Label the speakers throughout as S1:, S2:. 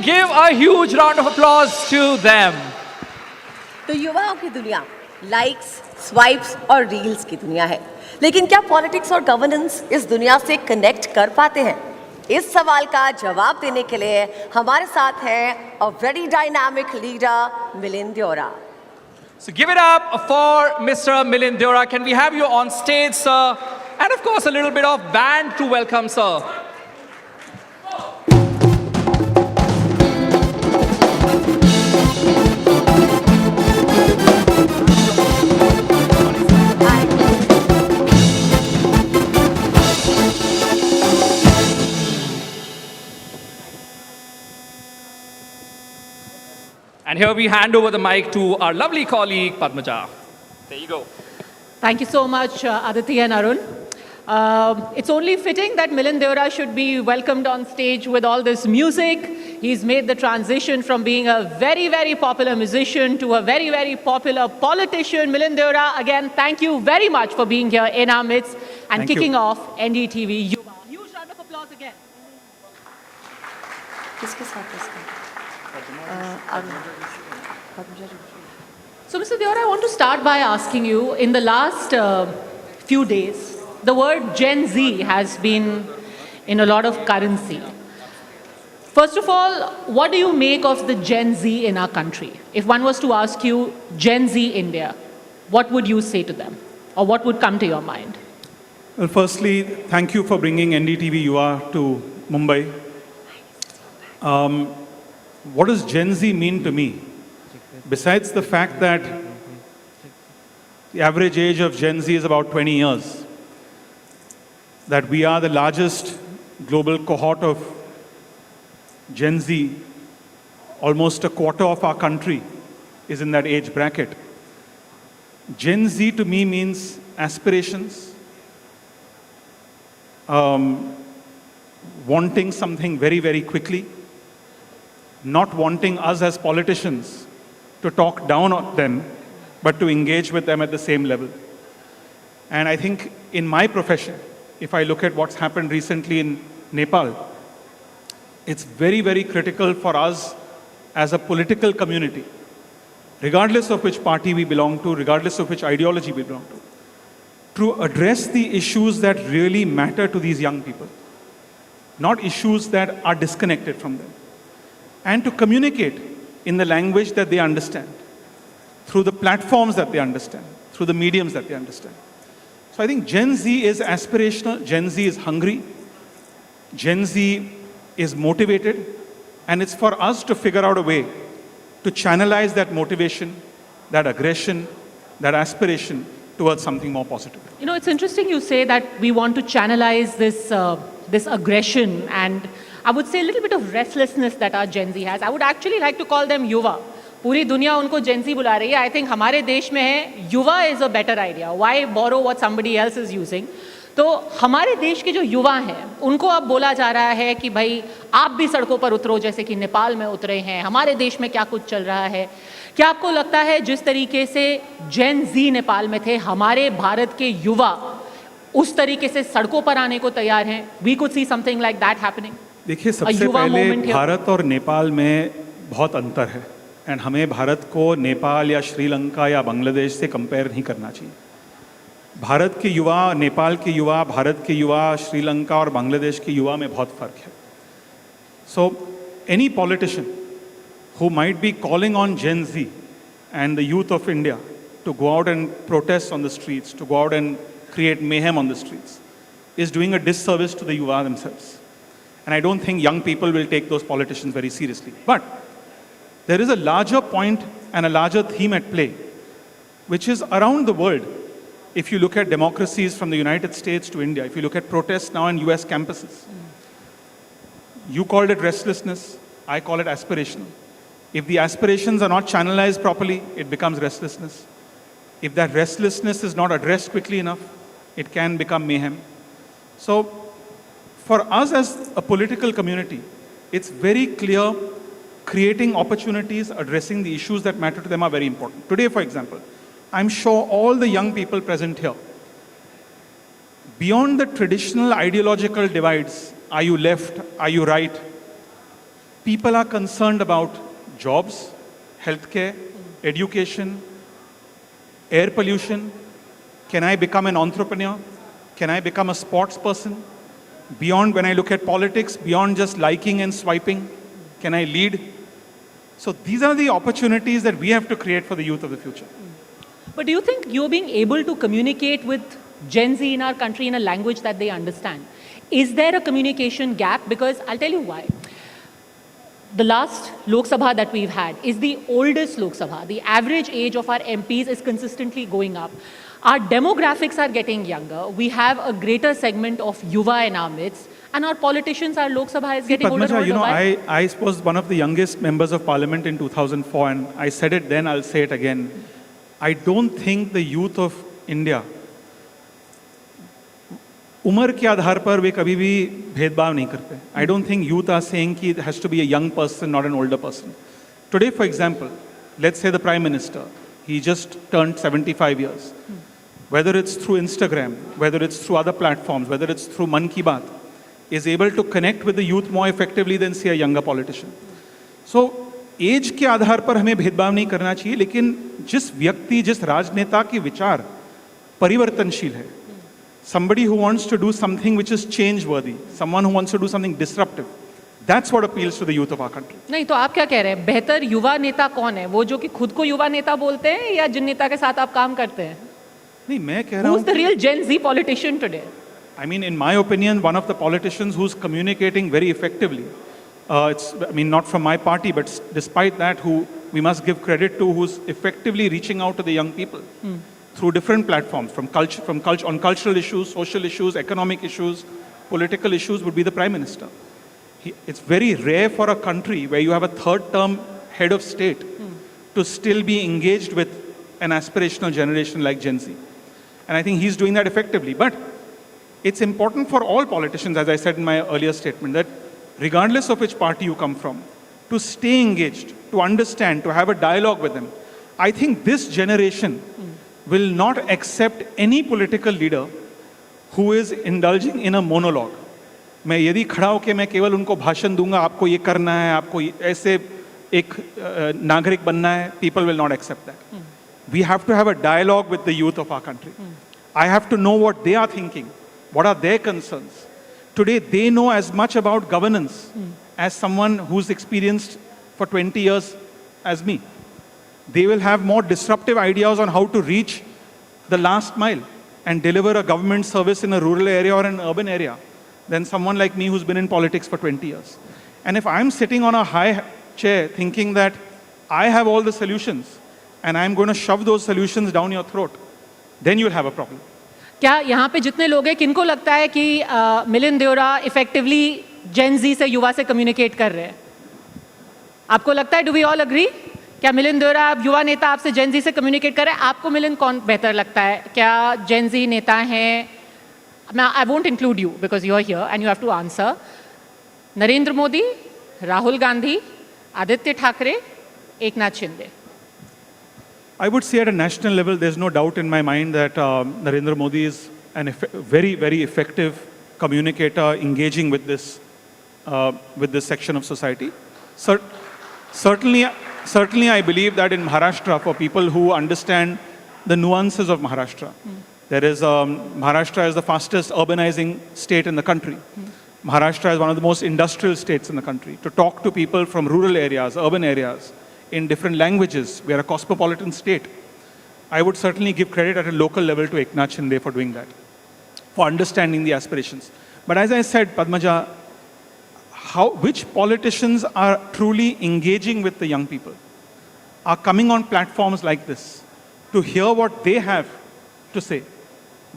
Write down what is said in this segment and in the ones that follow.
S1: give a huge round of applause to them.
S2: तो युवाओं की दुनिया लाइक्स, स्वाइप्स और रील्स की दुनिया है, लेकिन क्या पॉलिटिक्स और गवर्नेंस इस दुनिया से कनेक्ट कर पाते हैं? इस सवाल का जवाब देने के लिए हमारे साथ है a very dynamic leader, Milind Deora.
S1: So give it up for Mr. Milind Deora. Can we have you on stage, sir? And of course, a little bit of band to welcome, sir. And here we hand over the mic to our lovely colleague, Padmaja. There you go.
S3: Thank you so much, Aditi and Arun. It's only fitting that Milind Deora should be welcomed on stage with all this music. He's made the transition from being a very, very popular musician to a very, very popular politician. Milind Deora, again, thank you very much for being here in our midst and kicking off NDTV Yuva. Huge round of applause again. So, Mr. Deora, I want to start by asking you, in the last few days, the word Gen Z has been in a lot of currency. First of all, what do you make of the Gen Z in our country? If one was to ask you, Gen Z India, what would you say to them? Or what would come to your mind?
S4: Well, firstly, thank you for bringing NDTV Yuva to Mumbai. What does Gen Z mean to me? Besides the fact that the average age of Gen Z is about 20 years, that we are the largest global cohort of Gen Z, almost a quarter of our country is in that age bracket. Gen Z to me means aspirations, wanting something very, very quickly, not wanting us as politicians to talk down on them, but to engage with them at the same level. And I think in my profession, if I look at what's happened recently in Nepal, it's very, very critical for us as a political community, regardless of which party we belong to, regardless of which ideology we belong to address the issues that really matter to these young people, not issues that are disconnected from them, and to communicate in the language that they understand, through the platforms that they understand, through the mediums that they understand. So I think Gen Z is aspirational, Gen Z is hungry, Gen Z is motivated, and it's for us to figure out a way to channelize that motivation, that aggression, that aspiration towards something more positive.
S3: You know, it's interesting you say that we want to channelize this aggression and I would say a little bit of restlessness that our Gen Z has. I would actually like to call them Yuva. पूरी दुनिया उनको Gen Z बुला रही है. I think हमारे देश में है Yuva is a better idea. Why borrow what somebody else is using? तो हमारे देश के जो युवा हैं उनको अब बोला जा रहा है कि भाई आप भी सड़कों पर उतरो, जैसे कि नेपाल में उतरे हैं. हमारे देश में क्या कुछ चल रहा है? क्या आपको लगता है जिस तरीके से Gen Z नेपाल में थे, हमारे भारत के युवा उस तरीके से सड़कों पर आने को तैयार हैं? We could see something like that happening.
S4: देखिए, सबसे पहले भारत और नेपाल में बहुत अंतर है एंड हमें भारत को नेपाल या श्रीलंका या बांग्लादेश से कंपेयर नहीं करना चाहिए. भारत के युवा, नेपाल के युवा, भारत के युवा, श्रीलंका और बांग्लादेश के युवा में बहुत फर्क है. So any politician who might be calling on Gen Z and the youth of India to go out and protest on the streets, to go out and create mayhem on the streets, is doing a disservice to the Yuva themselves. And I don't think young people will take those politicians very seriously. But there is a larger point and a larger theme at play, which is around the world. If you look at democracies from the United States to India, if you look at protests now in US campuses, you called it restlessness, I call it aspirational. If the aspirations are not channelized properly, it becomes restlessness. If that restlessness is not addressed quickly enough, it can become mayhem. So for us as a political community, it's very clear creating opportunities, addressing the issues that matter to them are very important. Today, for example, I'm sure all the young people present here, beyond the traditional ideological divides, are you left, are you right, People are concerned about jobs, healthcare, education, air pollution. Can I become an entrepreneur? Can I become a sports person? Beyond, when I look at politics, beyond just liking and swiping, can I lead? So these are the opportunities that we have to create for the youth of the future.
S3: But do you think you're being able to communicate with Gen Z in our country in a language that they understand? Is there a communication gap? Because I'll tell you why. The last Lok Sabha that we've had is the oldest Lok Sabha. The average age of our MPs is consistently going up. Our demographics are getting younger. We have a greater segment of Yuva in our midst. And our politicians, our Lok Sabha is getting older and older.
S4: You know, I was one of the youngest members of parliament in 2004, and I said it then, I'll say it again. I don't think the youth of India, उम्र के आधार पर वे कभी भी भेदभाव नहीं करते. I don't think youth are saying कि it has to be a young person, not an older person. Today, for example, let's say the Prime Minister, he just turned 75 years. Whether it's through Instagram, whether it's through other platforms, whether it's through Man Ki Baat, is able to connect with the youth more effectively than, say, a younger politician. So, age के आधार पर हमें भेदभाव नहीं करना चाहिए, लेकिन जिस व्यक्ति, जिस राजनेता के विचार परिवर्तनशील है, somebody who wants to do something which is change worthy, someone who wants to do something disruptive, that's what appeals to the youth of our country.
S3: नहीं तो आप क्या कह रहे हैं, बेहतर युवा नेता कौन है, वो जो कि खुद को युवा नेता बोलते हैं या जिन नेता के साथ आप काम करते हैं?
S4: नहीं, मैं कह रहा हूँ,
S3: who's the real Gen Z politician today?
S4: I mean, in my opinion, one of the politicians who's communicating very effectively, not from my party, but despite that, who we must give credit to, who's effectively reaching out to the young people through different platforms, on cultural issues, social issues, economic issues, political issues, would be the Prime Minister. It's very rare for a country where you have a third-term head of state to still be engaged with an aspirational generation like Gen Z. And I think he's doing that effectively. But it's important for all politicians, as I said in my earlier statement, that regardless of which party you come from, to stay engaged, to understand, to have a dialogue with them. I think this generation will not accept any political leader who is indulging in a monologue. मैं यदि खड़ा होकर मैं केवल उनको भाषण दूंगा, आपको ये करना है, आपको ऐसे एक नागरिक बनना है, people will not accept that. We have to have a dialogue with the youth of our country. I have to know what they are thinking, what are their concerns. Today, they know as much about governance as someone who's experienced for 20 years as me. They will have more disruptive ideas on how to reach the last mile and deliver a government service in a rural area or an urban area than someone like me who's been in politics for 20 years. And if I'm sitting on a high chair thinking that I have all the solutions and I'm going to shove those solutions down your throat, then you'll have a problem.
S3: क्या यहाँ पे जितने लोग हैं, किनको लगता है कि मिलिंद देओरा इफेक्टिवली जेन जी से, युवा से कम्युनिकेट कर रहे हैं? आपको लगता है, डू वी ऑल अग्री? क्या मिलिंद देओरा, युवा नेता, आपसे जेन जी से कम्युनिकेट कर रहे हैं? आपको मिलिंद कौन बेहतर लगता है? क्या जेन जी नेता हैं? I won't include you because you are here and you have to answer. Narendra Modi, Rahul Gandhi, Aditya Thackeray, Eknath Shinde.
S4: I would say at a national level, there's no doubt in my mind that Narendra Modi is a very, very effective communicator engaging with this section of society. Certainly, I believe that in Maharashtra, for people who understand the nuances of Maharashtra, there is Maharashtra is the fastest urbanizing state in the country. Maharashtra is one of the most industrial states in the country. To talk to people from rural areas, urban areas, in different languages. We are a cosmopolitan state. I would certainly give credit at a local level to Eknath Shinde for doing that, for understanding the aspirations. But as I said, Padmaja, which politicians are truly engaging with the young people, are coming on platforms like this to hear what they have to say.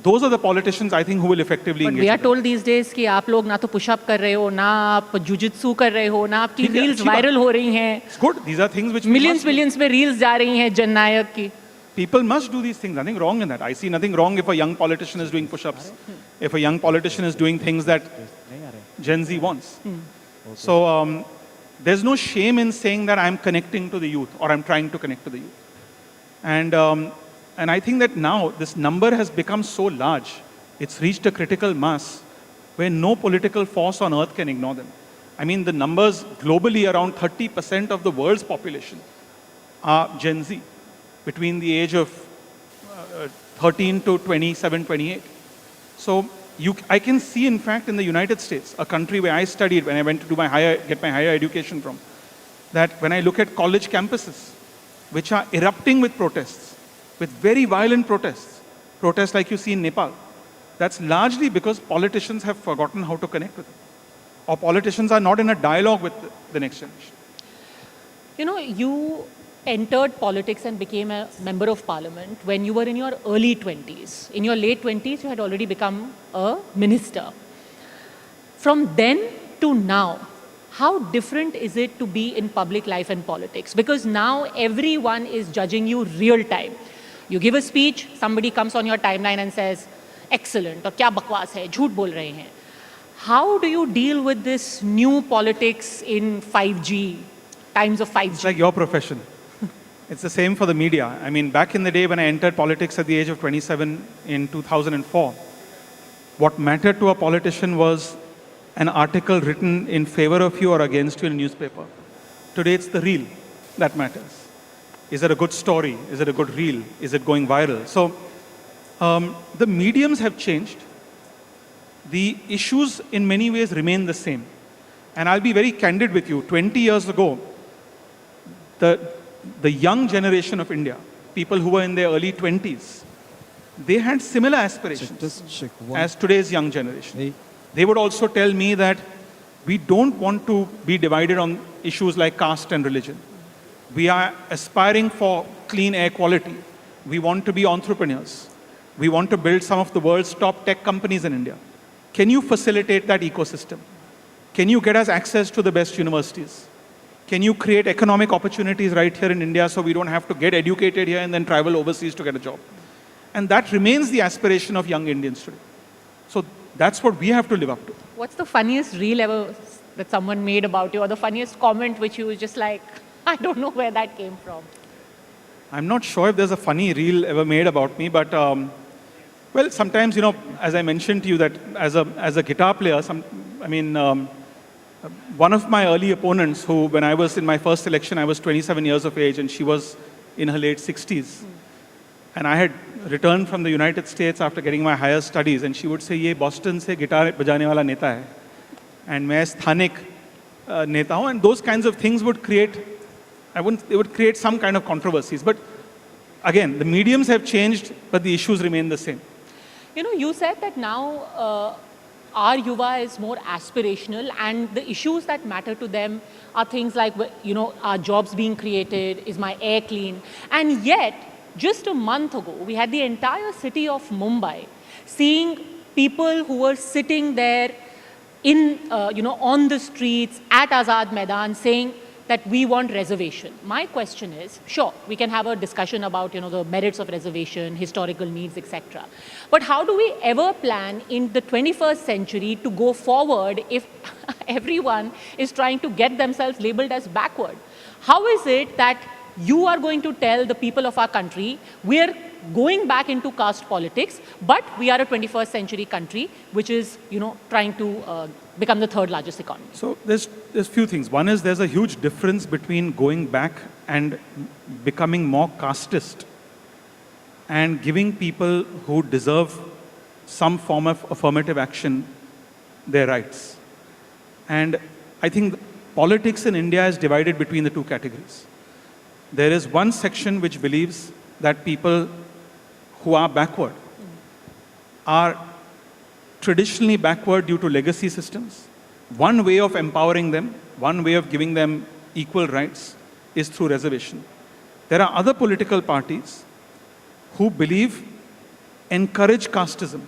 S4: Those are the politicians, I think, who will effectively engage.
S3: But we are told these days कि आप लोग ना तो push-up कर रहे हो, ना आप jujitsu कर रहे हो, ना आपकी reels viral हो रही हैं.
S4: It's good. These are things which
S3: millions में reels जा रही हैं जननायक की.
S4: People must do these things. Nothing wrong in that. I see nothing wrong if a young politician is doing push-ups, if a young politician is doing things that Gen Z wants. So there's no shame in saying that I'm connecting to the youth or I'm trying to connect to the youth. And I think that now this number has become so large, it's reached a critical mass where no political force on earth can ignore them. I mean, the numbers globally, around 30% of the world's population are Gen Z, between the age of 13 to 27, 28. So I can see, in fact, in the United States, a country where I studied when I went to do get my higher education from, that when I look at college campuses, which are erupting with protests, with very violent protests like you see in Nepal, that's largely because politicians have forgotten how to connect with them. Or politicians are not in a dialogue with the next generation.
S3: You know, you entered politics and became a member of parliament when you were in your early 20s. In your late 20s, you had already become a minister. From then to now, how different is it to be in public life and politics? Because now everyone is judging you real time. You give a speech, somebody comes on your timeline and says, excellent, or kya bakwas hai, jhoot bol rahe hain. How do you deal with this new politics in 5G, times of 5G?
S4: It's like your profession. It's the same for the media. I mean, back in the day when I entered politics at the age of 27 in 2004, what mattered to a politician was an article written in favor of you or against you in a newspaper. Today it's the reel that matters. Is it a good story? Is it a good reel? Is it going viral? So the mediums have changed. The issues in many ways remain the same. And I'll be very candid with you. 20 years ago, the young generation of India, people who were in their early 20s, they had similar aspirations as today's young generation.
S5: Hey.
S4: They would also tell me that we don't want to be divided on issues like caste and religion. We are aspiring for clean air quality. We want to be entrepreneurs. We want to build some of the world's top tech companies in India. Can you facilitate that ecosystem? Can you get us access to the best universities? Can you create economic opportunities right here in India so we don't have to get educated here and then travel overseas to get a job? And that remains the aspiration of young Indians today. So that's what we have to live up to.
S3: What's the funniest reel ever that someone made about you, or the funniest comment which you was just like, I don't know where that came from?
S4: I'm not sure if there's a funny reel ever made about me, but well, sometimes, you know, as I mentioned to you that as a guitar player, one of my early opponents who, when I was in my first election, I was 27 years of age and she was in her late 60s. And I had returned from the United States after getting my higher studies, and she would say, "Ye Boston se guitar bajane wala neta hai, and main sthanik neta hu," and those kinds of things would create, they would create some kind of controversies. But again, the mediums have changed, but the issues remain the same.
S3: You know, you said that now our Yuva is more aspirational, and the issues that matter to them are things like, you know, are jobs being created, is my air clean? And yet, just a month ago, we had the entire city of Mumbai seeing people who were sitting there in, on the streets at Azad Maidan saying that we want reservation. My question is, sure, we can have a discussion about, the merits of reservation, historical needs, etc. But how do we ever plan in the 21st century to go forward if everyone is trying to get themselves labeled as backward? How is it that you are going to tell the people of our country, we are going back into caste politics, but we are a 21st century country, which is, trying to become the third largest economy?
S4: So there's few things. One is there's a huge difference between going back and becoming more casteist and giving people who deserve some form of affirmative action their rights. And I think politics in India is divided between the two categories. There is one section which believes that people who are backward are traditionally backward due to legacy systems. One way of empowering them, one way of giving them equal rights is through reservation. There are other political parties who encourage casteism,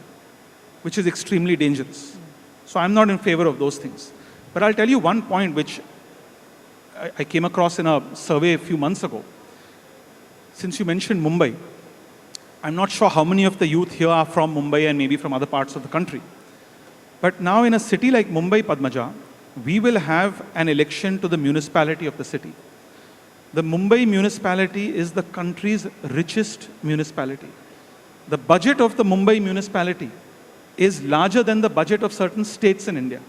S4: which is extremely dangerous. So I'm not in favor of those things. But I'll tell you one point which I came across in a survey a few months ago. Since you mentioned Mumbai, I'm not sure how many of the youth here are from Mumbai and maybe from other parts of the country. But now in a city like Mumbai, Padmaja, we will have an election to the municipality of the city. The Mumbai municipality is the country's richest municipality. The budget of the Mumbai municipality is larger than the budget of certain states in India.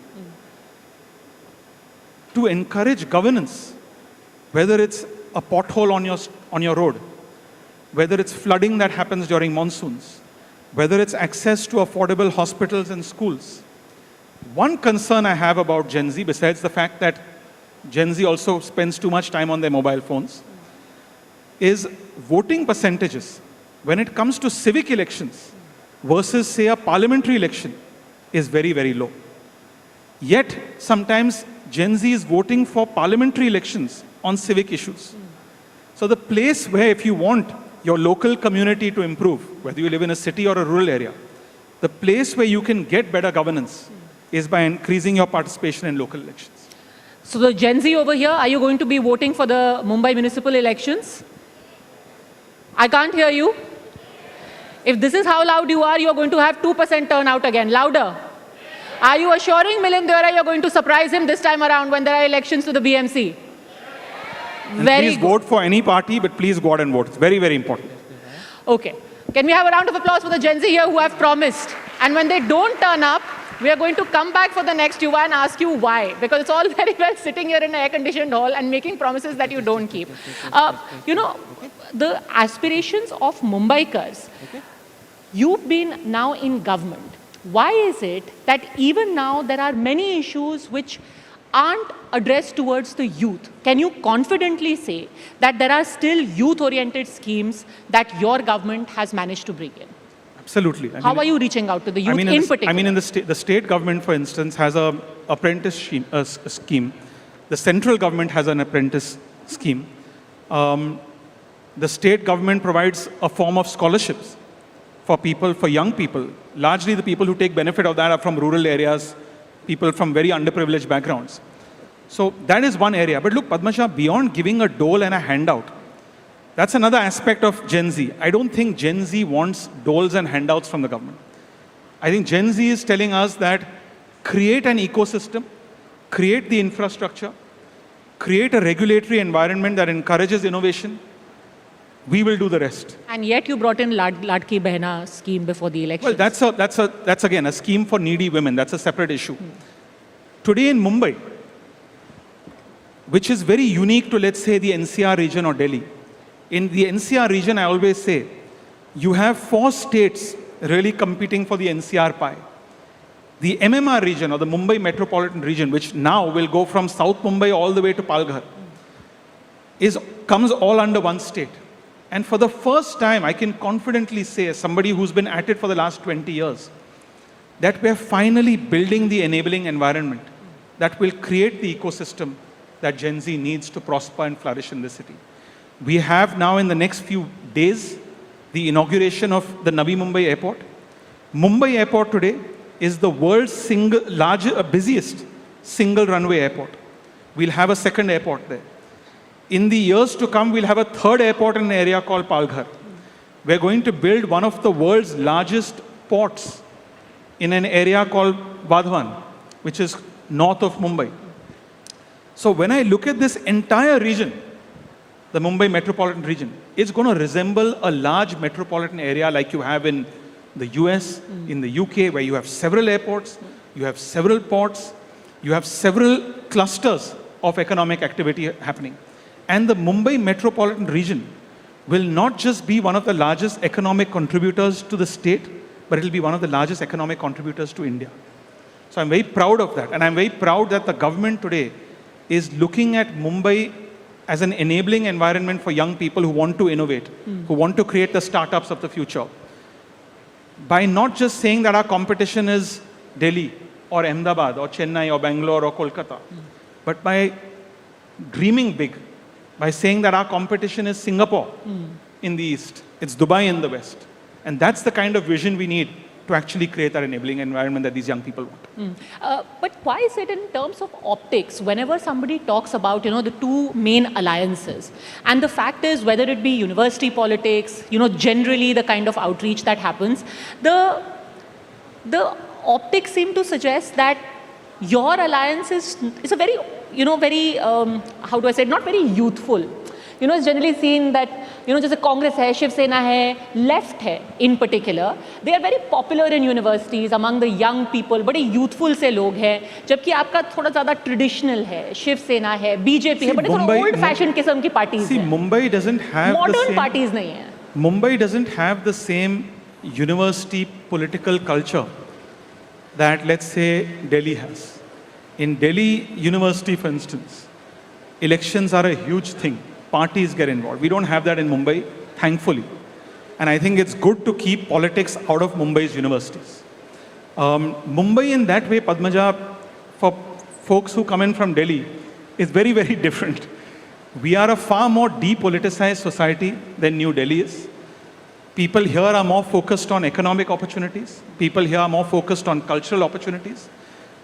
S4: to encourage governance, whether it's a pothole on your road, whether it's flooding that happens during monsoons, whether it's access to affordable hospitals and schools. One concern I have about Gen Z, besides the fact that Gen Z also spends too much time on their mobile phones, is voting percentages. When it comes to civic elections versus, say, a parliamentary election, is very, very low. Yet, sometimes Gen Z is voting for parliamentary elections on civic issues. So the place where, if you want your local community to improve, whether you live in a city or a rural area, the place where you can get better governance is by increasing your participation in local elections.
S3: So the Gen Z over here, are you going to be voting for the Mumbai municipal elections? I can't hear you. If this is how loud you are going to have 2% turnout again. Louder. Are you assuring Milind Deora you're going to surprise him this time around when there are elections to the BMC?
S4: Please vote for any party, but please go out and vote. It's very, very important.
S3: Okay. Can we have a round of applause for the Gen Z here who have promised? And when they don't turn up, we are going to come back for the next Yuva and ask you why. Because it's all very well sitting here in an air-conditioned hall and making promises that you don't keep. You know, the aspirations of Mumbaikars, you've been now in government. Why is it that even now there are many issues which aren't addressed towards the youth? Can you confidently say that there are still youth-oriented schemes that your government has managed to bring in?
S4: Absolutely.
S3: How are you reaching out to the youth in particular?
S4: I mean, in the state government, for instance, has an apprentice scheme. The central government has an apprentice scheme. The state government provides a form of scholarships for people, for young people. Largely the people who take benefit of that are from rural areas, people from very underprivileged backgrounds. So that is one area. But look, Padmasha, beyond giving a dole and a handout, that's another aspect of Gen Z. I don't think Gen Z wants doles and handouts from the government. I think Gen Z is telling us that create an ecosystem, create the infrastructure, create a regulatory environment that encourages innovation. We will do the rest.
S3: And yet you brought in Ladki Behna scheme before the election.
S4: Well, that's again a scheme for needy women. That's a separate issue. Today in Mumbai, which is very unique to, let's say, the NCR region or Delhi. In the NCR region, I always say, you have 4 states really competing for the NCR pie. The MMR region, or the Mumbai metropolitan region, which now will go from South Mumbai all the way to Palghar, comes all under one state. And for the first time, I can confidently say, as somebody who's been at it for the last 20 years, that we're finally building the enabling environment that will create the ecosystem that Gen Z needs to prosper and flourish in this city. We have now, in the next few days, the inauguration of the Navi Mumbai Airport. Mumbai Airport today is the world's busiest single runway airport. We'll have a second airport there. In the years to come, we'll have a third airport in an area called Palghar. We're going to build one of the world's largest ports in an area called Vadhavan, which is north of Mumbai. So when I look at this entire region, the Mumbai metropolitan region, it's going to resemble a large metropolitan area like you have in the US, in the UK, where you have several airports, you have several ports, you have several clusters of economic activity happening. And the Mumbai metropolitan region will not just be one of the largest economic contributors to the state, but it will be one of the largest economic contributors to India. So I'm very proud of that. And I'm very proud that the government today is looking at Mumbai as an enabling environment for young people who want to innovate, who want to create the startups of the future. By not just saying that our competition is Delhi or Ahmedabad or Chennai or Bangalore or Kolkata, but by dreaming big, by saying that our competition is Singapore in the east, it's Dubai in the west. And that's the kind of vision we need to actually create that enabling environment that these young people want.
S3: But why is it in terms of optics, whenever somebody talks about, the 2 main alliances, and the fact is whether it be university politics, generally the kind of outreach that happens, the optics seem to suggest that your alliance is a very, how do I say it, not very youthful. It's generally seen that जैसे कांग्रेस है, शिवसेना है, left है in particular, they are very popular in universities among the young people, बड़े youthful से लोग हैं, जबकि आपका थोड़ा ज़्यादा ट्रेडिशनल है, शिवसेना है, बीजेपी है, बड़े थोड़ा ओल्ड फैशन किस्म की पार्टीज हैं।
S4: Mumbai doesn't have
S3: modern parties नहीं है।
S4: Mumbai doesn't have the same university political culture that, let's say, Delhi has. In Delhi University, for instance, elections are a huge thing. Parties get involved. We don't have that in Mumbai, thankfully. And I think it's good to keep politics out of Mumbai's universities. Mumbai in that way, Padmaja, for folks who come in from Delhi, is very, very different. We are a far more depoliticized society than New Delhi is. People here are more focused on economic opportunities. People here are more focused on cultural opportunities.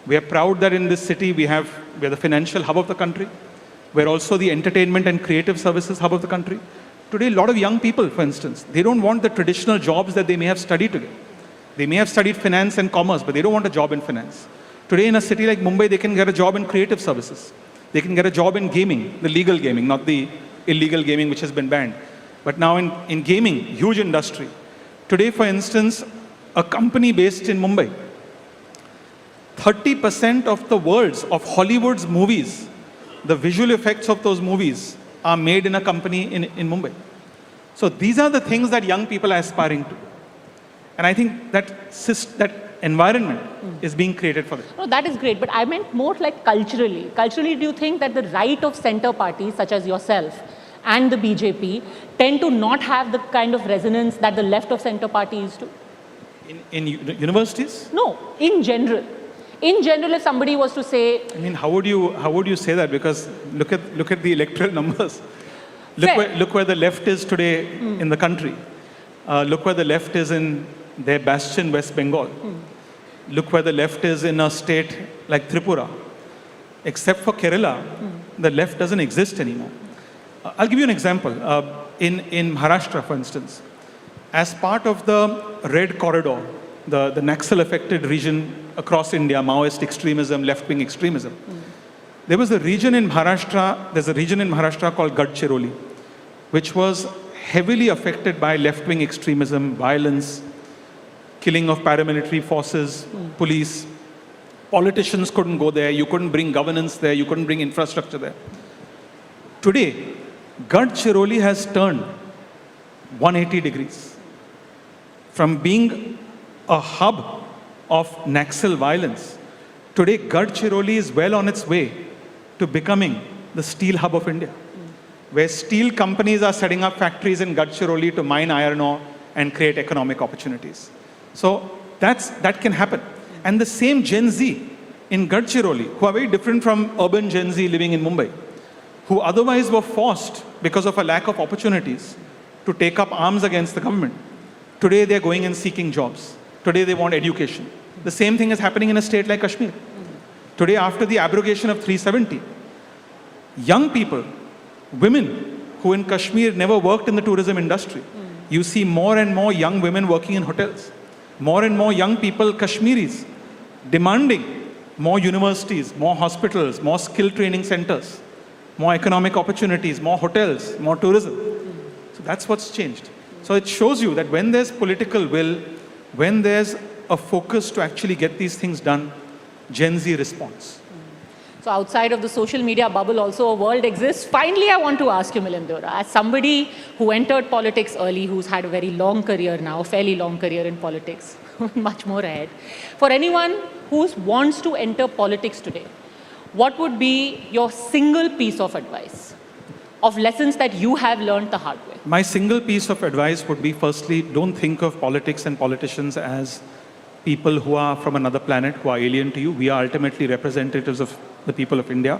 S4: We are proud that in this city we are the financial hub of the country. We're also the entertainment and creative services hub of the country. Today, a lot of young people, for instance, they don't want the traditional jobs that they may have studied today. They may have studied finance and commerce, but they don't want a job in finance. Today, in a city like Mumbai, they can get a job in creative services. They can get a job in gaming, the legal gaming, not the illegal gaming which has been banned. But now in gaming, huge industry. Today, for instance, a company based in Mumbai, 30% of the world's, of Hollywood's movies, the visual effects of those movies are made in a company in Mumbai. So these are the things that young people are aspiring to. And I think that environment is being created for them.
S3: No, that is great, but I meant more like culturally. Culturally, do you think that the right of center parties, such as yourself and the BJP, tend to not have the kind of resonance that the left of center parties do?
S4: In universities?
S3: No, in general. In general, if somebody was to say,
S4: I mean, how would you say that? Because look at the electoral numbers. Look where the left is today in the country. Look where the left is in their bastion, West Bengal. Look where the left is in a state like Tripura. Except for Kerala, the left doesn't exist anymore. I'll give you an example. In Maharashtra, for instance, as part of the Red Corridor, the Naxal-affected region across India, Maoist extremism, left-wing extremism, there was a region in Maharashtra, there's a region in Maharashtra called Gadchiroli, which was heavily affected by left-wing extremism, violence, killing of paramilitary forces, police. Politicians couldn't go there, you couldn't bring governance there, you couldn't bring infrastructure there. Today, Gadchiroli has turned 180 degrees. From being a hub of Naxal violence, today Gadchiroli is well on its way to becoming the steel hub of India, where steel companies are setting up factories in Gadchiroli to mine iron ore and create economic opportunities. So that can happen. And the same Gen Z in Gadchiroli, who are very different from urban Gen Z living in Mumbai, who otherwise were forced because of a lack of opportunities to take up arms against the government, today they're going and seeking jobs. Today they want education. The same thing is happening in a state like Kashmir. Today, after the abrogation of 370, young people, women who in Kashmir never worked in the tourism industry, you see more and more young women working in hotels. More and more young people, Kashmiris, demanding more universities, more hospitals, more skill training centers, more economic opportunities, more hotels, more tourism. So that's what's changed. So it shows you that when there's political will, when there's a focus to actually get these things done, Gen Z responds.
S3: so outside of the social media bubble also a world exists. Finally, I want to ask you, Milind Deora, as somebody who entered politics early, who's had a very long career now, a fairly long career in politics, much more ahead. For anyone who wants to enter politics today, what would be your single piece of advice, of lessons that you have learned the hard way?
S4: My single piece of advice would be, firstly, don't think of politics and politicians as people who are from another planet, who are alien to you. We are ultimately representatives of the people of India.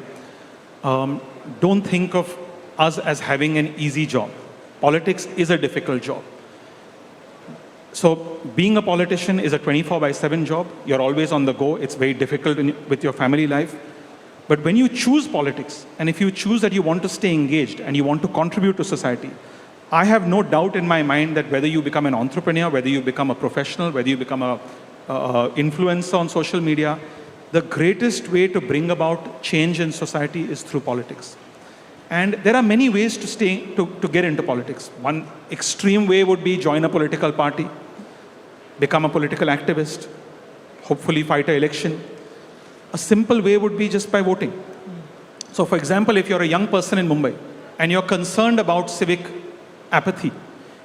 S4: Don't think of us as having an easy job. Politics is a difficult job. So being a politician is a 24/7 job. You're always on the go. It's very difficult with your family life. But when you choose politics, and if you choose that you want to stay engaged and you want to contribute to society, I have no doubt in my mind that whether you become an entrepreneur, whether you become a professional, whether you become a influencer on social media, the greatest way to bring about change in society is through politics. And there are many ways to get into politics. One extreme way would be join a political party, become a political activist, hopefully fight an election. A simple way would be just by voting. So for example, if you're a young person in Mumbai and you're concerned about civic apathy,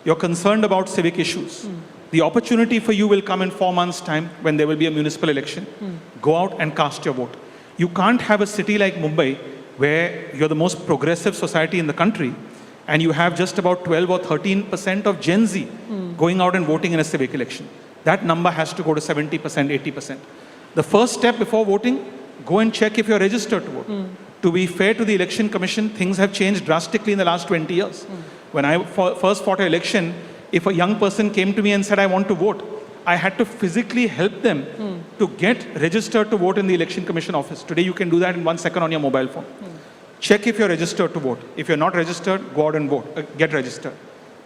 S4: you're concerned about civic issues, the opportunity for you will come in 4 months' time when there will be a municipal election. Go out and cast your vote. You can't have a city like Mumbai where you're the most progressive society in the country and you have just about 12 or 13% of Gen Z going out and voting in a civic election. That number has to go to 70%, 80%. The first step before voting, go and check if you're registered to vote. To be fair to the Election Commission, things have changed drastically in the last 20 years. When I first fought an election, if a young person came to me and said, I want to vote, I had to physically help them to get registered to vote in the Election Commission office. Today you can do that in 1 second on your mobile phone. Check if you're registered to vote. If you're not registered, go out and vote, get registered.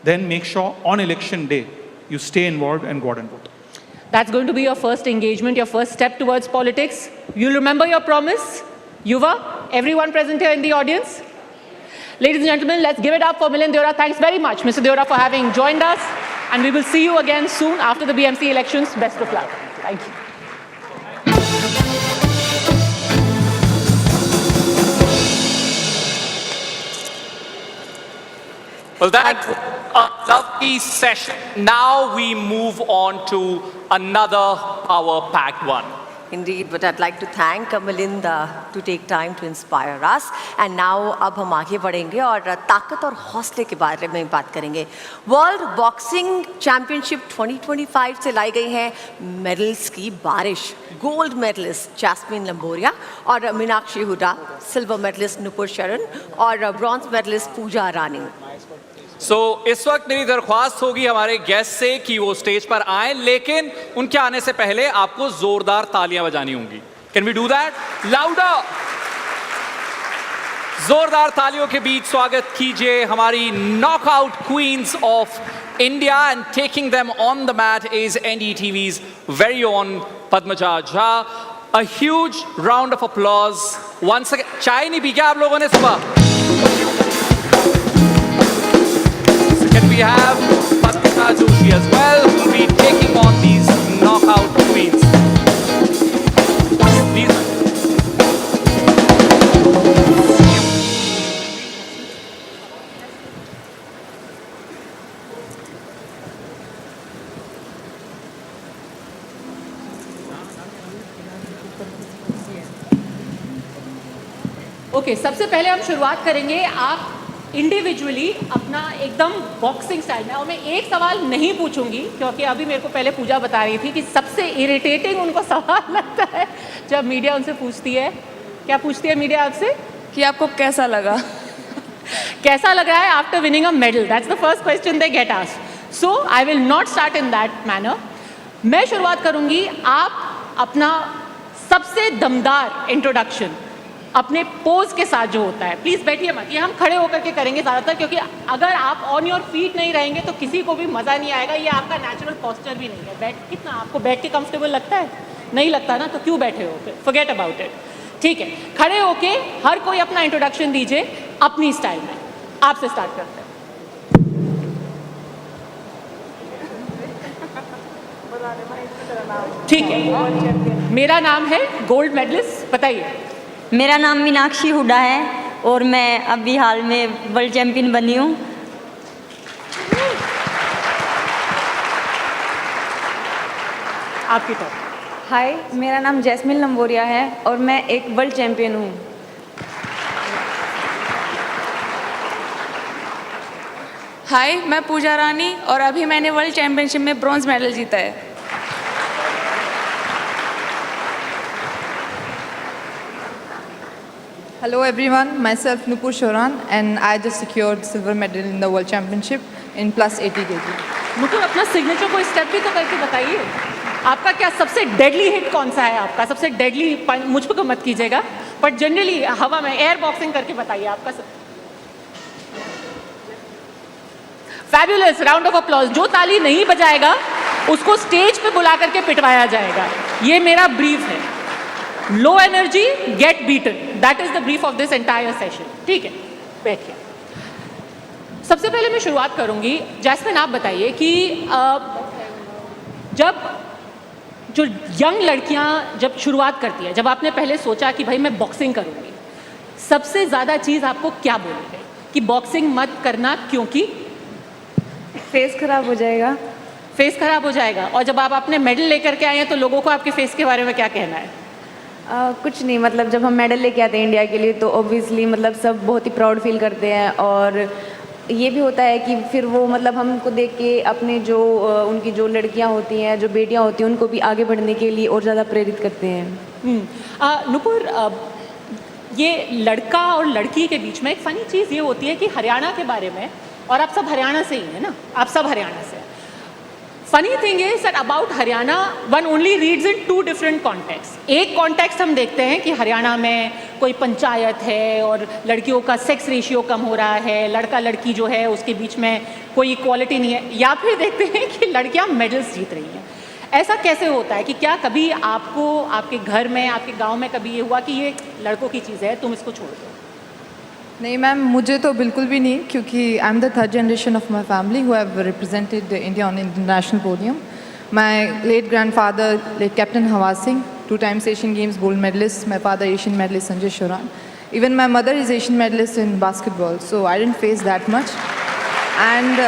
S4: Then make sure on election day, you stay involved and go out and vote.
S3: That's going to be your first engagement, your first step towards politics. You'll remember your promise. Yuva, everyone present here in the audience. Ladies and gentlemen, let's give it up for Milind Deora. Thanks very much, Mr. Deora, for having joined us. And we will see you again soon after the BMC elections. Best of luck. Thank you.
S1: Well, that a lovely session. Now we move on to another power-packed one.
S2: Indeed, but I'd like to thank Milind to take time to inspire us. And now अब हम आगे बढ़ेंगे और ताकत और हौसले के बारे में बात करेंगे. वर्ल्ड बॉक्सिंग चैंपियनशिप 2025 से लाई गई हैं मेडल्स की बारिश. गोल्ड मेडलिस्ट जैस्मिन लंबोरिया और मीनाक्षी हुडा, सिल्वर मेडलिस्ट नुपुर शरण और ब्रॉन्ज मेडलिस्ट पूजा रानी.
S1: इस वक्त मेरी दरख्वास्त होगी हमारे गेस्ट से कि वो स्टेज पर आए, लेकिन उनके आने से पहले आपको जोरदार तालियां बजानी होंगी. Can we do that? Louder! जोरदार तालियों के बीच स्वागत कीजिए हमारी knockout queens of India. And taking them on the mat is NDTV's very own Padmaja Jha. A huge round of applause once again. चाय नहीं पी क्या आप लोगों ने सुबह? We have Patrika Joshi as well, who will be taking on these knockout queens.
S3: Okay, सबसे पहले हम शुरुआत करेंगे आप इंडिविजुअली अपना एकदम बॉक्सिंग स्टाइल में. और मैं एक सवाल नहीं पूछूंगी क्योंकि अभी मेरे को पहले पूजा बता रही थी कि सबसे इरिटेटिंग उनको सवाल लगता है जब मीडिया उनसे पूछती है. क्या पूछती है मीडिया आपसे?
S5: कि आपको कैसा लगा?
S3: कैसा लग रहा है after winning a medal? That's the first question they get asked. So I will not start in that manner. मैं शुरुआत करूंगी. आप अपना सबसे दमदार इंट्रोडक्शन अपने पोज के साथ जो होता है, प्लीज बैठिए मत, ये हम खड़े होकर के करेंगे ज़्यादातर, क्योंकि अगर आप ऑन योर फीट नहीं रहेंगे तो किसी को भी मज़ा नहीं आएगा. ये आपका नेचुरल पोस्चर भी नहीं है. कितना आपको बैठ के कंफर्टेबल लगता है? नहीं लगता ना, तो क्यों बैठे हो? Forget about it. ठीक है, खड़े होके हर कोई अपना इंट्रोडक्शन दीजिए अपनी स्टाइल में. आपसे स्टार्ट करते हैं. ठीक है, मेरा नाम है गोल्ड मेडलिस्ट. बताइए.
S5: मेरा नाम मीनाक्षी हुडा है और मैं अभी हाल में वर्ल्ड चैंपियन बनी हूँ.
S3: आपकी तरफ.
S5: हाय, मेरा नाम जैस्मिन लंबोरिया है और मैं एक वर्ल्ड चैंपियन हूँ.
S6: हाय, मैं पूजा रानी और अभी मैंने वर्ल्ड चैंपियनशिप में ब्रॉन्ज मेडल जीता है.
S7: Hello everyone, myself Nupur Shoran and I just secured silver medal in the World Championship in plus 80 kg.
S3: Nupur, अपना सिग्नेचर को स्टेप भी तो करके बताइए. आपका क्या सबसे डेडली हिट कौन सा है? आपका सबसे डेडली पंच, मुझ को मत कीजिएगा, बट जनरली हवा में एयर बॉक्सिंग करके बताइए आपका. Fabulous, round of applause. जो ताली नहीं बजाएगा उसको स्टेज पे बुला करके पिटवाया जाएगा. ये मेरा ब्रीफ है. Low energy, get beaten. That is the brief of this entire session. ठीक है, बैठिए। सबसे पहले मैं शुरुआत करूंगी, जैस्मिन आप बताइए कि जब जो यंग लड़कियां जब शुरुआत करती है, जब आपने पहले सोचा कि भाई मैं बॉक्सिंग करूंगी, सबसे ज़्यादा चीज़ आपको क्या बोली है कि बॉक्सिंग मत करना क्योंकि
S6: फेस खराब हो जाएगा।
S3: फेस खराब हो जाएगा? और जब आप अपने मेडल लेकर के आए हैं तो लोगों को आपके फेस के बारे में क्या कहना है?
S6: कुछ नहीं, मतलब जब हम मेडल लेके आते हैं इंडिया के लिए तो ऑब्वियसली मतलब सब बहुत ही प्राउड फील करते हैं, और ये भी होता है कि फिर वो मतलब हमको देख के अपने जो उनकी जो लड़कियां होती हैं, जो बेटियां होती हैं, उनको भी आगे बढ़ने के लिए और ज़्यादा प्रेरित करते हैं।
S3: नुपुर, ये लड़का और लड़की के बीच में एक फ़नी चीज़ ये होती है कि हरियाणा के बारे में, और आप सब हरियाणा से ही है ना, आप सब हरियाणा से। Funny thing is that about Haryana one only reads in two different context. एक कॉन्टेक्स्ट हम देखते हैं कि हरियाणा में कोई पंचायत है और लड़कियों का सेक्स रेशियो कम हो रहा है, लड़का लड़की जो है उसके बीच में कोई इक्वालिटी नहीं है, या फिर देखते हैं कि लड़कियां मेडल्स जीत रही हैं। ऐसा कैसे होता है कि क्या कभी आपको आपके घर में, आपके गांव में कभी ये हुआ कि ये लड़कों की चीज़ है, तुम इसको छोड़ दो?
S7: नहीं मैम, मुझे तो बिल्कुल भी नहीं, क्योंकि I am the third generation of my family who have represented India on international podium. My late grandfather late captain Hawa Singh, 2 times Asian Games gold medalist. My father Asian medalist Sanjay Shoran. Even my mother is Asian medalist in basketball, so I didn't face that much. And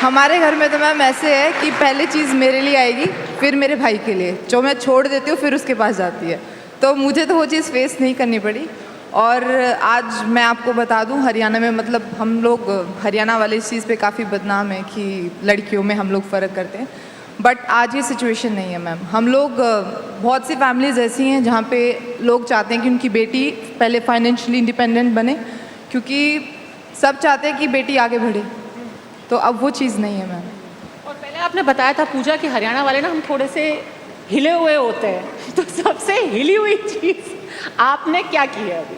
S7: हमारे घर में तो ma'am ऐसे है कि पहले चीज़ मेरे लिए आएगी, फिर मेरे भाई के लिए, जो मैं छोड़ देती हूँ फिर उसके पास जाती है। तो मुझे तो वो चीज़ फेस नहीं करनी पड़ी। और आज मैं आपको बता दूं, हरियाणा में मतलब हम लोग हरियाणा वाले इस चीज़ पे काफ़ी बदनाम है कि लड़कियों में हम लोग फ़र्क करते हैं, बट आज ये सिचुएशन नहीं है मैम। हम लोग बहुत सी फैमिलीज़ ऐसी हैं जहाँ पे लोग चाहते हैं कि उनकी बेटी पहले फाइनेंशियली इंडिपेंडेंट बने, क्योंकि सब चाहते हैं कि बेटी आगे बढ़े, तो अब वो चीज़ नहीं है मैम।
S3: और पहले आपने बताया था पूजा कि हरियाणा वाले ना हम थोड़े से हिले हुए होते हैं, तो सबसे हिली हुई चीज़ आपने क्या की है अभी?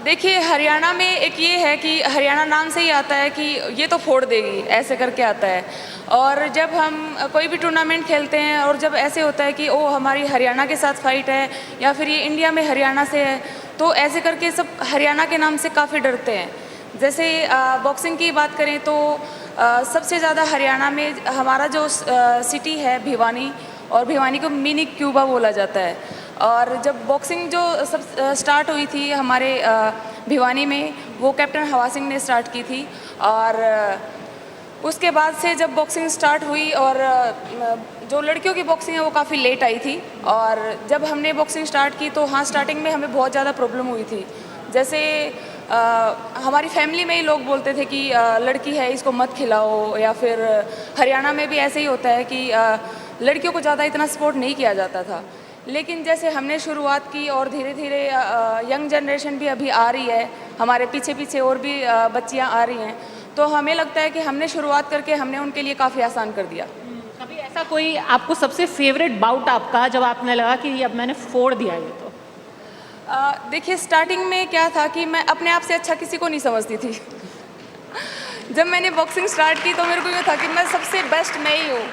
S6: देखिए, हरियाणा में एक ये है कि हरियाणा नाम से ही आता है कि ये तो फोड़ देगी, ऐसे करके आता है। और जब हम कोई भी टूर्नामेंट खेलते हैं और जब ऐसे होता है कि ओ हमारी हरियाणा के साथ फाइट है या फिर ये इंडिया में हरियाणा से है, तो ऐसे करके सब हरियाणा के नाम से काफ़ी डरते हैं। जैसे बॉक्सिंग की बात करें तो सबसे ज़्यादा हरियाणा में हमारा जो सिटी है भिवानी, और भिवानी को मिनी क्यूबा बोला जाता है। और जब बॉक्सिंग जो सब स्टार्ट हुई थी हमारे भिवानी में, वो कैप्टन हवा सिंह ने स्टार्ट की थी। और उसके बाद से जब बॉक्सिंग स्टार्ट हुई और जो लड़कियों की बॉक्सिंग है वो काफ़ी लेट आई थी। और जब हमने बॉक्सिंग स्टार्ट की तो हाँ, स्टार्टिंग में हमें बहुत ज़्यादा प्रॉब्लम हुई थी। जैसे हमारी फैमिली में ही लोग बोलते थे कि लड़की है इसको मत खिलाओ, या फिर हरियाणा में भी ऐसे ही होता है कि लड़कियों को ज़्यादा इतना सपोर्ट नहीं किया जाता था। लेकिन जैसे हमने शुरुआत की और धीरे धीरे यंग जनरेशन भी अभी आ रही है, हमारे पीछे पीछे और भी बच्चियां आ रही हैं, तो हमें लगता है कि हमने शुरुआत करके हमने उनके लिए काफ़ी आसान कर दिया।
S3: कभी ऐसा कोई आपको सबसे फेवरेट बाउट आपका जब आपने लगा कि अब मैंने फोड़ दिया ये? तो
S6: देखिए, स्टार्टिंग में क्या था कि मैं अपने आप से अच्छा किसी को नहीं समझती थी। जब मैंने बॉक्सिंग स्टार्ट की तो मेरे को ये था कि मैं सबसे बेस्ट मैं ही हूँ।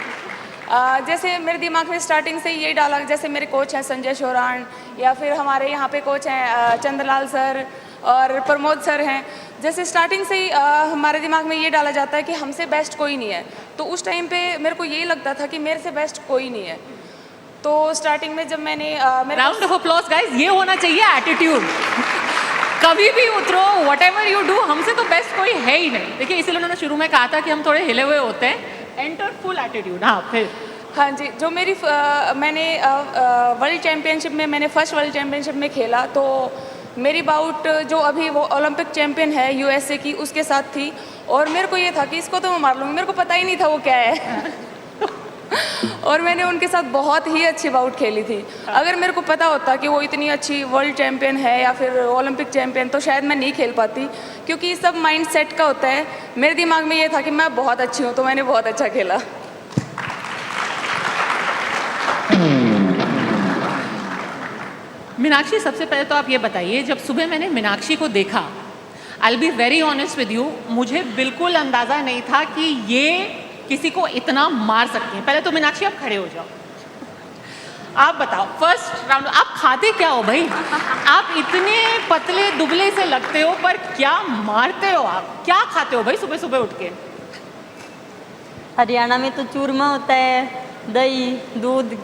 S6: जैसे मेरे दिमाग में स्टार्टिंग से ये डाला, जैसे मेरे कोच हैं संजय शोरान, या फिर हमारे यहाँ पे कोच हैं चंद्रलाल सर और प्रमोद सर हैं। जैसे स्टार्टिंग से ही हमारे दिमाग में ये डाला जाता है कि हमसे बेस्ट कोई नहीं है, तो उस टाइम पे मेरे को ये लगता था कि मेरे से बेस्ट कोई नहीं है। तो स्टार्टिंग में जब मैंने
S3: राउंड ऑफ अप्लॉज गाइस, ये होना चाहिए एटीट्यूड। कभी भी उतरो, व्हाटएवर यू डू, हमसे तो बेस्ट कोई है ही नहीं। देखिए, इसलिए उन्होंने शुरू में कहा था कि हम थोड़े हिले हुए होते हैं। Enter full attitude. हाँ, फिर
S6: हाँ जी, जो मेरी मैंने वर्ल्ड चैम्पियनशिप में, मैंने फर्स्ट वर्ल्ड चैम्पियनशिप में खेला, तो मेरी बाउट जो अभी वो ओलंपिक चैम्पियन है यूएसए की, उसके साथ थी। और मेरे को ये था कि इसको तो मैं मार लूँगी, मेरे को पता ही नहीं था वो क्या है। और मैंने उनके साथ बहुत ही अच्छी बाउट खेली थी। अगर मेरे को पता होता कि वो इतनी अच्छी वर्ल्ड चैम्पियन है या फिर ओलंपिक चैम्पियन, तो शायद मैं नहीं खेल पाती, क्योंकि सब माइंड सेट का होता है। मेरे दिमाग में ये था कि मैं बहुत अच्छी हूँ, तो मैंने बहुत अच्छा खेला।
S3: मीनाक्षी, सबसे पहले तो आप ये बताइए, जब सुबह मैंने मीनाक्षी को देखा, आई will be very honest with you, मुझे बिल्कुल अंदाज़ा नहीं था कि ये किसी को इतना मार सकती हैं। पहले तो मीनाक्षी आप खड़े हो जाओ। आप बताओ, फर्स्ट राउंड आप खाते क्या हो भाई? आप इतने पतले दुबले से लगते हो, पर क्या मारते हो आप? क्या खाते हो भाई सुबह सुबह उठ के?
S5: हरियाणा में तो चूरमा होता है, दही दूध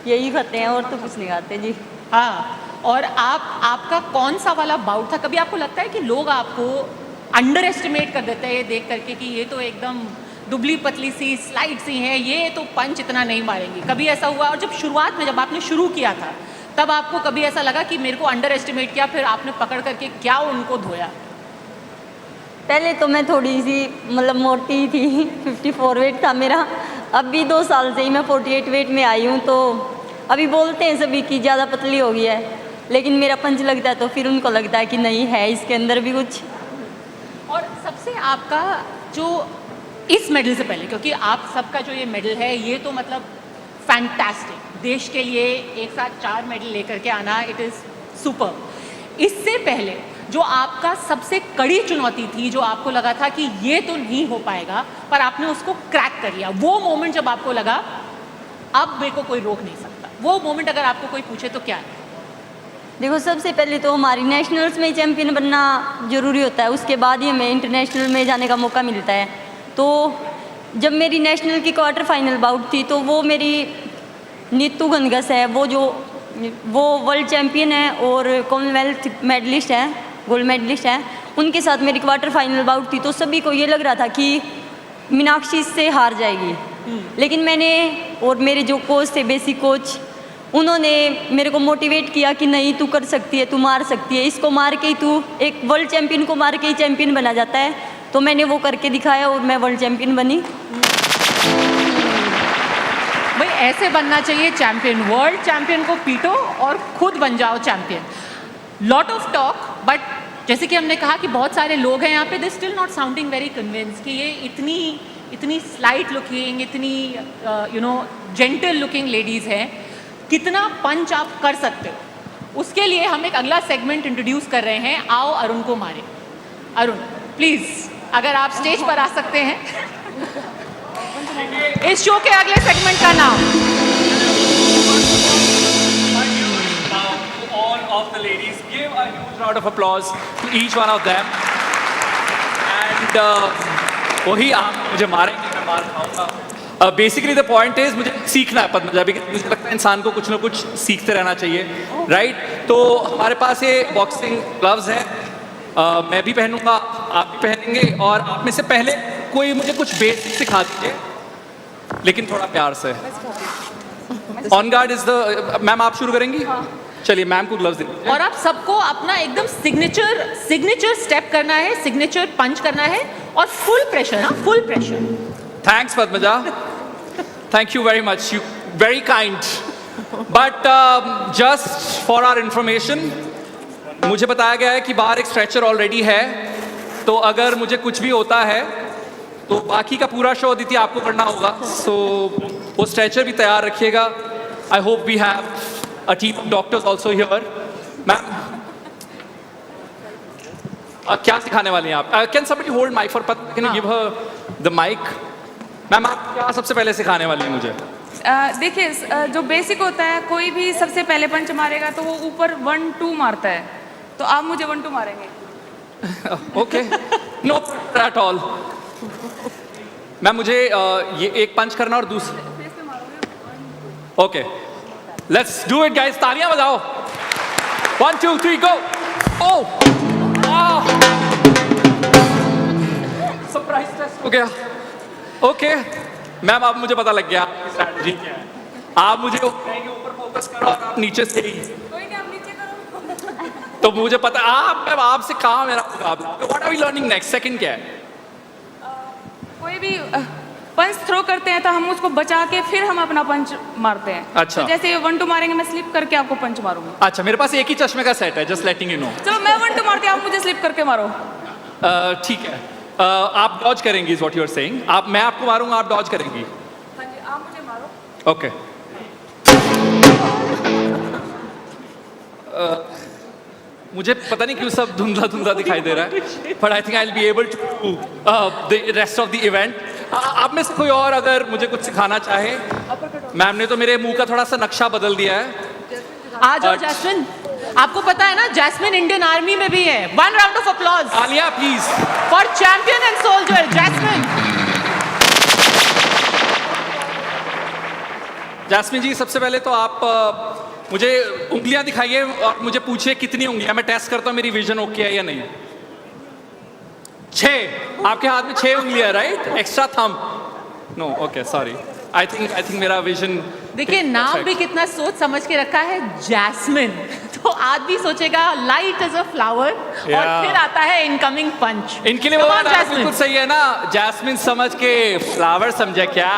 S5: यही खाते हैं, और तो कुछ नहीं खाते जी।
S3: हाँ, और आपका कौन सा वाला बाउट था? कभी आपको लगता है कि लोग आपको अंडर एस्टिमेट कर देते हैं ये देख करके कि ये तो एकदम दुबली पतली सी स्लाइड सी है, ये तो पंच इतना नहीं मारेंगी? कभी ऐसा हुआ? और जब शुरुआत में जब आपने शुरू किया था तब आपको कभी ऐसा लगा कि मेरे को अंडर एस्टिमेट किया, फिर आपने पकड़ करके क्या उनको धोया?
S5: पहले तो मैं थोड़ी सी मतलब मोटी थी, 54 वेट था मेरा। अभी 2 साल से ही मैं 48 वेट में आई हूँ, तो अभी बोलते हैं सभी कि ज़्यादा पतली हो गई है, लेकिन मेरा पंच लगता है तो फिर उनको लगता है कि नहीं है इसके अंदर भी कुछ।
S3: और सबसे आपका जो इस मेडल से पहले, क्योंकि आप सबका जो ये मेडल है ये तो मतलब फैंटास्टिक, देश के लिए एक साथ 4 मेडल लेकर के आना, इट इज़ सुपर। इससे पहले जो आपका सबसे कड़ी चुनौती थी, जो आपको लगा था कि ये तो नहीं हो पाएगा, पर आपने उसको क्रैक कर लिया, वो मोमेंट जब आपको लगा अब मेरे को कोई रोक नहीं सकता, वो मोमेंट अगर आपको कोई पूछे तो क्या है?
S5: देखो, सबसे पहले तो हमारी नेशनल्स में चैम्पियन बनना ज़रूरी होता है, उसके बाद ही हमें इंटरनेशनल में जाने का मौका मिलता है। तो जब मेरी नेशनल की क्वार्टर फाइनल बाउट थी, तो वो मेरी नीतू गनगस है, वो वर्ल्ड चैम्पियन है और कॉमनवेल्थ मेडलिस्ट है, गोल्ड मेडलिस्ट है, उनके साथ मेरी क्वार्टर फाइनल बाउट थी। तो सभी को ये लग रहा था कि मीनाक्षी इससे हार जाएगी, लेकिन मैंने और मेरे जो कोच थे, बेसिक कोच, उन्होंने मेरे को मोटिवेट किया कि नहीं, तू कर सकती है, तू मार सकती है, इसको मार के ही तू एक वर्ल्ड चैम्पियन को मार के ही चैम्पियन बना जाता है। तो मैंने वो करके दिखाया और मैं वर्ल्ड चैम्पियन बनी।
S3: भाई ऐसे बनना चाहिए चैम्पियन, वर्ल्ड चैम्पियन को पीटो और खुद बन जाओ champion. Lot of talk, but जैसे कि हमने कहा कि बहुत सारे लोग हैं यहाँ पे, they still not sounding very convince कि ये इतनी स्लाइट लुकिंग, इतनी जेंटल लुकिंग लेडीज़ हैं, कितना पंच आप कर सकते हो? उसके लिए हम एक अगला सेगमेंट इंट्रोड्यूस कर रहे हैं, आओ अरुण को मारे। अरुण प्लीज़ अगर आप स्टेज पर आ सकते हैं। इस शो के अगले सेगमेंट का नाम
S1: all of the ladies, give a huge round of applause to each one of them. And वही आप मुझे मारेंगे, मैं मार खाऊंगा। बेसिकली द पॉइंट इज मुझे सीखना है पद्मजा, मुझे लगता है इंसान को कुछ ना कुछ सीखते रहना चाहिए, राइट? तो हमारे पास ये बॉक्सिंग ग्लव्स हैं, मैं भी पहनूंगा, आप भी पहनेंगे, और आप में से पहले कोई मुझे कुछ बेसिक सिखा दीजिए, लेकिन थोड़ा प्यार से। On guard is the ma'am, आप शुरू करेंगी? चलिए मैम को ग्लव्स दीजिए।
S3: और आप सबको अपना एकदम सिग्नेचर स्टेप करना है, सिग्नेचर पंच करना है, और फुल प्रेशर, हाँ full pressure.
S1: Thanks Padmaja, thank you very much, you very kind. But just for our information, मुझे बताया गया है कि बाहर एक स्ट्रेचर ऑलरेडी है, तो अगर मुझे कुछ भी होता है तो बाकी का पूरा शो अदिति आपको करना होगा, सो वो स्ट्रेचर भी तैयार रखिएगा। I hope we have a team of doctors also here. Ma'am, क्या सिखाने वाली हैं आप? Can somebody hold mic for Padma? Can you give her the mic? Ma'am आप क्या सबसे पहले सिखाने वाली हैं मुझे?
S6: देखिए, जो बेसिक होता है, कोई भी सबसे पहले पंच मारेगा तो वो ऊपर 1-2 मारता है, तो आप मुझे 1-2 मारेंगे।
S1: Okay, no problem at all. Ma'am मुझे ये एक पंच करना और दूसरा, okay let's do it guys, तालियां बजाओ। 1 2 3 गो। ओह सरप्राइज टेस्ट हो गया। ओके मैम, अब मुझे पता लग गया स्ट्रैटेजी क्या है। आप मुझे ऊपर फोकस करो और आप नीचे से ही,
S6: कोई नहीं, आप नीचे करो।
S1: तो मुझे पता आप, मैम आपसे कहाँ मेरा मुकाबला। What are we learning next? Second क्या है?
S6: कोई भी पंच थ्रो करते हैं तो हम उसको बचा के फिर हम अपना पंच मारते हैं।
S1: अच्छा।
S6: तो जैसे 1-2 मारेंगे, मैं स्लिप करके आपको पंच मारूंगी।
S1: अच्छा, मेरे पास एक ही चश्मे का सेट है, जस्ट लेटिंग यू नो।
S6: चलो मैं 1-2 मारती हूँ, आप मुझे स्लिप करके मारो।
S1: ठीक है, आप डॉज करेंगी is what you are saying. आप, मैं आपको मारूंगा, आप डॉज करेंगी।
S6: हाँ जी, आप मुझे मारो।
S1: ओके। मुझे पता नहीं क्यों सब धुंधला धुंधला दिखाई दे रहा है, but I think I will be able to the rest of the event. आप में से कोई और अगर मुझे कुछ सिखाना चाहे, मैम ने तो मेरे मुंह का थोड़ा सा नक्शा बदल दिया है।
S3: आ जाओ जैस्मिन, आपको पता है ना जैस्मिन इंडियन आर्मी में भी है। 1 round of applause
S1: Alia please
S3: for champion and soldier Jasmine.
S1: Jasmine ji, सबसे पहले तो आप मुझे उंगलियां दिखाइए और मुझे पूछिए कितनी उंगलियां, मैं टेस्ट करता हूं मेरी विजन ओके है या नहीं। 6, आपके हाथ में 6 उंगलियां, right? Extra thumb. No, okay, sorry. I think मेरा विजन।
S3: देखिए नाम भी कितना सोच समझ के रखा है, जैस्मिन। तो आदमी सोचेगा लाइट एज अ फ्लावर और फिर आता है इनकमिंग पंच।
S1: इनके लिए वो बिल्कुल सही है ना, जैस्मिन समझ के फ्लावर समझा क्या।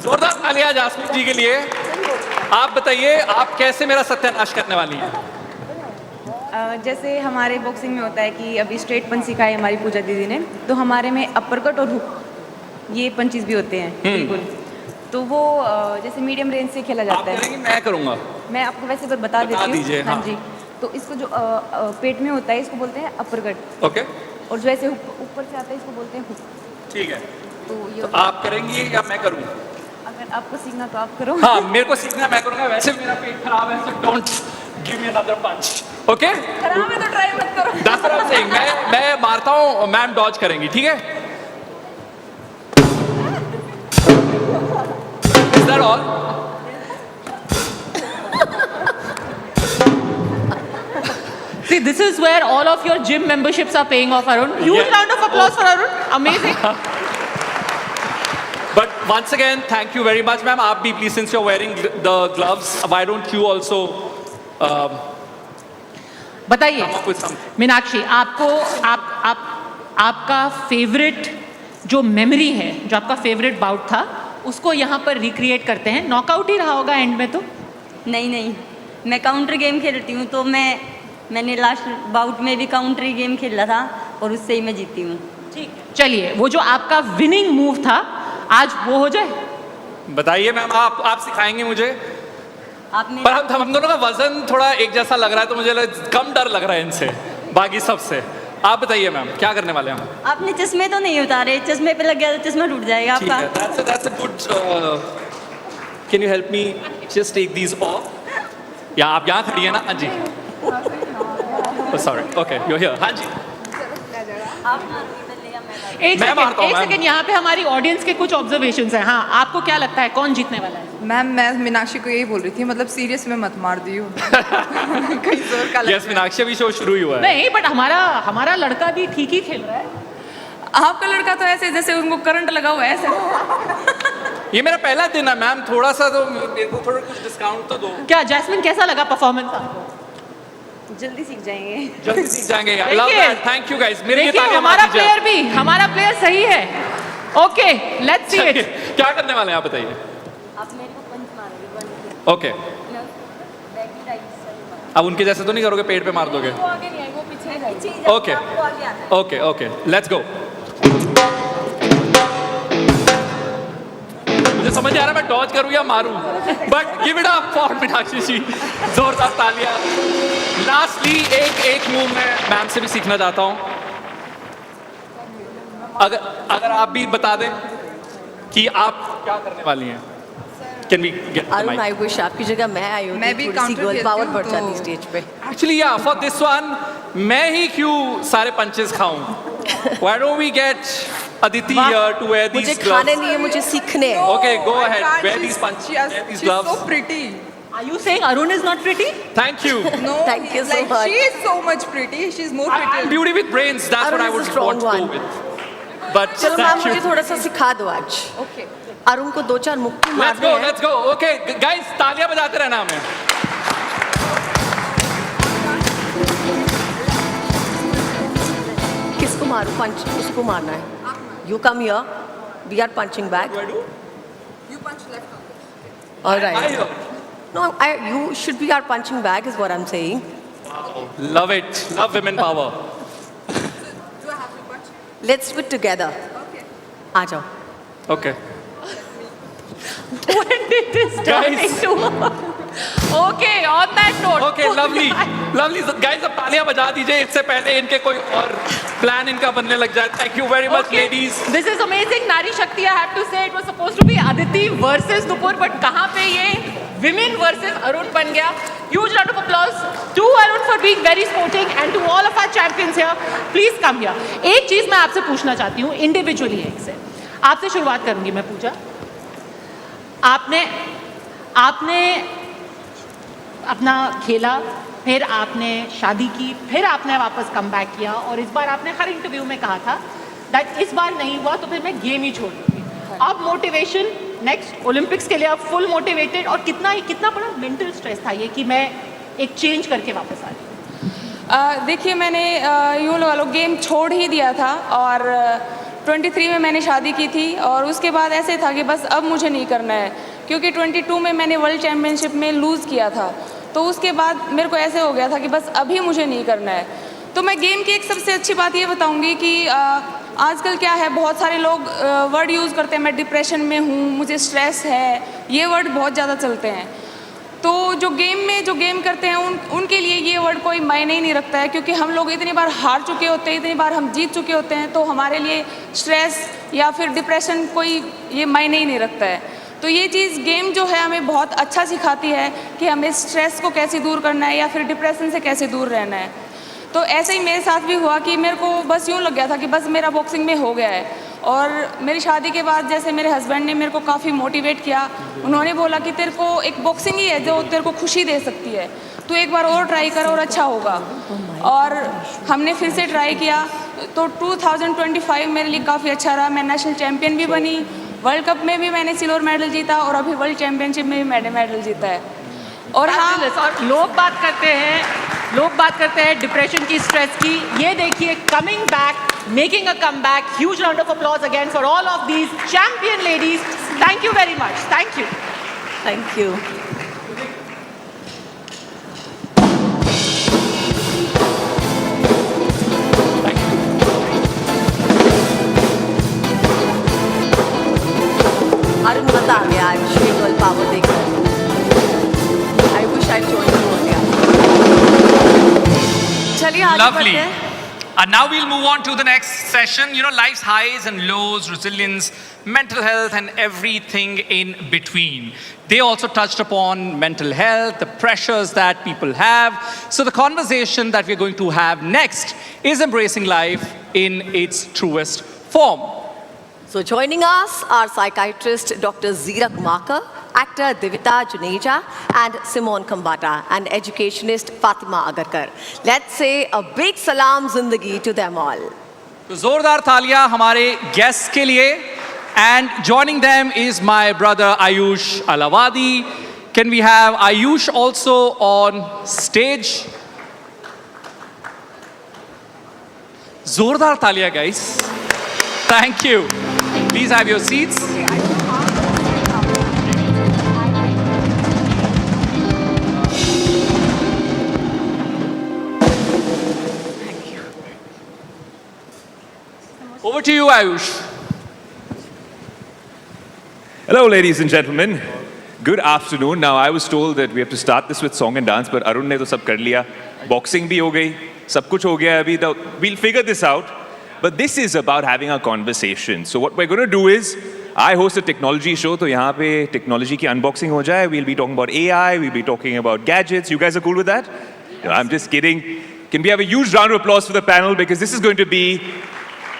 S1: जोरदार तालियां जैस्मिन जी के लिए। आप बताइए, आप कैसे मेरा सत्यानाश करने वाली हैं?
S6: जैसे हमारे बॉक्सिंग में होता है कि अभी स्ट्रेट पंच सिखाई हमारी पूजा दीदी ने, तो हमारे में अपर कट और हुक ये पंचेस भी होते हैं बिल्कुल। तो वो जैसे मीडियम रेंज से खेला जाता है।
S1: मैं करूंगा,
S6: मैं आपको वैसे पर बता देती हूँ। हाँ जी, तो इसको जो पेट में होता है इसको बोलते हैं अपर कट।
S1: ओके।
S6: और जो ऐसे ऊपर से आता है इसको बोलते हैं हुक।
S1: ठीक है,
S6: तो ये
S1: तो आप करेंगी या मैं करूँ?
S6: अगर आपको सीखना तो आप करो।
S1: हाँ, मेरे को सीखना, मैं करूँगा। वैसे मेरा पेट खराब है, so don't give me another punch. Okay?
S6: खराब है तो ट्राई मत करो।
S1: That's what I'm saying. मैं मारता हूँ, मैम डॉज करेंगी, ठीक है? Is that all?
S3: See, this is where all of your gym memberships are paying off, Arun. Huge round of applause for Arun. Amazing.
S1: But once again, thank you very much, ma'am. आप भी please, since you're wearing the gloves, why don't you also
S3: बताइए
S1: come up with something?
S3: Meenakshi, आपको आपका favourite जो memory है, जो आपका favourite bought था, उसको यहाँ पर रिक्रिएट करते हैं। नॉकआउट ही रहा होगा एंड में तो?
S5: नहीं, मैं काउंटर गेम खेलती हूँ, तो मैंने लास्ट बाउट में भी काउंटर ही गेम खेला था और उससे ही मैं जीती हूँ।
S3: ठीक है, चलिए वो जो आपका विनिंग मूव था आज वो हो जाए।
S1: बताइए मैम, आप सिखाएंगे मुझे?
S5: आप
S1: पर हम दोनों का वजन थोड़ा एक जैसा लग रहा है, तो मुझे कम डर लग रहा है इनसे, बाकी सबसे। आप बताइए मैम, क्या करने वाले हैं हम?
S5: आपने चश्मे तो नहीं उतारे, चश्मे पे लग गया तो चश्मा टूट जाएगा आपका।
S1: That's a good. Can you help me just take these off? या आप यहाँ खड़ी है ना? हाँ जी। Sorry. Okay, you're here. हाँ जी।
S3: एक सेकंड, यहाँ पे हमारी ऑडियंस के कुछ ऑब्जर्वेशंस हैं। हाँ, आपको क्या लगता है कौन जीतने वाला है?
S7: मैम, मैं मीनाक्षी को यही बोल रही थी, मतलब सीरियस में मत मार दियो। कहीं जोर का
S1: Yes, मीनाक्षी अभी शो शुरू ही हुआ है।
S3: नहीं, बट हमारा लड़का भी ठीक ही खेल रहा है।
S6: आपका लड़का तो ऐसे जैसे उनको करंट लगा हुआ है ऐसे।
S1: ये मेरा पहला दिन है मैम, थोड़ा सा तो मेरे को थोड़ा कुछ डिस्काउंट तो दो।
S3: क्या जैस्मिन, कैसा लगा परफॉर्मेंस आपको?
S6: जल्दी सीख जाएंगे।
S1: जल्दी सीख जाएंगे। I love that. Thank you guys. मेरे लिए
S3: देखिए
S1: तालियां
S3: हमारा
S1: मार दीजिए।
S3: हमारा प्लेयर सही है। Okay, let's see it.
S1: क्या करने वाले हैं आप बताइए?
S5: आप मेरे को पंच मारोगे।
S1: ओके, अब उनके जैसे तो नहीं करोगे, पेट पे मार दोगे?
S6: वो आगे नहीं आए, वो पीछे जाएंगे।
S1: Okay, okay, let's go. मुझे समझ आ रहा है मैं डॉज करूं या मारूं, but give it up for Meenakshi ji. जोरदार तालियां। लास्टली एक मूव मैं मैम से भी सीखना चाहता हूं। अगर आप भी बता दें कि आप क्या करने वाली हैं। Can we get the
S2: Arun,
S1: mic?
S2: I wish आपकी जगह मैं आई होती,
S7: मैं भी
S2: थोड़ी सी
S7: counter
S2: गर्ल
S7: खेलती
S2: पावर
S7: हूँ,
S2: बढ़
S7: तो-
S2: जाती स्टेज पे।
S1: Actually, yeah, for this one, मैं ही क्यों सारे पंचेस खाऊं? Why don't we get Aditi here to wear
S2: मुझे
S1: these
S2: खाने
S1: gloves?
S2: नहीं है, मुझे सीखने हैं।
S1: Okay, go
S7: I
S1: ahead.
S7: can't.
S1: Wear these punch. Wear these
S7: She's
S1: gloves.
S7: so pretty.
S3: Are you saying Arun is not pretty?
S1: Thank you.
S7: No,
S2: Thank you so
S7: like
S2: much.
S7: she is so much pretty. She's more
S1: I'm
S7: pretty.
S1: beauty with brains. That's
S2: Arun
S1: what I
S2: is a
S1: would
S2: strong
S1: want to go
S2: one.
S1: with. But
S2: चलो ma'am,
S1: thank
S2: मुझे
S1: you.
S2: थोड़ा सा सिखा दो आज।
S7: Okay.
S2: Arun को 2-4 मुक्के
S1: Let's
S2: मारने
S1: go.
S2: हैं।
S1: Let's go. Okay, guys, तालियां बजाते रहना हमें.
S2: किसको मारूं? पंच उसको मारना है। You come here. We are punching back.
S1: What do I do?
S7: You punch left on.
S2: All right.
S1: I know.
S2: No, you should be our punching bag is what I'm saying.
S1: Love it. Love women power.
S7: Do I have to punch?
S2: Let's do it together.
S7: Okay.
S2: आ जाओ।
S1: Okay.
S3: When did this turn
S1: Guys.
S3: into? Okay, on that that note.
S1: Okay, lovely. Lovely. So guys, अब तालियां बजा दीजिए इससे पहले इनके कोई और प्लान इनका बनने लग जाए. Thank you very much, ladies.
S3: This is amazing. Nari Shakti, I have to say, it was supposed to be Aditi versus Nupur, but कहाँ पे ये women versus Arun बन गया. Huge round of applause to Arun for being very sporting and to all of our champions here. Please come here. एक चीज मैं आपसे पूछना चाहती हूँ individually एक से. आपसे शुरुआत करूंगी मैं पूजा. आपने अपना खेला, फिर आपने शादी की, फिर आपने वापस कम बैक किया और इस बार आपने हर इंटरव्यू में कहा था दैट इस बार नहीं हुआ तो फिर मैं गेम ही छोड़ दूंगी. अब मोटिवेशन नेक्स्ट ओलंपिक्स के लिए आप फुल मोटिवेटेड और कितना बड़ा मेंटल स्ट्रेस था ये कि मैं एक चेंज करके वापस आ रही.
S6: देखिए मैंने यूँ लगा लो गेम छोड़ ही दिया था और 23 में मैंने शादी की थी और उसके बाद ऐसे था कि बस अब मुझे नहीं करना है क्योंकि 22 में मैंने वर्ल्ड चैम्पियनशिप में लूज़ किया था. तो उसके बाद मेरे को ऐसे हो गया था कि बस अभी मुझे नहीं करना है. तो मैं गेम की एक सबसे अच्छी बात ये बताऊंगी कि आजकल क्या है बहुत सारे लोग वर्ड यूज़ करते हैं मैं डिप्रेशन में हूँ, मुझे स्ट्रेस है, ये वर्ड बहुत ज़्यादा चलते हैं. तो जो गेम करते हैं उनके लिए ये वर्ड कोई मायने ही नहीं रखता है क्योंकि हम लोग इतनी बार हार चुके होते हैं, इतनी बार हम जीत चुके होते हैं. तो हमारे लिए स्ट्रेस या फिर डिप्रेशन कोई ये मायने ही नहीं रखता है. तो ये चीज़ गेम जो है हमें बहुत अच्छा सिखाती है कि हमें स्ट्रेस को कैसे दूर करना है या फिर डिप्रेशन से कैसे दूर रहना है. तो ऐसे ही मेरे साथ भी हुआ कि मेरे को बस यूँ लग गया था कि बस मेरा बॉक्सिंग में हो गया है. और मेरी शादी के बाद जैसे मेरे हस्बैंड ने मेरे को काफ़ी मोटिवेट किया. उन्होंने बोला कि तेरे को एक बॉक्सिंग ही है जो तेरे को खुशी दे सकती है, तू एक बार और ट्राई कर और अच्छा होगा. और हमने फिर से ट्राई किया तो 2025 मेरे लिए काफ़ी अच्छा रहा. मैं नेशनल चैम्पियन भी बनी, वर्ल्ड कप में भी मैंने सिल्वर मेडल जीता और अभी वर्ल्ड चैम्पियनशिप में भी मैंने मेडल जीता है. और हाँ
S3: और लोग बात करते हैं डिप्रेशन की, स्ट्रेस की. ये देखिए coming back, making a come back. Huge round of applause again for all of these champion ladies. Thank you very much. Thank you.
S2: Thank you. Arun मजा आ गया आज विजुअल पावर देखकर. I wish I told you earlier. चलिए आगे बढ़ते
S1: Lovely.
S2: हैं.
S1: And now we'll move on to the next session. You know, life's highs and lows, resilience, mental health, and everything in between. They also touched upon mental health, the pressures that people have. So the conversation that we're going to have next is embracing life in its truest form.
S2: So joining us are psychiatrist Dr. Zeerak Makar, actor Divita Juneja, and Simone Kambata, and educationist Fatima Agarkar. Let's say a big salam zindagi to them all.
S1: तो जोरदार तालियां हमारे guest के लिए. And joining them is my brother Ayush Alawadi. Can we have Ayush also on stage? जोरदार तालियां guys. Thank you. Please have your seats. Over to you, Ayush.
S8: Hello, ladies and gentlemen. Good afternoon. Now, I was told that we have to start this with song and dance, but Arun ne to sab kar liya. Boxing bhi ho gayi. Sab kuch ho gaya abhi. We'll figure this out. But this is about having a conversation. So what we're going to do is, I host a technology show, so यहाँ पे technology की unboxing हो जाए. We'll be talking about AI, we'll be talking about gadgets. You guys are cool with that? No, I'm just kidding. Can we have a huge round of applause for the panel, because this is going to be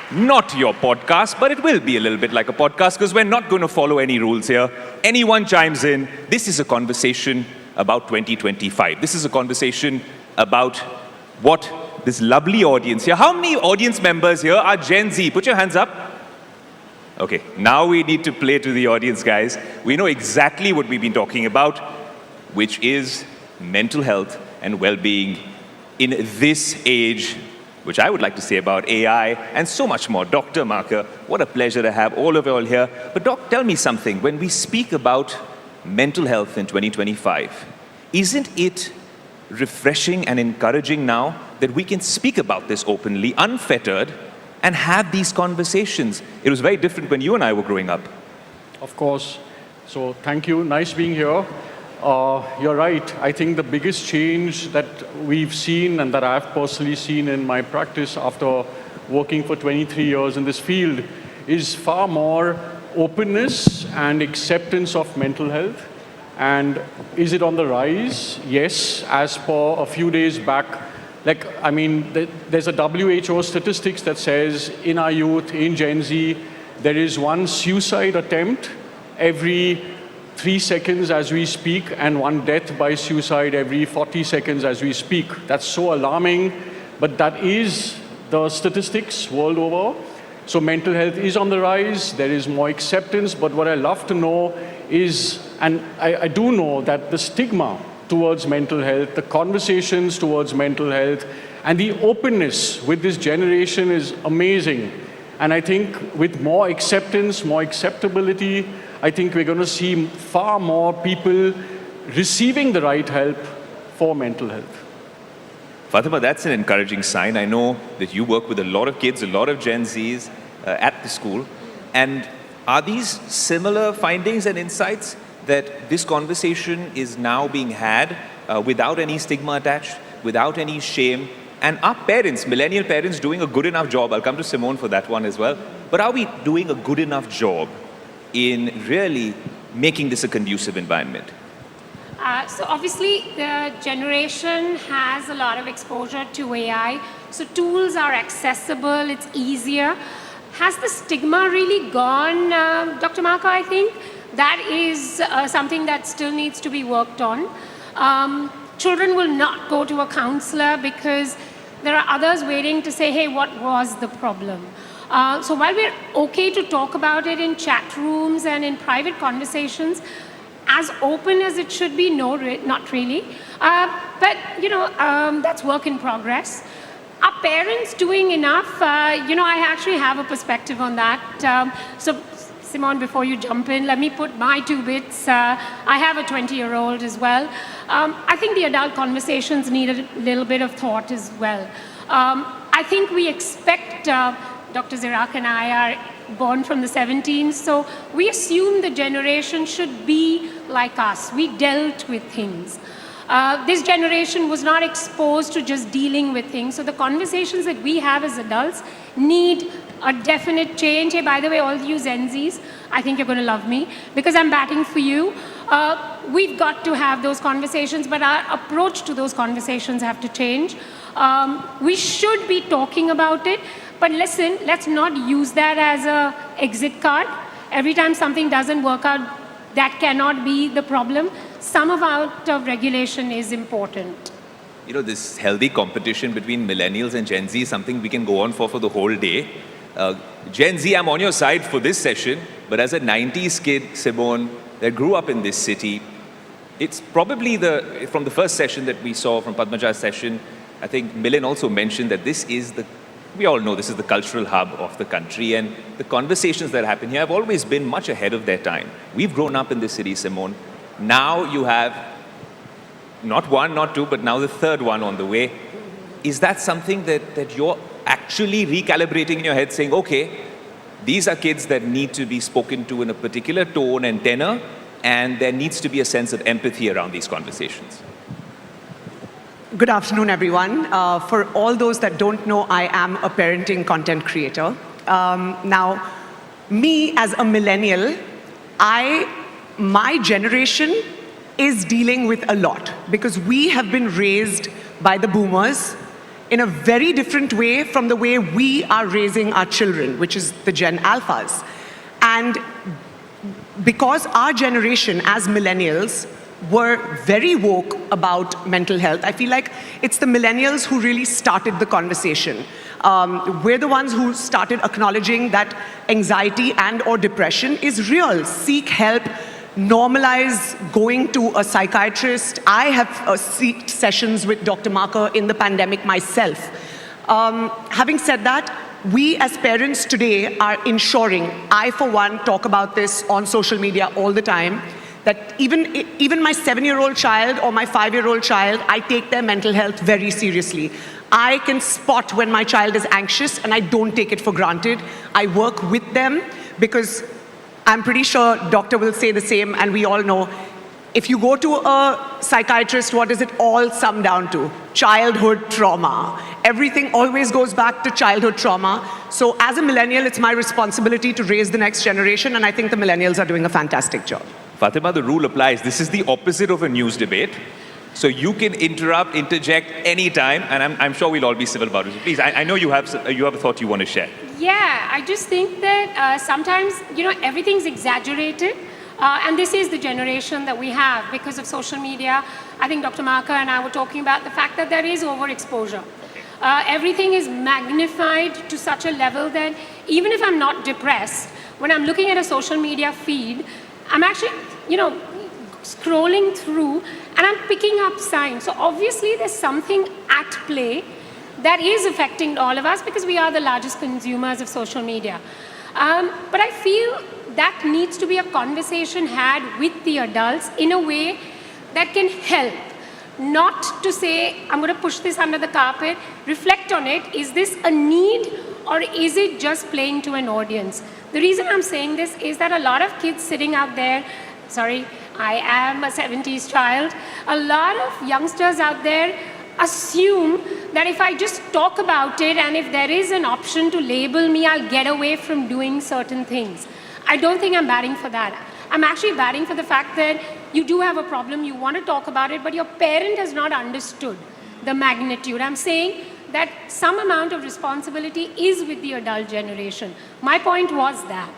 S8: not your podcast, but it will be a little bit like a podcast, because we're not going to follow any rules here. Anyone chimes in. This is a conversation about 2025. This is a conversation about what this lovely audience here. How many audience members here are Gen Z? Put your hands up. Okay, now we need to play to the audience, guys. We know exactly what we've been talking about, which is mental health and well-being in this age, which I would like to say about AI and so much more. Dr. Makar, what a pleasure to have all of you all here. But Doc, tell me something. When we speak about mental health in 2025, isn't it refreshing and encouraging now that we can speak about this openly, unfettered, and have these conversations? It was very different when you and I were growing up.
S9: Of course. So thank you. Nice being here. You're right. I think the biggest change that we've seen and that I've personally seen in my practice after working for 23 years in this field is far more openness and acceptance of mental health. And is it on the rise? Yes, as per a few days back. There's a WHO statistics that says in our youth, in Gen Z, there is one suicide attempt every 3 seconds as we speak, and one death by suicide every 40 seconds as we speak. That's so alarming, but that is the statistics world over. So mental health is on the rise, there is more acceptance, but what I love to know is, and I do know that the stigma towards mental health, the conversations towards mental health, and the openness with this generation is amazing. And I think with more acceptance, more acceptability, I think we're going to see far more people receiving the right help for mental health.
S8: Fatima, that's an encouraging sign. I know that you work with a lot of kids, a lot of Gen Zs at the school. And are these similar findings and insights that this conversation is now being had without any stigma attached, without any shame? And are parents, millennial parents, doing a good enough job? I'll come to Simone for that one as well. But are we doing a good enough job in really making this a conducive environment?
S10: So obviously the generation has a lot of exposure to AI. So tools are accessible, it's easier. Has the stigma really gone, Dr. Malka, I think? That is something that still needs to be worked on. Children will not go to a counselor because there are others waiting to say, hey, what was the problem? So while we're okay to talk about it in chat rooms and in private conversations, as open as it should be, no, not really. But, that's work in progress. Are parents doing enough? I actually have a perspective on that. So, Simone, before you jump in, let me put my 2 bits. I have a 20-year-old as well. I think the adult conversations need a little bit of thought as well. I think we expect, Dr. Zirak and I are born from the 17s, so we assume the generation should be like us. We dealt with things. This generation was not exposed to just dealing with things, so the conversations that we have as adults need a definite change. Hey, by the way, all you Gen Zs, I think you're going to love me because I'm batting for you. We've got to have those conversations, but our approach to those conversations have to change. We should be talking about it, but listen, let's not use that as an exit card. Every time something doesn't work out, that cannot be the problem. Some amount of regulation is important.
S8: This healthy competition between millennials and Gen Z is something we can go on for the whole day. Gen Z, I'm on your side for this session, but as a 90s kid, Simone, that grew up in this city, it's probably from the first session that we saw, from Padmaja's session, I think Milind also mentioned that we all know this is the cultural hub of the country, and the conversations that happen here have always been much ahead of their time. We've grown up in this city, Simone. Now you have not one, not two, but now the third one on the way. Is that something that you're actually recalibrating in your head, saying, okay, these are kids that need to be spoken to in a particular tone and tenor, and there needs to be a sense of empathy around these conversations?
S11: Good afternoon, everyone. For all those that don't know, I am a parenting content creator. Now, me as a millennial, my generation is dealing with a lot because we have been raised by the boomers in a very different way from the way we are raising our children, which is the Gen Alphas. And because our generation as millennials were very woke about mental health, I feel like it's the millennials who really started the conversation. We're the ones who started acknowledging that anxiety and or depression is real. Seek help, normalize going to a psychiatrist. I have seeked sessions with Dr. Marker in the pandemic myself. Having said that, we as parents today are ensuring, I for one talk about this on social media all the time, that even my 7-year-old child or my 5-year-old child, I take their mental health very seriously. I can spot when my child is anxious and I don't take it for granted. I work with them because I'm pretty sure doctor will say the same, and we all know If you go to a psychiatrist, what does it all sum down to? Childhood trauma. Everything always goes back to childhood trauma. So as a millennial, it's my responsibility to raise the next generation, and I think the millennials are doing a fantastic job.
S8: Fatima, the rule applies. This is the opposite of a news debate. So you can interrupt, interject anytime, and I'm sure we'll all be civil about it. So please, I know you have a thought you want to share.
S10: Yeah, I just think that sometimes, everything's exaggerated. And this is the generation that we have because of social media. I think Dr. Marka and I were talking about the fact that there is overexposure. Everything is magnified to such a level that even if I'm not depressed, when I'm looking at a social media feed, I'm actually, scrolling through and I'm picking up signs. So obviously there's something at play that is affecting all of us because we are the largest consumers of social media. But I feel that needs to be a conversation had with the adults in a way that can help. Not to say, I'm going to push this under the carpet, reflect on it. Is this a need or is it just playing to an audience? The reason I'm saying this is that a lot of kids sitting out there, sorry, I am a 70s child, a lot of youngsters out there assume that if I just talk about it and if there is an option to label me, I'll get away from doing certain things. I don't think I'm batting for that. I'm actually batting for the fact that you do have a problem, you want to talk about it, but your parent has not understood the magnitude. I'm saying that some amount of responsibility is with the adult generation. My point was that.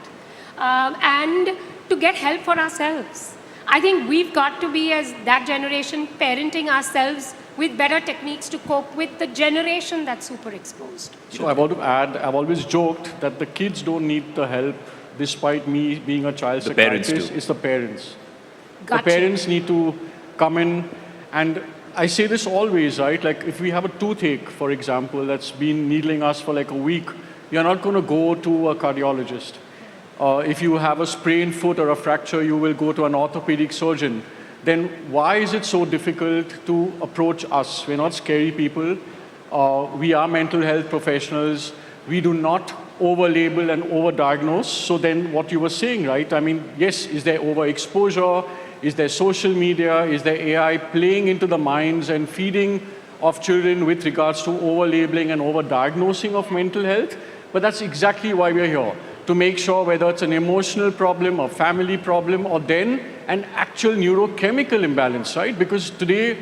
S10: And to get help for ourselves. I think we've got to be, as that generation, parenting ourselves with better techniques to cope with the generation that's super exposed.
S9: So I want to add, I've always joked that the kids don't need the help despite me being a child psychiatrist. It's the parents.
S10: Gotcha.
S9: The parents need to come in, and I say this always, right? Like if we have a toothache, for example, that's been needling us for like a week, you're not going to go to a cardiologist. If you have a sprained foot or a fracture, you will go to an orthopedic surgeon. Then why is it so difficult to approach us? We're not scary people. We are mental health professionals. We do not over-label and over-diagnose. So then what you were saying, right? I mean, yes, is there overexposure? Is there social media? Is there AI playing into the minds and feeding of children with regards to over-labeling and over-diagnosing of mental health? But that's exactly why we're here, to make sure whether it's an emotional problem or family problem or then an actual neurochemical imbalance, right? Because today,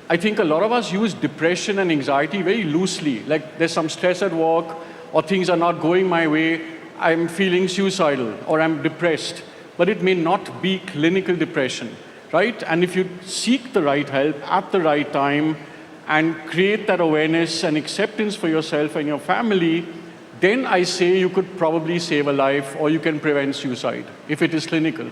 S9: I think a lot of us use depression and anxiety very loosely. Like there's some stress at work, or things are not going my way, I'm feeling suicidal, or I'm depressed. But it may not be clinical depression, right? And if you seek the right help at the right time and create that awareness and acceptance for yourself and your family, then I say you could probably save a life or you can prevent suicide, if it is clinical.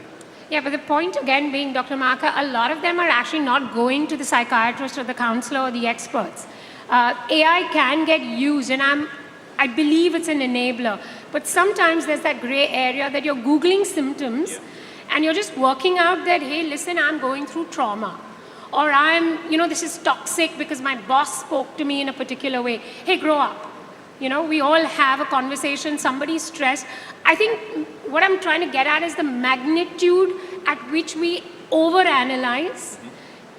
S10: Yeah, but the point again being, Dr. Marka, a lot of them are actually not going to the psychiatrist or the counselor or the experts. AI can get used, and I believe it's an enabler. But sometimes there's that gray area that you're Googling symptoms and you're just working out that, hey, listen, I'm going through trauma. Or this is toxic because my boss spoke to me in a particular way. Hey, grow up. We all have a conversation, somebody's stressed. I think what I'm trying to get at is the magnitude at which we overanalyze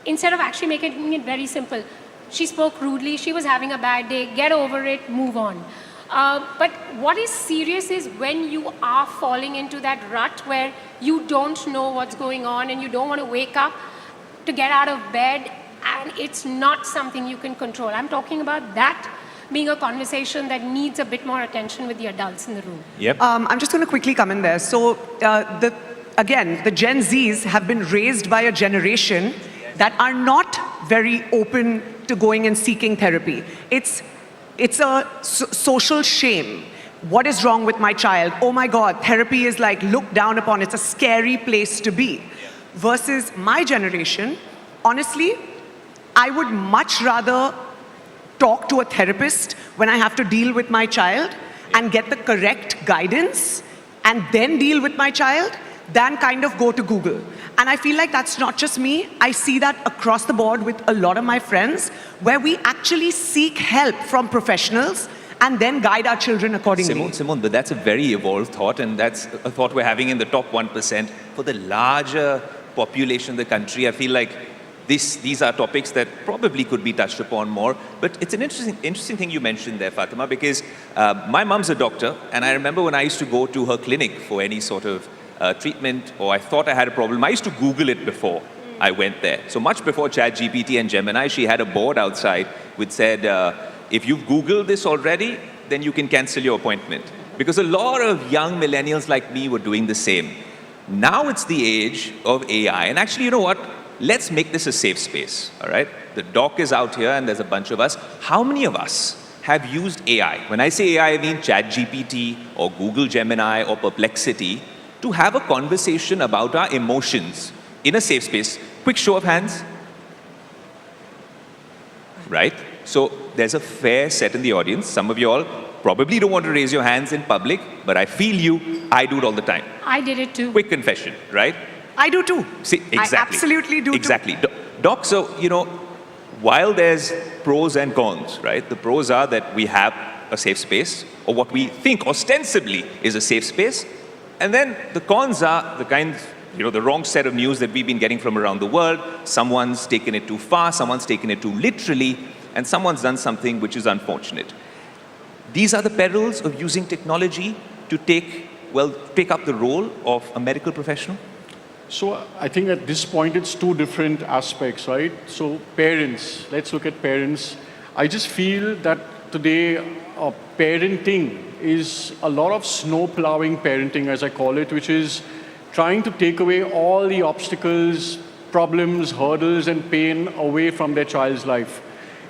S10: instead of actually making it very simple. She spoke rudely, she was having a bad day, get over it, move on. But what is serious is when you are falling into that rut where you don't know what's going on and you don't want to wake up to get out of bed and it's not something you can control. I'm talking about that being a conversation that needs a bit more attention with the adults in the room.
S8: Yep.
S11: I'm just going to quickly come in there. So again, the Gen Zs have been raised by a generation that are not very open to going and seeking therapy. It's a social shame. What is wrong with my child? Oh my God, therapy is like looked down upon. It's a scary place to be. Versus my generation, honestly, I would much rather talk to a therapist when I have to deal with my child and get the correct guidance and then deal with my child than kind of go to Google. And I feel like that's not just me. I see that across the board with a lot of my friends where we actually seek help from professionals and then guide our children accordingly.
S8: Simone, but that's a very evolved thought, and that's a thought we're having in the top 1%. For the larger population of the country, I feel like these are topics that probably could be touched upon more. But it's an interesting thing you mentioned there, Fatima, because my mum's a doctor, and I remember when I used to go to her clinic for any sort of treatment, or I thought I had a problem, I used to Google it before I went there. So much before ChatGPT and Gemini, she had a board outside which said, if you've Googled this already, then you can cancel your appointment. Because a lot of young millennials like me were doing the same. Now it's the age of AI. And actually, you know what? Let's make this a safe space, all right? The doc is out here and there's a bunch of us. How many of us have used AI? When I say AI, I mean ChatGPT or Google Gemini or Perplexity to have a conversation about our emotions in a safe space. Quick show of hands. Right? So there's a fair set in the audience. Some of you all probably don't want to raise your hands in public, but I feel you. I do it all the time.
S10: I did it too.
S8: Quick confession, right?
S11: I do too.
S8: See, exactly.
S11: I absolutely do
S8: exactly. Doc, so, you know, while there's pros and cons, right? The pros are that we have a safe space, or what we think ostensibly is a safe space. And then the cons are the kinds, you know, the wrong set of news that we've been getting from around the world. Someone's taken it too far, someone's taken it too literally, and someone's done something which is unfortunate. These are the perils of using technology to take up the role of a medical professional?
S9: So I think at this point it's two different aspects, right? So parents, let's look at parents. I just feel that today parenting is a lot of snow plowing parenting, as I call it, which is trying to take away all the obstacles, problems, hurdles and pain away from their child's life.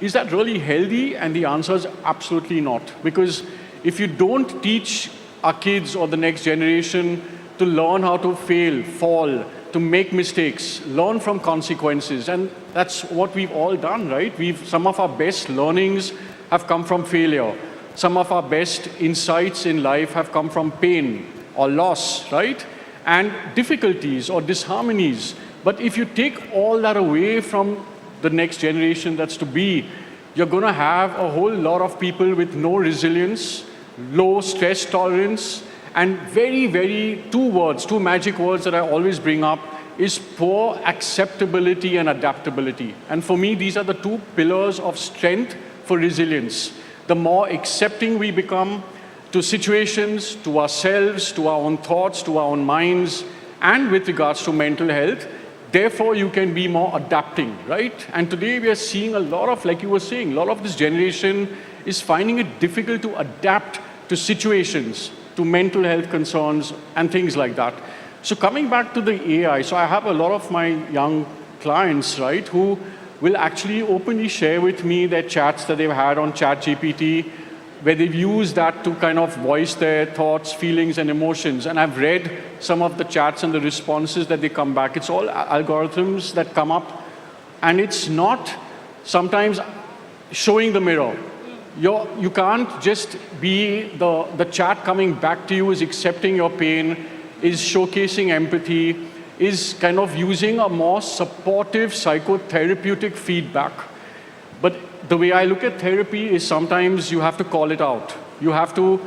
S9: Is that really healthy? And the answer is absolutely not. Because if you don't teach our kids or the next generation to learn how to fail, fall, to make mistakes, learn from consequences. And that's what we've all done, right? Some of our best learnings have come from failure. Some of our best insights in life have come from pain or loss, right? And difficulties or disharmonies. But if you take all that away from the next generation that's to be, you're going to have a whole lot of people with no resilience, low stress tolerance, and two magic words that I always bring up is poor acceptability and adaptability. And for me, these are the two pillars of strength for resilience. The more accepting we become to situations, to ourselves, to our own thoughts, to our own minds, and with regards to mental health, therefore you can be more adapting, right? And today we are seeing a lot of, like you were saying, a lot of this generation is finding it difficult to adapt to situations, to mental health concerns and things like that. So coming back to the AI, so I have a lot of my young clients, right, who will actually openly share with me their chats that they've had on ChatGPT, where they've used that to kind of voice their thoughts, feelings, and emotions. And I've read some of the chats and the responses that they come back. It's all algorithms that come up, and it's not sometimes showing the mirror. You can't just be the chat coming back to you is accepting your pain, is showcasing empathy, is kind of using a more supportive psychotherapeutic feedback. But the way I look at therapy is sometimes you have to call it out. You have to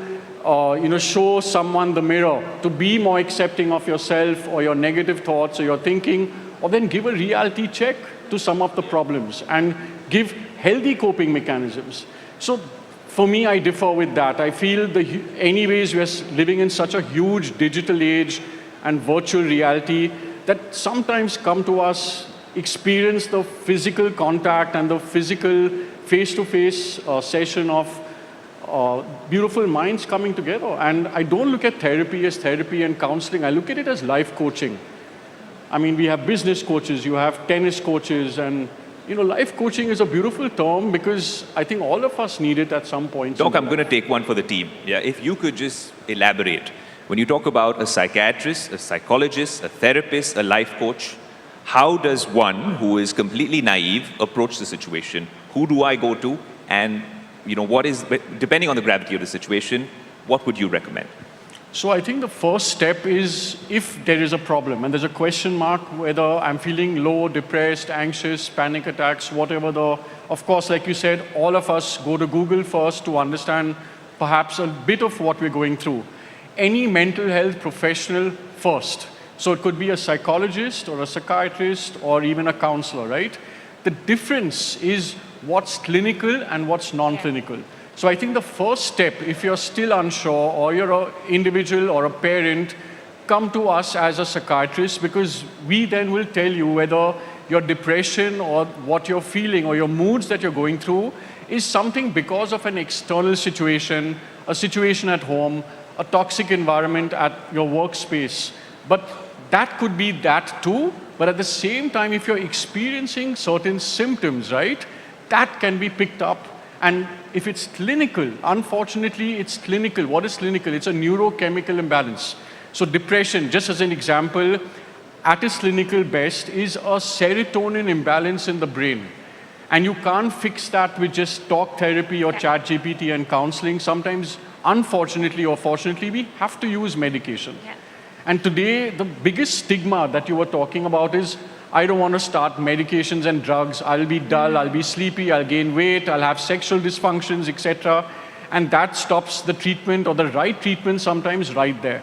S9: show someone the mirror to be more accepting of yourself or your negative thoughts or your thinking, or then give a reality check to some of the problems and give healthy coping mechanisms. So for me, I differ with that. I feel anyways, we are living in such a huge digital age and virtual reality that sometimes come to us, experience the physical contact and the physical face-to-face session of beautiful minds coming together. And I don't look at therapy as therapy and counseling. I look at it as life coaching. I mean, we have business coaches, you have tennis coaches, and life coaching is a beautiful term because I think all of us need it at some point.
S8: Doc, I'm going to take one for the team. Yeah, if you could just elaborate. When you talk about a psychiatrist, a psychologist, a therapist, a life coach, how does one who is completely naive approach the situation? Who do I go to? And what is, depending on the gravity of the situation, what would you recommend?
S9: So I think the first step is if there is a problem and there's a question mark whether I'm feeling low, depressed, anxious, panic attacks, whatever of course, like you said, all of us go to Google first to understand perhaps a bit of what we're going through. Any mental health professional first, So it could be a psychologist or a psychiatrist or even a counselor, right? The difference is what's clinical and what's non-clinical. So I think the first step, if you're still unsure or you're an individual or a parent, come to us as a psychiatrist, because we then will tell you whether your depression or what you're feeling or your moods that you're going through is something because of an external situation, a situation at home, a toxic environment at your workspace. But that could be that too, but at the same time, if you're experiencing certain symptoms, right, that can be picked up. And if it's clinical, unfortunately, it's clinical. What is clinical? It's a neurochemical imbalance. So depression, just as an example, at its clinical best, is a serotonin imbalance in the brain. And you can't fix that with just talk therapy or chat GPT and counseling. Sometimes, unfortunately or fortunately, we have to use medication.
S10: Yeah.
S9: And today, the biggest stigma that you were talking about is, I don't want to start medications and drugs. I'll be dull, I'll be sleepy, I'll gain weight, I'll have sexual dysfunctions, etc. And that stops the treatment or the right treatment sometimes right there.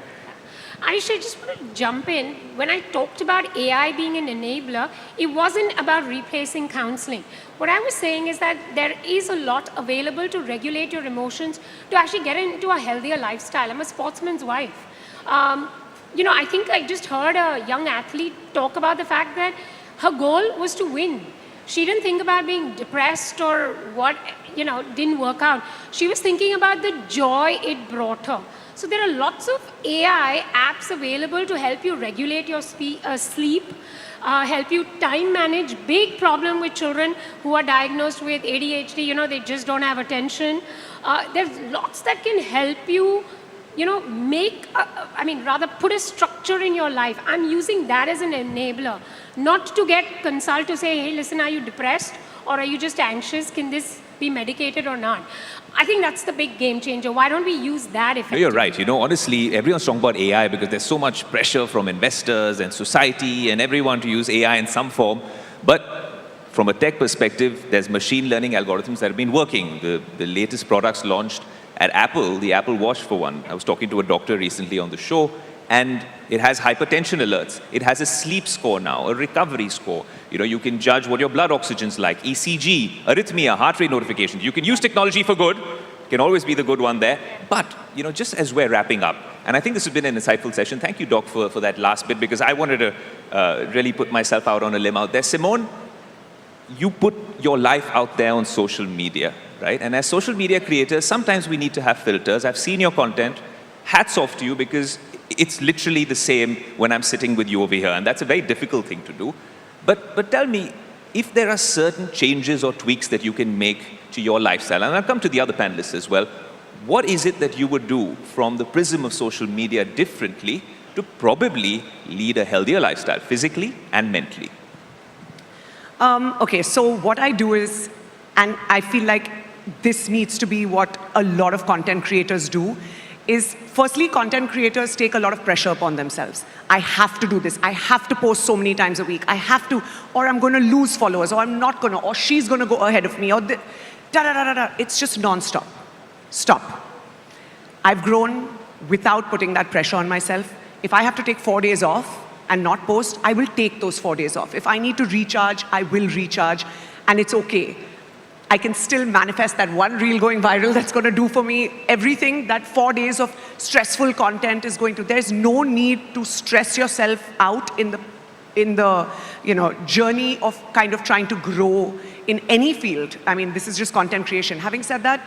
S10: Aisha, I just want to jump in. When I talked about AI being an enabler, it wasn't about replacing counseling. What I was saying is that there is a lot available to regulate your emotions, to actually get into a healthier lifestyle. I'm a sportsman's wife. I think I just heard a young athlete talk about the fact that her goal was to win. She didn't think about being depressed or what, didn't work out. She was thinking about the joy it brought her. So there are lots of AI apps available to help you regulate your sleep, help you time manage. Big problem with children who are diagnosed with ADHD, they just don't have attention. There's lots that can help you, put a structure in your life. I'm using that as an enabler, not to get consult to say, hey, listen, are you depressed or are you just anxious? Can this be medicated or not? I think that's the big game changer. Why don't we use that effectively?
S8: No, you're right. Honestly, everyone's talking about AI because there's so much pressure from investors and society and everyone to use AI in some form. But from a tech perspective, there's machine learning algorithms that have been working. The latest products launched at Apple, the Apple Watch for one. I was talking to a doctor recently on the show, and it has hypertension alerts. It has a sleep score now, a recovery score. You can judge what your blood oxygen's like, ECG, arrhythmia, heart rate notifications. You can use technology for good. Can always be the good one there. But, just as we're wrapping up, and I think this has been an insightful session. Thank you, Doc, for that last bit, because I wanted to really put myself out on a limb out there. Simone, you put your life out there on social media, right? And as social media creators, sometimes we need to have filters. I've seen your content. Hats off to you, because it's literally the same when I'm sitting with you over here, and that's a very difficult thing to do. But tell me, if there are certain changes or tweaks that you can make to your lifestyle, and I'll come to the other panelists as well, what is it that you would do from the prism of social media differently to probably lead a healthier lifestyle, physically and mentally?
S11: Okay, so what I do is, and I feel like this needs to be what a lot of content creators do, is firstly, content creators take a lot of pressure upon themselves. I have to do this. I have to post so many times a week. I have to, or I'm going to lose followers, or I'm not going to, or she's going to go ahead of me, or It's just non-stop. Stop. I've grown without putting that pressure on myself. If I have to take 4 days off and not post, I will take those 4 days off. If I need to recharge, I will recharge, and it's okay. I can still manifest that one reel going viral that's going to do for me everything that 4 days of stressful content is going to. There's no need to stress yourself out in the journey of kind of trying to grow in any field. I mean, this is just content creation. Having said that,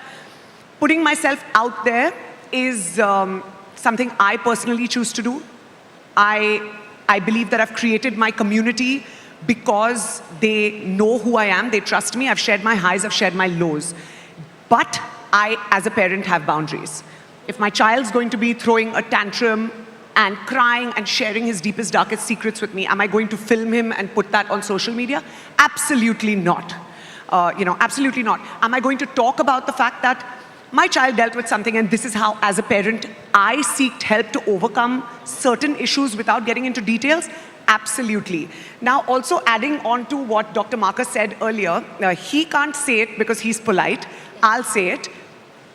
S11: putting myself out there is something I personally choose to do. I believe that I've created my community because they know who I am, they trust me, I've shared my highs, I've shared my lows. But I, as a parent, have boundaries. If my child's going to be throwing a tantrum and crying and sharing his deepest, darkest secrets with me, am I going to film him and put that on social media? Absolutely not. Absolutely not. Am I going to talk about the fact that my child dealt with something and this is how, as a parent, I seeked help to overcome certain issues without getting into details? Absolutely. Now, also adding on to what Dr. Marcus said earlier, he can't say it because he's polite. I'll say it.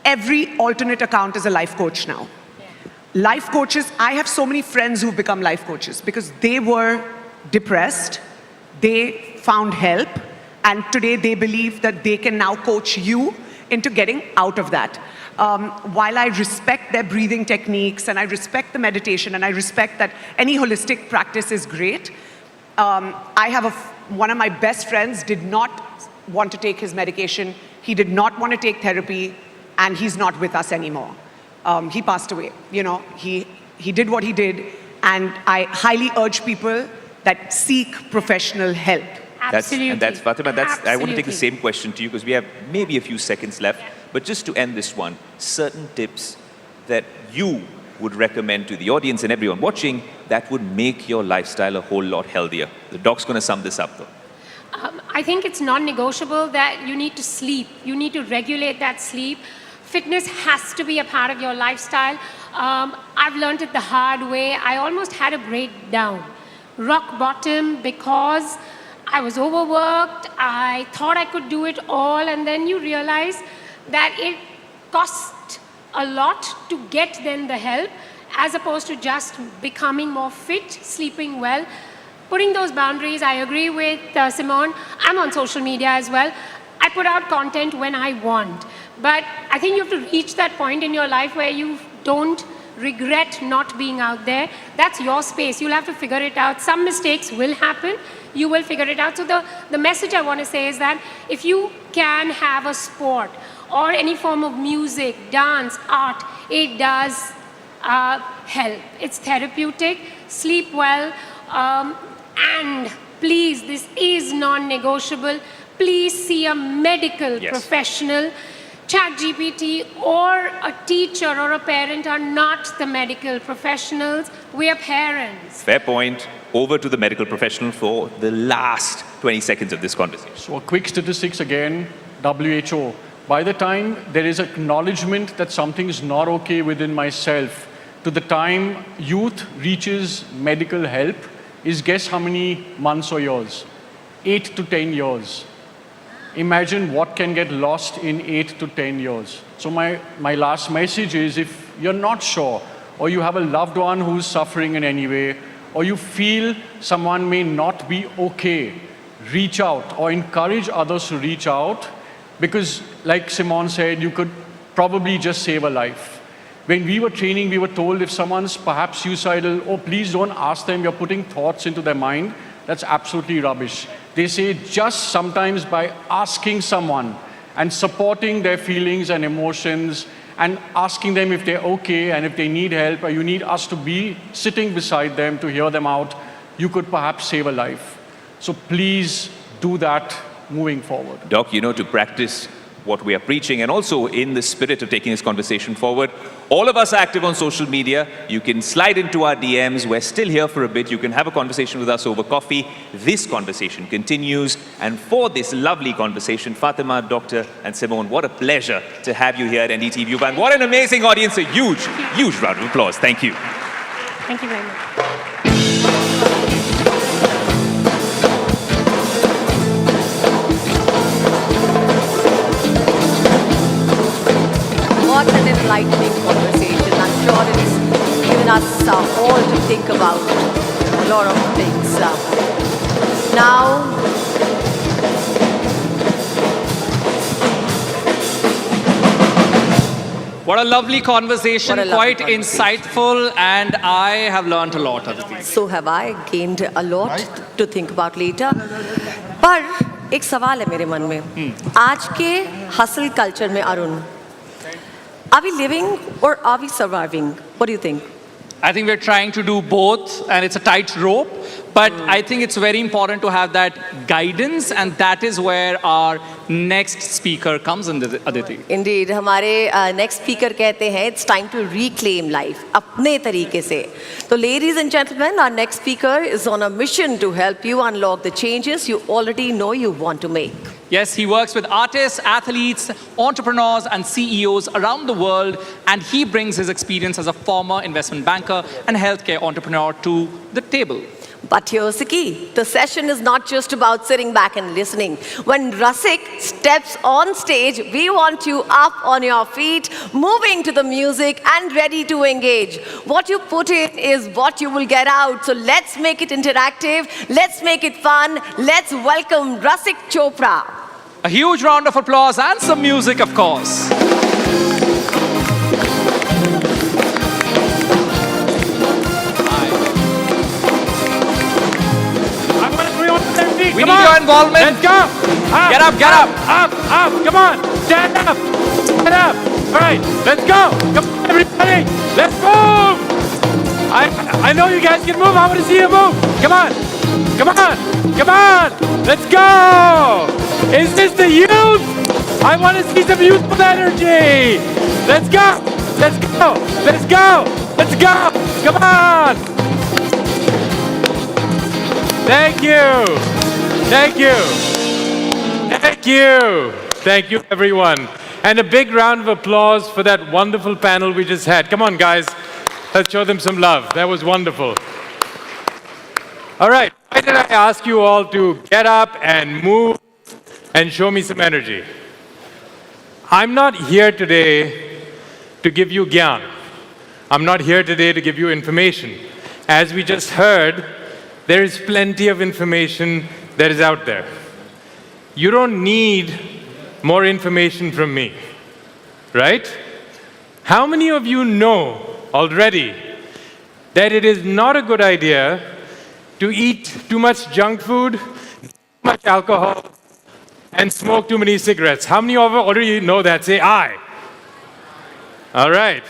S11: Every alternate account is a life coach now. life coaches, I have so many friends who've become life coaches because they were depressed, they found help, and today they believe that they can now coach you into getting out of that. While I respect their breathing techniques and I respect the meditation and I respect that any holistic practice is great, I have one of my best friends did not want to take his medication, he did not want to take therapy, and he's not with us anymore. He passed away, you know, he did what he did, and I highly urge people that seek professional help.
S10: Absolutely.
S8: That's Fatima, I want to take the
S10: Absolutely.
S8: same question to you because we have maybe a few seconds left. But just to end this one, certain tips that you would recommend to the audience and everyone watching that would make your lifestyle a whole lot healthier. The doc's going to sum this up though.
S10: I think it's non-negotiable that you need to sleep. You need to regulate that sleep. Fitness has to be a part of your lifestyle. I've learned it the hard way. I almost had a breakdown, rock bottom, because I was overworked. I thought I could do it all, and then you realize that it costs a lot to get then the help, as opposed to just becoming more fit, sleeping well. Putting those boundaries, I agree with Simone. I'm on social media as well. I put out content when I want. But I think you have to reach that point in your life where you don't regret not being out there. That's your space. You'll have to figure it out. Some mistakes will happen. You will figure it out. So the message I want to say is that if you can have a sport or any form of music, dance, art, it does help. It's therapeutic. Sleep well. And please, this is non-negotiable. Please see a medical professional. ChatGPT or a teacher or a parent are not the medical professionals. We are parents.
S8: Fair point. Over to the medical professional for the last 20 seconds of this conversation.
S9: So a quick statistics again, WHO. By the time there is acknowledgement that something is not okay within myself, to the time youth reaches medical help, is guess how many months or years? 8 to 10 years. Imagine what can get lost in 8 to 10 years. So my last message is, if you're not sure, or you have a loved one who's suffering in any way, or you feel someone may not be okay, reach out or encourage others to reach out, because like Simone said, you could probably just save a life. When we were training, we were told if someone's perhaps suicidal, oh, please don't ask them, you're putting thoughts into their mind. That's absolutely rubbish. They say just sometimes by asking someone and supporting their feelings and emotions and asking them if they're okay and if they need help, or you need us to be sitting beside them to hear them out, you could perhaps save a life. So please do that moving forward.
S8: Doc, you know, to practice what we are preaching, and also in the spirit of taking this conversation forward, all of us are active on social media. You can slide into our DMs. We're still here for a bit. You can have a conversation with us over coffee. This conversation continues. And for this lovely conversation, Fatima, Doctor, and Simone, what a pleasure to have you here at NDTV Yuva. And what an amazing audience. A huge, huge round of applause. Thank you.
S10: Thank you very much.
S2: What an enlightening conversation. I'm sure it's given us all to think about a lot of things. Now,
S1: What a lovely conversation,
S2: What a lovely
S1: quite
S2: conversation.
S1: insightful, and I have learned a lot, Aditi.
S2: so have I gained a lot to think about later. पर एक सवाल है मेरे मन में. आज के hustle culture में Arun, are we living or are we surviving? What do you think?
S1: I think we're trying to do both, and it's a tight rope, but I think it's very important to have that guidance, and that is where our next speaker comes in, Aditi.
S2: Indeed, हमारे next speaker कहते हैं it's time to reclaim life अपने तरीके से. So ladies and gentlemen, our next speaker is on a mission to help you unlock the changes you already know you want to make.
S1: Yes, he works with artists, athletes, entrepreneurs, and CEOs around the world, and he brings his experience as a former investment banker and healthcare entrepreneur to the table.
S2: But here's the key. The session is not just about sitting back and listening. When Rasik steps on stage, we want you up on your feet, moving to the music and ready to engage. What you put in is what you will get out. So let's make it interactive. Let's make it fun. Let's welcome Rasik Chopra.
S1: A huge round of applause and some music, of course. We need your involvement.
S12: Let's go. Up,
S1: Get up, get up.
S12: Up, come on. Stand up. Stand up. All right, let's go. Come on, everybody. Let's move. I know you guys can move. I want to see you move. Come on. Come on. Come on. Let's go. Is this the youth? I want to see some youthful energy. Let's go. Let's go. Let's go. Let's go. Come on. Thank you. Thank you. Thank you. Thank you, everyone. And a big round of applause for that wonderful panel we just had. Come on, guys. Let's show them some love. That was wonderful. All right. Why did I ask you all to get up and move and show me some energy? I'm not here today to give you gyan. I'm not here today to give you information. As we just heard, there is plenty of information that is out there. You don't need more information from me, right? How many of you know already that it is not a good idea to eat too much junk food, too much alcohol, and smoke too many cigarettes? How many of you already know that? Say aye. All right.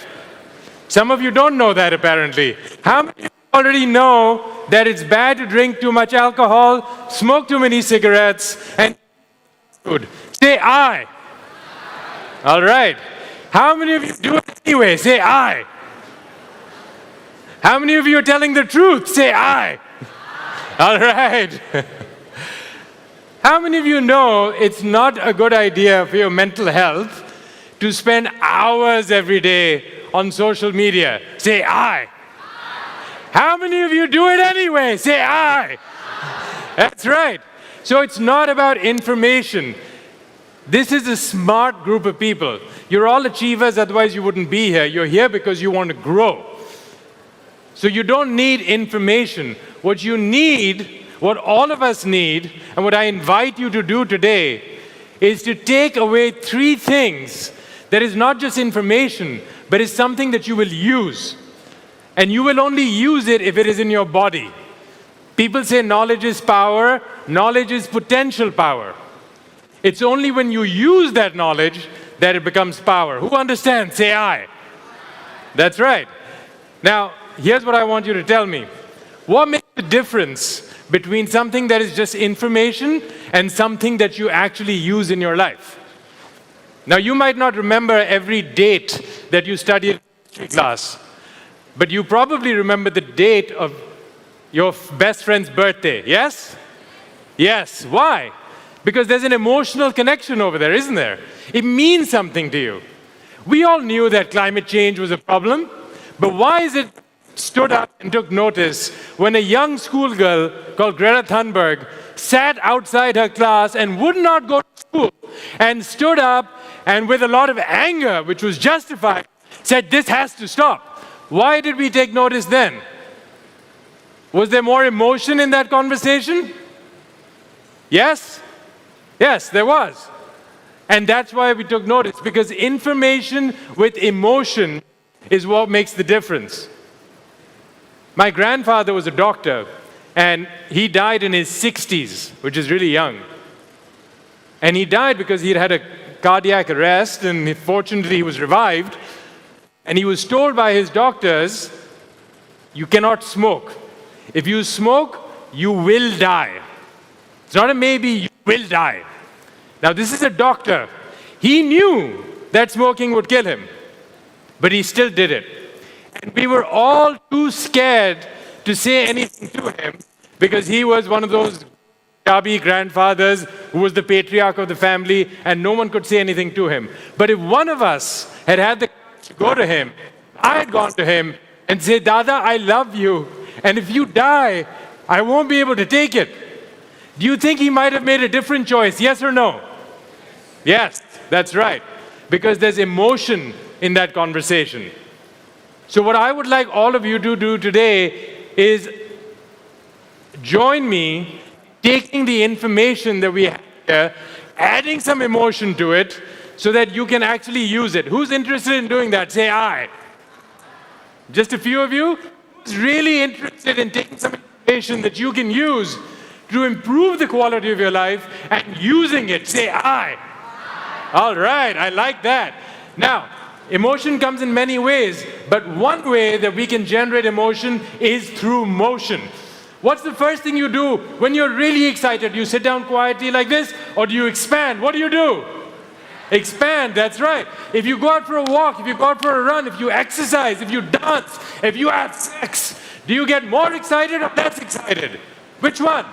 S12: Some of you don't know that apparently. How many of you already know that it's bad to drink too much alcohol, smoke too many cigarettes, and food? Say aye. All right. How many of you do it anyway? Say aye. How many of you are telling the truth? Say aye. All right. How many of you know it's not a good idea for your mental health to spend hours every day on social media? Say aye. How many of you do it anyway? Say aye. That's right. So it's not about information. This is a smart group of people. You're all achievers, otherwise you wouldn't be here. You're here because you want to grow. So you don't need information. What you need, what all of us need, and what I invite you to do today, is to take away 3 things that is not just information, but is something that you will use. And you will only use it if it is in your body. People say knowledge is power. Knowledge is potential power. It's only when you use that knowledge that it becomes power. Who understands? Say aye. That's right. Now, here's what I want you to tell me. What makes the difference between something that is just information and something that you actually use in your life? Now, you might not remember every date that you studied in history class. But you probably remember the date of your best friend's birthday, yes? Yes. Why? Because there's an emotional connection over there, isn't there? It means something to you. We all knew that climate change was a problem, but why is it stood up and took notice when a young schoolgirl called Greta Thunberg sat outside her class and would not go to school and stood up and with a lot of anger, which was justified, said, "This has to stop." Why did we take notice then? Was there more emotion in that conversation? Yes? Yes, there was. And that's why we took notice, because information with emotion is what makes the difference. My grandfather was a doctor, and he died in his 60s, which is really young. And he died because he'd had a cardiac arrest, and fortunately he was revived. And he was told by his doctors, you cannot smoke. If you smoke, you will die. It's not a maybe, you will die. Now, this is a doctor. He knew that smoking would kill him, but he still did it. And we were all too scared to say anything to him because he was one of those Punjabi grandfathers who was the patriarch of the family, and no one could say anything to him. But if one of us had had the courage to go to him, I had gone to him and say, Dada, I love you. And if you die, I won't be able to take it. Do you think he might have made a different choice? Yes or no? Yes, that's right. Because there's emotion in that conversation. So what I would like all of you to do today is join me taking the information that we have here, adding some emotion to it so that you can actually use it. Who's interested in doing that? Say aye. Just a few of you? Who's really interested in taking some information that you can use to improve the quality of your life and using it? Say aye. All right, I like that. Now, emotion comes in many ways, but one way that we can generate emotion is through motion. What's the first thing you do when you're really excited? You sit down quietly like this, or do you expand? What do? Expand, that's right. If you go out for a walk, if you go out for a run, if you exercise, if you dance, if you have sex, do you get more excited or less excited? Which one?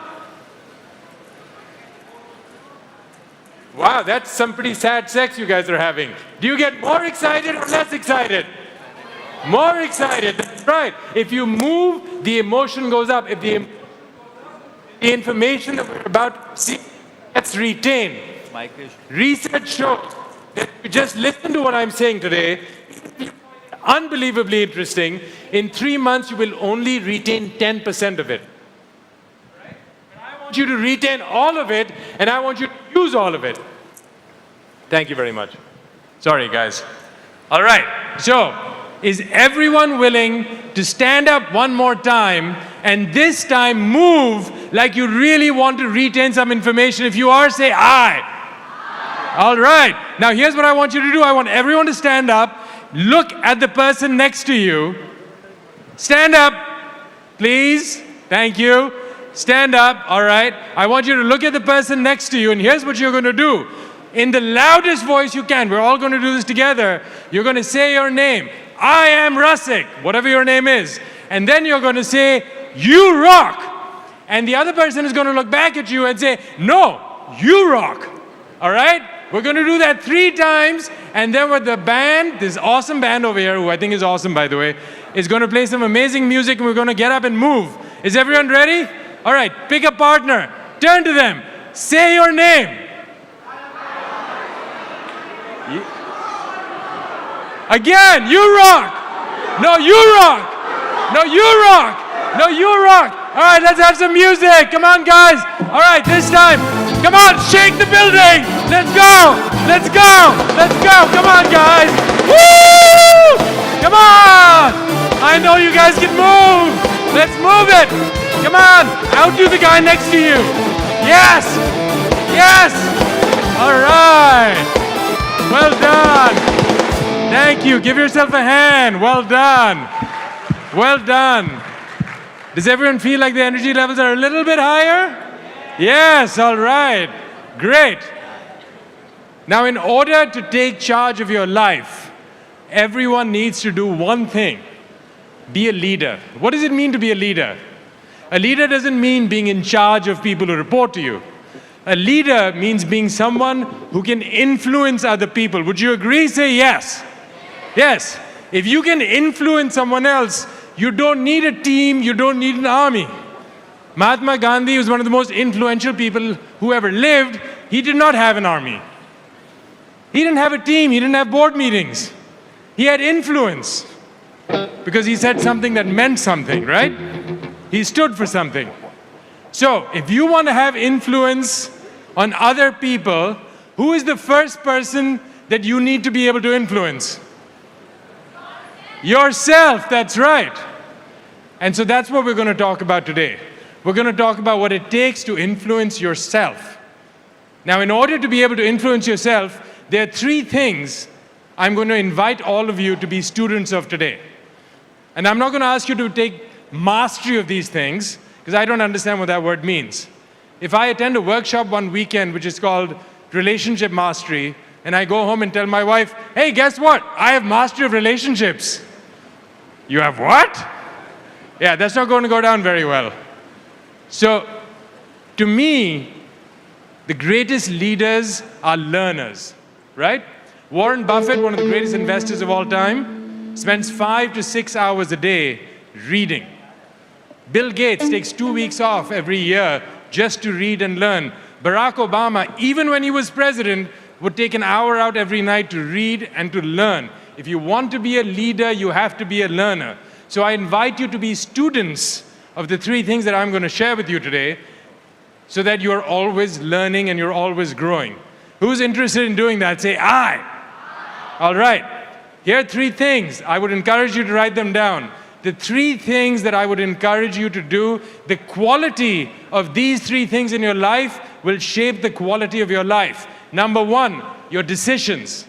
S12: Wow, that's some pretty sad sex you guys are having. Do you get more excited or less excited? More excited, that's right. If you move, the emotion goes up. If the information that we're about to see gets retained. Research shows that if you just listen to what I'm saying today, unbelievably interesting, in 3 months you will only retain 10% of it. I want you to retain all of it, and I want you to use all of it. Thank you very much. Sorry, guys. All right, so is everyone willing to stand up one more time and this time move like you really want to retain some information? If you are, say aye. All right, now here's what I want you to do. I want everyone to stand up, look at the person next to you. Stand up, please. Thank you. Stand up, all right. I want you to look at the person next to you, and here's what you're going to do. In the loudest voice you can, we're all going to do this together. You're going to say your name. I am Rasik, whatever your name is. And then you're going to say, you rock. And the other person is going to look back at you and say, no, you rock. All right? We're going to do that 3 times, and then with the band, this awesome band over here, who I think is awesome, by the way, is going to play some amazing music, and we're going to get up and move. Is everyone ready? All right, pick a partner. Turn to them. Say your name. Again, you rock. No, you rock. No, you rock. No, you rock. All right, let's have some music. Come on, guys. All right, this time. Come on, shake the building. Let's go. Let's go. Let's go. Come on, guys. Woo! Come on. I know you guys can move. Let's move it. Come on. Outdo the guy next to you. Yes. Yes. All right. Well done. Thank you. Give yourself a hand. Well done. Well done. Does everyone feel like the energy levels are a little bit higher? Yes, all right. Great. Now, in order to take charge of your life, everyone needs to do one thing. Be a leader. What does it mean to be a leader? A leader doesn't mean being in charge of people who report to you. A leader means being someone who can influence other people. Would you agree? Say yes. Yes. If you can influence someone else, you don't need a team, you don't need an army. Mahatma Gandhi was one of the most influential people who ever lived. He did not have an army. He didn't have a team, he didn't have board meetings. He had influence because he said something that meant something, right? He stood for something. So, if you want to have influence on other people, who is the first person that you need to be able to influence? Yourself, that's right. And so that's what we're going to talk about today. We're going to talk about what it takes to influence yourself. Now, in order to be able to influence yourself, there are 3 things I'm going to invite all of you to be students of today. And I'm not going to ask you to take mastery of these things, because I don't understand what that word means. If I attend a workshop one weekend, which is called Relationship Mastery, and I go home and tell my wife, hey, guess what? I have mastery of relationships. You have what? Yeah, that's not going to go down very well. So, to me, the greatest leaders are learners, right? Warren Buffett, one of the greatest investors of all time, spends 5 to 6 hours a day reading. Bill Gates takes 2 weeks off every year just to read and learn. Barack Obama, even when he was president, would take an hour out every night to read and to learn. If you want to be a leader, you have to be a learner. So I invite you to be students of the 3 things that I'm going to share with you today, so that you're always learning and you're always growing. Who's interested in doing that? Say, I. All right. Here are 3 things. I would encourage you to write them down. The 3 things that I would encourage you to do, the quality of these 3 things in your life will shape the quality of your life. Number 1, your decisions.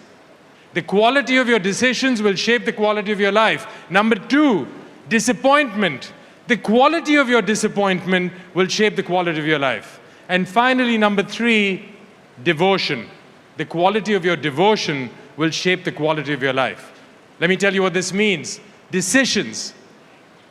S12: The quality of your decisions will shape the quality of your life. Number 2, disappointment. The quality of your disappointment will shape the quality of your life. And finally, number 3, devotion. The quality of your devotion will shape the quality of your life. Let me tell you what this means. Decisions.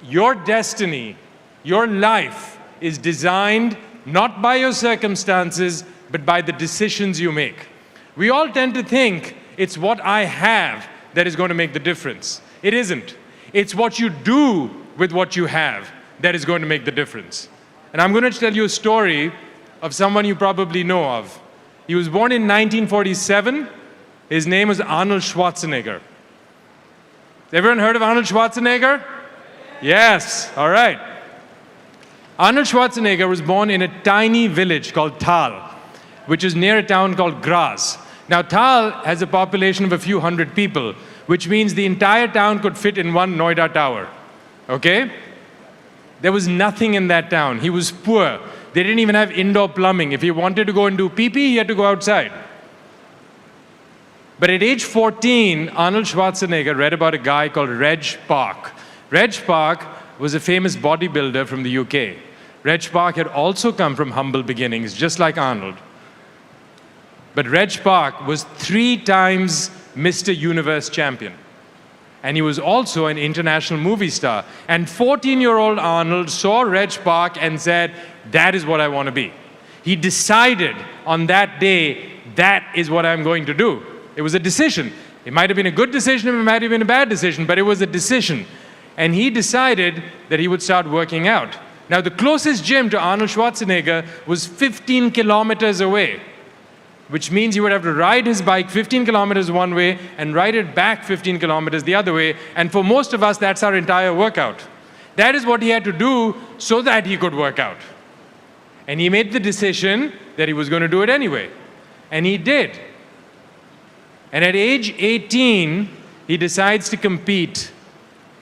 S12: Your destiny, your life is designed not by your circumstances, but by the decisions you make. We all tend to think it's what I have that is going to make the difference. It isn't. It's what you do with what you have that is going to make the difference. And I'm going to tell you a story of someone you probably know of. He was born in 1947. His name was Arnold Schwarzenegger. Everyone heard of Arnold Schwarzenegger? Yes, all right. Arnold Schwarzenegger was born in a tiny village called Thal, which is near a town called Graz. Now, Thal has a population of a few hundred people, which means the entire town could fit in one Noida tower. Okay? There was nothing in that town. He was poor. They didn't even have indoor plumbing. If he wanted to go and do pee-pee, he had to go outside. But at age 14, Arnold Schwarzenegger read about a guy called Reg Park. Reg Park was a famous bodybuilder from the UK. Reg Park had also come from humble beginnings, just like Arnold. But Reg Park was 3 times Mr. Universe champion. And he was also an international movie star. And 14-year-old Arnold saw Reg Park and said, that is what I want to be. He decided on that day, that is what I'm going to do. It was a decision. It might have been a good decision, it might have been a bad decision, but it was a decision. And he decided that he would start working out. Now, the closest gym to Arnold Schwarzenegger was 15 kilometers away, which means he would have to ride his bike 15 kilometers one way and ride it back 15 kilometers the other way. And for most of us, that's our entire workout. That is what he had to do so that he could work out. And he made the decision that he was going to do it anyway. And he did. And at age 18, he decides to compete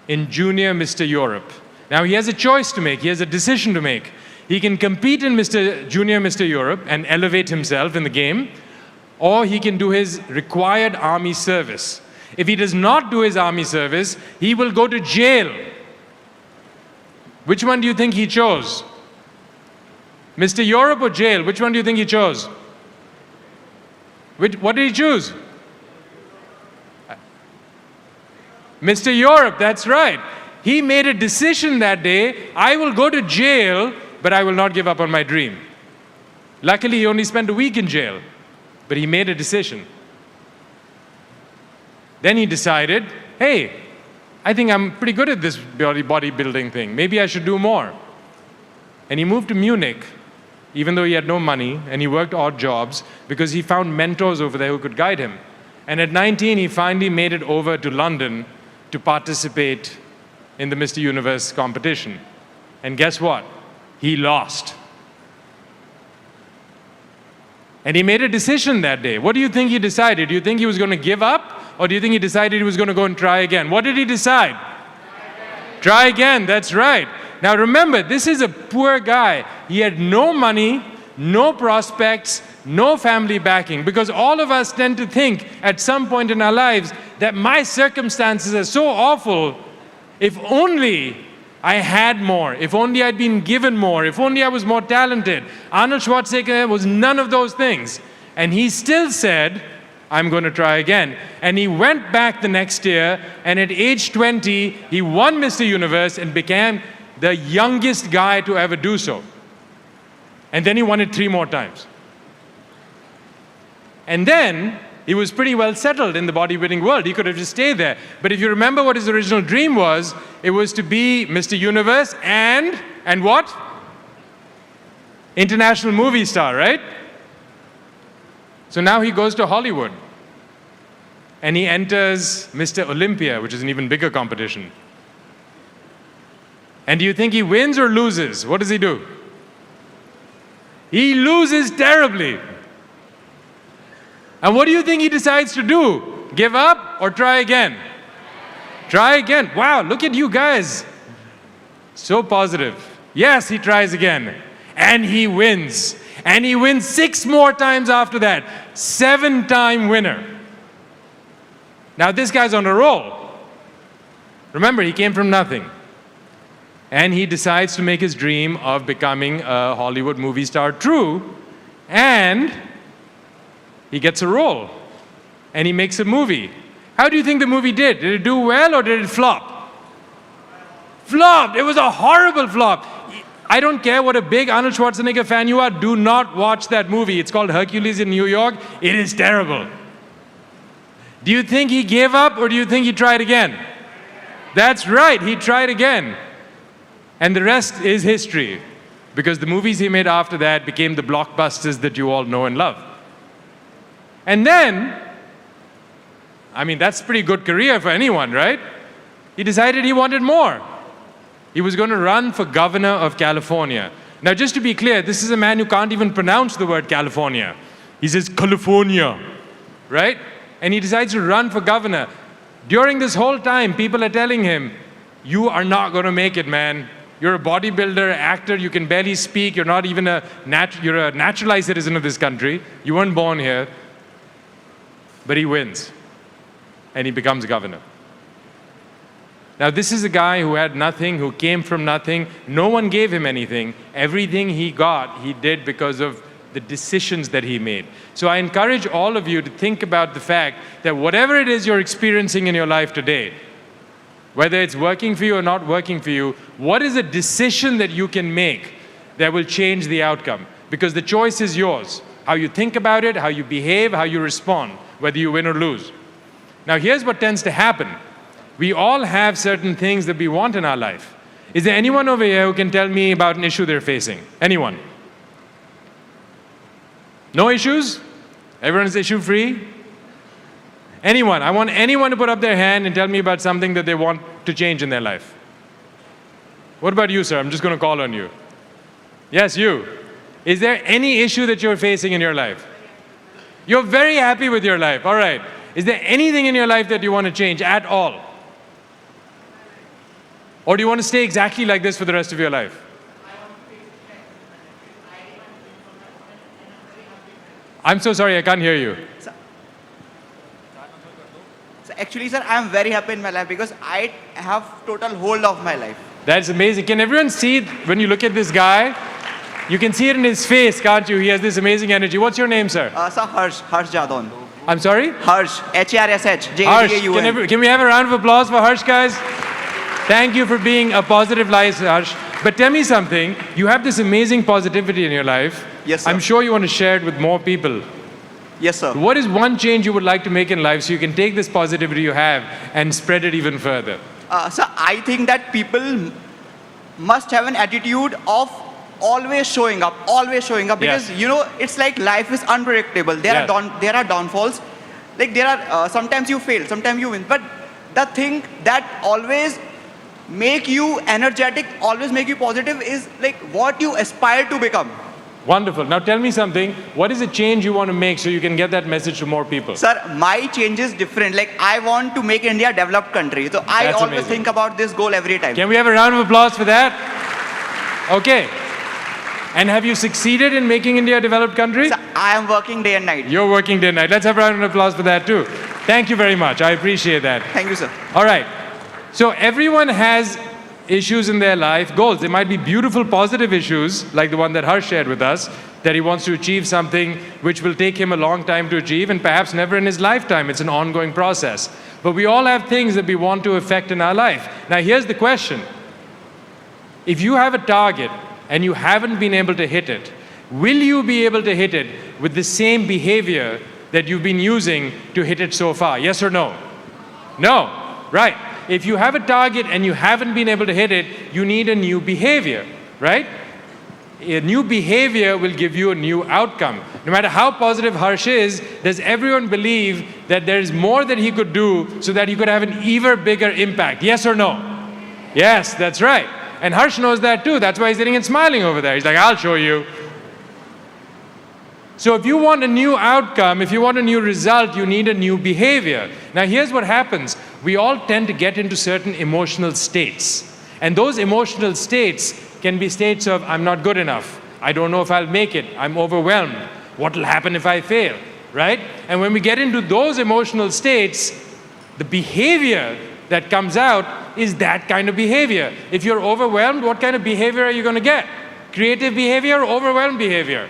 S12: in Junior Mr. Europe. Now, he has a choice to make. He has a decision to make. He can compete in Junior Mr. Europe and elevate himself in the game, or he can do his required army service. If he does not do his army service, he will go to jail. Which one do you think he chose? Mr. Europe or jail? Which one do you think he chose? What did he choose? Mr. Europe, that's right. He made a decision that day, I will go to jail, but I will not give up on my dream. Luckily, he only spent a week in jail, but he made a decision. Then he decided, hey, I think I'm pretty good at this bodybuilding thing. Maybe I should do more. And he moved to Munich, even though he had no money, and he worked odd jobs because he found mentors over there who could guide him. And at 19, he finally made it over to London to participate in the Mr. Universe competition. And guess what? He lost. And he made a decision that day. What do you think he decided? Do you think he was going to give up? Or do you think he decided he was going to go and try again? What did he decide? Try again, that's right. Now remember, this is a poor guy. He had no money, no prospects, no family backing, because all of us tend to think at some point in our lives that my circumstances are so awful, if only I had more, if only I'd been given more, if only I was more talented. Arnold Schwarzenegger was none of those things. And he still said, I'm going to try again. And he went back the next year, and at age 20, he won Mr. Universe and became the youngest guy to ever do so. And then he won it 3 more times. And then he was pretty well settled in the bodybuilding world. He could have just stayed there. But if you remember what his original dream was, it was to be Mr. Universe and what? International movie star, right? So now he goes to Hollywood and he enters Mr. Olympia, which is an even bigger competition. And do you think he wins or loses? What does he do? He loses terribly. And what do you think he decides to do? Give up or try again? Try again. Wow, look at you guys. So positive. Yes, he tries again. And he wins. And he wins 6 more times after that. 7-time winner. Now this guy's on a roll. Remember, he came from nothing. And he decides to make his dream of becoming a Hollywood movie star true. And he gets a role. And he makes a movie. How do you think the movie did? Did it do well or did it flop? Flopped. It was a horrible flop. I don't care what a big Arnold Schwarzenegger fan you are, do not watch that movie. It's called Hercules in New York. It is terrible. Do you think he gave up or do you think he tried again? That's right, he tried again. And the rest is history, because the movies he made after that became the blockbusters that you all know and love. And then, I mean, that's a pretty good career for anyone, right? He decided he wanted more. He was going to run for governor of California. Now, just to be clear, this is a man who can't even pronounce the word California. He says California, right? And he decides to run for governor. During this whole time, people are telling him, you are not going to make it, man. You're a bodybuilder, actor, you can barely speak, you're not even you're a naturalized citizen of this country. You weren't born here. But he wins. And he becomes governor. Now, this is a guy who had nothing, who came from nothing. No one gave him anything. Everything he got, he did because of the decisions that he made. So I encourage all of you to think about the fact that whatever it is you're experiencing in your life today, whether it's working for you or not working for you, what is a decision that you can make that will change the outcome? Because the choice is yours. How you think about it, how you behave, how you respond, whether you win or lose. Now, here's what tends to happen. We all have certain things that we want in our life. Is there anyone over here who can tell me about an issue they're facing? Anyone? No issues? Everyone is issue-free? Anyone? I want anyone to put up their hand and tell me about something that they want to change in their life. What about you, sir? I'm just going to call on you. Yes, you. Is there any issue that you're facing in your life? You're very happy with your life. All right. Is there anything in your life that you want to change at all? Or do you want to stay exactly like this for the rest of your life? I'm so sorry, I can't hear you.
S13: Actually, sir, I am very happy in my life because I have total hold of my life.
S12: That's amazing. Can everyone see it when you look at this guy? You can see it in his face, can't you? He has this amazing energy. What's your name, sir?
S13: Sir, Harsh Jadon.
S12: I'm sorry?
S13: Harsh, Harsh,
S12: Harsh. Can we have a round of applause for Harsh, guys? Thank you for being a positive life, Harsh. But tell me something. You have this amazing positivity in your life.
S13: Yes, sir.
S12: I'm sure you want to share it with more people.
S13: Yes, sir.
S12: What is one change you would like to make in life so you can take this positivity you have and spread it even further?
S13: Sir, I think that people must have an attitude of always showing up because, you know, it's like life is unpredictable. There are downfalls. Like there are, sometimes you fail, sometimes you win. But the thing that always make you energetic, always make you positive is like what you aspire to become.
S12: Wonderful. Now tell me something. What is a change you want to make so you can get that message to more people?
S13: Sir, my change is different. Like I want to make India a developed country. So I always think about this goal every time.
S12: Can we have a round of applause for that? Okay. And have you succeeded in making India a developed country?
S13: Sir, I am working day and night.
S12: You're working day and night. Let's have a round of applause for that too. Thank you very much. I appreciate that.
S13: Thank you, sir.
S12: All right. So everyone has issues in their life, goals. They might be beautiful, positive issues, like the one that Harsh shared with us, that he wants to achieve something which will take him a long time to achieve and perhaps never in his lifetime. It's an ongoing process. But we all have things that we want to affect in our life. Now here's the question. If you have a target and you haven't been able to hit it, will you be able to hit it with the same behavior that you've been using to hit it so far? Yes or no? No, right. If you have a target and you haven't been able to hit it, you need a new behavior, right? A new behavior will give you a new outcome. No matter how positive Harsh is, does everyone believe that there is more that he could do so that he could have an even bigger impact? Yes or no? Yes, that's right. And Harsh knows that too. That's why he's sitting and smiling over there. He's like, I'll show you. So if you want a new outcome, if you want a new result, you need a new behavior. Now here's what happens. We all tend to get into certain emotional states. And those emotional states can be states of, I'm not good enough. I don't know if I'll make it. I'm overwhelmed. What will happen if I fail, right? And when we get into those emotional states, the behavior that comes out is that kind of behavior. If you're overwhelmed, what kind of behavior are you going to get? Creative behavior or overwhelmed behavior?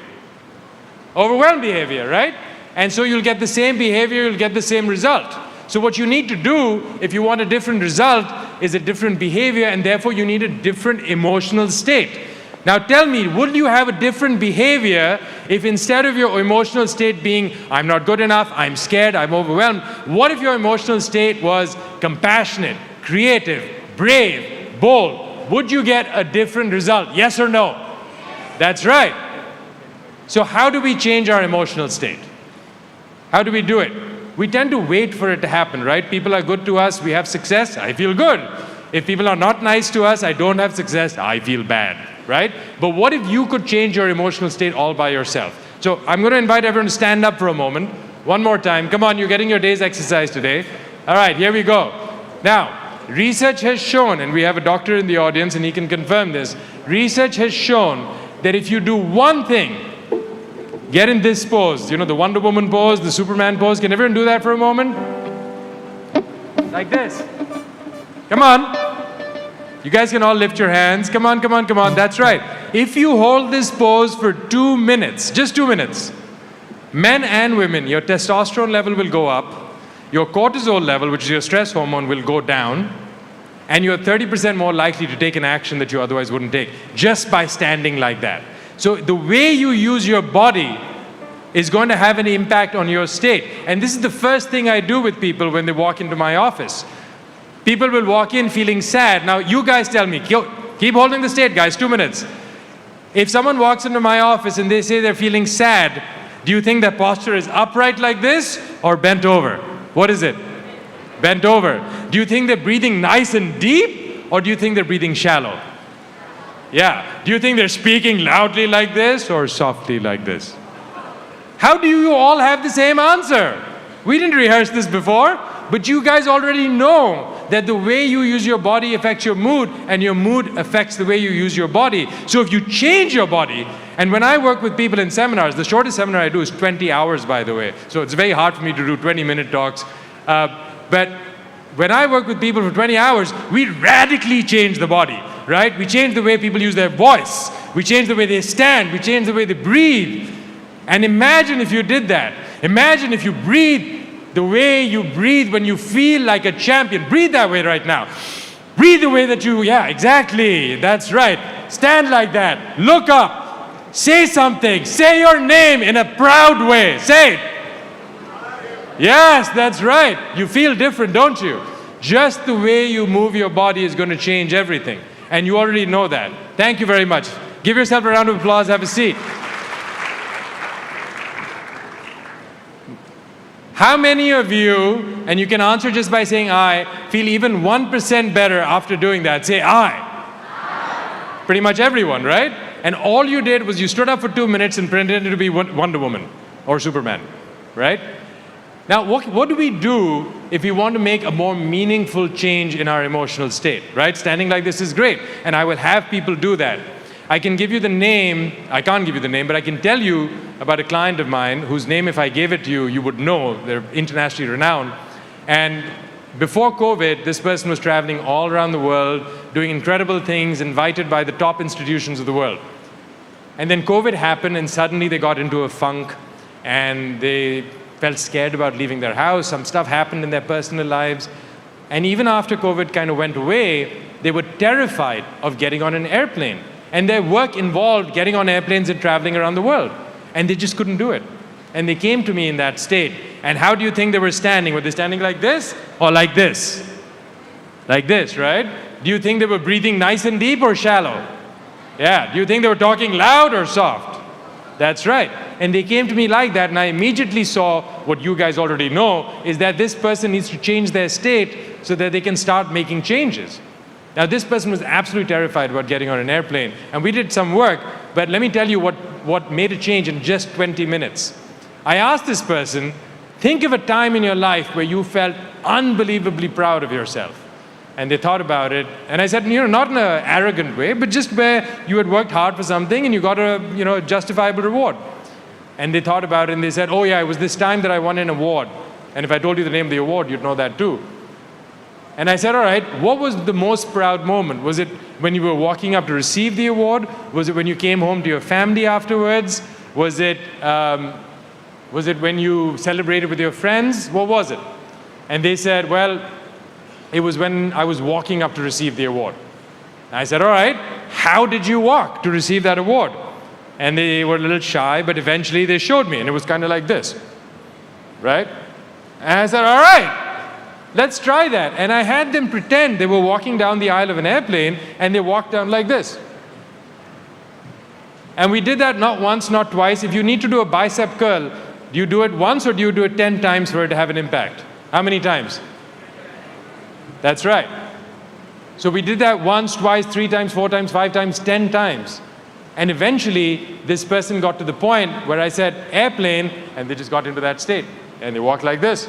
S12: Overwhelmed behavior, right? And so you'll get the same behavior, you'll get the same result. So what you need to do, if you want a different result, is a different behavior, and therefore you need a different emotional state. Now tell me, would you have a different behavior if instead of your emotional state being, I'm not good enough, I'm scared, I'm overwhelmed, what if your emotional state was compassionate, creative, brave, bold? Would you get a different result? Yes or no? That's right. So how do we change our emotional state? How do we do it? We tend to wait for it to happen, right? People are good to us, we have success, I feel good. If people are not nice to us, I don't have success, I feel bad, right? But what if you could change your emotional state all by yourself? So I'm going to invite everyone to stand up for a moment. One more time. Come on, you're getting your day's exercise today. All right, here we go. Now, research has shown, and we have a doctor in the audience and he can confirm this, research has shown that if you do one thing, get in this pose, you know, the Wonder Woman pose, the Superman pose. Can everyone do that for a moment? Like this. Come on. You guys can all lift your hands. Come on, come on, come on. That's right. If you hold this pose for 2 minutes, just 2 minutes, men and women, your testosterone level will go up, your cortisol level, which is your stress hormone, will go down, and you're 30% more likely to take an action that you otherwise wouldn't take, just by standing like that. So the way you use your body is going to have an impact on your state. And this is the first thing I do with people when they walk into my office. People will walk in feeling sad. Now you guys tell me, keep holding the state, guys, 2 minutes. If someone walks into my office and they say they're feeling sad, do you think their posture is upright like this or bent over? What is it? Bent over. Do you think they're breathing nice and deep or do you think they're breathing shallow? Yeah. Do you think they're speaking loudly like this or softly like this? How do you all have the same answer? We didn't rehearse this before, but you guys already know that the way you use your body affects your mood, and your mood affects the way you use your body. So if you change your body, and when I work with people in seminars, the shortest seminar I do is 20 hours, by the way. So it's very hard for me to do 20-minute talks. But when I work with people for 20 hours, we radically change the body. Right? We change the way people use their voice. We change the way they stand. We change the way they breathe. And imagine if you did that. Imagine if you breathe the way you breathe when you feel like a champion. Breathe that way right now. Breathe the way that you, yeah, exactly. That's right. Stand like that. Look up. Say something. Say your name in a proud way. Say it. Yes, that's right. You feel different, don't you? Just the way you move your body is going to change everything. And you already know that. Thank you very much. Give yourself a round of applause. Have a seat. How many of you, and you can answer just by saying I, feel even 1% better after doing that? Say I. Pretty much everyone, right? And all you did was you stood up for 2 minutes and pretended to be Wonder Woman or Superman, right? Now, what do we do if we want to make a more meaningful change in our emotional state, right? Standing like this is great, and I will have people do that. I can give you the name, I can't give you the name, but I can tell you about a client of mine whose name, if I gave it to you, you would know. They're internationally renowned. And before COVID, this person was traveling all around the world, doing incredible things, invited by the top institutions of the world. And then COVID happened, and suddenly they got into a funk, and they felt scared about leaving their house. Some stuff happened in their personal lives. And even after COVID kind of went away, they were terrified of getting on an airplane. And their work involved getting on airplanes and traveling around the world. And they just couldn't do it. And they came to me in that state. And how do you think they were standing? Were they standing like this or like this? Like this, right? Do you think they were breathing nice and deep or shallow? Yeah. Do you think they were talking loud or soft? That's right. And they came to me like that, and I immediately saw what you guys already know, is that this person needs to change their state so that they can start making changes. Now, this person was absolutely terrified about getting on an airplane, and we did some work, but let me tell you what made a change in just 20 minutes. I asked this person, think of a time in your life where you felt unbelievably proud of yourself. And they thought about it, and I said, not in an arrogant way, but just where you had worked hard for something and you got a justifiable reward. And they thought about it, and they said, oh yeah, it was this time that I won an award. And if I told you the name of the award, you'd know that too. And I said, all right, what was the most proud moment? Was it when you were walking up to receive the award? Was it when you came home to your family afterwards? Was it when you celebrated with your friends? What was it? And they said, well, it was when I was walking up to receive the award. And I said, all right, how did you walk to receive that award? And they were a little shy, but eventually they showed me, and it was kind of like this, right? And I said, all right, let's try that. And I had them pretend they were walking down the aisle of an airplane, and they walked down like this. And we did that not once, not twice. If you need to do a bicep curl, do you do it once or do you do it 10 times for it to have an impact? How many times? That's right. So we did that once, twice, 3 times, 4 times, 5 times, 10 times. And eventually, this person got to the point where I said, airplane, and they just got into that state. And they walked like this,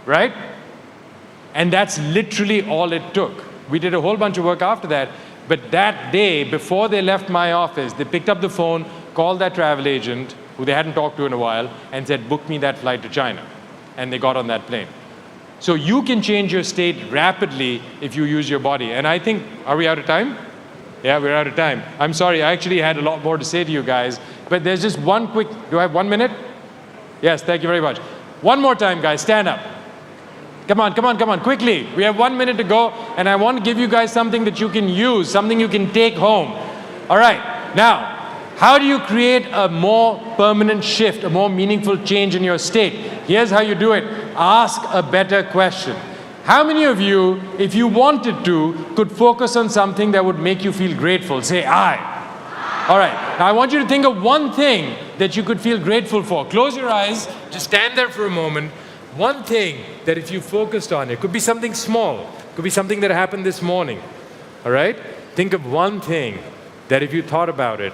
S12: right? And that's literally all it took. We did a whole bunch of work after that. But that day, before they left my office, they picked up the phone, called that travel agent, who they hadn't talked to in a while, and said, book me that flight to China. And they got on that plane. So you can change your state rapidly if you use your body. And I think, are we out of time? Yeah, we're out of time. I'm sorry, I actually had a lot more to say to you guys, but there's just one quick, do I have 1 minute? Yes, thank you very much. One more time, guys, stand up. Come on, come on, come on, quickly. We have 1 minute to go, and I want to give you guys something that you can use, something you can take home. All right, now, how do you create a more permanent shift, a more meaningful change in your state? Here's how you do it. Ask a better question. How many of you, if you wanted to, could focus on something that would make you feel grateful? Say, I. All right. Now, I want you to think of one thing that you could feel grateful for. Close your eyes. Just stand there for a moment. One thing that if you focused on, it could be something small. It could be something that happened this morning. All right? Think of one thing that if you thought about it,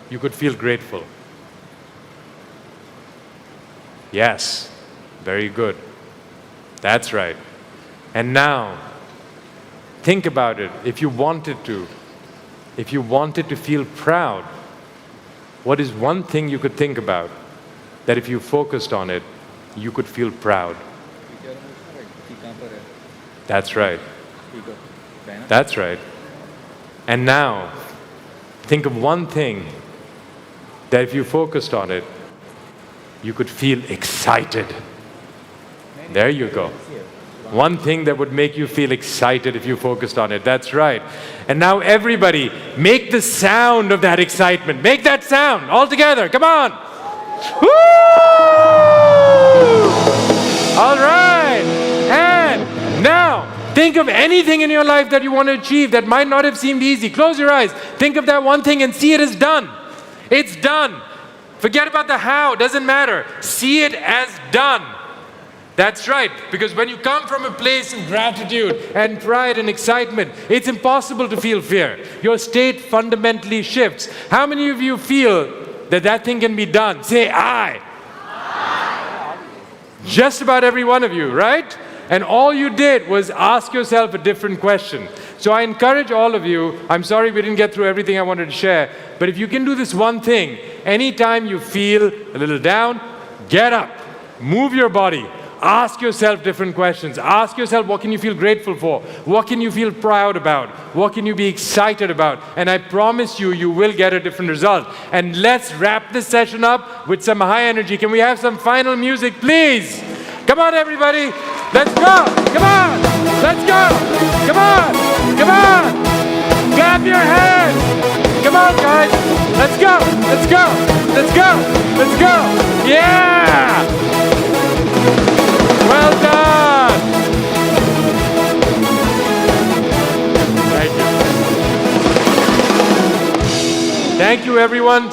S12: you could feel grateful. Yes. Very good. That's right. And now, think about it. If you wanted to feel proud, what is one thing you could think about that if you focused on it, you could feel proud? That's right. That's right. And now, think of one thing that if you focused on it, you could feel excited. There you go. One thing that would make you feel excited if you focused on it. That's right. And now everybody, make the sound of that excitement. Make that sound all together. Come on. Woo! All right. And now, think of anything in your life that you want to achieve that might not have seemed easy. Close your eyes. Think of that one thing and see it as done. It's done. Forget about the how. It doesn't matter. See it as done. That's right, because when you come from a place of gratitude and pride and excitement, it's impossible to feel fear. Your state fundamentally shifts. How many of you feel that that thing can be done? Say, I. Just about every one of you, right? And all you did was ask yourself a different question. So I encourage all of you, I'm sorry we didn't get through everything I wanted to share, but if you can do this one thing, anytime you feel a little down, get up, move your body. Ask yourself different questions. Ask yourself, what can you feel grateful for? What can you feel proud about? What can you be excited about? And I promise you, you will get a different result. And let's wrap this session up with some high energy. Can we have some final music, please? Come on, everybody. Let's go. Come on. Let's go. Come on. Come on. Clap your hands. Come on, guys. Let's go. Let's go. Let's go. Let's go. Yeah. Well done. Thank you. Thank you, everyone.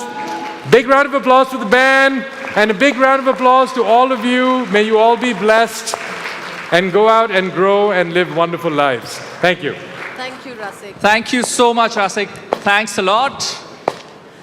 S12: Big round of applause for the band, and a big round of applause to all of you. May you all be blessed and go out and grow and live wonderful lives. Thank you.
S2: Thank you, Rasik.
S1: Thank you so much, Rasik. Thanks a lot.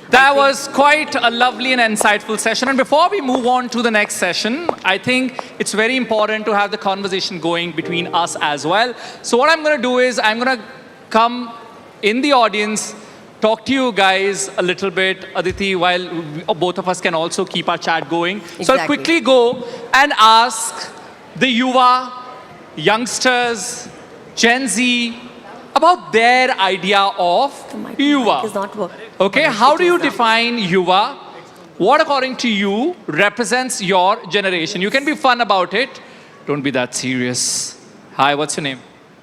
S1: That was quite a lovely and insightful session. And before we move on to the next session, I think it's very important to have the conversation going between us as well. So what I'm going to do is I'm going to come in the audience, talk to you guys a little bit, Aditi, while both of us can also keep our chat going. So I'll quickly go and ask the Yuva, youngsters, Gen Z, about their idea of Yuva.
S2: Is not working.
S1: Okay, how do you define Yuva? What, according to you, represents your generation? You can be fun about it. Don't be that serious. Hi, what's your name?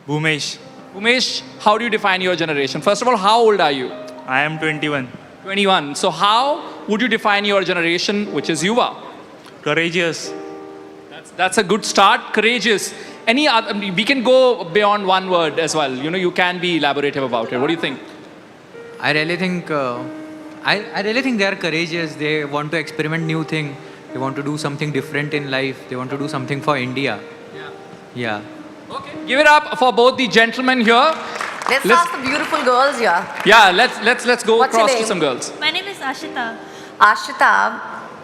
S14: Bhumesh,
S1: Umesh, how do you define your generation? First of all, how old are you?
S14: I am 21.
S1: 21. So how would you define your generation, which is Yuva?
S14: Courageous.
S1: That's a good start. Courageous. Any other, we can go beyond one word as well. You know, you can be elaborative about it. What do you think?
S15: I really think I really think they are courageous. They want to experiment new thing. They want to do something different in life. They want to do something for India. Yeah.
S1: Okay. Give it up for both the gentlemen here.
S2: Let's ask the beautiful girls here.
S1: Yeah, let's go
S2: What's your
S1: across to
S2: name?
S1: some girls.
S5: My name is Ashita.
S2: Ashita,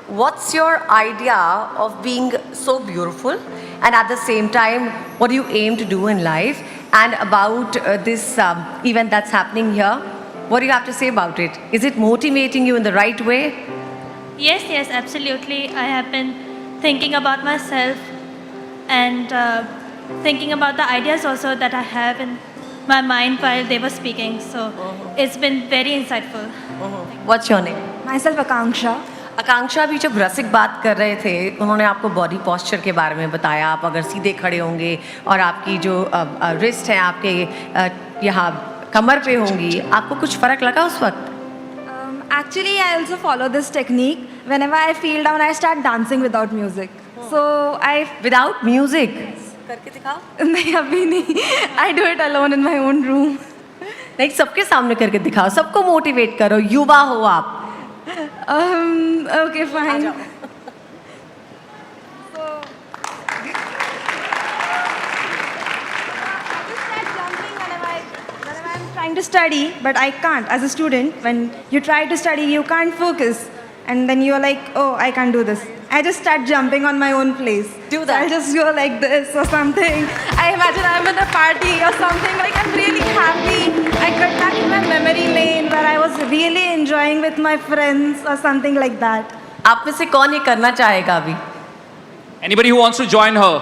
S2: what's your idea of being so beautiful? And at the same time, what do you aim to do in life? And about this event that's happening here, what do you have to say about it? Is it motivating you in the right way?
S5: Yes, absolutely. I have been thinking about myself and thinking about the ideas also that I have in my mind while they were speaking. So it's been very insightful.
S2: What's your name?
S5: Myself, Akanksha.
S2: आकांक्षा भी जब रसिक बात कर रहे थे उन्होंने आपको body posture के बारे में बताया आप अगर सीधे खड़े होंगे और आपकी जो रिस्ट है आपके यहाँ कमर पे होंगी आपको कुछ फ़र्क लगा उस वक्त
S5: Actually, I also follow this technique. Whenever I feel down, I start dancing without music. So
S2: without music करके दिखाओ
S5: नहीं अभी नहीं. I do it alone in my own room.
S2: नहीं सबके सामने करके दिखाओ सबको मोटिवेट करो युवा हो आप
S5: Okay, fine. Trying to study, but I can't. As a student, when you try to study, you can't focus. And then you're like, oh, I can't do this. I just start jumping on my own place.
S2: Do that.
S5: I'll just go like this or something. I imagine I'm in a party or something, like I'm really happy. I got back in my memory lane where I was really enjoying with my friends or something like that.
S2: आप में से कौन ये करना चाहेगा अभी
S1: Anybody who wants to join her?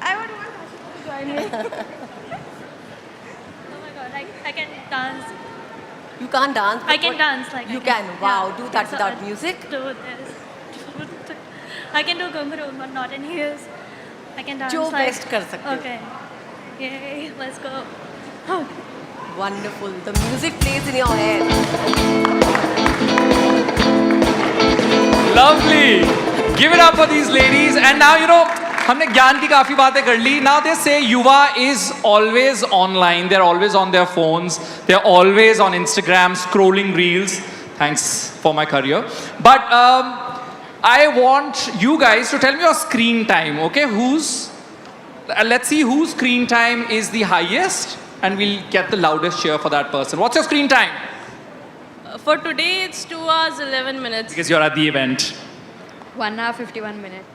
S5: I would want to join me. Oh my god, I can dance.
S2: You can't dance.
S5: I can dance like
S2: You
S5: I
S2: can. Wow.
S5: yeah.
S2: Do that
S5: So
S2: without
S5: I
S2: music.
S5: Do this. I can do ghungroo, but not in heels. I can dance
S2: जो
S5: like.
S2: best कर सकते हो.
S5: Okay. Yay, let's go.
S2: Wonderful. The music plays in your head.
S1: Lovely. Give it up for these ladies. And now, you know, हमने ज्ञान की काफी बातें कर ली. Now they say Yuva is always online. They're always on their phones. They're always on Instagram scrolling reels. Thanks for my career. But I want you guys to tell me your screen time. Okay, let's see whose screen time is the highest, and we'll get the loudest cheer for that person. What's your screen time?
S6: For today, it's 2 hours, 11 minutes.
S1: Because you're at the event.
S5: 1 hour, 51 minutes.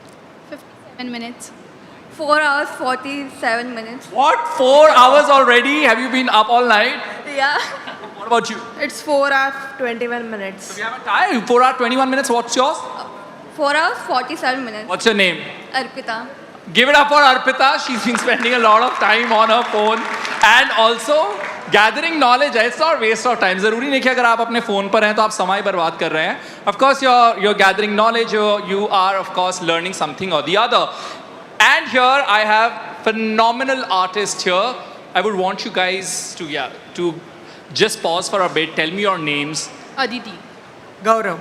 S6: 57 minutes.
S5: 4 hours, 47 minutes.
S1: What? 4 hours already? Have you been up all night?
S5: Yeah.
S1: What about you?
S5: It's 4 hours, 21 minutes.
S1: You haven't tired? 4 hours, 21 minutes. What's yours?
S5: 4 hours, 47 minutes.
S1: What's your name?
S5: Arpita.
S1: Give it up for Arpita. She's been spending a lot of time on her phone and also gathering knowledge. It's not waste of time. ज़रूरी नहीं कि अगर आप अपने phone पर हैं तो आप समय बर्बाद कर रहे हैं. Of course, you're gathering knowledge. You are, of course, learning something or the other. And here I have phenomenal artists here. I would want you guys to just pause for a bit. Tell me your names
S7: Aditi.
S16: Gaurav.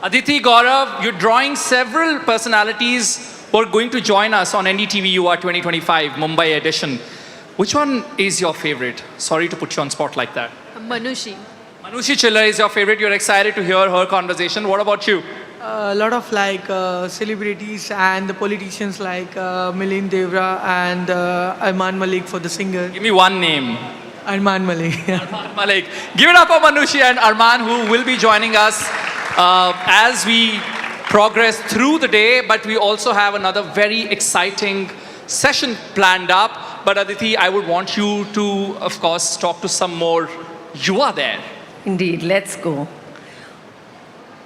S1: Aditi, Gaurav, you're drawing several personalities who are going to join us on NDTV Yuva 2025 Mumbai edition. Which one is your favorite? Sorry to put you on spot like that.
S7: Manushi.
S1: Manushi Chiller is your favorite. You're excited to hear her conversation. What about you?
S16: A lot of celebrities and the politicians like Milind Devra and Arman Malik for the singer.
S1: Give me one name.
S16: Arman Malik.
S1: Arman Malik. Give it up for Manushi and Arman, who will be joining us as we progress through the day. But we also have another very exciting session planned up. But Aditi, I would want you to, of course, talk to some more Yuva there.
S2: Indeed, let's go.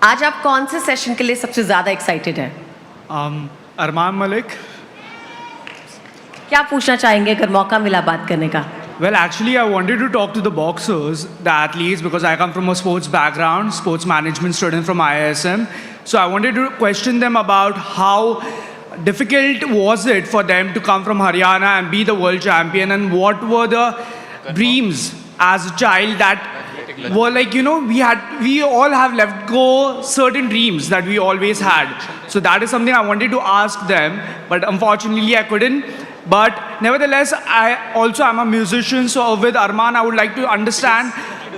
S2: आज आप कौन से session के लिए सबसे ज़्यादा excited हैं?
S17: अरमान मलिक.
S2: क्या पूछना चाहेंगे अगर मौका मिला बात करने का?
S17: Well, actually, I wanted to talk to the boxers, the athletes, because I come from a sports background, sports management student from IISM. So I wanted to question them about how difficult was it for them to come from Haryana and be the world champion, and what were the dreams as a child that were like, you know, we all have let go certain dreams that we always had. So that is something I wanted to ask them, but unfortunately I couldn't. But nevertheless, I also am a musician, so with Arman I would like to understand,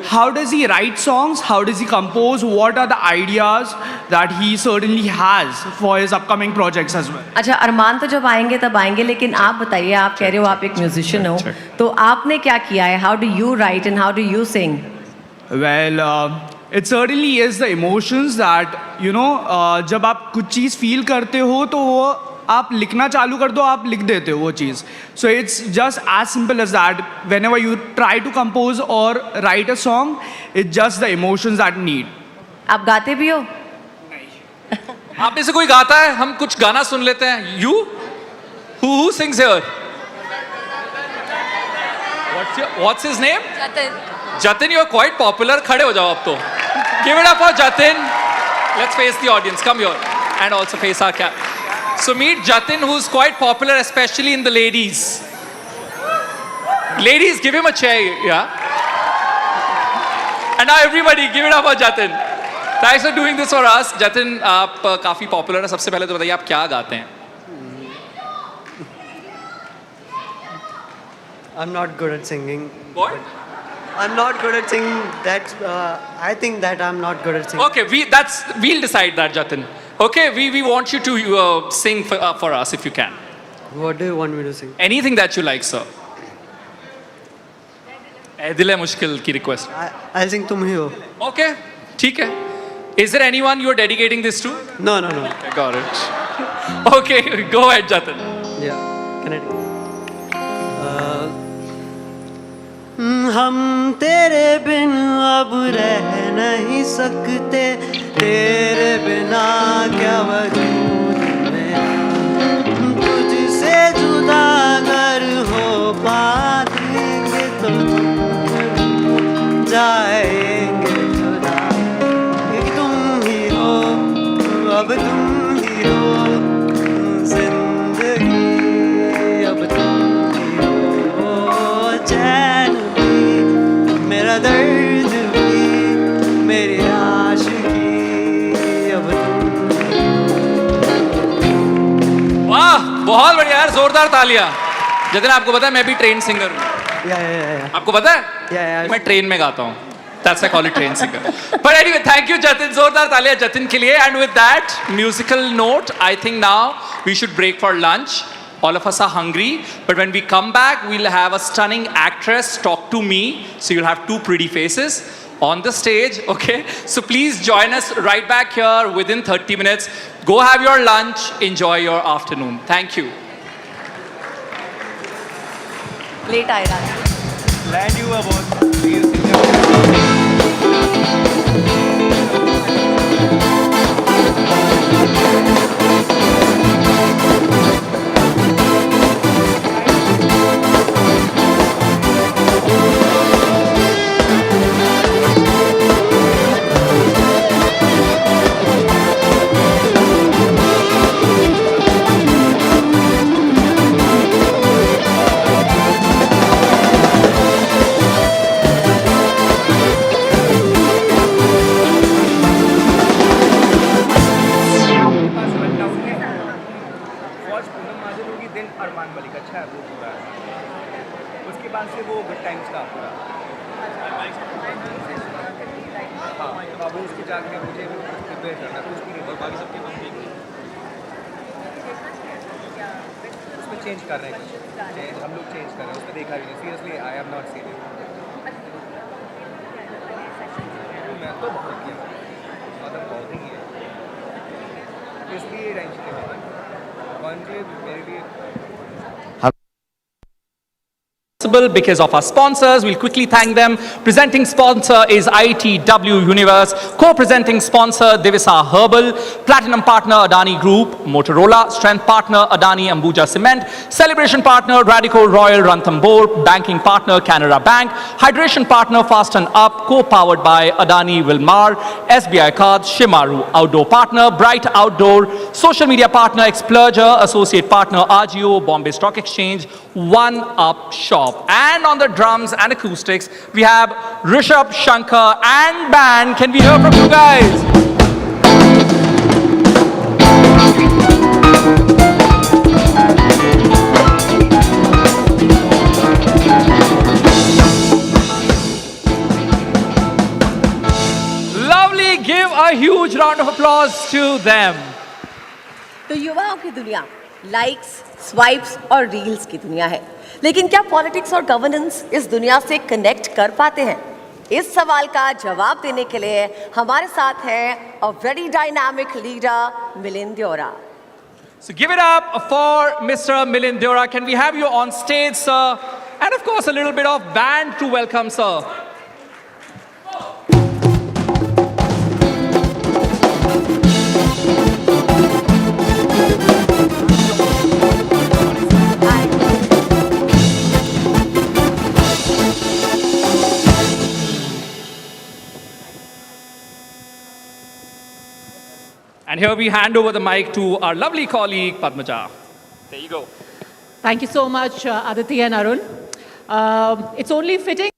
S17: how does he write songs? How does he compose? What are the ideas that he certainly has for his upcoming projects as well?
S2: अच्छा, अरमान तो जब आएंगे तब आएंगे, लेकिन आप बताइए, आप कह रहे हो आप एक म्यूजिशियन हो, तो आपने क्या किया है? How do you write and how do you sing?
S17: Well, it certainly is the emotions that, you know, जब आप कुछ चीज़ feel करते हो तो वो आप लिखना चालू कर दो, आप लिख देते हो वो चीज़. So it's just as simple as that. Whenever you try to compose or write a song, it's just the emotions that need.
S2: आप गाते भी हो?
S1: आप में से कोई गाता है? हम कुछ गाना सुन लेते हैं. You? Who sings here? What's his name?
S7: Jatin.
S1: Jatin, you are quite popular. खड़े हो जाओ आप तो. Give it up for Jatin. Let's face the audience. Come here. And also face our cap. So meet Jatin, who's quite popular, especially in the ladies. Ladies, give him a chair, yeah? And now everybody, give it up for Jatin. Thanks for doing this for us. Jatin, आप काफी popular हैं. सबसे पहले तो बताइए आप क्या गाते हैं?
S18: I'm not good at singing.
S1: What?
S18: I'm not good at singing. That's I think that I'm not good at singing.
S1: Okay, we'll decide that, Jatin. Okay, we want you to sing for us if you can.
S18: What do you want me to sing?
S1: Anything that you like, sir. दिल है मुश्किल की request.
S18: I'll sing तुम ही हो.
S1: Okay, ठीक है. Is there anyone you are dedicating this to?
S18: No.
S1: Okay, got it. Okay, go ahead, Jatin.
S18: Yeah, can I? हम तेरे बिन अब रह नहीं सकते, तेरे बिना क्या वजूद मेरा, तुझसे जुदा अगर हो पाएंगे तो जाएंगे जुदा, तुम ही हो, अब तुम ही हो जिंदगी, अब तुम ही हो चैन भी, मेरा दर्द भी, मेरी आशिकी, अब तुम।
S1: वाह, बहुत बढ़िया यार, जोरदार तालियां. जतिन, आपको पता है मैं भी ट्रेन सिंगर हूँ. आपको पता है? मैं ट्रेन में गाता हूँ. That's why I call it train singer. But anyway, thank you, Jatin. जोरदार तालियां Jatin के लिए. And with that musical note, I think now we should break for lunch. All of us are hungry, but when we come back, we'll have a stunning actress talk to me. So you'll have two pretty faces on the stage, okay? So please join us right back here within 30 minutes. Go have your lunch, enjoy your afternoon. Thank you.
S2: Late आएगा.
S13: Glad you were both.
S15: Change कर रहे हैं हम लोग change कर रहे हैं उसमें देखा भी नहीं seriously I have not seen it मैं तो बहुत किया मतलब बहुत ही है इसलिए टेंशन नहीं होता कॉन्क्लेव मेरे लिए
S1: because of our sponsors. We'll quickly thank them. Presenting sponsor is ITW Universe. Co-presenting sponsor Divisa Herbal. Platinum partner Adani Group. Motorola. Strength partner Adani Ambuja Cement. Celebration partner Radico Royal Ranthambore. Banking partner Canara Bank. Hydration partner Fast and Up. Co-powered by Adani Wilmar. SBI Cards. Shimaru. Outdoor partner Bright Outdoor. Social media partner Explurger. Associate partner RGO. Bombay Stock Exchange. One Up Shop. And on the drums and acoustics, we have Rishabh, Shankar and band. Can we hear from you guys? Lovely. Give a huge round of applause to them.
S2: तो युवाओं की दुनिया likes, swipes और reels की दुनिया है, लेकिन क्या पॉलिटिक्स और गवर्नेंस इस दुनिया से कनेक्ट कर पाते हैं? इस सवाल का जवाब देने के लिए हमारे साथ हैं a very dynamic leader Milind Deora.
S1: So give it up for Mr. Milind Deora. Can we have you on stage, sir? And of course, a little bit of band to welcome, sir. And here we hand over the mic to our lovely colleague, Padmaja. There you go.
S3: Thank you so much, Aditi and Arun. It's only fitting.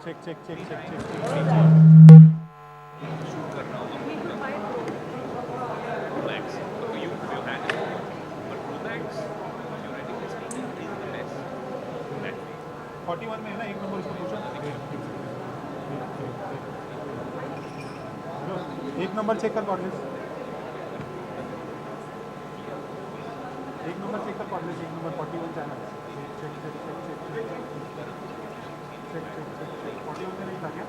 S19: Check check check check check में है ना, एक number इसको पूछो। एक number check कर cordless. एक number check कर कॉर्डलेस, एक number 41 channel. Check check check check check check check check 41 में नहीं था क्या?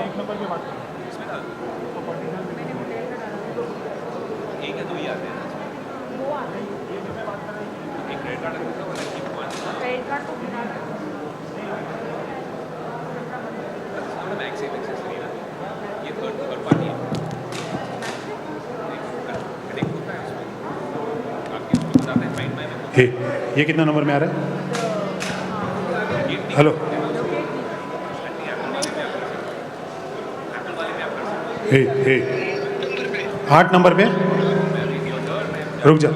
S19: एक नंबर की बात करें इसमें ना, एक या दो ही आते हैं वो आते हैं, ये जो मैं बात कर रहा हूँ एक क्रेडिट कार्ड रखता हूँ, क्रेडिट कार्ड तो बिना बैंक से एक्सेस नहीं ना, ये थर्ड पार्टी है, कनेक्ट होता है उसमें आपके उसको बताते हैं फाइंड माय मेमो।
S20: ये कितना नंबर में आ रहा है? हेलो हे 8 नंबर पे रुक जा।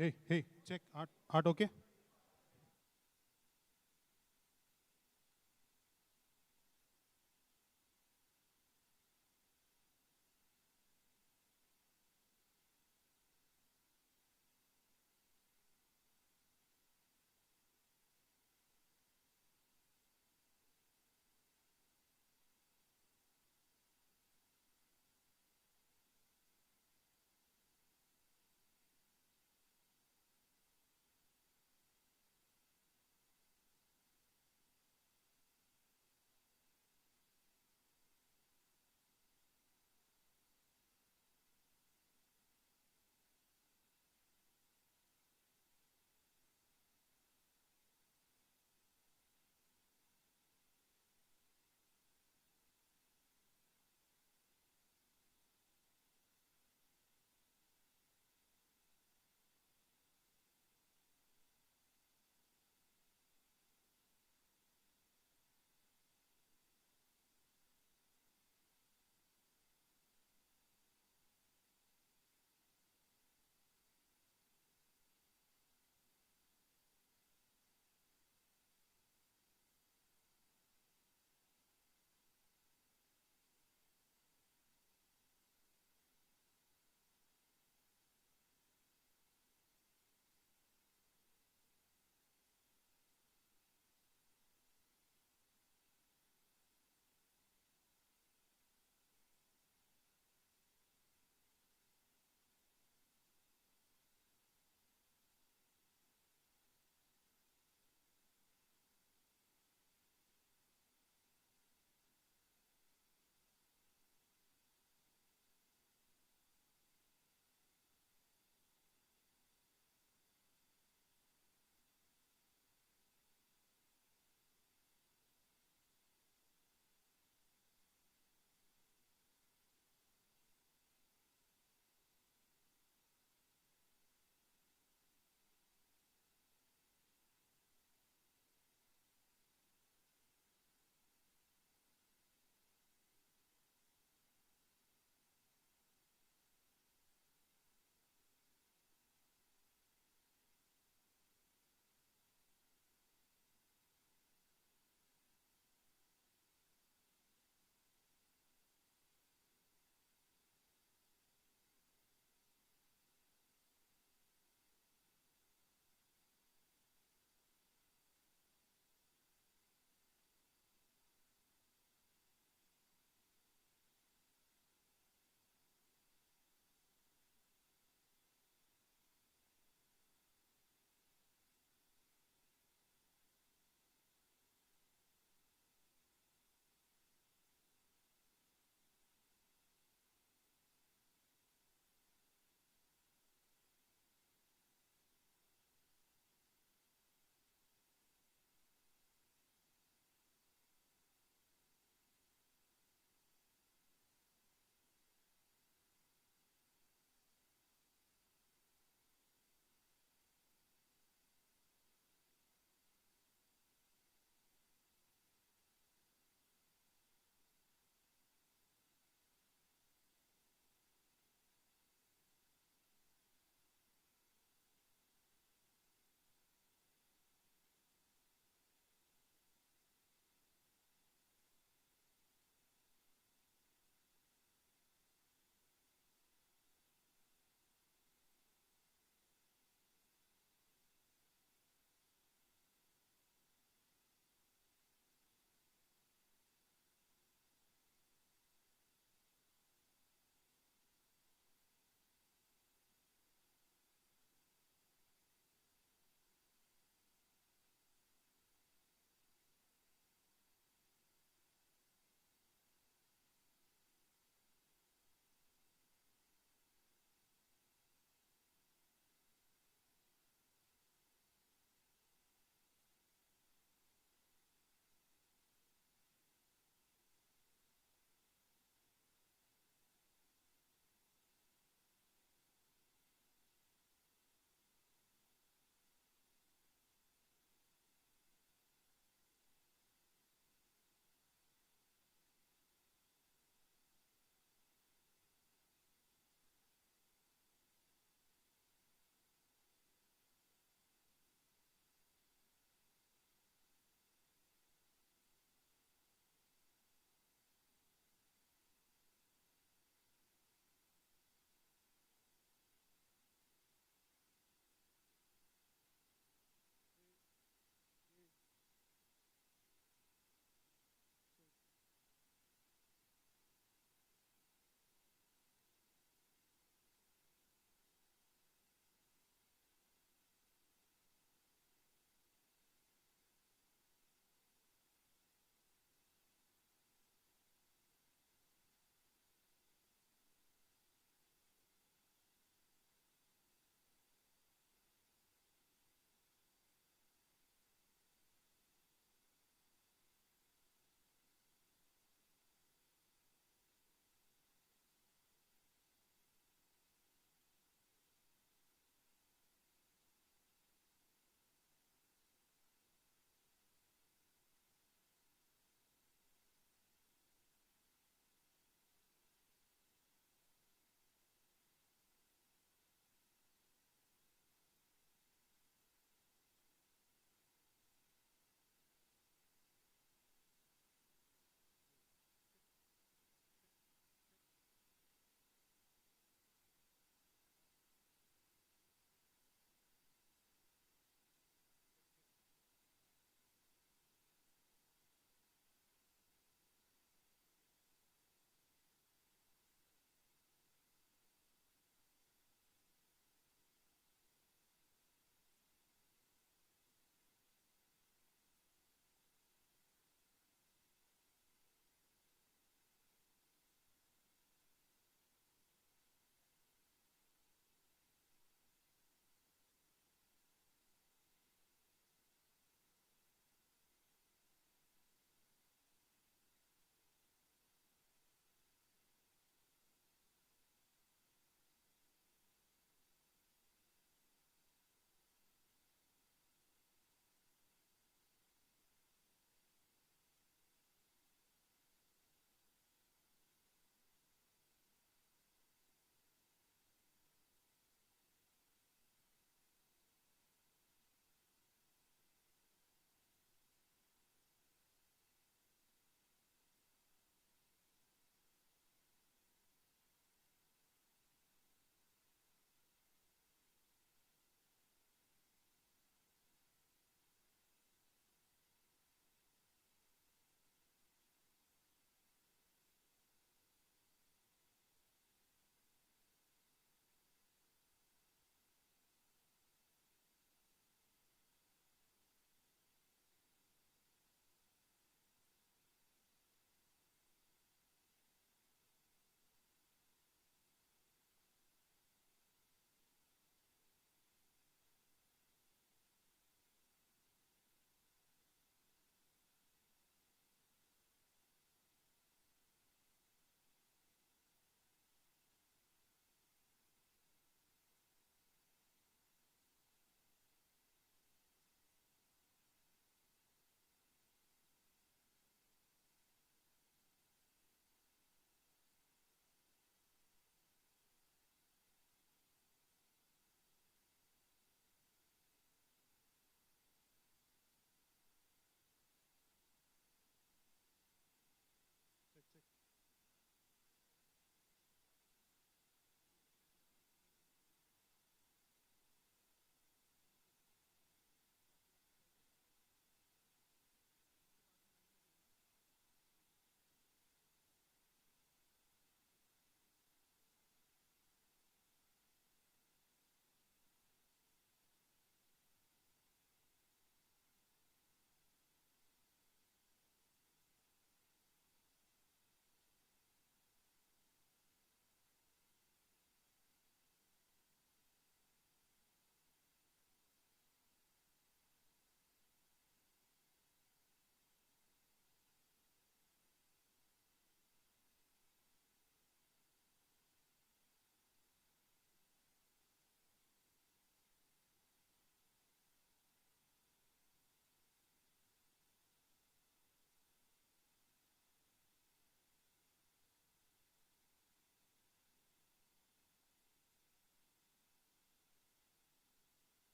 S20: Hey, check. Art okay?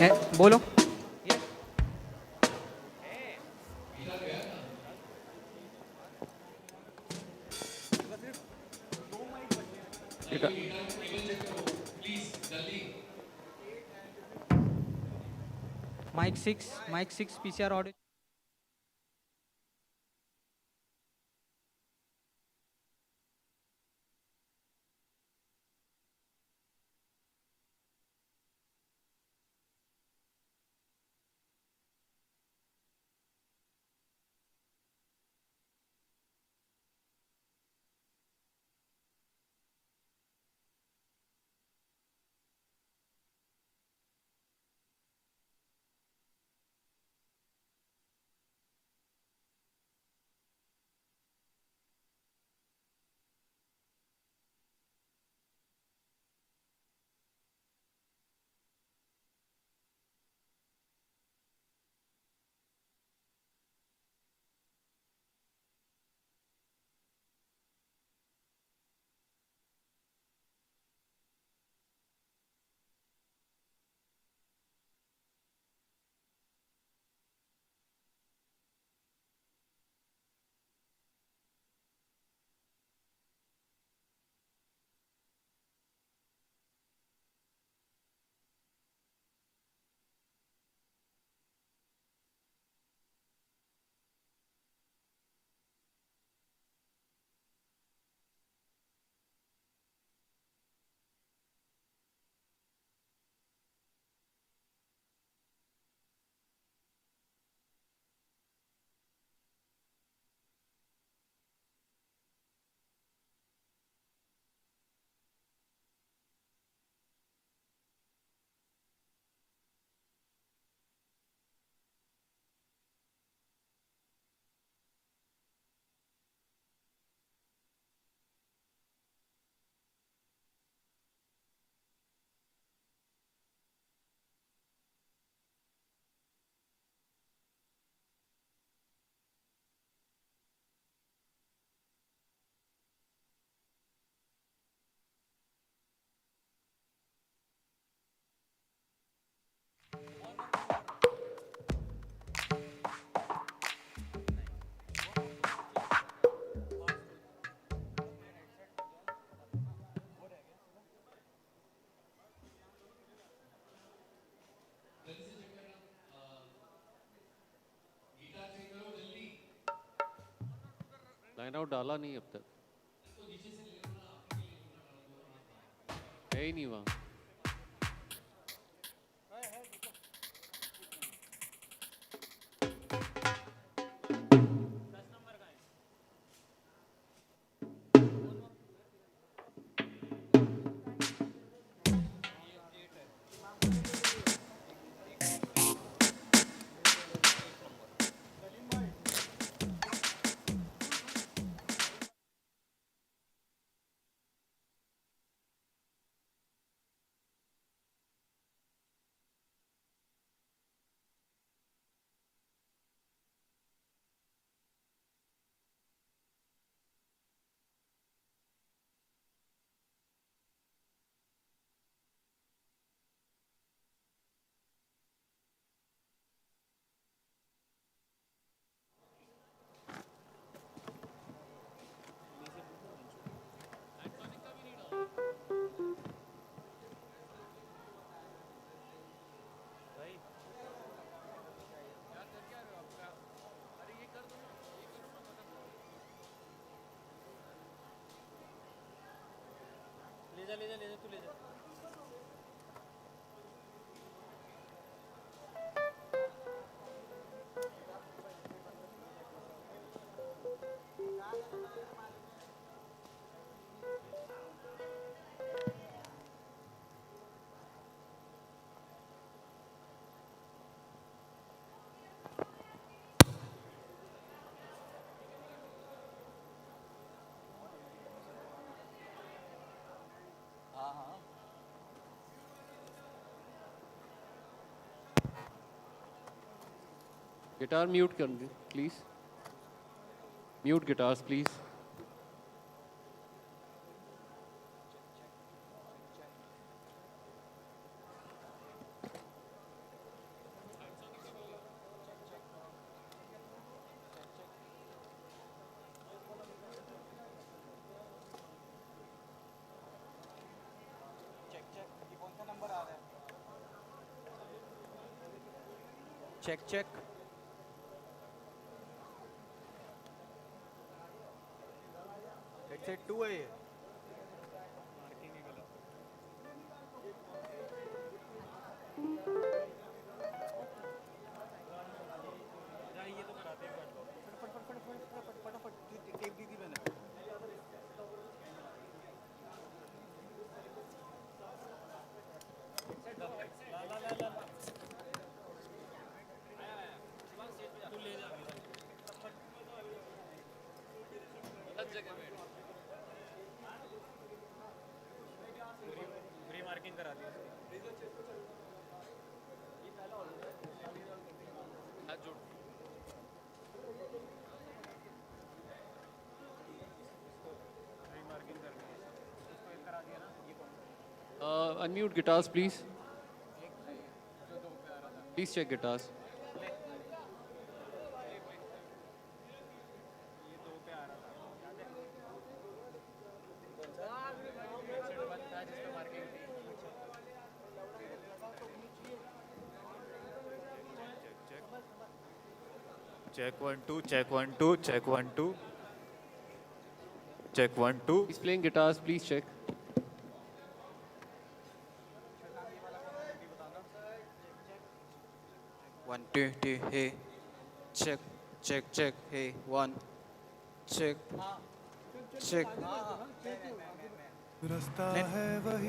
S21: बोलो। Mic 6 PCR audio.
S22: Line out डाला नहीं अब तक, है ही नहीं वहाँ। गिटार म्यूट कर दे please, mute guitars please.
S4: Check check headset 2 है ये
S22: Unmute guitars, please. Please check guitars.
S21: Check 1 2, check 1 2, check 1 2. Check 1 2.
S22: He's playing guitars, please check.
S4: One, two, two, hey. Check, check, check, hey. One, check, check.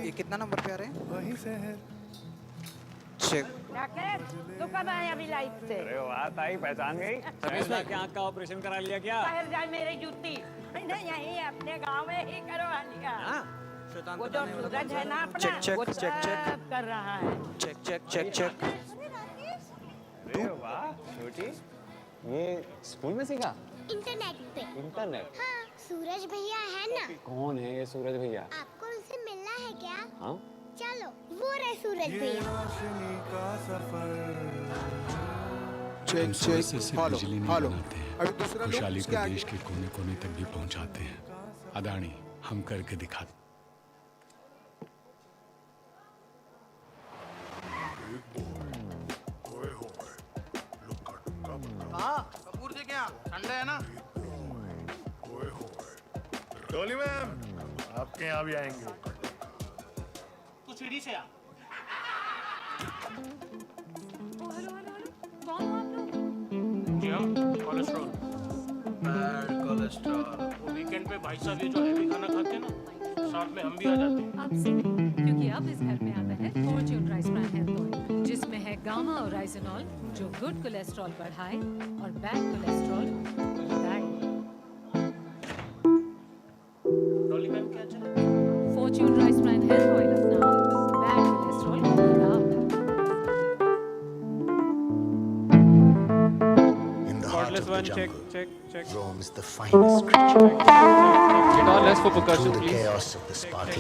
S4: ये कितना number पे आ रहे हैं? वही से है। Check.
S23: तू कब आया अभी लाइफ से?
S24: अरे वाह ताई पहचान गई?
S4: रमेश की आँख का ऑपरेशन करा लिया क्या?
S23: बाहर जाए मेरी जूती। नहीं यहीं अपने गांव में ही करवा लिया। वो जो सूरज है ना अपना,
S4: Check, check,
S23: वो
S4: check, check.
S23: सब कर रहा है।
S4: Check, check, check, check.
S24: अरे वाह छोटी ये स्कूल में सीखा?
S25: इंटरनेट पे।
S24: इंटरनेट?
S25: हाँ, सूरज भैया है ना?
S24: कौन है ये सूरज भैया?
S25: आपको उनसे मिलना है क्या?
S24: हाँ?
S25: चलो, वो रहे सूरज भैया।
S26: हम सूरज से सिर्फ बिजली नहीं बनाते हैं, खुशहाली को देश के कोने कोने तक भी पहुंचाते हैं। अदानी हम करके दिखाते।
S27: हाँ, कपूर जी क्या? ठंडे है ना?
S28: डोली मैम, आपके यहाँ भी आएंगे।
S27: तू सीढ़ी से आ।
S29: जी हाँ, कोलेस्ट्रॉल।
S27: Bad cholesterol.
S29: वो वीकेंड पे भाई साहब ये जो हैवी खाना खाते हैं ना, साथ में हम भी आ जाते हैं।
S30: अब से नहीं, क्योंकि अब इस घर में आता है Fortune rice brand health oil, जिसमें है गामा और राइजोनॉल, जो गुड कोलेस्ट्रॉल बढ़ाए और बैड कोलेस्ट्रॉल घटाए।
S29: डॉली मैम क्या चला?
S30: Fortune rice brand health oil अपनाओ, बैड कोलेस्ट्रॉल घटाओ।
S31: Check, check, check. Roams the finest creature.
S22: Guitar less for percussion, please.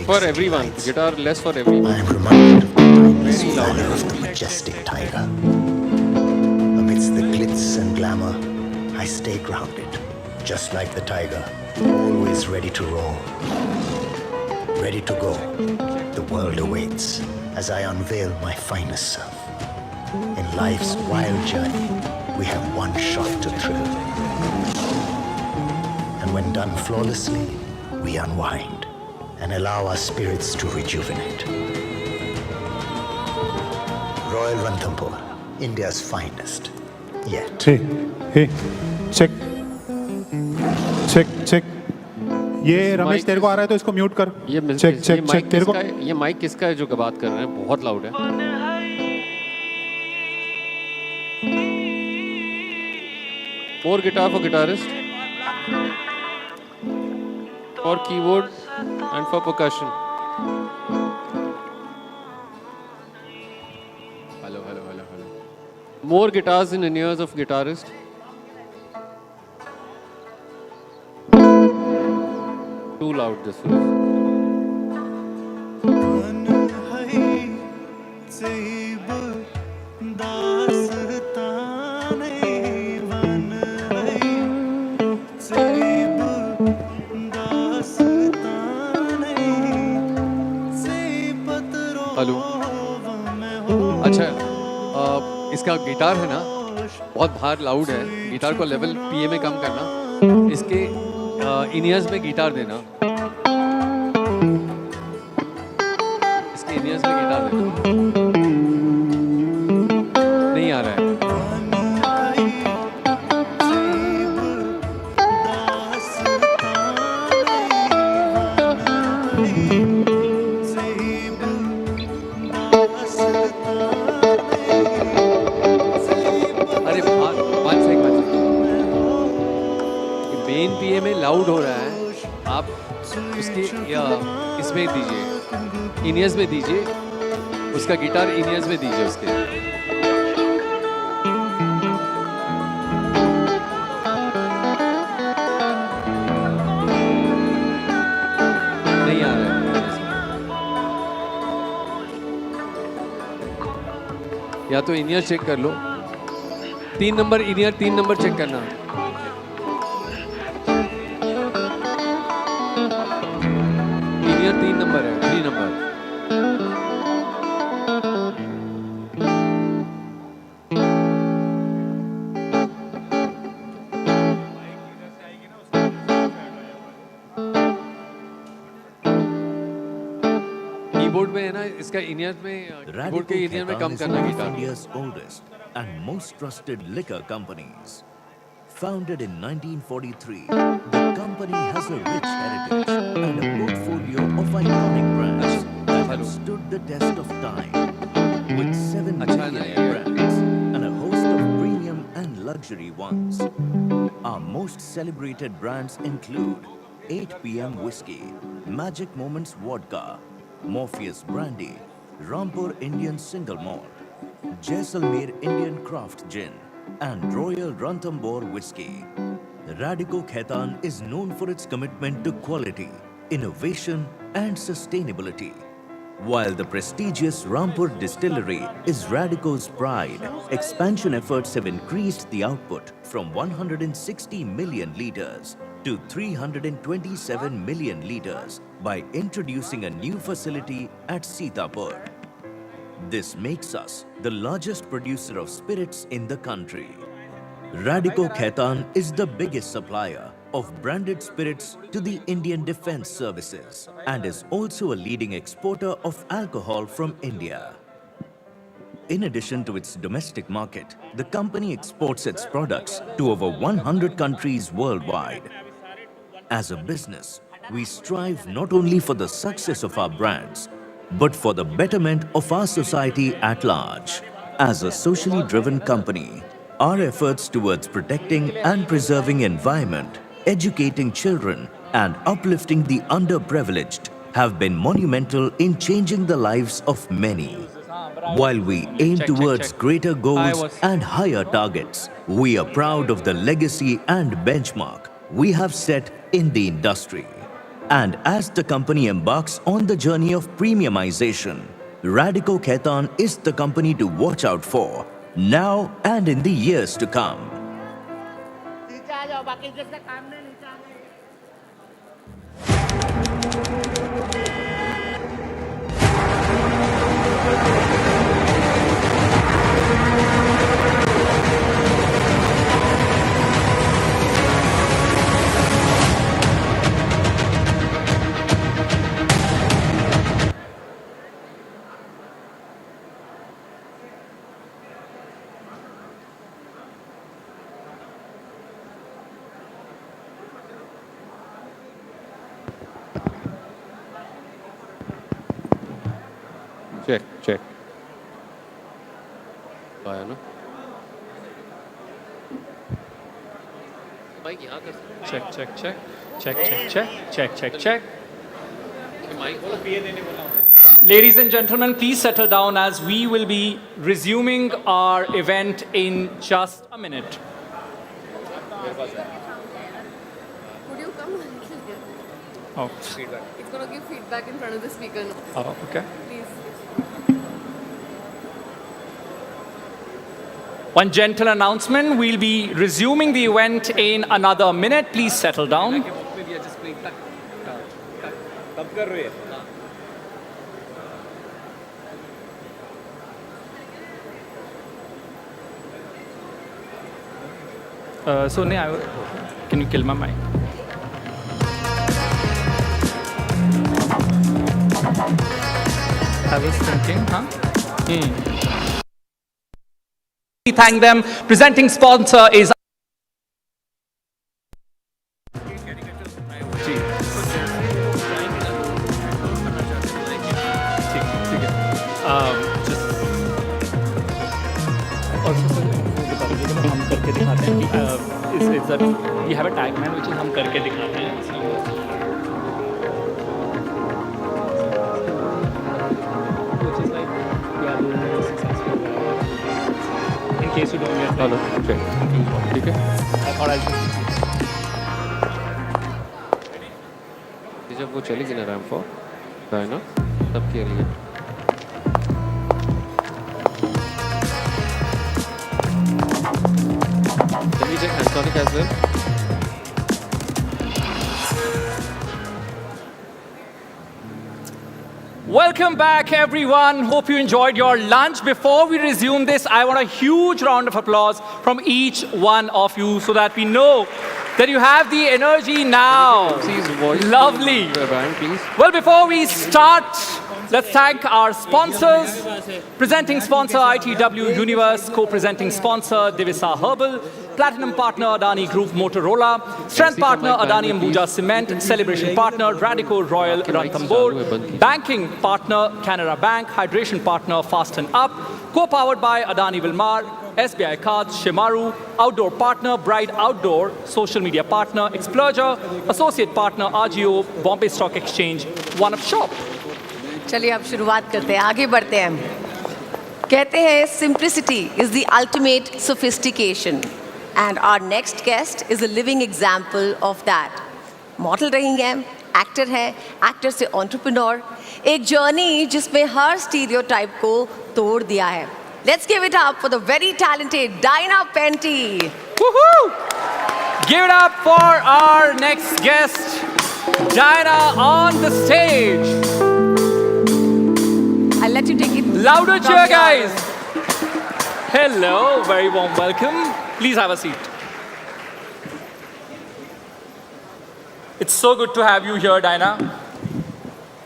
S22: For everyone. Guitar less for everyone.
S31: I am reminded of the timeless valor of the majestic tiger. Amidst the glitz and glamour, I stay grounded, just like the tiger, always ready to roar. Ready to go. The world awaits as I unveil my finest self. In life's wild journey, we have one shot to thrill. And when done flawlessly, we unwind and allow our spirits to rejuvenate. Royal Ranthambore, India's finest, yet.
S20: Hey, hey, check. Check, check. ये रमेश तेरे को आ रहा है तो इसको mute कर। Check check check तेरे को।
S22: ये माइक किसका है जो बात कर रहे हैं? बहुत लाउड है। More guitar for guitarist, for keyboard and for percussion. Hello, hello, hello, hello. More guitars in ears of guitarist. Too loud this was. Hello. अच्छा इसका गिटार है ना, बहुत बाहर लाउड है, गिटार को लेवल पीए में कम करना, इसके इनियर्स में गिटार देना, इसके इनियर्स में गिटार देना, नहीं आ रहा है। मेन पीए में लाउड हो रहा है, आप उसके इसमें दीजिए, इनियर्स में दीजिए, उसका गिटार इनियर्स में दीजिए उसके। नहीं आ रहा है, या तो इनियर चेक कर लो, 3 नंबर इनियर, 3 नंबर चेक करना। इनियर 3 नंबर है, 3 नंबर। कीबोर्ड में है ना, इसका इनियर में, कीबोर्ड के इनियर में कम करना guitar.
S5: India's oldest and most trusted liquor companies. Founded in 1943, the company has a rich heritage and a portfolio of iconic brands that have stood the test of time. With 7 millionaire brands and a host of premium and luxury ones. Our most celebrated brands include 8 PM Whiskey, Magic Moments Vodka, Morpheus Brandy, Rampur Indian Single Malt, Jaisalmer Indian Craft Gin, and Royal Ranthambore Whiskey. Radico Khaitan is known for its commitment to quality, innovation, and sustainability. While the prestigious Rampur distillery is Radico's pride, expansion efforts have increased the output from 160 million litres to 327 million litres by introducing a new facility at Sitapur. This makes us the largest producer of spirits in the country. Radico Khaitan is the biggest supplier of branded spirits to the Indian Defence Services and is also a leading exporter of alcohol from India. In addition to its domestic market, the company exports its products to over 100 countries worldwide. As a business, we strive not only for the success of our brands, but for the betterment of our society at large. As a socially driven company, our efforts towards protecting and preserving environment, educating children, and uplifting the underprivileged have been monumental in changing the lives of many. While we aim towards greater goals and higher targets, we are proud of the legacy and benchmark we have set in the industry. And as the company embarks on the journey of premiumization, Radico Khaitan is the company to watch out for now and in the years to come.
S22: Check check आया ना भाई यहाँ कर
S1: check check check check check check check check check Ladies and gentlemen, please settle down as we will be resuming our event in just a minute.
S6: Would you come?
S1: Oh.
S6: Feedback. It's going to give feedback in front of the speaker now.
S1: Oh, okay.
S6: Please.
S1: One gentle announcement, we'll be resuming the event in another minute. Please settle down. Can you kill my mic? I was thinking, We thank them. Presenting sponsor is is that we have a tagline which is हम करके दिखाते हैं. Which is like we are doing it successful. In case you don't get
S22: hello ठीक है
S1: I thought I should.
S22: जब वो चली गई ना रैंप फॉर है ना तब के लिए Can we check Hansonic as well?
S1: Welcome back, everyone. Hope you enjoyed your lunch. Before we resume this, I want a huge round of applause from each one of you so that we know that you have the energy now. Lovely.
S22: Please.
S1: Well, before we start, let's thank our sponsors. Presenting sponsor ITW Universe, co-presenting sponsor Divisa Herbal, platinum partner Adani Group Motorola, strength partner Adani Ambuja Cement, celebration partner Radico Royal Ranthambore, banking partner Canara Bank, hydration partner Fasten Up, co-powered by Adani Wilmar, SBI Cards, Shimaru, outdoor partner Bride Outdoor, social media partner Exploger, associate partner RGO, Bombay Stock Exchange, One Up Shop.
S2: चलिए अब शुरुआत करते हैं, आगे बढ़ते हैं. कहते हैं simplicity is the ultimate sophistication, and our next guest is a living example of that. Model रही हैं, एक्टर हैं, एक्टर से एंटरप्रेन्योर, एक जर्नी जिसमें हर स्टीरियोटाइप को तोड़ दिया है. Let's give it up for the very talented Dinah Penty.
S1: Woohoo! Give it up for our next guest, Dinah on the stage.
S2: I'll let you take it.
S1: Louder cheer, guys. Hello, very warm welcome. Please have a seat. It's so good to have you here, Dinah.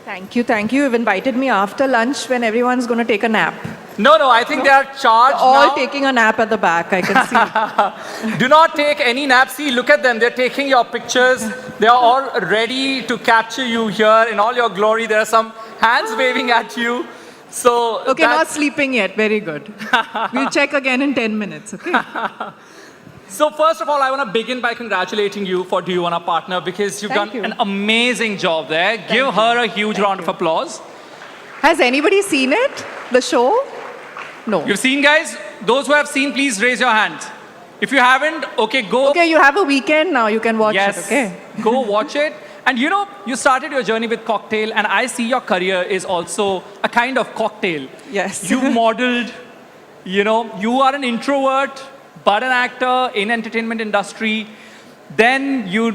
S7: Thank you, thank you. You've invited me after lunch when everyone's going to take a nap.
S1: No, I think they are charged
S7: all
S1: now.
S7: Taking a nap at the back, I can see.
S1: Do not take any nap. See, look at them. They're taking your pictures. They are all ready to capture you here in all your glory. There are some hands waving at you. So
S7: okay, not sleeping yet. Very good. We'll check again in 10 minutes, okay?
S1: So first of all, I want to begin by congratulating you for Do You Want a Partner, because you've done an amazing job there. Give her a huge round of applause.
S7: Has anybody seen it? The show? No.
S1: You've seen, guys? Those who have seen, please raise your hands. If you haven't, okay, go.
S7: Okay, you have a weekend now. You can watch it, okay?
S1: Go watch it. And you know, you started your journey with cocktail, and I see your career is also a kind of cocktail.
S7: Yes.
S1: You modeled, you know, you are an introvert, but an actor in entertainment industry. Then you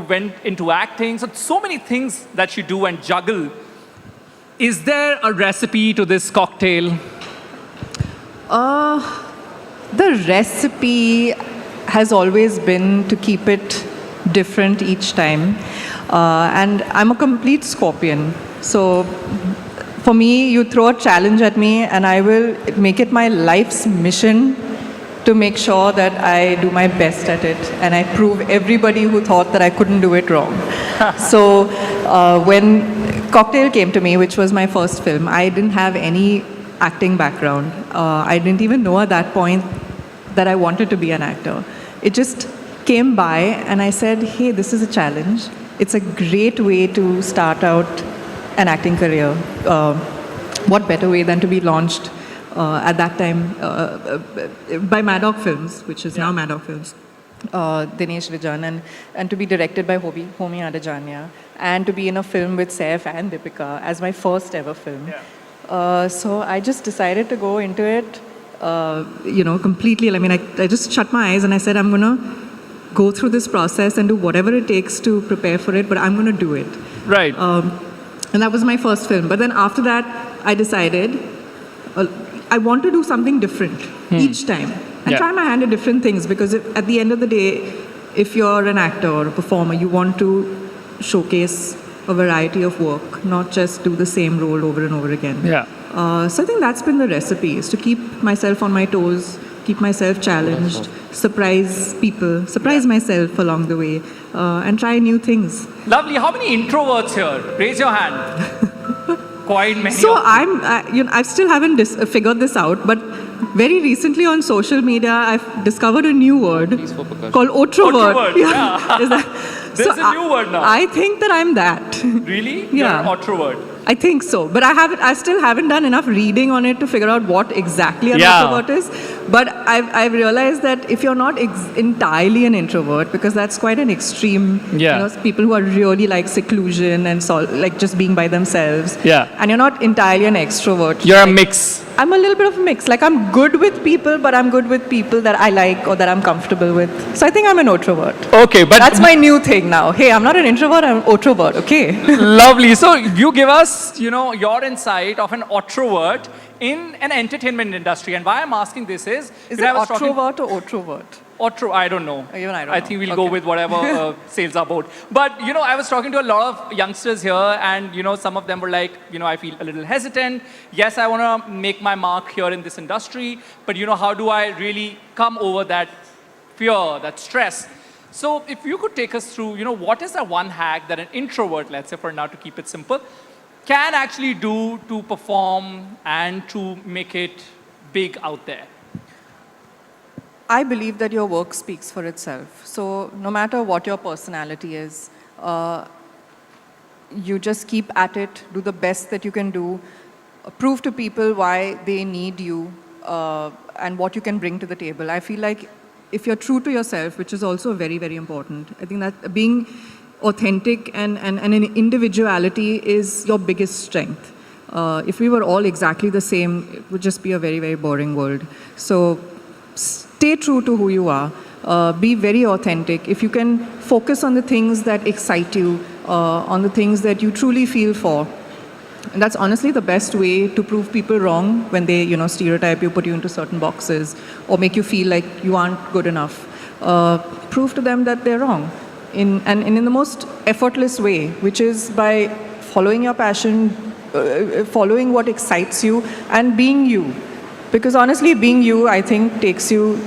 S1: went into acting. So many things that you do and juggle. Is there a recipe to this cocktail?
S7: The recipe has always been to keep it different each time. And I'm a complete Scorpion. So for me, you throw a challenge at me and I will make it my life's mission to make sure that I do my best at it and I prove everybody who thought that I couldn't do it wrong. So when Cocktail came to me, which was my first film, I didn't have any acting background. I didn't even know at that point that I wanted to be an actor. It just came by and I said, hey, this is a challenge. It's a great way to start out an acting career. What better way than to be launched at that time by Maddock Films, which is now Maddock Films, Dinesh Vijan, and to be directed by Homi Adajania, and to be in a film with Saif and Deepika as my first ever film. So I just decided to go into it, completely. I mean, I just shut my eyes and I said, I'm going to go through this process and do whatever it takes to prepare for it, but I'm going to do it.
S1: Right.
S7: And that was my first film. But then after that, I decided I want to do something different each time. and try my hand at different things, because at the end of the day, if you're an actor or a performer, you want to showcase a variety of work, not just do the same role over and over again.
S1: Yeah.
S7: So I think that's been the recipe, is to keep myself on my toes, keep myself challenged, surprise people, surprise myself along the way, and try new things.
S1: Lovely. How many introverts here? Raise your hand. Quite many.
S7: So I still haven't figured this out, but very recently on social media, I've discovered a new word called otrovert.
S1: Otrovert, yeah. There's a new word now.
S7: I think that I'm that.
S1: Really?
S7: Yeah.
S1: You're an otrovert.
S7: I think so, but I still haven't done enough reading on it to figure out what exactly an introvert is. But I've realized that if you're not entirely an introvert, because that's quite an extreme, people who are really like seclusion and like just being by themselves.
S1: Yeah.
S7: And you're not entirely an extrovert.
S1: You're a mix.
S7: I'm a little bit of a mix. Like, I'm good with people, but I'm good with people that I like or that I'm comfortable with. So I think I'm an introvert.
S1: Okay, but
S7: that's my new thing now. Hey, I'm not an introvert, I'm an introvert. Okay.
S1: Lovely. So you give us, your insight of an introvert in an entertainment industry. And why I'm asking this is
S7: it introvert or introvert?
S1: I don't know.
S7: Even I don't know.
S1: I think we'll go with whatever sails our boat. But, I was talking to a lot of youngsters here, and, some of them were like, I feel a little hesitant. Yes, I want to make my mark here in this industry, but, how do I really come over that fear, that stress? So if you could take us through, what is the one hack that an introvert, let's say for now to keep it simple, can actually do to perform and to make it big out there?
S7: I believe that your work speaks for itself. So no matter what your personality is, you just keep at it, do the best that you can do, prove to people why they need you, and what you can bring to the table. I feel like if you're true to yourself, which is also very, very important, I think that being authentic and an individuality is your biggest strength. If we were all exactly the same, it would just be a very, very boring world. So stay true to who you are. Be very authentic. If you can focus on the things that excite you, on the things that you truly feel for, and that's honestly the best way to prove people wrong when they, stereotype you, put you into certain boxes, or make you feel like you aren't good enough. Prove to them that they're wrong. In the most effortless way, which is by following your passion, following what excites you, and being you. Because honestly, being you, I think, takes you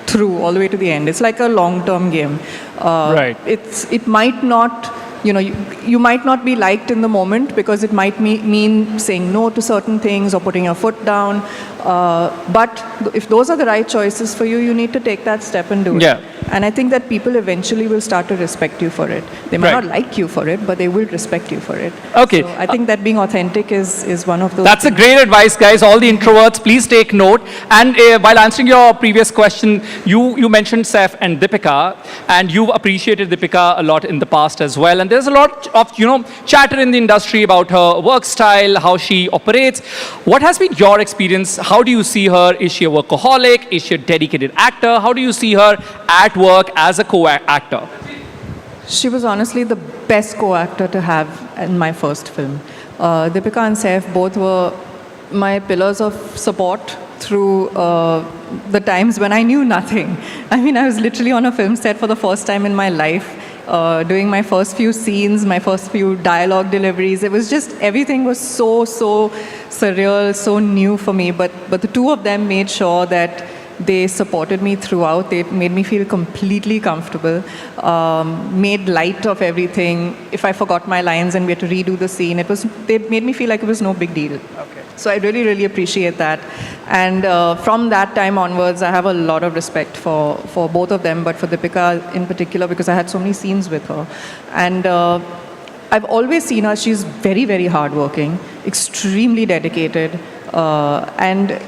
S7: through all the way to the end. It's like a long-term game.
S1: Right.
S7: It might not, you might not be liked in the moment, because it might mean saying no to certain things or putting your foot down. But if those are the right choices for you, you need to take that step and do it.
S1: Yeah.
S7: And I think that people eventually will start to respect you for it. They might not like you for it, but they will respect you for it.
S1: Okay.
S7: So I think that being authentic is one of those.
S1: That's a great advice, guys. All the introverts, please take note. And while answering your previous question, you mentioned Saif and Deepika, and you've appreciated Deepika a lot in the past as well. And there's a lot of, chatter in the industry about her work style, how she operates. What has been your experience? How do you see her? Is she a workaholic? Is she a dedicated actor? How do you see her at work as a co-actor?
S7: She was honestly the best co-actor to have in my first film. Deepika and Saif both were my pillars of support through the times when I knew nothing. I mean, I was literally on a film set for the first time in my life, doing my first few scenes, my first few dialogue deliveries. It was just, everything was so surreal, so new for me. But the two of them made sure that they supported me throughout. They made me feel completely comfortable, made light of everything. If I forgot my lines and we had to redo the scene, they made me feel like it was no big deal.
S1: Okay.
S7: So I really, really appreciate that. And from that time onwards, I have a lot of respect for both of them, but for Deepika in particular, because I had so many scenes with her. And I've always seen her, she's very, very hardworking, extremely dedicated, and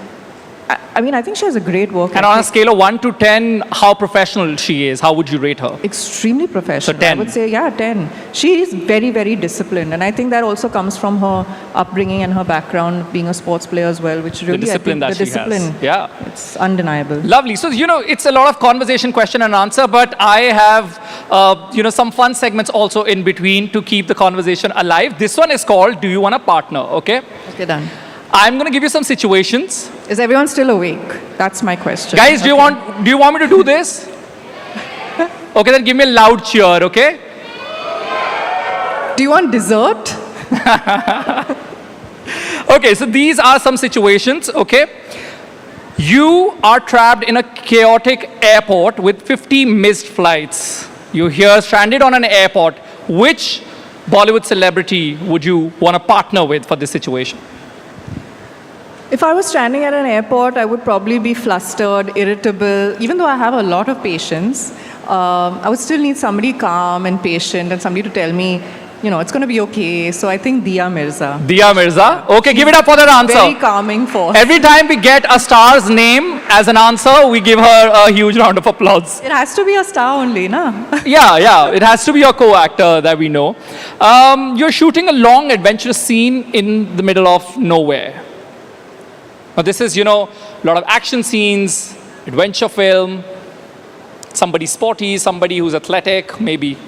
S7: I mean, I think she has a great work ethic.
S1: And on a scale of 1 to 10, how professional she is? How would you rate her?
S7: Extremely professional.
S1: So 10.
S7: I would say, 10. She is very, very disciplined. And I think that also comes from her upbringing and her background, being a sports player as well, which really,
S1: the discipline
S7: I think,
S1: that she has. Yeah.
S7: It's undeniable.
S1: Lovely. So, it's a lot of conversation, question and answer, but I have, some fun segments also in between to keep the conversation alive. This one is called, Do You Want a Partner? Okay?
S7: Okay, done.
S1: I'm going to give you some situations.
S7: Is everyone still awake? That's my question.
S1: Guys, do you want me to do this? Okay, then give me a loud cheer, okay?
S7: Do you want dessert?
S1: Okay, so these are some situations, okay? You are trapped in a chaotic airport with 50 missed flights. You're here stranded on an airport. Which Bollywood celebrity would you want to partner with for this situation?
S7: If I was standing at an airport, I would probably be flustered, irritable. Even though I have a lot of patience, I would still need somebody calm and patient and somebody to tell me, you know, it's going to be okay. So I think Diya Mirza.
S1: Diya Mirza? Okay, give it up for that answer.
S7: Very calming force.
S1: Every time we get a star's name as an answer, we give her a huge round of applause.
S7: It has to be a star only, na?
S1: Yeah, it has to be a co-actor that we know. You're shooting a long, adventurous scene in the middle of nowhere. Now this is, you know, a lot of action scenes, adventure film, somebody sporty, somebody who's athletic, maybe.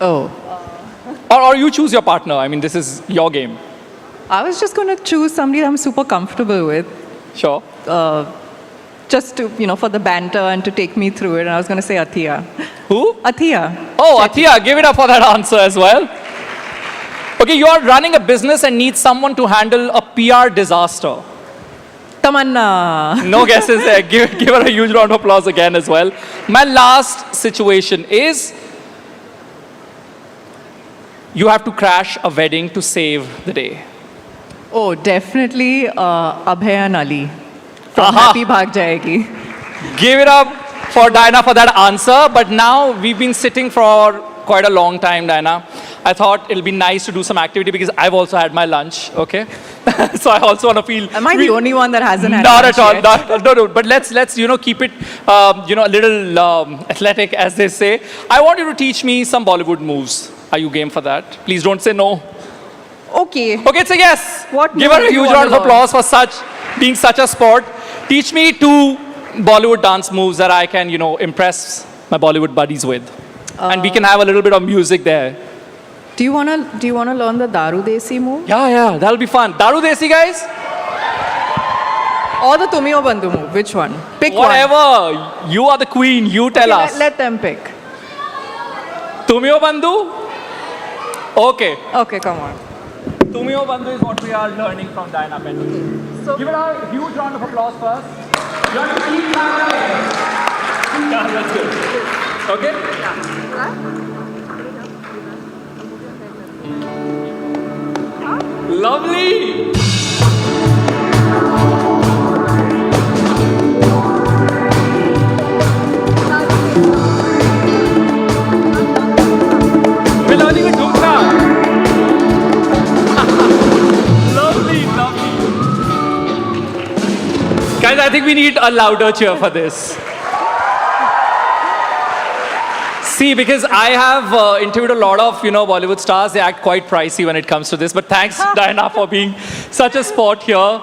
S7: Oh.
S1: Or you choose your partner. I mean, this is your game.
S7: I was just going to choose somebody I'm super comfortable with.
S1: Sure.
S7: Just to, you know, for the banter and to take me through it. And I was going to say Athiya.
S1: Who?
S7: Athiya.
S1: Oh, Athiya. Give it up for that answer as well. Okay, you are running a business and need someone to handle a PR disaster.
S7: Tamanna.
S1: No guesses there. Give her a huge round of applause again as well. My last situation is you have to crash a wedding to save the day.
S7: Oh, definitely Abhay and Ali from Happy Bhag Jayegi.
S1: Give it up for Diana for that answer. But now we've been sitting for quite a long time, Diana. I thought it'll be nice to do some activity because I've also had my lunch, okay? So I also want to feel...
S7: Am I the only one that hasn't had
S1: Not
S7: lunch
S1: at all.
S7: yet?
S1: No. But let's you know, keep it, you know, a little athletic, as they say. I want you to teach me some Bollywood moves. Are you game for that? Please don't say no.
S7: Okay.
S1: Okay, it's a yes.
S7: What
S1: Give her a
S7: move do you
S1: huge
S7: want
S1: round of
S7: to learn?
S1: applause for being such a sport. Teach me 2 Bollywood dance moves that I can, you know, impress my Bollywood buddies with. And we can have a little bit of music there.
S7: Do you wanna learn the Daru Desi move?
S1: Yeah, that'll be fun. Daru Desi, guys?
S7: Or the Tumio Bandhu move? Which one? Pick
S1: Whatever.
S7: one.
S1: You are the queen. You tell us.
S7: Let them pick.
S1: Tumio Bandhu? Okay.
S7: Okay, come on.
S1: Tumio Bandhu is what we are learning from Diana Penty. So give it a huge round of applause first. You have to keep Yeah, that's good. Okay? Lovely! We're learning a dhumka. Lovely. Guys, I think we need a louder cheer for this. See, because I have interviewed a lot of, you know, Bollywood stars. They act quite pricey when it comes to this. But thanks, Diana, for being such a sport here.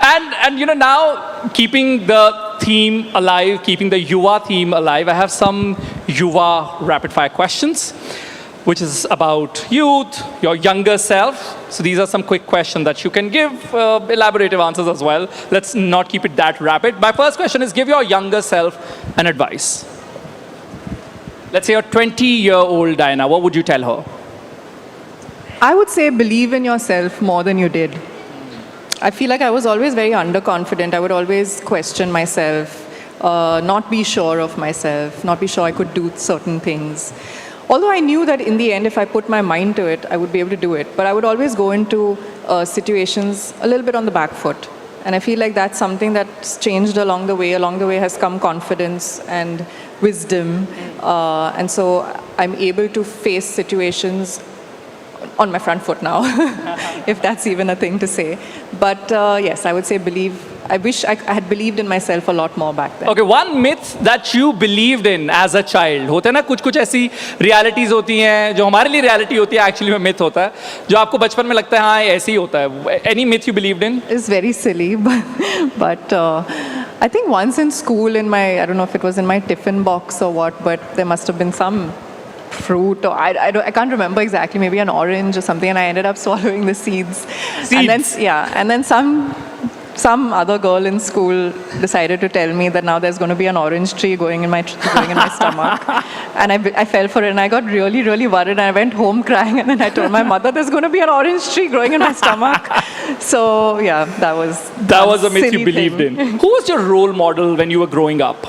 S1: And you know, now keeping the theme alive, keeping the Yuva theme alive, I have some Yuva rapid-fire questions, which is about youth, your younger self. So these are some quick questions that you can give elaborative answers as well. Let's not keep it that rapid. My first question is, give your younger self an advice. Let's say a 20-year-old Diana, what would you tell her?
S7: I would say believe in yourself more than you did. I feel like I was always very underconfident. I would always question myself, not be sure of myself, not be sure I could do certain things. Although I knew that in the end, if I put my mind to it, I would be able to do it. But I would always go into situations a little bit on the back foot. And I feel like that's something that's changed along the way. Along the way has come confidence and wisdom. And so I'm able to face situations on my front foot now, if that's even a thing to say. But yes, I would say believe. I wish I had believed in myself a lot more back then.
S1: Okay, one myth that you believed in as a child. होते हैं ना कुछ ऐसी realities होती हैं जो हमारे लिए reality होती है, actually में myth होता है जो आपको बचपन में लगता है हाँ ऐसे ही होता है. Any myth you believed in?
S7: It's very silly, but I think once in school, I don't know if it was in my tiffin box or what, but there must have been some fruit, or I can't remember exactly, maybe an orange or something, and I ended up swallowing the seeds. And then, and then some other girl in school decided to tell me that now there's going to be an orange tree going in my stomach. And I fell for it, and I got really, really worried, and I went home crying, and then I told my mother there's going to be an orange tree growing in my stomach. So yeah, that was
S1: a myth you believed in. Who was your role model when you were growing up?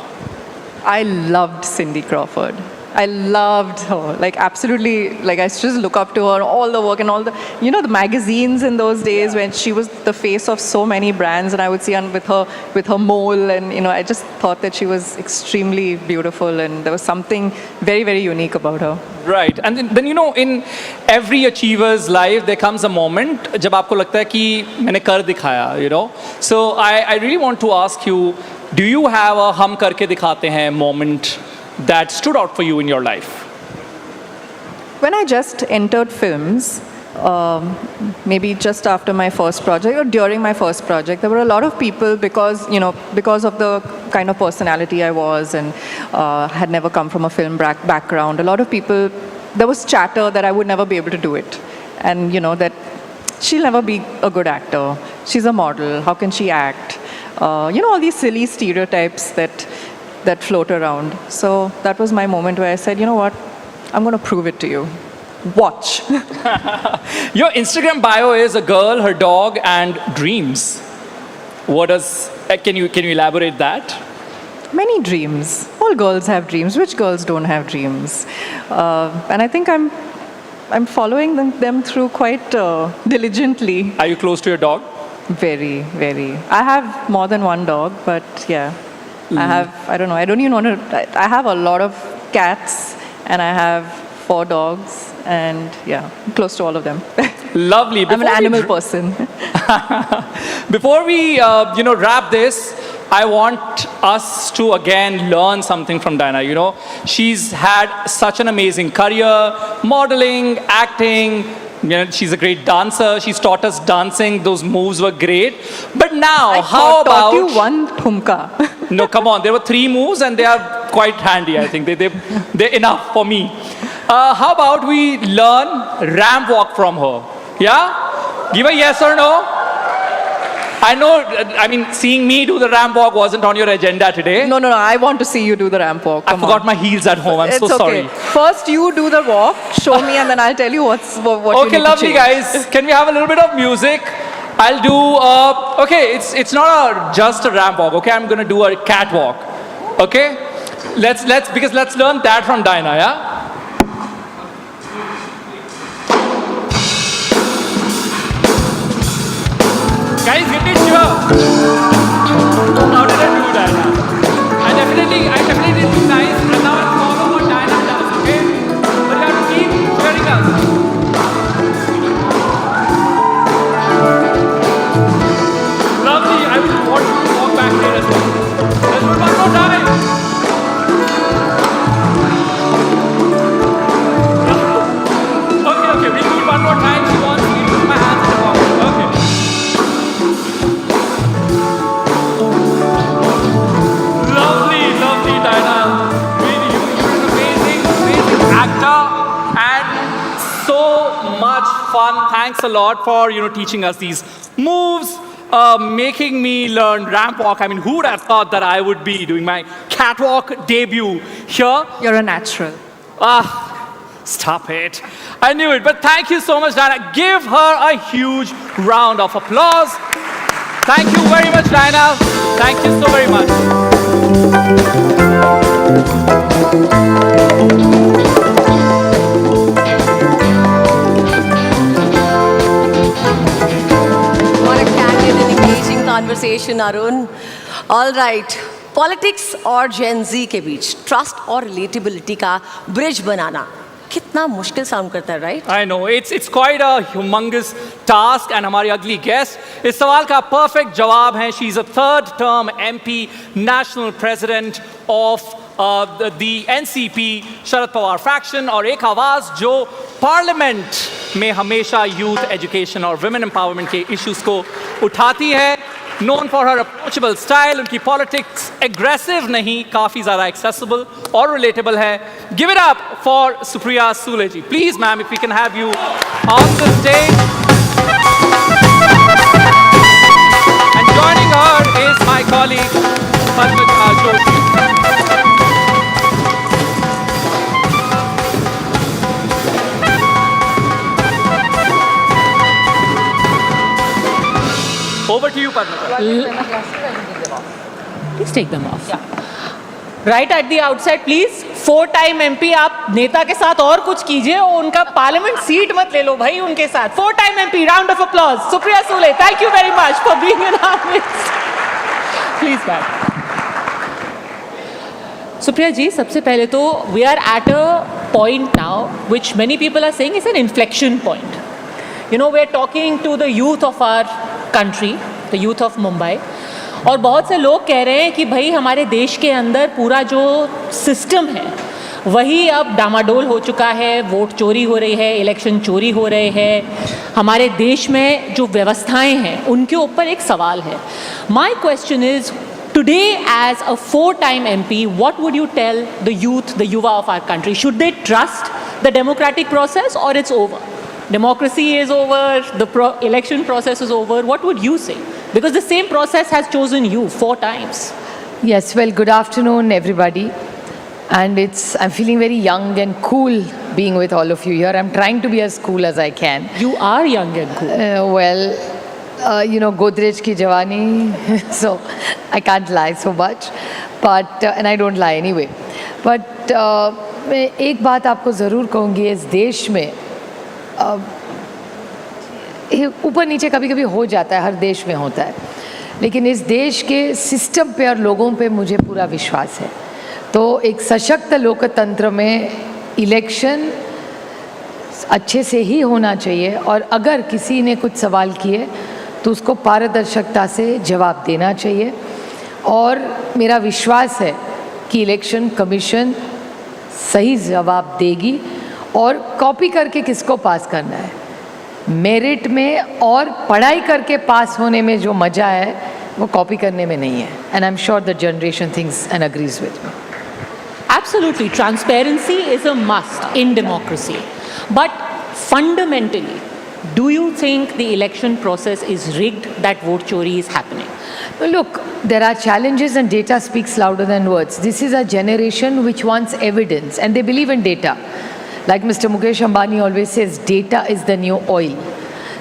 S7: I loved Cindy Crawford. I loved her, like absolutely, like I just look up to her, all the work and all the, the magazines in those days when she was the face of so many brands, and I would see with her mole, and I just thought that she was extremely beautiful, and there was something very, very unique about her.
S1: Right, and then in every achiever's life there comes a moment जब आपको लगता है कि मैंने कर दिखाया, So I really want to ask you, do you have a हम करके दिखाते हैं moment that stood out for you in your life?
S7: When I just entered films, maybe just after my first project or during my first project, there were a lot of people because of the kind of personality I was and had never come from a film background. A lot of people, there was chatter that I would never be able to do it, and that she'll never be a good actor. She's a model. How can she act? All these silly stereotypes that float around. So that was my moment where I said, you know what, I'm going to prove it to you. Watch.
S1: Your Instagram bio is a girl, her dog, and dreams. What does? Can you elaborate that?
S7: Many dreams. All girls have dreams. Which girls don't have dreams? And I think I'm following them through quite diligently.
S1: Are you close to your dog?
S7: Very, very. I have more than one dog, but yeah. I don't know, I don't even want to, I have a lot of cats, and I have 4 dogs, and yeah, close to all of them.
S1: Lovely.
S7: I'm an animal person.
S1: Before we, wrap this, I want us to again learn something from Diana. She's had such an amazing career, modeling, acting. She's a great dancer. She's taught us dancing. Those moves were great. But now, how about...
S7: I taught you one thumka.
S1: No, come on. There were 3 moves, and they are quite handy, I think. They're enough for me. How about we learn ramp walk from her? Yeah? Give a yes or no. I know, seeing me do the ramp walk wasn't on your agenda today.
S7: No, I want to see you do the ramp walk.
S1: I forgot my heels at home. I'm so sorry.
S7: First you do the walk, show me, and then I'll tell you what you need to change.
S1: Okay, lovely guys. Can we have a little bit of music? I'll do, it's not just a ramp walk, okay? I'm gonna do a catwalk, okay? Let's learn that from Diana, yeah? Guys, give me a cheer. How did I do, Diana? I definitely did nice, and now I'll follow what Diana does, okay? But you have to keep cheering us. Lovely, I would want you to walk back here as well. Let's do it one more time. Okay, we'll do it one more time. She wants me to put my hands in the pocket. Okay. Lovely, Diana. Really, you're an amazing actor and so much fun. Thanks a lot for teaching us these moves, making me learn ramp walk. Who would have thought that I would be doing my catwalk debut here?
S7: You're a natural.
S1: Stop it. I knew it. But thank you so much, Diana. Give her a huge round of applause. Thank you very much, Diana. Thank you so very much.
S2: What a candid and engaging conversation, Arun. All right. Politics और जेन जी के बीच trust और relatability का bridge बनाना कितना मुश्किल sound करता है, right?
S1: I know it's quite a humongous task, and हमारी अगली गेस्ट इस सवाल का परफेक्ट जवाब है. She is a 3rd term MP, national president of the NCP Sharad Pawar faction, और एक आवाज जो पार्लियामेंट में हमेशा यूथ एजुकेशन और वुमेन एम्पावरमेंट के इश्यूज को उठाती है. known for her approachable style. उनकी politics aggressive नहीं, काफी ज़्यादा accessible और relatable है. Give it up for Supriya Sule ji. Please, ma'am, if we can have you on the stage. And joining her is my colleague Padma Joshi. Over to you, Padma.
S3: Please take them off. Right at the outset, please. 4-time MP, आप नेता के साथ और कुछ कीजिए और उनका parliament seat मत ले लो भाई उनके साथ. 4-time MP, round of applause. Supriya Sule, thank you very much for being in our midst. Please, ma'am. Supriya ji, सबसे पहले तो we are at a point now which many people are saying is an inflection point. You know, we are talking to the youth of our country, the youth of Mumbai. और बहुत से लोग कह रहे हैं कि भाई हमारे देश के अंदर पूरा जो सिस्टम है वही अब डामाडोल हो चुका है, वोट चोरी हो रही है, इलेक्शन चोरी हो रहे हैं, हमारे देश में जो व्यवस्थाएं हैं उनके ऊपर एक सवाल है. My question is today as a 4-time MP, what would you tell the youth, the Yuva of our country? Should they trust the democratic process or it's over? Democracy is over, the election process is over. What would you say? Because the same process has chosen you 4 times.
S8: Yes, well, good afternoon, everybody. And I'm feeling very young and cool being with all of you here. I'm trying to be as cool as I can.
S3: You are young and cool.
S8: You know, Godrej ki Jawani, so I can't lie so much. But, and I don't lie anyway. But, मैं एक बात आपको ज़रूर कहूँगी, इस देश में ऊपर नीचे कभी कभी हो जाता है, हर देश में होता है, लेकिन इस देश के सिस्टम पे और लोगों पे मुझे पूरा विश्वास है. तो एक सशक्त लोकतंत्र में इलेक्शन अच्छे से ही होना चाहिए और अगर किसी ने कुछ सवाल किए तो उसको पारदर्शिता से जवाब देना चाहिए. और मेरा विश्वास है कि इलेक्शन कमीशन सही जवाब देगी. और कॉपी करके किसको पास करना है, मेरिट में और पढ़ाई करके पास होने में जो मज़ा है वो कॉपी करने में नहीं है. And I am sure the generation thinks and agrees with me.
S3: Absolutely, transparency is a must in democracy. But fundamentally, do you think the election process is rigged, that vote chori is happening?
S8: Look, there are challenges and data speaks louder than words. This is a generation which wants evidence and they believe in data. Like Mr. Mukesh Ambani always says, data is the new oil.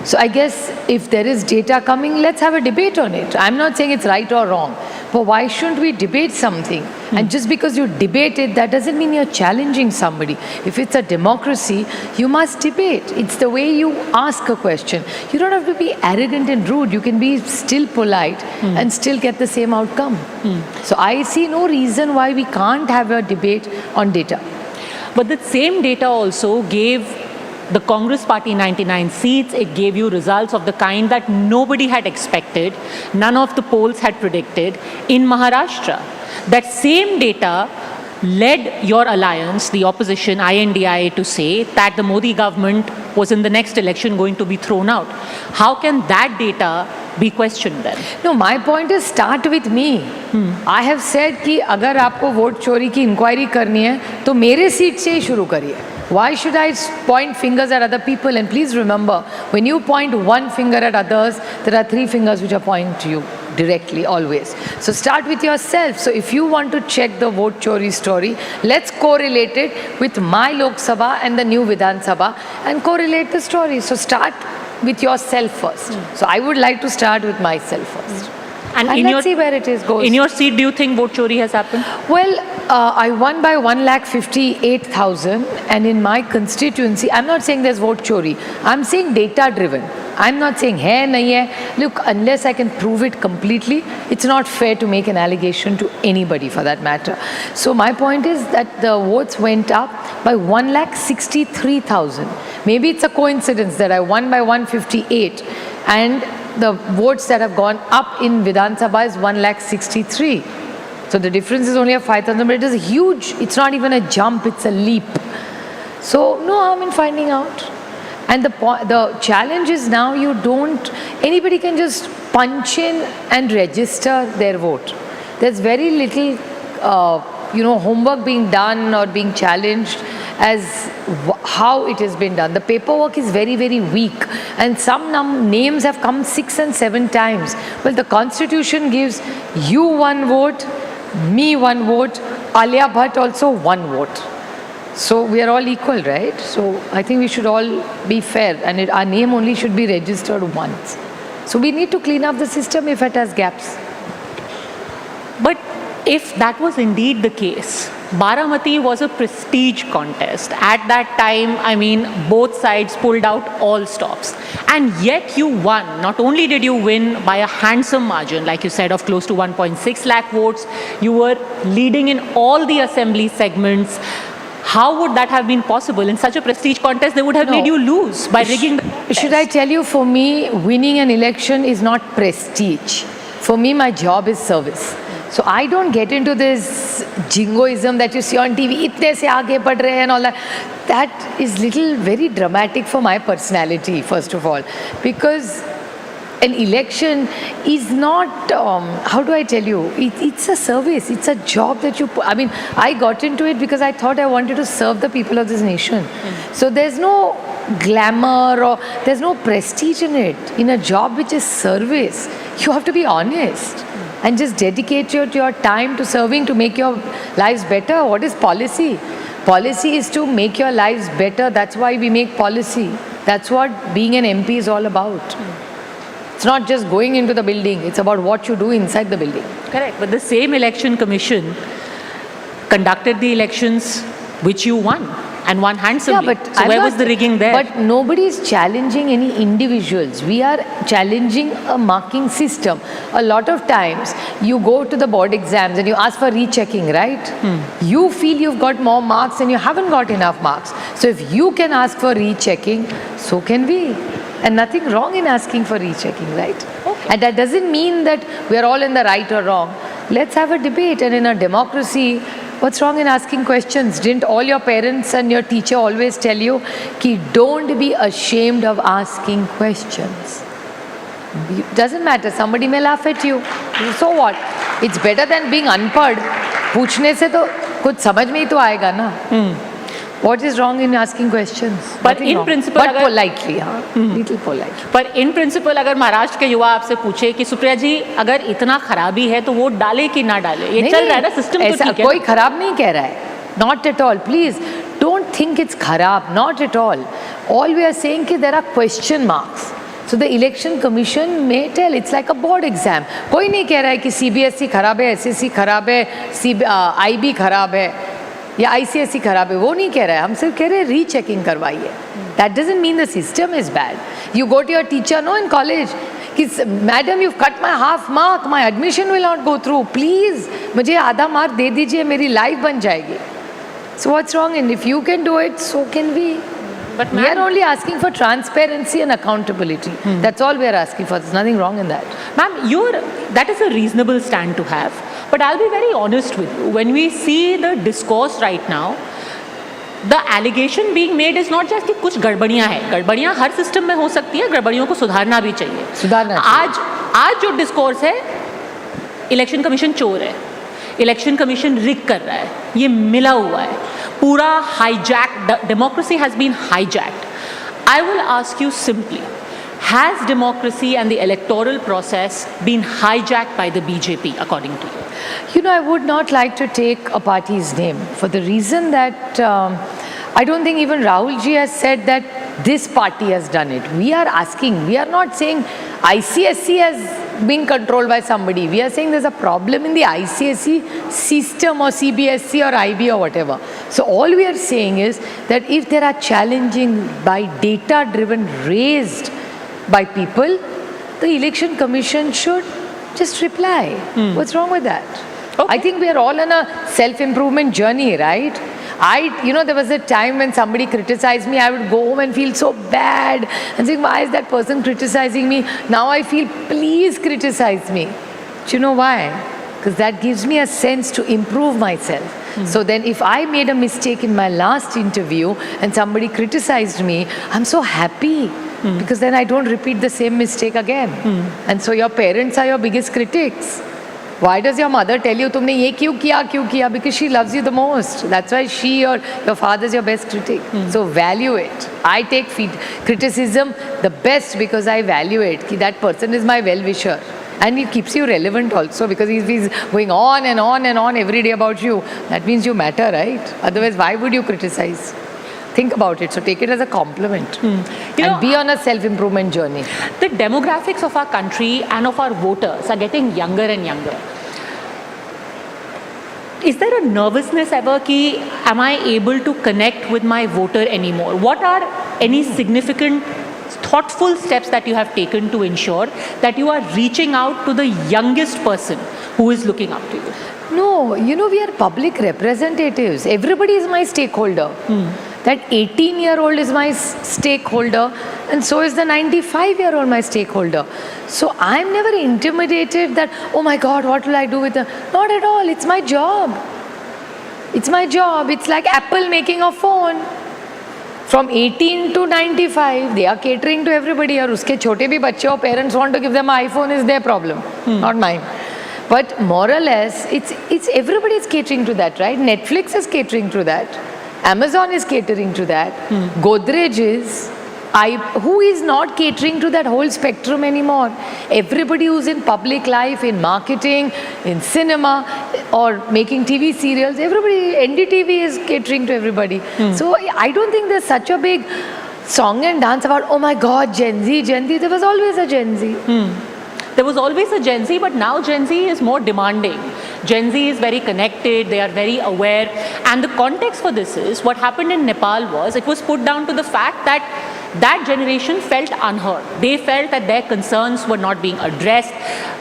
S8: So I guess if there is data coming, let's have a debate on it. I'm not saying it's right or wrong, but why shouldn't we debate something? And just because you debate it, that doesn't mean you're challenging somebody. If it's a democracy, you must debate. It's the way you ask a question. You don't have to be arrogant and rude. You can be still polite and still get the same outcome. So I see no reason why we can't have a debate on data.
S3: But the same data also gave the Congress party 99 seats. It gave you results of the kind that nobody had expected. None of the polls had predicted in Maharashtra. That same data led your alliance, the opposition, INDI, to say that the Modi government was in the next election going to be thrown out. How can that data be questioned then?
S8: No, my point is start with me. I have said कि अगर आपको vote चोरी की inquiry करनी है तो मेरे seat से ही शुरू करिए. Why should I point fingers at other people? And please remember, when you point one finger at others, there are 3 fingers which are pointing to you directly, always. So start with yourself. So if you want to check the vote chori story, let's correlate it with my Lok Sabha and the new Vidhan Sabha and correlate the story. So start with yourself first. So I would like to start with myself first. And let's see where it goes.
S3: In your seat, do you think vote chori has happened?
S8: Well, I won by 1,58,000 and in my constituency, I'm not saying there's vote chori. I'm saying data driven. I'm not saying hai nahi hai. Look, unless I can prove it completely, it's not fair to make an allegation to anybody for that matter. So my point is that the votes went up by 1,63,000. Maybe it's a coincidence that I won by 158 and the votes that have gone up in Vidhan Sabha is 1,63,000. So the difference is only a 5,000, but it is huge. It's not even a jump, it's a leap. So no harm in finding out. And the challenge is now anybody can just punch in and register their vote. There's very little, homework being done or being challenged as how it has been done. The paperwork is very, very weak, and some names have come 6 and 7 times. Well, the constitution gives you 1 vote, me 1 vote, Alia Bhatt also 1 vote. So we are all equal, right? So I think we should all be fair, and our name only should be registered once. So we need to clean up the system if it has gaps.
S3: But if that was indeed the case, Baramati was a prestige contest. At that time, I mean, both sides pulled out all stops. And yet you won. Not only did you win by a handsome margin, like you said, of close to 1.6 lakh votes, you were leading in all the assembly segments. How would that have been possible? In such a prestige contest, they would have made you lose by rigging the contest.
S8: Should I tell you, for me, winning an election is not prestige. For me, my job is service. So I don't get into this jingoism that you see on TV, itne se aage pad rahe and all that. That is very dramatic for my personality, first of all. Because an election is not, how do I tell you, it's a service, it's a job that you put. I mean, I got into it because I thought I wanted to serve the people of this nation. So there's no glamour or there's no prestige in it. In a job which is service, you have to be honest and just dedicate your time to serving, to make your lives better. What is policy? Policy is to make your lives better. That's why we make policy. That's what being an MP is all about. It's not just going into the building. It's about what you do inside the building.
S3: Correct. But the same election commission conducted the elections which you won and won handsomely.
S8: Yeah, but
S3: so where was the rigging there?
S8: But nobody is challenging any individuals. We are challenging a marking system. A lot of times you go to the board exams and you ask for rechecking, right? You feel you've got more marks and you haven't got enough marks. So if you can ask for rechecking, so can we. And nothing wrong in asking for rechecking, right? Okay. And that doesn't mean that we're all in the right or wrong. Let's have a debate. And in a democracy, what's wrong in asking questions? Didn't all your parents and your teacher always tell you ki don't be ashamed of asking questions? It doesn't matter. Somebody may laugh at you. So what? It's better than being unpad. पूछने से तो कुछ समझ में ही तो आएगा ना. What is wrong in asking questions?
S3: But in principle,
S8: but politely, little polite.
S3: पर in principle, अगर महाराष्ट्र के युवा आपसे पूछे कि सुप्रिया जी अगर इतना खराबी है तो वोट डाले कि ना डाले, ये चल रहा है ना सिस्टम तो ठीक है.
S8: कोई खराब नहीं कह रहा है. Not at all. Please don't think it's kharab. Not at all. All we are saying is there are question marks. So the election commission may tell it's like a board exam. कोई नहीं कह रहा है कि CBSE खराब है, SSC खराब है, IB खराब है. या ICSE खराब है, वो नहीं कह रहा है. हम सिर्फ कह रहे हैं रीचेकिंग करवाइए. That doesn't mean the system is bad. You go to your teacher, no, in college, कि madam you've cut my half mark, my admission will not go through. Please, मुझे आधा मार्क दे दीजिए, मेरी लाइफ बन जाएगी. So what's wrong? And if you can do it, so can we.
S3: But
S8: we are only asking for transparency and accountability. That's all we are asking for. There's nothing wrong in that.
S3: Ma'am, that is a reasonable stand to have. But I'll be very honest with you. When we see the discourse right now, the allegation being made is not just कि कुछ गड़बड़ियाँ हैं. गड़बड़ियाँ हर system में हो सकती है. गड़बड़ियों को सुधारना भी चाहिए. आज जो डिस्कोर्स है, इलेक्शन कमीशन चोर है, इलेक्शन कमीशन रिग कर रहा है, ये मिला हुआ है, पूरा hijack, democracy has been hijacked. I will ask you simply, has democracy and the electoral process been hijacked by the BJP, according to you?
S8: You know, I would not like to take a party's name for the reason that I don't think even Rahul ji has said that this party has done it. We are asking, we are not saying ICSE has been controlled by somebody. We are saying there's a problem in the ICSE system or CBSE or IB or whatever. So all we are saying is that if there are challenging by data driven raised by people, the election commission should just reply. What's wrong with that? Okay. I think we are all on a self-improvement journey, right? There was a time when somebody criticized me, I would go home and feel so bad and think, why is that person criticizing me? Now I feel, please criticize me. Do you know why? because that gives me a sense to improve myself. So then if I made a mistake in my last interview and somebody criticized me, I'm so happy because then I don't repeat the same mistake again. And so your parents are your biggest critics. Why does your mother tell you, तुमने ये क्यों किया? Because she loves you the most. That's why she or your father is your best critic. So value it. I take criticism the best because I value it. That person is my well-wisher. And it keeps you relevant also, because if he's going on and on and on every day about you, that means you matter, right? Otherwise, why would you criticize? Think about it. So take it as a compliment. And be on a self-improvement journey.
S3: The demographics of our country and of our voters are getting younger and younger. Is there a nervousness ever ki, am I able to connect with my voter anymore? What are any significant thoughtful steps that you have taken to ensure that you are reaching out to the youngest person who is looking up to you?
S8: No, we are public representatives. Everybody is my stakeholder. That 18-year-old is my stakeholder, and so is the 95-year-old my stakeholder. So I'm never intimidated that, oh my God, what will I do with them? Not at all. It's my job. It's my job. It's like Apple making a phone. From 18 to 95, they are catering to everybody. और उसके छोटे भी बच्चे हो, parents want to give them an iPhone is their problem, not mine. But more or less, it's everybody is catering to that, right? Netflix is catering to that. Amazon is catering to that. Godrej is. Who is not catering to that whole spectrum anymore? Everybody who's in public life, in marketing, in cinema, or making TV serials, everybody, NDTV is catering to everybody. So I don't think there's such a big song and dance about, oh my God, Gen Z. There was always a Gen Z.
S3: There was always a Gen Z, but now Gen Z is more demanding. Gen Z is very connected, they are very aware. And the context for this is, what happened in Nepal was, it was put down to the fact that that generation felt unheard. They felt that their concerns were not being addressed.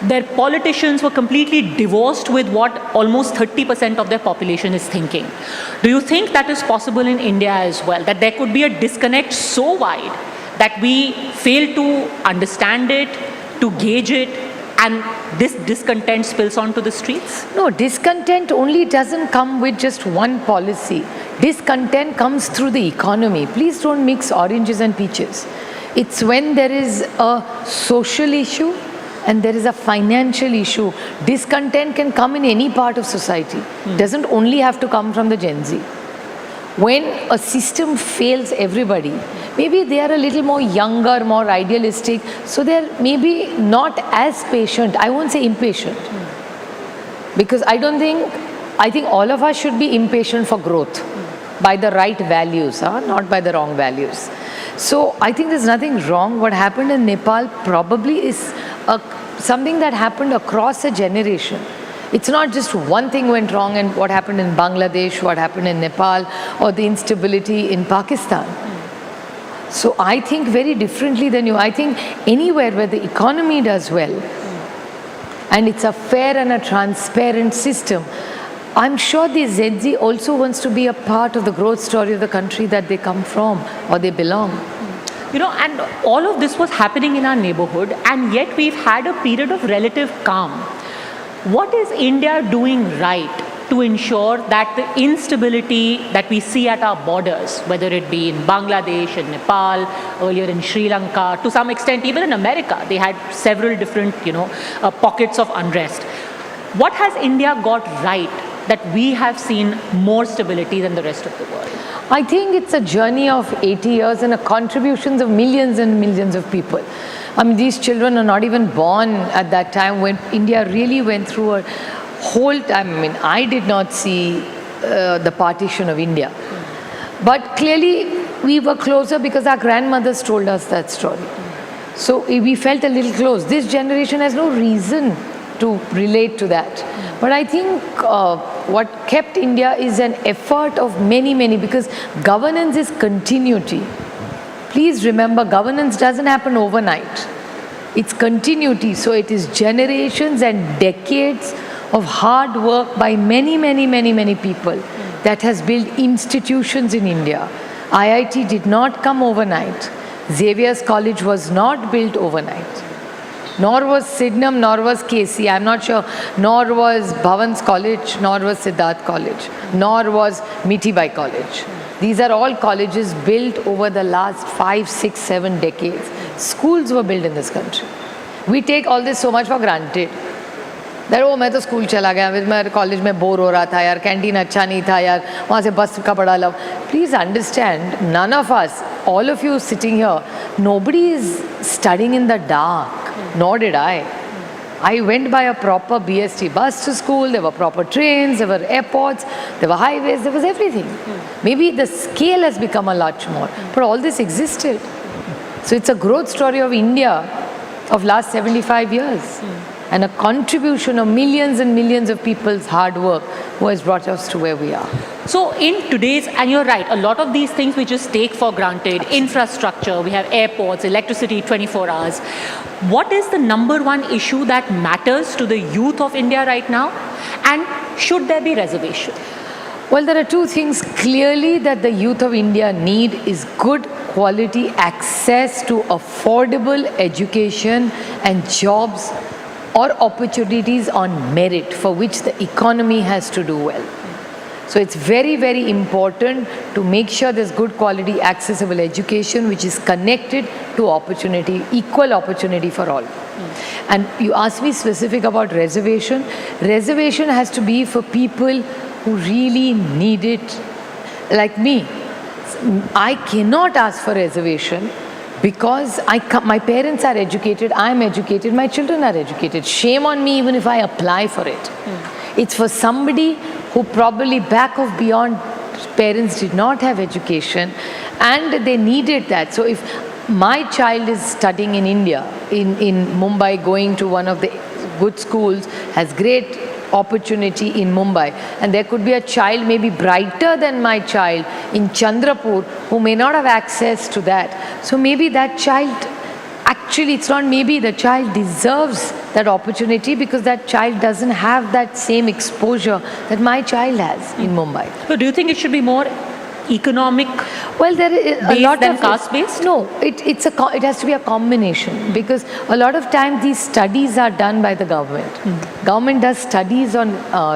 S3: Their politicians were completely divorced with what almost 30% of their population is thinking. Do you think that is possible in India as well? That there could be a disconnect so wide that we fail to understand it, to gauge it, and this discontent spills onto the streets?
S8: No, discontent only doesn't come with just one policy. Discontent comes through the economy. Please don't mix oranges and peaches. It's when there is a social issue and there is a financial issue. Discontent can come in any part of society. It doesn't only have to come from the Gen Z. When a system fails everybody, maybe they are a little more younger, more idealistic, so they're maybe not as patient. I won't say impatient. Because I think all of us should be impatient for growth by the right values, not by the wrong values. So I think there's nothing wrong. What happened in Nepal probably is something that happened across a generation. It's not just one thing went wrong and what happened in Bangladesh, what happened in Nepal, or the instability in Pakistan. So I think very differently than you. I think anywhere where the economy does well, and it's a fair and a transparent system, I'm sure the Gen Z also wants to be a part of the growth story of the country that they come from or they belong.
S3: And all of this was happening in our neighborhood, and yet we've had a period of relative calm. What is India doing right to ensure that the instability that we see at our borders, whether it be in Bangladesh and Nepal, earlier in Sri Lanka, to some extent even in America, they had several different, pockets of unrest. What has India got right that we have seen more stability than the rest of the world?
S8: I think it's a journey of 80 years and a contributions of millions and millions of people. I mean, these children are not even born at that time when India really went through a whole time. I mean, I did not see the partition of India. But clearly, we were closer because our grandmothers told us that story. So we felt a little close. This generation has no reason to relate to that. But I think what kept India is an effort of many, many, because governance is continuity. Please remember, governance doesn't happen overnight. It's continuity. So it is generations and decades of hard work by many, many, many, many people that has built institutions in India. IIT did not come overnight. Xavier's College was not built overnight. Nor was Sydenham, nor was KC, I'm not sure. Nor was Bhavan's College, nor was Siddharth College, nor was Mitibai College. These are all colleges built over the last 5, 6, 7 decades. Schools were built in this country. We take all this so much for granted. That, oh, मैं तो school चला गया, मैं college में bore हो रहा था यार, कैंटीन अच्छा नहीं था यार, वहाँ से बस का बड़ा love. Please understand, none of us, all of you sitting here, nobody is studying in the dark, nor did I. I went by a proper BST bus to school, there were proper trains, there were airports, there were highways, there was everything. Maybe the scale has become a lot more, but all this existed. So it's a growth story of India of last 75 years. And a contribution of millions and millions of people's hard work who has brought us to where we are.
S3: So in today's, and you're right, a lot of these things we just take for granted, infrastructure, we have airports, electricity 24 hours. What is the number one issue that matters to the youth of India right now? And should there be reservation?
S8: Well, there are two things clearly that the youth of India need is good quality access to affordable education and jobs or opportunities on merit for which the economy has to do well. So it's very, very important to make sure there's good quality accessible education which is connected to opportunity, equal opportunity for all. And you asked me specific about reservation. Reservation has to be for people who really need it, like me. I cannot ask for reservation because my parents are educated, I'm educated, my children are educated. Shame on me even if I apply for it. It's for somebody who probably back of beyond parents did not have education and they needed that. So if my child is studying in India, in Mumbai, going to one of the good schools, has great opportunity in Mumbai, and there could be a child maybe brighter than my child in Chandrapur who may not have access to that. So maybe that child, actually it's not maybe, the child deserves that opportunity because that child doesn't have that same exposure that my child has in Mumbai.
S3: So do you think it should be more economic?
S8: Well, there is a lot
S3: than
S8: of
S3: caste based?
S8: No, it has to be a combination because a lot of times these studies are done by the government. Government does studies on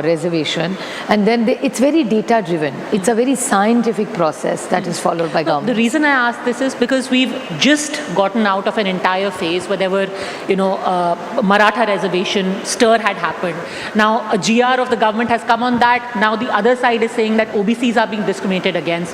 S8: reservation, and then it's very data driven. It's a very scientific process that is followed by government.
S3: The reason I ask this is because we've just gotten out of an entire phase where there were, Maratha reservation stir had happened. Now a GR of the government has come on that. Now the other side is saying that OBCs are being discriminated against.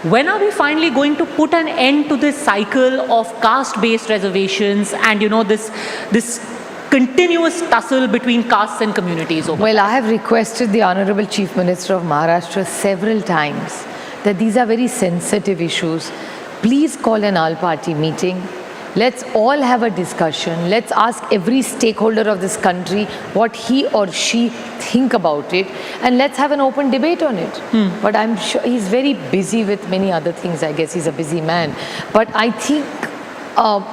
S3: When are we finally going to put an end to this cycle of caste-based reservations and this continuous tussle between castes and communities?
S8: Well, I have requested the Honorable Chief Minister of Maharashtra several times that these are very sensitive issues. Please call an all-party meeting. Let's all have a discussion. Let's ask every stakeholder of this country what he or she think about it, and let's have an open debate on it. But I'm sure he's very busy with many other things. I guess he's a busy man. But I think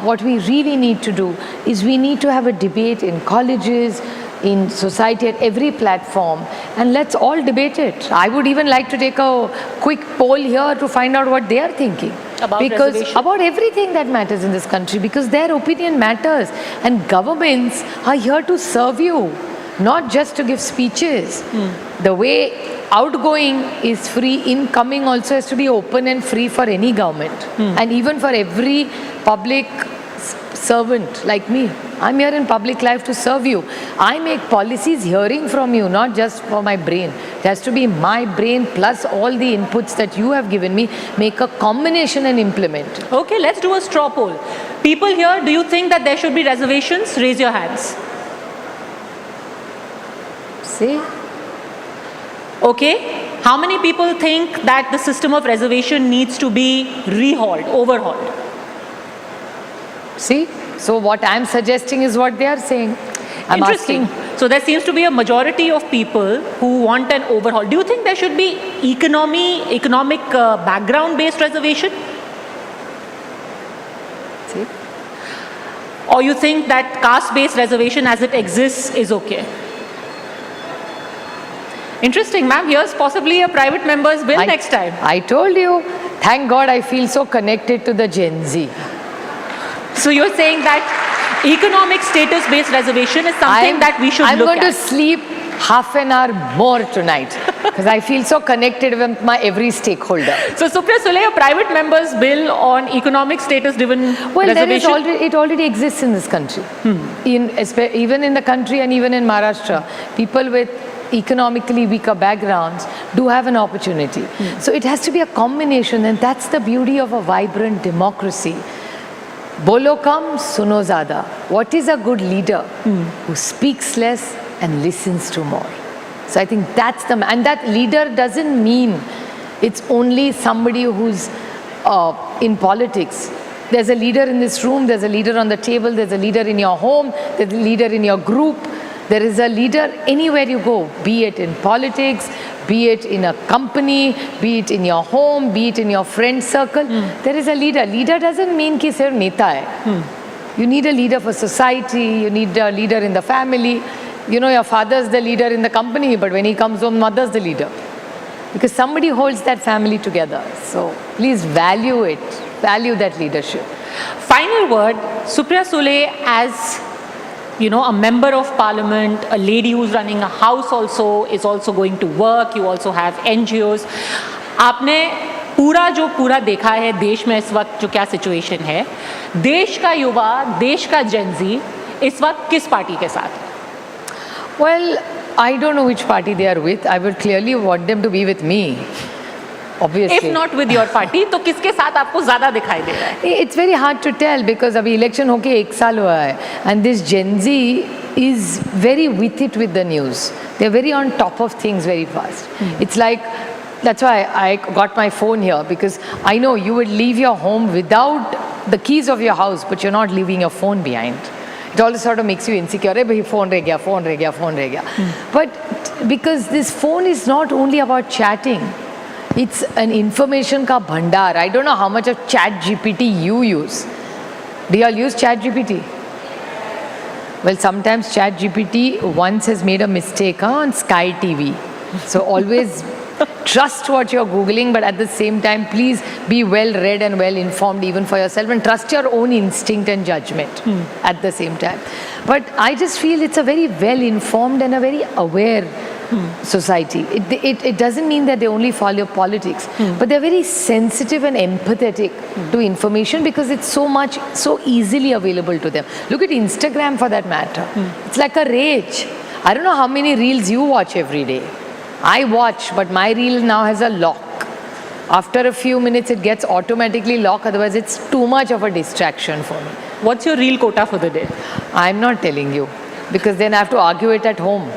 S8: what we really need to do is we need to have a debate in colleges, in society, at every platform, and let's all debate it. I would even like to take a quick poll here to find out what they are thinking. About everything that matters in this country, because their opinion matters, and governments are here to serve you, not just to give speeches. The way outgoing is free, incoming also has to be open and free for any government, and even for every public servant like me. I'm here in public life to serve you. I make policies hearing from you, not just for my brain. It has to be my brain plus all the inputs that you have given me, make a combination and implement.
S3: Okay, let's do a straw poll. People here, do you think that there should be reservations? Raise your hands.
S8: See?
S3: Okay. How many people think that the system of reservation needs to be overhauled?
S8: See? So what I'm suggesting is what they are saying. I'm
S3: Interesting.
S8: asking.
S3: So there seems to be a majority of people who want an overhaul. Do you think there should be economic background-based reservation?
S8: See?
S3: Or you think that caste-based reservation as it exists is okay? Interesting, ma'am. Here's possibly a private member's bill next time.
S8: I told you. Thank God I feel so connected to the Gen Z.
S3: So you're saying that economic status-based reservation is something that we should look at.
S8: I'm going to sleep half an hour more tonight because I feel so connected with my every stakeholder.
S3: So Supriya Sule, a private member's bill on economic status-driven reservation?
S8: It already exists in this country. Even in the country and even in Maharashtra, people with economically weaker backgrounds do have an opportunity. So it has to be a combination, and that's the beauty of a vibrant democracy. Bolo kam, suno zada. What is a good leader? Who speaks less and listens to more. So I think that's and that leader doesn't mean it's only somebody who's in politics. There's a leader in this room, there's a leader on the table, there's a leader in your home, there's a leader in your group. There is a leader anywhere you go, be it in politics, be it in a company, be it in your home, be it in your friend circle. There is a leader. Leader doesn't mean कि सिर्फ नेता है. You need a leader for society, you need a leader in the family. You know, your father's the leader in the company, but when he comes home, mother's the leader. Because somebody holds that family together. So please value it, value that leadership.
S3: Final word, Supriya Sule, as a member of parliament, a lady who's running a house also, is also going to work, you also have NGOs. आपने पूरा देखा है देश में इस वक्त जो क्या सिचुएशन है, देश का युवा, देश का जेनजी इस वक्त किस पार्टी के साथ?
S8: Well, I don't know which party they are with. I would clearly want them to be with me. Obviously.
S3: If not with your party, तो किसके साथ आपको ज़्यादा दिखाई दे रहा है?
S8: It's very hard to tell because अभी election होके 1 साल हुआ है, and this Gen Z is very with it with the news. They're very on top of things very fast. It's like, that's why I got my phone here, because I know you would leave your home without the keys of your house, but you're not leaving your phone behind. It always sort of makes you insecure. Hey, bhai, phone reh gaya. But because this phone is not only about chatting, it's an information ka bhandar. I don't know how much of ChatGPT you use. Do you all use ChatGPT? Well, sometimes ChatGPT once has made a mistake on Sky TV. So always trust what you're Googling, but at the same time, please be well read and well informed even for yourself, and trust your own instinct and judgment at the same time. But I just feel it's a very well informed and a very aware society. It doesn't mean that they only follow politics, but they're very sensitive and empathetic to information because it's so easily available to them. Look at Instagram for that matter. It's like a rage. I don't know how many reels you watch every day. I watch, but my reel now has a lock. After a few minutes, it gets automatically locked. Otherwise, it's too much of a distraction for me.
S3: What's your reel quota for the day?
S8: I'm not telling you, because then I have to argue it at home.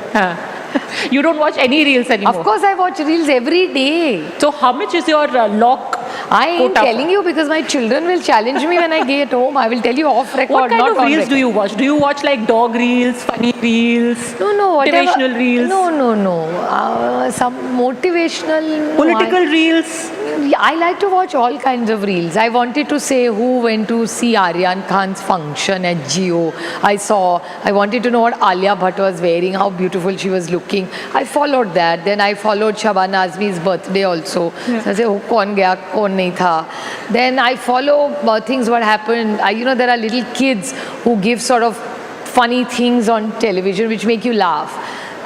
S3: You don't watch any reels anymore?
S8: Of course, I watch reels every day.
S3: So how much is your lock?
S8: I am telling you because my children will challenge me when I get home. I will tell you off record.
S3: What kind
S8: not
S3: of
S8: on
S3: reels
S8: record.
S3: do you watch? Do you watch like dog reels, funny reels?
S8: No, whatever.
S3: Motivational reels?
S8: No. Some motivational.
S3: Political reels?
S8: I like to watch all kinds of reels. I wanted to say who went to see Aryan Khan's function at Jio. I wanted to know what Alia Bhatt was wearing, how beautiful she was looking. I followed that. Then I followed Shabana Azmi's birthday also. So I say, kaun gaya, kaun nahi tha. Then I follow things what happened. There are little kids who give sort of funny things on television which make you laugh.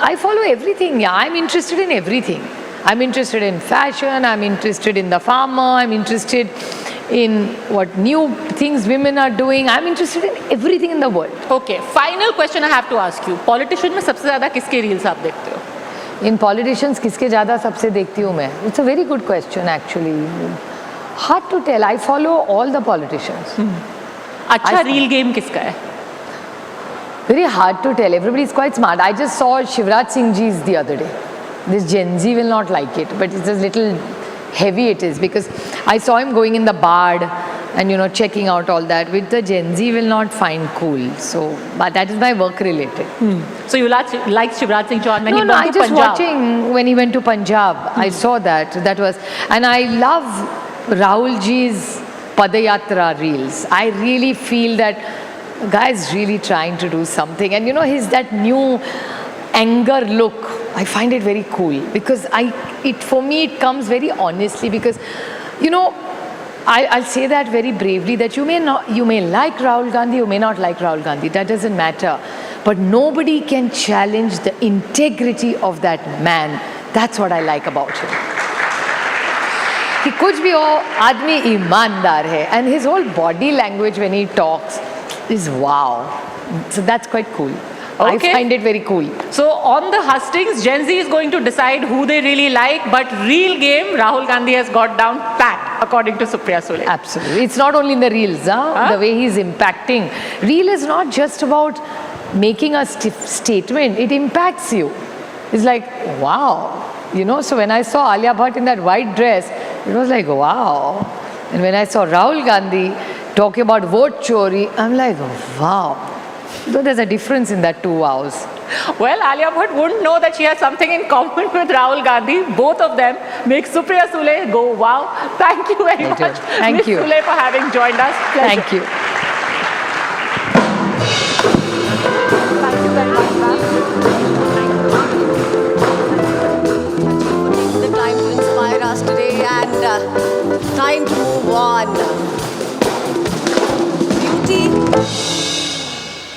S8: I follow everything. Yeah, I'm interested in everything. I'm interested in fashion, I'm interested in the farmer, I'm interested in what new things women are doing. I'm interested in everything in the world.
S3: Okay, final question I have to ask you. Politician में सबसे ज़्यादा किसके reels आप देखते हो?
S8: In politicians, किसके ज़्यादा सबसे देखती हूँ मैं? It's a very good question actually. Hard to tell. I follow all the politicians.
S3: अच्छा reel game किसका है?
S8: Very hard to tell. Everybody is quite smart. I just saw Shivraj Singh Ji's the other day. This Gen Z will not like it, but it's a little heavy it is, because I saw him going in the Bard and checking out all that, which the Gen Z will not find cool. So, but that is my work related.
S3: So you like Shivraj Singh Chauhan when he went to Punjab?
S8: No, I just watching when he went to Punjab. I saw that. That was, and I love Rahul Ji's Padayatra reels. I really feel that the guy is really trying to do something, and his that new anger look. I find it very cool because for me it comes very honestly, because I'll say that very bravely, that you may like Rahul Gandhi, you may not like Rahul Gandhi, that doesn't matter. But nobody can challenge the integrity of that man. That's what I like about him. कि कुछ भी हो, आदमी ईमानदार है. And his whole body language when he talks is wow. So that's quite cool.
S3: Okay.
S8: I find it very cool.
S3: So on the hustings, Gen Z is going to decide who they really like, but real game, Rahul Gandhi has got down pat, according to Supriya Sule.
S8: Absolutely. It's not only in the reels, the way he's impacting. Reel is not just about making a statement, it impacts you. It's like, wow. You know, so when I saw Alia Bhatt in that white dress, it was like, wow. And when I saw Rahul Gandhi talking about vote chori, I'm like, wow. Though there's a difference in that 2 hours.
S3: Well, Alia Bhatt wouldn't know that she has something in common with Rahul Gandhi. Both of them make Supriya Sule go wow. Thank you very much,
S8: Thank
S3: Ms.
S8: you.
S3: Sule, for having joined us. Pleasure.
S8: Thank you.
S3: Thank you very much, ma'am.
S2: The time to inspire us today and time to move on.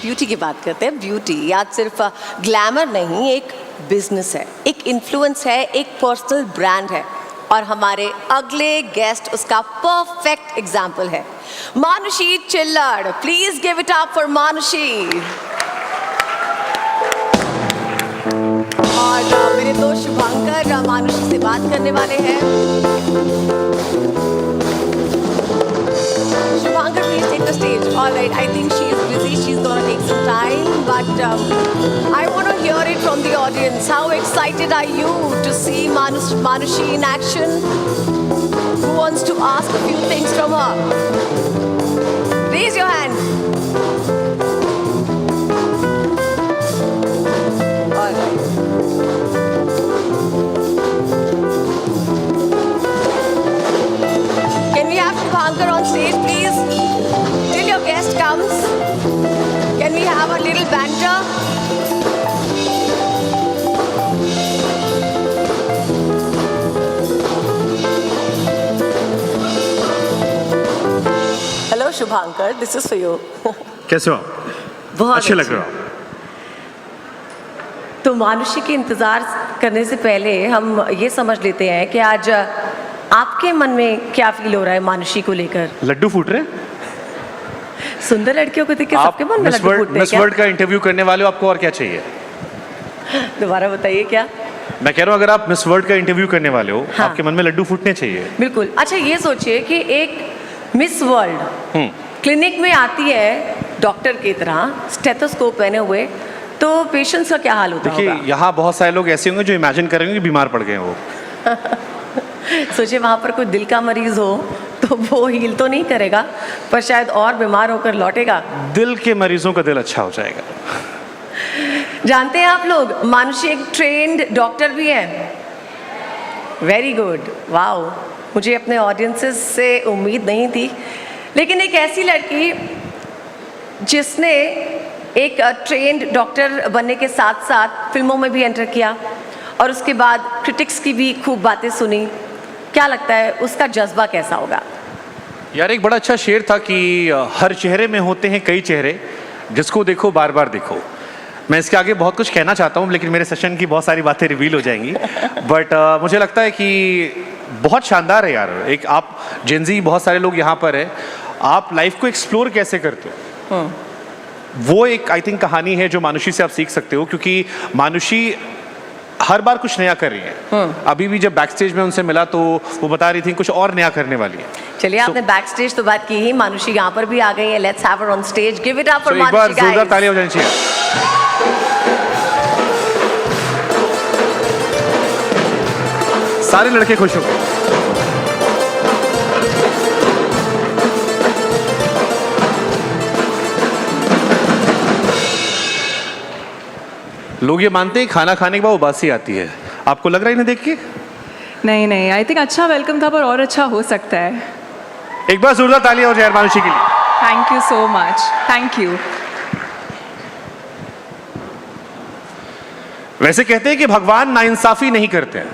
S2: Beauty की बात करते हैं. Beauty आज सिर्फ glamour नहीं, एक business है, एक इन्फ्लुएंस है, एक पर्सनल ब्रांड है. और हमारे अगले गेस्ट उसका परफेक्ट एग्जाम्पल है. Manushi Chhillar. Please give it up for Manushi. और मेरे दोस्त शुभांकर मानुषी से बात करने वाले हैं. Shubhankar, please take the stage. All right, I think she is busy. She's going to take some time. But I want to hear it from the audience. How excited are you to see Manushi in action? Who wants to ask a few things from her? Raise your hand. All right. Can we have Shubhankar on stage, please? Till your guest comes, can we have a little banter? Hello, Shubhankar. This is for you.
S9: कैसे हो आप?
S2: बहुत
S9: अच्छे लग रहे हो आप.
S2: तो मानुषी के इंतजार करने से पहले हम ये समझ लेते हैं कि आज आपके मन में क्या फील हो रहा है मानुषी को लेकर.
S9: लड्डू फूट रहे.
S2: सुंदर लड़कियों को देख के सबके मन में लड्डू फूटते हैं.
S9: मिस वर्ल्ड का इंटरव्यू करने वाले हो, आपको और क्या चाहिए?
S2: दोबारा बताइए क्या.
S9: मैं कह रहा हूँ अगर आप मिस वर्ल्ड का इंटरव्यू करने वाले हो,
S2: हाँ.
S9: आपके मन में लड्डू फूटने चाहिए.
S2: बिल्कुल. अच्छा ये सोचिए कि एक मिस वर्ल्ड क्लिनिक में आती है डॉक्टर की तरह, स्टेथोस्कोप पहने हुए, तो पेशेंट्स का क्या हाल होता होगा?
S9: देखिए यहाँ बहुत सारे लोग ऐसे होंगे जो इमेजिन करेंगे कि बीमार पड़ गए वो.
S2: सोचिए वहाँ पर कोई दिल का मरीज हो तो वो हील तो नहीं करेगा, पर शायद और बीमार होकर लौटेगा.
S9: दिल के मरीजों का दिल अच्छा हो जाएगा.
S2: जानते हैं आप लोग, मानुषी एक ट्रेंड डॉक्टर भी है. Very good. वाओ, मुझे अपने ऑडियंसेस से उम्मीद नहीं थी. लेकिन एक ऐसी लड़की जिसने एक ट्रेंड डॉक्टर बनने के साथ साथ फिल्मों में भी एंटर किया और उसके बाद क्रिटिक्स की भी खूब बातें सुनी, क्या लगता है उसका जज्बा कैसा होगा?
S9: यार एक बड़ा अच्छा शेर था कि हर चेहरे में होते हैं कई चेहरे, जिसको देखो बार बार देखो. मैं इसके आगे बहुत कुछ कहना चाहता हूँ, लेकिन मेरे सेशन की बहुत सारी बातें रिवील हो जाएंगी. बट मुझे लगता है कि बहुत शानदार है यार. एक आप जेनजी बहुत सारे लोग यहाँ पर है, आप लाइफ को एक्सप्लोर कैसे करते हो, वो एक आई थिंक कहानी है जो मानुषी से आप सीख सकते हो. क्योंकि मानुषी हर बार कुछ नया कर रही है. अभी भी जब बैक स्टेज में उनसे मिला तो वो बता रही थी कुछ और नया करने वाली है.
S2: चलिए आपने बैक स्टेज तो बात की ही, मानुषी यहाँ पर भी आ गई है. Let's have her on stage. Give it up for Manushi guys. एक बार
S9: जोरदार तालियां हो जानी चाहिए. सारे लड़के खुश हो गए. लोग ये मानते हैं खाना खाने के बाद उबासी आती है. आपको लग रहा है इन्हें देख के?
S7: नहीं नहीं, आई थिंक अच्छा वेलकम था, पर और अच्छा हो सकता है.
S9: एक बार जोरदार तालियां हो जाए मानुषी के लिए.
S7: Thank you so much. Thank you.
S9: वैसे कहते हैं कि भगवान नाइंसाफी नहीं करते हैं.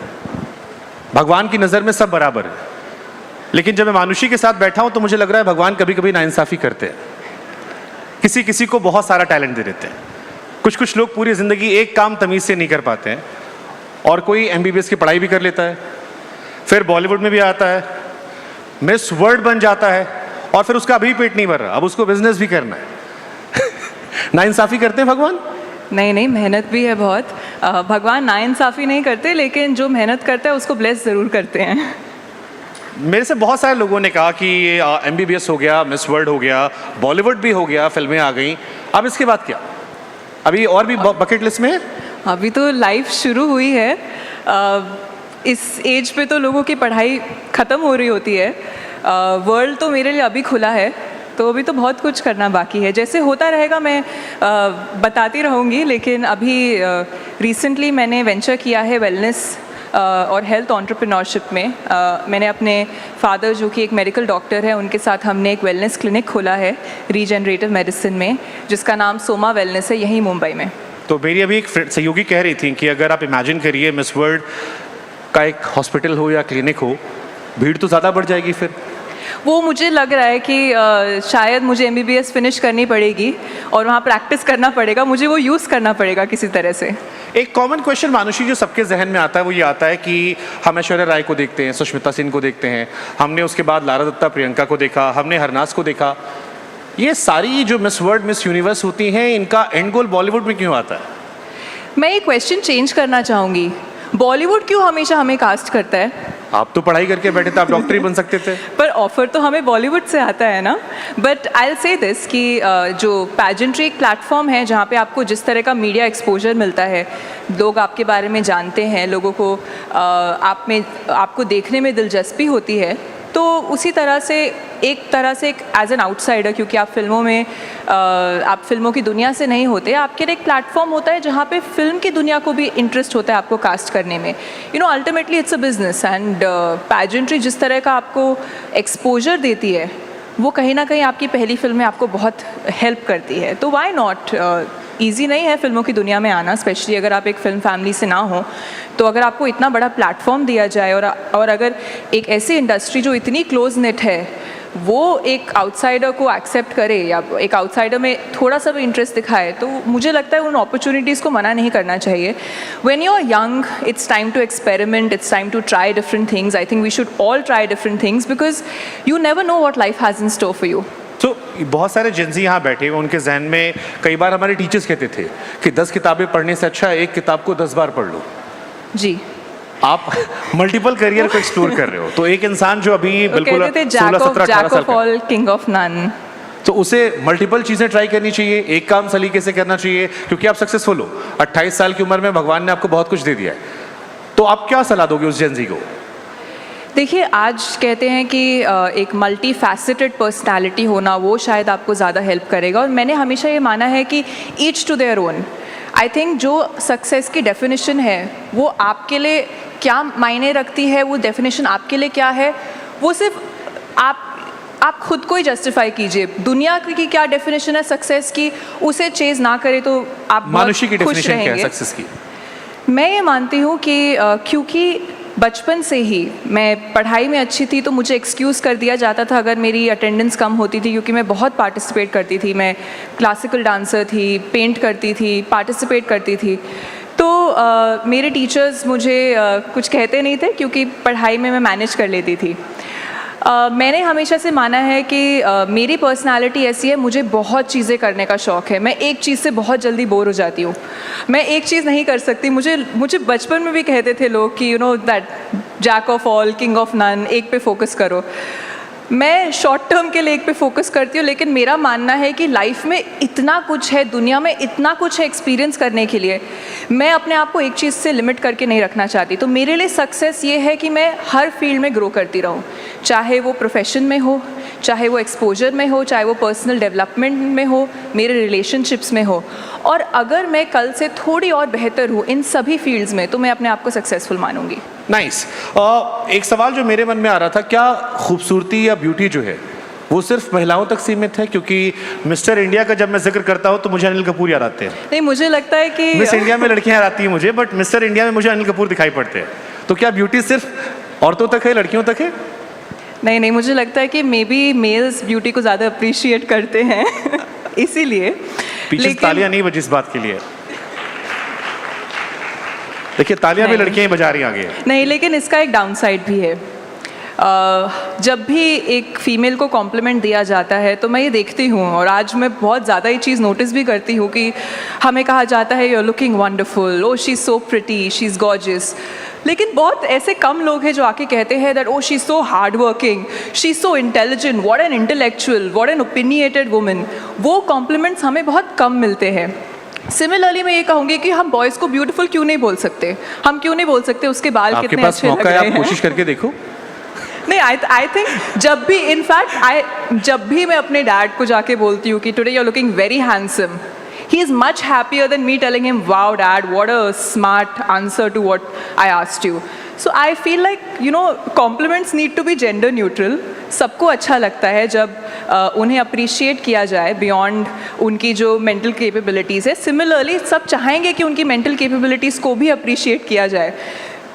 S9: भगवान की नजर में सब बराबर है. लेकिन जब मैं मानुषी के साथ बैठा हूं तो मुझे लग रहा है भगवान कभी कभी नाइंसाफी करते हैं, किसी किसी को बहुत सारा टैलेंट दे देते हैं। कुछ कुछ लोग पूरी जिंदगी एक काम तमीज से नहीं कर पाते हैं, और कोई MBBS की पढ़ाई भी कर लेता है, फिर बॉलीवुड में भी आता है, मिस वर्ल्ड बन जाता है, और फिर उसका अभी पेट नहीं भर रहा, अब उसको बिजनेस भी करना है। नाइंसाफी करते हैं भगवान?
S7: नहीं नहीं, मेहनत भी है बहुत। भगवान नाइंसाफ़ी नहीं करते, लेकिन जो मेहनत करता है उसको ब्लेस ज़रूर करते हैं।
S9: मेरे से बहुत सारे लोगों ने कहा कि MBBS हो गया, मिस वर्ल्ड हो गया, बॉलीवुड भी हो गया, फिल्में आ गई, अब इसके बाद क्या? अभी और भी बकेट लिस्ट में है?
S7: अभी तो लाइफ शुरू हुई है। इस एज पे तो लोगों की पढ़ाई ख़त्म हो रही होती है। वर्ल्ड तो मेरे लिए अभी खुला है, तो अभी तो बहुत कुछ करना बाकी है। जैसे होता रहेगा मैं बताती रहूँगी, लेकिन अभी रिसेंटली मैंने वेंचर किया है वेलनेस और हेल्थ एंटरप्रेन्योरशिप में। मैंने अपने फादर जो कि एक मेडिकल डॉक्टर है, उनके साथ हमने एक वेलनेस क्लिनिक खोला है रीजनरेटिव मेडिसिन में, जिसका नाम सोमा वेलनेस है, यहीं मुंबई में।
S9: तो मेरी अभी एक सहयोगी कह रही थी कि अगर आप इमेजिन करिए मिस वर्ल्ड का एक हॉस्पिटल हो या क्लिनिक हो, भीड़ तो ज़्यादा बढ़ जाएगी फिर।
S7: वो मुझे लग रहा है कि शायद मुझे MBBS फिनिश करनी पड़ेगी और वहाँ प्रैक्टिस करना पड़ेगा, मुझे वो यूज़ करना पड़ेगा किसी तरह से।
S9: एक कॉमन क्वेश्चन मानुषी जो सबके जहन में आता है वो ये आता है कि हम ऐश्वर्या राय को देखते हैं, सुष्मिता सेन को देखते हैं, हमने उसके बाद लारा दत्ता प्रियंका को देखा, हमने हरनाज को देखा, ये सारी जो मिस वर्ल्ड मिस यूनिवर्स होती हैं, इनका एंड गोल बॉलीवुड में क्यों आता है?
S7: मैं ये क्वेश्चन चेंज करना चाहूँगी, बॉलीवुड क्यों हमेशा हमें कास्ट करता है?
S9: आप तो पढ़ाई करके बैठे थे, आप डॉक्टर ही बन सकते थे।
S7: पर ऑफर तो हमें बॉलीवुड से आता है ना। But I will say this कि जो पैजेंट्री एक प्लेटफॉर्म है जहाँ पे आपको जिस तरह का मीडिया एक्सपोजर मिलता है, लोग आपके बारे में जानते हैं, लोगों को आपको देखने में दिलचस्पी होती है, तो उसी तरह से एक एज एन आउटसाइडर, क्योंकि आप फिल्मों की दुनिया से नहीं होते, आपके लिए एक प्लेटफॉर्म होता है जहाँ पे फिल्म की दुनिया को भी इंटरेस्ट होता है आपको कास्ट करने में। Ultimately it's a business, and pageantry जिस तरह का आपको एक्सपोजर देती है, वो कहीं ना कहीं आपकी पहली फिल्म में आपको बहुत हेल्प करती है। तो वाई नॉट? ईजी नहीं है फिल्मों की दुनिया में आना, स्पेशली अगर आप एक फ़िल्म फैमिली से ना हो। तो अगर आपको इतना बड़ा प्लेटफॉर्म दिया जाए और अगर एक ऐसी इंडस्ट्री जो इतनी क्लोज नेट है, वो एक आउटसाइडर को एक्सेप्ट करे या एक आउटसाइडर में थोड़ा सा भी इंटरेस्ट दिखाए, तो मुझे लगता है उन अपॉर्चुनिटीज़ को मना नहीं करना चाहिए। When you are young, it's time to experiment, it's time to try different things. I think we should all try different things, because you never know what life has in store for you.
S9: तो बहुत सारे Gen Z यहाँ बैठे हुए, उनके जहन में कई बार हमारे टीचर्स कहते थे कि 10 किताबें पढ़ने से अच्छा एक किताब को 10 बार पढ़ लो।
S7: जी,
S9: आप मल्टीपल करियर को एक्सप्लोर कर रहे हो, तो एक इंसान जो अभी बिल्कुल 16-17-18 साल का,
S7: किंग ऑफ नन,
S9: तो उसे मल्टीपल चीज़ें ट्राई करनी चाहिए, एक काम सलीके से करना चाहिए, क्योंकि आप सक्सेसफुल हो। 28 साल की उम्र में भगवान ने आपको बहुत कुछ दे दिया है, तो आप क्या सलाह दोगे उस जेंजी को?
S7: देखिए, आज कहते हैं कि एक मल्टी फैसेटेड पर्सनैलिटी होना वो शायद आपको ज़्यादा हेल्प करेगा, और मैंने हमेशा ये माना है कि each to their own. I think जो सक्सेस की डेफिनेशन है वो आपके लिए क्या मायने रखती है, वो डेफिनेशन आपके लिए क्या है, वो सिर्फ आप खुद को ही जस्टिफाई कीजिए। दुनिया की क्या डेफिनेशन है सक्सेस की, उसे चेज़ ना करें तो आप
S9: मानुषी की
S7: बहुत खुश
S9: डेफिनेशन क्या है
S7: रहेंगे।
S9: सक्सेस की?
S7: मैं ये मानती हूँ कि क्योंकि बचपन से ही मैं पढ़ाई में अच्छी थी, तो मुझे एक्सक्यूज़ कर दिया जाता था अगर मेरी अटेंडेंस कम होती थी, क्योंकि मैं बहुत पार्टिसिपेट करती थी। मैं क्लासिकल डांसर थी, पेंट करती थी, पार्टिसिपेट करती थी। तो मेरे टीचर्स मुझे कुछ कहते नहीं थे, क्योंकि पढ़ाई में मैं मैनेज कर लेती थी। मैंने हमेशा से माना है कि मेरी पर्सनालिटी ऐसी है, मुझे बहुत चीज़ें करने का शौक़ है। मैं एक चीज़ से बहुत जल्दी बोर हो जाती हूँ, मैं एक चीज़ नहीं कर सकती। मुझे बचपन में भी कहते थे लोग कि that jack of all king of none, एक पे फोकस करो। मैं शॉर्ट टर्म के लिए एक पे फोकस करती हूँ, लेकिन मेरा मानना है कि लाइफ में इतना कुछ है, दुनिया में इतना कुछ है एक्सपीरियंस करने के लिए, मैं अपने आप को एक चीज़ से लिमिट करके नहीं रखना चाहती। तो मेरे लिए सक्सेस ये है कि मैं हर फील्ड में ग्रो करती रहूँ, चाहे वो प्रोफेशन में हो, चाहे वो एक्सपोजर में हो, चाहे वो पर्सनल डेवलपमेंट में हो, मेरे रिलेशनशिप्स में हो। और अगर मैं कल से थोड़ी और बेहतर हूँ इन सभी फील्ड्स में, तो मैं अपने आप को सक्सेसफुल मानूंगी।
S9: नाइस। एक सवाल जो मेरे मन में आ रहा था, क्या खूबसूरती या ब्यूटी जो है वो सिर्फ महिलाओं तक सीमित है? क्योंकि मिस्टर इंडिया का जब मैं जिक्र करता हूँ तो मुझे अनिल कपूर याद आते हैं।
S7: नहीं, मुझे लगता है कि
S9: मिस इंडिया में लड़कियां याद आती हैं मुझे, बट मिस्टर इंडिया में मुझे अनिल कपूर दिखाई पड़ते हैं। तो क्या ब्यूटी सिर्फ औरतों तक है, लड़कियों तक है?
S7: नहीं नहीं, मुझे लगता है कि मे बी मेल्स ब्यूटी को ज़्यादा अप्रिशिएट करते हैं इसीलिए।
S9: पीछे तालियां नहीं बजी इस बात के लिए। देखिए तालियां भी लड़कियां ही बजा रही हैं आगे।
S7: नहीं, लेकिन इसका एक डाउन साइड भी है। जब भी एक फ़ीमेल को कॉम्प्लीमेंट दिया जाता है तो मैं ये देखती हूँ, और आज मैं बहुत ज़्यादा ये चीज़ नोटिस भी करती हूँ कि हमें कहा जाता है you are looking wonderful, oh she is so pretty, she is gorgeous. लेकिन बहुत ऐसे कम लोग हैं जो आके कहते हैं that O she is so hard working, she is so intelligent, what an intellectual, what an opinionated woman. वो कॉम्प्लीमेंट्स हमें बहुत कम मिलते हैं। सिमिलरली मैं ये कहूँगी कि हम बॉयज़ को ब्यूटीफुल क्यों नहीं बोल सकते? हम क्यों नहीं बोल सकते उसके बाल कितने अच्छे लग रहे हैं?
S9: आप कोशिश करके देखो।
S7: नहीं, आई थिंक जब भी मैं अपने डैड को जाके बोलती हूँ कि today you are looking very handsome, he is much happier than me telling him, wow dad, what a smart answer to what I asked you. So I feel like, you know, compliments need to be gender neutral. सबको अच्छा लगता है जब उन्हें appreciate किया जाए beyond उनकी जो मेंटल कैपेबिलिटीज़ है। सिमिलरली सब चाहेंगे कि उनकी मेंटल कैपेबिलिटीज़ को भी अप्रिशिएट किया जाए।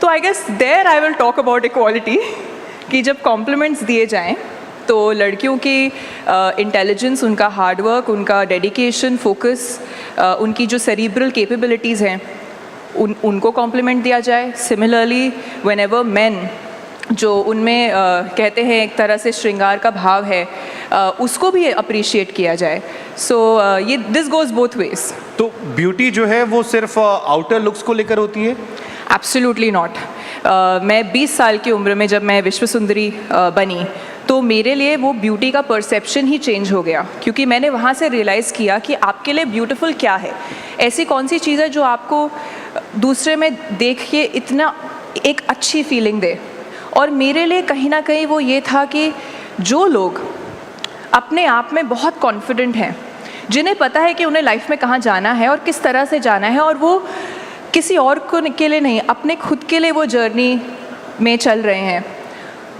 S7: तो I guess there I will talk about equality, कि जब कॉम्प्लीमेंट्स दिए जाएं तो लड़कियों की इंटेलिजेंस, उनका हार्डवर्क, उनका डेडिकेशन, फोकस, उनकी जो सेरिब्रल कैपेबिलिटीज़ हैं उनको कॉम्प्लीमेंट दिया जाए। सिमिलरली व्हेनेवर मेन, जो उनमें कहते हैं एक तरह से श्रृंगार का भाव है, उसको भी अप्रिशिएट किया जाए। सो ये दिस गोज बोथ वेज।
S9: तो ब्यूटी जो है वो सिर्फ आउटर लुक्स को लेकर होती है?
S7: Absolutely not. मैं 20 साल की उम्र में जब मैं विश्व सुंदरी बनी तो मेरे लिए वो ब्यूटी का परसेप्शन ही चेंज हो गया, क्योंकि मैंने वहाँ से रियलाइज़ किया कि आपके लिए ब्यूटीफुल क्या है, ऐसी कौन सी चीज़ है जो आपको दूसरे में देख के इतना एक अच्छी फीलिंग दे। और मेरे लिए कहीं ना कहीं वो ये था कि जो लोग अपने आप में बहुत कॉन्फिडेंट हैं, जिन्हें पता है कि उन्हें लाइफ में कहाँ जाना है और किस तरह से जाना है, और वो किसी और के लिए नहीं, अपने खुद के लिए वो जर्नी में चल रहे हैं,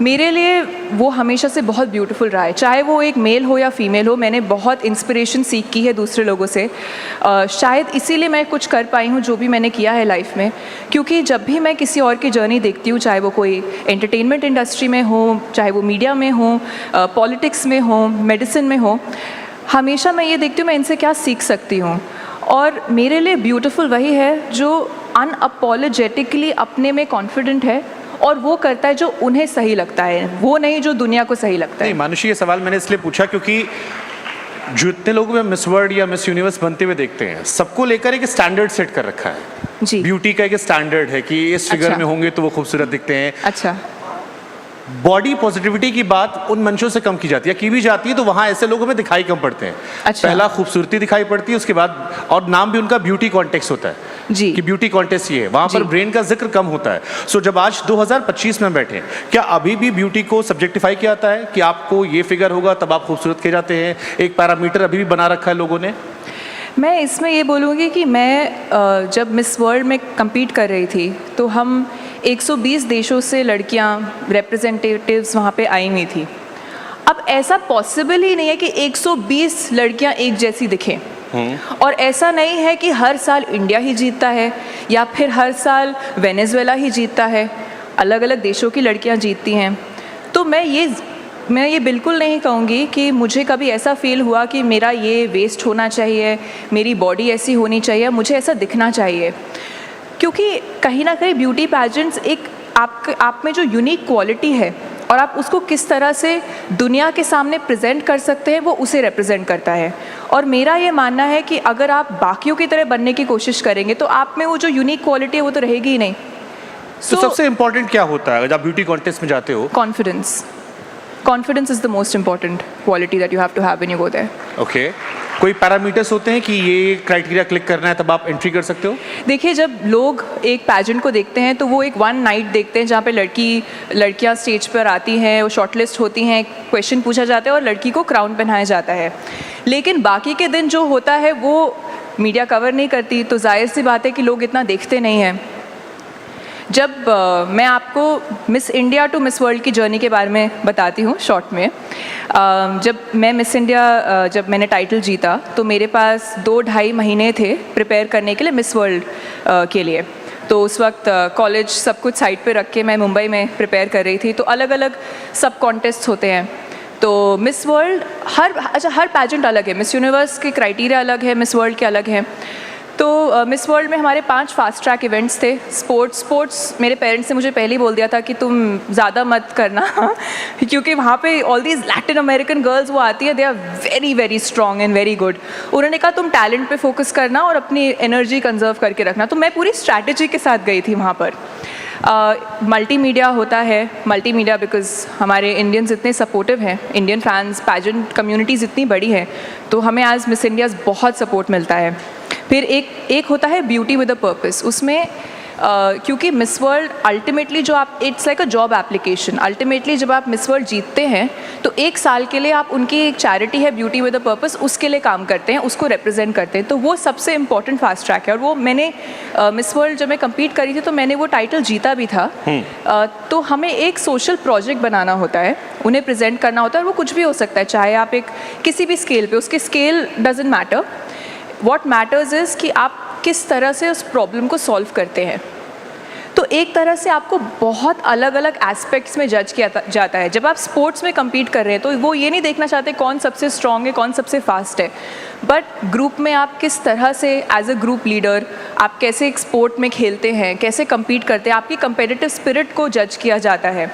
S7: मेरे लिए वो हमेशा से बहुत ब्यूटीफुल रहा है। चाहे वो एक मेल हो या फीमेल हो, मैंने बहुत इंस्पिरेशन सीख की है दूसरे लोगों से। शायद इसीलिए मैं कुछ कर पाई हूँ जो भी मैंने किया है लाइफ में, क्योंकि जब भी मैं किसी और की जर्नी देखती हूँ, चाहे वो कोई एंटरटेनमेंट इंडस्ट्री में हो, चाहे वो मीडिया में हो, पॉलिटिक्स में हो, मेडिसिन में हो, हमेशा मैं ये देखती हूँ मैं इनसे क्या सीख सकती हूँ। और मेरे लिए ब्यूटीफुल वही है जो अनअपोलोजेटिकली अपने में कॉन्फिडेंट है और वो करता है जो उन्हें सही लगता है, वो नहीं जो दुनिया को सही लगता है।
S9: नहीं मानुषी, ये सवाल मैंने इसलिए पूछा क्योंकि जो इतने लोग मिस वर्ल्ड या मिस यूनिवर्स बनते हुए देखते हैं, सबको लेकर एक स्टैंडर्ड सेट कर रखा है जी। ब्यूटी का एक स्टैंडर्ड है कि इस फिगर में होंगे तो वो खूबसूरत दिखते हैं।
S7: अच्छा,
S9: बॉडी पॉजिटिविटी की बात उन मंचों से कम की जाती है, की भी जाती है तो वहाँ ऐसे लोगों में दिखाई कम पड़ते हैं।
S7: अच्छा।
S9: पहला खूबसूरती दिखाई पड़ती है, उसके बाद, और नाम भी उनका ब्यूटी कॉन्टेक्स्ट होता है
S7: जी,
S9: कि ब्यूटी कॉन्टेस्ट ये है, वहाँ पर ब्रेन का जिक्र कम होता है। सो जब आज 2025 में बैठे, क्या अभी भी ब्यूटी को सब्जेक्टिफाई किया जाता है कि आपको ये फिगर होगा तब आप खूबसूरत कहे जाते हैं? एक पैरामीटर अभी भी बना रखा है लोगों ने?
S7: मैं इसमें ये बोलूँगी कि मैं जब मिस वर्ल्ड में compete कर रही थी तो हम 120 देशों से लड़कियां रिप्रेजेंटेटिव्स वहाँ पे आई हुई थी। अब ऐसा पॉसिबल ही नहीं है कि 120 लड़कियां एक जैसी दिखें, और ऐसा नहीं है कि हर साल इंडिया ही जीतता है या फिर हर साल वेनेजुएला ही जीतता है, अलग अलग देशों की लड़कियां जीतती हैं। तो मैं ये बिल्कुल नहीं कहूँगी कि मुझे कभी ऐसा फील हुआ कि मेरा ये वेस्ट होना चाहिए, मेरी बॉडी ऐसी होनी चाहिए, मुझे ऐसा दिखना चाहिए, क्योंकि कहीं ना कहीं ब्यूटी पैजेंट्स एक आप में जो यूनिक क्वालिटी है और आप उसको किस तरह से दुनिया के सामने प्रेजेंट कर सकते हैं, वो उसे रिप्रेजेंट करता है। और मेरा ये मानना है कि अगर आप बाकियों की तरह बनने की कोशिश करेंगे तो आप में वो जो यूनिक क्वालिटी है वो तो रहेगी ही नहीं।
S9: तो सबसे इम्पोर्टेंट क्या होता है जब आप ब्यूटी कॉन्टेस्ट में जाते हो?
S7: Confidence is the most important quality that you have to have when you go there.
S9: Okay, कोई पैरामीटर्स होते हैं कि ये क्राइटेरिया क्लिक करना है तब आप एंट्री कर सकते हो?
S7: देखिए, जब लोग एक पैजेंट को देखते हैं तो वो एक वन नाइट देखते हैं जहाँ पे लड़कियाँ स्टेज पर आती हैं, वो शॉर्टलिस्ट होती हैं, क्वेश्चन पूछा जाता है और लड़की को क्राउन पहनाया जाता है। लेकिन बाकी के दिन जो होता है वो मीडिया कवर नहीं करती, तो जाहिर सी बात है कि लोग इतना देखते नहीं हैं। जब मैं आपको Miss India to Miss World की जर्नी के बारे में बताती हूँ शॉर्ट में। जब मैं मिस इंडिया जब मैंने टाइटल जीता तो मेरे पास 2-2.5 महीने थे प्रिपेयर करने के लिए मिस वर्ल्ड के लिए। तो उस वक्त कॉलेज सब कुछ साइड पे रख के मैं मुंबई में प्रिपेयर कर रही थी। तो अलग अलग सब कॉन्टेस्ट होते हैं। तो मिस वर्ल्ड हर पैजेंट अलग है, मिस यूनिवर्स के क्राइटेरिया अलग है, मिस वर्ल्ड के अलग हैं। तो मिस वर्ल्ड में हमारे 5 फास्ट ट्रैक इवेंट्स थे। स्पोर्ट्स मेरे पेरेंट्स ने मुझे पहले ही बोल दिया था कि तुम ज़्यादा मत करना क्योंकि वहाँ पे all these Latin American girls वो आती है, they are very very strong and very good. उन्होंने कहा तुम टैलेंट पे फोकस करना और अपनी एनर्जी कंजर्व करके रखना। तो मैं पूरी स्ट्रैटेजी के साथ गई थी वहाँ पर। मल्टीमीडिया होता है, मल्टीमीडिया बिकॉज हमारे इंडियंस इतने सपोर्टिव हैं, इंडियन फैंस पैजेंट कम्युनिटीज़ इतनी बड़ी है, तो हमें एज मिस इंडियाज़ बहुत सपोर्ट मिलता है। फिर एक होता है ब्यूटी विद अ पर्पस। उसमें क्योंकि मिस वर्ल्ड अल्टीमेटली जो आप, it's like a job application. Ultimately जब आप मिस वर्ल्ड जीतते हैं तो 1 साल के लिए आप, उनकी एक चैरिटी है ब्यूटी विद अ पर्पस, उसके लिए काम करते हैं, उसको रिप्रेजेंट करते हैं। तो वो सबसे इम्पॉर्टेंट फास्ट ट्रैक है। और वो मैंने मिस वर्ल्ड जब मैं कम्पीट करी थी तो मैंने वो टाइटल जीता भी था। तो हमें एक सोशल प्रोजेक्ट बनाना होता है, उन्हें प्रेजेंट करना होता है, और वो कुछ भी हो सकता है, चाहे आप एक किसी भी स्केल पे, उसके scale doesn't matter. What matters is कि आप किस तरह से उस प्रॉब्लम को सॉल्व करते हैं। तो एक तरह से आपको बहुत अलग अलग एस्पेक्ट्स में जज किया जाता है। जब आप स्पोर्ट्स में कम्पीट कर रहे हैं तो वो ये नहीं देखना चाहते कौन सबसे स्ट्रॉन्ग है, कौन सबसे फास्ट है, बट ग्रुप में आप किस तरह से एज अ ग्रुप लीडर आप कैसे एक स्पोर्ट में खेलते हैं, कैसे कम्पीट करते हैं, आपकी कंपेटिटिव स्पिरिट को जज किया जाता है।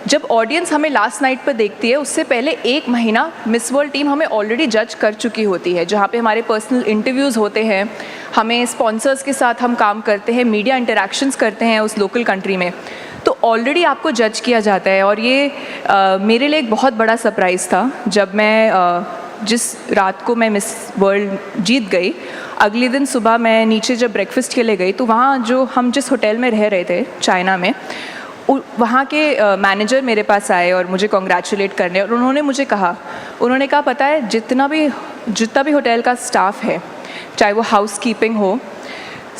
S7: जब ऑडियंस हमें लास्ट नाइट पर देखती है, उससे पहले 1 महीना मिस वर्ल्ड टीम हमें ऑलरेडी जज कर चुकी होती है, जहाँ पे हमारे पर्सनल इंटरव्यूज़ होते हैं, हमें स्पॉन्सर्स के साथ हम काम करते हैं, मीडिया इंटरेक्शंस करते हैं उस लोकल कंट्री में। तो ऑलरेडी आपको जज किया जाता है। और ये मेरे लिए एक बहुत बड़ा सरप्राइज़ था जब मैं जिस रात को मैं मिस वर्ल्ड जीत गई, अगले दिन सुबह मैं नीचे जब ब्रेकफास्ट के लिए गई तो वहाँ जो हम जिस होटल में रह रहे थे चाइना में, वहाँ के मैनेजर मेरे पास आए और मुझे कॉन्ग्रेचुलेट करने, और उन्होंने मुझे कहा, पता है जितना भी होटल का स्टाफ है, चाहे वो हाउस कीपिंग हो,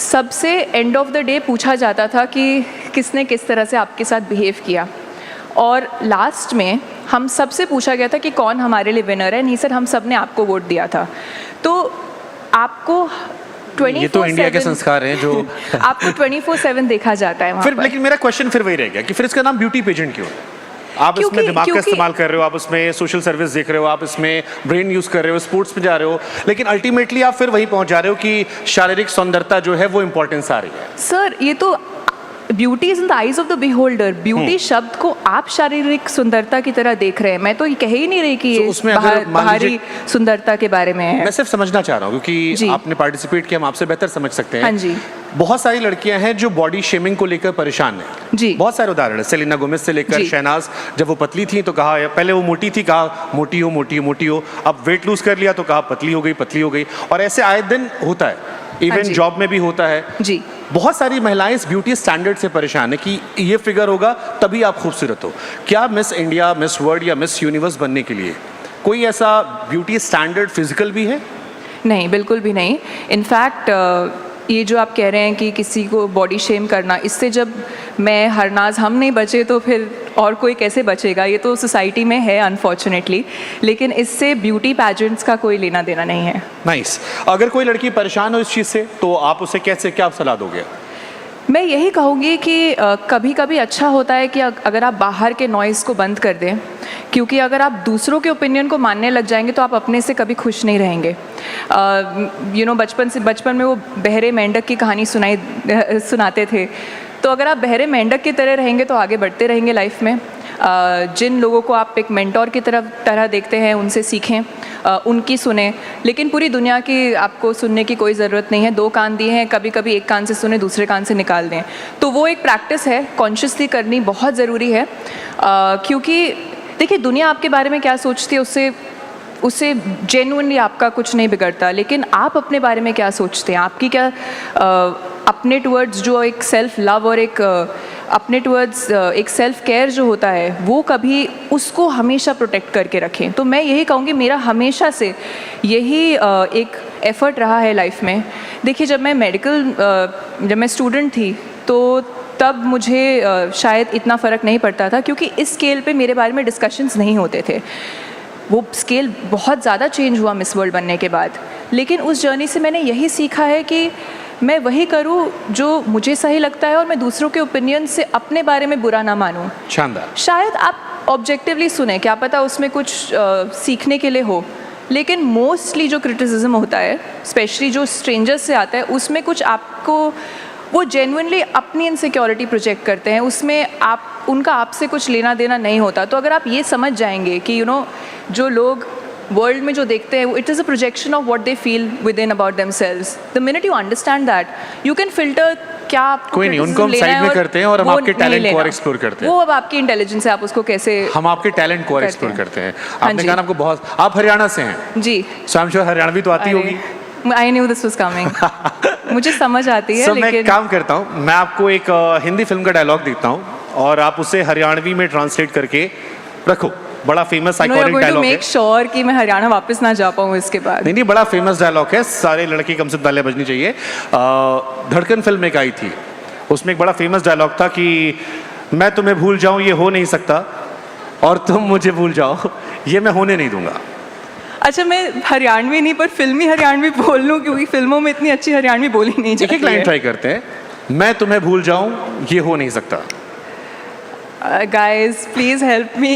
S7: सबसे एंड ऑफ द डे पूछा जाता था कि किसने किस तरह से आपके साथ बिहेव किया। और लास्ट में हम सबसे पूछा गया था कि कौन हमारे लिए विनर है। नहीं सर, हम सब ने आपको वोट दिया था। तो आपको 24/7
S9: ये तो इंडिया के संस्कार हैं जो
S7: आपको 24/7 देखा जाता है वहाँ
S9: फिर
S7: पर।
S9: लेकिन मेरा क्वेश्चन फिर वही रह गया कि फिर इसका नाम ब्यूटी पेजेंट क्यों है? आप इसमें दिमाग का इस्तेमाल कर रहे हो, आप उसमें सोशल सर्विस देख रहे हो, आप इसमें ब्रेन यूज कर रहे हो, स्पोर्ट्स में जा रहे हो, लेकिन अल्टीमेटली आप फिर वहीं पहुंच जा रहे हो कि शारीरिक सुंदरता जो है वो इंपॉर्टेंस आ रही है।
S7: सर, ये तो beauty is in the eyes of the beholder. Beauty शब्द को आप शारीरिक सुंदरता की तरह देख रहे हैं। मैं तो ये कह ही नहीं रही कि ये बाहरी सुंदरता के बारे में है।
S9: मैं सिर्फ समझना चाह रहा हूँ क्योंकि आपने पार्टिसिपेट किया, हम आपसे बेहतर समझ सकते हैं।
S7: हाँ जी।
S9: बहुत सारी लड़कियां हैं जो बॉडी शेमिंग को लेकर परेशान हैं।
S7: जी।
S9: बहुत सारे उदाहरण है, सेलिना गोमेज से लेकर शहनाज, जब वो पतली थी तो कहा, पहले वो मोटी थी, कहा मोटी हो मोटी हो मोटी हो, अब वेट लूज कर लिया तो कहा पतली हो गई, और ऐसे आए दिन होता है। इवन जॉब में भी होता है।
S7: जी।
S9: बहुत सारी महिलाएं इस ब्यूटी स्टैंडर्ड से परेशान है कि ये फिगर होगा तभी आप खूबसूरत हो। क्या मिस इंडिया, मिस वर्ल्ड या मिस यूनिवर्स बनने के लिए कोई ऐसा ब्यूटी स्टैंडर्ड फिजिकल भी है?
S7: नहीं, बिल्कुल भी नहीं। इनफैक्ट ये जो आप कह रहे हैं कि किसी को बॉडी शेम करना, इससे जब मैं हरनाज हम नहीं बचे तो फिर और कोई कैसे बचेगा? ये तो सोसाइटी में है अनफॉर्चुनेटली, लेकिन इससे ब्यूटी पैजेंट्स का कोई लेना देना नहीं है।
S9: नाइस। अगर कोई लड़की परेशान हो इस चीज़ से तो आप उसे कैसे, क्या सलाह दोगे?
S7: मैं यही कहूँगी कि कभी कभी अच्छा होता है कि अगर आप बाहर के नॉइज़ को बंद कर दें, क्योंकि अगर आप दूसरों के ओपिनियन को मानने लग जाएंगे तो आप अपने से कभी खुश नहीं रहेंगे। बचपन में वो बहरे मेंढक की कहानी सुनाते थे, तो अगर आप बहरे मेंढक की तरह रहेंगे तो आगे बढ़ते रहेंगे लाइफ में। जिन लोगों को आप एक मेंटोर की तरह देखते हैं, उनसे सीखें, उनकी सुने, लेकिन पूरी दुनिया की आपको सुनने की कोई ज़रूरत नहीं है। 2 कान दिए हैं, कभी कभी एक कान से सुने, दूसरे कान से निकाल दें। तो वो एक प्रैक्टिस है, कॉन्शियसली करनी बहुत ज़रूरी है। क्योंकि देखिए, दुनिया आपके बारे में क्या सोचती है उससे जेन्युइनली आपका कुछ नहीं बिगड़ता, लेकिन आप अपने बारे में क्या सोचते हैं, आपकी क्या अपने टुवर्ड्स जो एक सेल्फ लव और एक अपने टुवर्ड्स एक सेल्फ केयर जो होता है, वो कभी उसको हमेशा प्रोटेक्ट करके रखें। तो मैं यही कहूँगी, मेरा हमेशा से यही एक एफ़र्ट रहा है लाइफ में। देखिए, जब मैं स्टूडेंट थी तो तब मुझे शायद इतना फ़र्क नहीं पड़ता था, क्योंकि इस स्केल पे मेरे बारे में डिस्कशंस नहीं होते थे। वो स्केल बहुत ज़्यादा चेंज हुआ मिस वर्ल्ड बनने के बाद, लेकिन उस जर्नी से मैंने यही सीखा है कि मैं वही करूँ जो मुझे सही लगता है और मैं दूसरों के ओपिनियन से अपने बारे में बुरा ना मानूँ।
S9: शानदार।
S7: शायद आप ऑब्जेक्टिवली सुने, क्या पता उसमें कुछ सीखने के लिए हो, लेकिन मोस्टली जो क्रिटिसिज्म होता है, स्पेशली जो स्ट्रेंजर्स से आता है, उसमें कुछ आपको वो जेन्युइनली अपनी इनसिक्योरिटी प्रोजेक्ट करते हैं, उसमें आप उनका आपसे कुछ लेना देना नहीं होता। तो अगर आप ये समझ जाएंगे कि जो लोग वर्ल्ड में जो देखते हैं, it is a projection of what they feel with in about themselves. The minute you understand that, you can filter क्या आपको
S9: कोई नहीं, उनको हम साइड में करते हैं और हम आपके टैलेंट को और एक्सप्लोर करते हैं।
S7: वो अब आपकी इंटेलिजेंस है, आप उसको कैसे,
S9: हम आपके टैलेंट को और एक्सप्लोर करते हैं। आपने कहा आपको बहुत, आप हरियाणा से हैं
S7: जी,
S9: सो आई एम श्योर हरियाणवी तो आती होगी।
S7: I knew this was coming. मुझे समझ आती है,
S9: लेकिन मैं काम करता हूँ, मैं आपको एक हिंदी फिल्म का डायलॉग देता हूँ और आप उसे हरियाणवी में ट्रांसलेट करके रखो। बड़ा फेमस आइकॉनिक डायलॉग है।
S7: मेक श्योर कि मैं हरियाणा वापस ना जा पाऊँ इसके बाद।
S9: नहीं, बड़ा फेमस डायलॉग है, सारे लड़के कम से कम तालियां बजनी चाहिए। धड़कन फिल्म एक आई थी, उसमें एक बड़ा फेमस डायलॉग था कि मैं तुम्हें भूल जाऊं ये हो नहीं सकता, और तुम मुझे भूल जाओ ये मैं होने नहीं दूंगा।
S7: अच्छा, मैं हरियाणवी नहीं पर फिल्मी हरियाणवी बोल लूँ, क्योंकि फिल्मों में इतनी अच्छी हरियाणवी बोली नहीं जाती है।
S9: एक लाइन ट्राई करते हैं, मैं तुम्हें भूल जाऊं ये हो नहीं सकता।
S7: Guys please help me.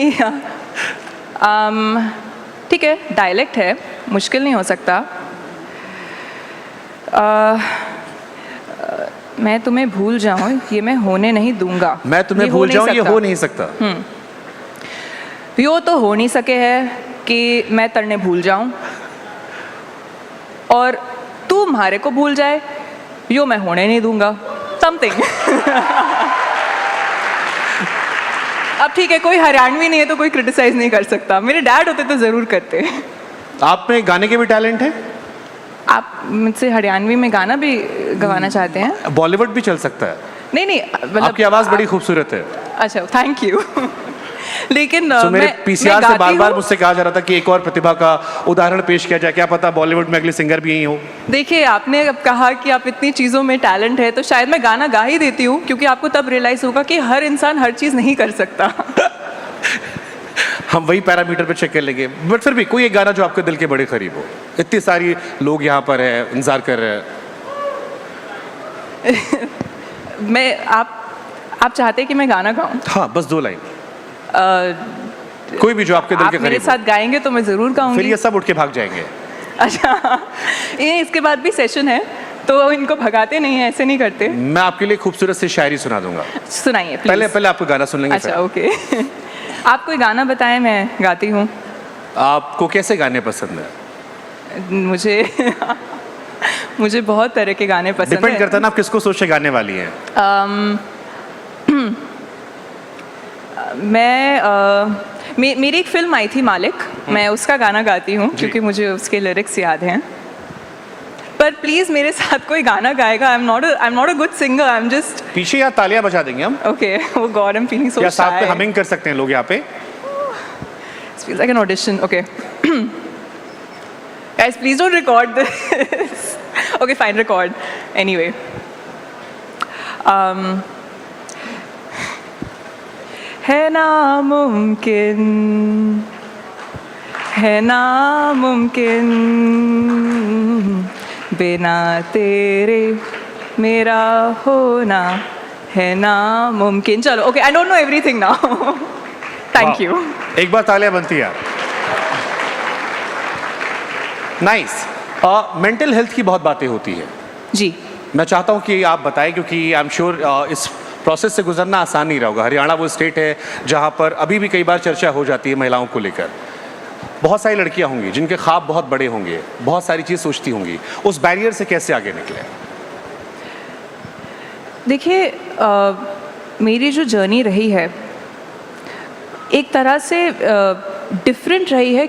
S7: ठीक है, डायलेक्ट है, मुश्किल नहीं हो सकता। मैं तुम्हें भूल जाऊं ये मैं होने नहीं दूंगा।
S9: मैं तुम्हें भूल जाऊं ये हो नहीं सकता।
S7: यो तो हो नहीं सके है कि मैं तरने भूल जाऊं, और तू हमारे को भूल जाए यो मैं होने नहीं दूंगा। समथिंग। अब ठीक है, कोई हरियाणवी नहीं है तो कोई क्रिटिसाइज नहीं कर सकता। मेरे डैड होते तो ज़रूर करते।
S9: आप में गाने के भी टैलेंट है?
S7: आप मुझसे हरियाणवी में गाना भी गवाना चाहते हैं?
S9: बॉलीवुड भी चल सकता है।
S7: नहीं,
S9: आपकी आवाज़ बड़ी खूबसूरत है।
S7: अच्छा, थैंक यू। लेकिन
S9: मेरे पीसीआर से बार-बार मुझसे कहा जा रहा था कि एक और प्रतिभा का उदाहरण पेश किया जाए, क्या पता बॉलीवुड में अगले सिंगर भी यही हो।
S7: देखिए, आपने अब कहा कि आप इतनी चीज़ों में टैलेंट है, तो शायद मैं गाना गा ही देती हूँ, क्योंकि आपको तब रियलाइज़ होगा कि हर इंसान हर चीज़ नहीं कर सकता।
S9: हम वही पैरामीटर पे चेक कर लेंगे, बट फिर भी कोई एक गाना जो आपके दिल के बड़े करीब हो। इतनी सारी लोग यहाँ पर है, इंतजार कर रहे हैं।
S7: आप चाहते हैं कि मैं गाना गाऊं?
S9: हाँ, बस 2 लाइन। कोई भी जो आपके दिल के करीब हो।
S7: मेरे साथ गाएंगे तो मैं ज़रूर गाऊंगी।
S9: फिर ये सब उठ के भाग जाएंगे।
S7: अच्छा, ये इसके बाद भी सेशन है तो इनको भगाते नहीं है, ऐसे नहीं करते।
S9: मैं आपके लिए खूबसूरत सी शायरी सुना दूंगा।
S7: सुनाइए प्लीज।
S9: पहले आपको गाना सुन लेंगे।
S7: अच्छा, ओके। आप कोई गाना बताएं, मैं गाती हूँ।
S9: आपको कैसे गाने पसंद है?
S7: मुझे बहुत तरह के गाने पसंद है।
S9: डिपेंड करता है ना आप किसको सोच के गाने वाली हैं।
S7: मेरी एक फिल्म आई थी मालिक, मैं उसका गाना गाती हूँ क्योंकि मुझे उसके लिरिक्स याद हैं। पर प्लीज मेरे साथ कोई गाना गाएगा। I am not a good singer, I am just.
S9: पीछे या तालियां बजा देंगे हम।
S7: Okay, oh God, I am feeling so shy.
S9: या साथ में हमिंग कर सकते हैं लोग यहाँ पे।
S7: It feels like an audition. Okay. Guys, please don't record this. Okay, fine, record. Anyway. है नामुमकिन बिना तेरे मेरा होना है नामुमकिन। चलो, okay, I don't know everything now. Thank you.
S9: एक बार तालियां बनती है। नाइस। मेंटल हेल्थ की बहुत बातें होती है
S7: जी।
S9: मैं चाहता हूं कि आप बताएं, क्योंकि आई एम श्योर इस प्रोसेस से गुजरना आसान नहीं रहा होगा। हरियाणा वो स्टेट है जहां पर अभी भी कई बार चर्चा हो जाती है महिलाओं को लेकर। बहुत सारी लड़कियां होंगी जिनके ख्वाब बहुत बड़े होंगे, बहुत सारी चीज़ सोचती होंगी। उस बैरियर से कैसे आगे निकले?
S7: देखिए, मेरी जो जर्नी रही है एक तरह से डिफरेंट रही है,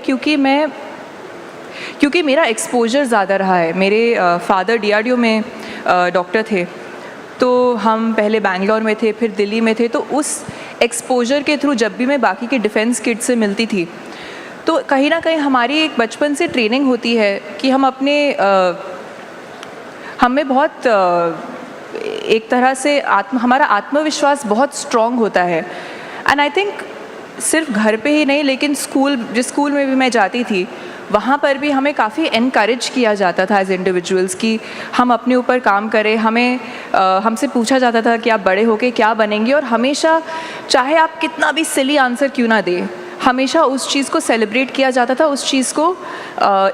S7: क्योंकि मेरा एक्सपोजर ज़्यादा रहा है। मेरे फादर DRDO में डॉक्टर थे, तो हम पहले बैंगलोर में थे, फिर दिल्ली में थे। तो उस एक्सपोजर के थ्रू जब भी मैं बाकी के डिफेंस किड्स से मिलती थी, तो कहीं ना कहीं हमारी एक बचपन से ट्रेनिंग होती है कि हम अपने हमें बहुत एक तरह से हमारा आत्मविश्वास बहुत स्ट्रॉन्ग होता है। एंड आई थिंक सिर्फ घर पे ही नहीं, लेकिन जिस स्कूल में भी मैं जाती थी, वहाँ पर भी हमें काफ़ी इनकरेज किया जाता था एज इंडिविजुअल्स कि हम अपने ऊपर काम करें, हमसे पूछा जाता था कि आप बड़े होके क्या बनेंगे, और हमेशा चाहे आप कितना भी सिली आंसर क्यों ना दें, हमेशा उस चीज़ को सेलिब्रेट किया जाता था, उस चीज़ को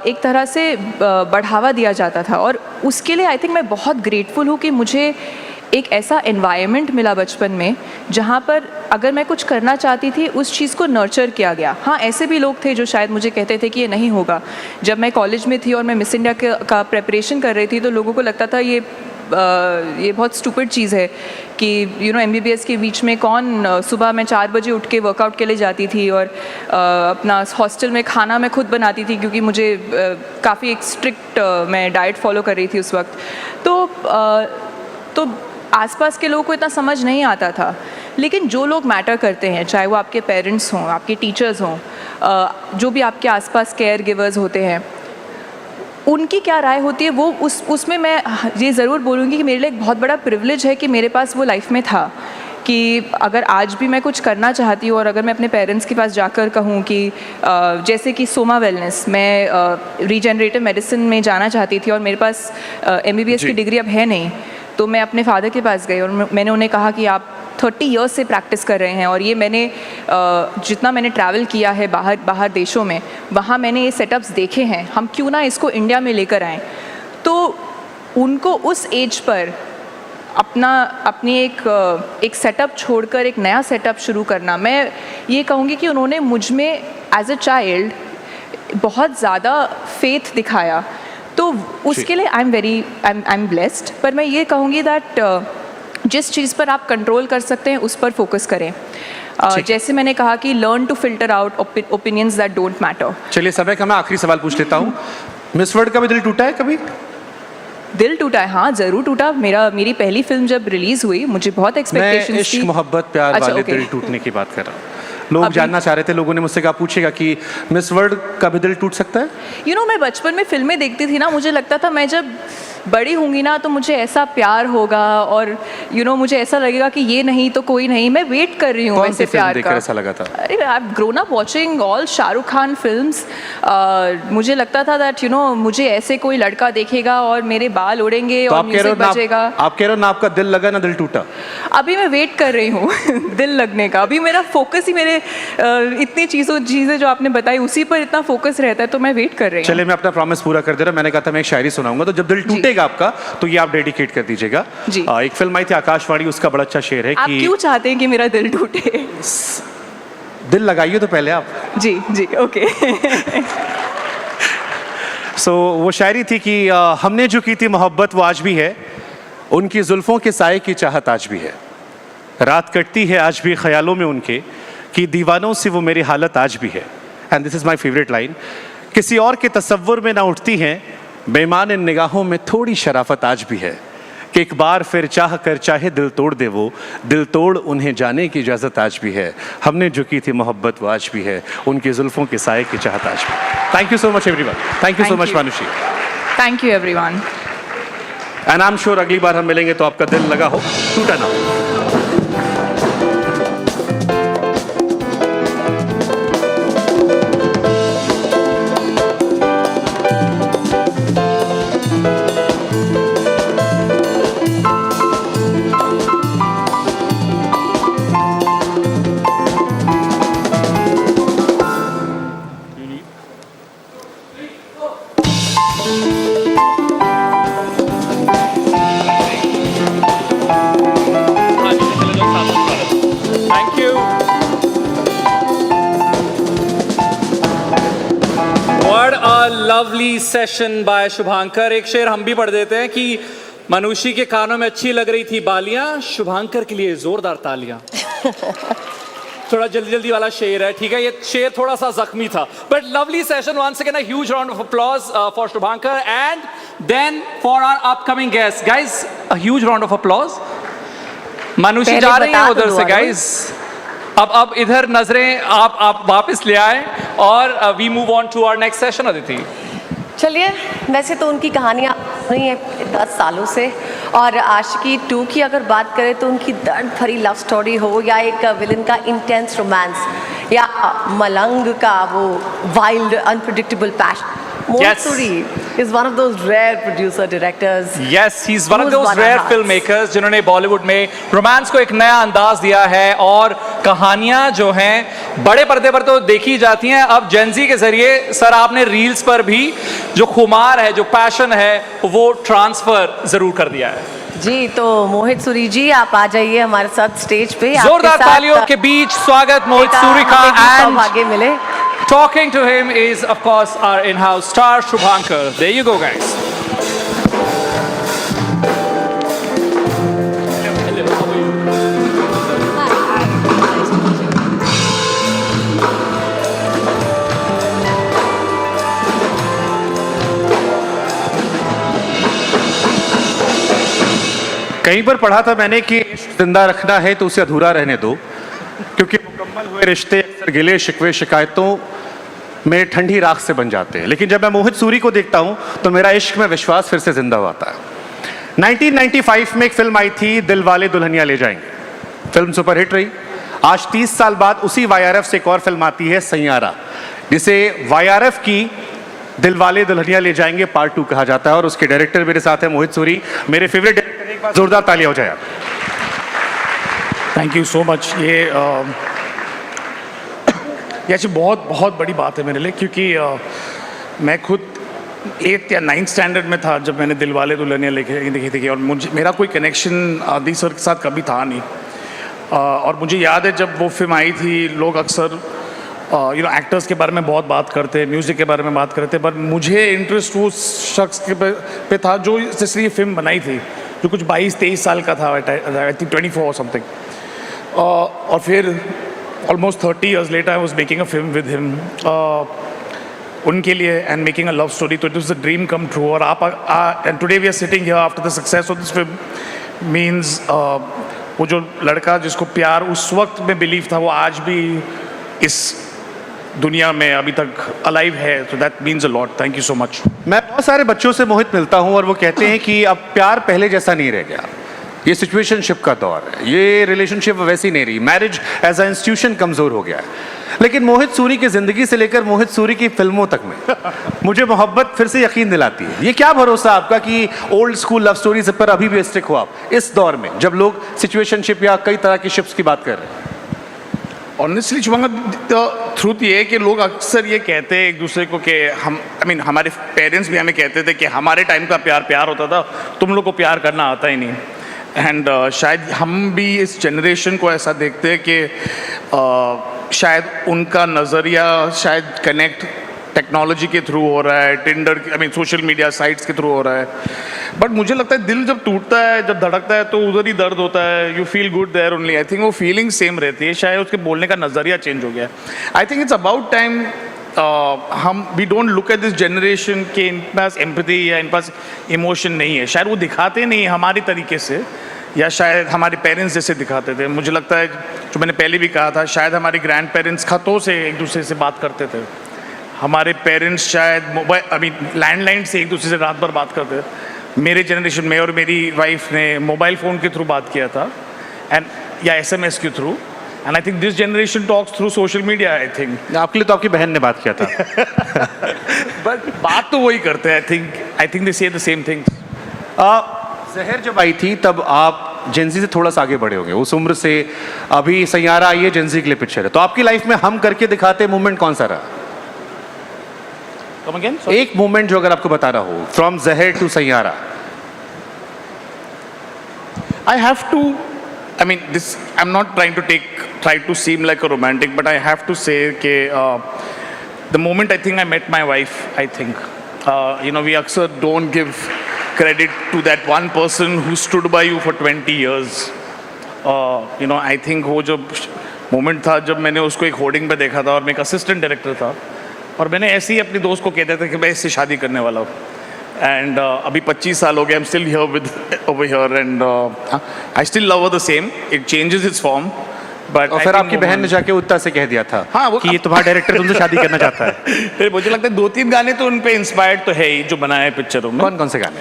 S7: एक तरह से बढ़ावा दिया जाता था। और उसके लिए आई थिंक मैं बहुत ग्रेटफुल हूँ कि मुझे एक ऐसा एनवायरनमेंट मिला बचपन में जहाँ पर अगर मैं कुछ करना चाहती थी उस चीज़ को नर्चर किया गया। हाँ, ऐसे भी लोग थे जो शायद मुझे कहते थे कि ये नहीं होगा। जब मैं कॉलेज में थी और मैं मिस इंडिया का प्रेपरेशन कर रही थी तो लोगों को लगता था ये बहुत स्टूपिड चीज़ है कि MBBS के बीच में कौन सुबह मैं 4 बजे उठ के वर्कआउट के लिए जाती थी और अपना हॉस्टल में खाना मैं खुद बनाती थी क्योंकि मुझे काफ़ी एक स्ट्रिक्ट मैं डाइट फॉलो कर रही थी उस वक्त। तो आसपास के लोगों को इतना समझ नहीं आता था। लेकिन जो लोग मैटर करते हैं, चाहे वो आपके पेरेंट्स हों, आपके टीचर्स हों, जो भी आपके आसपास केयर गिवर्स होते हैं, उनकी क्या राय होती है वो उसमें मैं ये ज़रूर बोलूँगी कि मेरे लिए एक बहुत बड़ा प्रिविलेज है कि मेरे पास वो लाइफ में था कि अगर आज भी मैं कुछ करना चाहती हूँ और अगर मैं अपने पेरेंट्स के पास जाकर कहूँ कि जैसे कि सोमा वेलनेस, मैं रीजनरेटिव मेडिसिन में जाना चाहती थी और मेरे पास MBBS की डिग्री अब है नहीं, तो मैं अपने फादर के पास गई और मैंने उन्हें कहा कि आप 30 इयर्स से प्रैक्टिस कर रहे हैं और ये मैंने जितना मैंने ट्रैवल किया है बाहर देशों में, वहाँ मैंने ये सेटअप्स देखे हैं, हम क्यों ना इसको इंडिया में लेकर आएँ। तो उनको उस एज पर अपनी एक सेटअप छोड़कर एक नया सेटअप शुरू करना, मैं ये कहूँगी कि उन्होंने मुझ में एज अ चाइल्ड बहुत ज़्यादा फेथ दिखाया। तो उसके लिए आई एम ब्लेस्ड। पर मैं ये कहूँगी दैट जिस चीज़ पर आप कंट्रोल कर सकते हैं उस पर फोकस करें। जैसे मैंने कहा कि learn to filter out opinions that don't matter.
S9: चलिए समय का मैं आखिरी सवाल पूछ लेता हूँ, मिस वर्ल्ड का भी दिल टूटा है कभी?
S7: दिल टूटा है, हाँ ज़रूर टूटा। मेरी पहली फिल्म जब रिलीज़ हुई मुझे बहुत एक्सपेक्टेशंस थी।
S9: इश्क मोहब्बत प्यार वाले दिल टूटने की बात कर रहा हूँ। लोग जानना चाह रहे थे, लोगों ने मुझसे कहा, पूछेगा कि मिस वर्ल्ड का भी दिल टूट सकता है?
S7: मैं बचपन में फिल्में देखती थी ना, मुझे लगता था मैं जब बड़ी होंगी ना तो मुझे ऐसा प्यार होगा और मुझे ऐसा लगेगा कि ये नहीं तो कोई नहीं। मैं वेट कर रही हूँ वैसे प्यार का।
S9: ऐसा लगा था?
S7: अरे I have grown up watching all Shahrukh Khan films. मुझे लगता था दैट मुझे ऐसे कोई लड़का देखेगा और मेरे बाल उड़ेंगे और म्यूजिक बजेगा।
S9: आप कह रहे हो ना आपका दिल लगा ना दिल टूटा?
S7: अभी मैं वेट कर रही हूँ दिल लगने का। अभी मेरा फोकस ही मेरे इतनी चीज़ें जो आपने बताई उसी पर इतना फोकस रहता है, तो मैं वेट कर रही हूँ।
S9: चलिए मैं अपना प्रॉमिस पूरा कर दे रहा हूँ। मैंने कहा था मैं एक शायरी सुनाऊंगा, तो जब दिल टूटेगा आपका तो ये आप डेडिकेट कर दीजिएगा। एक फिल्म आई थी आकाशवाणी, उसका बड़ा अच्छा शेर है कि
S7: आप क्यों चाहते हैं कि मेरा दिल टूटे?
S9: दिल लगाइए तो पहले आप।
S7: जी ओके।
S9: वो शायरी थी कि हमने जो की थी मोहब्बत वो आज भी है, उनकी जुल्फों के साए की चाहत आज भी है, रात कटती है आज भी ख्यालों में उनके, कि दीवानों से वो मेरी हालत आज भी है। And this is my favourite line, किसी और के तसव्वुर में ना उठती हैं बेईमान इन निगाहों में थोड़ी शराफत आज भी है, कि एक बार फिर चाह कर चाहे दिल तोड़ दे वो, दिल तोड़ उन्हें जाने की इजाज़त आज भी है, हमने जो की थी मोहब्बत वो आज भी है, उनकी जुल्फों के साए की चाहत आज भी। Thank you so much everyone. Thank you so much Manushi.
S7: Thank you everyone.
S9: And I am sure अगली बार हम मिलेंगे तो आपका दिल लगा हो, टूटा ना हो।
S1: Lovely session by Shubhankar. एक शेर हम भी पढ़ देते हैं कि मनुषी के कानों में अच्छी लग रही थी बालियां, शुभांकर के लिए जोरदार तालियां। थोड़ा जल्दी वाला शेर है, ठीक है, ये शेर थोड़ा सा जख्मी था, but lovely session. Once again a huge round of applause for Shubhankar and then for our upcoming guest. Guys, a huge round of applause. Manushi जा रही है उधर से गाइस, अब इधर नजरें आप वापस ले आए और we move on to our next session. Aditi,
S2: चलिए, वैसे तो उनकी कहानियाँ रही हैं 10 सालों से, और आशिकी 2 की अगर बात करें तो उनकी दर्द भरी लव स्टोरी हो या एक विलन का इंटेंस रोमांस, या मलंग का वो wild unpredictable passion. Mohit Suri is one of those rare producer directors.
S1: Yes, he's one of those rare filmmakers जिन्होंने बॉलीवुड में रोमांस को एक नया अंदाज दिया है और कहानियां जो हैं बड़े पर्दे पर तो देखी जाती हैं. अब जेनजी के जरिए सर आपने रील्स पर भी जो खुमार है, जो पैशन है, वो ट्रांसफर जरूर कर दिया है.
S2: जी, तो मोहित सूरी जी आप आ जाइए हमारे साथ स्टेज पे.
S1: जोरदार तालियों के बीच स्वागत मोहित सूरी का. एंड
S2: आगे मिले.
S1: Talking to him is, of course, our in-house star, Shubhankar. There you go, guys.
S9: कहीं पर पढ़ा था मैंने कि इश्क जिंदा रखना है तो उसे अधूरा रहने दो, क्योंकि मुकम्मल हुए रिश्ते अक्सर गिले शिकवे शिकायतों में ठंडी राख से बन जाते हैं. लेकिन जब मैं मोहित सूरी को देखता हूं तो मेरा इश्क में विश्वास फिर से जिंदा होता है. 1995 में एक फिल्म आई थी, दिल वाले दुल्हनिया ले जाएंगे. फिल्म सुपरहिट रही. आज 30 साल बाद उसी YRF से एक और फिल्म आती है, सैयारा, जिसे YRF की दिल वाले दुल्हनिया ले जाएंगे पार्ट 2 कहा जाता है. और उसके डायरेक्टर मेरे साथ है मोहित सूरी, मेरे फेवरेट डायरेक्टर. एक बार जोरदार तालियां हो जाए.
S29: Thank you so much. ये अच्छी बहुत बहुत बड़ी बात है मेरे लिए, क्योंकि मैं खुद 8th या 9th स्टैंडर्ड में था जब मैंने दिल वाले दुल्हनिया लेके देखी थी. और मेरा कोई कनेक्शन आदि सर के साथ कभी था नहीं. और मुझे याद है जब वो फिल्म आई थी, लोग अक्सर एक्टर्स के बारे में बहुत बात करते हैं, म्यूज़िक के बारे में बात करते हैं, पर मुझे इंटरेस्ट वो शख्स के पे था जो जिसने ये फिल्म बनाई थी, जो कुछ 22-23 साल का था. आई थिंक 24 और समथिंग. और फिर almost 30 years later I was making a film with him उनके लिए, and making a love story. So it was a dream come true. और and today we are sitting here after the success of this film means वो जो लड़का जिसको प्यार उस वक्त में बिलीव था, वो आज भी इस दुनिया में अभी तक अलाइव है. So that means a lot. Thank you so much.
S9: मैं बहुत सारे बच्चों से मोहित मिलता हूं और वो कहते हैं कि अब प्यार पहले जैसा नहीं रह गया. ये सिचुएशनशिप का दौर है, ये रिलेशनशिप वैसी नहीं रही. मैरिज एज अ इंस्टीट्यूशन कमज़ोर हो गया है. लेकिन मोहित सूरी की ज़िंदगी से लेकर मोहित सूरी की फिल्मों तक में मुझे मोहब्बत फिर से यकीन दिलाती है. ये क्या भरोसा आपका कि ओल्ड स्कूल लव स्टोरीज पर अभी भी स्टिक हो आप इस दौर में जब लोग सिचुएशनशिप या कई तरह की शिप्स की बात कर रहे हैं?
S29: ऑनेस्टली ट्रूथ ये है कि लोग अक्सर ये कहते हैं एक दूसरे को कि हमारे पेरेंट्स भी हमें कहते थे कि हमारे टाइम का प्यार होता था, तुम लोग को प्यार करना आता ही नहीं. एंड शायद हम भी इस जनरेशन को ऐसा देखते हैं कि शायद उनका नज़रिया शायद कनेक्ट टेक्नोलॉजी के थ्रू हो रहा है, टिंडर सोशल मीडिया साइट्स के थ्रू हो रहा है. बट मुझे लगता है दिल जब टूटता है, जब धड़कता है, तो उधर ही दर्द होता है. You feel good there only. I think वो फीलिंग सेम रहती है. शायद उसके बोलने का नज़रिया चेंज हो गया. I think it's about time हम we don't look at this generation के इन पास एम्पैथी या इन पास इमोशन नहीं है. शायद वो दिखाते नहीं हमारे तरीके से, या शायद हमारे पेरेंट्स जैसे दिखाते थे. मुझे लगता है जो मैंने पहले भी कहा था, शायद हमारे ग्रैंड पेरेंट्स खतों से एक दूसरे से बात करते थे. हमारे पेरेंट्स शायद मोबाइल लैंडलाइन से एक दूसरे से रात भर बात करते थे. मेरे जनरेशन में और मेरी वाइफ ने मोबाइल फ़ोन के थ्रू बात किया था, एंड या SMS के through. And I think this generation talks through social media. I think
S9: आपके लिए तो आपकी बहन ने बात किया था.
S29: बट बात तो वही करते हैं. आई थिंक दे से द सेम थिंग्स.
S9: जहर जब आई थी तब आप जेंजी से थोड़ा सा आगे बढ़े होंगे उस उम्र से. अभी सैयारा आई है, जेंजी के लिए पिक्चर है. तो आपकी लाइफ में हम करके दिखाते मूवमेंट कौन सा रहा?
S29: Come again?
S9: एक मूवमेंट जो अगर आपको बताना हो, from Zeher to Saiyaara.
S29: I have to, this, I'm not trying to seem like a romantic, but I have to say that the moment I think I met my wife, I think, we अक्सर don't give credit to that one person who stood by you for 20 years. I think वो जो moment था जब मैंने उसको एक hoarding पे देखा था और मैं एक असिस्टेंट डायरेक्टर था, और मैंने ऐसे ही अपनी दोस्त को कह दिया था कि मैं इससे शादी करने वाला हूँ. एंड अभी 25 साल हो गए. I am still here with over here, and I still love her the same. It changes it's form. But
S9: और फिर आपकी बहन ने जाके उत्ता से कह दिया था कि ये तुम्हारा डायरेक्टर तुमसे शादी करना चाहता है.
S29: फिर मुझे लगता है 2-3 गाने तो उन पे इंस्पायर्ड तो है ही जो बनाए पिक्चरों में.
S9: कौन कौन से गाने?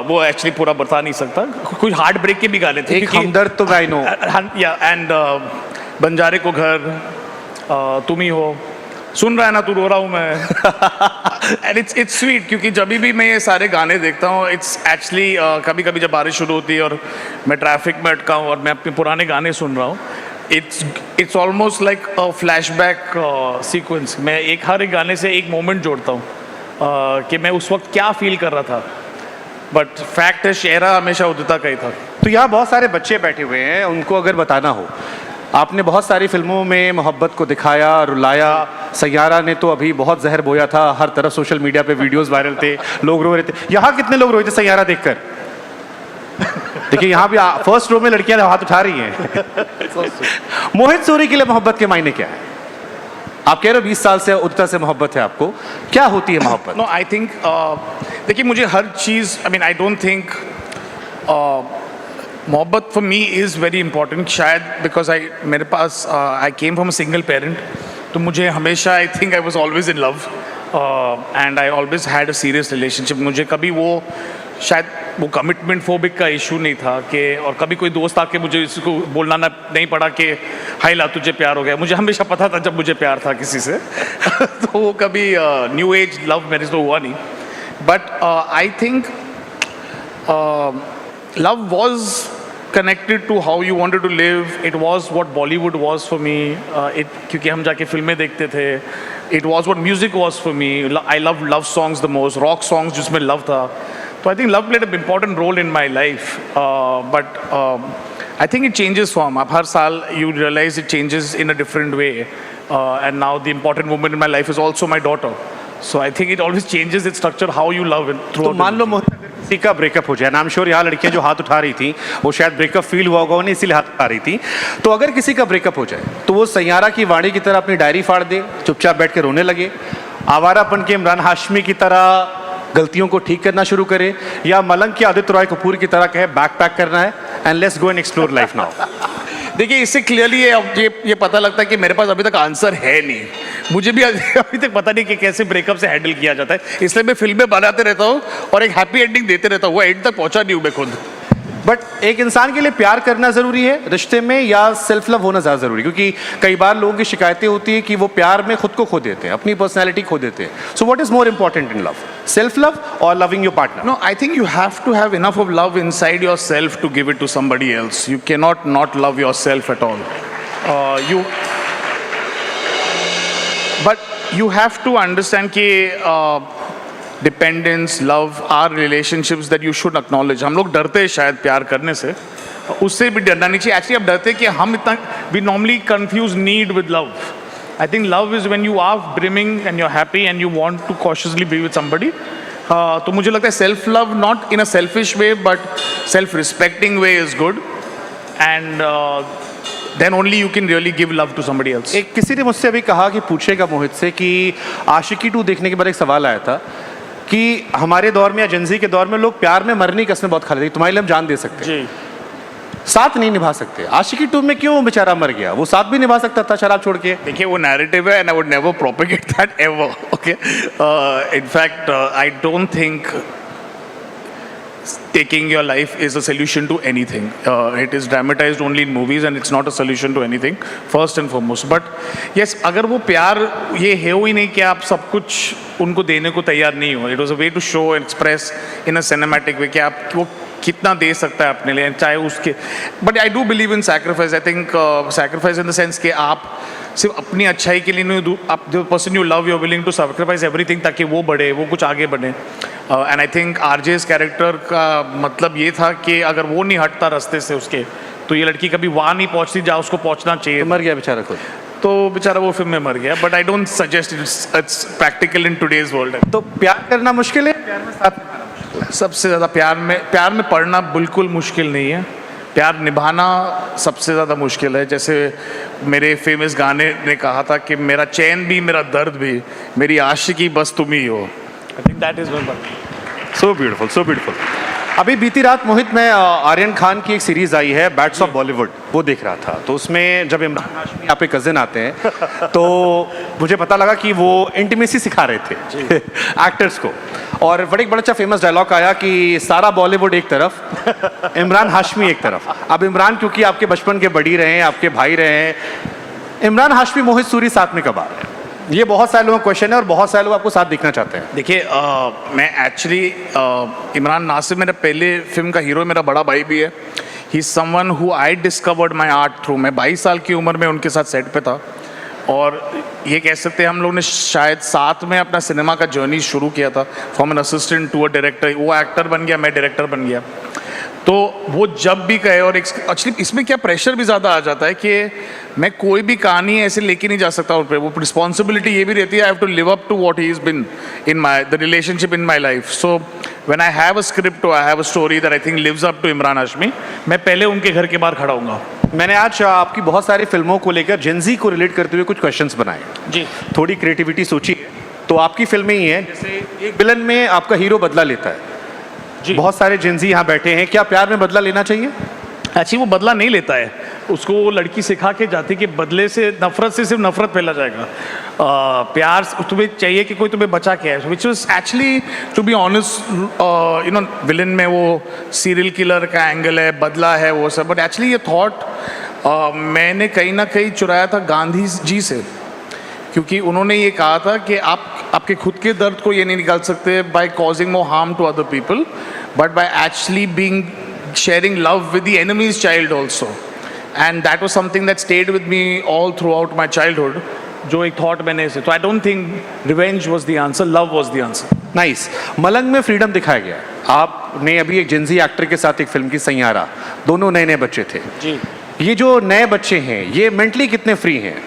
S29: वो एक्चुअली पूरा बता नहीं सकता. कुछ हार्ट ब्रेक के भी गाने थे.
S9: एक हमदर्द तो आई नो.
S29: या एंड बंजारे को घर, तुम ही हो, सुन रहा है ना तू, रो रहा हूँ मैं। एंड इट्स स्वीट, क्योंकि जब भी मैं ये सारे गाने देखता हूँ, इट्स एक्चुअली कभी कभी जब बारिश शुरू होती है और मैं ट्रैफिक में अटका हूँ और मैं अपने पुराने गाने सुन रहा हूँ, it's almost like a flashback sequence. मैं हर एक गाने से एक मोमेंट जोड़ता हूँ कि मैं उस वक्त क्या फील कर रहा था, बट फैक्ट है चेहरा हमेशा उदिता का ही था।
S9: तो यहाँ बहुत सारे बच्चे बैठे हुए हैं, उनको अगर बताना हो, आपने बहुत सारी फिल्मों में मोहब्बत को दिखाया, रुलाया, सैयारा ने तो अभी बहुत जहर बोया था, हर तरफ सोशल मीडिया पे वीडियोस वायरल थे, लोग रो रहे थे। यहाँ कितने लोग रोए थे सैयारा देखकर? देखिए यहाँ भी फर्स्ट रो में लड़कियां हाथ उठा रही हैं। मोहित सूरी के लिए मोहब्बत के मायने क्या है? आप कह रहे हो 20 साल से उदिता से मोहब्बत है आपको, क्या होती है मोहब्बत?
S29: नो, आई थिंक देखिए मुझे हर चीज़, I mean I don't think मोहब्बत for me is very important. शायद बिकॉज मेरे पास I came from a single parent, तो मुझे हमेशा I think I was always in love and I always had a serious relationship. मुझे कभी वो शायद वो कमिटमेंट फोबिक का इशू नहीं था कि, और कभी कोई दोस्त आके मुझे इसको बोलना नहीं पड़ा कि हाय ला तुझे प्यार हो गया। मुझे हमेशा पता था जब मुझे प्यार था किसी से। तो वो कभी न्यू एज लव मैरिज तो हुआ नहीं, but I think love was connected to how you wanted to live. It was what Bollywood was for me. क्योंकि हम जाके फिल्में देखते थे. It was what music was for me. I love love songs the most. Rock songs जिसमें love था. So I think love played an important role in my life. But I think it changes form. आप हर साल you realize it changes in a different way. And now the important woman in my life is also my daughter. So I think it always changes its structure how you love it.
S9: तो मान लो किसी का breakup हो जाए, I am sure यहाँ लड़कियां जो हाथ उठा रही थी वो शायद ब्रेकअप फील हुआ होगा उन्हें, इसीलिए हाथ उठा रही थी। तो अगर किसी का ब्रेकअप हो जाए तो वो सैयारा की वाणी की तरह अपनी डायरी फाड़ दे, चुपचाप बैठ के रोने लगे, आवारापन के इमरान हाशमी की तरह गलतियों को ठीक करना शुरू करे, या मलंग के आदित्य रॉय कपूर की तरह कहे बैक पैक करना है and let's go and explore life now?
S29: देखिए इससे क्लियरली ये पता लगता है कि मेरे पास अभी तक आंसर है नहीं। मुझे भी अभी तक पता नहीं कि कैसे ब्रेकअप से हैंडल किया जाता है, इसलिए मैं फिल्में बनाते रहता हूँ और एक हैप्पी एंडिंग देते रहता हूँ। वो एंड तक पहुँचा नहीं हूँ मैं खुद।
S9: बट एक इंसान के लिए प्यार करना ज़रूरी है रिश्ते में, या सेल्फ लव होना ज़्यादा ज़रूरी? क्योंकि कई बार लोगों की शिकायतें होती है कि वो प्यार में खुद को खो देते हैं, अपनी पर्सनैलिटी खो देते हैं। So what is more important in love, self love और loving your partner?
S29: No, I think you have to have enough of love inside yourself to give it to somebody else. You cannot not love yourself at all. But you have to understand कि dependence, love are relationships that you should acknowledge. हम लोग डरते हैं शायद प्यार करने से, उससे भी डरना नहीं चाहिए। एक्चुअली अब डरते हैं कि हम इतना, we normally confuse need with love. I think love is when you are brimming and you are happy and you want to cautiously be with somebody. तो मुझे लगता है self love not in a selfish way but self respecting way is good, and then only you can really give love to somebody else.
S9: एक किसी ने मुझसे अभी कहा कि पूछेगा मोहित से कि आशिकी 2 देखने के बाद एक सवाल आया था कि हमारे दौर में या जेंजी के दौर में लोग प्यार में मरने की कसमें बहुत खा लेते हैं, तुम्हारे लिए हम जान दे सकते हैं, साथ नहीं निभा सकते। आशिकी 2 में क्यों बेचारा मर गया? वो साथ भी निभा सकता था शराब छोड़ के।
S29: देखिए वो नैरेटिव है and I would never propagate that ever, okay? In fact I don't think taking your life is a solution to anything. It is dramatized only in movies and it's not a solution to anything, first and foremost. But yes, अगर वो प्यार ये है ही नहीं कि आप सब कुछ उनको देने को तैयार नहीं हो, it was a way to show and express in a cinematic way कि आप वो कितना दे सकता है अपने लिए, चाहे उसके। But I do believe in sacrifice. I think sacrifice in the sense कि आप सिर्फ अपनी अच्छाई के लिए नहीं, आप जो person you love you are willing to sacrifice everything ताकि वो बढ़े, वो कुछ आगे बढ़े। And I think RJ's character का मतलब ये था कि अगर वो नहीं हटता रास्ते से उसके, तो ये लड़की कभी वहाँ नहीं पहुँचती जहाँ उसको पहुँचना चाहिए।
S9: मर गया बेचारा खुद,
S29: तो बेचारा वो फिल्म में मर गया। But I don't suggest it's practical in today's world.
S9: तो प्यार करना मुश्किल है, प्यार में साथ निभाना मुश्किल है?
S29: सबसे ज़्यादा प्यार में पढ़ना बिल्कुल मुश्किल नहीं है, प्यार निभाना सबसे ज़्यादा मुश्किल है। जैसे मेरे फेमस गाने ने कहा था कि मेरा चैन भी मेरा दर्द भी मेरी आशिकी बस तुम ही हो। I think that is
S9: so beautiful, so beautiful. अभी बीती रात मोहित में आर्यन खान की एक सीरीज़ आई है बैट्स ऑफ बॉलीवुड, वो देख रहा था। तो उसमें जब इमरान हाशमी यहाँ पे कज़न आते हैं तो मुझे पता लगा कि वो इंटीमेसी सिखा रहे थे एक्टर्स को, और बड़ा अच्छा फेमस डायलॉग आया कि सारा बॉलीवुड एक तरफ, इमरान हाशमी एक तरफ। अब इमरान क्योंकि आपके बचपन के बड़ी रहे हैं, आपके भाई रहे हैं, इमरान हाशमी, मोहित सूरी साथ में कब आ रहे हैं? ये बहुत सारे लोगों का क्वेश्चन है और बहुत सारे लोग आपको साथ देखना चाहते हैं।
S29: देखिए मैं एक्चुअली इमरान ना सिर्फ मेरा पहले फिल्म का हीरो, मेरा बड़ा भाई भी है। He is someone who I discovered my art through. मैं 22 साल की उम्र में उनके साथ सेट पे था और ये कह सकते हैं हम लोग ने शायद साथ में अपना सिनेमा का जर्नी शुरू किया था, from an assistant to a director. वो एक्टर बन गया, मैं डायरेक्टर बन गया। तो वो जब भी कहे, और एक्चुअली इसमें क्या प्रेशर भी ज़्यादा आ जाता है कि मैं कोई भी कहानी ऐसे लेके नहीं जा सकता उन पर। वो रिस्पॉन्सिबिलिटी ये भी रहती है, I have to live up to what he is been in my the relationship in my life. So when I have a script और I have a story that I think lives up to Imran Hashmi, मैं पहले उनके घर के बाहर खड़ा हूँगा।
S9: मैंने आज आपकी बहुत सारी फिल्मों को लेकर जेनजी को रिलेट करते हुए कुछ क्वेश्चंस बनाए जी। थोड़ी क्रिएटिविटी सोची है तो आपकी फिल्में ही हैं। जैसे एक विलन में आपका हीरो बदला लेता है जी। बहुत सारे जेनजी यहाँ बैठे हैं, क्या प्यार में बदला लेना चाहिए?
S29: एक्चुअली वो बदला नहीं लेता है, उसको वो लड़की सिखा के जाती है कि बदले से, नफरत से सिर्फ नफरत फैला जाएगा। प्यार तुम्हें चाहिए कि कोई तुम्हें बचा के है, which is actually to be honest you know villain में वो सीरियल किलर का एंगल है, बदला है वो सब। बट एक्चुअली ये थॉट मैंने कहीं ना कहीं चुराया था गांधी जी से, क्योंकि उन्होंने ये कहा था कि आप आपके खुद के दर्द को ये नहीं निकाल सकते by causing more harm to other people, but by actually being sharing love with the enemy's child also, and that was something that stayed with me all throughout my childhood, जो एक थॉट मैंने से। तो आई don't think revenge was the answer, love was the answer.
S9: Nice. मलंग में freedom दिखाया गया। आपने अभी एक जेनजी एक्टर के साथ एक फिल्म की, सैयारा, दोनों नए नए बच्चे थे जी। ये जो नए बच्चे हैं ये मेंटली कितने फ्री हैं?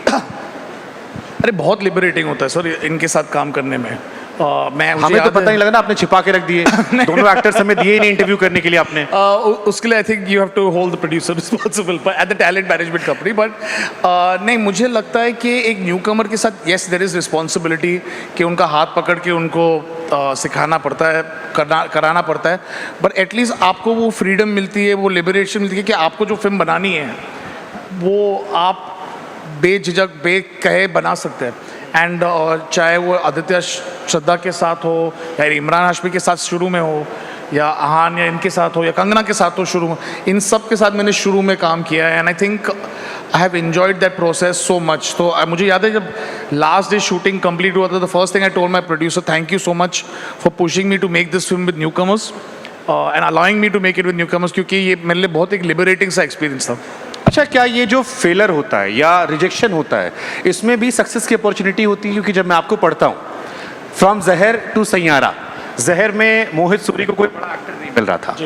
S29: अरे बहुत लिबरेटिंग होता है सर इनके साथ काम करने में।
S9: हमें तो पता नहीं लगा ना, आपने छिपा के रख दिए दोनों एक्टर्स हमें दिए ही नहीं इंटरव्यू करने के लिए आपने।
S29: उसके लिए I think you have to hold the producer responsible at the talent management company. But नहीं, मुझे लगता है कि एक न्यू कमर के साथ येस देयर इज रिस्पॉन्सिबिलिटी कि उनका हाथ पकड़ के उनको सिखाना पड़ता है, कराना पड़ता है। बट एटलीस्ट आपको वो फ्रीडम मिलती है, वो लिबरेशन मिलती है कि आपको जो फिल्म बनानी है वो आप बेझिझक कहे बना सकते हैं। एंड चाहे वो आदित्य श्रद्धा के साथ हो या इमरान हाशमी के साथ शुरू में हो, या आहान या इनके साथ हो, या कंगना के साथ हो शुरू में, इन सब के साथ मैंने शुरू में काम किया है। And I think I have enjoyed that process so much. तो मुझे याद है जब लास्ट डे शूटिंग कंप्लीट हुआ था, the first thing I told my producer, thank you so much for pushing me to make this film with newcomers and allowing me to make it with newcomers, क्योंकि ये मेरे लिए बहुत एक liberating सा experience था।
S9: अच्छा, क्या ये जो फेलर होता है या रिजेक्शन होता है इसमें भी सक्सेस की अपॉर्चुनिटी होती है? क्योंकि जब मैं आपको पढ़ता हूँ फ्रॉम जहर टू सैयारा, जहर में मोहित सूरी को कोई बड़ा एक्टर नहीं मिल रहा था,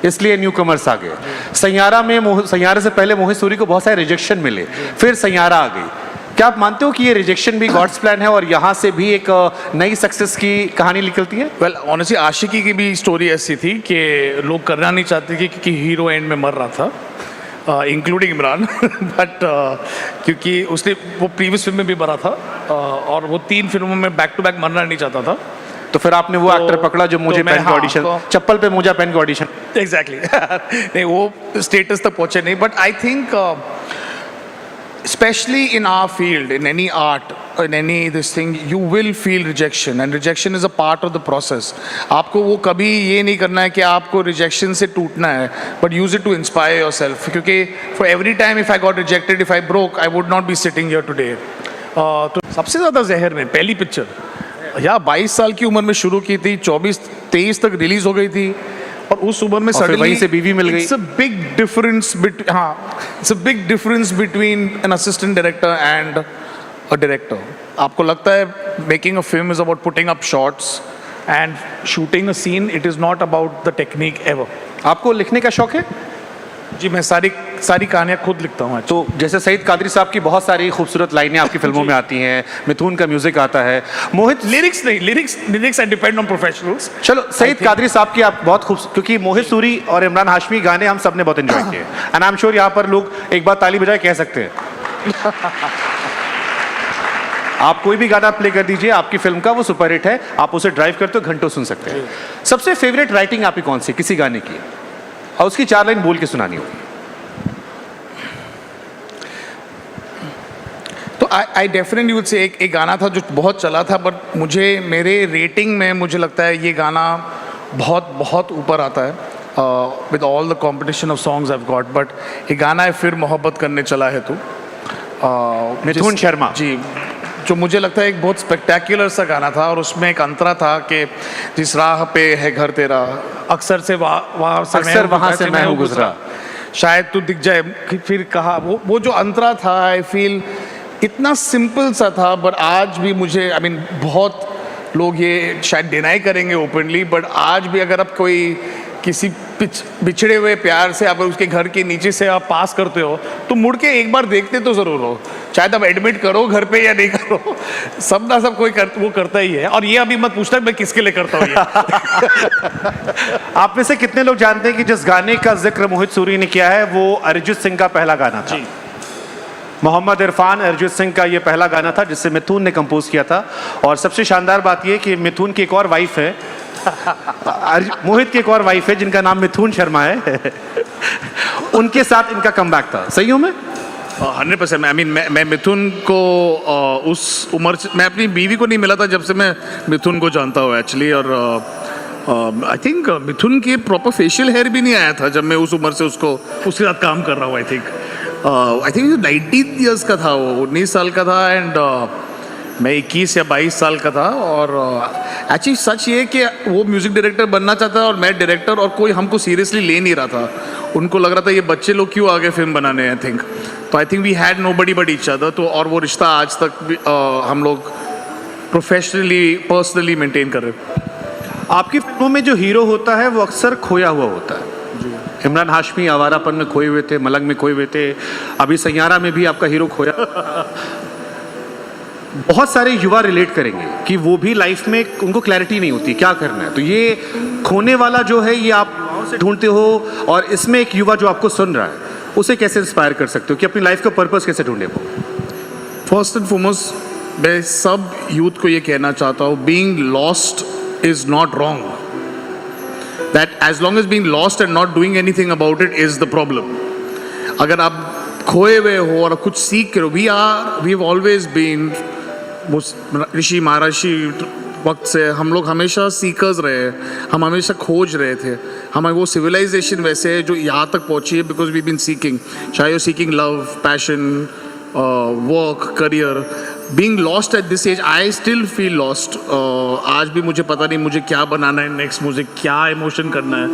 S9: इसलिए न्यू कमर्स आ गए। सैयारा में सैयारा से पहले मोहित सूरी को बहुत सारे रिजेक्शन मिले, फिर सैयारा आ गई। क्या आप मानते हो कि ये रिजेक्शन भी गॉड्स प्लान है और यहाँ से भी एक नई सक्सेस की कहानी निकलती है?
S29: वेल ऑनेस्टली आशिकी की भी स्टोरी ऐसी थी कि लोग करना नहीं चाहते थे क्योंकि हीरो एंड में मर रहा था, इंक्लूडिंग इमरान। बट क्योंकि उसने वो प्रीवियस फिल्म में भी मरा था और वो 3 फिल्मों में बैक टू बैक मरना नहीं चाहता था।
S9: तो फिर आपने वो एक्टर पकड़ा जो मुझे पहन के ऑडिशन, चप्पल पे मोजा पहन के ऑडिशन।
S29: एग्जैक्टली नहीं, वो स्टेटस तक पहुंचे नहीं। But I think especially in our field, in any art, in any this thing, you will feel rejection, and rejection is a part of the process. आपको वो कभी ये नहीं करना है कि आपको rejection से टूटना है, but use it to inspire yourself. क्योंकि for every time if I got rejected, if I broke, I would not be sitting here today. तो सबसे ज़्यादा जहर में पहली पिक्चर या 22 साल की उम्र में शुरू की थी, 24-23 तक रिलीज हो गई थी, और उस उम्र में सडनली
S9: वहीं से बीवी मिल गई।
S29: It's a big difference it's a big difference between an assistant director and a director. आपको लगता है making a film is about putting up shots and shooting a scene, it is not about the technique ever.
S9: आपको लिखने का शौक है?
S29: जी, मैं सारी कहानियाँ खुद लिखता हूँ।
S9: तो जैसे सईद कादरी साहब की बहुत सारी खूबसूरत लाइनें आपकी फिल्मों में आती हैं, मिथुन का म्यूजिक आता है, मोहित
S29: लिरिक्स नहीं, lyrics I depend on professionals.
S9: चलो, सईद कादरी साहब की आप बहुत खूबसूरत, क्योंकि मोहित सूरी और इमरान हाशमी गाने हम सब ने बहुत एंजॉय किए, एंड आई एम श्योर यहाँ पर लोग एक बार ताली बजाए कह सकते हैं। आप कोई भी गाना प्ले कर दीजिए आपकी फिल्म का, वो सुपरहिट है, आप उसे ड्राइव करते हो घंटों सुन सकते हैं। सबसे फेवरेट राइटिंग आपकी कौन सी किसी गाने की, और उसकी 4 लाइन बोल के सुनानी होगी?
S29: तो आई डेफिनेटली वुड से एक गाना था जो बहुत चला था, बट मुझे मेरे रेटिंग में मुझे लगता है ये गाना बहुत ऊपर आता है with all the competition of songs I have got. But ये गाना है फिर मोहब्बत करने चला है तू।
S9: मिथुन शर्मा
S29: जी, जो मुझे लगता है एक बहुत स्पेक्टेकुलर सा गाना था, और उसमें एक अंतरा था कि जिस राह पे है घर तेरा, अक्सर वहाँ से मैं हूँ गुजरा, शायद तू दिख जाए फिर कहा, वो जो अंतरा था, आई फील इतना सिंपल सा था, बट आज भी मुझे बहुत लोग ये शायद डिनाई करेंगे ओपनली, बट आज भी अगर आप कोई किसी बिछड़े हुए प्यार से अगर उसके घर के नीचे से आप पास करते हो तो मुड़ के एक बार देखते तो ज़रूर हो, चाहे आप एडमिट करो घर पे या नहीं करो, सब ना सब वो करता ही है। और ये अभी मत पूछना मैं किसके लिए करता हूँ
S9: आप में से कितने लोग जानते हैं कि जिस गाने का जिक्र मोहित सूरी ने किया है वो अरिजीत सिंह का पहला गाना था? मोहम्मद इरफान अरिजीत सिंह का ये पहला गाना था जिससे मिथुन ने कंपोज किया था। और सबसे शानदार बात ये कि मिथुन की एक और वाइफ है, मोहित की एक और वाइफ है जिनका नाम मिथुन शर्मा है उनके साथ इनका कमबैक था। सही हूँ मैं?
S29: 100%। मैं मिथुन को उस उम्र से, मैं अपनी बीवी को नहीं मिला था जब से मैं मिथुन को जानता हूँ एक्चुअली, और आई थिंक मिथुन के प्रॉपर फेशियल हेयर भी नहीं आया था जब मैं उस उम्र से उसके साथ काम कर रहा हूँ। आई थिंक 19 ईयर्स का था वो, 19 साल का था, एंड मैं 21 या 22 साल का था। और एक्चुअली सच ये कि वो म्यूज़िक डायरेक्टर बनना चाहता है और मैं डायरेक्टर, और कोई हमको सीरियसली ले नहीं रहा था। उनको लग रहा था ये बच्चे लोग क्यों आगे फिल्म बनाने, आई थिंक। तो I think we had nobody but each other. तो और वो रिश्ता आज तक भी, हम लोग प्रोफेशनली पर्सनली मेंटेन कर रहे हैं।
S9: आपकी फिल्मों में जो हीरो होता है वो अक्सर खोया हुआ होता है। इमरान हाशमी आवारापन में खोए हुए थे, मलंग में खोए हुए थे, अभी सैयारा में भी आपका हीरो खोया। बहुत सारे युवा रिलेट करेंगे कि वो भी लाइफ में उनको क्लैरिटी नहीं होती क्या करना है। तो ये खोने वाला जो है ये आप युवाओं से ढूंढते हो, और इसमें एक युवा जो आपको सुन रहा है उसे कैसे इंस्पायर कर सकते हो कि अपनी लाइफ का पर्पस कैसे ढूंढे वो?
S29: फर्स्ट एंड फॉरमोस्ट मैं सब यूथ को ये कहना चाहता हूँ, being lost is not wrong, that as long as being lost and not doing anything about it is the problem. अगर आप खोए हुए हो और कुछ सीख रहे हो, वी हैव ऑलवेज बीन, ऋषि महर्षि वक्त से हम लोग हमेशा सीकर्स रहे, हम हमेशा खोज रहे थे। हमारी वो सिविलाइजेशन वैसे है जो यहाँ तक पहुँची है बिकॉज वी बीन सीकिंग, चाहे you seeking love, passion, work, career. Being lost at this age, I still feel lost. आज भी मुझे पता नहीं मुझे क्या बनाना है नेक्स्ट, मुझे क्या इमोशन करना है,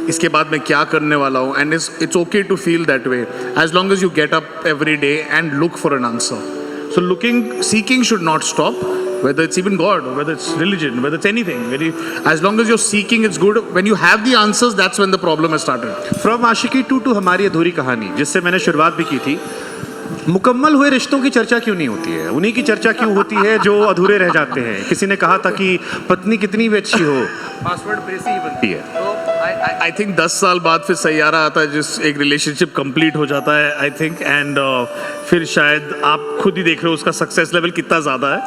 S29: इसके बाद मैं क्या करने वाला हूँ। And it's okay to feel that way as long as you get up every day and look for an answer. So seeking should not stop, whether it's even God, whether it's religion, whether it's anything. As long as you're seeking, it's good. When you have the answers, that's when the problem has started.
S9: From Aashiqui 2 to हमारी अधूरी कहानी, जिससे मैंने शुरुआत भी की थी, मुकम्मल हुए रिश्तों की चर्चा क्यों नहीं होती है? उन्हीं की चर्चा क्यों होती है जो अधूरे रह जाते हैं? किसी ने कहा था कि पत्नी कितनी भी अच्छी हो, पासवर्ड प्रेसी ही बनती है।
S29: तो आई थिंक 10 साल बाद फिर सैयारा आता है, जिस एक रिलेशनशिप कंप्लीट हो जाता है आई थिंक, एंड फिर शायद आप खुद ही देख रहे हो उसका सक्सेस लेवल कितना ज़्यादा है।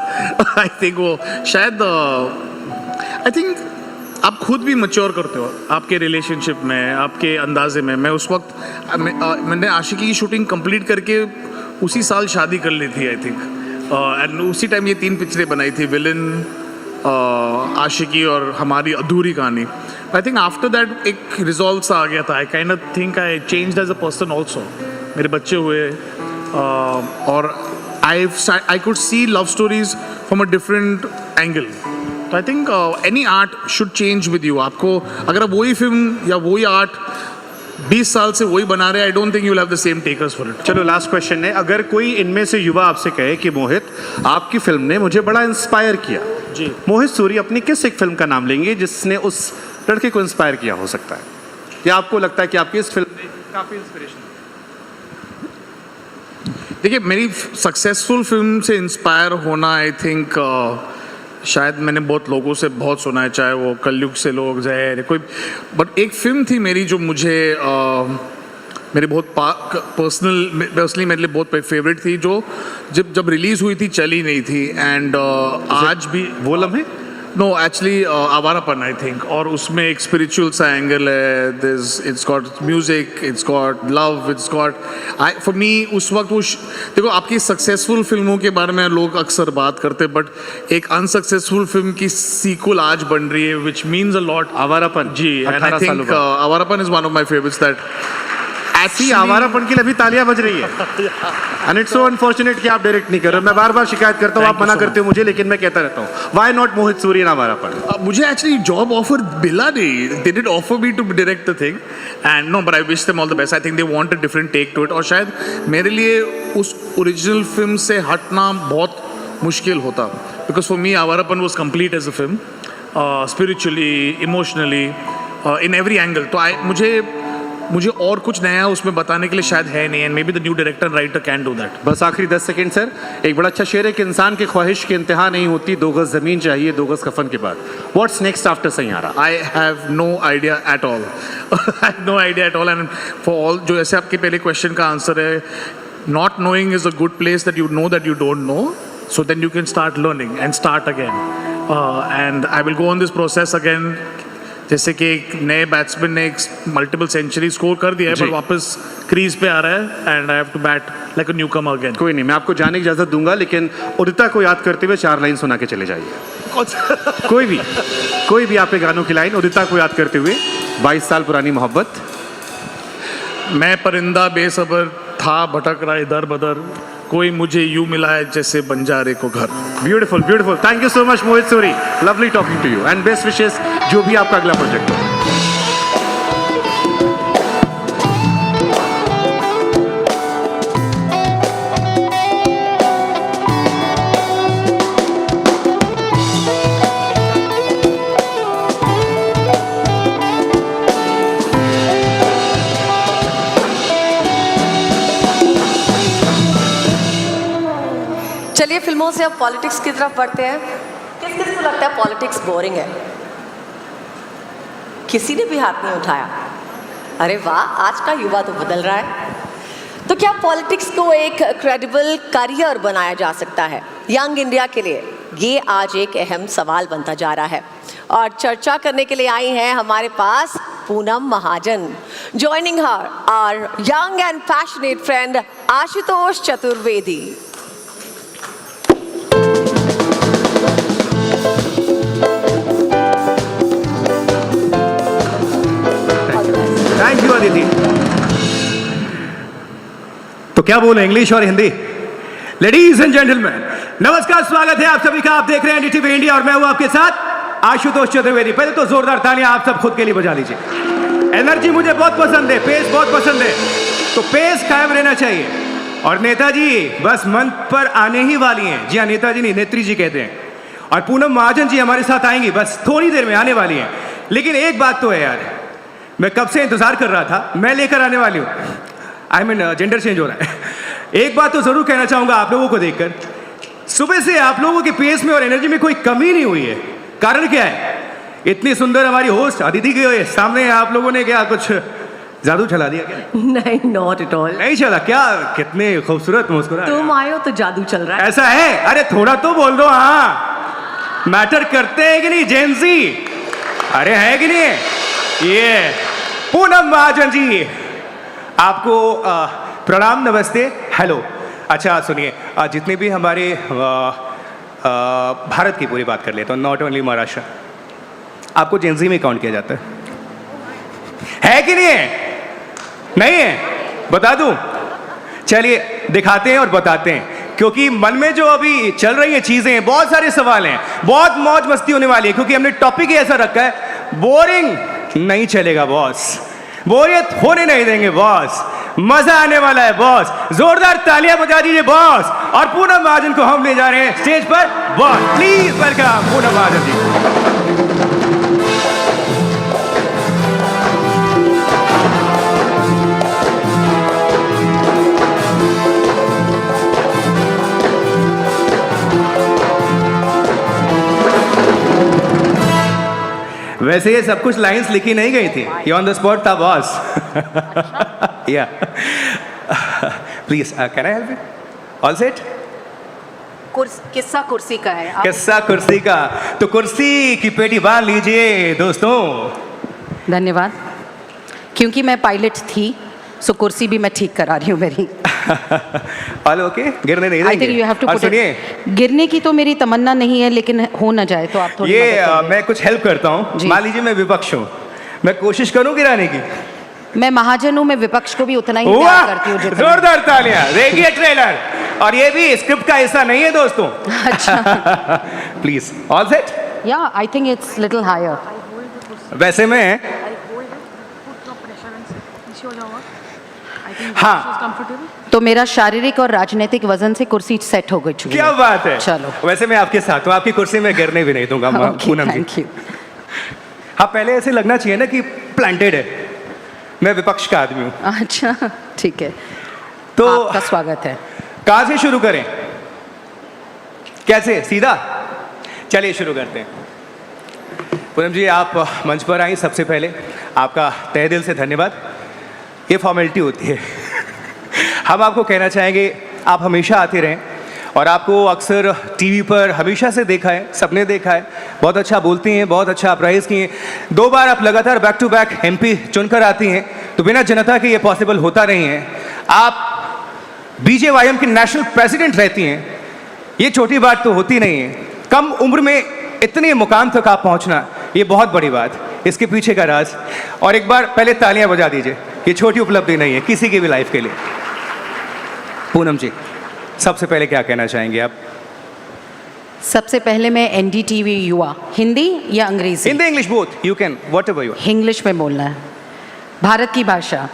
S29: आई थिंक वो शायद आई थिंक आप खुद भी मैच्योर करते हो आपके रिलेशनशिप में, आपके अंदाजे में। मैं उस वक्त मैंने आशिकी की शूटिंग कंप्लीट करके उसी साल शादी कर ली थी आई थिंक, एंड उसी टाइम ये 3 पिक्चरें बनाई थी, विलन, आशिकी और हमारी अधूरी कहानी। आई थिंक आफ्टर दैट एक रिजॉल्व सा आ गया था। I kind of think I changed as a person also. मेरे बच्चे हुए, और I could see love stories from a different angle. तो I think any art should change with you. आपको अगर आप वही फिल्म या वही आर्ट 20 साल से वही बना रहे, आई don't think you will have the same takers for it.
S9: चलो लास्ट क्वेश्चन है, अगर कोई इनमें से युवा आपसे कहे कि मोहित आपकी फिल्म ने मुझे बड़ा इंस्पायर किया,
S29: जी,
S9: मोहित सूरी अपनी किस एक फिल्म का नाम लेंगे जिसने उस लड़के को इंस्पायर किया हो सकता है, या आपको लगता है कि आपकी इस फिल्म ने काफ़ी इंस्पिरेशन?
S29: देखिए, मेरी सक्सेसफुल फिल्म से इंस्पायर होना आई थिंक शायद मैंने बहुत लोगों से बहुत सुना है, चाहे वो कलयुग से लोग जहर कोई, बट एक फिल्म थी मेरी जो मुझे मेरी बहुत पर्सनली मेरे लिए बहुत फेवरेट थी, जो जब रिलीज़ हुई थी चली नहीं थी, एंड आज भी वो लम्हे, no actually Awarapan I think, और उसमें एक स्पिरिचुअल सा एंगल है, it's got music, it's got love, it's got for me उस वक्त वो देखो, आपकी सक्सेसफुल फिल्मों के बारे में लोग अक्सर बात करते हैं, बट एक अनसक्सेसफुल फिल्म की सीक्वल आज बन रही है, which means a lot.
S9: Awarapan,
S29: जी, and I think Awarapan is one of my favourites that
S9: ऐसी आवारापन के लिए अभी तालियां बज रही है एंड इट्स सो अनफॉर्चुनेट कि आप डायरेक्ट नहीं कर रहे हो। मैं बार बार शिकायत करता हूँ, आप मना करते हो मुझे, लेकिन मैं कहता रहता हूँ why not Mohit Suri in Awarapan.
S29: मुझे एक्चुअली जॉब ऑफर मिला नहीं, they did offer me to direct the thing and no but I wish them all the best. I think they want a different take to it, और शायद मेरे लिए उस original film से हटना बहुत मुश्किल होता, because for me Awarapan was complete as a film, spiritually, emotionally, in every angle. तो मुझे और कुछ नया उसमें बताने के लिए शायद है नहीं, and may be the new director writer can do that.
S9: बस आखिरी 10 सेकंड सर, एक बड़ा अच्छा शेर है कि इंसान की ख्वाहिश की इंतहा नहीं होती, 2 गज ज़मीन चाहिए 2 गज कफन के बाद। What's next after Saiyaara?
S29: I have no idea at all, I have no idea at all, and for all जो ऐसे आपके पहले क्वेश्चन का आंसर है, not knowing is a good place that you don't know, so then you can start learning and start again, and I will go on this process again। जैसे कि एक नए बैट्समैन ने एक मल्टीपल सेंचुरी स्कोर कर दिया है पर वापस क्रीज पे आ रहा है, and I have to bat like a newcomer again.
S9: कोई नहीं, मैं आपको जाने की इजाजत दूंगा, लेकिन उदिता को याद करते हुए 4 लाइन सुना के चले जाइए। कोई भी आपके गानों की लाइन उदिता को याद करते हुए। 22 साल पुरानी मोहब्बत।
S29: मैं परिंदा बेसब्र था भटक रहा इधर बदर, कोई मुझे यूं मिला है जैसे बंजारे को घर।
S9: Beautiful beautiful, thank you so much Mohit Suri, lovely talking to you and best wishes जो भी आपका अगला प्रोजेक्ट हो।
S2: चलिए फिल्मों से अब पॉलिटिक्स की तरफ बढ़ते हैं। किस किस को लगता है पॉलिटिक्स बोरिंग है? किसी ने भी हाथ नहीं उठाया। अरे वाह, आज का युवा तो बदल रहा है। तो क्या पॉलिटिक्स को एक क्रेडिबल करियर बनाया जा सकता है यंग इंडिया के लिए? ये आज एक अहम सवाल बनता जा रहा है, और चर्चा करने के लिए आई हैं हमारे पास Poonam Mahajan. Joining her our young and passionate friend Ashutosh Chaturvedi.
S10: Thank you Aditi. तो क्या बोले, इंग्लिश और हिंदी? लेडीज एंड जेंटलमैन, नमस्कार, स्वागत है आप सभी का। आप देख रहे हैं NDTV इंडिया और मैं हूं आपके साथ आशुतोष चतुर्वेदी। पहले तो जोरदार तालियां आप सब खुद के लिए बजा लीजिए। एनर्जी मुझे बहुत पसंद है, पेस बहुत पसंद है, तो पेस कायम रहना चाहिए। और नेताजी बस मंच पर आने ही वाली हैं। जी हाँ, नेताजी नहीं, नेत्री जी कहते हैं। और पूनम महाजन जी हमारे साथ आएंगी, बस थोड़ी देर में आने वाली हैं। लेकिन एक बात तो है यार, मैं कब से इंतजार कर रहा था, मैं लेकर आने वाली हूँ। आई मीन जेंडर चेंज हो रहा है। एक बात तो जरूर कहना चाहूंगा आप लोगों को देखकर, सुबह से आप लोगों के पेस में और एनर्जी में कोई कमी नहीं हुई है। कारण क्या है? इतनी सुंदर हमारी होस्ट अदिति के सामने आप लोगों ने क्या कुछ जादू चला दिया क्या?
S2: नहीं, नॉट एट ऑल।
S10: नहीं चला क्या? कितने खूबसूरत मुस्कुरा।
S2: तुम आए हो तो जादू चल रहा है।
S10: ऐसा है? अरे थोड़ा तो बोल दो। हाँ, मैटर करते हैं कि नहीं जेंसी? अरे है कि नहीं? ये पूनम महाजन जी, आपको प्रणाम, नमस्ते, हेलो। अच्छा सुनिए, जितने भी हमारे भारत की पूरी बात कर लेता हूँ, नॉट ओनली महाराष्ट्र, आपको जेंजी में काउंट किया जाता है कि नहीं है? नहीं है? बता दूं? चलिए दिखाते हैं और बताते हैं, क्योंकि मन में जो अभी चल रही हैं चीजें, बहुत सारे सवाल हैं, बहुत मौज मस्ती होने वाली है, क्योंकि हमने टॉपिक ही ऐसा रखा है, बोरिंग नहीं चलेगा बॉस, बोरियत होने नहीं देंगे बॉस, मजा आने वाला है बॉस। जोरदार तालियां बजा दीजिए बॉस। और पूनम महाजन को हम ले जा रहे हैं स्टेज पर boss. Please welcome Poonam Mahajan ji. वैसे ये सब कुछ लाइंस लिखी नहीं गई थी, ये ऑन द स्पॉट था बॉस। या please can I help you? All set?
S11: किस्सा कुर्सी का है।
S10: किस्सा कुर्सी का, तो कुर्सी की पेटी बांध लीजिए दोस्तों।
S11: धन्यवाद। क्योंकि मैं पायलट थी, सो कुर्सी भी मैं ठीक करा रही हूँ मेरी।
S10: All okay? गिरने नहीं देंगे।
S11: you have to
S10: और
S11: put
S10: सुनिए,
S11: गिरने की तो मेरी तमन्ना नहीं है, लेकिन हो ना जाए तो आप थोड़ी
S10: ये मैं कुछ हेल्प करता हूँ। मान लीजिए मैं विपक्ष हूँ, मैं कोशिश करूँ गिराने की,
S11: मैं महाजन हूँ, मैं विपक्ष को भी उतना ही प्यार करती हूँ जितना।
S10: जोरदार तालियां। देखिए ट्रेलर, और ये भी स्क्रिप्ट का हिस्सा नहीं है दोस्तों।
S11: अच्छा।
S10: Please, all set?
S11: या I think it's little higher.
S10: वैसे में हाँ,
S11: तो मेरा शारीरिक और राजनीतिक वजन से कुर्सी सेट हो गई चुकी है।
S10: क्या बात है।
S11: चलो,
S10: वैसे मैं आपके साथ हूँ, आपकी कुर्सी में गिरने भी नहीं दूंगा पूनम जी।
S11: Thank you.
S10: हाँ, पहले ऐसे लगना चाहिए ना कि प्लांटेड है, मैं विपक्ष का आदमी हूँ।
S11: अच्छा, ठीक है,
S10: तो
S11: आपका स्वागत है।
S10: कहाँ से शुरू करें? कैसे, सीधा? चलिए शुरू करते हैं। पूनम जी, आप मंच पर आई, सबसे पहले आपका तहे दिल से धन्यवाद। ये फॉर्मेलिटी होती है। हम आपको कहना चाहेंगे, आप हमेशा आते रहें, और आपको अक्सर टीवी पर हमेशा से देखा है, सबने देखा है, बहुत अच्छा बोलती हैं, बहुत अच्छा आप राइज किए। 2 बार आप लगातार बैक टू बैक MP चुनकर आती हैं, तो बिना जनता के ये पॉसिबल होता नहीं है। आप BJYM की नेशनल प्रेसिडेंट रहती हैं, ये छोटी बात तो होती नहीं है। कम उम्र में इतने मुकाम तक आप पहुंचना, ये बहुत बड़ी बात, इसके पीछे का राज। और एक बार पहले तालियां बजा दीजिए, ये छोटी उपलब्धि नहीं है किसी की भी लाइफ के लिए। पूनम जी, सबसे पहले क्या कहना चाहेंगे आप?
S11: सबसे पहले मैं NDTV युवा, हिंदी या अंग्रेजी?
S10: Hindi, English, both you can, whatever you.
S11: English में बोलना है, भारत की भाषा।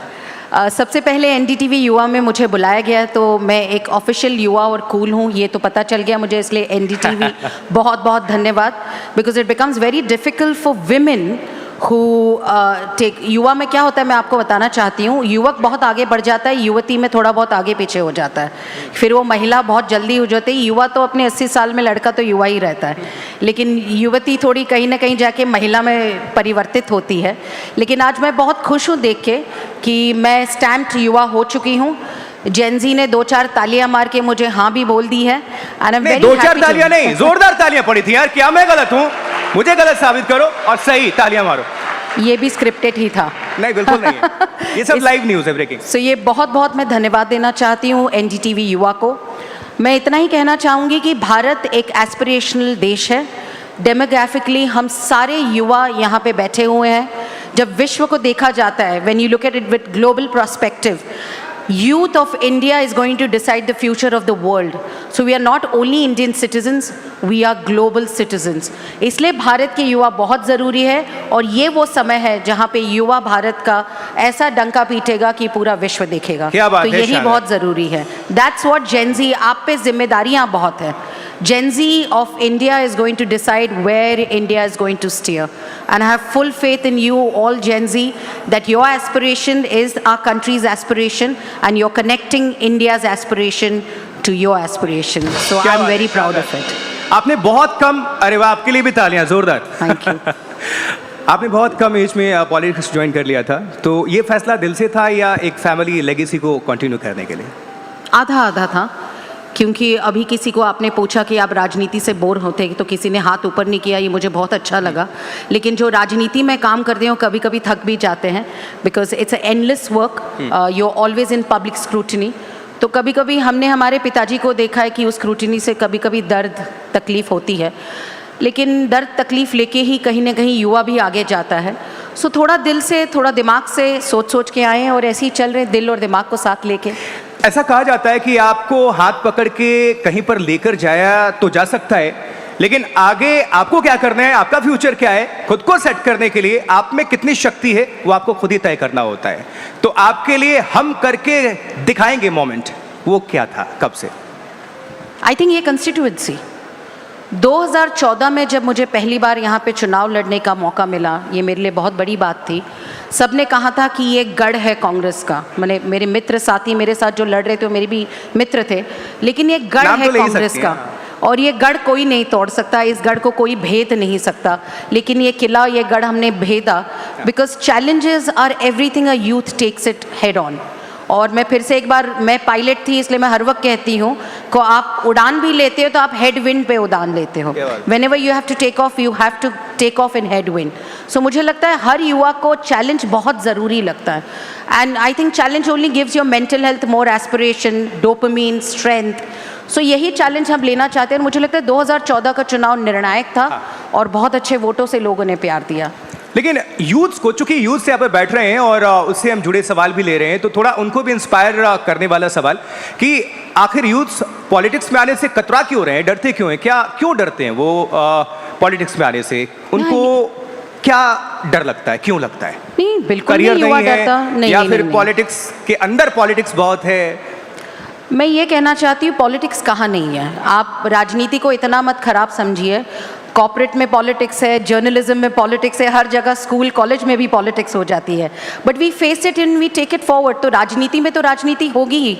S11: सबसे पहले NDTV युवा में मुझे बुलाया गया, तो मैं एक ऑफिशियल युवा और कूल हूँ, ये तो पता चल गया मुझे, इसलिए NDTV बहुत बहुत धन्यवाद। Because it becomes very difficult for women who take. युवा में क्या होता है मैं आपको बताना चाहती हूँ, युवक बहुत आगे बढ़ जाता है, युवती में थोड़ा बहुत आगे पीछे हो जाता है, फिर वो महिला बहुत जल्दी हो जाती है। युवा तो अपने 80 साल में, लड़का तो युवा ही रहता है, लेकिन युवती थोड़ी कहीं ना कहीं जाके महिला में परिवर्तित होती है। लेकिन आज मैं बहुत खुश हूँ देख के कि मैं स्टैम्प्ड युवा हो चुकी हूँ। जेनजी ने 2-4 तालियां मार के मुझे हाँ भी बोल दी है।
S10: 2-4 तालियां नहीं, जोरदार तालियां पड़ी थी यार। क्या मैं गलत हूँ? मुझे गलत साबित करो और सही तालियां मारो।
S11: ये भी स्क्रिप्टेड ही था।
S10: नहीं, बिल्कुल नहीं है, ये सब लाइव न्यूज़ है, ब्रेकिंग।
S11: सो ये बहुत बहुत मैं धन्यवाद देना चाहती हूँ NDTV युवा को। मैं इतना ही कहना चाहूँगी कि भारत एक एस्पिरेशनल देश है। डेमोग्राफिकली हम सारे युवा यहाँ पे बैठे हुए हैं। जब विश्व को देखा जाता है, when you look at it with global perspective, youth of India is going to decide the future of the world. So we are not only Indian citizens, we are global citizens. इसलिए भारत के युवा बहुत ज़रूरी है, और ये वो समय है जहाँ पे युवा भारत का ऐसा डंका पीटेगा कि पूरा विश्व देखेगा।
S10: क्या बात
S11: तो
S10: है,
S11: यही बहुत ज़रूरी है। That's what Gen Z, आप पे जिम्मेदारियाँ बहुत हैं। Gen Z of India is going to decide where India is going to steer. And I have full faith in you all Gen Z that your aspiration is our country's aspiration and you're connecting India's aspiration to your aspiration. So I'm very proud of it.
S10: आपने बहुत कम, अरे वाह, आपके लिए भी तालियां जोरदार।
S11: Thank you.
S10: आपने बहुत कम एज में पॉलिटिक्स ज्वाइन कर लिया था, तो ये फैसला दिल से था या एक फैमिली लेगेसी को कंटिन्यू करने के लिए?
S11: आधा आधा था, क्योंकि अभी किसी को आपने पूछा कि आप राजनीति से बोर होते हैं, तो किसी ने हाथ ऊपर नहीं किया, ये मुझे बहुत अच्छा लगा। लेकिन जो राजनीति में काम करते हैं कभी कभी थक भी जाते हैं, because it's a endless work, you are always in public scrutiny. तो कभी कभी हमने हमारे पिताजी को देखा है कि उस स्क्रूटनी से कभी कभी दर्द तकलीफ़ होती है, लेकिन दर्द तकलीफ़ लेके ही कहीं ना कहीं युवा भी आगे जाता है। सो थोड़ा दिल से, थोड़ा दिमाग से सोच के आए हैं, और ऐसे ही चल रहे, दिल और दिमाग को साथ लेके।
S10: ऐसा कहा जाता है कि आपको हाथ पकड़ के कहीं पर लेकर जाया तो जा सकता है, लेकिन आगे आपको क्या करना है, आपका फ्यूचर क्या है, खुद को सेट करने के लिए आप में कितनी शक्ति है, वो आपको खुद ही तय करना होता है। तो आपके लिए हम करके दिखाएंगे मोमेंट, वो क्या था, कब से?
S11: आई थिंक ये कंस्टिट्यूएंसी 2014 में जब मुझे पहली बार यहाँ पे चुनाव लड़ने का मौका मिला, ये मेरे लिए बहुत बड़ी बात थी। सबने कहा था कि ये गढ़ है कांग्रेस का, मैंने, मेरे मित्र साथी मेरे साथ जो लड़ रहे थे वो मेरे भी मित्र थे, लेकिन ये गढ़ है कांग्रेस का, और ये गढ़ कोई नहीं तोड़ सकता, इस गढ़ को कोई भेद नहीं सकता। लेकिन ये किला, ये गढ़ हमने भेदा, because challenges are everything, a youth takes it head on. और मैं फिर से एक बार, मैं पायलट थी इसलिए मैं हर वक्त कहती हूँ को आप उड़ान भी लेते हो तो आप हेड विंड पे उड़ान लेते हो। Whenever you have to take off, you have to take off in head wind. So मुझे लगता है हर युवा को चैलेंज बहुत ज़रूरी लगता है, and I think challenge only gives your mental health more aspiration, dopamine, strength. So यही चैलेंज हम लेना चाहते हैं। मुझे लगता है 2014 का चुनाव निर्णायक था, और बहुत अच्छे वोटों से लोगों ने प्यार दिया।
S10: लेकिन यूथ्स को, चूंकि यूथ से यहाँ पर बैठ रहे हैं और उससे हम जुड़े सवाल भी ले रहे हैं, तो थोड़ा उनको भी इंस्पायर करने वाला सवाल कि आखिर यूथ्स पॉलिटिक्स में आने से कतरा क्यों रहे हैं, डरते क्यों हैं, क्या क्यों डरते हैं वो पॉलिटिक्स में आने से? उनको क्या डर लगता है, क्यों लगता है?
S11: नहीं, बिल्कुल
S10: करियर
S11: नहीं युवा
S10: नहीं
S11: डरता,
S10: है
S11: नहीं,
S10: या
S11: नहीं,
S10: फिर
S11: नहीं।
S10: पॉलिटिक्स के अंदर पॉलिटिक्स बहुत है?
S11: मैं ये कहना चाहती हूँ पॉलिटिक्स कहाँ नहीं है। आप राजनीति को इतना मत खराब समझिए। कॉर्पोरेट में पॉलिटिक्स है, जर्नलिज्म में पॉलिटिक्स है, हर जगह स्कूल कॉलेज में भी पॉलिटिक्स हो जाती है, but we face it and we take it forward. तो राजनीति में तो राजनीति होगी ही।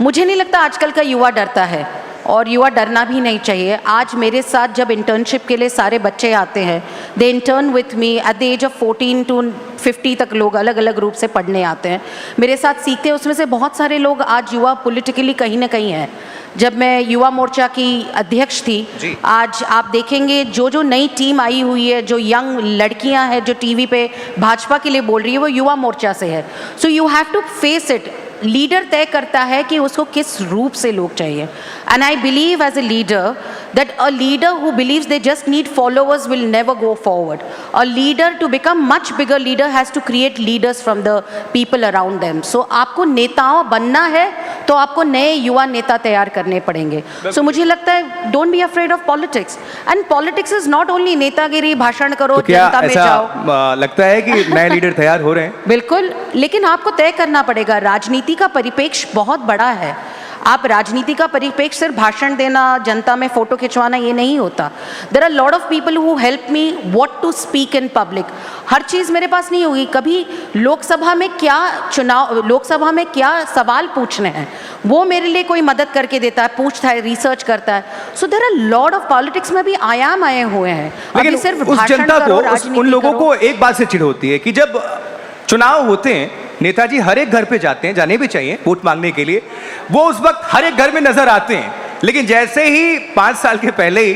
S11: मुझे नहीं लगता आजकल का युवा डरता है, और युवा डरना भी नहीं चाहिए। आज मेरे साथ जब इंटर्नशिप के लिए सारे बच्चे आते हैं, they intern with me at the age of 14 to 50 तक लोग अलग अलग रूप से पढ़ने आते हैं, मेरे साथ सीखते हैं। उसमें से बहुत सारे लोग आज युवा पॉलिटिकली कहीं ना कहीं हैं। जब मैं युवा मोर्चा की अध्यक्ष थी, आज आप देखेंगे जो जो नई टीम आई हुई है, जो यंग लड़कियां हैं जो टीवी पे भाजपा के लिए बोल रही है, वो युवा मोर्चा से है। So you have to face it. Leader तय करता है कि उसको किस रूप से लोग चाहिए, and I believe as a leader that a leader who believes they just need followers will never go forward. A leader to become much bigger leader has to create leaders from the people around them. So आपको नेताओं बनना है तो आपको नए युवा नेता तैयार करने पड़ेंगे। सो मुझे लगता है don't be afraid of politics, and politics is not only नेतागिरी, भाषण करो,
S10: तो क्या
S11: जनता में जाओ।
S10: लगता है कि नए लीडर तैयार हो रहे हैं?
S11: बिल्कुल, लेकिन आपको तय करना पड़ेगा। राजनीति का परिप्रेक्ष्य बहुत बड़ा है। आप राजनीति का परिप्रेक्ष्य सिर्फ भाषण देना, जनता में फोटो खिंचवाना ये नहीं होता। There are lot of people who help me what to speak in public. हर चीज़ मेरे पास नहीं होगी। कभी लोकसभा में क्या सवाल पूछने हैं, वो मेरे लिए कोई मदद करके देता है, पूछता है, रिसर्च करता है। So there are lot of politics में भी आयाम आए हुए हैं।
S10: लेकिन
S11: सिर्फ
S10: उस
S11: भाषण
S10: जनता
S11: करो,
S10: को,
S11: राजनीति
S10: उन लोगों
S11: करो।
S10: को एक बात से चिढ़ होती है कि जब चुनाव होते हैं, नेताजी हर एक घर पे जाते हैं, जाने भी चाहिए वोट मांगने के लिए, वो उस वक्त हर एक घर में नजर आते हैं। लेकिन जैसे ही 5 साल के पहले ही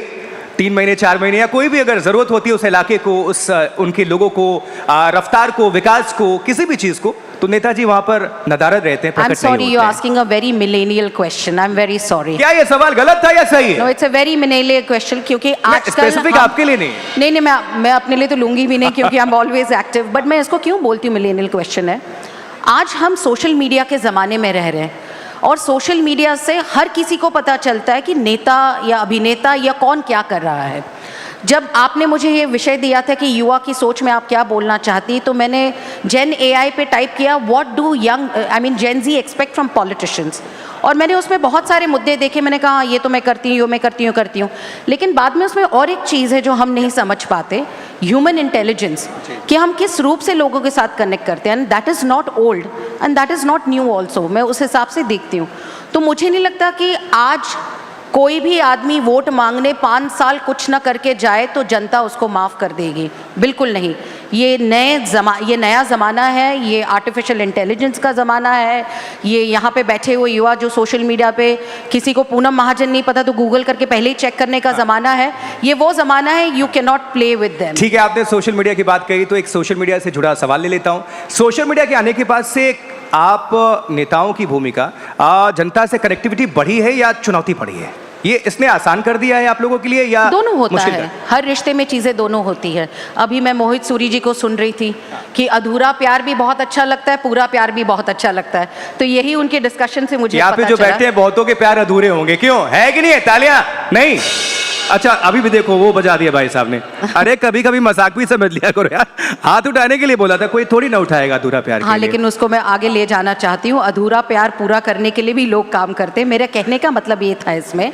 S10: 3 महीने 4 महीने या कोई भी अगर जरूरत होती है उस इलाके को, उनके लोगों को, रफ्तार को, विकास को, किसी भी चीज को, तो नेताजी वहां पर नदारद रहते हैं।
S11: I'm sorry, you're asking a very millennial question. I'm very sorry.
S10: क्या ये सवाल गलत था या सही है?
S11: No, it's a very millennial question क्योंकि आजकल
S10: स्पेसिफिक आपके लिए नहीं।
S11: नहीं, मैं अपने लिए तो लूंगी भी नहीं क्योंकि I'm always active. बट मैं इसको क्यों बोलती हूँ millennial question है? आज हम सोशल मीडिया के ज़माने में रह रहे हैं, और सोशल मीडिया से हर किसी को पता चलता है कि नेता या अभिनेता या कौन क्या कर रहा है। जब आपने मुझे ये विषय दिया था कि युवा की सोच में आप क्या बोलना चाहती, तो मैंने जेन AI पे टाइप किया what do gen Z expect from politicians, और मैंने उसमें बहुत सारे मुद्दे देखे। मैंने कहा ये तो मैं करती हूँ, मैं करती हूँ, लेकिन बाद में उसमें और एक चीज़ है जो हम नहीं समझ पाते, ह्यूमन इंटेलिजेंस, कि हम किस रूप से लोगों के साथ कनेक्ट करते हैं। And that is not old and that is not new also. मैं उस हिसाब से देखती हूँ। तो मुझे नहीं लगता कि आज कोई भी आदमी वोट मांगने 5 साल कुछ ना करके जाए तो जनता उसको माफ़ कर देगी, बिल्कुल नहीं। ये नया ज़माना है, ये आर्टिफिशियल इंटेलिजेंस का ज़माना है। ये यहाँ पे बैठे हुए युवा जो सोशल मीडिया पे, किसी को पूनम महाजन नहीं पता तो गूगल करके पहले ही चेक करने का ज़माना है। ये वो ज़माना है, you can not play with them.
S10: ठीक है, आपने सोशल मीडिया की बात कही तो एक सोशल मीडिया से जुड़ा सवाल ले लेता हूँ। सोशल मीडिया के आने के बाद से आप नेताओं की भूमिका, जनता से कनेक्टिविटी बढ़ी है या चुनौती बढ़ी है? ये इसने आसान कर दिया है आप लोगों के लिए या
S11: दोनों होता
S10: मुश्किल
S11: है? हर रिश्ते में चीज़ें दोनों होती है। अभी मैं मोहित सूरी जी को सुन रही थी कि अधूरा प्यार भी बहुत अच्छा लगता है, पूरा प्यार भी बहुत अच्छा लगता है। तो यही उनके डिस्कशन से मुझे
S10: यहाँ पे जो बैठे हैं बहुतों के प्यार अधूरे होंगे, क्यों है कि नहीं है? तालियां नहीं? अच्छा, अभी भी देखो वो बजा दिया भाई साहब ने। अरे कभी कभी मजाक भी समझ लिया करो यार, हाथ उठाने के लिए बोला था, कोई थोड़ी ना उठाएगा अधूरा प्यार।
S11: हाँ, लेकिन उसको मैं आगे ले जाना चाहती हूँ। अधूरा प्यार पूरा करने के लिए भी लोग काम करते हैं। मेरे कहने का मतलब ये था इसमें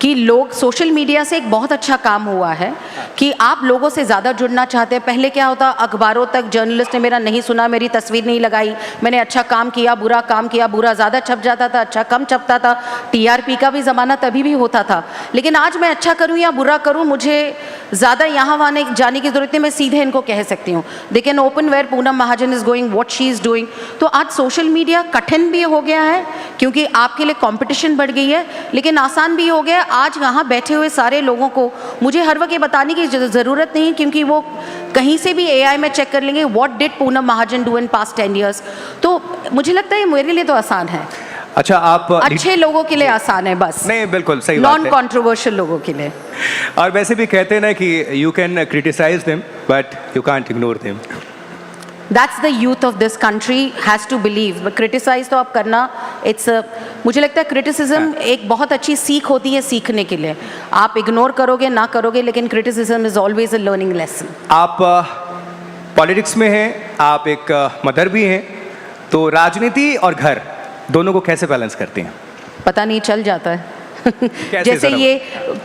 S11: कि लोग, सोशल मीडिया से एक बहुत अच्छा काम हुआ है कि आप लोगों से ज़्यादा जुड़ना चाहते हैं। पहले क्या होता, अखबारों तक जर्नलिस्ट ने मेरा नहीं सुना, मेरी तस्वीर नहीं लगाई, मैंने अच्छा काम किया, बुरा काम किया, बुरा ज़्यादा छप जाता था, अच्छा कम छपता था। TRP का भी ज़माना तभी भी होता था। लेकिन आज मैं अच्छा करूँ या बुरा करूँ, मुझे ज़्यादा यहाँ वहाँ जाने की ज़रूरत नहीं, मैं सीधे इनको कह सकती हूँ they can open where Poonam Mahajan is going, what she is doing. तो आज सोशल मीडिया कठिन भी हो गया है क्योंकि आपके लिए कंपटीशन बढ़ गई है, लेकिन आसान भी हो गया है। आज यहाँ बैठे हुए सारे लोगों को मुझे हर वक्त ये बताने की ज़रूरत नहीं, क्योंकि वो कहीं से भी AI में चेक कर लेंगे what did Poonam Mahajan do in past 10 years। तो मुझे लगता है मेरे लिए तो आसान है।
S10: अच्छा, आप
S11: अच्छे लोगों के लिए आसान है, बस
S10: नहीं, बिल्कुल सही बात है,
S11: नॉन कॉन्ट्रोवर्शियल लोगों के लिए।
S10: और वैसे भी कहते हैं ना कि you can criticise them but you can't ignore them.
S11: That's the youth of this country has to believe. But criticize तो आप करना, it's a, मुझे लगता है criticism एक बहुत अच्छी सीख होती है सीखने के लिए. आप ignore करोगे ना करोगे, लेकिन criticism is always a learning lesson.
S10: आप पॉलिटिक्स में हैं, आप एक मदर भी हैं, तो राजनीति और घर दोनों को कैसे बैलेंस करती हैं?
S11: पता नहीं, चल जाता है. जैसे ये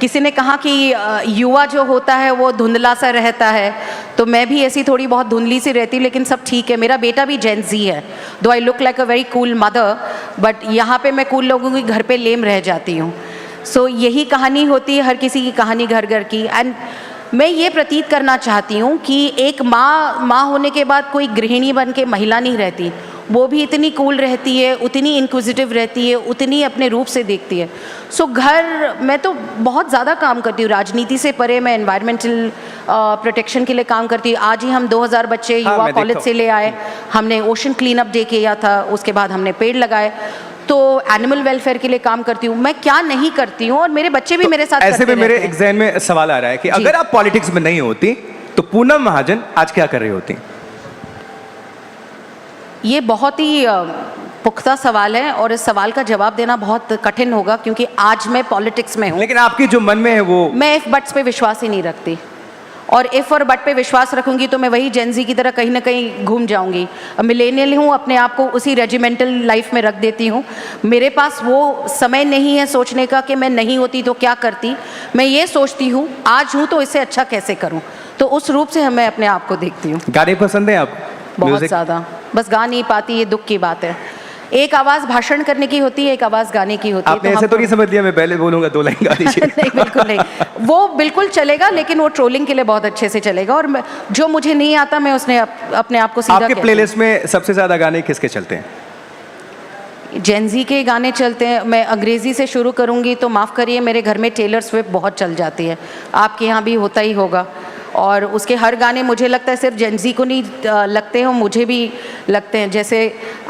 S11: किसी ने कहा कि युवा जो होता है वो धुंधला सा रहता है, तो मैं भी ऐसी थोड़ी बहुत धुंधली सी रहती हूँ, लेकिन सब ठीक है. मेरा बेटा भी जेन ज़ी है, दो I look like a very cool mother, but यहाँ पे मैं कूल लोगों के घर पे लेम रह जाती हूँ. सो यही कहानी होती है हर किसी की कहानी घर घर की. एंड मैं ये प्रतीत करना चाहती हूँ कि एक माँ होने के बाद कोई गृहिणी बन के महिला नहीं रहती. वो भी इतनी कूल रहती है, उतनी इंक्विजिटिव रहती है, उतनी अपने रूप से देखती है. सो घर, मैं तो बहुत ज़्यादा काम करती हूँ राजनीति से परे. मैं एनवायरमेंटल प्रोटेक्शन के लिए काम करती हूँ. आज ही हम 2000 बच्चे युवा कॉलेज से ले आए. हमने ओशन क्लीन अप डे किया था, उसके बाद हमने पेड़ लगाए. तो एनिमल वेलफेयर के लिए काम करती हूँ. मैं क्या नहीं करती हूँ, और मेरे बच्चे भी मेरे साथ
S10: ऐसे में मेरे एग्जाम में सवाल आ रहा है कि अगर आप पॉलिटिक्स में नहीं होती तो पूनम महाजन आज क्या कर रही होती?
S11: ये बहुत ही पुख्ता सवाल है, और इस सवाल का जवाब देना बहुत कठिन होगा, क्योंकि आज मैं पॉलिटिक्स में हूँ.
S10: लेकिन आपकी जो मन में है वो,
S11: मैं इफ बट्स पे विश्वास ही नहीं रखती. और इफ और बट पे विश्वास रखूंगी तो मैं वही जेन ज़ी की तरह कहीं ना कहीं घूम जाऊंगी. मिलेनियल हूँ, अपने आप को उसी रेजिमेंटल लाइफ में रख देती हूँ. मेरे पास वो समय नहीं है सोचने का कि मैं नहीं होती तो क्या करती. मैं ये सोचती हूँ आज हूँ तो इससे अच्छा कैसे करूँ. तो उस रूप से मैं अपने आप को देखती हूँ.
S10: गाने पसंद है आपको?
S11: बहुत ज़्यादा. बस गा नहीं पाती, ये दुख की बात है. एक आवाज़ भाषण करने की होती है, एक आवाज़ गाने की होती है.
S10: आपने ऐसे तो नहीं समझ लिया मैं पहले बोलूंगा 2 लाइन गा दीजिए?
S11: नहीं, बिल्कुल नहीं. वो बिल्कुल चलेगा, लेकिन वो ट्रोलिंग के लिए बहुत अच्छे से चलेगा. और जो मुझे नहीं आता मैं उसने अपने आप को सीधा.
S10: आपके प्लेलिस्ट में सबसे ज़्यादा गाने किसके चलते हैं?
S11: जेन ज़ी के गाने चलते हैं. मैं अंग्रेज़ी से शुरू करूँगी तो माफ़ करिए, मेरे घर में टेलर स्विफ्ट बहुत चल जाती है. आपके यहाँ भी होता ही होगा. और उसके हर गाने मुझे लगता है सिर्फ जेन ज़ी को नहीं लगते हैं, मुझे भी लगते हैं. जैसे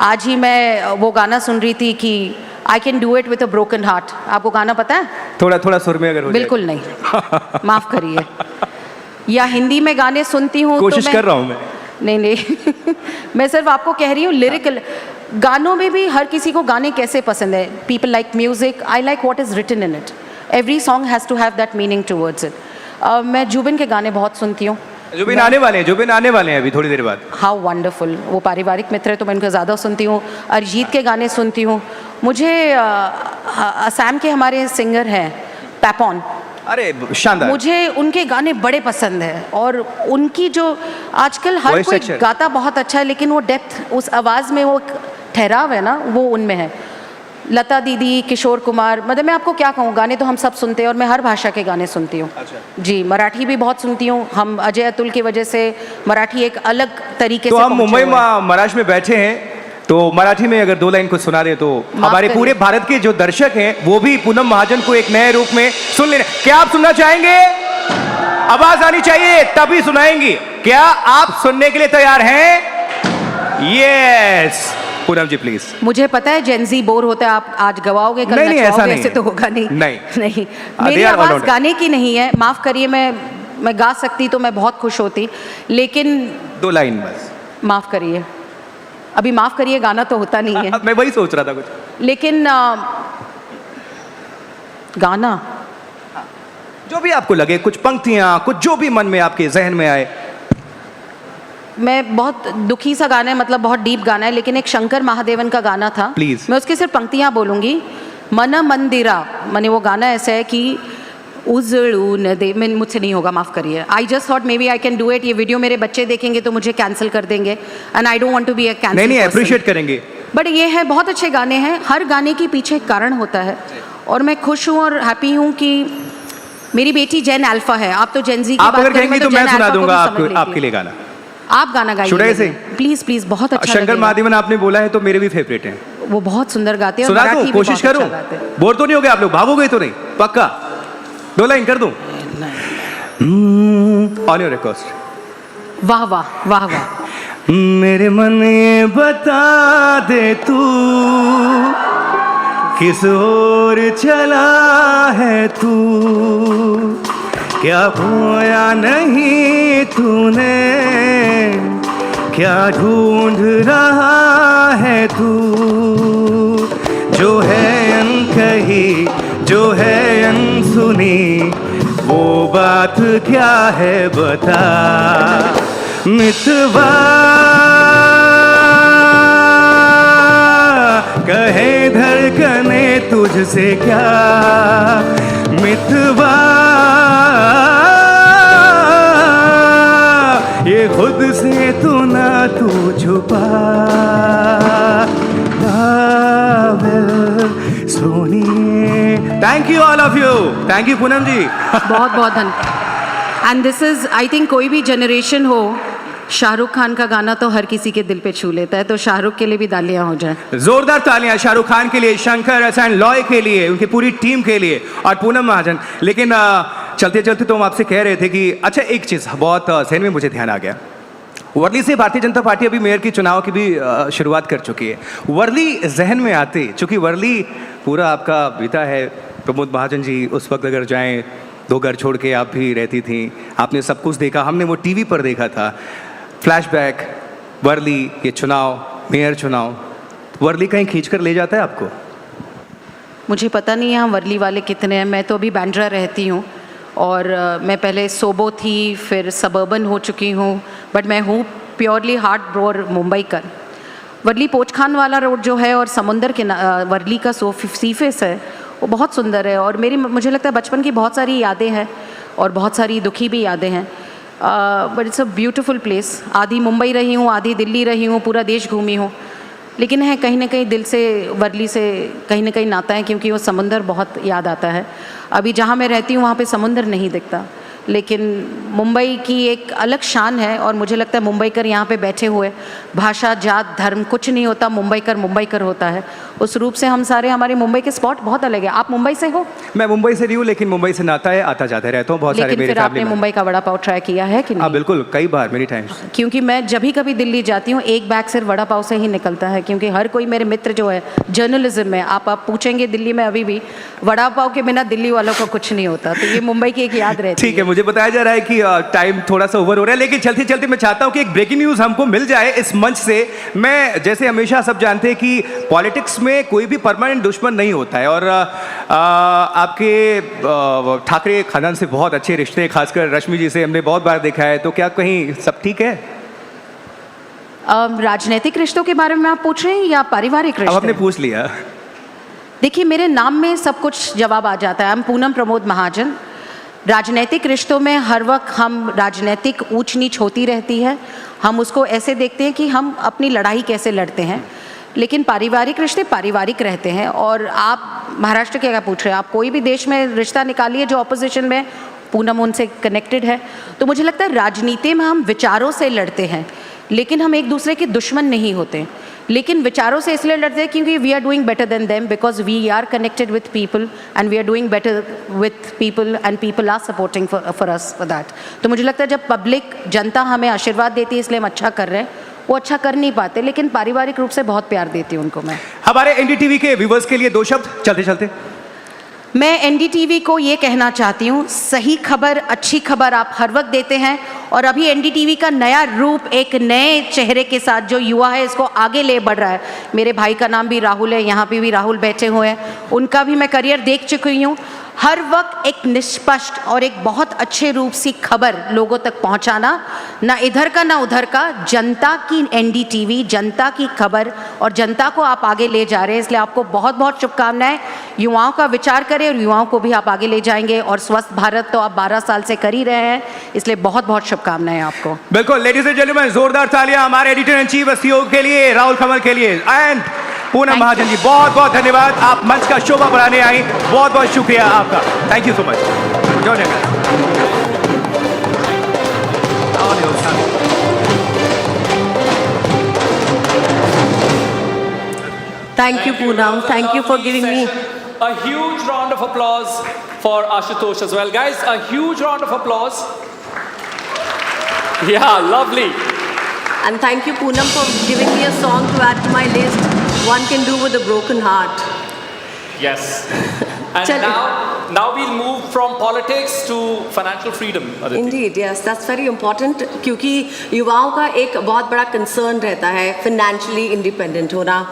S11: आज ही मैं वो गाना सुन रही थी कि आई can do it with a broken heart. आपको गाना पता है?
S10: थोड़ा सुर में अगर हो
S11: बिल्कुल नहीं, माफ़ करिए. या हिंदी में गाने सुनती हूँ,
S10: कोशिश कर रहा हूँ मैं.
S11: नहीं मैं सिर्फ आपको कह रही हूँ लिरिकल गानों में भी हर किसी को गाने कैसे पसंद है. People like music, I like what is written in it. Every song has to have that meaning towards it. मैं जुबिन के गाने बहुत सुनती हूँ.
S10: जुबिन आने वाले हैं अभी थोड़ी देर बाद.
S11: How wonderful. वो पारिवारिक मित्र है तो मैं उनको ज़्यादा सुनती हूँ. अरिजीत के गाने सुनती हूँ. मुझे असम के हमारे सिंगर हैं पैपॉन,
S10: अरे शानदार,
S11: मुझे उनके गाने बड़े पसंद है. और उनकी जो आजकल हर कोई गाता बहुत अच्छा है, लेकिन वो डेप्थ, उस आवाज़ में वो ठहराव है ना, वो उनमें है. लता दीदी, किशोर कुमार, मतलब मैं आपको क्या कहूँ, गाने तो हम सब सुनते हैं और मैं हर भाषा के गाने सुनती हूँ. जी, मराठी भी बहुत सुनती हूँ. हम अजय अतुल की वजह से मराठी एक अलग तरीके
S10: तो
S11: से
S10: हम मुंबई महाराष्ट्र में बैठे हैं, तो मराठी में अगर 2 लाइन कुछ सुना दे तो हमारे पूरे भारत के जो दर्शक हैं वो भी पूनम महाजन को एक नए रूप में सुन लेना. क्या आप सुनना चाहेंगे? आवाज आनी चाहिए तभी सुनाएंगी. क्या आप सुनने के लिए तैयार हैं? Yes, Poonam ji please.
S11: मुझे पता है जेन ज़ी बोर होता है, आप आज गवाओगे कल
S10: नहीं, ऐसा नहीं,
S11: ऐसे तो होगा नहीं.
S10: नहीं.
S11: मेरी आवाज़ गाने की नहीं है, माफ़ करिए. मैं गा सकती तो मैं बहुत खुश होती, लेकिन
S10: 2 लाइन बस.
S11: माफ़ करिए, अभी माफ़ करिए, गाना तो होता नहीं है.
S10: मैं वही सोच रहा था कुछ.
S11: लेकिन गाना
S10: जो भी आपको लगे, कुछ पंक्तियां, कुछ जो भी मन में आपके जहन में आए.
S11: मैं बहुत दुखी सा गाना है, मतलब बहुत डीप गाना है, लेकिन एक शंकर महादेवन का गाना था.
S10: प्लीज,
S11: मैं उसकी सिर्फ पंक्तियां बोलूंगी. मन मंदिरा, मैंने वो गाना ऐसा है कि उजड़ू न दे. मैं मुझसे नहीं होगा, माफ़ करिए. I just thought maybe I can do it. ये वीडियो मेरे बच्चे देखेंगे तो मुझे कैंसिल कर देंगे, and I don't want to be a cancel.
S10: नहीं, अप्रिशिएट करेंगे.
S11: बट ये है, बहुत अच्छे गाने हैं. हर गाने के पीछे एक कारण होता है, और मैं खुश हूँ और हैप्पी हूँ कि मेरी बेटी जेन अल्फा है. आप तो जेन ज़ी की बात करेंगे तो मैं सुना दूंगा
S10: आपके लिए गाना.
S11: आप गाना गाइए प्लीज प्लीज. बहुत अच्छा.
S10: शंकर महादेवन आपने बोला है तो मेरे भी फेवरेट हैं.
S11: वो बहुत सुंदर गाते हैं.
S10: सुना दो, कोशिश करूं. बोर तो नहीं हो गए आप लोग? भागोगे तो नहीं? पक्का 2 लाइन कर दूं? On your request.
S11: वाह वाह वाह वाह.
S10: मेरे मन ये बता दे तू किस ओर चला है तू. क्या खोया नहीं तूने, क्या ढूंढ रहा है तू, जो है अनकही, जो है अनसुनी, वो बात क्या है बता मितवा, कहे धड़कने तुझसे क्या मितवा, ये खुद से तू ना तू छुपा सोनिए। Thank you all of you, thank you Poonam ji.
S11: बहुत बहुत धन्यवाद। And this is I think कोई भी जनरेशन हो, शाहरुख खान का गाना तो हर किसी के दिल पे छू लेता है, तो शाहरुख के लिए भी तालियां हो जाए।
S10: जोरदार तालियां शाहरुख खान के लिए, शंकर एंड लॉय के लिए, उनकी पूरी टीम के लिए और पूनम महाजन। लेकिन चलते चलते तो हम आपसे कह रहे थे कि अच्छा एक चीज़ बहुत जहन में मुझे ध्यान आ गया, वर्ली से भारतीय जनता पार्टी अभी मेयर की चुनाव की भी शुरुआत कर चुकी है। वर्ली जहन में आते, चूँकि वर्ली पूरा आपका बीता है, प्रमोद महाजन जी उस वक्त अगर जाएं, 2 घर छोड़ के आप भी रहती थी, आपने सब कुछ देखा, हमने वो टीवी पर देखा था। फ्लैशबैक, वर्ली, ये चुनाव, मेयर चुनाव, वर्ली कहीं खींच कर ले जाता है आपको?
S11: मुझे पता नहीं यहाँ वर्ली वाले कितने हैं, मैं तो अभी बांद्रा रहती हूँ और मैं पहले सोबो थी, फिर सबर्बन हो चुकी हूँ, बट मैं हूँ प्योरली हार्ट ब्रोर मुंबई कर। वर्ली पोचखान वाला रोड जो है और समुंदर के वर्ली का सी फेस है, वो बहुत सुंदर है और मुझे लगता है बचपन की बहुत सारी यादें हैं और बहुत सारी दुखी भी यादें हैं। But it's a beautiful place. आधी मुंबई रही हूँ, आधी दिल्ली रही हूँ, पूरा देश घूमी हूँ, लेकिन है कहीं ना कहीं दिल से वर्ली से कहीं ना कहीं नाता है, क्योंकि वो समुंदर बहुत याद आता है। अभी जहाँ मैं रहती हूँ वहाँ पे समुंदर नहीं दिखता, लेकिन मुंबई की एक अलग शान है और मुझे लगता है मुंबईकर यहाँ पे बैठे हुए, भाषा जात धर्म कुछ नहीं होता, मुंबईकर होता है। उस रूप से हम सारे, हमारे मुंबई के स्पॉट बहुत अलग है। आप मुंबई से हो?
S10: मैं मुंबई से नहीं हूँ, लेकिन मुंबई से नाता है, आता जाता रहता हूँ बहुत सारे मेरे
S11: फिर आपने मुंबई का वड़ा पाव ट्राई किया है कि नहीं?
S10: हाँ बिल्कुल, कई बार, मेनी टाइम्स।
S11: क्योंकि मैं जब भी कभी दिल्ली जाती हूँ एक बैग सिर्फ वड़ा पाव से ही निकलता है, क्योंकि हर कोई मेरे मित्र जो है जर्नलिज्म में, आप पूछेंगे दिल्ली में अभी भी वड़ा पाव के बिना दिल्ली वालों को कुछ नहीं होता, तो ये मुंबई की एक याद रहती है।
S10: ठीक है, मुझे बताया जा रहा है कि टाइम थोड़ा सा ओवर हो रहा है, लेकिन चलते चलते मैं चाहता हूं कि एक ब्रेकिंग न्यूज हमको मिल जाए इस मंच से। मैं जैसे हमेशा सब जानते हैं कि पॉलिटिक्स में कोई भी परमानेंट दुश्मन नहीं होता है और आपके ठाकरे खानदान से बहुत अच्छे रिश्ते, खासकर रश्मि जी से हमने बहुत बार देखा है, तो क्या कहीं सब ठीक है?
S11: राजनीतिक रिश्तों के बारे में आप पूछ रहे हैं या पारिवारिक रिश्ते?
S10: अब आपने पूछ लिया।
S11: देखिए, मेरे नाम में सब कुछ जवाब आ जाता है। हम पूनम प्रमोद महाजन। राजनीतिक रिश्तों में हर वक्त हम राजनीतिक ऊंच नीच होती रहती है, हम उसको ऐसे देखते हैं कि हम अपनी लड़ाई कैसे लड़ते हैं, लेकिन पारिवारिक रिश्ते पारिवारिक रहते हैं। और आप महाराष्ट्र के क्या पूछ रहे हैं, आप कोई भी देश में रिश्ता निकालिए जो ऑपोजिशन में, पूनम उनसे कनेक्टेड है। तो मुझे लगता है राजनीति में हम विचारों से लड़ते हैं, लेकिन हम एक दूसरे के दुश्मन नहीं होते, लेकिन विचारों से इसलिए लड़ते हैं क्योंकि we are doing better than them, because we are connected with people and we are doing better with people and people are supporting for us for that. तो मुझे लगता है जब पब्लिक जनता हमें आशीर्वाद देती है इसलिए हम अच्छा कर रहे हैं, वो अच्छा कर नहीं पाते, लेकिन पारिवारिक रूप से बहुत प्यार देती हूँ उनको मैं।
S10: हमारे एनडीटीवी के व्यूवर्स के लिए 2 शब्द चलते चलते।
S11: मैं एनडीटीवी को ये कहना चाहती हूँ, सही खबर, अच्छी खबर आप हर वक्त देते हैं और अभी एनडीटीवी का नया रूप एक नए चेहरे के साथ जो युवा है इसको आगे ले बढ़ रहा है। मेरे भाई का नाम भी राहुल है, यहाँ पे भी राहुल बैठे हुए हैं, उनका भी मैं करियर देख चुकी हूँ। हर वक्त एक निष्पक्ष और एक बहुत अच्छे रूप से खबर लोगों तक पहुंचाना, ना इधर का ना उधर का, जनता की एनडीटीवी, जनता की खबर और जनता को आप आगे ले जा रहे हैं, इसलिए आपको बहुत बहुत शुभकामनाएं। युवाओं का विचार करें और युवाओं को भी आप आगे ले जाएंगे और स्वस्थ भारत तो आप 12 साल से कर ही रहे हैं, इसलिए बहुत बहुत शुभकामनाएं आपको।
S10: बिल्कुल, लेडीज एंड जेंटलमैन, जोरदार तालियां हमारे एडिटर इन चीफ सीईओ के लिए, राहुल कमल के लिए। एंड पूनम महाजन जी, बहुत बहुत धन्यवाद, आप मंच का शोभा बढ़ाने आई, बहुत बहुत शुक्रिया आपका, thank you so much.
S2: Thank you, Poonam. Thank you for giving me.
S1: A huge round of applause for Ashutosh as well. Guys, a huge round of applause. Yeah, lovely.
S2: And thank you, Poonam, for giving me a song to add to my list. One Can Do With a Broken Heart.
S1: Yes. And now we'll move from politics to financial freedom. Aditi.
S2: Indeed, yes, that's very important क्योंकि युवाओं का एक बहुत बड़ा concern रहता है financially independent होना.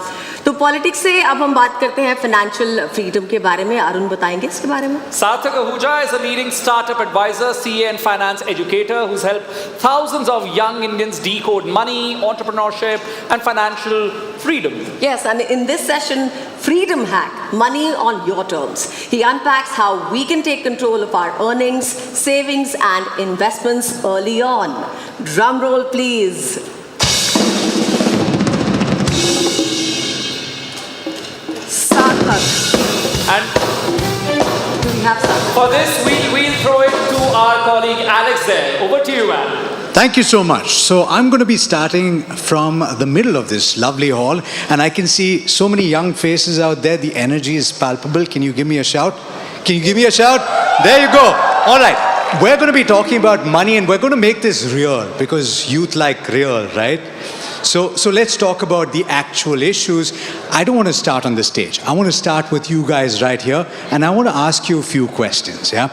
S2: तो पॉलिटिक्स से अब हम बात करते हैं फाइनेंशियल फ्रीडम के बारे में. अरुण बताएंगे इसके बारे में.
S1: Sarthak Ahuja is a leading startup advisor, CA and finance educator who's helped thousands of young Indians decode money, entrepreneurship and financial freedom.
S2: Yes, and in this session, Freedom Hack, money on your terms. He unpacks how we can take control of our earnings, savings and investments early on. Drum roll please. Sarthak.
S1: And
S2: do we have Sarthak?
S1: For this, we'll throw it to our colleague Alex there. Over to you, Al.
S4: Thank you so much. So I'm going to be starting from the middle of this lovely hall, and I can see so many young faces out there. The energy is palpable. Can you give me a shout? Can you give me a shout? There you go. All right. We're going to be talking about money, and we're going to make this real because youth like real, right? So let's talk about the actual issues. I don't want to start on the stage. I want to start with you guys right here, and I want to ask you a few questions. Yeah,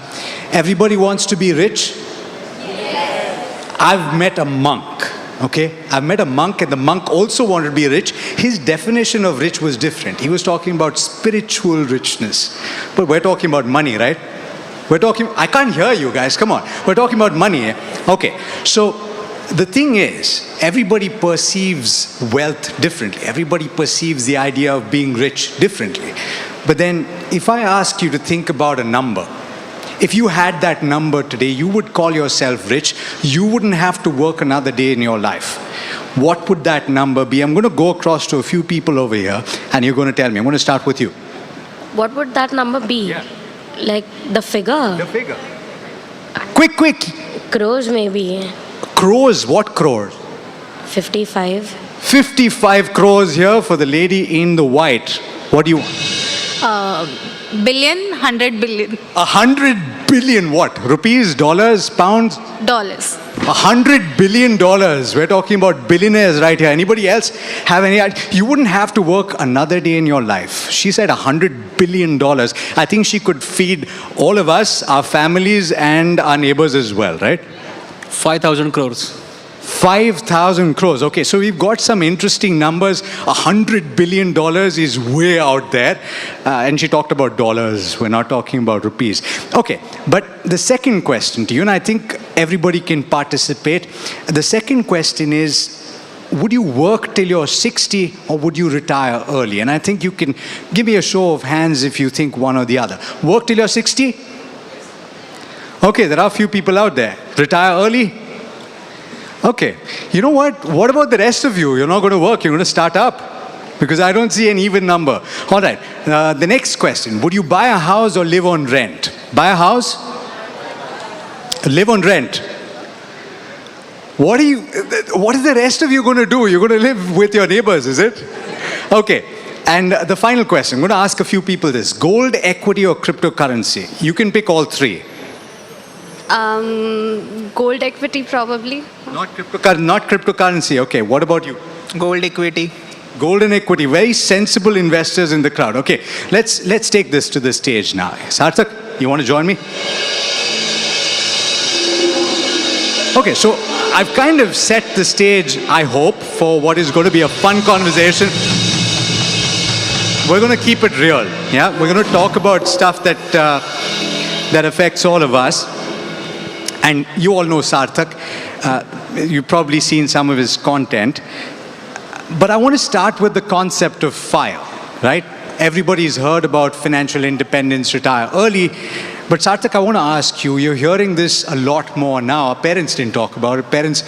S4: everybody wants to be rich. I've met a monk, okay? I've met a monk, and the monk also wanted to be rich. His definition of rich was different. He was talking about spiritual richness. But we're talking about money, right? I can't hear you guys, come on. We're talking about money, eh? Okay, so the thing is, everybody perceives wealth differently. Everybody perceives the idea of being rich differently. But then, if I ask you to think about a number, if you had that number today, you would call yourself rich. You wouldn't have to work another day in your life. What would that number be? I'm going to go across to a few people over here, and you're going to tell me. I'm going to start with you.
S12: What would that number be?
S4: Yeah.
S12: Like the figure?
S4: The figure. Quick.
S12: Crores maybe.
S4: Crores? What crores?
S12: 55.
S4: 55 crores here for the lady in the white. What do you want?
S13: Billion, 100 billion.
S4: 100 billion what? Rupees, dollars, pounds?
S13: Dollars.
S4: $100 billion. We're talking about billionaires right here. Anybody else have any idea? You wouldn't have to work another day in your life. She said $100 billion. I think she could feed all of us, our families, and our neighbors as well, right?
S14: 5,000 crores.
S4: 5,000 crores. Okay, so we've got some interesting numbers. $100 billion is way out there. And she talked about dollars. We're not talking about rupees. Okay, but the second question to you, and I think everybody can participate. The second question is, would you work till you're 60 or would you retire early? And I think you can give me a show of hands if you think one or the other. Work till you're 60? Okay, there are a few people out there. Retire early? Okay, you know what? What about the rest of you? You're not going to work, you're going to start up. Because I don't see an even number. All right, the next question. Would you buy a house or live on rent? Buy a house? Live on rent. What is the rest of you going to do? You're going to live with your neighbors, is it? Okay, and the final question. I'm going to ask a few people this. Gold, equity or cryptocurrency? You can pick all three.
S13: Gold equity probably.
S4: Not cryptocurrency. Okay, what about you?
S13: Gold equity.
S4: Gold and equity. Very sensible investors in the crowd. Okay, let's take this to the stage now. Sarthak, you want to join me? Okay, so I've kind of set the stage, I hope, for what is going to be a fun conversation. We're going to keep it real. Yeah, we're going to talk about stuff that affects all of us. And you all know Sarthak. You've probably seen some of his content. But I want to start with the concept of FIRE, right? Everybody's heard about financial independence, retire early. But Sarthak, I want to ask you, you're hearing this a lot more now. Our parents didn't talk about it. Parents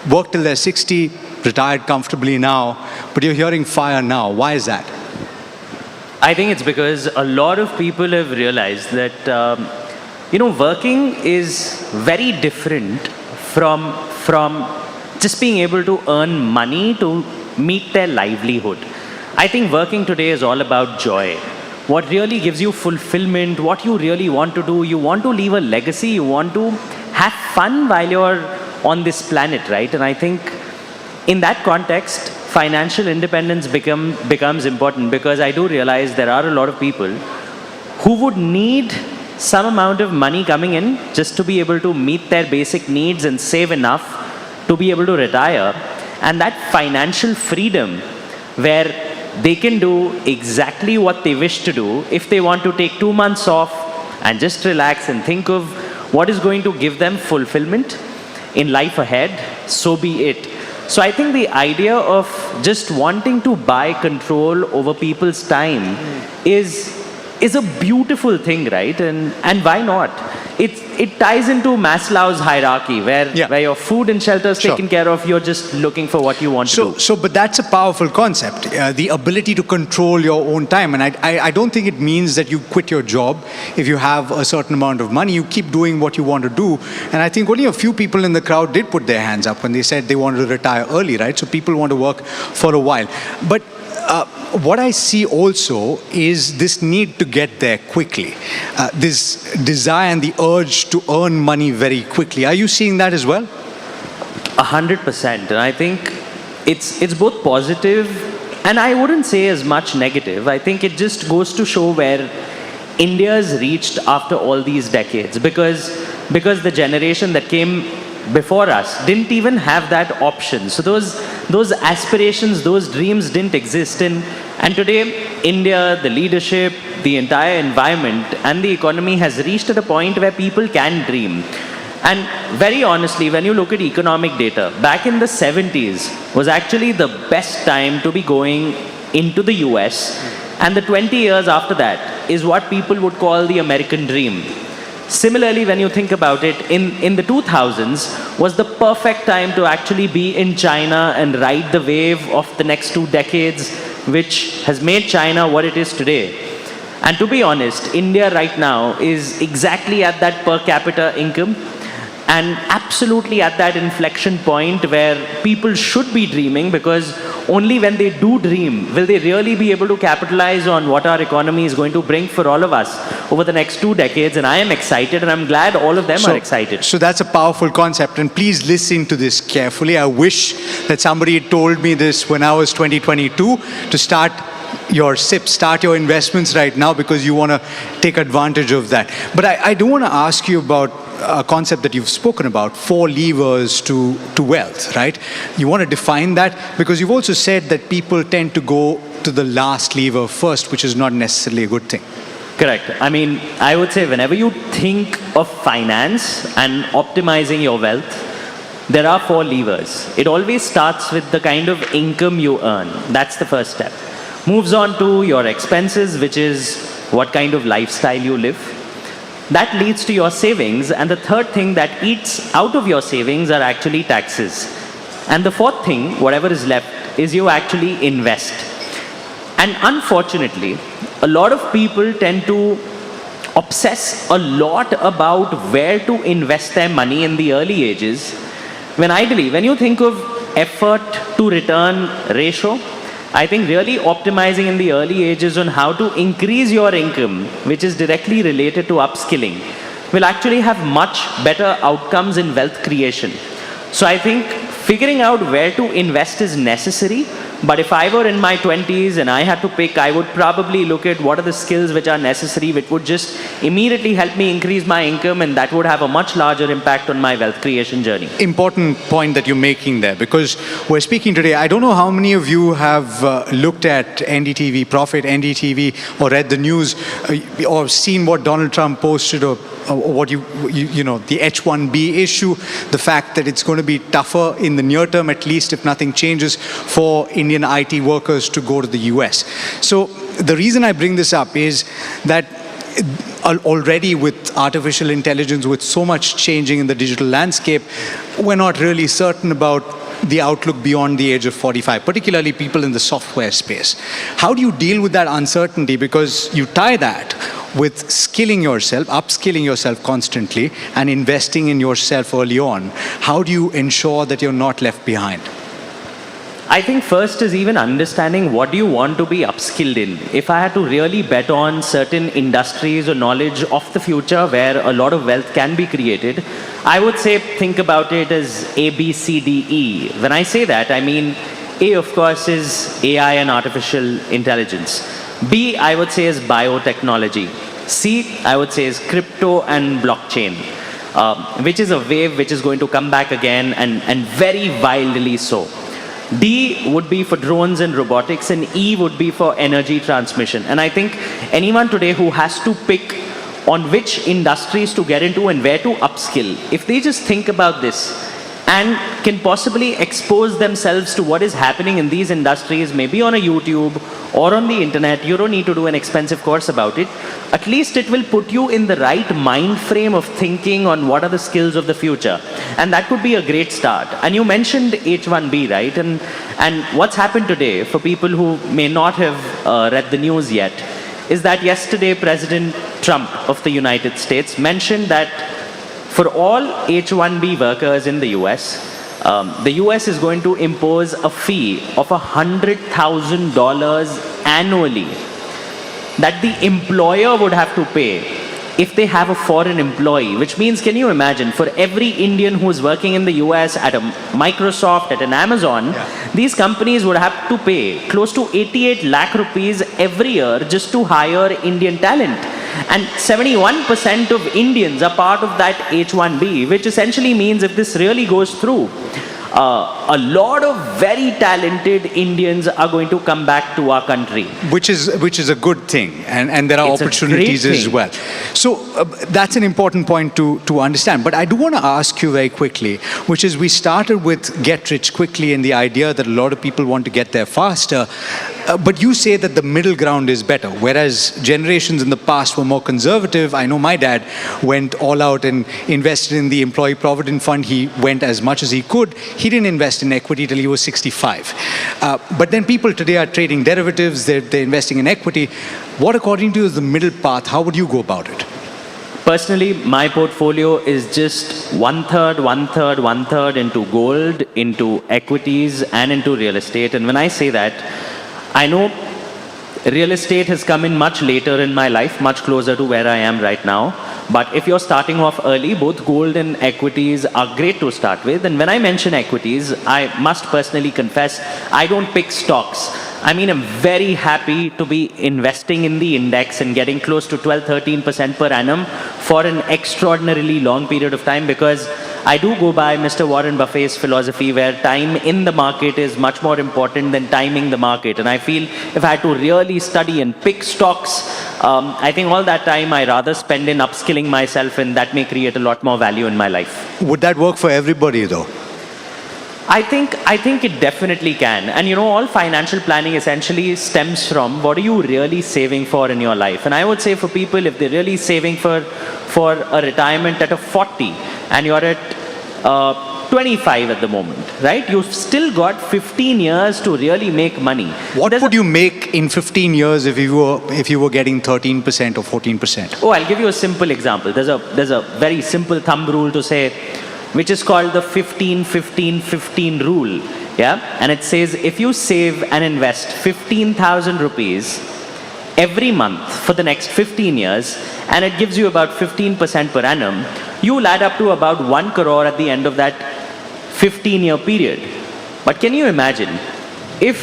S4: work till they're 60, retired comfortably now. But you're hearing FIRE now. Why is that?
S15: I think it's because a lot of people have realized that working is very different from just being able to earn money to meet their livelihood. I think working today is all about joy. What really gives you fulfillment, what you really want to do, you want to leave a legacy, you want to have fun while you're on this planet, right? And I think in that context, financial independence becomes important because I do realize there are a lot of people who would need some amount of money coming in just to be able to meet their basic needs and save enough to be able to retire. And that financial freedom where they can do exactly what they wish to do. If they want to take 2 months off and just relax and think of what is going to give them fulfillment in life ahead, so be it. So I think the idea of just wanting to buy control over people's time is a beautiful thing, right? And why not? It ties into Maslow's hierarchy, where your food and shelter is taken care of, you're just looking for what you want to do.
S4: So, but that's a powerful concept, the ability to control your own time. And I don't think it means that you quit your job if you have a certain amount of money. You keep doing what you want to do. And I think only a few people in the crowd did put their hands up when they said they wanted to retire early, right? So people want to work for a while. But what I see also is this need to get there quickly, this desire and the urge to earn money very quickly. Are you seeing that as well?
S15: 100%. And I think it's both positive and I wouldn't say as much negative. I think it just goes to show where India's reached after all these decades, because the generation that came before us didn't even have that option. So those aspirations, those dreams didn't exist. And today, India, the leadership, the entire environment and the economy has reached at a point where people can dream. And very honestly, when you look at economic data, back in the 70s was actually the best time to be going into the US. And the 20 years after that is what people would call the American dream. Similarly, when you think about it, in the 2000s was the perfect time to actually be in China and ride the wave of the next 2 decades, which has made China what it is today. And to be honest, India right now is exactly at that per capita income and absolutely at that inflection point where people should be dreaming, because only when they do dream will they really be able to capitalize on what our economy is going to bring for all of us over the next 2 decades. And I am excited, and I'm glad all of them are excited.
S4: So that's a powerful concept, and please listen to this carefully. I wish that somebody had told me this when I was 2022 to start your SIP, start your investments right now, because you want to take advantage of that. But I do want to ask you about a concept that you've spoken about, 4 levers to wealth, right? You want to define that, because you've also said that people tend to go to the last lever first, which is not necessarily a good thing.
S15: Correct. I mean, I would say whenever you think of finance and optimizing your wealth, there are 4 levers. It always starts with the kind of income you earn. That's the first step. Moves on to your expenses, which is what kind of lifestyle you live. That leads to your savings, and the third thing that eats out of your savings are actually taxes. And the fourth thing, whatever is left, is you actually invest. And unfortunately, a lot of people tend to obsess a lot about where to invest their money in the early ages, when ideally, when you think of effort to return ratio, I think really optimizing in the early ages on how to increase your income, which is directly related to upskilling, will actually have much better outcomes in wealth creation. So I think figuring out where to invest is necessary. But if I were in my 20s and I had to pick, I would probably look at what are the skills which are necessary, which would just immediately help me increase my income, and that would have a much larger impact on my wealth creation journey.
S4: Important point that you're making there, because we're speaking today. I don't know how many of you have looked at NDTV Profit, NDTV, or read the news, or seen what Donald Trump posted, or what you know, the H-1B issue, the fact that it's going to be tougher in the near term, at least if nothing changes, for Indian IT workers to go to the US. So the reason I bring this up is that already with artificial intelligence, with so much changing in the digital landscape, we're not really certain about the outlook beyond the age of 45, particularly people in the software space. How do you deal with that uncertainty? Because you tie that with skilling yourself, upskilling yourself constantly, and investing in yourself early on. How do you ensure that you're not left behind?
S15: I think first is even understanding what do you want to be upskilled in. If I had to really bet on certain industries or knowledge of the future where a lot of wealth can be created, I would say think about it as A, B, C, D, E. When I say that, I mean A, of course, is AI and artificial intelligence. B, I would say, is biotechnology. C, I would say, is crypto and blockchain, which is a wave which is going to come back again and very wildly so. D would be for drones and robotics, and E would be for energy transmission. And I think anyone today who has to pick on which industries to get into and where to upskill, if they just think about this and can possibly expose themselves to what is happening in these industries, maybe on a YouTube or on the internet, you don't need to do an expensive course about it. At least it will put you in the right mind frame of thinking on what are the skills of the future. And that could be a great start. And you mentioned H1B, right? And what's happened today, for people who may not have read the news yet, is that yesterday President Trump of the United States mentioned that for all H1B workers in the US, the US is going to impose a fee of $100,000 annually that the employer would have to pay if they have a foreign employee, which means, can you imagine, for every Indian who is working in the US at a Microsoft, at an Amazon, these companies would have to pay close to 88 lakh rupees every year just to hire Indian talent. And 71% of Indians are part of that H1B, which essentially means if this really goes through, a lot of very talented Indians are going to come back to our country.
S4: Which is a good thing, and there are
S15: It's a
S4: opportunities
S15: great
S4: as
S15: thing.
S4: well. So that's an important point to understand. But I do want to ask you very quickly, which is we started with get rich quickly and the idea that a lot of people want to get there faster. But you say that the middle ground is better, whereas generations in the past were more conservative. I know my dad went all out and invested in the Employee Provident Fund. He went as much as he could. He didn't invest in equity till he was 65. But then people today are trading derivatives, they're investing in equity. What, according to you, is the middle path? How would you go about it?
S15: Personally, my portfolio is just one-third into gold, into equities, and into real estate. And when I say that, I know real estate has come in much later in my life, much closer to where I am right now. But if you're starting off early, both gold and equities are great to start with. And when I mention equities, I must personally confess, I don't pick stocks. I mean, I'm very happy to be investing in the index and getting close to 12-13% per annum for an extraordinarily long period of time, because I do go by Mr. Warren Buffett's philosophy where time in the market is much more important than timing the market. And I feel if I had to really study and pick stocks, I think all that time I rather spend in upskilling myself, and that may create a lot more value in my life.
S4: Would that work for everybody, though?
S15: I think it definitely can. And you know, all financial planning essentially stems from what are you really saving for in your life. And I would say for people, if they're really saving for a retirement at a 40 and you're at 25 at the moment, right? You've still got 15 years to really make money.
S4: What would you make in 15 years if you were getting 13% or 14%?
S15: Oh, I'll give you a simple example. There's a very simple thumb rule to say, which is called the 15-15-15 rule. Yeah? And it says if you save and invest 15,000 rupees every month for the next 15 years, and it gives you about 15% per annum, you will add up to about 1 crore at the end of that 15-year period. But can you imagine if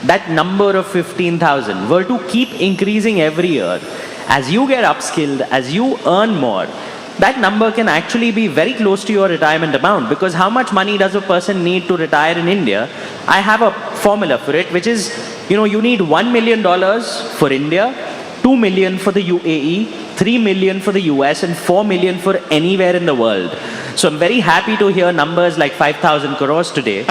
S15: that number of 15,000 were to keep increasing every year as you get upskilled, as you earn more? That number can actually be very close to your retirement amount, because how much money does a person need to retire in India? I have a formula for it, which is, you need $1 million for India, 2 million for the UAE, 3 million for the US, and 4 million for anywhere in the world. So I'm very happy to hear numbers like 5,000 crores today.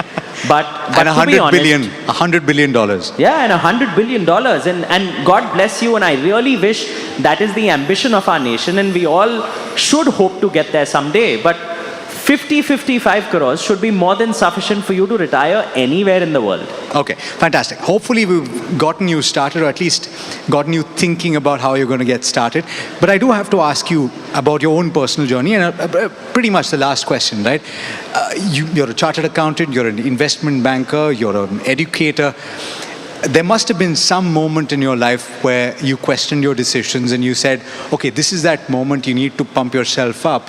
S15: But
S4: and
S15: to be honest,
S4: $100 billion.
S15: Yeah, and $100 billion. And God bless you, and I really wish that is the ambition of our nation, and we all should hope to get there someday. But 50-55 crores should be more than sufficient for you to retire anywhere in the world.
S4: Okay, fantastic. Hopefully we've gotten you started, or at least gotten you thinking about how you're going to get started. But I do have to ask you about your own personal journey, and pretty much the last question, right? You're a chartered accountant, you're an investment banker, you're an educator. There must have been some moment in your life where you questioned your decisions and you said, okay, this is that moment you need to pump yourself up.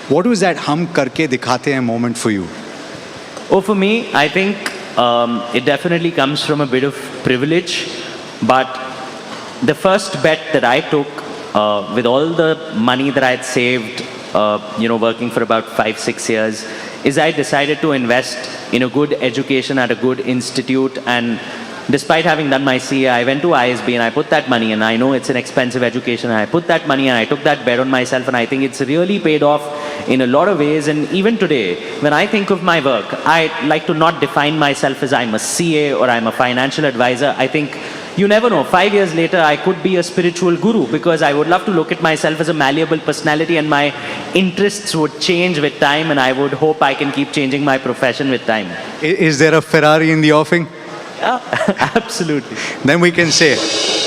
S4: What was that hum karke dikhate hain moment for you?
S15: Oh, for me, I think it definitely comes from a bit of privilege. But the first bet that I took with all the money that I'd saved, working for about 5-6 years, is I decided to invest in a good education at a good institute. And despite having done my CA, I went to ISB and I put that money, and I know it's an expensive education, and I put that money and I took that bet on myself, and I think it's really paid off in a lot of ways. And even today, when I think of my work, I like to not define myself as I'm a CA or I'm a financial advisor. I think you never know, 5 years later I could be a spiritual guru, because I would love to look at myself as a malleable personality, and my interests would change with time, and I would hope I can keep changing my profession with time.
S4: Is there a Ferrari in the offing?
S15: Yeah, absolutely.
S4: Then we can say,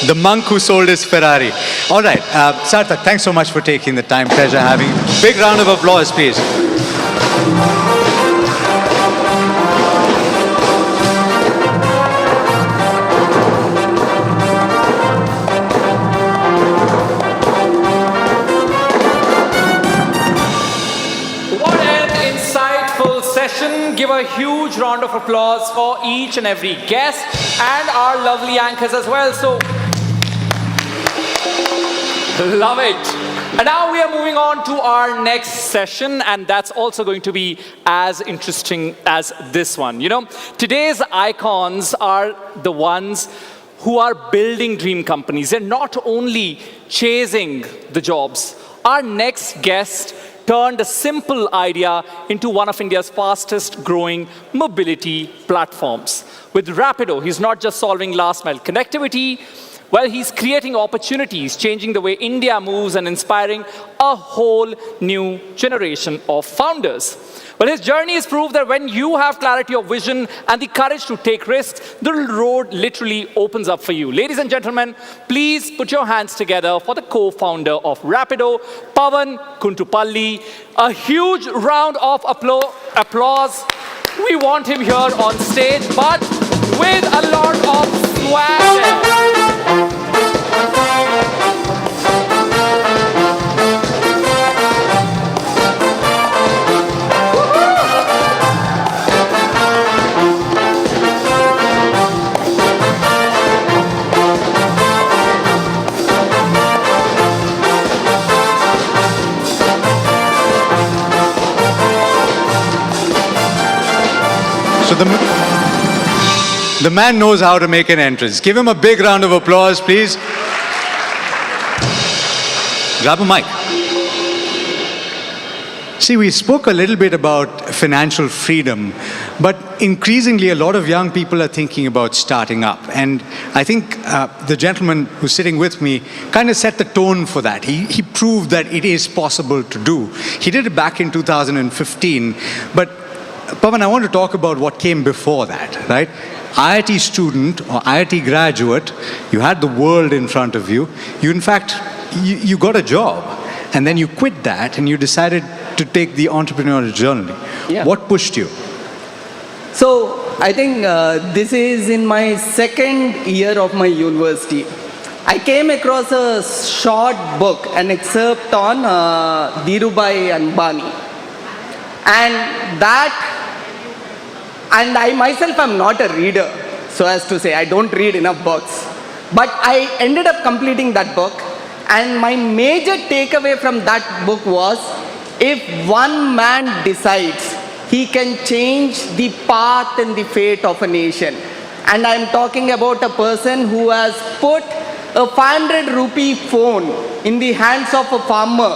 S4: the monk who sold his Ferrari. All right, Sarthak, thanks so much for taking the time. Pleasure having you. Big round of applause, please.
S1: Give a huge round of applause for each and every guest and our lovely anchors as well. So, love it. And now we are moving on to our next session, and that's also going to be as interesting as this one. Today's icons are the ones who are building dream companies. They're not only chasing the jobs. Our next guest turned a simple idea into one of India's fastest growing mobility platforms. With Rapido, he's not just solving last mile connectivity, well, he's creating opportunities, changing the way India moves and inspiring a whole new generation of founders. Well, his journey is proof that when you have clarity of vision and the courage to take risks, the road literally opens up for you. Ladies and gentlemen, please put your hands together for the co-founder of Rapido, Pavan Kuntupalli. A huge round of applause. We want him here on stage, but with a lot of swag.
S4: So the man knows how to make an entrance. Give him a big round of applause, please. Grab a mic. See, we spoke a little bit about financial freedom, but increasingly a lot of young people are thinking about starting up. And I think the gentleman who's sitting with me kind of set the tone for that. He proved that it is possible to do. He did it back in 2015, but Pavan, I want to talk about what came before that, right? IIT student or IIT graduate, you had the world in front of you. In fact, you got a job, and then you quit that and you decided to take the entrepreneurial journey.
S16: Yeah.
S4: What pushed you?
S16: So, I think this is in my second year of my university. I came across a short book, an excerpt on Dhirubhai Ambani. And I myself am not a reader, so as to say, I don't read enough books. But I ended up completing that book, and my major takeaway from that book was, if one man decides, he can change the path and the fate of a nation. And I'm talking about a person who has put a 500 rupee phone in the hands of a farmer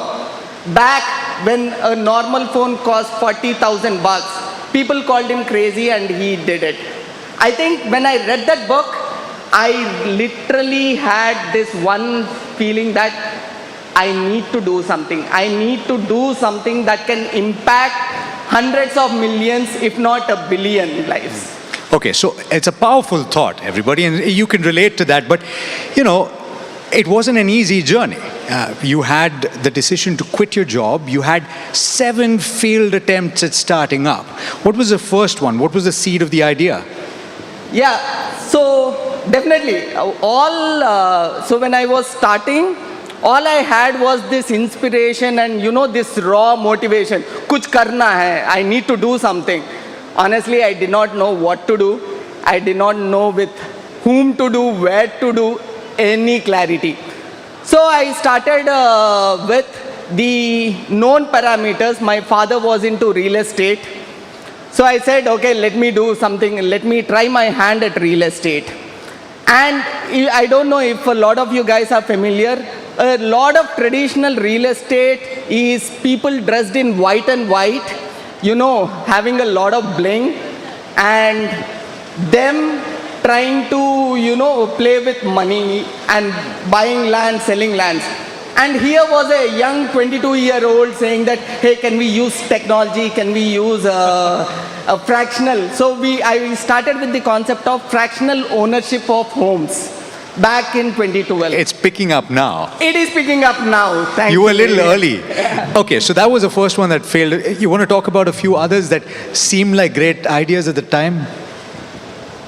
S16: back when a normal phone cost 40,000 bucks. People called him crazy, and he did it. I think when I read that book, I literally had this one feeling that I need to do something. I need to do something that can impact hundreds of millions, if not a billion lives.
S4: Okay, so it's a powerful thought, everybody, and you can relate to that, but it wasn't an easy journey. You had the decision to quit your job. You had 7 failed attempts at starting up. What was the first one? What was the seed of the idea?
S16: Yeah, so definitely. So when I was starting, all I had was this inspiration and this raw motivation. Kuch karna hai, I need to do something. Honestly, I did not know what to do. I did not know with whom to do, where to do, any clarity. So I started with the known parameters. My father was into real estate. So I said, okay, let me do something, let me try my hand at real estate. And I don't know if a lot of you guys are familiar, a lot of traditional real estate is people dressed in white and white, you know, having a lot of bling, and them trying to, you know, play with money and buying land, selling lands. And here was a young 22-year-old saying that, hey, can we use technology? Can we use a fractional? So I started with the concept of fractional ownership of homes back in 2012.
S4: It's picking up now.
S16: It is picking up now. Thank you.
S4: You were a little early. Okay, so that was the first one that failed. You want to talk about a few others that seemed like great ideas at the time?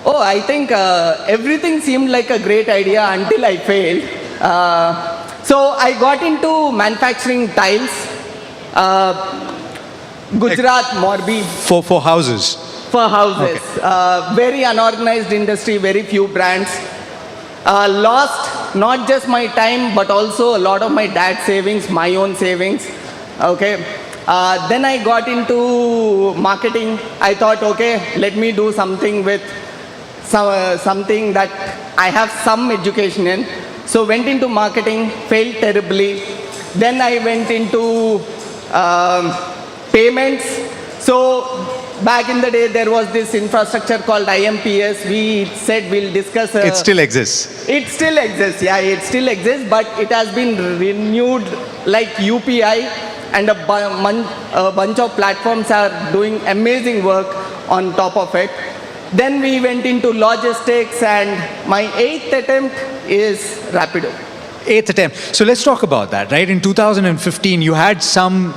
S16: Oh, I think everything seemed like a great idea until I failed. So I got into manufacturing tiles. Gujarat, Morbi.
S4: For houses?
S16: For houses.
S4: Okay.
S16: Very unorganized industry, very few brands. Lost not just my time, but also a lot of my dad's savings, my own savings. Okay. Then I got into marketing. I thought, okay, let me do something with something that I have some education in. So went into marketing, failed terribly. Then I went into payments. So back in the day, there was this infrastructure called IMPS. We said we'll discuss.
S4: It still exists.
S16: It still exists, yeah, it still exists, but it has been renewed like UPI, and a bunch of platforms are doing amazing work on top of it. Then we went into logistics, and my 8th attempt is Rapido.
S4: 8th attempt. So let's talk about that, right? In 2015, you had some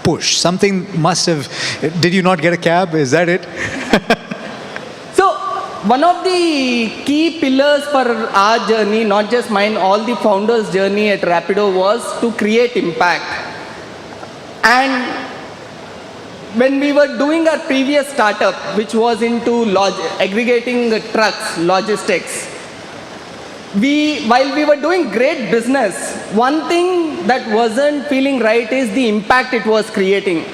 S4: push. Something must have... Did you not get a cab? Is that it?
S16: So one of the key pillars for our journey, not just mine, all the founders' journey at Rapido, was to create impact. And when we were doing our previous startup, which was into aggregating trucks, logistics, while we were doing great business, one thing that wasn't feeling right is the impact it was creating.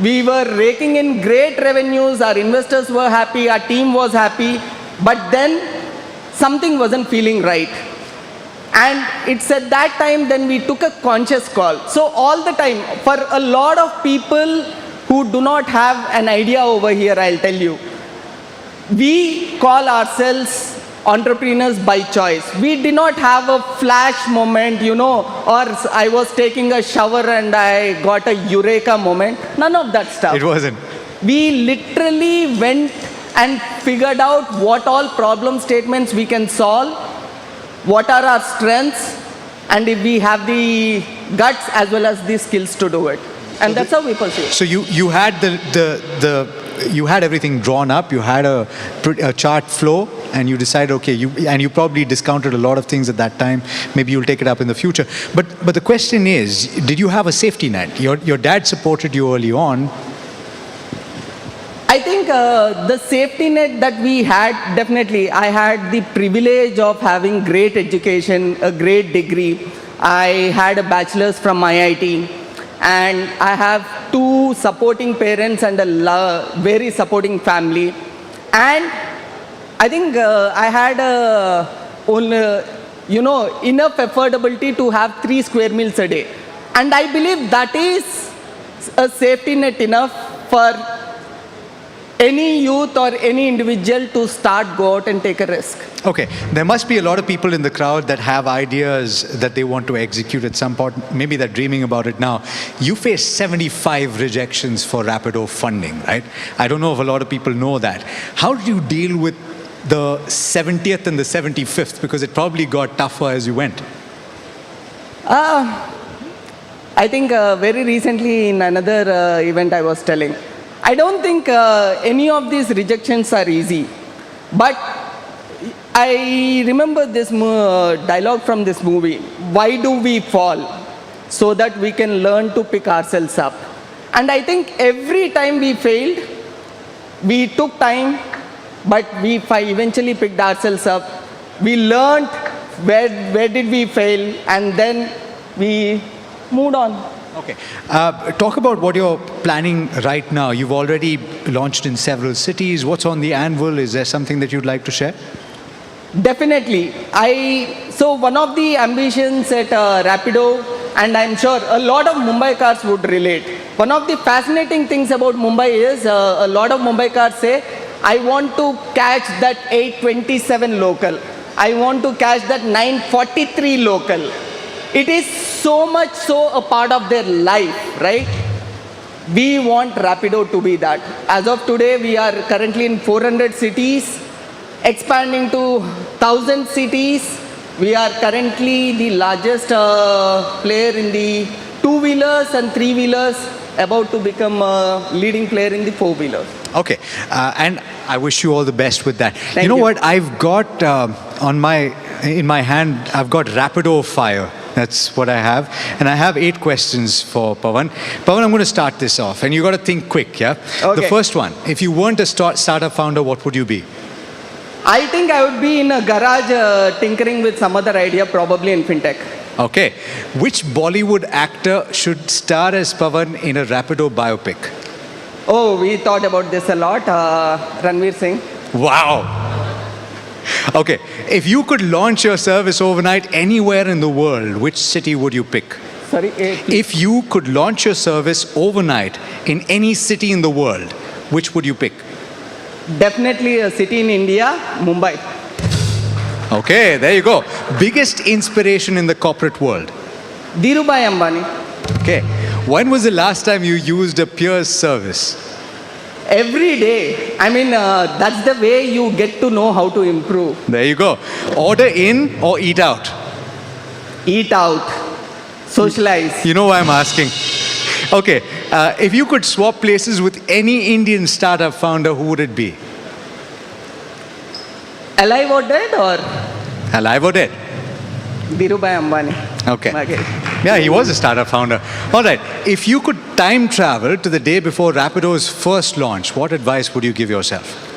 S16: We were raking in great revenues, our investors were happy, our team was happy, but then something wasn't feeling right. And it's at that time then we took a conscious call. So all the time, for a lot of people who do not have an idea over here, I'll tell you, we call ourselves entrepreneurs by choice. We did not have a flash moment, you know, or I was taking a shower and I got a eureka moment. None of that stuff.
S4: It wasn't.
S16: We literally went and figured out what all problem statements we can solve, what are our strengths, and if we have the guts as well as the skills to do it. And that's how we pursue.
S4: So you had you had everything drawn up, you had a chart flow, and you decided, okay, you probably discounted a lot of things at that time. Maybe you'll take it up in the future. But the question is, did you have a safety net? Your dad supported you early on.
S16: I think the safety net that we had, definitely, I had the privilege of having great education, a great degree. I had a bachelor's from IIT. And I have 2 supporting parents and a very supporting family. And I think I had enough affordability to have 3 square meals a day. And I believe that is a safety net enough for any youth or any individual to start, go out and take a risk.
S4: Okay, there must be a lot of people in the crowd that have ideas that they want to execute at some point. Maybe they're dreaming about it now. You faced 75 rejections for Rapido funding, right? I don't know if a lot of people know that. How did you deal with the 70th and the 75th? Because it probably got tougher as you went.
S16: I think very recently in another event I was telling, I don't think any of these rejections are easy. But I remember this dialogue from this movie. Why do we fall? So that we can learn to pick ourselves up. And I think every time we failed, we took time, but we eventually picked ourselves up. We learned where did we fail, and then we moved on.
S4: Okay. Talk about what you're planning right now. You've already launched in several cities. What's on the anvil? Is there something that you'd like to share?
S16: Definitely. So one of the ambitions at Rapido, and I'm sure a lot of Mumbai cars would relate. One of the fascinating things about Mumbai is a lot of Mumbai cars say, I want to catch that 827 local. I want to catch that 943 local. It is so much so a part of their life, right? We want Rapido to be that. As of today, we are currently in 400 cities, expanding to 1,000 cities. We are currently the largest player in the two-wheelers and three-wheelers, about to become a leading player in the four-wheelers.
S4: Okay, and I wish you all the best with that.
S16: Thank
S4: you know
S16: you.
S4: what? I've got in my hand, I've got Rapido Fire. That's what I have. And I have 8 questions for Pawan. Pawan, I'm going to start this off. And you got to think quick, yeah?
S16: Okay.
S4: The first one, if you weren't a startup founder, what would you be?
S16: I think I would be in a garage tinkering with some other idea, probably in fintech.
S4: Okay. Which Bollywood actor should star as Pawan in a Rapido biopic?
S16: Oh, we thought about this a lot. Ranveer Singh.
S4: Wow. Okay. If you could launch your service overnight anywhere in the world, which city would you pick?
S16: Sorry?
S4: If you could launch your service overnight in any city in the world, which would you pick?
S16: Definitely a city in India, Mumbai.
S4: Okay, there you go. Biggest inspiration in the corporate world?
S16: Dhirubhai Ambani.
S4: Okay. When was the last time you used a peer's service?
S16: Every day. I mean, that's the way you get to know how to improve.
S4: There you go. Order in or eat out?
S16: Eat out. Socialize.
S4: You know why I'm asking. Okay. If you could swap places with any Indian startup founder, who would it be?
S16: Alive or dead or?
S4: Alive or dead?
S16: Dhirubhai Ambani.
S4: Okay. Yeah, he was a startup founder. All right. If you could time travel to the day before Rapido's first launch, what advice would you give yourself?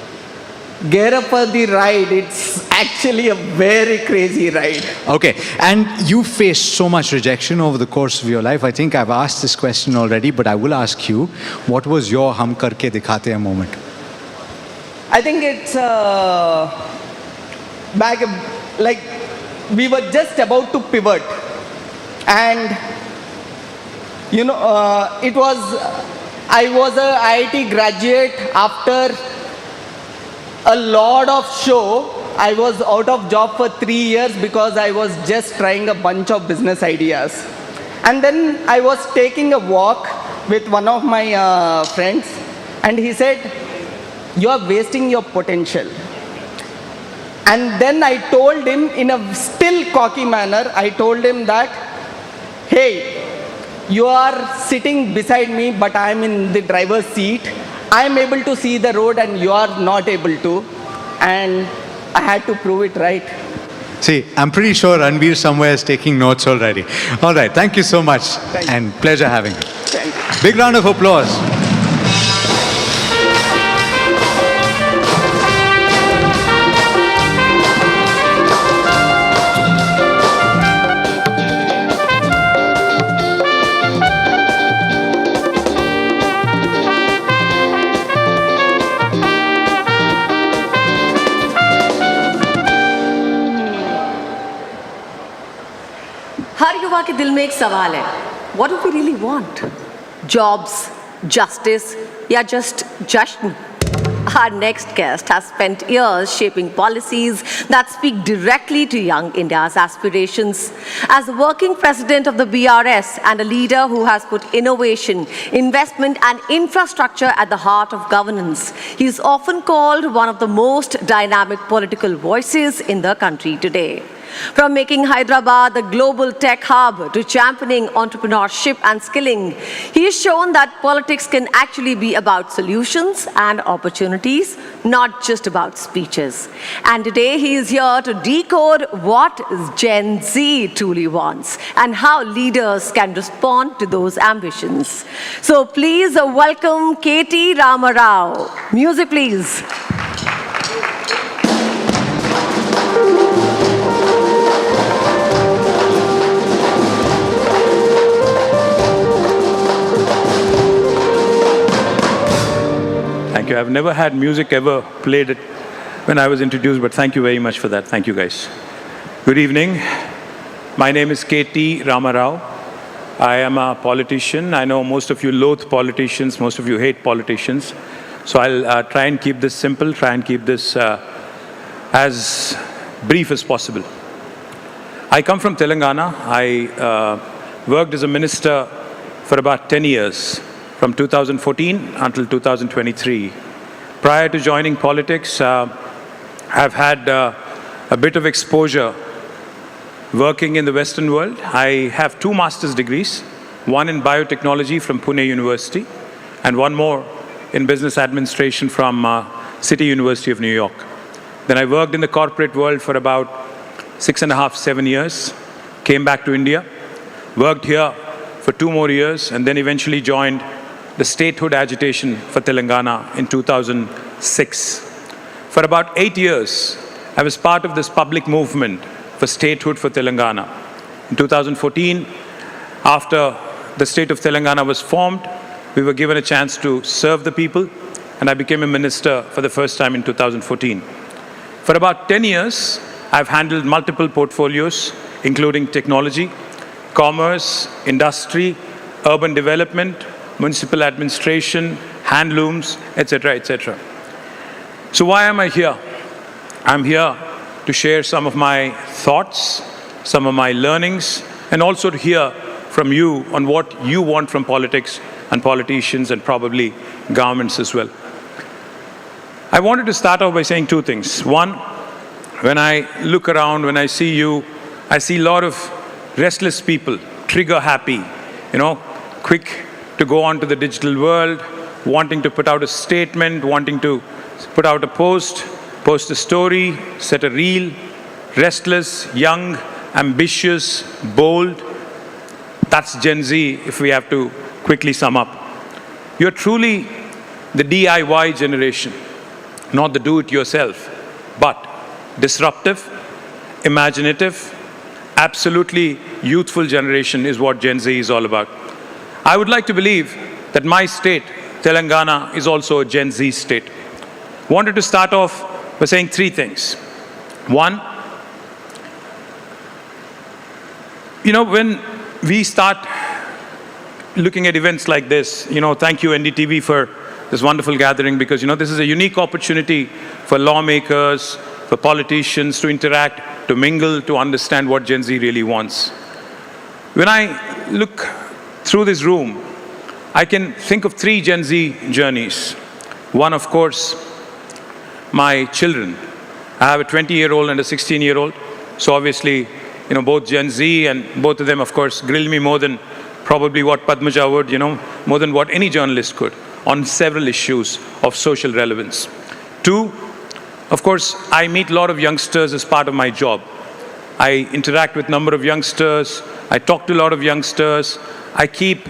S16: Gear up for the ride. It's actually a very crazy ride.
S4: Okay. And you faced so much rejection over the course of your life. I think I've asked this question already, but I will ask you, what was your hum karke dikhate hai moment?
S16: I think it's back, like, we were just about to pivot. And, you know, I was a IIT graduate. After a lot of show, I was out of job for 3 years because I was just trying a bunch of business ideas. And then I was taking a walk with one of my friends, and he said, "You are wasting your potential." And then I told him in a still cocky manner, I told him that, "Hey, you are sitting beside me, but I am in the driver's seat. I am able to see the road and you are not able to." And I had to prove it right.
S4: See, I'm pretty sure Ranveer somewhere is taking notes already. All right, thank you so much. And pleasure having you.
S16: Thank you.
S4: Big round of applause.
S2: हर युवा के दिल में एक सवाल है, what do we really want? Jobs, justice, या just jashn? Our next guest has spent years shaping policies that speak directly to young India's aspirations. As the working president of the BRS and a leader who has put innovation, investment and infrastructure at the heart of governance, he is often called one of the most dynamic political voices in the country today. From making Hyderabad a global tech hub to championing entrepreneurship and skilling, he has shown that politics can actually be about solutions and opportunities, not just about speeches. And today he is here to decode what Gen Z truly wants and how leaders can respond to those ambitions. So please welcome K.T. Ramarao. Music, please.
S29: here. I've never had music ever played it when I was introduced, but thank you very much for that. Thank you, guys. Good evening. My name is K.T. Ramarao. I am a politician. I know most of you loathe politicians, most of you hate politicians. So I'll try and keep this simple, try and keep this as brief as possible. I come from Telangana. I worked as a minister for about 10 years, from 2014 until 2023. Prior to joining politics, I've had a bit of exposure working in the Western world. I have 2 master's degrees, one in biotechnology from Pune University, and one more in business administration from City University of New York. Then I worked in the corporate world for about 6.5, 7 years, came back to India, worked here for 2 more years, and then eventually joined the statehood agitation for Telangana in 2006. For about 8 years, I was part of this public movement for statehood for Telangana. In 2014, after the state of Telangana was formed, we were given a chance to serve the people, and I became a minister for the first time in 2014. For about 10 years, I've handled multiple portfolios, including technology, commerce, industry, urban development, municipal administration, handlooms, etc., etc. So why am I here? I'm here to share some of my thoughts, some of my learnings, and also to hear from you on what you want from politics and politicians and probably governments as well. I wanted to start off by saying 2 things. One, when I look around, when I see you, I see a lot of restless people, trigger happy, quick to go on to the digital world, wanting to put out a statement, wanting to put out a post a story, set a reel, restless, young, ambitious, bold. That's Gen Z, if we have to quickly sum up. You're truly the DIY generation, not the do-it-yourself, but disruptive, imaginative, absolutely youthful generation is what Gen Z is all about. I would like to believe that my state, Telangana, is also a Gen Z state. Wanted to start off by saying 3 things. One, when we start looking at events like this, thank you NDTV for this wonderful gathering, because this is a unique opportunity for lawmakers, for politicians to interact, to mingle, to understand what Gen Z really wants. When I look through this room, I can think of 3 Gen Z journeys. One, of course, my children. I have a 20-year-old and a 16-year-old. So obviously, both Gen Z, and both of them, of course, grill me more than probably what Padmaja would, more than what any journalist could, on several issues of social relevance. 2, of course, I meet a lot of youngsters as part of my job. I interact with a number of youngsters. I talk to a lot of youngsters. I keep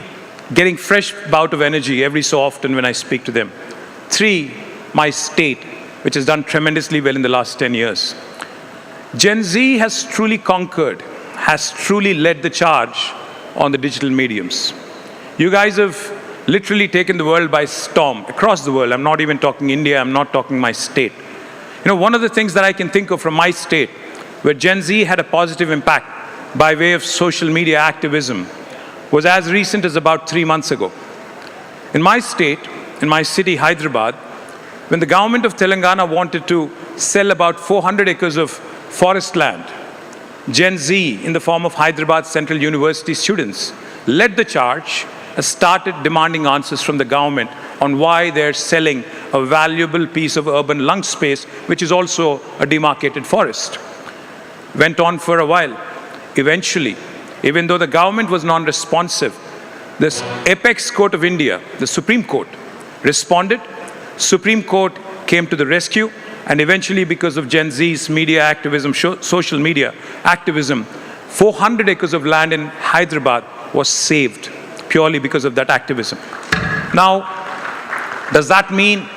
S29: getting fresh bout of energy every so often when I speak to them. 3, my state, which has done tremendously well in the last 10 years. Gen Z has truly conquered, has truly led the charge on the digital mediums. You guys have literally taken the world by storm, across the world. I'm not even talking India, I'm not talking my state. One of the things that I can think of from my state, where Gen Z had a positive impact by way of social media activism, was as recent as about 3 months ago. In my state, in my city, Hyderabad, when the government of Telangana wanted to sell about 400 acres of forest land, Gen Z, in the form of Hyderabad Central University students, led the charge and started demanding answers from the government on why they're selling a valuable piece of urban lung space, which is also a demarcated forest. Went on for a while. Eventually, even though the government was non-responsive, this apex court of India, the Supreme Court, responded. Supreme Court came to the rescue, and eventually, because of Gen Z's media activism, social media activism, 400 acres of land in Hyderabad was saved purely because of that activism. Now, does that mean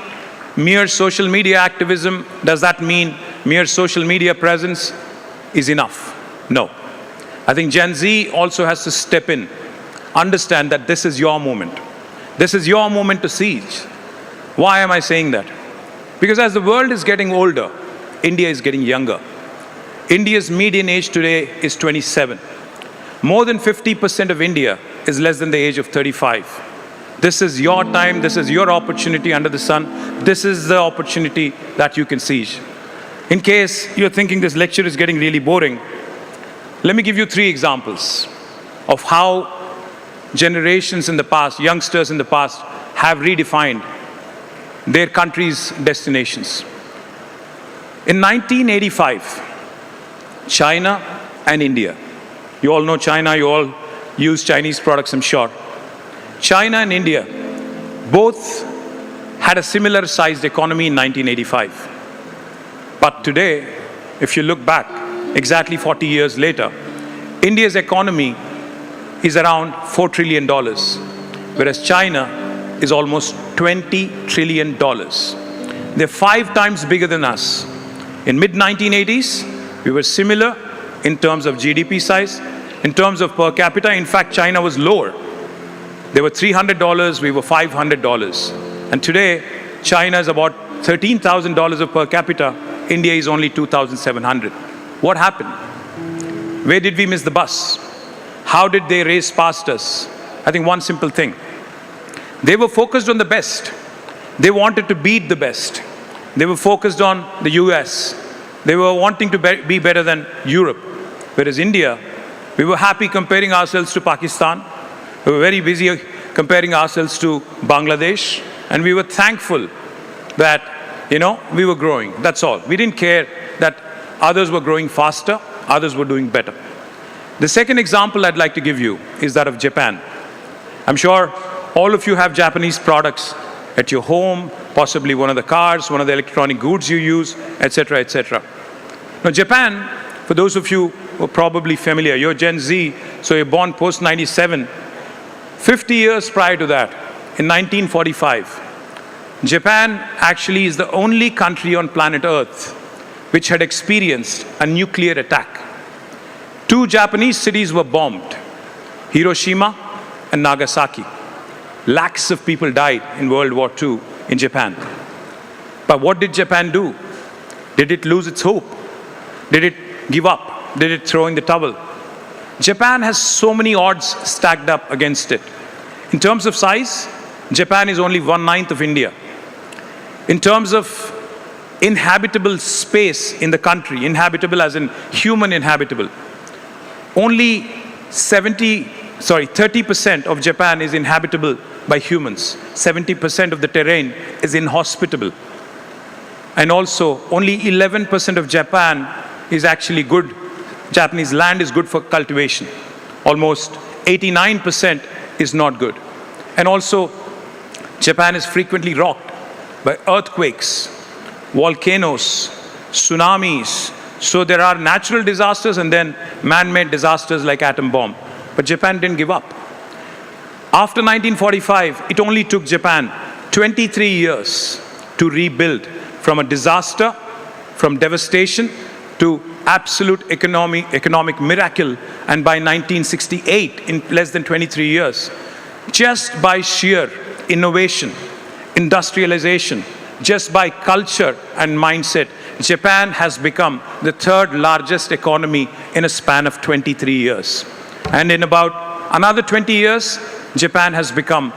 S29: mere social media activism? Does that mean mere social media presence is enough? No. I think Gen Z also has to step in, understand that this is your moment. This is your moment to seize.
S17: Why am I saying that? Because as the world is getting older, India is getting younger. India's median age today is 27. More than 50% of India is less than the age of 35. This is your time, this is your opportunity under the sun. This is the opportunity that you can seize. In case you're thinking this lecture is getting really boring, let me give you 3 examples of how generations in the past, youngsters in the past, have redefined their country's destinations. In 1985, China and India. You all know China, you all use Chinese products, I'm sure. China and India both had a similar sized economy in 1985. But today, if you look back, exactly 40 years later, India's economy is around $4 trillion, whereas China is almost $20 trillion. They're 5 times bigger than us. In mid-1980s, we were similar in terms of GDP size, in terms of per capita. In fact, China was lower. They were $300, we were $500. And today, China is about $13,000 of per capita. India is only $2,700. What happened? Where did we miss the bus? How did they race past us? I think one simple thing. They were focused on the best. They wanted to beat the best. They were focused on the US. They were wanting to be better than Europe. Whereas India, we were happy comparing ourselves to Pakistan. We were very busy comparing ourselves to Bangladesh. And we were thankful that, we were growing. That's all. We didn't care that others were growing faster, others were doing better. The second example I'd like to give you is that of Japan. I'm sure all of you have Japanese products at your home, possibly one of the cars, one of the electronic goods you use, etc., etc. Now, Japan, for those of you who are probably familiar, you're Gen Z, so you're born post-97. 50 years prior to that, in 1945, Japan actually is the only country on planet Earth which had experienced a nuclear attack. 2 Japanese cities were bombed, Hiroshima and Nagasaki. Lakhs of people died in World War II in Japan. But what did Japan do? Did it lose its hope? Did it give up? Did it throw in the towel? Japan has so many odds stacked up against it. In terms of size, Japan is only 1/9 of India. In terms of inhabitable space in the country, inhabitable as in human inhabitable, only 30% of Japan is inhabitable by humans. 70% of the terrain is inhospitable. And also, only 11% of Japan is actually good. Japanese land is good for cultivation. Almost 89% is not good. And also, Japan is frequently rocked by earthquakes, volcanoes, tsunamis. So there are natural disasters and then man-made disasters like atom bomb. But Japan didn't give up. After 1945, it only took Japan 23 years to rebuild from a disaster, from devastation, to absolute economic miracle. And by 1968, in less than 23 years, just by sheer innovation, industrialization, just by culture and mindset, Japan has become the 3rd largest economy in a span of 23 years. And in about another 20 years, Japan has become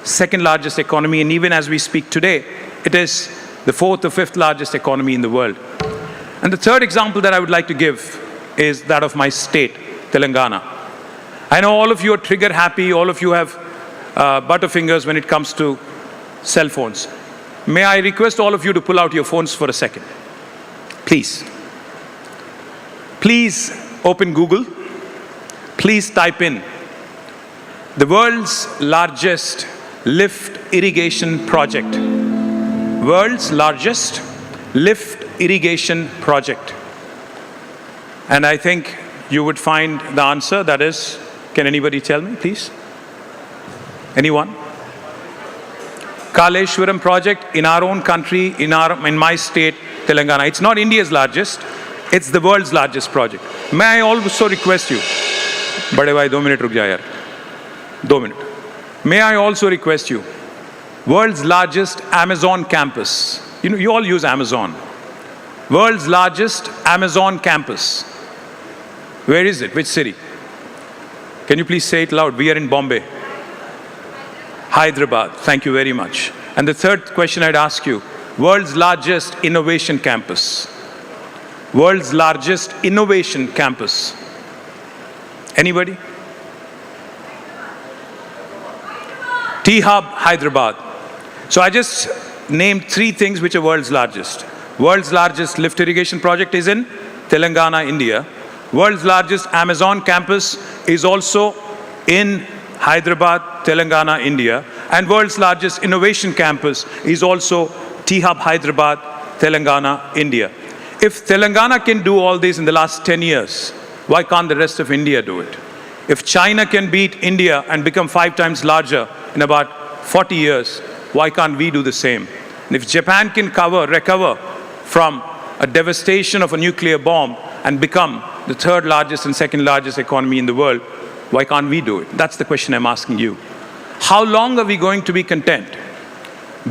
S17: 2nd largest economy. And even as we speak today, it is the 4th or 5th largest economy in the world. And the third example that I would like to give is that of my state, Telangana. I know all of you are trigger happy, all of you have butterfingers when it comes to cell phones. May I request all of you to pull out your phones for a second? Please. Please open Google. Please type in the world's largest lift irrigation project. World's largest lift irrigation project. And I think you would find the answer. That is, can anybody tell me, please? Anyone? Kaleshwaram project in our own country, in my state, Telangana. It's not India's largest, it's the world's largest project. May I also request you, bade bhai 2 minute ruk ja yaar, 2 minute. May I also request you World's largest Amazon campus. You know, you all use Amazon. World's largest Amazon campus. Where is it? Which city? Can you please say it loud? We are in Bombay. Hyderabad. Thank you very much. And the third question I'd ask you, world's largest innovation campus. World's largest innovation campus. Anybody? T-Hub, Hyderabad. So I just named 3 things which are world's largest. World's largest lift irrigation project is in Telangana, India. World's largest Amazon campus is also in Hyderabad, Telangana, India. And world's largest innovation campus is also T-Hub, Hyderabad, Telangana, India. If Telangana can do all this in the last 10 years, why can't the rest of India do it? If China can beat India and become 5 times larger in about 40 years, why can't we do the same? And if Japan can recover from a devastation of a nuclear bomb and become the 3rd largest and 2nd largest economy in the world, why can't we do it? That's the question I'm asking you. How long are we going to be content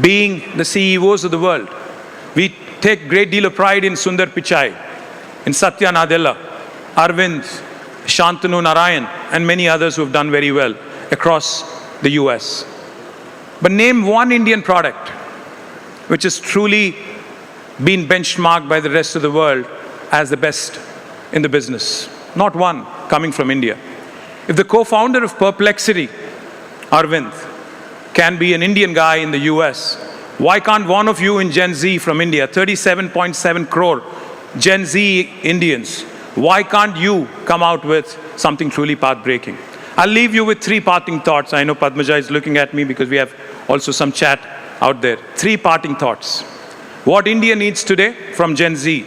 S17: being the CEOs of the world? We take great deal of pride in Sundar Pichai, in Satya Nadella, Arvind, Shantanu Narayan, and many others who have done very well across the US. But name one Indian product which has truly been benchmarked by the rest of the world as the best in the business. Not one coming from India. If the co-founder of Perplexity, Arvind, can be an Indian guy in the US, why can't one of you in Gen Z from India, 37.7 crore Gen Z Indians, why can't you come out with something truly path-breaking? I'll leave you with 3 parting thoughts. I know Padmaja is looking at me because we have also some chat out there. 3 parting thoughts. What India needs today from Gen Z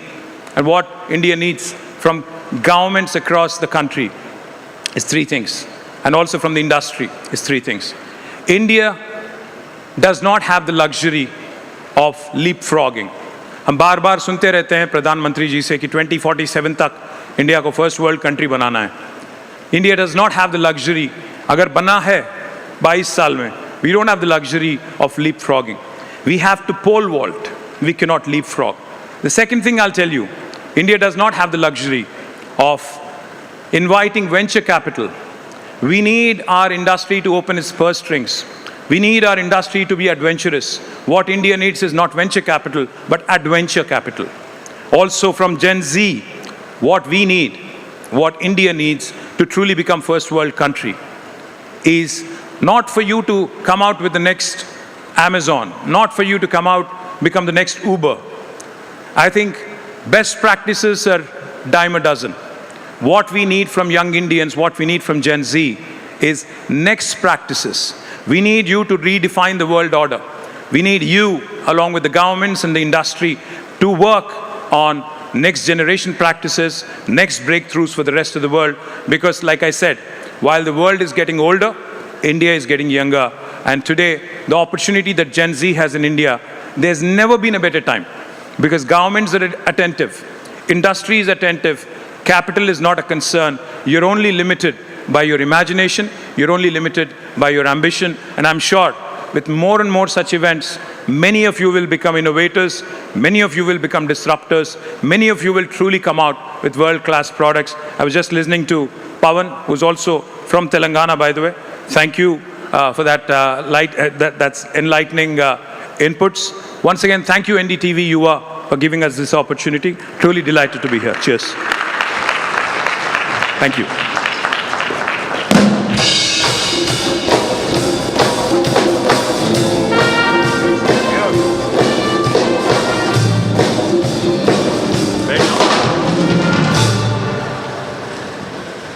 S17: and what India needs from governments across the country is 3 things. And also from the industry is 3 things. India does not have the luxury of leapfrogging. हम बार बार सुनते रहते हैं प्रधानमंत्री जी से कि 2047 तक India को first world country बनाना है. India does not have the luxury, अगर बना है 22 साल में, we don't have the luxury of leapfrogging. We have to pole vault. We cannot leapfrog. The second thing I'll tell you, India does not have the luxury of inviting venture capital. We need our industry to open its purse strings. We need our industry to be adventurous. What India needs is not venture capital, but adventure capital. Also from Gen Z, what we need, what India needs to truly become first world country is not for you to come out with the next Amazon, not for you to come out, become the next Uber. I think best practices are dime a dozen. What we need from young Indians, what we need from Gen Z is next practices. We need you to redefine the world order. We need you, along with the governments and the industry, to work on next generation practices, next breakthroughs for the rest of the world. Because like I said, while the world is getting older, India is getting younger. And today, the opportunity that Gen Z has in India, there's never been a better time. Because governments are attentive, industry is attentive, capital is not a concern. You're only limited by your imagination, you're only limited by your ambition. And I'm sure with more and more such events, many of you will become innovators, many of you will become disruptors, many of you will truly come out with world-class products. I was just listening to Pawan, who's also from Telangana, by the way. Thank you for that that's enlightening inputs. Once again, thank you NDTV Yuva for giving us this opportunity. Truly delighted to be here. Cheers. Thank you.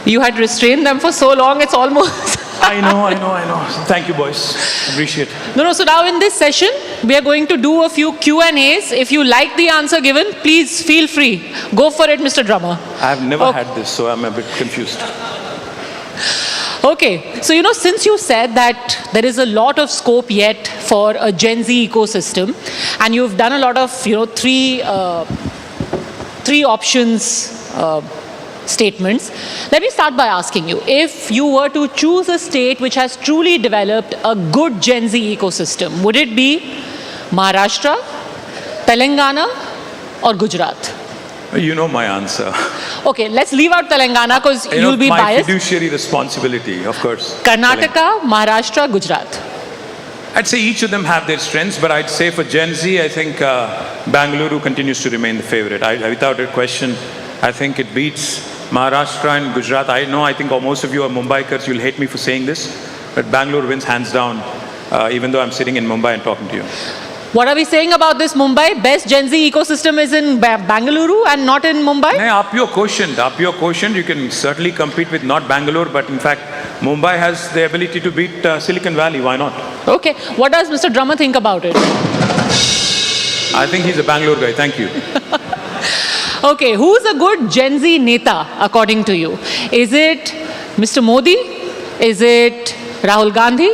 S3: You had restrained them for so long, it's almost...
S17: I know. Thank you, boys. Appreciate it.
S3: No, so now in this session, we are going to do a few Q&As. If you like the answer given, please feel free. Go for it, Mr. Drummer.
S17: I've never had this, so I'm a bit confused.
S3: Okay, so since you said that there is a lot of scope yet for a Gen Z ecosystem, and you've done a lot of, three options statements. Let me start by asking you, if you were to choose a state which has truly developed a good Gen Z ecosystem, would it be Maharashtra, Telangana, or Gujarat?
S17: You know my answer.
S3: Okay, let's leave out Telangana because
S17: You know,
S3: you'll be
S17: my
S3: biased.
S17: fiduciary responsibility, of course.
S3: Karnataka, Maharashtra, Gujarat.
S17: I'd say each of them have their strengths, but I'd say for Gen Z, I think Bangalore continues to remain the favorite. Without a question, I think it beats Maharashtra and Gujarat. I think most of you are Mumbaikars, you'll hate me for saying this, but Bangalore wins hands down, even though I'm sitting in Mumbai and talking to you.
S3: What are we saying about this Mumbai? Best Gen Z ecosystem is in Bangalore and not in Mumbai?
S17: No, up your quotient, you can certainly compete with not Bangalore, but in fact, Mumbai has the ability to beat Silicon Valley. Why not?
S3: Okay. What does Mr. Drummer think about it?
S17: I think he's a Bangalore guy. Thank you.
S3: Okay. Who's a good Gen Z neta, according to you? Is it Mr. Modi? Is it Rahul Gandhi?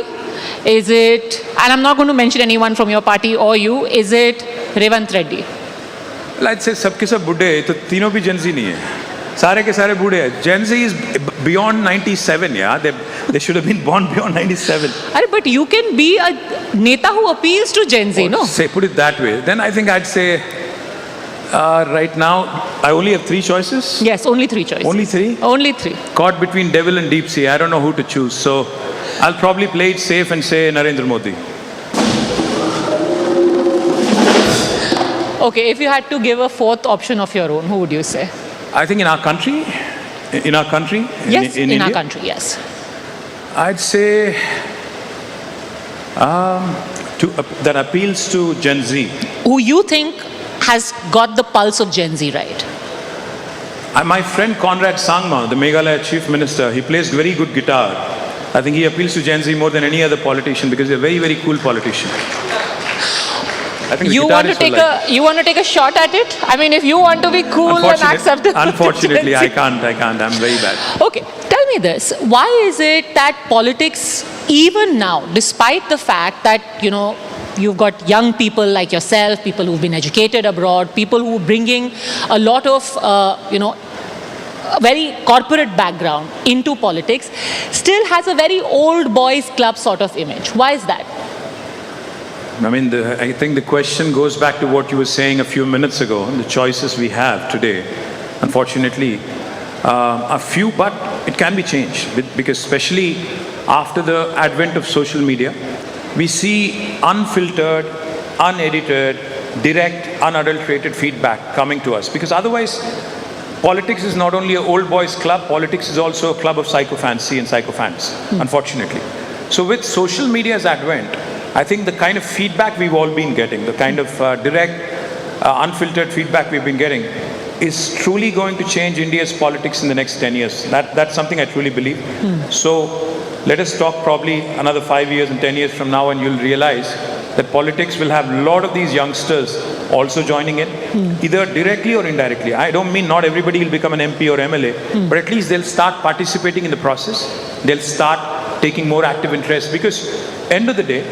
S3: Is it, and I'm not going to mention anyone from your party or you, is it Revant Reddy?
S17: Well, I'd say सबके सब बूढ़े हैं, तो तीनों भी Gen Z नहीं है. सारे के सारे बूढ़े हैं. Gen Z is beyond 97, yeah. They should have been born beyond 97.
S3: But you can be a neta who appeals to Gen Z, no?
S17: Say, put it that way. Then I think I'd say, right now, I only have 3 choices.
S3: Yes, only 3 choices.
S17: Only 3?
S3: Only 3.
S17: Caught between devil and deep sea. I don't know who to choose. So I'll probably play it safe and say Narendra Modi.
S3: Okay, if you had to give a 4th option of your own, who would you say?
S17: I think in our country,
S3: Yes, in
S17: India,
S3: our country, yes.
S17: I'd say that appeals to Gen Z.
S3: Who you think has got the pulse of Gen Z right?
S17: My friend Conrad Sangma, the Meghalaya Chief Minister, he plays very good guitar. I think he appeals to Gen Z more than any other politician because he's a very, very cool politician. I think
S3: You want to take a shot at it? I mean, if you want to be cool and acceptable.
S17: Unfortunately, I can't. I'm very bad.
S3: Okay, tell me this. Why is it that politics, even now, despite the fact that, you've got young people like yourself, people who've been educated abroad, people who are bringing a lot of, a very corporate background into politics, still has a very old boys club sort of image. Why is that?
S17: I mean, I think the question goes back to what you were saying a few minutes ago, the choices we have today. Unfortunately, a few, but it can be changed because especially after the advent of social media, we see unfiltered, unedited, direct, unadulterated feedback coming to us because otherwise, politics is not only an old boys club, politics is also a club of psychophancy and psychophants, unfortunately. So with social media's advent, I think the kind of feedback we've all been getting, the kind of direct, unfiltered feedback we've been getting is truly going to change India's politics in the next 10 years. That's something I truly believe. So let us talk probably another 5 years and 10 years from now and you'll realize that politics will have a lot of these youngsters also joining in, either directly or indirectly. I don't mean not everybody will become an MP or MLA, but at least they'll start participating in the process. They'll start taking more active interest because end of the day,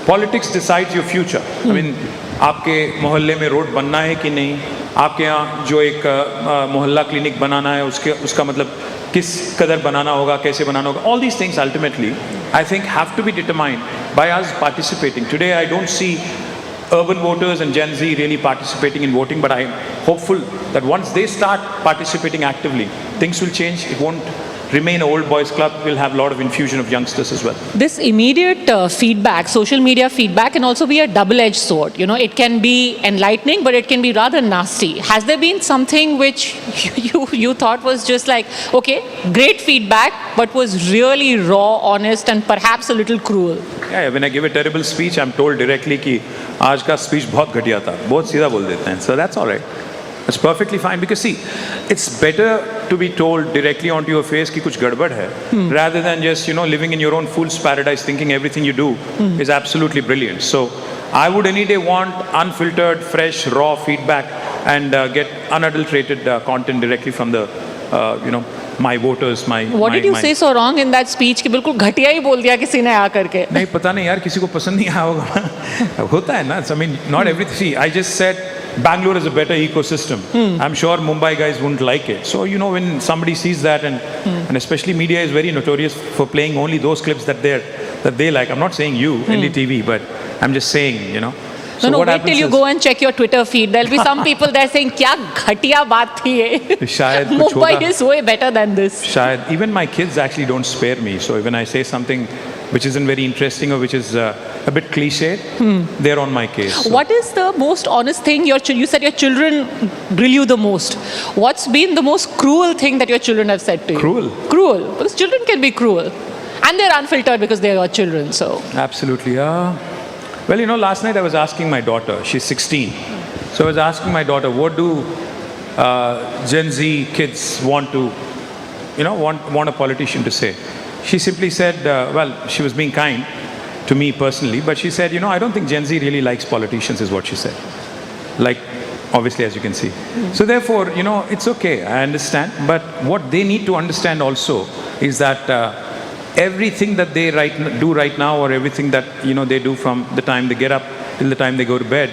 S17: politics decides your future. I mean, आपके मोहल्ले में road बनना है कि नहीं, आपके यहाँ जो एक मोहल्ला क्लिनिक बनाना है उसका मतलब किस कदर बनाना होगा, कैसे बनाना होगा. All these things ultimately, I think, have to be determined by us participating. Today, I don't see urban voters and Gen Z really participating in voting, but I'm hopeful that once they start participating actively, things will change. It won't remain an old boys club. We'll have a lot of infusion of youngsters as well.
S3: This immediate feedback, social media feedback, can also be a double-edged sword. It can be enlightening, but it can be rather nasty. Has there been something which you thought was just like, okay, great feedback, but was really raw, honest, and perhaps a little cruel?
S17: Yeah, when I give a terrible speech, I'm told directly कि आज का speech बहुत घटिया था, बहुत सीधा बोल देते हैं. So that's all right. It's perfectly fine because see, it's better to be told directly onto your face कि कुछ गड़बड़ है, rather than just living in your own fool's paradise thinking everything you do is absolutely brilliant. So I would any day want unfiltered, fresh, raw feedback and get unadulterated content directly from the my voters,
S3: What did you say so wrong in that speech कि बिल्कुल घटिया ही बोल दिया किसी ने आकर के?
S17: नहीं पता नहीं यार किसी को पसंद नहीं आया होगा. होता है ना. I mean, not everything. See, I just said Bangalore is a better ecosystem. I'm sure Mumbai guys wouldn't like it. So, you know, when somebody sees that, and especially media is very notorious for playing only those clips that they like. I'm not saying you, NDTV, but I'm just saying, you know. So
S3: no,
S17: what
S3: wait
S17: happens
S3: till you
S17: is-
S3: go and check your Twitter feed. There'll be some people there saying, "Kya ghatiya baat thi ye."
S17: शायद कुछ
S3: Mumbai
S17: होगा।
S3: is way better than this.
S17: शायद even my kids actually don't spare me. So when I say something which isn't very interesting or which is a bit cliched, they're on my case. So
S3: What is the most honest thing you said your children grill you the most? What's been the most cruel thing that your children have said to you?
S17: Cruel?
S3: Cruel. Because children can be cruel. And they're unfiltered because they're your children, so.
S17: Absolutely. Well, you know, last night I was asking my daughter, she's 16. So I was asking my daughter, what do Gen Z kids want to, you know, want a politician to say? She simply said, well, she was being kind to me personally, but she said, you know, I don't think Gen Z really likes politicians, is what she said. Like, obviously, as you can see. So therefore, you know, it's okay, I understand. But what they need to understand also is that everything that they do right now, or everything that, you know, they do from the time they get up till the time they go to bed,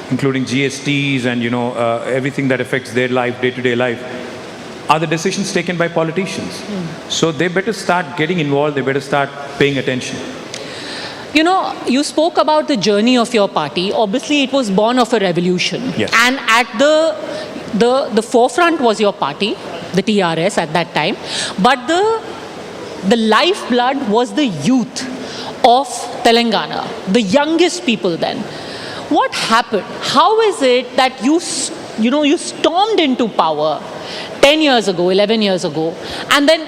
S17: including GSTs and, you know, everything that affects their life, day-to-day life, are the decisions taken by politicians. So they better start getting involved, they better start paying attention.
S3: You know, you spoke about the journey of your party. Obviously, it was born of a revolution.
S17: Yes.
S3: And at the forefront was your party, the TRS at that time. But the lifeblood was the youth of Telangana, the youngest people then. What happened? How is it that you stormed into power 10 years ago, 11 years ago, and then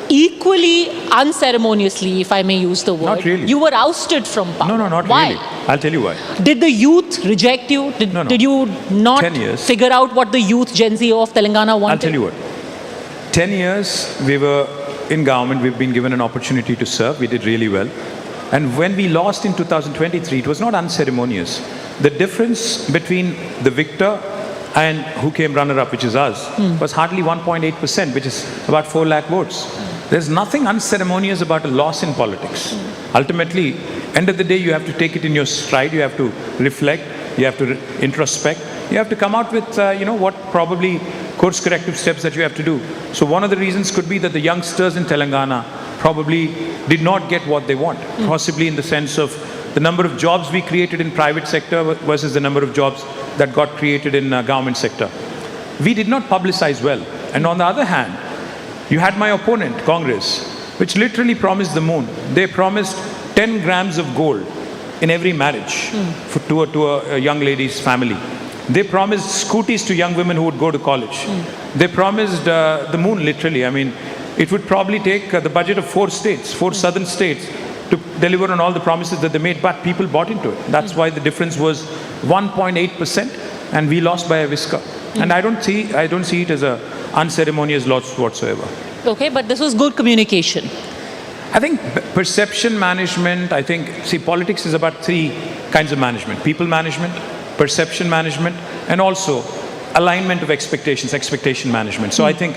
S3: equally unceremoniously, if I may use the word,
S17: Not really.
S3: you were ousted from power?
S17: No, not
S3: Why?
S17: really. I'll tell you why.
S3: Did the youth reject you?
S17: No.
S3: Did you not
S17: 10 years.
S3: figure out what the youth Gen Z of Telangana wanted?
S17: I'll tell you what. 10 years we were in government, we've been given an opportunity to serve, we did really well. And when we lost in 2023, it was not unceremonious. The difference between the victor and who came runner-up, which is us, was hardly 1.8%, which is about 4 lakh votes. There's nothing unceremonious about a loss in politics. Ultimately, end of the day, you have to take it in your stride, you have to reflect, you have to introspect, you have to come out with, you know, what probably course corrective steps that you have to do. So one of the reasons could be that the youngsters in Telangana probably did not get what they want, possibly in the sense of the number of jobs we created in private sector versus the number of jobs that got created in government sector. We did not publicize well. And on the other hand, you had my opponent, Congress, which literally promised the moon. They promised 10 grams of gold in every marriage to a young lady's family. They promised scooties to young women who would go to college. They promised the moon, literally. I mean, it would probably take the budget of 4 states, 4 southern states, to deliver on all the promises that they made, but people bought into it. That's why the difference was 1.8%, and we lost by a whisker. And I don't see it as a unceremonious loss whatsoever.
S3: Okay, but this was good communication.
S17: I think perception management, politics is about 3 kinds of management: people management, perception management, and also alignment of expectations, expectation management. So I think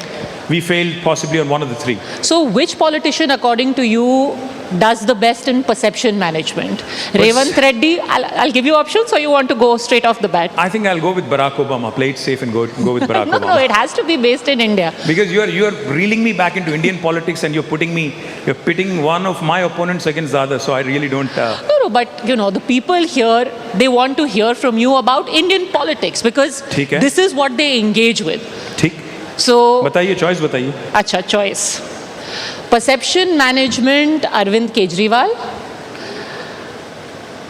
S17: we failed possibly on one of the 3.
S3: So which politician, according to you, does the best in perception management? Revanth Reddy, I'll give you options, or you want to go straight off the bat?
S17: I think I'll go with Barack Obama. Play it safe and go with Barack Obama.
S3: No, it has to be based in India.
S17: Because you're reeling me back into Indian politics, and you're pitting one of my opponents against the other. So I really don't.
S3: No, but you know, the people here, they want to hear from you about Indian politics because
S17: ठीक है.
S3: this is what they engage with.
S17: ठीक.
S3: So
S17: बताइए, choice बताइए.
S3: अच्छा, choice. Perception management, Arvind Kejriwal,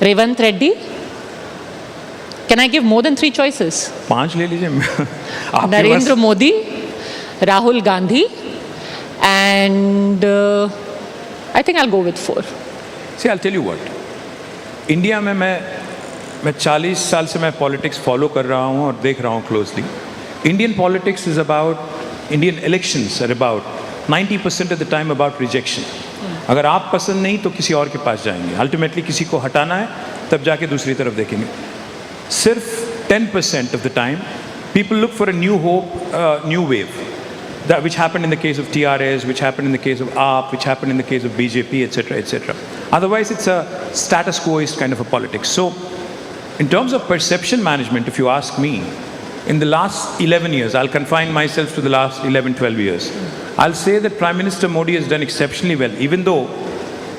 S3: Revanth Reddy. Can I give more than 3 choices?
S17: 5 ले लीजिए. आपके
S3: Narendra
S17: pass-
S3: Modi, Rahul Gandhi, and I think I'll go with 4.
S17: See, I'll tell you what. India में मैं 40 साल से मैं पॉलिटिक्स फॉलो कर रहा हूँ और देख रहा हूँ closely. Indian politics is about, Indian elections are about 90% of the time about rejection. अगर आप पसंद नहीं तो किसी और के पास जाएंगे. अल्टीमेटली किसी को हटाना है तब जाके दूसरी तरफ देखेंगे. सिर्फ 10% of the time people look for a new hope, new wave, which happened in the case of TRS, which happened in the case of AAP, which happened in the case of BJP, etc., etc. Otherwise, it's a status quoist kind of a politics. So, in terms of perception management, if you ask me, in the last 11 years, I'll confine myself to the last 11, 12 years, I'll say that Prime Minister Modi has done exceptionally well, even though,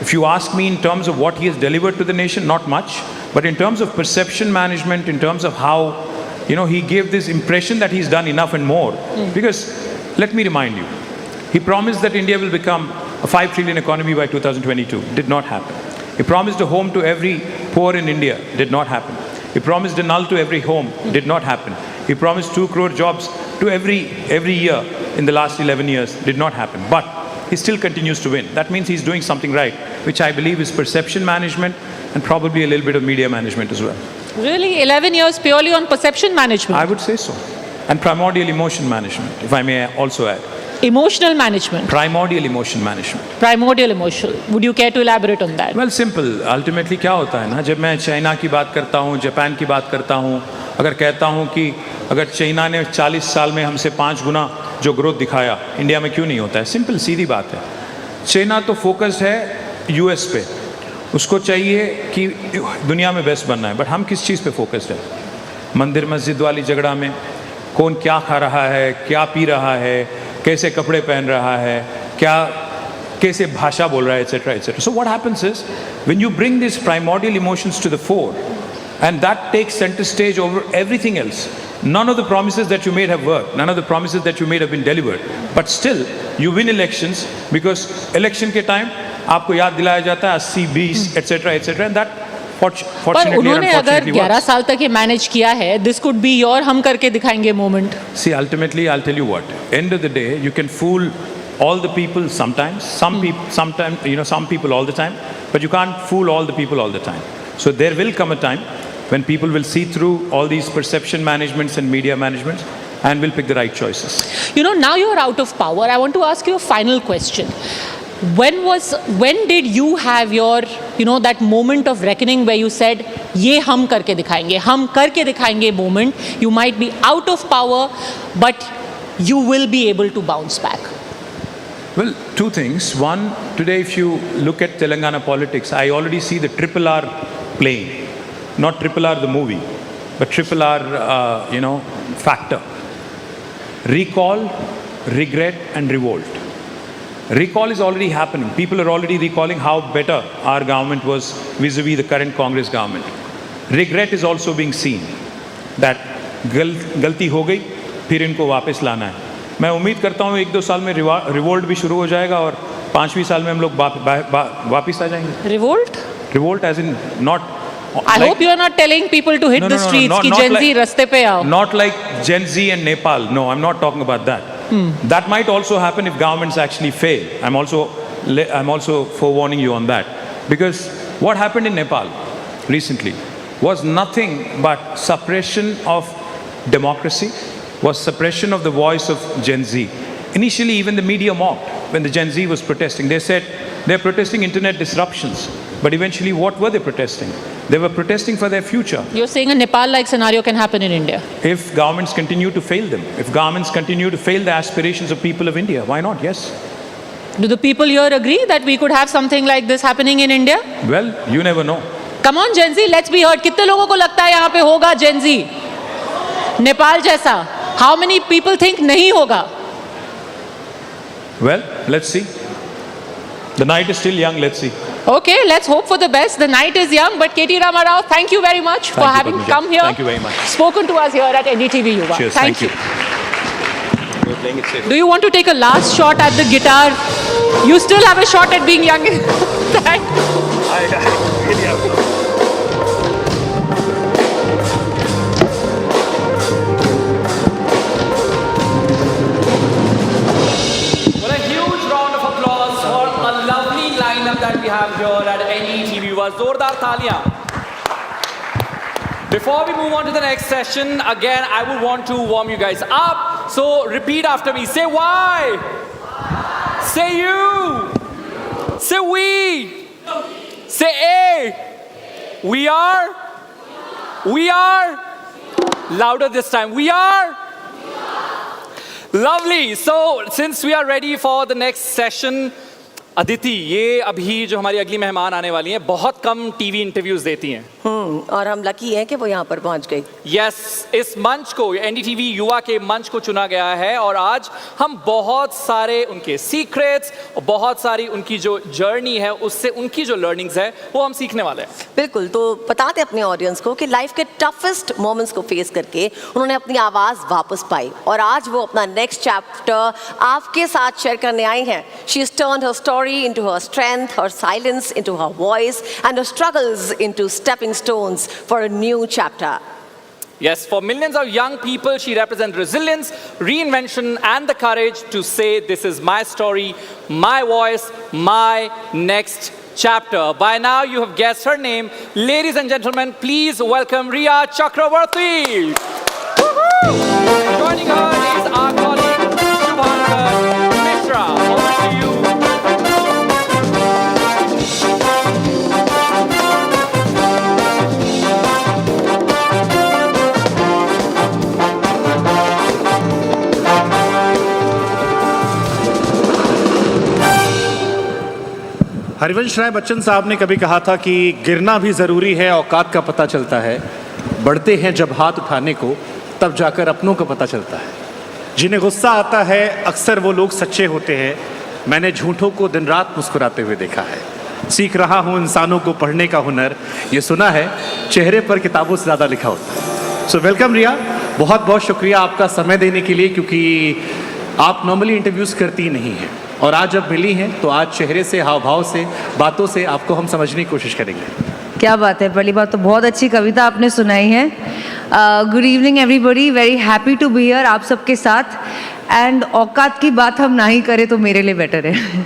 S17: if you ask me in terms of what he has delivered to the nation, not much, but in terms of perception management, in terms of how, he gave this impression that he's done enough and more. Because, let me remind you, he promised that India will become a 5 trillion economy by 2022. Did not happen. He promised a home to every poor in India. Did not happen. He promised a null to every home. Did not happen. He promised 2 crore jobs to every year in the last 11 years. Did not happen. But he still continues to win. That means he's doing something right, which I believe is perception management and probably a little bit of media management as well.
S3: Really? 11 years purely on perception management?
S17: I would say so. And primordial emotion management, if I may also add.
S3: Emotional management?
S17: Primordial emotion management.
S3: Primordial emotion. Would you care to elaborate on that?
S17: Well, simple. Ultimately क्या होता है ना, जब मैं China की बात करता हूँ, जापान की बात करता हूँ, अगर कहता हूँ कि अगर चाइना ने 40 साल में हमसे 5 गुना जो ग्रोथ दिखाया, इंडिया में क्यों नहीं होता है? सिंपल सीधी बात है. चाइना तो फोकस्ड है यूएस पे, उसको चाहिए कि दुनिया में बेस्ट बनना है, बट हम किस चीज़ पे फोकस्ड है? मंदिर मस्जिद वाली झगड़ा में कौन क्या खा रहा है, क्या पी रहा है, कैसे कपड़े पहन रहा है, कैसे भाषा बोल रहा है, etc., etc. So what happens is, when you bring these primordial emotions to the fore, and that takes center stage over everything else, none of the promises that you made have worked, none of the promises that you made have been delivered, but still you win elections because election के time आपको याद दिलाया जाता है 80, 20, etc., etc., and that
S3: पर उन्होंने अगर 11 साल तक ये मैनेज किया है, this could be your हम करके दिखाएंगे moment.
S17: See, ultimately, I'll tell you what. End of the day, you can fool all the people sometimes. Some people all the time, but you can't fool all the people all the time. So there will come a time when people will see through all these perception managements and media managements and will pick the right choices.
S3: Now you're out of power. I want to ask you a final question. When did you have your, that moment of reckoning where you said, ये हम करके दिखाएंगे moment, you might be out of power, but you will be able to bounce back?
S17: Well, 2 things. One, today if you look at Telangana politics, I already see the triple R playing. Not triple R the movie, but triple R, factor. Recall, regret and revolt. Recall is already happening. People are already recalling how better our government was vis-a-vis the current Congress government. Regret is also being seen. That गलती हो गई, फिर इनको वापस लाना है. मैं उम्मीद करता हूँ 1-2 साल में रिवोल्ट भी शुरू हो जाएगा और 5वीं साल में हम लोग वापस आ जाएंगे.
S3: Revolt?
S17: Revolt as in not.
S3: I hope you are not telling people to hit the streets कि Gen Z रास्ते पे आओ.
S17: Not like Gen Z and Nepal. No, I'm not talking about that. That might also happen if governments actually fail. I'm also forewarning you on that. Because what happened in Nepal recently was nothing but suppression of democracy, was suppression of the voice of Gen Z. Initially, even the media mocked when the Gen Z was protesting. They said they're protesting internet disruptions. But eventually, what were they protesting? They were protesting for their future.
S3: You're saying a Nepal-like scenario can happen in India?
S17: If governments continue to fail them, if governments continue to fail the aspirations of people of India, why not? Yes.
S3: Do the people here agree that we could have something like this happening in India?
S17: Well, you never know.
S3: Come on, Gen Z, let's be heard. कितने लोगों को लगता है यहाँ पे होगा Gen Z? Nepal जैसा? How many people think नहीं होगा?
S17: Well, let's see. The night is still young, let's see.
S3: Okay, let's hope for the best. The night is young, but K.T. Rama Rao, thank you very much for having come here.
S17: Thank you very much.
S3: Spoken to us here at NDTV Yuva.
S17: Cheers,
S3: thank you.
S17: You're playing it safe.
S3: Do you want to take a last shot at the guitar? You still have a shot at being young. Thank you.
S17: I really have.
S1: That we have here at NDTV Yuva. Zordar Taliyan. Before we move on to the next session, again, I would want to warm you guys up. So repeat after me. Say why. Say you. Say we. Say A. We are. We are. Louder this time. We are. Lovely. So since we are ready for the next session, Aditi, ये अभी जो हमारी अगली मेहमान आने वाली हैं बहुत कम टीवी इंटरव्यूज देती हैं।
S2: और हम लकी हैं कि वो यहाँ पर पहुँच गई।
S1: यस, इस मंच को एनडीटीवी युवा के मंच को चुना गया है और आज हम बहुत सारे उनके सीक्रेट्स और बहुत सारी उनकी जो जर्नी है उससे उनकी जो लर्निंग्स है वो हम सीखने वाले हैं।
S2: बिल्कुल, तो बताते अपने ऑडियंस को कि लाइफ के टफेस्ट मोमेंट्स को फेस करके उन्होंने अपनी आवाज़ वापस पाई और आज वो अपना नेक्स्ट चैप्टर आपके साथ शेयर करने आई हैं। She has turned her story into her strength, her silence into her voice and her struggles into stepping stones for a new chapter.
S1: Yes, for millions of young people, she represents resilience, reinvention, and the courage to say, "This is my story, my voice, my next chapter." By now, you have guessed her name. Ladies and gentlemen, please welcome Riya Chakravarti. Joining her is our colleague Shubhankar Mishra. Over to you.
S9: Harivansh Rai Bachchan साहब ने कभी कहा था कि गिरना भी ज़रूरी है, औकात का पता चलता है। बढ़ते हैं जब हाथ उठाने को, तब जाकर अपनों का पता चलता है। जिन्हें गुस्सा आता है अक्सर वो लोग सच्चे होते हैं। मैंने झूठों को दिन रात मुस्कुराते हुए देखा है। सीख रहा हूँ इंसानों को पढ़ने का हुनर, ये सुना है चेहरे पर किताबों से ज़्यादा लिखा होता है। सो वेलकम रिया, बहुत बहुत शुक्रिया आपका समय देने के लिए, क्योंकि आप नॉर्मली इंटरव्यूज़ करती नहीं हैं और आज जब मिली हैं तो आज चेहरे से, हाव भाव से, बातों से आपको हम समझने की कोशिश करेंगे।
S18: क्या बात है, पहली बात तो बहुत अच्छी कविता आपने सुनाई है। Good evening everybody, very happy to be here आप सबके साथ। एंड औकात की बात हम ना ही करें तो मेरे लिए बेटर है।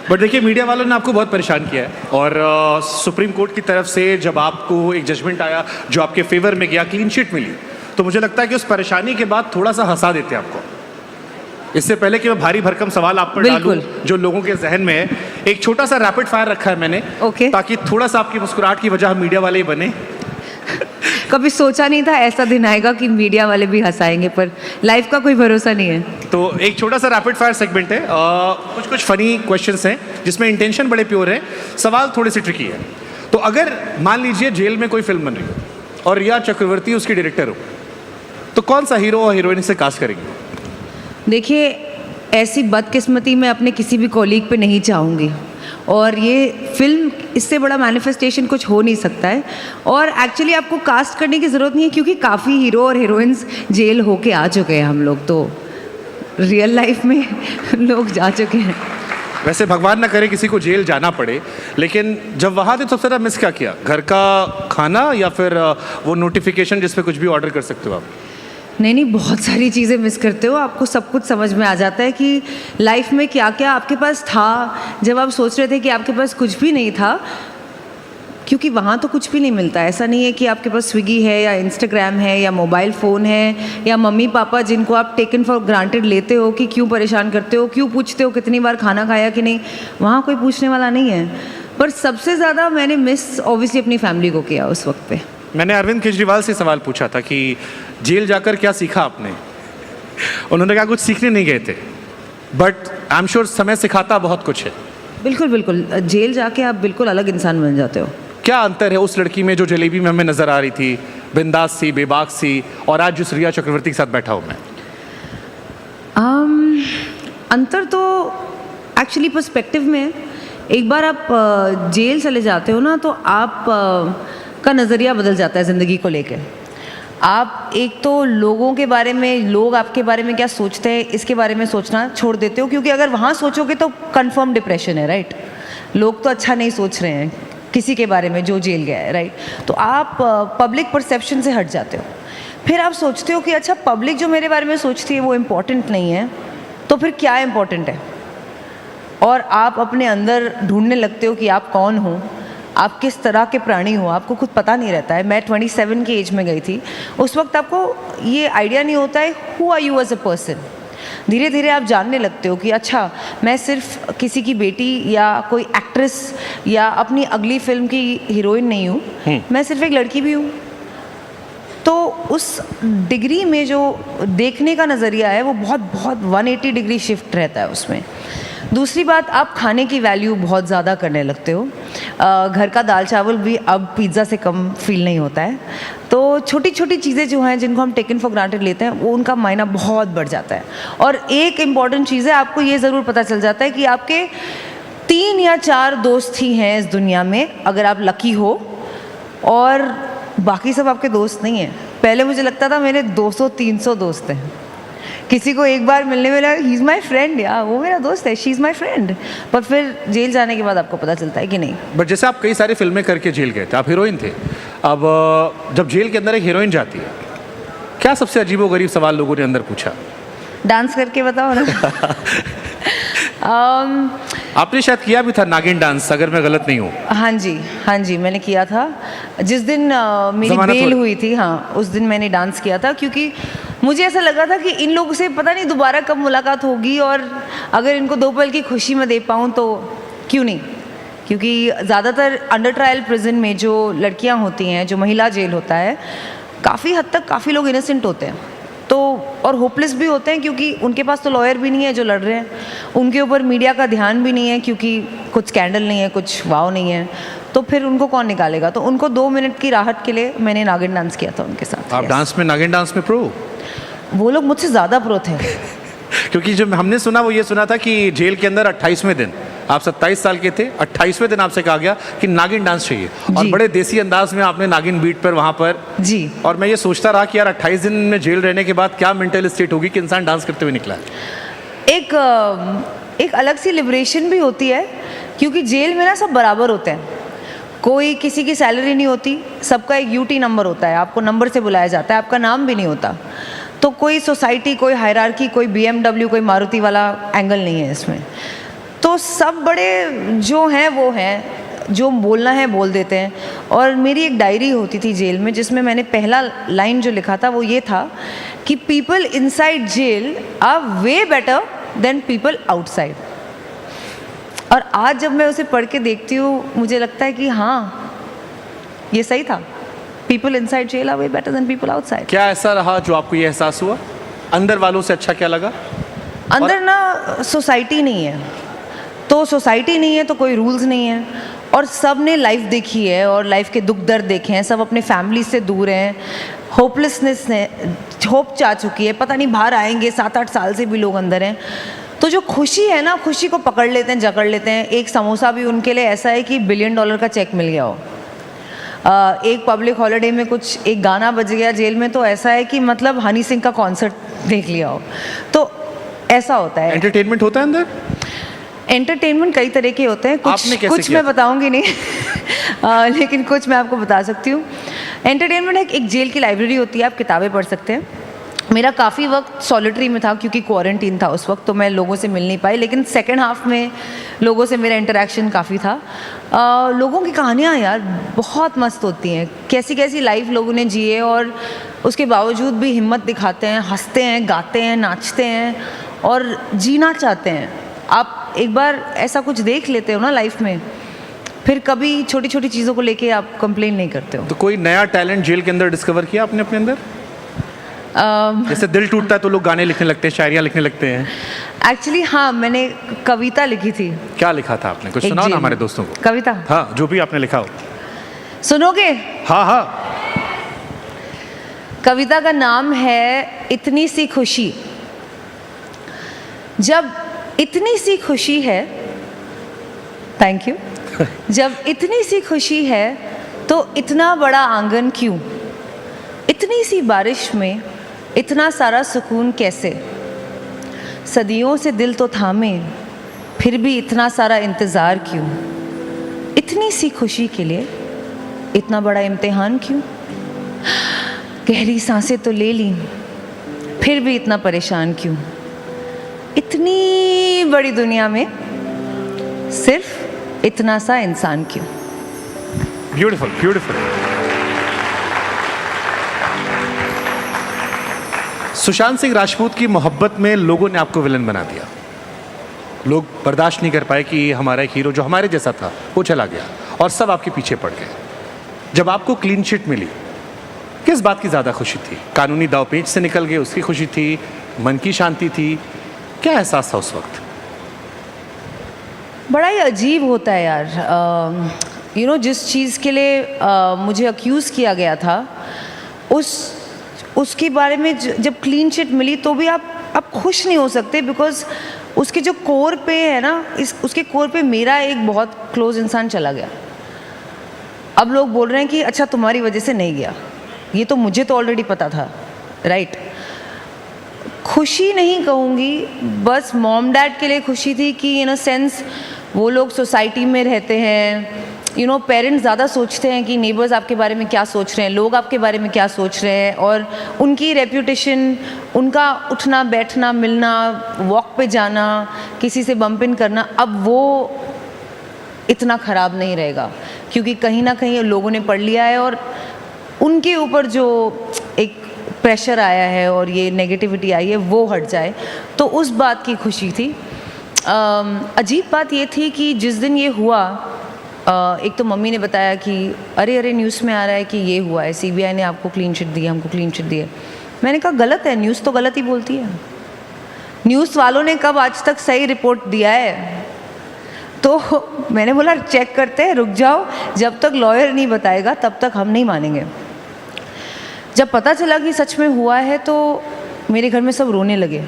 S9: बट देखिए, मीडिया वालों ने आपको बहुत परेशान किया है और सुप्रीम कोर्ट की तरफ से जब आपको एक जजमेंट आया जो आपके फेवर में गया, क्लीन चिट मिली, तो मुझे लगता है कि उस परेशानी के बाद थोड़ा सा हंसा देते आपको। इससे पहले कि मैं भारी भरकम सवाल आप पर डालूं जो लोगों के जहन में है, एक छोटा सा रैपिड फायर रखा है मैंने, ताकि थोड़ा सा आपकी मुस्कुराहट की वजह मीडिया वाले ही बने।
S18: कभी सोचा नहीं था ऐसा दिन आएगा कि मीडिया वाले भी हंसाएंगे, पर लाइफ का कोई भरोसा नहीं है।
S9: तो एक छोटा सा रैपिड फायर सेगमेंट है, कुछ फनी क्वेश्चंस हैं जिसमें इंटेंशन बड़े प्योर है, सवाल थोड़े से ट्रिकी है। तो अगर मान लीजिए जेल में कोई फिल्म बन रही हो और रिया चक्रवर्ती उसकी डायरेक्टर हो, तो कौन सा हीरो और हीरोइन से कास्ट करेंगे?
S18: देखिए, ऐसी बदकिस्मती मैं अपने किसी भी कॉलीग पे नहीं चाहूँगी और ये फिल्म इससे बड़ा मैनिफेस्टेशन कुछ हो नहीं सकता है। और एक्चुअली आपको कास्ट करने की ज़रूरत नहीं है क्योंकि काफ़ी हीरो और हीरोइंस जेल होके आ चुके हैं। हम लोग तो रियल लाइफ में लोग जा चुके हैं।
S9: वैसे भगवान ना करे किसी को जेल जाना पड़े, लेकिन जब वहाँ थे तो सबसे ज़्यादा मिस क्या किया? घर का खाना या फिर वो नोटिफिकेशन जिस पे कुछ भी ऑर्डर कर सकते हो आप?
S18: नहीं, बहुत सारी चीज़ें मिस करते हो। आपको सब कुछ समझ में आ जाता है कि लाइफ में क्या क्या आपके पास था जब आप सोच रहे थे कि आपके पास कुछ भी नहीं था, क्योंकि वहाँ तो कुछ भी नहीं मिलता। ऐसा नहीं है कि आपके पास स्विगी है या इंस्टाग्राम है या मोबाइल फ़ोन है या मम्मी पापा जिनको आप टेकन फॉर ग्रांटेड लेते हो कि क्यों परेशान करते हो, क्यों पूछते हो कितनी बार खाना खाया कि नहीं। वहाँ कोई पूछने वाला नहीं है। पर सबसे ज़्यादा मैंने मिस ऑब्वियसली अपनी फैमिली को किया उस वक्त पे।
S9: मैंने अरविंद केजरीवाल से सवाल पूछा था कि जेल जाकर क्या सीखा आपने? उन्होंने कहा कुछ सीखने नहीं गए थे, बट आई एम श्योर समय सिखाता बहुत कुछ है।
S18: बिल्कुल बिल्कुल, जेल जाके आप बिल्कुल अलग इंसान बन जाते हो।
S9: क्या अंतर है उस लड़की में जो जलेबी में हमें नजर आ रही थी, बिंदास सी, बेबाक सी, और आज जिस रिया चक्रवर्ती के साथ बैठा हूँ मैं?
S18: अंतर तो एक्चुअली पर्सपेक्टिव में है। एक बार आप जेल चले जाते हो ना तो आप का नज़रिया बदल जाता है ज़िंदगी को लेकर। आप एक तो लोगों के बारे में, लोग आपके बारे में क्या सोचते हैं इसके बारे में सोचना छोड़ देते हो, क्योंकि अगर वहाँ सोचोगे तो कंफर्म डिप्रेशन है, राइट। लोग तो अच्छा नहीं सोच रहे हैं किसी के बारे में जो जेल गया है, राइट। तो आप पब्लिक परसेप्शन से हट जाते हो। फिर आप सोचते हो कि अच्छा, पब्लिक जो मेरे बारे में सोचती है वो इम्पोर्टेंट नहीं है, तो फिर क्या इम्पोर्टेंट है? और आप अपने अंदर ढूंढने लगते हो कि आप कौन हो, आप किस तरह के प्राणी हो, आपको खुद पता नहीं रहता है। मैं 27 की एज में गई थी। उस वक्त आपको ये आइडिया नहीं होता है who are you as a person. धीरे धीरे आप जानने लगते हो कि अच्छा, मैं सिर्फ किसी की बेटी या कोई एक्ट्रेस या अपनी अगली फिल्म की हीरोइन नहीं हूँ, मैं सिर्फ एक लड़की भी हूँ। तो उस डिग्री में जो देखने का नज़रिया है वो बहुत बहुत 180 डिग्री शिफ्ट रहता है उसमें। दूसरी बात, आप खाने की वैल्यू बहुत ज़्यादा करने लगते हो। घर का दाल चावल भी अब पिज़्ज़ा से कम फील नहीं होता है। तो छोटी छोटी चीज़ें जो हैं जिनको हम टेकन फॉर ग्रांटेड लेते हैं, वो उनका मायना बहुत बढ़ जाता है। और एक इम्पॉर्टेंट चीज़ है, आपको ये ज़रूर पता चल जाता है कि आपके 3 या 4 दोस्त ही हैं इस दुनिया में, अगर आप लकी हो, और बाकी सब आपके दोस्त नहीं हैं। पहले मुझे लगता था मेरे 200-300 दोस्त हैं, किसी को एक बार मिलने में लगा ही इज़ माई फ्रेंड, या वो मेरा दोस्त है, शी इज़ माई फ्रेंड। पर फिर जेल जाने के बाद आपको पता चलता है कि नहीं।
S9: बट जैसे आप कई सारी फिल्में करके जेल गए थे, आप हीरोइन थे, अब जब जेल के अंदर एक हीरोइन जाती है, क्या सबसे अजीबोगरीब सवाल लोगों ने अंदर पूछा?
S18: डांस करके बताओ ना।
S9: आपने शायद किया भी था नागिन डांस, अगर मैं गलत नहीं हूँ।
S18: हाँ जी मैंने किया था। जिस दिन मेरी बेल हुई थी, हाँ, उस दिन मैंने डांस किया था, क्योंकि मुझे ऐसा लगा था कि इन लोगों से पता नहीं दोबारा कब मुलाकात होगी, और अगर इनको 2 पल की खुशी में दे पाऊँ तो क्यों नहीं। क्योंकि ज़्यादातर अंडर ट्रायल प्रिजन में जो लड़कियाँ होती हैं, जो महिला जेल होता है, काफ़ी हद तक काफ़ी लोग इनोसेंट होते हैं, तो और होपलेस भी होते हैं, क्योंकि उनके पास तो लॉयर भी नहीं है जो लड़ रहे हैं, उनके ऊपर मीडिया का ध्यान भी नहीं है, क्योंकि कुछ स्कैंडल नहीं है, कुछ वाव नहीं है, तो फिर उनको कौन निकालेगा। तो उनको 2 मिनट की राहत के लिए मैंने नागिन डांस किया था उनके साथ।
S9: आप डांस में, नागिन डांस में प्रो?
S18: वो लोग मुझसे ज़्यादा प्रो थे।
S9: क्योंकि जो हमने सुना वो ये सुना था कि जेल के अंदर 28वें दिन, आप 27 साल के थे, 28वें दिन आपसे कहा गया कि नागिन डांस चाहिए, और बड़े देसी अंदाज में आपने नागिन बीट पर वहाँ पर
S18: जी।
S9: और मैं ये सोचता रहा कि यार 28 दिन में जेल रहने के बाद क्या मेंटल स्टेट होगी कि इंसान डांस करते हुए निकला है।
S18: एक अलग सी लिबरेशन भी होती है, क्योंकि जेल में ना सब बराबर होते हैं, कोई किसी की सैलरी नहीं होती, सबका एक यूटी नंबर होता है, आपको नंबर से बुलाया जाता है, आपका नाम भी नहीं होता। तो कोई सोसाइटी, कोई हायरार्की, कोई BMW, कोई मारुति वाला एंगल नहीं है इसमें। तो सब बड़े जो हैं वो हैं, जो बोलना है बोल देते हैं। और मेरी एक डायरी होती थी जेल में, जिसमें मैंने पहला लाइन जो लिखा था वो ये था कि people inside jail are way better than people outside. और आज जब मैं उसे पढ़ के देखती हूँ, मुझे लगता है कि हाँ, ये सही था। People inside jail are way better than people outside.
S9: क्या ऐसा रहा जो आपको ये एहसास हुआ? अंदर वालों से अच्छा क्या लगा?
S18: अंदर ना सोसाइटी नहीं है, तो सोसाइटी नहीं है तो कोई रूल्स नहीं है, और सब ने लाइफ देखी है और लाइफ के दुख दर्द देखे हैं, सब अपने फैमिली से दूर हैं, होपलेसनेस ने होप चाह चुकी है, पता नहीं बाहर आएंगे, 7-8 साल से भी लोग अंदर हैं। तो जो खुशी है ना, खुशी को पकड़ लेते हैं, जकड़ लेते हैं। एक समोसा भी उनके लिए ऐसा है कि $1 बिलियन का चेक मिल गया हो। एक पब्लिक हॉलिडे में कुछ एक गाना बज गया जेल में, तो ऐसा है कि मतलब हनी सिंह का कॉन्सर्ट देख लिया हो। तो ऐसा होता है।
S9: एंटरटेनमेंट होता है अंदर?
S18: एंटरटेनमेंट कई तरह के होते हैं, कुछ मैं बताऊंगी नहीं लेकिन कुछ मैं आपको बता सकती हूँ। एंटरटेनमेंट एक जेल की लाइब्रेरी होती है, आप किताबें पढ़ सकते हैं। मेरा काफ़ी वक्त सॉलिटरी में था, क्योंकि क्वारंटीन था उस वक्त, तो मैं लोगों से मिल नहीं पाई, लेकिन सेकेंड हाफ में लोगों से मेरा इंटरेक्शन काफ़ी था। लोगों की कहानियाँ यार बहुत मस्त होती हैं, कैसी कैसी लाइफ लोगों ने जिए, और उसके बावजूद भी हिम्मत दिखाते हैं, हंसते हैं, गाते हैं, नाचते हैं और जीना चाहते हैं। आप एक बार ऐसा कुछ देख लेते हो ना लाइफ में, फिर कभी छोटी छोटी चीज़ों को लेके आप कंप्लेन नहीं करते हो।
S9: तो कोई नया टैलेंट जेल के अंदर डिस्कवर किया आपने अपने अंदर? जैसे दिल टूटता है तो लोग गाने लिखने लगते हैं, शायरियाँ लिखने लगते हैं।
S18: एक्चुअली हाँ, मैंने कविता लिखी थी।
S9: क्या लिखा था आपने? कुछ सुनाओ ना हमारे दोस्तों को।
S18: कविता?
S9: हाँ, जो भी आपने लिखा हो।
S18: सुनोगे?
S9: हाँ हाँ।
S18: कविता का नाम है इतनी सी खुशी। जब इतनी सी खुशी है, थैंक यू। जब इतनी सी खुशी है तो इतना बड़ा आंगन क्यों? इतनी सी बारिश में इतना सारा सुकून कैसे? सदियों से दिल तो थामे, फिर भी इतना सारा इंतज़ार क्यों? इतनी सी खुशी के लिए इतना बड़ा इम्तिहान क्यों? गहरी सांसें तो ले ली, फिर भी इतना परेशान क्यों? इतनी बड़ी दुनिया में सिर्फ इतना सा इंसान क्यों?
S9: Beautiful, beautiful. सुशांत सिंह राजपूत की मोहब्बत में लोगों ने आपको विलन बना दिया। लोग बर्दाश्त नहीं कर पाए कि हमारा एक हीरो जो हमारे जैसा था वो चला गया, और सब आपके पीछे पड़ गए। जब आपको क्लीन चिट मिली, किस बात की ज़्यादा खुशी थी? कानूनी दावपेच से निकल गए उसकी खुशी थी, मन की शांति थी, क्या एहसास था उस वक्त?
S18: बड़ा ही अजीब होता है यार। यू नो जिस चीज़ के लिए मुझे अक्यूज़ किया गया था उसके बारे में जब क्लीन चिट मिली तो भी आप खुश नहीं हो सकते, बिकॉज उसके जो कोर पे है ना, उसके कोर पे मेरा एक बहुत क्लोज इंसान चला गया। अब लोग बोल रहे हैं कि अच्छा तुम्हारी वजह से नहीं गया, ये तो मुझे तो ऑलरेडी पता था, राइट? खुशी नहीं कहूँगी, बस मॉम डैड के लिए खुशी थी कि इन अ सेंस वो लोग सोसाइटी में रहते हैं, यू नो पेरेंट्स ज़्यादा सोचते हैं कि नेबर्स आपके बारे में क्या सोच रहे हैं, लोग आपके बारे में क्या सोच रहे हैं, और उनकी रेप्यूटेशन, उनका उठना बैठना मिलना, वॉक पे जाना, किसी से बम्प इन करना, अब वो इतना ख़राब नहीं रहेगा, क्योंकि कहीं ना कहीं लोगों ने पढ़ लिया है और उनके ऊपर जो एक प्रेशर आया है और ये नेगेटिविटी आई है वो हट जाए, तो उस बात की खुशी थी। अजीब बात ये थी कि जिस दिन ये हुआ, एक तो मम्मी ने बताया कि अरे न्यूज़ में आ रहा है कि ये हुआ है, सीबीआई ने आपको क्लीन चिट दी, हमको क्लीन चिट दी है। मैंने कहा गलत है, न्यूज़ तो गलत ही बोलती है, न्यूज़ वालों ने कब आज तक सही रिपोर्ट दिया है? तो मैंने बोला चेक करते हैं, रुक जाओ, जब तक लॉयर नहीं बताएगा तब तक हम नहीं मानेंगे। जब पता चला कि सच में हुआ है तो मेरे घर में सब रोने लगे।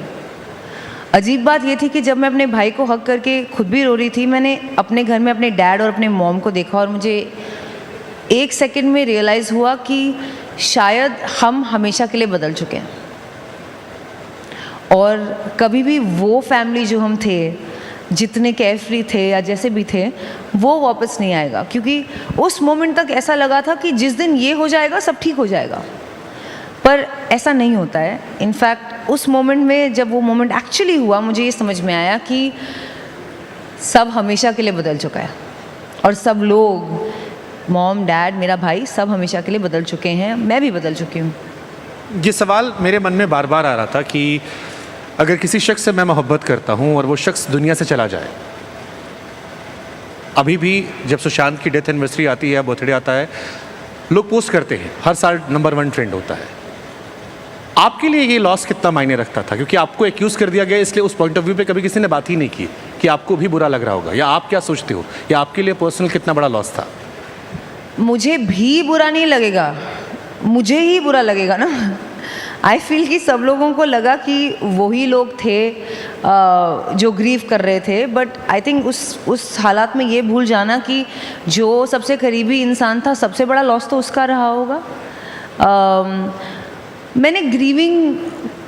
S18: अजीब बात ये थी कि जब मैं अपने भाई को हक करके खुद भी रो रही थी, मैंने अपने घर में अपने डैड और अपने मॉम को देखा और मुझे एक सेकंड में रियलाइज़ हुआ कि शायद हम हमेशा के लिए बदल चुके हैं, और कभी भी वो फैमिली जो हम थे, जितने केयरफ्री थे या जैसे भी थे, वो वापस नहीं आएगा। क्योंकि उस मोमेंट तक ऐसा लगा था कि जिस दिन ये हो जाएगा सब ठीक हो जाएगा, पर ऐसा नहीं होता है। इनफैक्ट उस मोमेंट में जब वो मोमेंट एक्चुअली हुआ, मुझे ये समझ में आया कि सब हमेशा के लिए बदल चुका है, और सब लोग, मॉम डैड मेरा भाई, सब हमेशा के लिए बदल चुके हैं, मैं भी बदल चुकी हूँ।
S9: ये सवाल मेरे मन में बार बार आ रहा था कि अगर किसी शख्स से मैं मोहब्बत करता हूँ और वो शख्स दुनिया से चला जाए, अभी भी जब सुशांत की डेथ एनिवर्सरी आती है, बर्थडे आता है, लोग पोस्ट करते हैं, हर साल नंबर 1 ट्रेंड होता है। आपके लिए ये लॉस कितना मायने रखता था? क्योंकि आपको एक्यूज़ कर दिया गया, इसलिए उस पॉइंट ऑफ व्यू पे कभी किसी ने बात ही नहीं की कि आपको भी बुरा लग रहा होगा, या आप क्या सोचते हो, या आपके लिए पर्सनल कितना बड़ा लॉस था?
S18: मुझे भी बुरा नहीं लगेगा, मुझे ही बुरा लगेगा ना। आई फील कि सब लोगों को लगा कि वही लोग थे जो ग्रीव कर रहे थे, बट आई थिंक उस हालात में ये भूल जाना कि जो सबसे करीबी इंसान था, सबसे बड़ा लॉस तो उसका रहा होगा। मैंने ग्रीविंग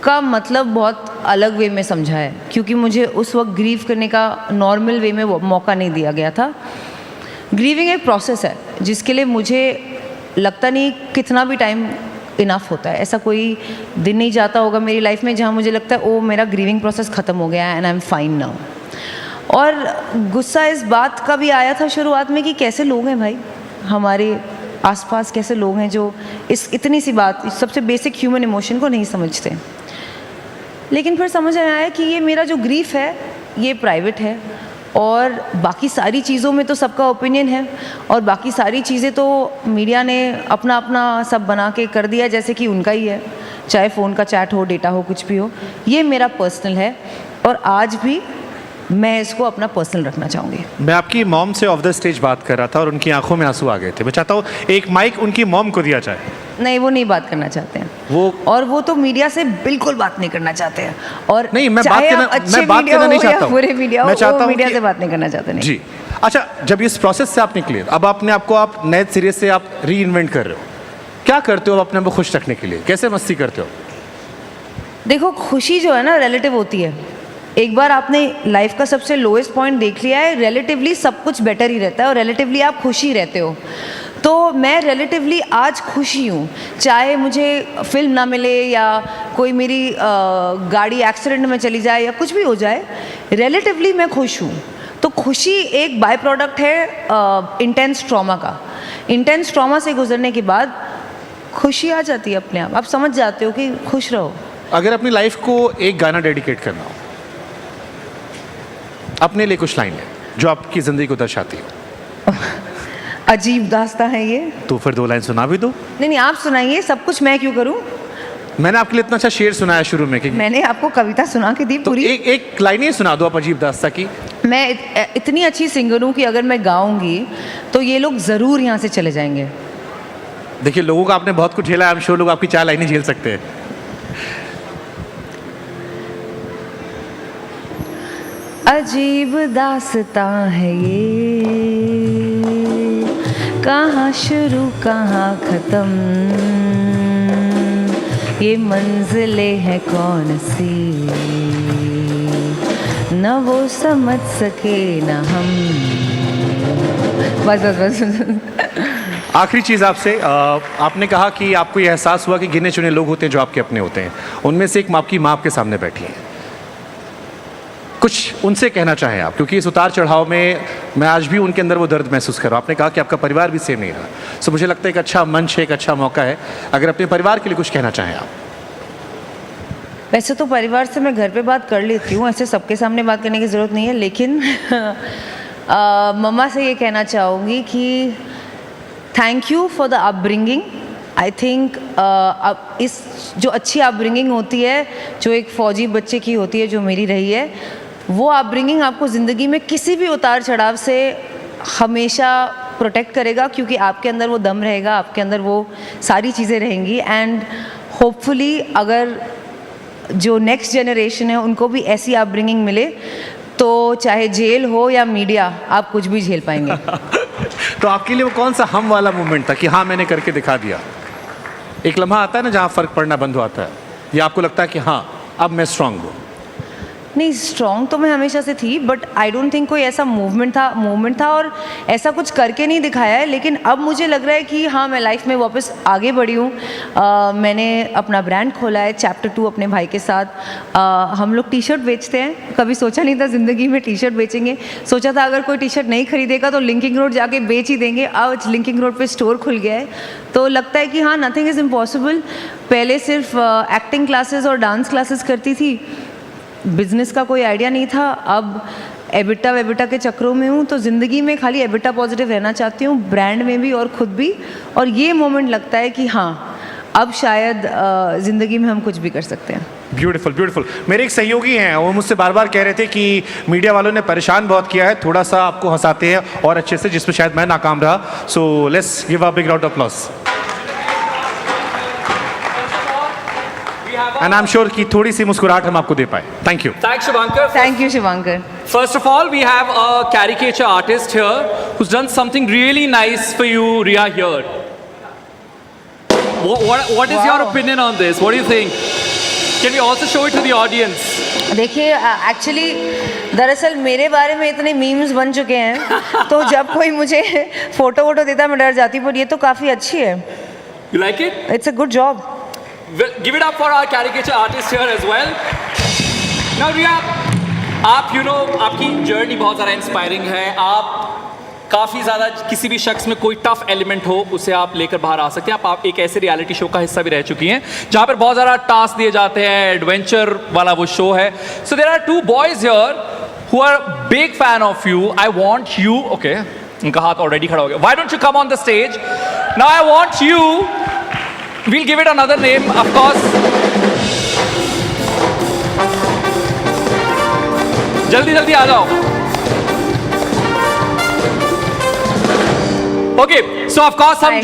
S18: का मतलब बहुत अलग वे में समझा है, क्योंकि मुझे उस वक्त ग्रीव करने का नॉर्मल वे में मौका नहीं दिया गया था। ग्रीविंग एक प्रोसेस है जिसके लिए मुझे लगता नहीं कितना भी टाइम इनफ होता है। ऐसा कोई दिन नहीं जाता होगा मेरी लाइफ में जहाँ मुझे लगता है ओ मेरा ग्रीविंग प्रोसेस ख़त्म हो गया है and I am fine now. और गुस्सा इस बात का भी आया था शुरुआत में कि कैसे लोग हैं भाई हमारे आसपास, कैसे लोग हैं जो इस इतनी सी बात, सबसे बेसिक ह्यूमन इमोशन को नहीं समझते। लेकिन फिर समझ में आया कि ये मेरा जो ग्रीफ है ये प्राइवेट है, और बाकी सारी चीज़ों में तो सबका ओपिनियन है, और बाकी सारी चीज़ें तो मीडिया ने अपना अपना सब बना के कर दिया जैसे कि उनका ही है, चाहे फ़ोन का चैट हो, डेटा हो, कुछ भी हो। ये मेरा पर्सनल है और आज भी मैं इसको अपना पर्सनल रखना चाहूँगी।
S9: मैं आपकी मॉम से ऑफ द स्टेज बात कर रहा था और उनकी आंखों में आंसू आ गए थे। मैं चाहता हूँ एक माइक उनकी मॉम को दिया जाए।
S18: नहीं, वो नहीं बात करना चाहते हैं वो तो मीडिया से बिल्कुल बात नहीं करना चाहते हैं। और
S9: नहीं, मैं
S18: चाहे
S9: बात करना नहीं चाहता हूँ,
S18: पूरे मीडिया
S9: मैं चाहता हूँ
S18: मीडिया से बात नहीं करना चाहते। नहीं
S9: जी। अच्छा, जब इस प्रोसेस से आप निकले, अब अपने आपको आप नए सिरे से आप री इन्वेंट कर रहे हो, क्या करते हो अपने आप को खुश रखने के लिए, कैसे मस्ती करते हो?
S18: देखो, खुशी जो है ना रिलेटिव होती है। एक बार आपने लाइफ का सबसे लोएस्ट पॉइंट देख लिया है, रिलेटिवली सब कुछ बेटर ही रहता है और रिलेटिवली आप खुश ही रहते हो। तो मैं रिलेटिवली आज खुश ही हूँ, चाहे मुझे फिल्म ना मिले या कोई मेरी गाड़ी एक्सीडेंट में चली जाए या कुछ भी हो जाए, रिलेटिवली मैं खुश हूँ। तो खुशी एक बाय प्रोडक्ट है इंटेंस ट्रॉमा का। इंटेंस ट्रॉमा से गुजरने के बाद खुशी आ जाती है अपने आप समझ जाते हो कि खुश रहो।
S9: अगर अपनी लाइफ को एक गाना डेडिकेट करना हो, अपने लिए कुछ लाइन है जो आपकी ज़िंदगी को दर्शाती हो।
S18: अजीब दास्तां है ये।
S9: तो फिर 2 लाइन सुना भी दो।
S18: नहीं, आप सुनाइए, सब कुछ मैं क्यों करूं?
S9: मैंने आपके लिए इतना अच्छा शेर सुनाया शुरू में कि
S18: मैंने आपको कविता सुना के दी
S9: तो
S18: पूरी।
S9: एक लाइन ही सुना दो आप अजीब दास्ता की।
S18: मैं इतनी अच्छी सिंगर हूँ कि अगर मैं गाऊंगी तो ये लोग ज़रूर यहाँ से चले जाएंगे।
S9: देखिए लोगों का आपने बहुत कुछ झेला है, I'm sure लोग आपकी 4 लाइनें झेल सकते हैं।
S18: अजीब दास्तां है ये, कहाँ शुरू कहाँ ख़त्म, ये मंजिलें हैं कौन सी, न वो समझ सके न हम। बस बस बस।
S9: आखिरी चीज़ आपसे, आपने कहा कि आपको ये एहसास हुआ कि गिने चुने लोग होते हैं जो आपके अपने होते हैं, उनमें से एक आपकी माँ आपके सामने बैठी है, कुछ उनसे कहना चाहें आप, क्योंकि इस उतार चढ़ाव में मैं आज भी उनके अंदर वो दर्द महसूस कर रहा हूँ। आपने कहा कि आपका परिवार भी सेम नहीं रहा, सो मुझे लगता है एक अच्छा मंच है, एक अच्छा मौका है, अगर अपने परिवार के लिए कुछ कहना चाहें आप।
S18: वैसे तो परिवार से मैं घर पे बात कर लेती हूँ, ऐसे सबके सामने बात करने की ज़रूरत नहीं है, लेकिन मम्मा से ये कहना चाहूँगी कि thank you for the upbringing. I think अब इस जो अच्छी अपब्रिंगिंग होती है, जो एक फ़ौजी बच्चे की होती है, जो मेरी रही है, वो अपब्रिंगिंग आपको ज़िंदगी में किसी भी उतार चढ़ाव से हमेशा प्रोटेक्ट करेगा, क्योंकि आपके अंदर वो दम रहेगा, आपके अंदर वो सारी चीज़ें रहेंगी। एंड होपफुली अगर जो नेक्स्ट जनरेशन है उनको भी ऐसी अपब्रिंगिंग मिले, तो चाहे जेल हो या मीडिया, आप कुछ भी झेल पाएंगे।
S9: तो आपके लिए वो कौन सा हम वाला मोमेंट था कि हाँ मैंने करके दिखा दिया? एक लम्हा आता है ना जहाँ फ़र्क पड़ना बंद होता है, या आपको लगता है कि हाँ अब मैं स्ट्रांग हूँ?
S18: नहीं, स्ट्रॉन्ग तो मैं हमेशा से थी, बट आई डोंट थिंक कोई ऐसा मूवमेंट था और ऐसा कुछ करके नहीं दिखाया है। लेकिन अब मुझे लग रहा है कि हाँ, मैं लाइफ में वापस आगे बढ़ी हूँ। मैंने अपना ब्रांड खोला है चैप्टर 2 अपने भाई के साथ। हम लोग टी शर्ट बेचते हैं, कभी सोचा नहीं था ज़िंदगी में टी शर्ट बेचेंगे। सोचा था अगर कोई टी शर्ट नहीं खरीदेगा तो लिंकिंग रोड जाके बेच ही देंगे। आज लिंकिंग रोड पे स्टोर खुल गया है, तो लगता है कि हाँ, नथिंग इज़ इम्पॉसिबल। पहले सिर्फ एक्टिंग क्लासेस और डांस क्लासेस करती थी, बिजनेस का कोई आइडिया नहीं था। अब एबिटा वेबिटा के चक्रों में हूँ, तो ज़िंदगी में खाली एबिटा पॉजिटिव रहना चाहती हूँ, ब्रांड में भी और ख़ुद भी। और ये मोमेंट लगता है कि हाँ, अब शायद ज़िंदगी में हम कुछ भी कर सकते हैं।
S9: Beautiful beautiful. मेरे एक सहयोगी हैं, वो मुझसे बार बार कह रहे थे कि मीडिया वालों ने परेशान बहुत किया है, थोड़ा सा आपको हंसाते हैं और अच्छे से, जिसमें शायद मैं नाकाम रहा। So let's give a big round of applause. And I am sure कि थोड़ी सी मुस्कुराहट हम आपको दे पाए। Thank you.
S1: Thanks, Shivankar.
S18: Thank you, Shivankar.
S1: First of all, we have a caricature artist here who's done something really nice for you, Riya, here. What is your opinion on this? What do you think? Can we also show it to the audience?
S18: देखिए, actually दरअसल मेरे बारे में इतने memes बन चुके हैं, तो जब कोई मुझे फ़ोटो वोटो देता मैं डर जाती, पर ये तो काफ़ी अच्छी है।
S1: You like it?
S18: It's a good job.
S1: Well, give it up for our caricature artist here as well. Now, Riya, आप आपकी जर्नी बहुत ज़्यादा इंस्पायरिंग है। आप काफ़ी ज़्यादा किसी भी शख्स में कोई टफ एलिमेंट हो उसे आप लेकर बाहर आ सकते हैं। आप एक ऐसे रियलिटी शो का हिस्सा भी रह चुकी हैं जहाँ पर बहुत ज़्यादा टास्क दिए जाते हैं, एडवेंचर वाला वो शो है। So there are 2 boys here who are big fan of you. I want you, okay, उनका हाथ ऑलरेडी खड़ा हो गया। Why don't you come on the stage? Now I want you, we'll give it another name, of course. जल्दी जल्दी आ जाओ। Okay, so of course हम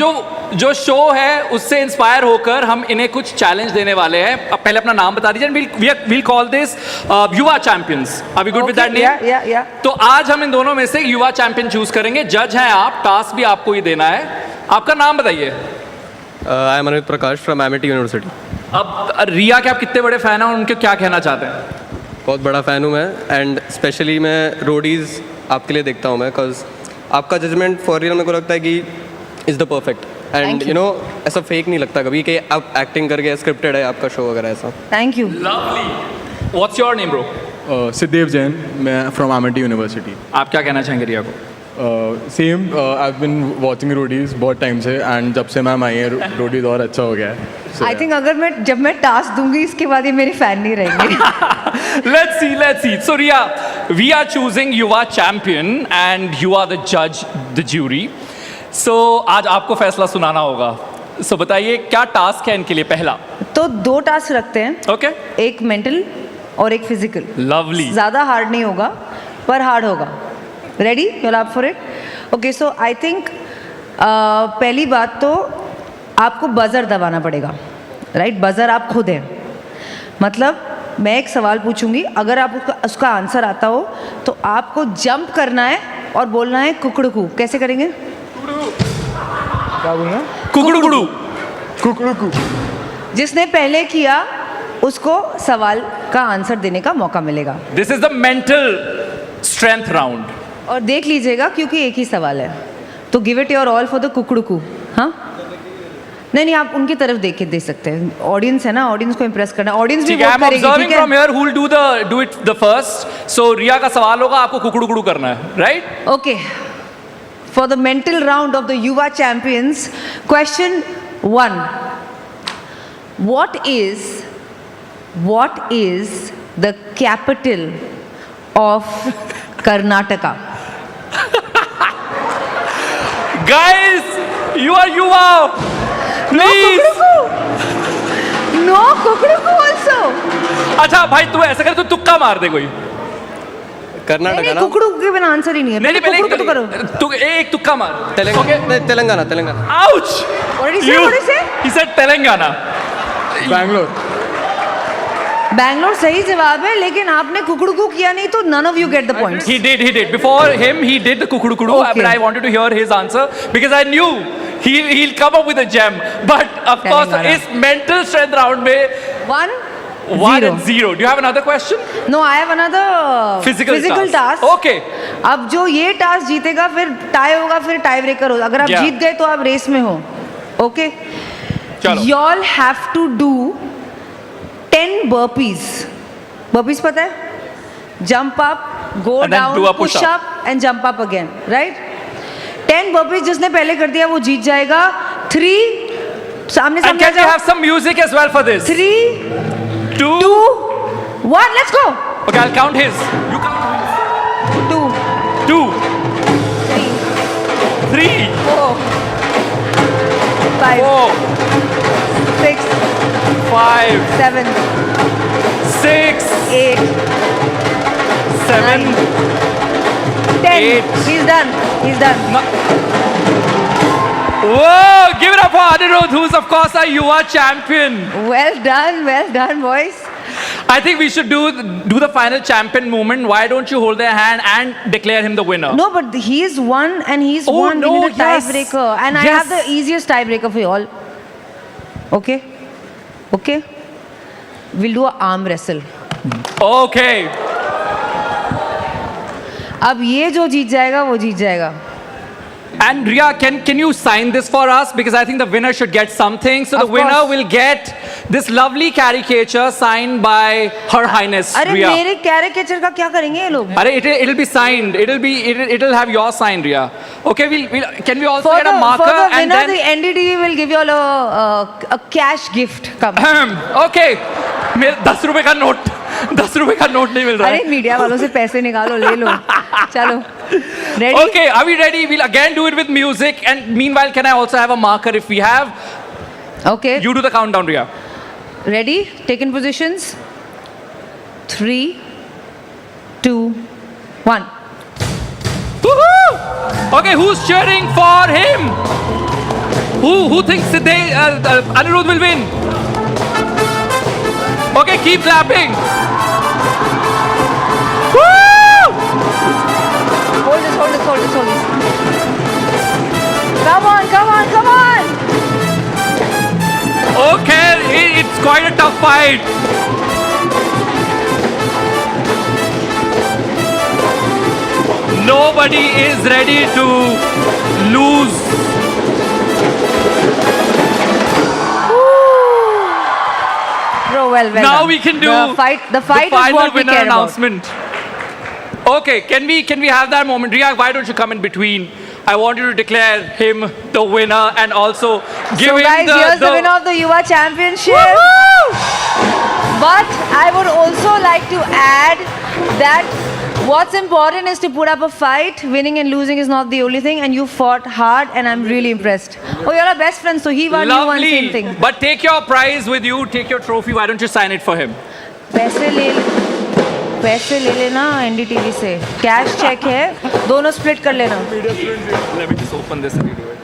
S1: जो शो है उससे इंस्पायर होकर हम इन्हें कुछ चैलेंज देने वाले हैं। अब पहले अपना नाम बता दीजिए। we'll call this युवा champions. Are we good with that name?
S18: Yeah.
S1: तो आज हम इन दोनों में से युवा चैंपियन चूज करेंगे। जज हैं आप, टास्क भी आपको ही देना है। आपका नाम बताइए।
S22: I am Anit Prakash from Amity university.
S1: अब रिया के आप कितने बड़े फैन हैं और उनके क्या कहना चाहते हैं?
S22: बहुत बड़ा फ़ैन हूँ मैं, एंड स्पेशली मैं रोडीज़ आपके लिए देखता हूँ मैं, बिकॉज आपका जजमेंट फॉर रियल मेरे को लगता है कि is the perfect, and you know ऐसा फेक नहीं लगता कभी कि आप एक्टिंग करके स्क्रिप्टेड है आपका शो वगैरह ऐसा।
S18: Thank you.
S1: Lovely. What's your name bro?
S22: Siddhev Jain, मैं फ्रॉम एमिटी यूनिवर्सिटी।
S1: आप क्या कहना चाहेंगे रिया को?
S22: Same, I have been watching Roadies बहुत टाइम से, एंड जब से मैम आई है रोडीज़ और अच्छा हो गया है।
S18: आई थिंक अगर जब मैं टास्क दूंगी इसके बाद ये मेरे फैन नहीं रहेंगे।
S1: Let's see. So Riya, we are choosing Yuva champion and you are the judge, the jury. So आज आपको फैसला सुनाना होगा। सो बताइए क्या टास्क है इनके लिए पहला?
S18: तो 2 टास्क रखते हैं,
S1: ओके,
S18: एक मेंटल और एक फिजिकल।
S1: लवली।
S18: ज़्यादा हार्ड नहीं होगा पर हार्ड होगा। Ready? You are up for it? Okay, so I think पहली बात तो आपको बजर दबाना पड़ेगा, राइट? बजर आप खुद हैं, मतलब मैं एक सवाल पूछूंगी, अगर आप उसका आंसर आता हो तो आपको जंप करना है और बोलना है कुकड़ू। कैसे करेंगे?
S10: क्या बोलना?
S1: कुकड़ू।
S10: कुकड़ू।
S18: जिसने पहले किया उसको सवाल का आंसर देने का मौका मिलेगा।
S1: This is the mental strength round.
S18: और देख लीजिएगा क्योंकि एक ही सवाल है, तो give it your all for the कुकड़ू। हाँ, नहीं, आप उनकी तरफ देख के दे सकते हैं। ऑडियंस है ना, ऑडियंस को इंप्रेस करना, ऑडियंस भी वोट करेगी, ठीक है?
S1: From here who will do it the first. So Riya का सवाल होगा, आपको कुकड़ू करना है, right?
S18: Okay, for the mental round of the Yuva champions, question 1, what is the capital of Karnataka?
S1: Guys, you are Yuva. Please.
S18: No kukuruku also.
S1: अच्छा भाई, तू ऐसा कर, तू तुक्का मार दे कोई।
S22: कर्नाटका ना?
S18: कुकड़ू के बिना आंसर ही नहीं है।
S1: नहीं,
S18: कुकड़ू तो करो।
S1: तू एक तुक्का मार।
S22: Telangana.
S1: Ouch!
S18: What did he say? What did he say?
S1: He said Telangana.
S18: Bangalore सही जवाब है, लेकिन आपने कुकड़ू किया नहीं, तो none of you get the points.
S1: He did. Before him, he did the kukudu,
S18: Okay.
S1: but I wanted to hear his answer because I knew he'll come up with a gem. But of course, इस mental strength round में
S18: 1
S1: and 0. Do you have another question?
S18: No, I have another
S1: Physical task. Okay.
S18: अब जो ये task जीतेगा फिर tie होगा, फिर tie breaker होगा। अगर आप
S1: Yeah.
S18: जीत गए तो आप रेस में हो। ओके,
S1: चलो।
S18: you all have to do 10 burpees. Burpees पता है? Jump up, go
S1: And then
S18: down,
S1: do a
S18: push
S1: push-up.
S18: up and jump up again, right? 10 burpees जिसने पहले कर दिया वो जीत जाएगा। 3 सामने
S1: And can we have some music as well for this?
S18: 3,
S1: 2,
S18: 1, let's go.
S1: Okay, I'll count his. You count
S18: 2,
S1: 2,
S18: 3,
S1: 3,
S18: 4, 5, 6,
S1: 5,
S18: 7,
S1: 6,
S18: 8,
S1: 7,
S18: 10.
S1: 8.
S18: He's done.
S1: Whoa! Give it up for Anirudh, who's of course our Yuva champion.
S18: Well done, boys.
S1: I think we should do the final champion moment. Why don't you hold their hand and declare him the winner?
S18: No, but he's won and he's
S1: Oh,
S18: won
S1: no,
S18: in the
S1: yes.
S18: tiebreaker. And I
S1: Yes.
S18: have the easiest tiebreaker for you all. Okay? We'll do an arm wrestle.
S1: Okay.
S18: अब ये जो जीत जाएगा वो जीत जाएगा।
S1: And Riya, can you sign this for us? Because I think the winner should get something. So the
S18: Of
S1: winner
S18: course.
S1: will get this lovely caricature signed by Her Highness
S18: अरे
S1: Riya.
S18: मेरे caricature का क्या करेंगे ये लोग?
S1: Arey, it'll be signed. It'll have your sign, Riya. Okay, can we also get a marker
S18: for the
S1: and
S18: winner,
S1: then
S18: the NDTV will give you all a cash gift. Come.
S1: okay, मेरे 10 रुपए का note 10 रुपए का note नहीं मिल रहा
S18: अरे
S1: है।
S18: Media वालों से पैसे निकालो, ले लो। चलो, ready?
S1: Okay, are we ready? We'll again do it with music. And meanwhile, can I also have a marker if we have?
S18: Okay.
S1: You do the countdown, Riya.
S18: Ready? Take in positions. 3, 2, 1.
S1: Woohoo! Okay, who's cheering for him? Who thinks that Anirudh will win? Okay, keep clapping. Woo!
S18: Hold this. Come on.
S1: Okay, it's quite a tough fight. Nobody is ready to lose.
S18: Bro, well
S1: Now
S18: done.
S1: we can do
S18: the fight
S1: the
S18: is
S1: final
S18: what we
S1: winner
S18: care about.
S1: announcement. Okay, can we have that moment? Riya, why don't you come in between? I want you to declare him the winner and also give
S18: So
S1: him
S18: guys, here's the winner of the Yuva Championship. But I would also like to add that What's important is to put up a fight. Winning and losing is not the only thing, and you fought hard, and I'm really impressed. Oh, you're our best friend, so he won, you won, same thing.
S1: But take your prize with you, take your trophy. Why don't you sign it for him?
S18: पैसे ले लेना NDTV से. Cash check है, दोनों split कर लेना.
S1: Let me just open this and you do it.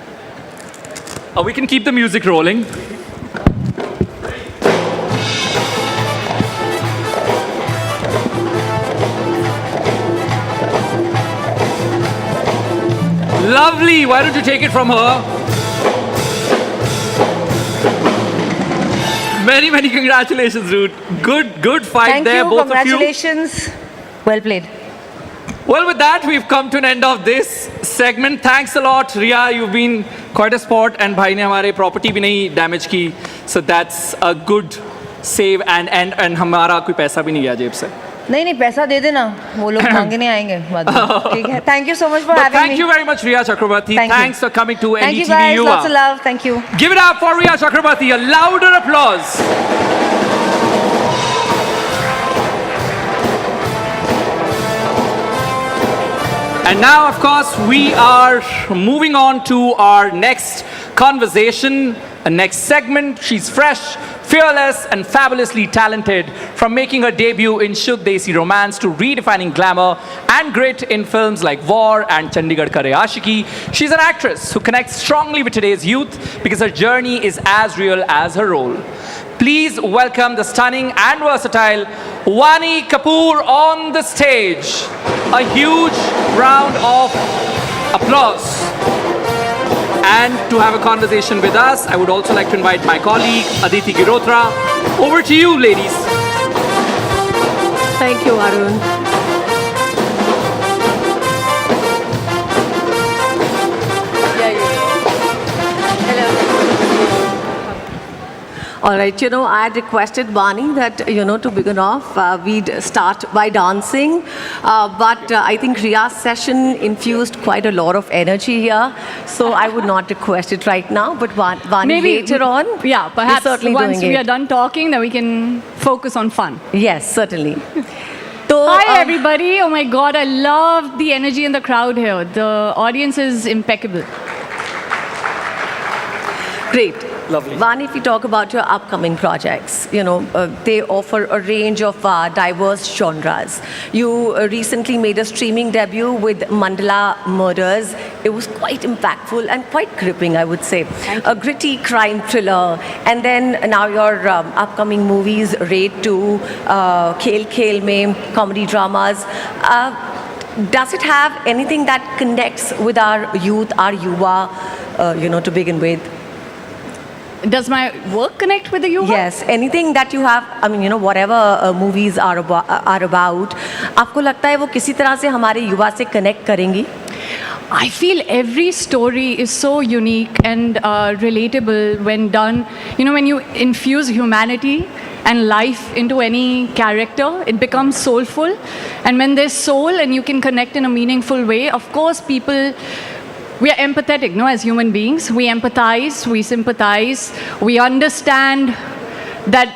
S1: We can keep the music rolling. Lovely. Why don't you take it from her? Many, many congratulations, dude. Good fight
S18: Thank
S1: there,
S18: you,
S1: both of you.
S18: congratulations. Well played.
S1: Well, with that, we've come to an end of this segment. Thanks a lot, Ria. You've been quite a sport, and भाई ने हमारे property भी नहीं damage की, so that's a good save. And हमारा कोई पैसा भी नहीं गया जेब से.
S18: नहीं पैसा दे देना, वो लोग मांगने आएंगे बाद में. ठीक है. Thank you so much for having me.
S1: Thank you very much, Ria Chakrabarti. Thanks for coming to
S18: Thank you
S1: NDTV
S18: guys.
S1: Yuva.
S18: Lots of love. Thank you.
S1: Give it up for Ria Chakrabarti. A louder applause. And now, of course, we are moving on to our next conversation, a next segment. She's fresh, fearless, and fabulously talented. From making her debut in Shuddh Desi Romance to redefining glamour and grit in films like War and Chandigarh Kare Aashiki, she's an actress who connects strongly with today's youth because her journey is as real as her role. Please welcome the stunning and versatile Vaani Kapoor on the stage. A huge round of applause. And to have a conversation with us, I would also like to invite my colleague, Aditi Girotra. Over to you, ladies.
S2: Thank you, Arun. All right, I had requested Vaani that, to begin off, we'd start by dancing. But I think Ria's session infused quite a lot of energy here. So I would not request it right now. But Vaani,
S19: maybe
S2: later on,
S19: yeah, perhaps
S2: certainly
S19: once
S2: doing
S19: we
S2: it.
S19: are done talking, then we can focus on fun.
S2: Yes, certainly.
S19: Hi, everybody. Oh, my God. I love the energy in the crowd here. The audience is impeccable.
S2: Great. Lovely. Vaani, if you talk about your upcoming projects, they offer a range of diverse genres. You recently made a streaming debut with Mandala Murders. It was quite impactful and quite gripping, I would say. A gritty crime thriller. And then now your upcoming movies, Raid 2, Khel Khel Mein, comedy dramas. Does it have anything that connects with our youth, our Yuva, to begin with?
S19: Does my work connect with the Yuva?
S2: Yes, anything that you have, whatever movies are about, आपको लगता है वो किसी तरह से हमारे युवा से connect करेंगी?
S19: I feel every story is so unique and relatable when done. When you infuse humanity and life into any character, it becomes soulful. And when there's soul and you can connect in a meaningful way, of course, we are empathetic, as human beings. We empathize, we sympathize, we understand that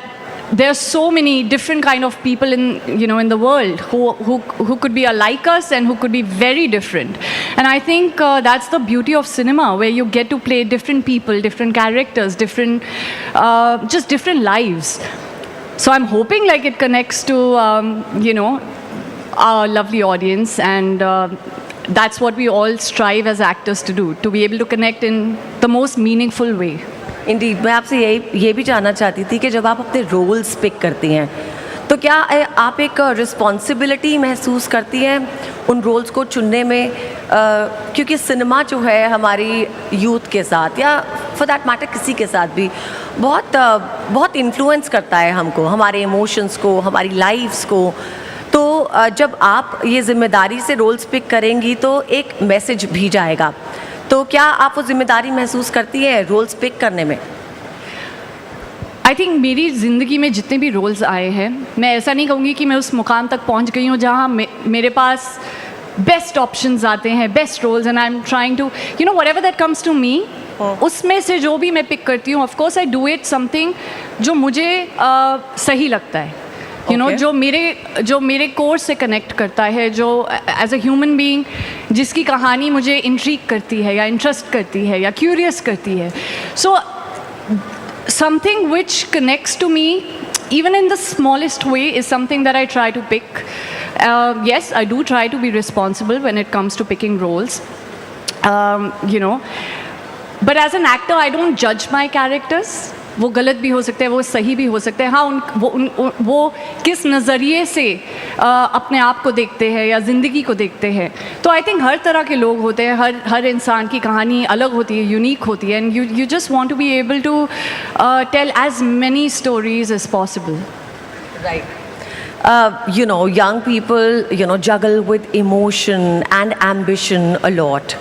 S19: there are so many different kind of people in the world who could be like us and who could be very different. And I think that's the beauty of cinema, where you get to play different people, different characters, just different lives. So I'm hoping like it connects to our lovely audience, and that's what we all strive as actors to do, to be able to connect in the most meaningful way.
S2: Indeed, मैं आपसे ये भी जानना चाहती थी कि जब आप अपने रोल्स पिक करती हैं, तो क्या आप एक रिस्पॉन्सिबिलिटी महसूस करती हैं उन रोल्स को चुनने में, क्योंकि सिनेमा जो है हमारी यूथ के साथ या फॉर दैट मैटर किसी के साथ भी बहुत इन्फ्लुएंस करता है हमको, हमारे इमोशंस को, हमारी लाइफ्स को. तो जब आप ये जिम्मेदारी से रोल्स पिक करेंगी तो एक मैसेज भी जाएगा. तो क्या आप वो जिम्मेदारी महसूस करती हैं रोल्स पिक करने में?
S19: आई थिंक मेरी ज़िंदगी में जितने भी रोल्स आए हैं, मैं ऐसा नहीं कहूँगी कि मैं उस मुकाम तक पहुँच गई हूँ जहाँ मेरे पास बेस्ट ऑप्शंस आते हैं, best roles, and I am trying to whatever that comes to me, उसमें से जो भी मैं पिक करती हूँ, of course I do it something जो मुझे सही लगता है. You know,
S2: Okay.
S19: जो मेरे कोर्स से कनेक्ट करता है, जो एज अ ह्यूमन बीइंग जिसकी कहानी मुझे इंट्रीग करती है या इंटरेस्ट करती है या क्यूरियस करती है. सो something which connects to me even in the smallest way is something that I try to pick. Yes, I do try to be responsible when it comes to picking roles. You know, but as an actor I don't judge my characters. वो गलत भी हो सकते हैं, वो सही भी हो सकते हैं. हाँ, वो किस नज़रिए से अपने आप को देखते हैं या ज़िंदगी को देखते हैं. तो आई थिंक हर तरह के लोग होते हैं, हर इंसान की कहानी अलग होती है, यूनिक होती है, and you just want to be able to tell as many stories as possible.
S2: Right. You know, young people, you know, juggle with emotion and ambition a lot.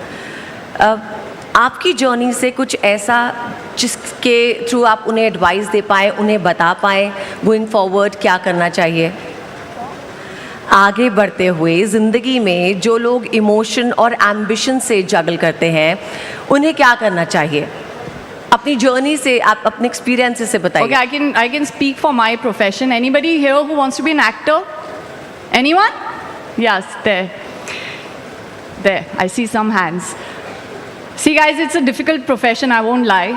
S2: आपकी जर्नी से कुछ ऐसा जिसके थ्रू आप उन्हें advice दे पाए, उन्हें बता पाए गोइंग फॉरवर्ड क्या करना चाहिए? आगे बढ़ते हुए ज़िंदगी में जो लोग इमोशन और एम्बिशन से जगल करते हैं, उन्हें क्या करना चाहिए? अपनी जर्नी से, आप अपने एक्सपीरियंसेस से बताइए.
S19: Okay, I can speak for my profession. Anybody here who wants to be an actor? Anyone? Yes, there. I see some hands. See, guys, it's a difficult profession, I won't lie.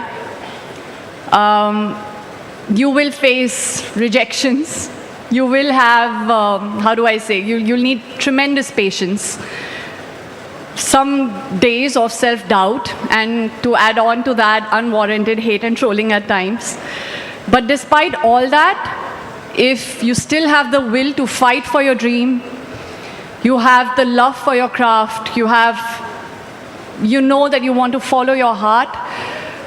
S19: You will face rejections. You will have, how do I say, you'll need tremendous patience. Some days of self-doubt, and to add on to that, unwarranted hate and trolling at times. But despite all that, if you still have the will to fight for your dream, you have the love for your craft, you know that you want to follow your heart,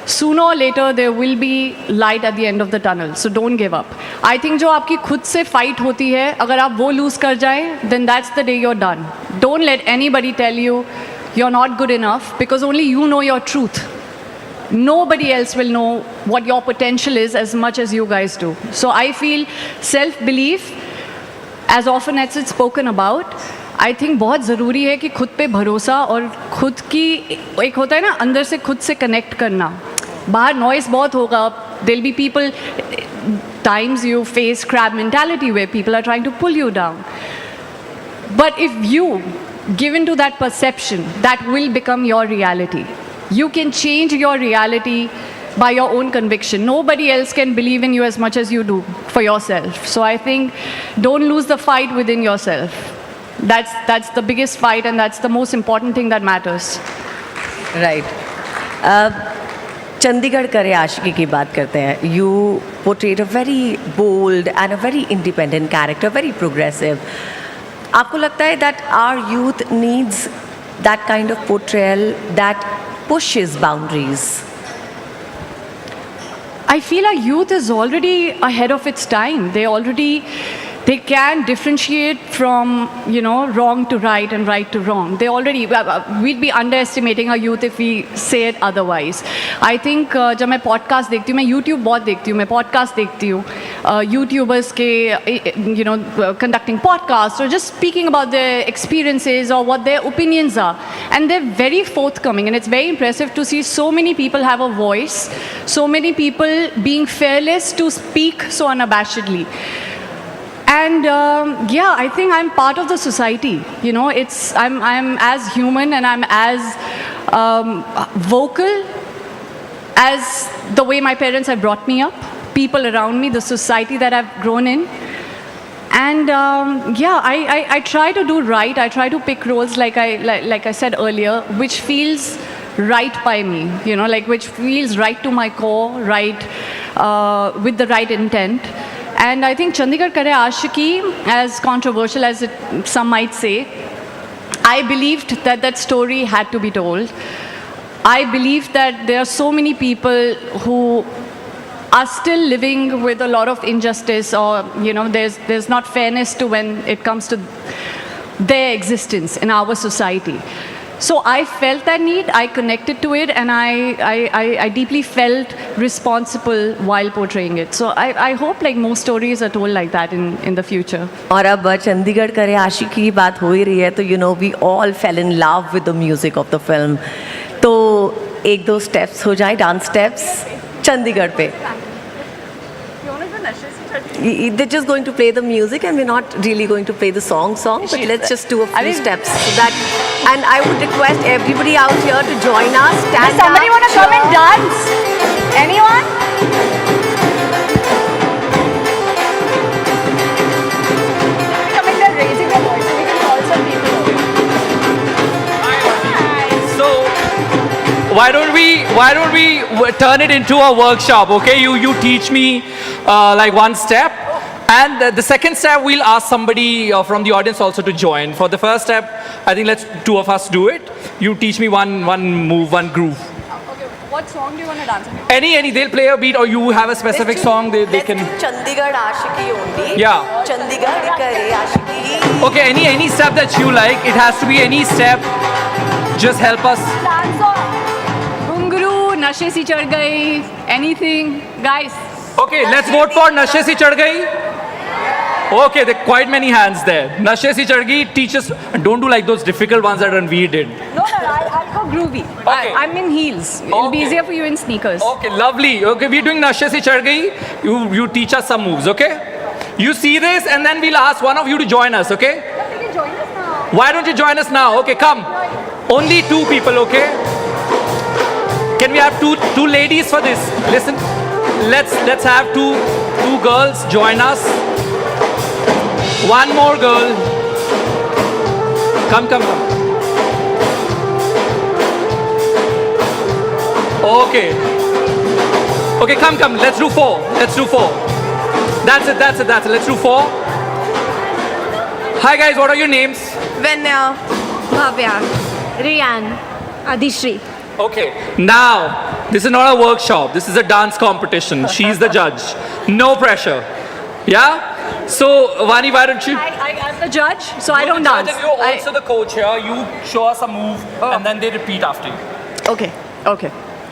S19: sooner or later there will be light at the end of the tunnel. So don't give up. I think जो आपकी खुद से fight होती है, अगर आप वो lose कर जाएं, then that's the day you're done. Don't let anybody tell you you're not good enough, because only you know your truth. Nobody else will know what your potential is as much as you guys do. So I feel self-belief, as often as it's spoken about, I think बहुत ज़रूरी है कि खुद पे भरोसा और खुद की एक होता है ना, अंदर से खुद से कनेक्ट करना. बाहर नॉइस बहुत होगा, there be people, times you face crab mentality where people are trying to pull you down, but if you give in to that perception, that will become your reality. You can change your reality by your own conviction. Nobody else can believe in you as much as you do for yourself. So I think don't lose the fight within yourself. That's the biggest fight, and that's the most important thing that matters.
S2: Right. Chandigarh करे आशिकी की बात करते हैं. You portrayed a very bold and a very independent character, very progressive. आपको लगता है that our youth needs that kind of portrayal that pushes boundaries?
S19: I feel our youth is already ahead of its time. They can differentiate from, you know, wrong to right and right to wrong. We'd be underestimating our youth if we say it otherwise. I think जब मैं podcast देखती हूँ, मैं YouTube बहुत देखती हूँ, मैं podcast देखती हूँ, YouTubers के, you know, conducting podcasts or just speaking about their experiences or what their opinions are. And they're very forthcoming, and it's very impressive to see so many people have a voice, so many people being fearless to speak so unabashedly. And yeah, I think I'm part of the society. You know, I'm as human and I'm as vocal as the way my parents have brought me up, people around me, the society that I've grown in. And yeah, I try to do right. I try to pick roles like I said earlier, which feels right by me. You know, like which feels right to my core, right, with the right intent. And I think Chandigarh Kare Ashiki, as controversial as some might say, I believed that story had to be told. I believed that there are so many people who are still living with a lot of injustice, or, you know, there's not fairness to when it comes to their existence in our society. So I felt that need, I connected to it, and I deeply felt responsible while portraying it. So I hope like more stories are told like that in the future.
S2: और अब चंडीगढ़ करे आशिकी की बात हो ही रही है, तो you know we all fell in love with the music of the film. तो एक दो steps हो जाए, dance steps चंडीगढ़ पे. They're just going to play the music, and we're not really going to play the song. But let's just do a few steps so that. And I would request everybody out here to join us. Stand
S19: Somebody
S2: up,
S19: want to come and
S2: cheer.
S19: dance? Anyone? Coming, they're raising their voice, so we can call some people.
S1: So why don't we turn it into a workshop? Okay, you teach me like one step, and the second step we'll ask somebody from the audience also to join. For the first step, I think let's two of us do it. You teach me one move, one groove.
S19: Okay, what song do you want to dance?
S1: Any they'll play a beat, or you have a specific song they can.
S2: Chandigarh Ashiki only.
S1: Yeah.
S2: Chandigarh Kare Ashiki.
S1: Okay, any step that you like. It has to be any step. Just help us.
S19: Dance song. Ghungru, Nashe Si Chad Gayi, anything. Guys.
S1: Okay, let's vote for Nashe Si Chad Gayi. Okay, there are quite many hands there. Nashe Si Chad Gayi, teach us. Don't do like those difficult ones that Ranveer did.
S19: No, I'll go groovy. I'm in heels. It'll be easier for you in sneakers.
S1: Okay, lovely. Okay, we're doing Nashe Si Chad Gayi. You teach us some moves, okay? You see this, and then we'll ask one of you to join us, okay?
S19: You can join us now.
S1: Why don't you join us now? Okay, come. Only two people, okay? Can we have two ladies for this? Listen, let's have two girls join us. One more girl. Come. Okay, come. Let's do four. That's it. Let's do four. Hi guys, what are your names?
S13: Venya, Bhavya, Riyan, Adishri.
S1: Okay, now this is not a workshop. This is a dance competition. She's the judge. No pressure. Yeah? So, Vaani, why don't you?
S19: I'm the judge, so I don't dance.
S1: You're also the coach here. You show us a move, and then they repeat after you.
S19: Okay.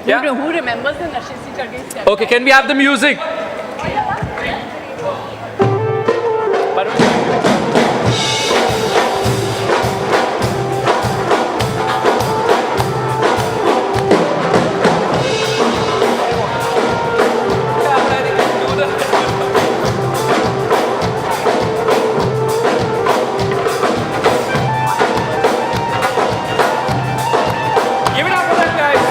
S1: Yeah?
S19: Who remembers the Nashe Si Chad Gayi step?
S1: Okay, can we have the music? Give it up for them, guys.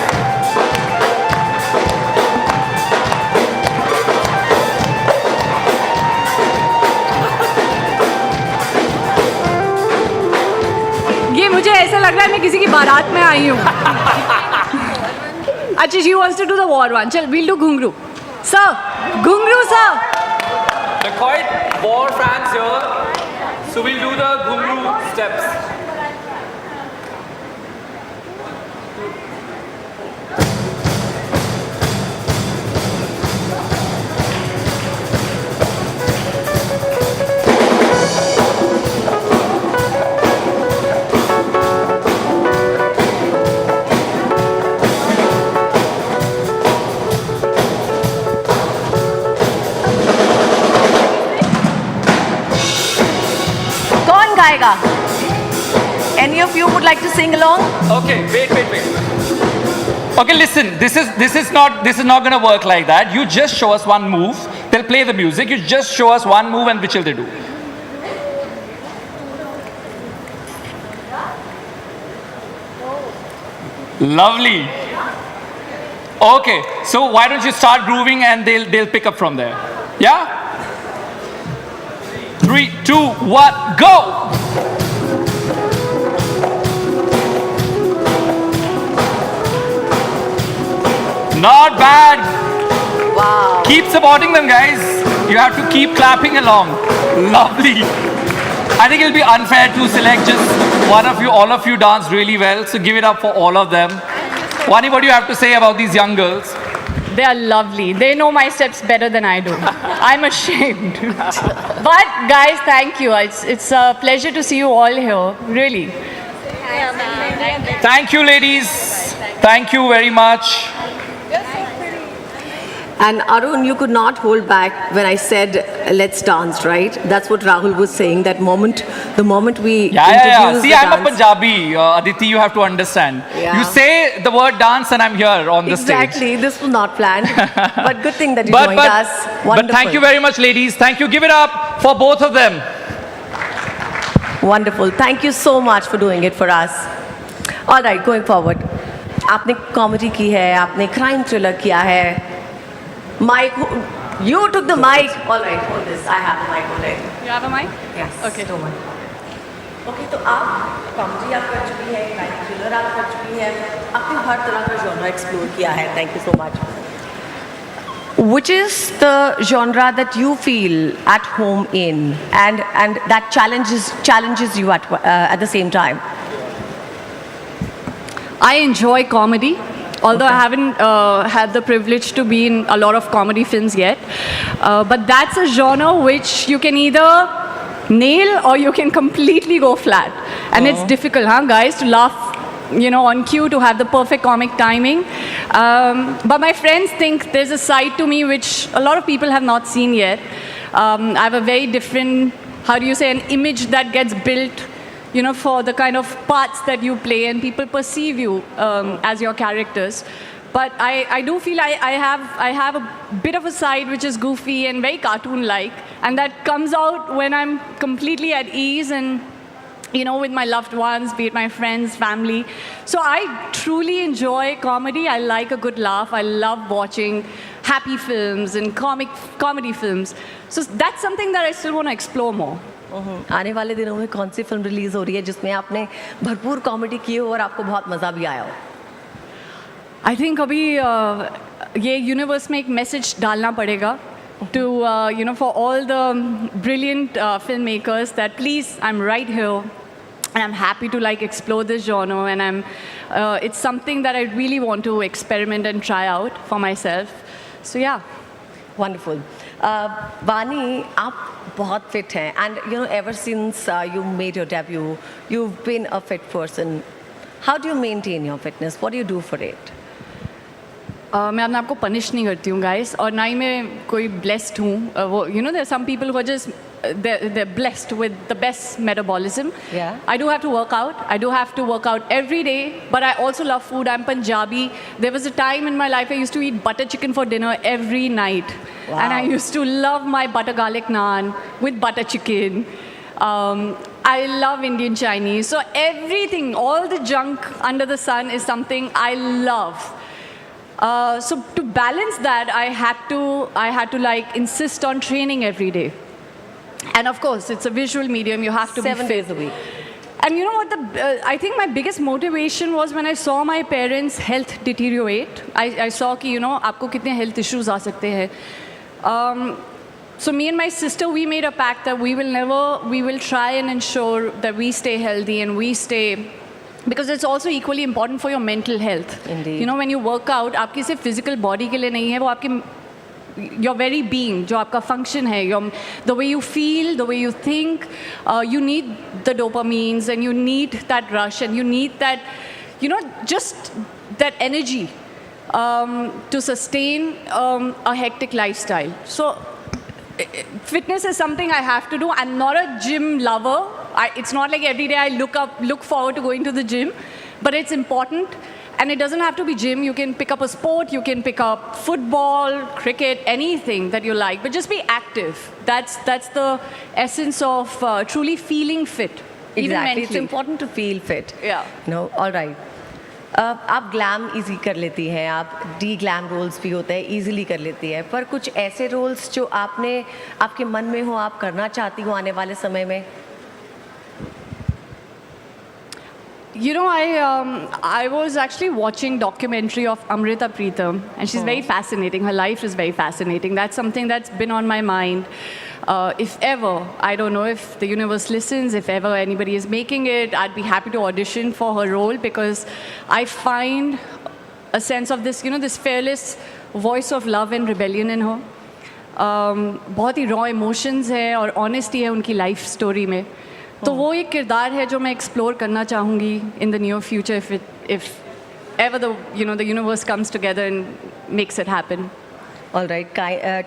S19: ये मुझे ऐसा लग रहा है मैं किसी की बारात में आई हूँ अच्छा she wants to do the war one चल we'll do घुंघरू sir घुंघरू sir
S1: There are quite war fans here, so we'll do the Ghumru steps.
S2: कौन गाएगा? Any of you would like to sing along?
S1: Okay, wait. Okay, listen. This is not gonna work like that. You just show us one move. They'll play the music. You just show us one move, and which will they do? Lovely. Okay, so why don't you start grooving, and they'll pick up from there. Yeah. 3, 2, 1, go! Not bad.
S2: Wow.
S1: Keep supporting them, guys. You have to keep clapping along. Lovely. I think it'll be unfair to select just one of you. All of you danced really well, so give it up for all of them. Vaani, what do you have to say about these young girls?
S19: they are lovely they know my steps better than I do I'm ashamed but guys thank you it's a pleasure to see you all here really
S1: Thank you, ladies. Thank you very much.
S2: And Arun, you could not hold back when I said, let's dance, right? That's what Rahul was saying, that moment, the moment we introduced
S1: See,
S2: the
S1: I'm a
S2: dance.
S1: Punjabi, Aditi, you have to understand.
S2: Yeah.
S1: You say the word dance and I'm here on the stage.
S2: Exactly, this was not planned. But good thing that you joined us. Wonderful.
S1: But thank you very much, ladies. Thank you. Give it up for both of them.
S2: Wonderful. Thank you so much for doing it for us. All right, going forward. आपने comedy की है, आपने crime thriller किया है. Mike, you took the mic. All right, hold this. I have the mic already.
S19: You have a mic?
S2: Yes.
S19: Okay.
S2: Don't worry. Okay, तो आप comedy आप कर चुकी हैं, क्राइम थ्रिलर आप कर चुकी हैं, आपने हर तरह का जॉनरा एक्सप्लोर किया है. Thank you so much. Which is the genre that you feel at home in, and that challenges you at the same time?
S19: I enjoy comedy, although I haven't had the privilege to be in a lot of comedy films yet. But that's a genre which you can either nail or you can completely go flat. And it's difficult, huh, guys, to laugh, on cue, to have the perfect comic timing. But my friends think there's a side to me which a lot of people have not seen yet. I have a very different, an image that gets built for the kind of parts that you play, and people perceive you as your characters. But I do feel I have a bit of a side which is goofy and very cartoon-like, and that comes out when I'm completely at ease and, with my loved ones, be it my friends, family. So I truly enjoy comedy. I like a good laugh. I love watching happy films and comedy films. So that's something that I still want to explore more.
S2: आने वाले दिनों में कौन सी film release हो रही है जिसमें आपने भरपूर कॉमेडी की हो और आपको बहुत मज़ा भी आया हो?
S19: I think अभी ये यूनिवर्स में एक मैसेज डालना पड़ेगा to for all the brilliant filmmakers that please, I'm right here and I'm happy to explore this genre, and it's something that I really want to experiment and try out for myself. So yeah.
S2: Wonderful. Vaani, आप बहुत fit हैं, and ever since you made your debut, you've been a fit person. How do you maintain your fitness? What do you do for it?
S19: मैं अपने आप को punish नहीं करती हूँ गाइस, और ना ही मैं कोई ब्लेस्ड हूँ. वो there are some people who are just they're blessed with the best metabolism.
S2: Yeah.
S19: I do have to work out. I do have to work out every day, but I also love food. I'm Punjabi. There was a time in my life I used to eat butter chicken for dinner every night.
S2: Wow.
S19: And I used to love my butter garlic naan with butter chicken. I love Indian Chinese. So everything, all the junk under the sun is something I love. So to balance that, I had to insist on training every day. And of course, it's a visual medium. You have to be
S2: 7 days a week.
S19: And you know what? I think my biggest motivation was when I saw my parents' health deteriorate. I saw कि आपको कितने health issues आ सकते हैं. So me and my sister, we made a pact that we will try and ensure that we stay healthy and we stay, because it's also equally important for your mental health.
S2: Indeed.
S19: When you work out, आपकी सिर्फ physical body के लिए नहीं है, वो आपके your very being, जो आपका function है, the way you feel, the way you think, you need the dopamines, and you need that rush, and you need that, just that energy to sustain a hectic lifestyle. So fitness is something I have to do. I'm not a gym lover. It's not like every day I look forward to going to the gym, but it's important. And it doesn't have to be gym. You can pick up a sport. You can pick up football, cricket, anything that you like. But just be active. That's the essence of truly feeling fit. Even
S2: Exactly.
S19: mentally.
S2: It's important to feel fit.
S19: Yeah.
S2: All right. आप glam easy कर लेती हैं, आप D glam roles भी होते हैं, easily कर लेती हैं, पर कुछ ऐसे रोल्स जो आपके मन में हो, आप करना चाहती हो आने वाले समय में?
S19: I was actually watching documentary of Amrita Pritam, and she's very fascinating. Her life is very fascinating. That's something that's been on my mind. If ever, I don't know if the universe listens, if ever anybody is making it, I'd be happy to audition for her role, because I find a sense of this, this fearless voice of love and rebellion in her. बहुत ही raw emotions है और honesty है उनकी life story में. तो वो एक किरदार है जो मैं एक्सप्लोर करना चाहूँगी in the near future if ever the universe comes together and makes it happen.
S2: All right,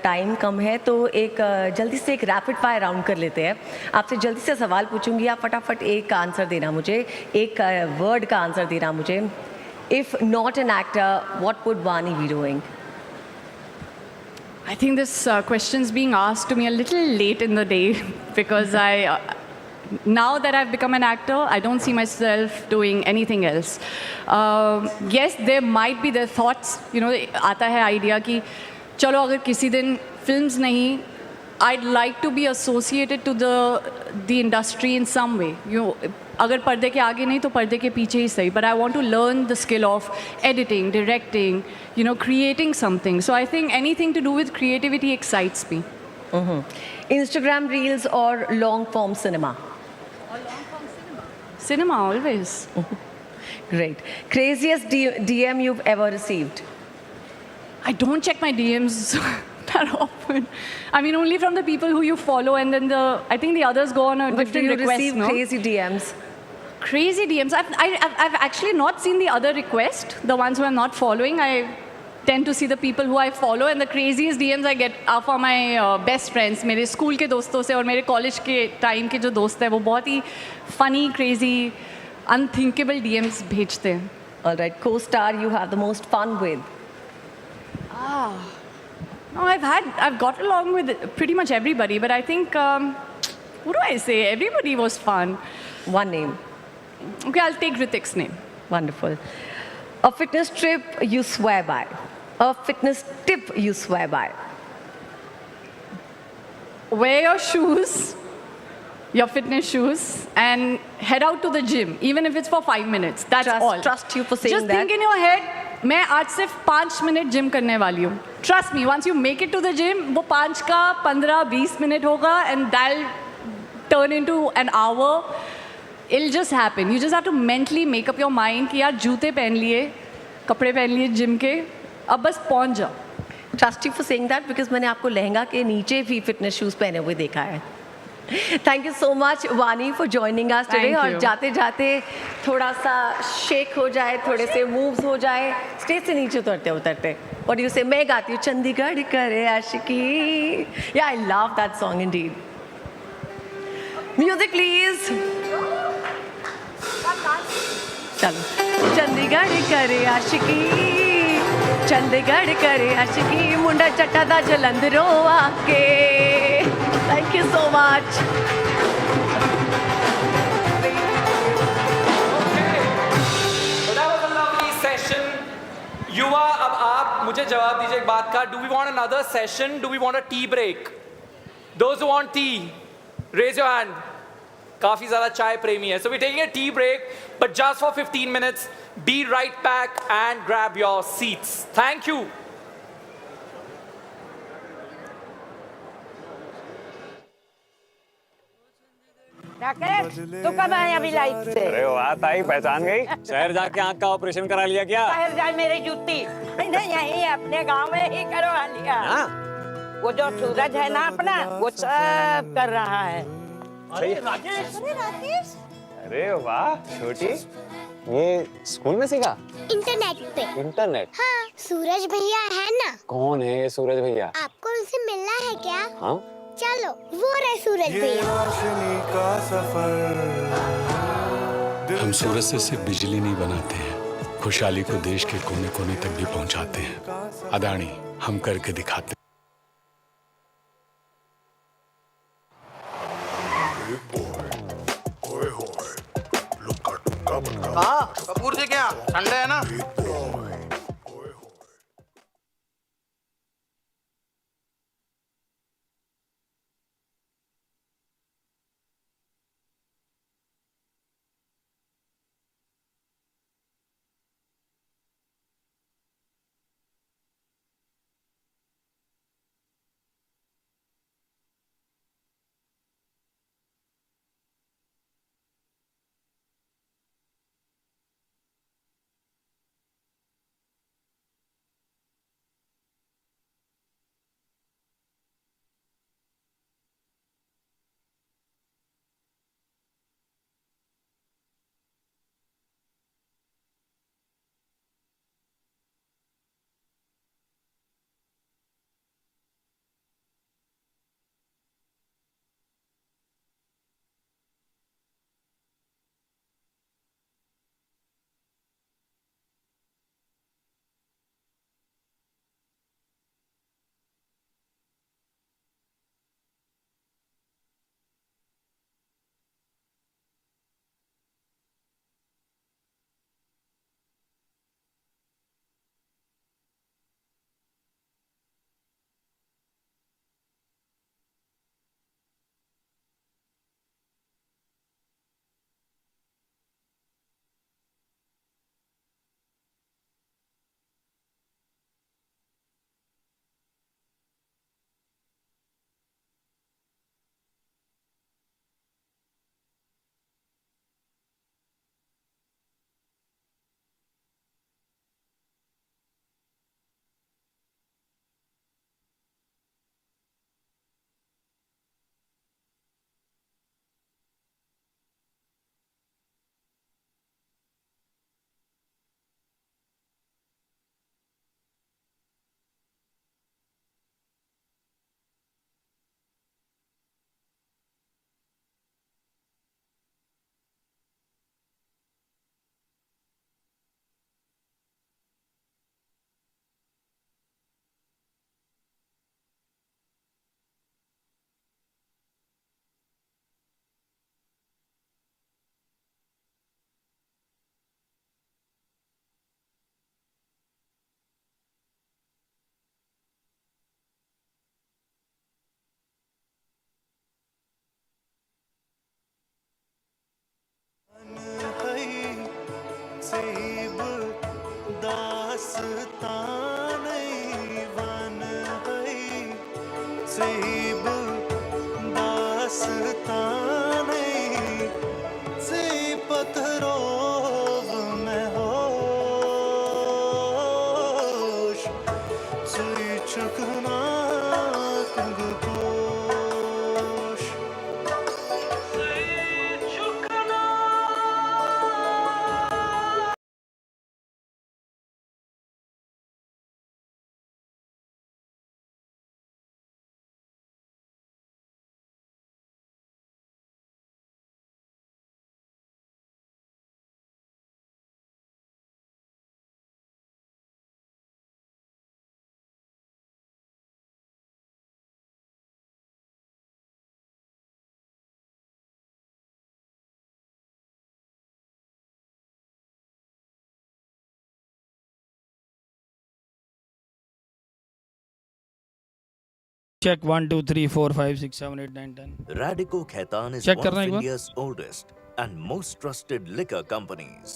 S2: time कम है तो एक जल्दी से एक रैपिड फायर राउंड कर लेते हैं. आपसे जल्दी से सवाल पूछूंगी, आप फटाफट एक का आंसर देना मुझे, एक वर्ड का आंसर देना मुझे. If not an actor, what would Vaani be doing?
S19: I think this question's being asked to me a little late in the day because now that I've become an actor, I don't see myself doing anything else. Yes, there might be the thoughts, आता है idea कि चलो अगर किसी दिन films नहीं, I'd like to be associated to the industry in some way. अगर पर्दे के आगे नहीं तो पर्दे के पीछे ही सही. But I want to learn the skill of editing, directing, creating something. So I think anything to do with creativity excites me.
S2: Instagram reels or long form cinema?
S19: Cinema, always.
S2: Great. Craziest DM you've ever received?
S19: I don't check my DMs that often. I mean, only from the people who you follow, and then I think the others go on a
S2: But
S19: different
S2: do you
S19: request.
S2: receive
S19: No?
S2: crazy DMs?
S19: Crazy DMs. I've actually not seen the other request, the ones who I'm not following. I tend to see the people who I follow, and the craziest DMs I get are for my best friends, मेरे school के दोस्तों से और मेरे college के time के जो दोस्त हैं वो बहुत ही funny, crazy, unthinkable DMs भेजते हैं.
S2: All right, co-star you have the most fun with?
S19: No, I've got along with pretty much everybody, but I think, what do I say? Everybody was fun.
S2: One name.
S19: Okay, I'll take Ritik's name.
S2: Wonderful. A fitness trip you swear by. A fitness tip you swear by.
S19: Wear your shoes, your fitness shoes, and head out to the gym, even if it's for 5 minutes. That's all.
S2: Trust you for saying
S19: Just
S2: that.
S19: think in your head, मैं आज सिर्फ 5 minute gym करने वाली हूँ. Trust me, once you make it to the gym, वो 5 का 15-20 minute होगा, and that'll turn into an hour. It'll just happen. You just have to mentally make up your mind कि यार जूते पहन लिए, कपड़े पहन लिए जिम के, अब बस पहुंच जाओ.
S2: Trust you for saying that because मैंने आपको लहंगा के नीचे भी फिटनेस शूज पहने हुए देखा है. Thank you so much, Vaani, for joining us today.
S19: Thank
S2: और
S19: you.
S2: जाते जाते थोड़ा सा शेक हो जाए, थोड़े से मूव्स हो जाए, स्टेज से नीचे उतरते उतरते. What do you say? मैं गाती हूँ चंडीगढ़ करे आशिकी. Yeah, I love that song indeed. Music, please. चलो. चंडीगढ़ करे आशिकी, चंडीगढ़ करे आशिकी, मुंडा चट्टा दा जलंधरों आके. Thank you so much.
S1: So that was a lovely session. युवा, अब आप मुझे जवाब दीजिए एक बात का. Do we want another session? Do we want a tea break? Those who want tea, raise your hand. काफी ज़्यादा चाय प्रेमी है. So we're taking a tea break, but just for 15 minutes. Be right back and grab your seats. Thank you.
S5: तू कब आए अभी life से?
S20: अरे वाह ताई, पहचान गई? शहर जाके आँख का ऑपरेशन करा लिया क्या?
S5: शहर जाए मेरी जूती नहीं, यही अपने गांव में ही करवा लिया. वो जो सूरज है ना अपना, वो सब कर रहा है.
S20: अरे
S5: राकेश, अरे राकेश,
S20: अरे वाह छोटी, ये स्कूल में सीखा?
S21: इंटरनेट पे.
S20: इंटरनेट?
S21: हाँ, सूरज भैया है ना.
S20: कौन है ये सूरज भैया?
S21: आपको उनसे मिलना है क्या?
S20: हाँ,
S21: चलो, वो रहे सूरज भैया.
S23: हम सूरज से सिर्फ बिजली नहीं बनाते हैं, खुशहाली को देश के कोने कोने तक भी पहुंचाते हैं. अदानी, हम करके दिखाते हैं.
S24: हाँ, कपूर जी क्या संडे है ना?
S6: सेब दास्तां नहीं बन गई सेब दास्तां नहीं से पत्थरों में होश सुई चुकना तुमकोश
S7: Check 1, 2, 3, 4, 5, 6, 7, 8, 9, 10.
S8: Radico Khaitan is
S7: Check
S8: one of
S7: करना एक बार।
S8: India's oldest and most trusted liquor companies.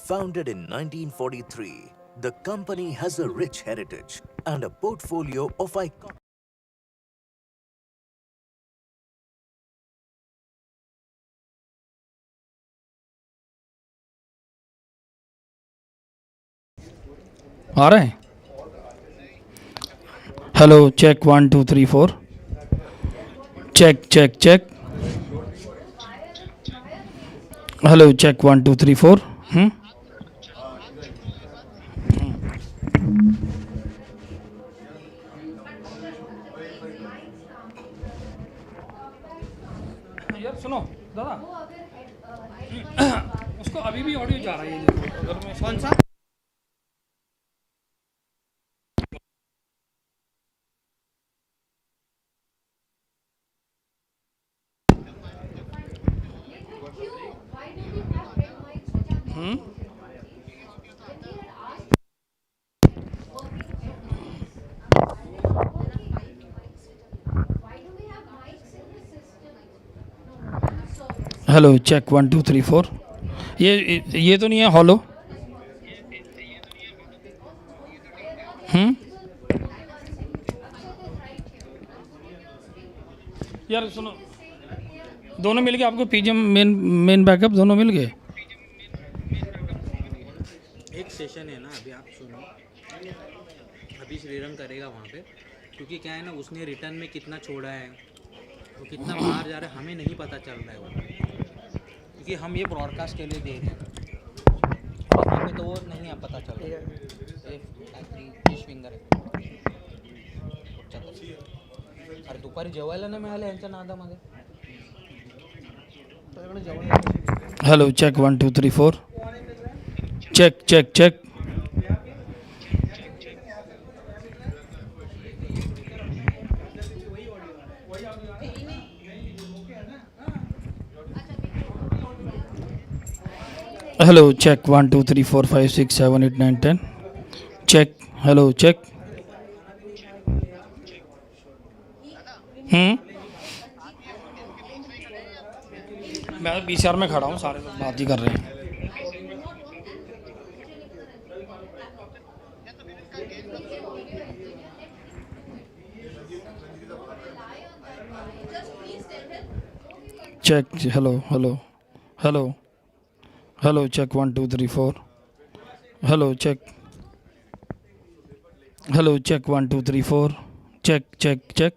S8: Founded in 1943, the company has a rich heritage and a portfolio of iconic.
S7: आ रहे हैं? Hello check 1 2 3 4 check check check hello check 1 2 3 4 यार सुनो दादा उसको अभी भी ऑडियो जा रहा है ये देखो अगर मैं कौन सा हेलो चेक 1 2 3 4 ये तो नहीं है हॉलो यार सुनो दोनों मिल गए आपको पीजीएम मेन बैकअप दोनों मिल गए
S14: एक सेशन है ना अभी आप सुनो अभी श्रीरंग करेगा वहाँ पे क्योंकि क्या है ना उसने रिटर्न में कितना छोड़ा है वो कितना बाहर जा रहा है हमें नहीं पता चल रहा है वो क्योंकि हम ये ब्रॉडकास्ट के लिए दे रहे हैं वहाँ पे तो वो नहीं है पता चल रहा है फिश फिंगर आहे अरे दुपारी जेवायला नाही मिळालं यांच्या नादामध्ये
S7: hello check 1 2 3 4 check check check hello check 1 2 3 4 5 6 7 8 9 10 check hello check मैं बीसीआर में खड़ा हूँ सारे लोग बात ही कर रहे हैं check hello hello hello hello check 1 2 3 4 hello check hello check 1 2 3 4 check check check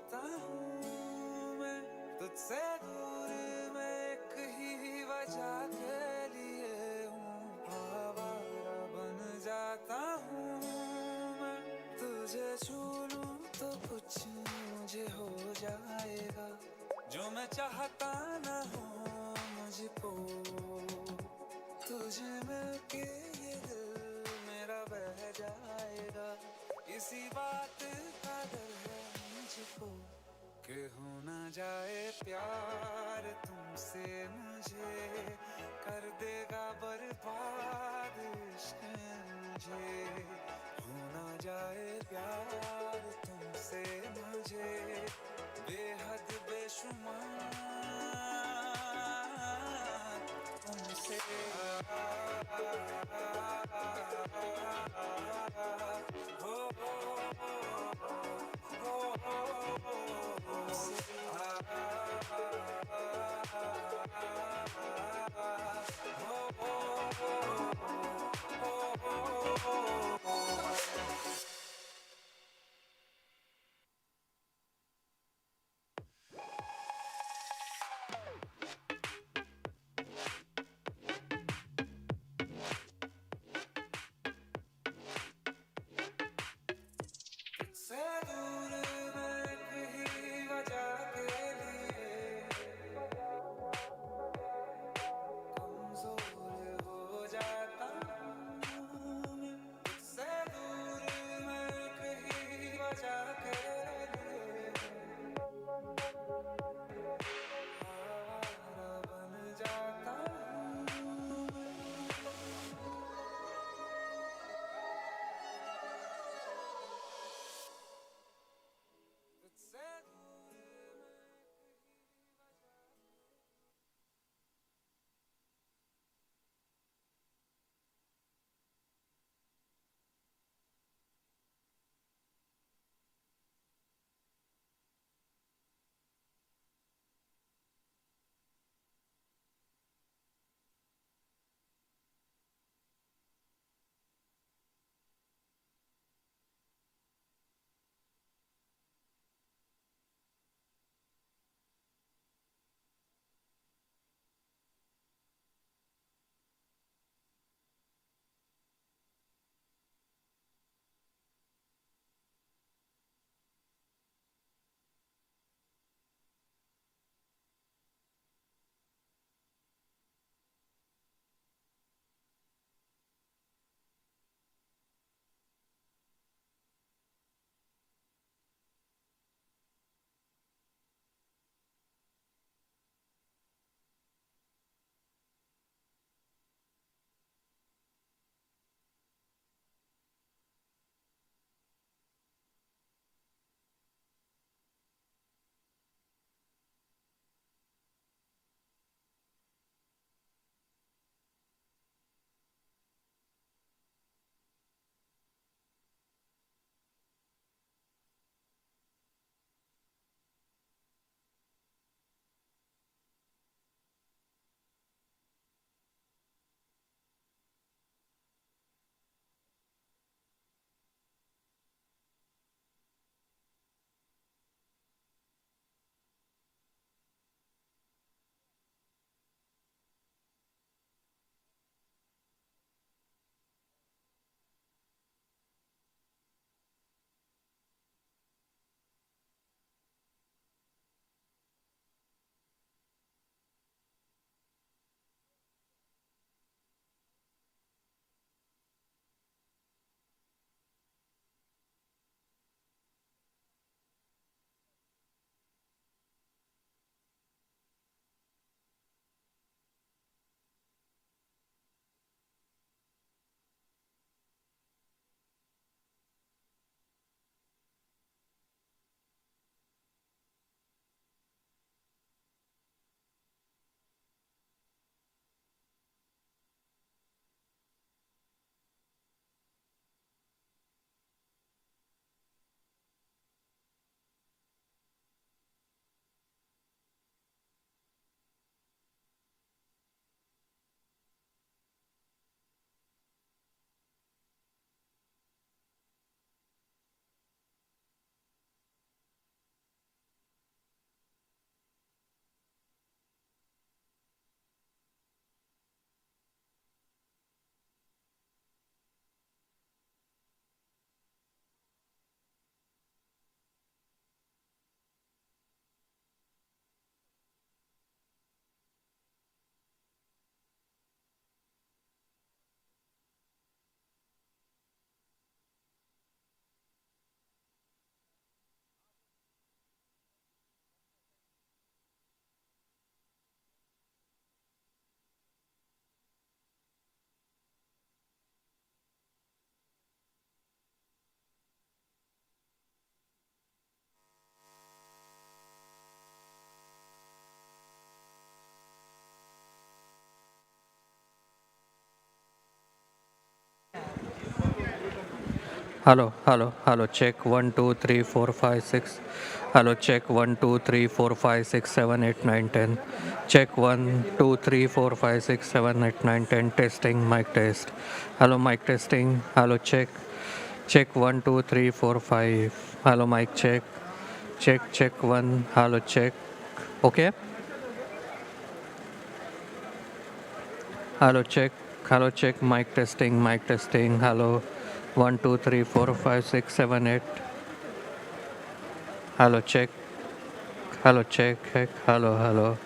S6: जाता हूँ मैं तुझसे दूर, मैं एक ही वजह के लिए हूँ आवारा बन जाता हूँ मैं। तुझे छू लूं तो कुछ मुझे हो जाएगा, जो मैं चाहता ना हो मुझको। तुझे मिलके ये दिल मेरा बह जाएगा, इसी बात का डर है मुझको कि हो ना जाए प्यार तुमसे मुझे, कर देगा बर्बाद इश्क मुझे। हो ना जाए प्यार तुमसे मुझे, बेहद बेशुमार तुमसे। से दूर मैं एक ही वजह के लिए कमजोर हो जाता हूँ मैं। से दूर मैं एक ही वजह के लिए आवारा बन जाता हूँ मैं। तुझसे दूर मैं एक ही वजह।
S4: Hello, check 1 2 3 4 5 6. Hello, check 1 2 3 4 5 6 7 8 9 10. Check 1 2 3 4 5 6 7 8 9 10. Testing, mic test. Hello, mic testing. Hello, check. Check 1 2 3 4 5. Hello, mic check. Check 1. Hello, check. Okay. Hello, check. Hello, check. Mic testing, mic testing. Hello. 1 2 3 4 5 6 7 8. Hello, check. Hello, check. Hello.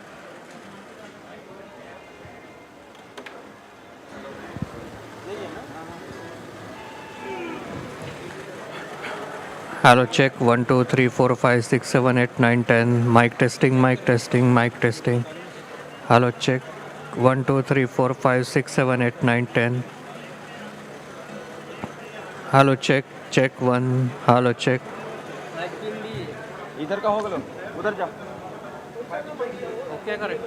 S4: Hello, check 1 2 3 4 5 6 7 8 9 10. Mic testing, mic testing, mic testing. Hello, check 1 2 3 4 5 6 7 8 9 10. Hello, check 1. Hello, check.
S14: इधर का होगा, उधर जा। क्या करें?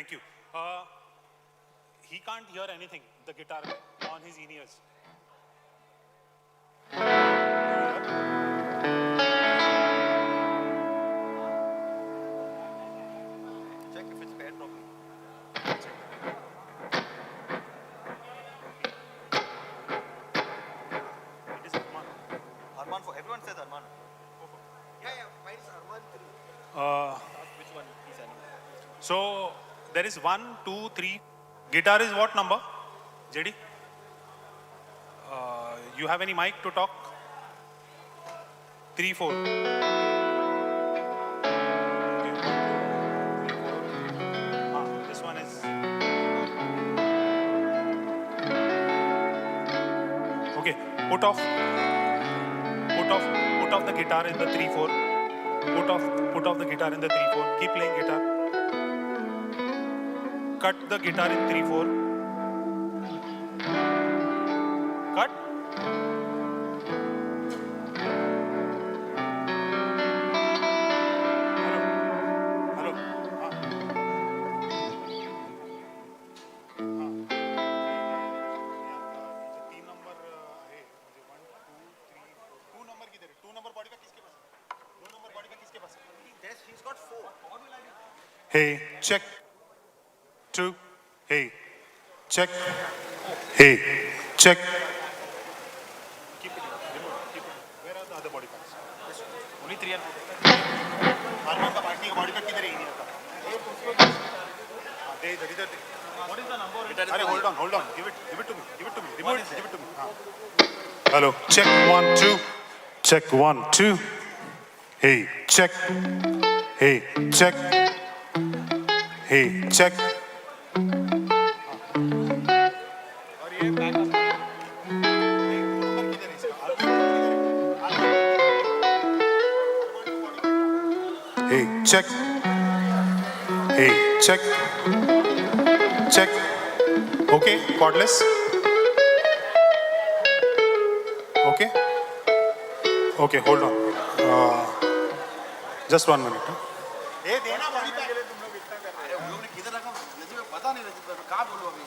S11: Thank you. He can't hear anything, the guitar on his in-ears.
S24: Check if it's paired properly.
S11: It is Arman.
S24: Arman for everyone says Arman. Yeah, mine is Arman 3. Which one is animal?
S11: So there is 1, 2, 3. Guitar is what number? JD? You have any mic to talk? 3, 4. This one is. Okay, put off the guitar in the 3, 4. Put off the guitar in the 3, 4. Keep playing guitar. Cut the guitar in 3, 4. Cut. Hello.
S24: He's got 4.
S11: Hey, check. 2. Hey, check. Hey, check. Keep it. Keep it. Where are the other body parts?
S24: Only 3 and 4.
S11: Arman का party का body part किधर है India का? दे इधर इधर.
S24: What is the number?
S11: अरे hold on. Give it to me. Remote give it to me. Hello. Check 1, 2. Check 1, 2. Hey, check. Hey, check. Hey, check.
S24: और ये backup.
S11: Hey, check. Hey, check. Check. Okay, cordless. Okay. Okay, hold on. Just 1 minute.
S24: ये देना body pack के लिए तुम लोग इतना कर रहे हो. हम लोग ने किधर रखा? मुझे पता नहीं रजित भाई. कहाँ बोलूँ अभी?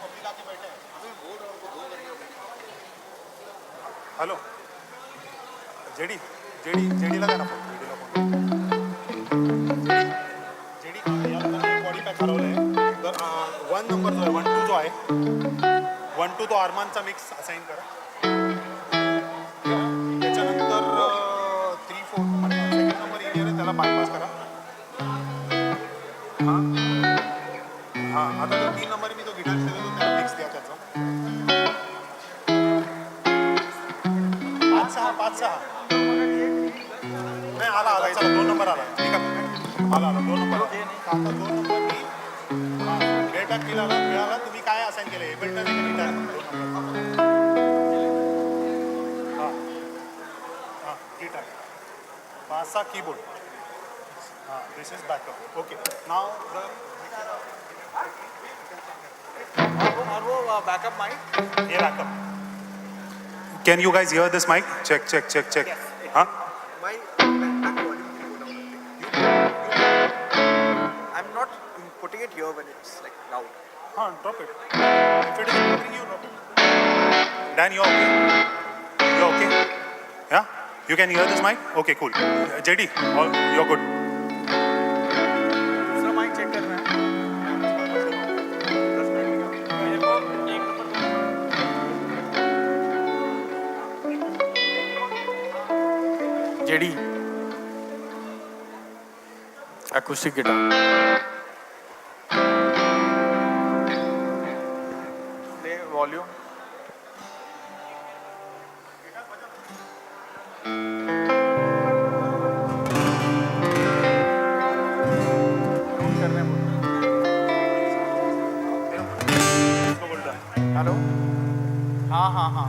S24: पब्लिक आके बैठे हैं. हमें बोल रहा हूँ उनको 2 करके.
S11: हेलो. जेडी लगा ना फोन. जेडी यार बॉडी पैक हरवलंय. 1 नंबर जो आहे 1, 2 जो आहे 1, 2 तो आरमानचा मिक्स असाइन करा. त्याच्यानंतर 3, 4 सेकंड नंबर इंडियर आहे त्याला बायपास करा. हां आता तो 3 नंबर मी तो गिटार दिला तो त्याला मिक्स द्या त्याचा. 5, 6 नाही आला चला 2 नंबर आला. ठीक आहे आला 2 नंबर. आता 2 नंबर मी डेटा मिळाला तुम्ही काय असाइन केलं एबेल्टन आहे गिटार 2 नंबर. हां guitar 5, 6 keyboard. This is backup. Okay now
S24: और वो बैकअप माइक.
S11: ये backup. Can you guys hear this mic? Check. हाँ
S24: My I'm not putting it here when it's like loud.
S11: Drop it. If it is bothering you, drop it. Dan, you're okay? You're okay? Yeah? You can hear this mic? Okay, cool. JD, you're good.
S24: दूसरा mic check करना है. JD acoustic guitar. Play volume. Hello. हाँ.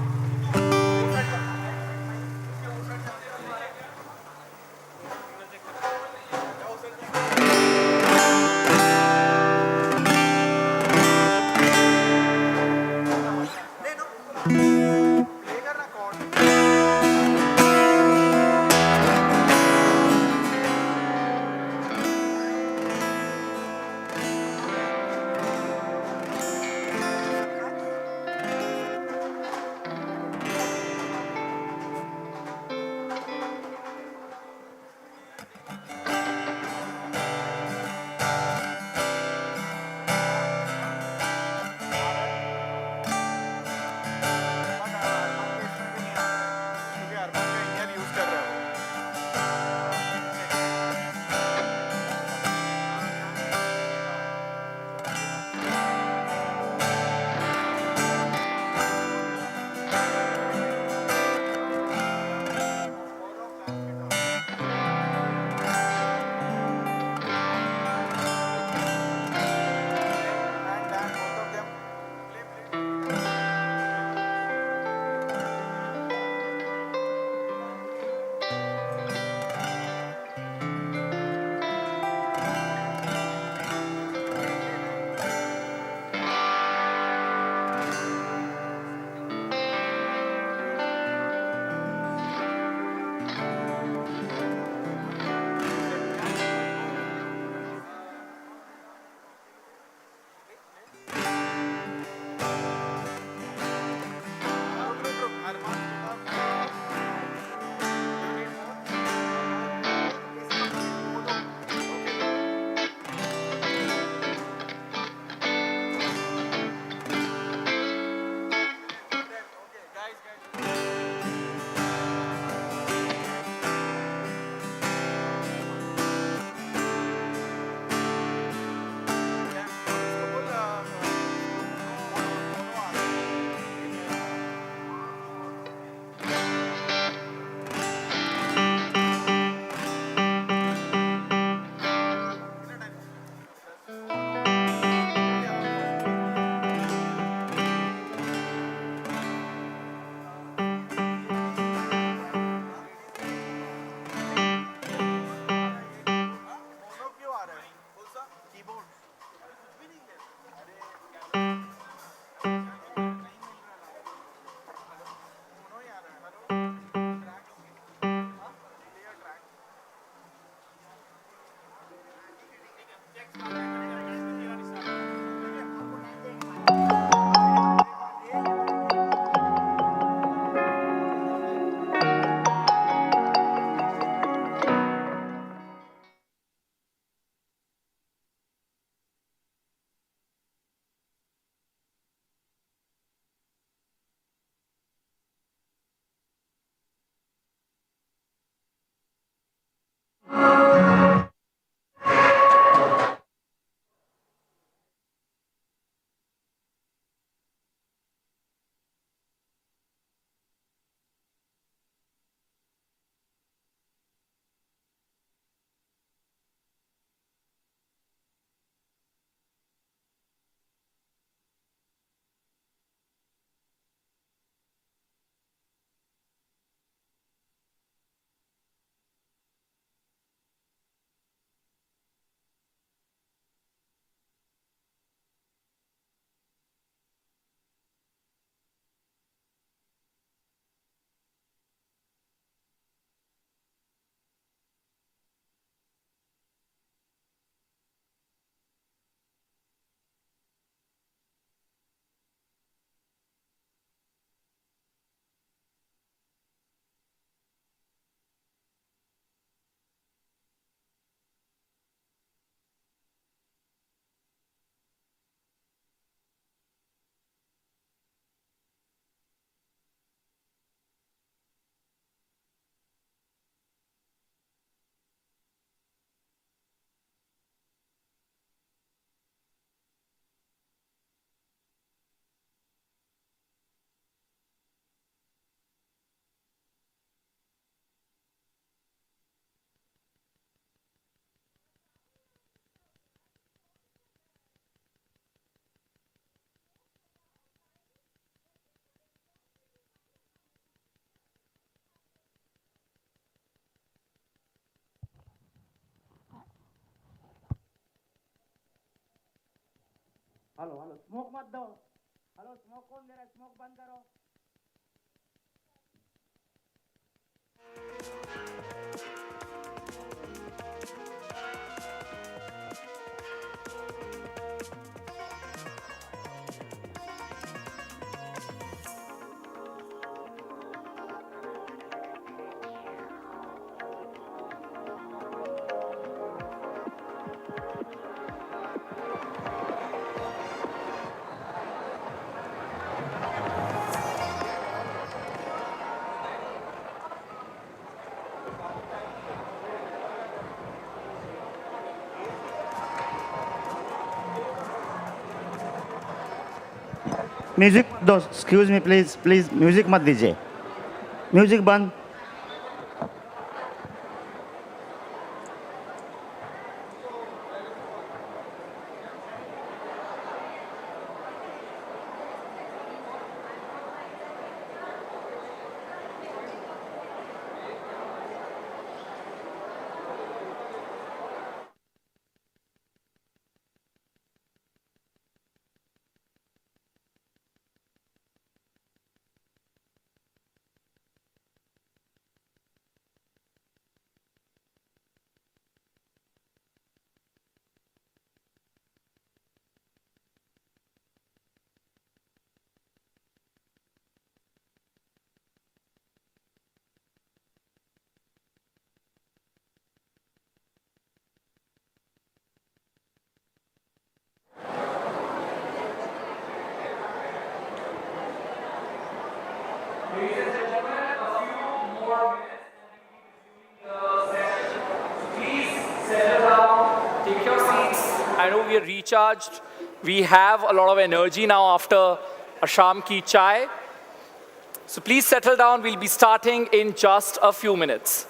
S24: Hello hello smoke मत दो hello smoke कौन दे रहा है smoke बंद करो म्यूजिक दो excuse me please please music मत दीजिए म्यूजिक बंद
S1: Take your seats. I know we are recharged. We have a lot of energy now after a Sham ki chai. So please settle down. We'll be starting in just a few minutes.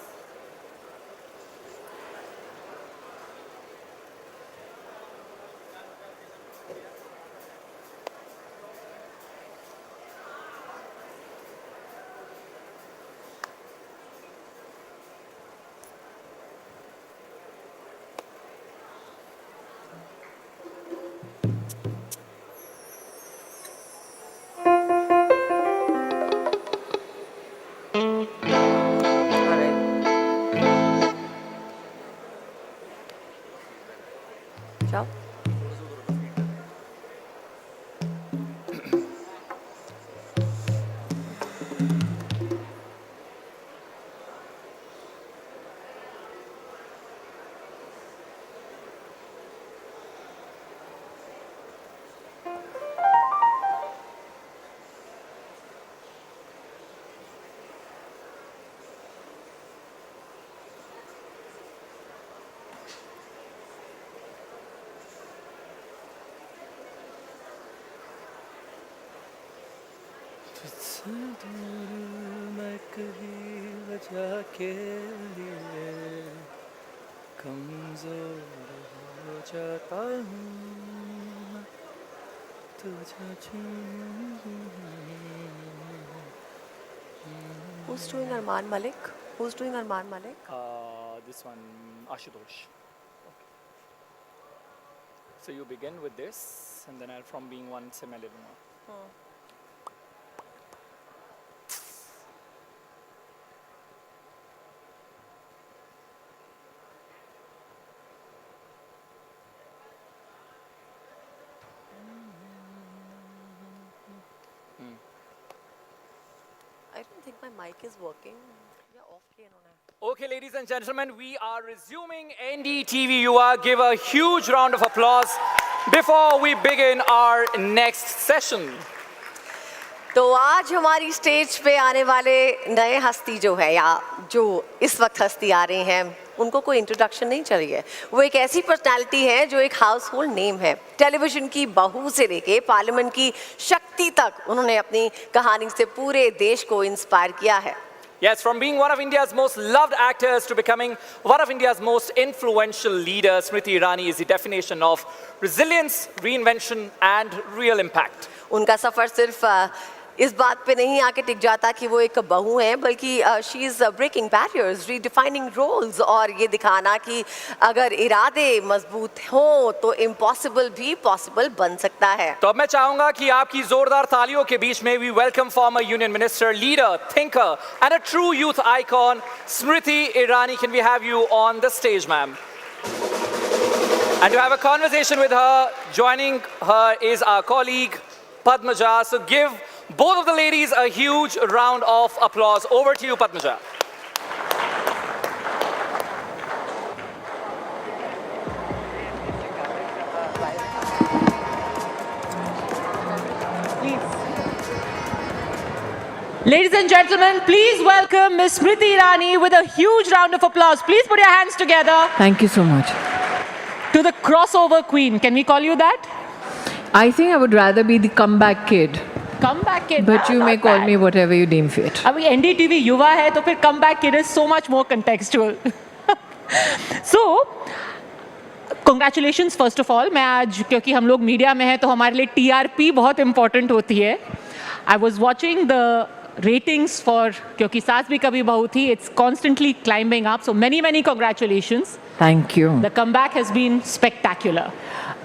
S4: तुझसे दूर मैं कहीं वजह के लिए कमजोर हो जाता हूँ तुझे
S2: Who's doing Arman Malik? Who's doing Arman Malik?
S1: This one, Ashutosh. So you begin with this, and then I'll from being one say मैं ले लूँगा.
S2: I don't think my mic is working. Yeah, off kiya inhone.
S1: Okay, ladies and gentlemen, we are resuming NDTV Yuva. Give a huge round of applause before we begin our next session.
S2: तो आज हमारी stage पे आने वाले नए हस्ती जो है या जो इस वक्त हस्ती आ रही हैं उनको कोई इंट्रोडक्शन नहीं चाहिए. वो एक ऐसी पर्सनालिटी है जो एक हाउस होल्ड नेम है. टेलीविजन की बहू से लेके पार्लियामेंट की शक्ति तक उन्होंने अपनी कहानी से पूरे देश को इंस्पायर किया है.
S1: Yes, from being one of India's most loved actors to becoming one of India's most influential leaders, Smriti Irani is the definition of resilience, reinvention and real impact.
S2: उनका सफ़र सिर्फ इस बात पे नहीं आके टिक जाता कि वो एक बहू हैं, बल्कि she is breaking barriers, redefining roles और ये दिखाना कि अगर इरादे मजबूत हों तो इम्पॉसिबल भी पॉसिबल बन सकता है.
S1: तो अब मैं चाहूंगा कि आपकी जोरदार तालियों के बीच में we welcome former union minister, leader, thinker and a true youth icon, Smriti Irani. Can we have you on the stage, ma'am? And to have a conversation with her, joining her is our colleague Padmaja. So give both of the ladies a huge round of applause. Over to you, Padmaja.
S3: Ladies and gentlemen, please welcome Ms. Smriti Irani with a huge round of applause. Please put your hands together.
S18: Thank you so much.
S3: To the crossover queen, can we call you that?
S18: I think I would rather be the comeback kid.
S3: Comeback kid.
S18: But you may call me whatever you deem fit.
S3: अभी NDTV युवा है तो फिर comeback kid is so much more contextual. So, congratulations first of all. मैं आज क्योंकि हम लोग मीडिया में हैं तो हमारे लिए TRP बहुत important होती है. I was watching the ratings for क्योंकि सास भी कभी बहू थी. It's constantly climbing up. So many congratulations.
S18: Thank you.
S3: The comeback has been spectacular.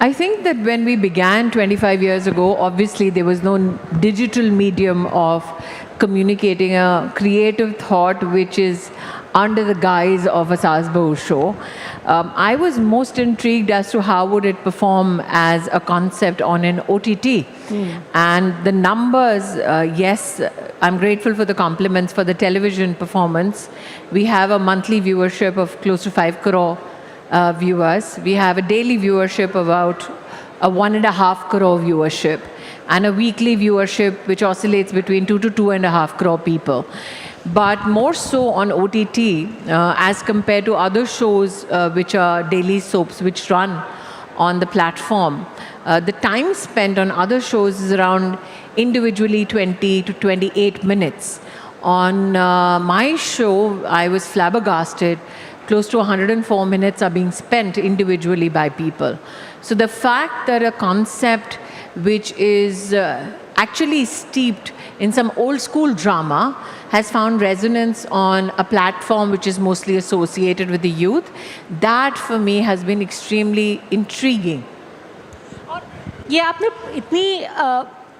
S18: I think that when we began 25 years ago, obviously there was no digital medium of communicating a creative thought which is under the guise of a Saas Bahu show. I was most intrigued as to how would it perform as a concept on an OTT. And the numbers, yes, I'm grateful for the compliments for the television performance. We have a monthly viewership of close to 5 crore viewers. We have a daily viewership about a 1.5 crore viewership and a weekly viewership which oscillates between 2 to 2.5 crore people. But more so on OTT as compared to other shows which are daily soaps which run on the platform. The time spent on other shows is around individually 20 to 28 minutes. On my show, I was flabbergasted. Close to 104 minutes are being spent individually by people. So the fact that a concept which is actually steeped in some old school drama has found resonance on a platform which is mostly associated with the youth, that for me has been extremely intriguing.
S3: और ये आपने इतनी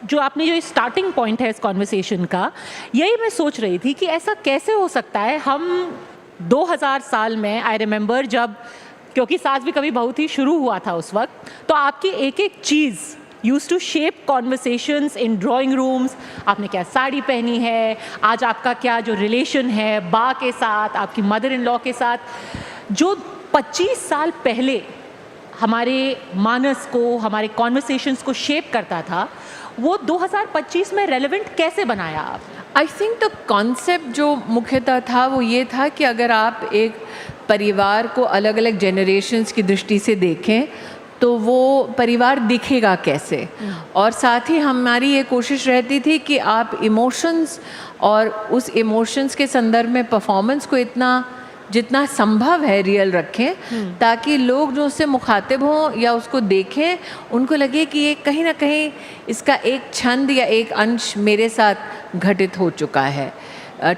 S3: जो आपने जो starting point है इस conversation का, यही मैं सोच रही थी कि ऐसा कैसे हो सकता है. हम 2000 साल में आई रिमेंबर जब क्योंकि सास भी कभी बहू थी शुरू हुआ था उस वक्त, तो आपकी एक एक चीज़ use to shape conversations in drawing rooms. आपने क्या साड़ी पहनी है, आज आपका क्या जो रिलेशन है बा के साथ, आपकी मदर इन लॉ के साथ, जो 25 साल पहले हमारे मानस को, हमारे कॉन्वर्सेशंस को शेप करता था, वो 2025 में रेलेवेंट कैसे बनाया आप?
S18: आई थिंक द कॉन्सेप्ट जो मुख्यतः था वो ये था कि अगर आप एक परिवार को अलग अलग जनरेशन्स की दृष्टि से देखें
S12: तो वो परिवार दिखेगा कैसे। और साथ ही हमारी ये कोशिश रहती थी कि आप इमोशंस और उस इमोशंस के संदर्भ में परफॉर्मेंस को इतना जितना संभव है रियल रखें, ताकि लोग जो उससे मुखातिब हों या उसको देखें उनको लगे कि ये कहीं ना कहीं इसका एक छंद या एक अंश मेरे साथ घटित हो चुका है।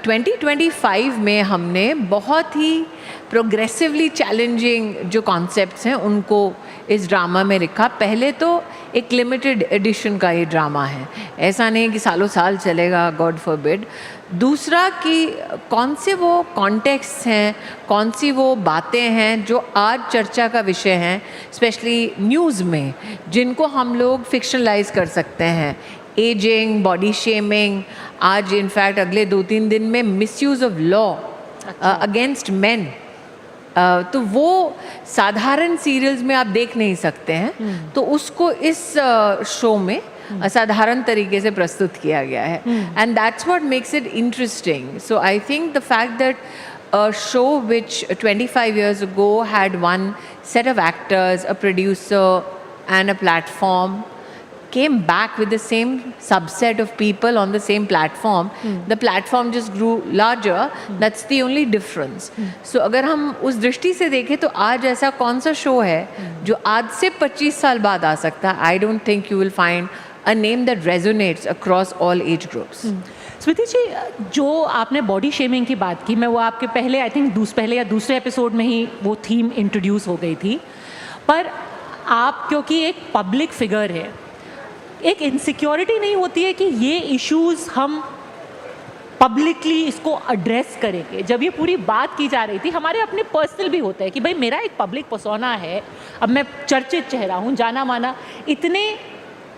S12: 2025 में हमने बहुत ही प्रोग्रेसिवली चैलेंजिंग जो कॉन्सेप्ट्स हैं उनको इस ड्रामा में लिखा। पहले तो एक लिमिटेड एडिशन का ये ड्रामा है, ऐसा नहीं कि सालों साल चलेगा, गॉड फॉरबिड। दूसरा कि कौन से वो कॉन्टेक्स्ट हैं, कौन सी वो बातें हैं जो आज चर्चा का विषय हैं, स्पेशली न्यूज़ में, जिनको हम लोग फिक्शनलाइज कर सकते हैं। एजिंग, बॉडी शेमिंग, आज इनफैक्ट अगले 2-3 दिन में misuse of law against main, तो वो साधारण सीरियल्स में आप देख नहीं सकते हैं, तो उसको इस शो में असाधारण तरीके से प्रस्तुत किया गया है, and that's what makes it interesting. So I think the fact that a show which 25 years ago had one set of actors, a producer and a platform, came back with the same subset of people on the same platform. The platform just grew larger. That's the only difference. So अगर हम उस दृष्टि से देखें तो आज ऐसा कौन सा शो है जो आज से 25 साल बाद आ सकता है? I don't think you will find a name that resonates across all age groups.
S3: स्मृति जी, जो आपने बॉडी शेमिंग की बात की, मैं वो आपके पहले आई थिंक पहले या दूसरे एपिसोड में ही वो थीम इंट्रोड्यूस हो गई थी, पर आप क्योंकि एक पब्लिक फिगर है, एक इनसिक्योरिटी नहीं होती है कि ये इश्यूज़ हम पब्लिकली इसको एड्रेस करेंगे? जब ये पूरी बात की जा रही थी, हमारे अपने पर्सनल भी होता है कि भाई मेरा एक पब्लिक पर्सोना है, अब मैं चर्चित चेहरा हूँ, जाना माना, इतने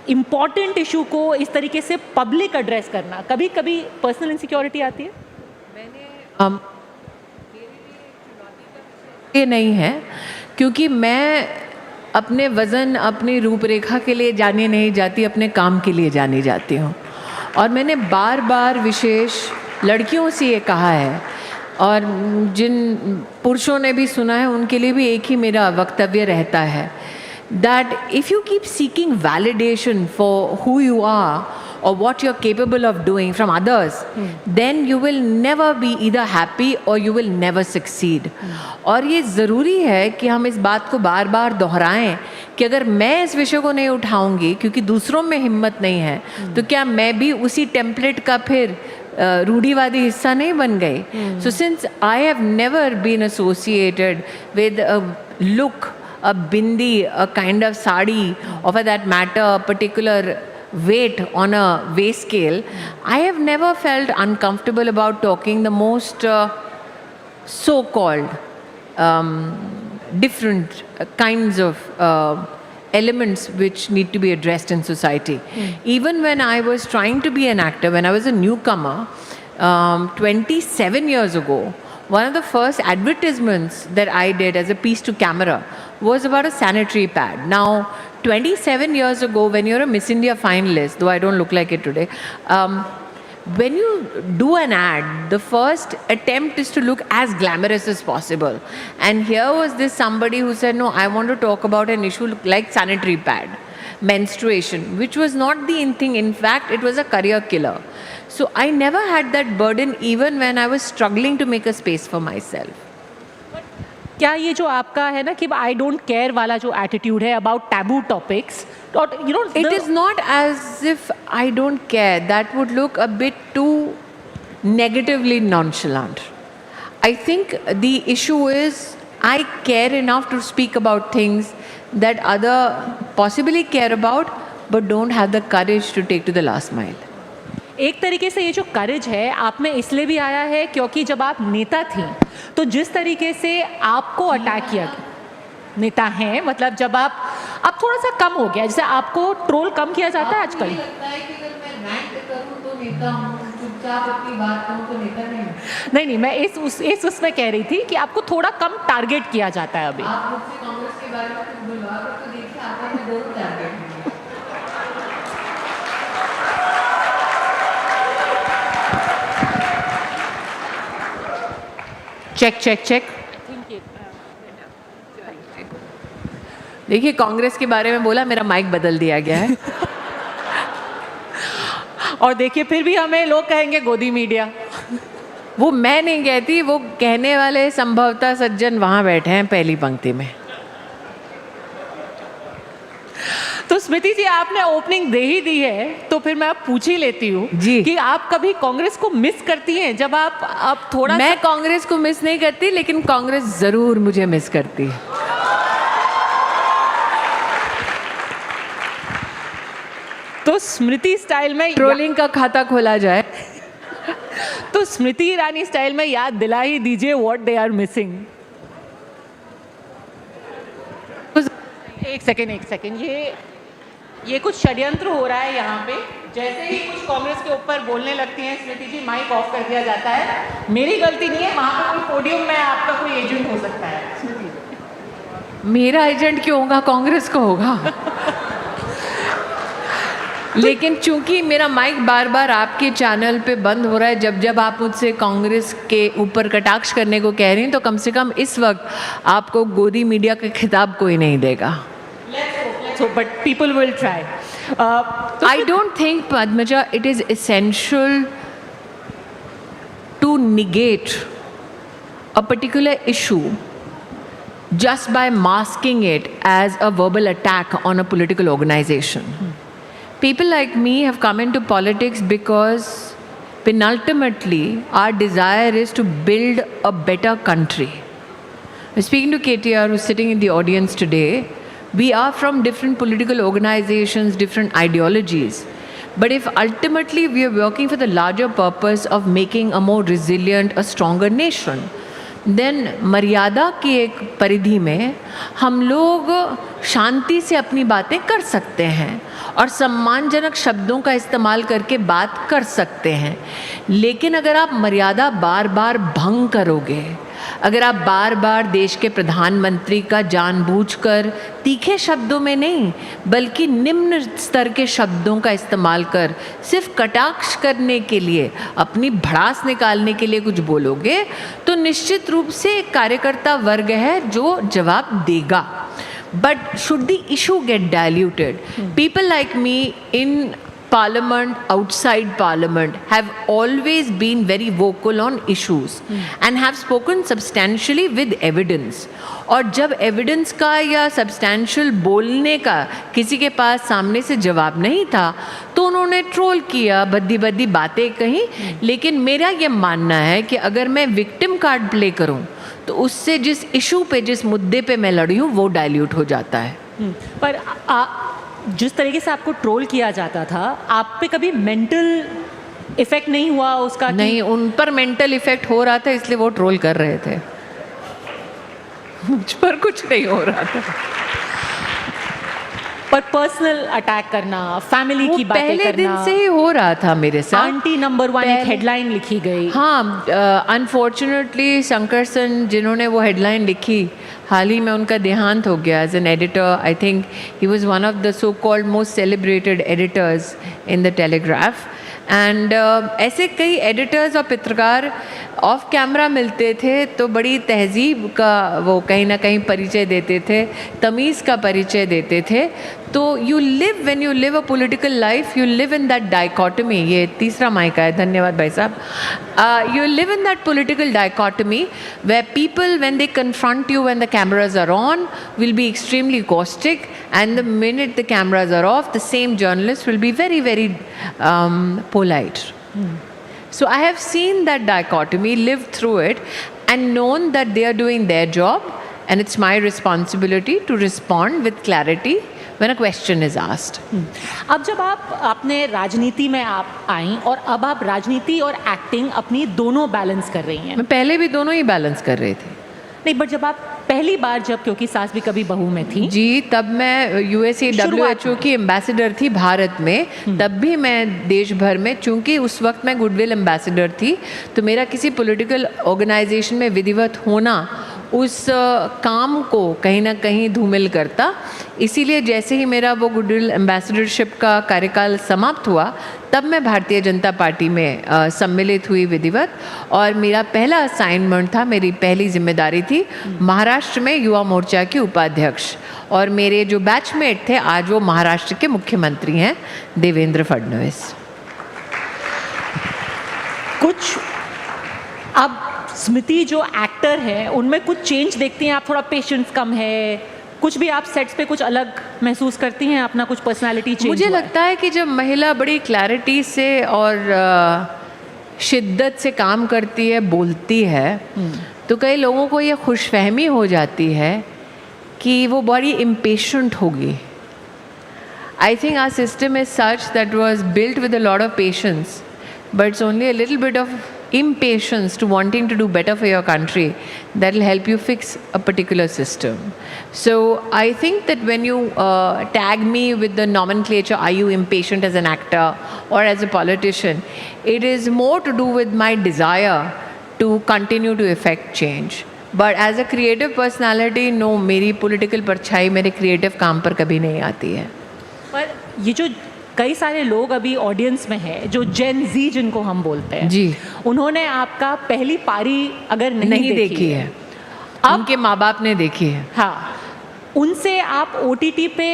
S3: इम्पॉर्टेंट इशू को इस तरीके से पब्लिक एड्रेस करना, कभी कभी पर्सनल इनसिक्योरिटी आती है?
S12: ये नहीं है, क्योंकि मैं अपने वज़न, अपनी रूपरेखा के लिए जानी नहीं जाती, अपने काम के लिए जानी जाती हूँ। और मैंने बार बार विशेष लड़कियों से ये कहा है, और जिन पुरुषों ने भी सुना है उनके लिए भी एक ही मेरा वक्तव्य रहता है, that if you keep seeking validation for who you are or what you're capable of doing from others, then you will never be either happy or you will never succeed. और ये ज़रूरी है कि हम इस बात को बार बार दोहराएं कि अगर मैं इस विषय को नहीं उठाऊंगी क्योंकि दूसरों में हिम्मत नहीं है, तो क्या मैं भी उसी टेम्पलेट का फिर रूढ़िवादी हिस्सा नहीं बन गई? So since I have never been associated with a look, a bindi, a kind of sari, or for that matter, a particular weight on a weigh scale, I have never felt uncomfortable about talking the most so-called different kinds of elements which need to be addressed in society. Even when I was trying to be an actor, when I was a newcomer, 27 years ago, one of the first advertisements that I did as a piece to camera was about a sanitary pad. Now, 27 years ago, when you're a Miss India finalist, though I don't look like it today, when you do an ad, the first attempt is to look as glamorous as possible. And here was this somebody who said, no, I want to talk about an issue like sanitary pad, menstruation, which was not the in thing. In fact, it was a career killer. So I never had that burden even when I was struggling to make a space for myself.
S3: क्या ये जो आपका है ना कि I don't care वाला जो attitude है about taboo topics, or you know,
S12: it is not as if I don't care. That would look a bit too negatively nonchalant. I think the issue is I care enough to speak about things that other possibly care about but don't have the courage to take to the last mile.
S3: एक तरीके से ये जो करेज है आप में इसलिए भी आया है क्योंकि जब आप नेता थी तो जिस तरीके से आपको अटैक किया गया, नेता हैं मतलब जब आप थोड़ा सा कम हो गया, जैसे आपको ट्रोल कम किया जाता है आजकल। नहीं, मैं इस उसमें कह रही थी कि आपको थोड़ा कम टारगेट किया जाता है अभी। Check check check.
S12: देखिए, कांग्रेस के बारे में बोला, मेरा माइक बदल दिया गया है।
S3: और देखिए फिर भी हमें लोग कहेंगे गोदी मीडिया।
S12: वो मैं नहीं कहती, वो कहने वाले संभवतः सज्जन वहाँ बैठे हैं पहली पंक्ति में।
S3: तो स्मृति जी, आपने ओपनिंग दे ही दी है, तो फिर मैं अब पूछ ही लेती हूँ कि आप कभी कांग्रेस को मिस करती हैं? जब आप थोड़ा
S12: मैं कांग्रेस को मिस नहीं करती, लेकिन कांग्रेस जरूर मुझे मिस करती है।
S3: तो स्मृति स्टाइल में
S12: ट्रोलिंग का खाता खोला जाए।
S3: तो स्मृति ईरानी स्टाइल में याद दिला ही दीजिए व्हाट दे आर मिसिंग। एक सेकेंड, ये कुछ षड्यंत्र हो रहा है यहाँ पे। जैसे ही कुछ कांग्रेस के ऊपर बोलने लगती हैं स्मृति जी, माइक ऑफ कर दिया जाता है। मेरी गलती नहीं है, वहाँ पे कोई पोडियम में आपका कोई एजेंट हो सकता है। स्मृति जी,
S12: मेरा एजेंट क्यों होगा? कांग्रेस को होगा। लेकिन चूंकि मेरा माइक बार बार आपके चैनल पे बंद हो रहा है, जब आप मुझसे कांग्रेस के ऊपर कटाक्ष करने को कह रही हैं, तो कम से कम इस वक्त आपको गोदी मीडिया का खिताब कोई नहीं देगा।
S3: So, but people will try.
S12: I don't think, Padmaja, it is essential to negate a particular issue just by masking it as a verbal attack on a political organization. People like me have come into politics because penultimately our desire is to build a better country. I was speaking to KTR, who's sitting in the audience today. We are from different political organizations, different ideologies. But if ultimately we are working for the larger purpose of making a more resilient, a stronger nation, then मर्यादा की एक परिधि में हम लोग शांति से अपनी बातें कर सकते हैं और सम्मानजनक शब्दों का इस्तेमाल करके बात कर सकते हैं। लेकिन अगर आप मर्यादा बार बार भंग करोगे, अगर आप बार बार देश के प्रधानमंत्री का जानबूझकर तीखे शब्दों में नहीं बल्कि निम्न स्तर के शब्दों का इस्तेमाल कर सिर्फ कटाक्ष करने के लिए, अपनी भड़ास निकालने के लिए कुछ बोलोगे, तो निश्चित रूप से एक कार्यकर्ता वर्ग है जो जवाब देगा। But should the issue get diluted? People like me in Parliament, outside Parliament, have always been very vocal on issues and have spoken substantially with evidence. और जब एविडेंस का या सब्सटैंशियल बोलने का किसी के पास सामने से जवाब नहीं था, तो उन्होंने ट्रोल किया, बद्दी बद्दी बातें कही। लेकिन मेरा ये मानना है कि अगर मैं विक्टिम कार्ड प्ले करूं, तो उससे जिस इशू पे, जिस मुद्दे पे मैं लड़ी हूँ, वो डाइल्यूट हो जाता है।
S3: पर जिस तरीके से आपको ट्रोल किया जाता था, आप पे कभी मेंटल इफेक्ट नहीं हुआ उसका?
S12: नहीं, उन पर मेंटल इफेक्ट हो रहा था, इसलिए वो ट्रोल कर रहे थे। मुझ पर कुछ नहीं हो रहा था।
S3: पर पर्सनल अटैक करना, फैमिली की बातें
S12: पहले
S3: करना,
S12: दिन से ही हो रहा था मेरे साथ।
S3: आंटी नंबर 1 एक हेडलाइन लिखी गई।
S12: हाँ, अनफॉर्चुनेटली शंकर सन जिन्होंने वो हेडलाइन लिखी, हाल ही में उनका देहांत हो गया as an editor. I think he was one of the so called most celebrated editors in the Telegraph. And ऐसे कई एडिटर्स और पत्रकार ऑफ कैमरा मिलते थे तो बड़ी तहजीब का वो कहीं ना कहीं परिचय देते थे, तमीज़ का परिचय देते थे। तो you live, when you live a political life, you live in that dichotomy. ये तीसरा माइक है, धन्यवाद भाई साहब। You live in that political dichotomy where people when they confront you when the cameras are on will be extremely caustic, and the minute the cameras are off, the same journalist will be very, very polite. So I have seen that dichotomy, lived through it, and known that they are doing their job, and it's my responsibility to respond with clarity when a question is asked.
S3: अब जब आपने राजनीति में आप आई और अब आप राजनीति और एक्टिंग अपनी दोनों बैलेंस कर रही हैं।
S12: मैं पहले भी दोनों ही बैलेंस कर रही थी।
S3: नहीं, बट जब आप पहली बार, जब क्योंकि सास भी कभी बहू में थी
S12: जी, तब मैं USA WHO की एम्बेसडर थी भारत में। तब भी मैं देश भर में, चूंकि उस वक्त मैं गुडविल एम्बेसडर थी, तो मेरा किसी पॉलिटिकल ऑर्गेनाइजेशन में विधिवत होना उस काम को कहीं ना कहीं धूमिल करता। इसीलिए जैसे ही मेरा वो गुडविल एम्बेसडरशिप का कार्यकाल समाप्त हुआ, तब मैं भारतीय जनता पार्टी में सम्मिलित हुई विधिवत, और मेरा पहला असाइनमेंट था, मेरी पहली जिम्मेदारी थी महाराष्ट्र में युवा मोर्चा की उपाध्यक्ष, और मेरे जो बैचमेट थे आज वो महाराष्ट्र के मुख्यमंत्री हैं, देवेंद्र फडणवीस।
S3: कुछ अब स्मृति जो एक्टर है उनमें कुछ चेंज देखती हैं आप? थोड़ा पेशेंस कम है, कुछ भी आप सेट्स पे कुछ अलग महसूस करती हैं, अपना कुछ पर्सनालिटी चेंज?
S12: मुझे लगता है कि जब महिला बड़ी क्लैरिटी से और शिद्दत से काम करती है, बोलती है, तो कई लोगों को ये खुशफहमी हो जाती है कि वो बड़ी इम्पेशेंट होगी। I think our system is such that was built with a lot of patience, but it's only a little bit of impatience to wanting to do better for your country that will help you fix a particular system. So I think that when you tag me with the nomenclature, are you impatient as an actor or as a politician, it is more to do with my desire to continue to effect change. But as a creative personality, no, मेरी political परछाई मेरे creative काम पर कभी नहीं आती है।
S3: पर ये जो कई सारे लोग अभी ऑडियंस में हैं जो जेन जी जिनको हम बोलते हैं,
S12: जी,
S3: उन्होंने आपका पहली पारी अगर नहीं
S12: देखी है, उनके माँ बाप ने देखी है।
S3: हाँ, उनसे आप OTT पे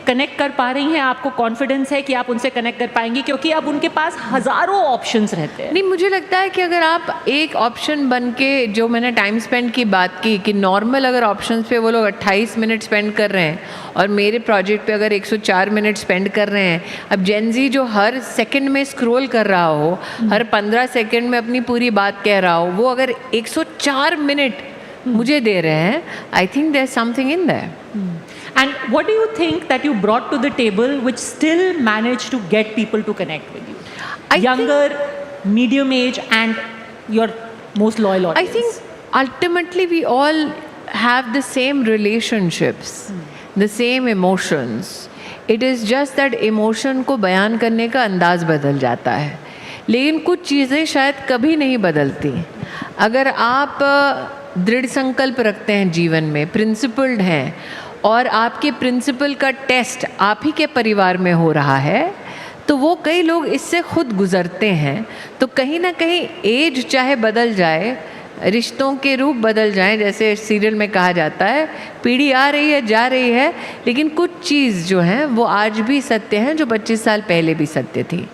S3: कनेक्ट कर पा रही हैं? आपको कॉन्फिडेंस है कि आप उनसे कनेक्ट कर पाएंगी? क्योंकि अब उनके पास हज़ारों ऑप्शंस रहते हैं।
S12: नहीं, मुझे लगता है कि अगर आप एक ऑप्शन बन के, जो मैंने टाइम स्पेंड की बात की कि नॉर्मल अगर ऑप्शंस पे वो लोग 28 मिनट स्पेंड कर रहे हैं और मेरे प्रोजेक्ट पे अगर 104 मिनट स्पेंड कर रहे हैं, अब जेन जी जो हर सेकंड में स्क्रॉल कर रहा हो, हर 15 सेकंड में अपनी पूरी बात कह रहा हो, वो अगर 104 मिनट मुझे दे रहे हैं, I think there is something in there.
S3: And what do you think that you brought to the table which still managed to get people to connect with you? Younger, medium age, and your most loyal audience.
S12: I think ultimately we all have the same relationships, the same emotions. It is just that emotion को बयान करने का अंदाज बदल जाता है, लेकिन कुछ चीज़ें शायद कभी नहीं बदलती। अगर आप दृढ़ संकल्प रखते हैं जीवन में, प्रिंसिपल्ड हैं, और आपके प्रिंसिपल का टेस्ट आप ही के परिवार में हो रहा है, तो वो कई लोग इससे खुद गुजरते हैं। तो कहीं ना कहीं एज चाहे बदल जाए, रिश्तों के रूप बदल जाएं, जैसे सीरियल में कहा जाता है, पीढ़ी आ रही है जा रही है, लेकिन कुछ चीज़ जो हैं वो आज भी सत्य हैं जो 25 साल पहले भी सत्य थी।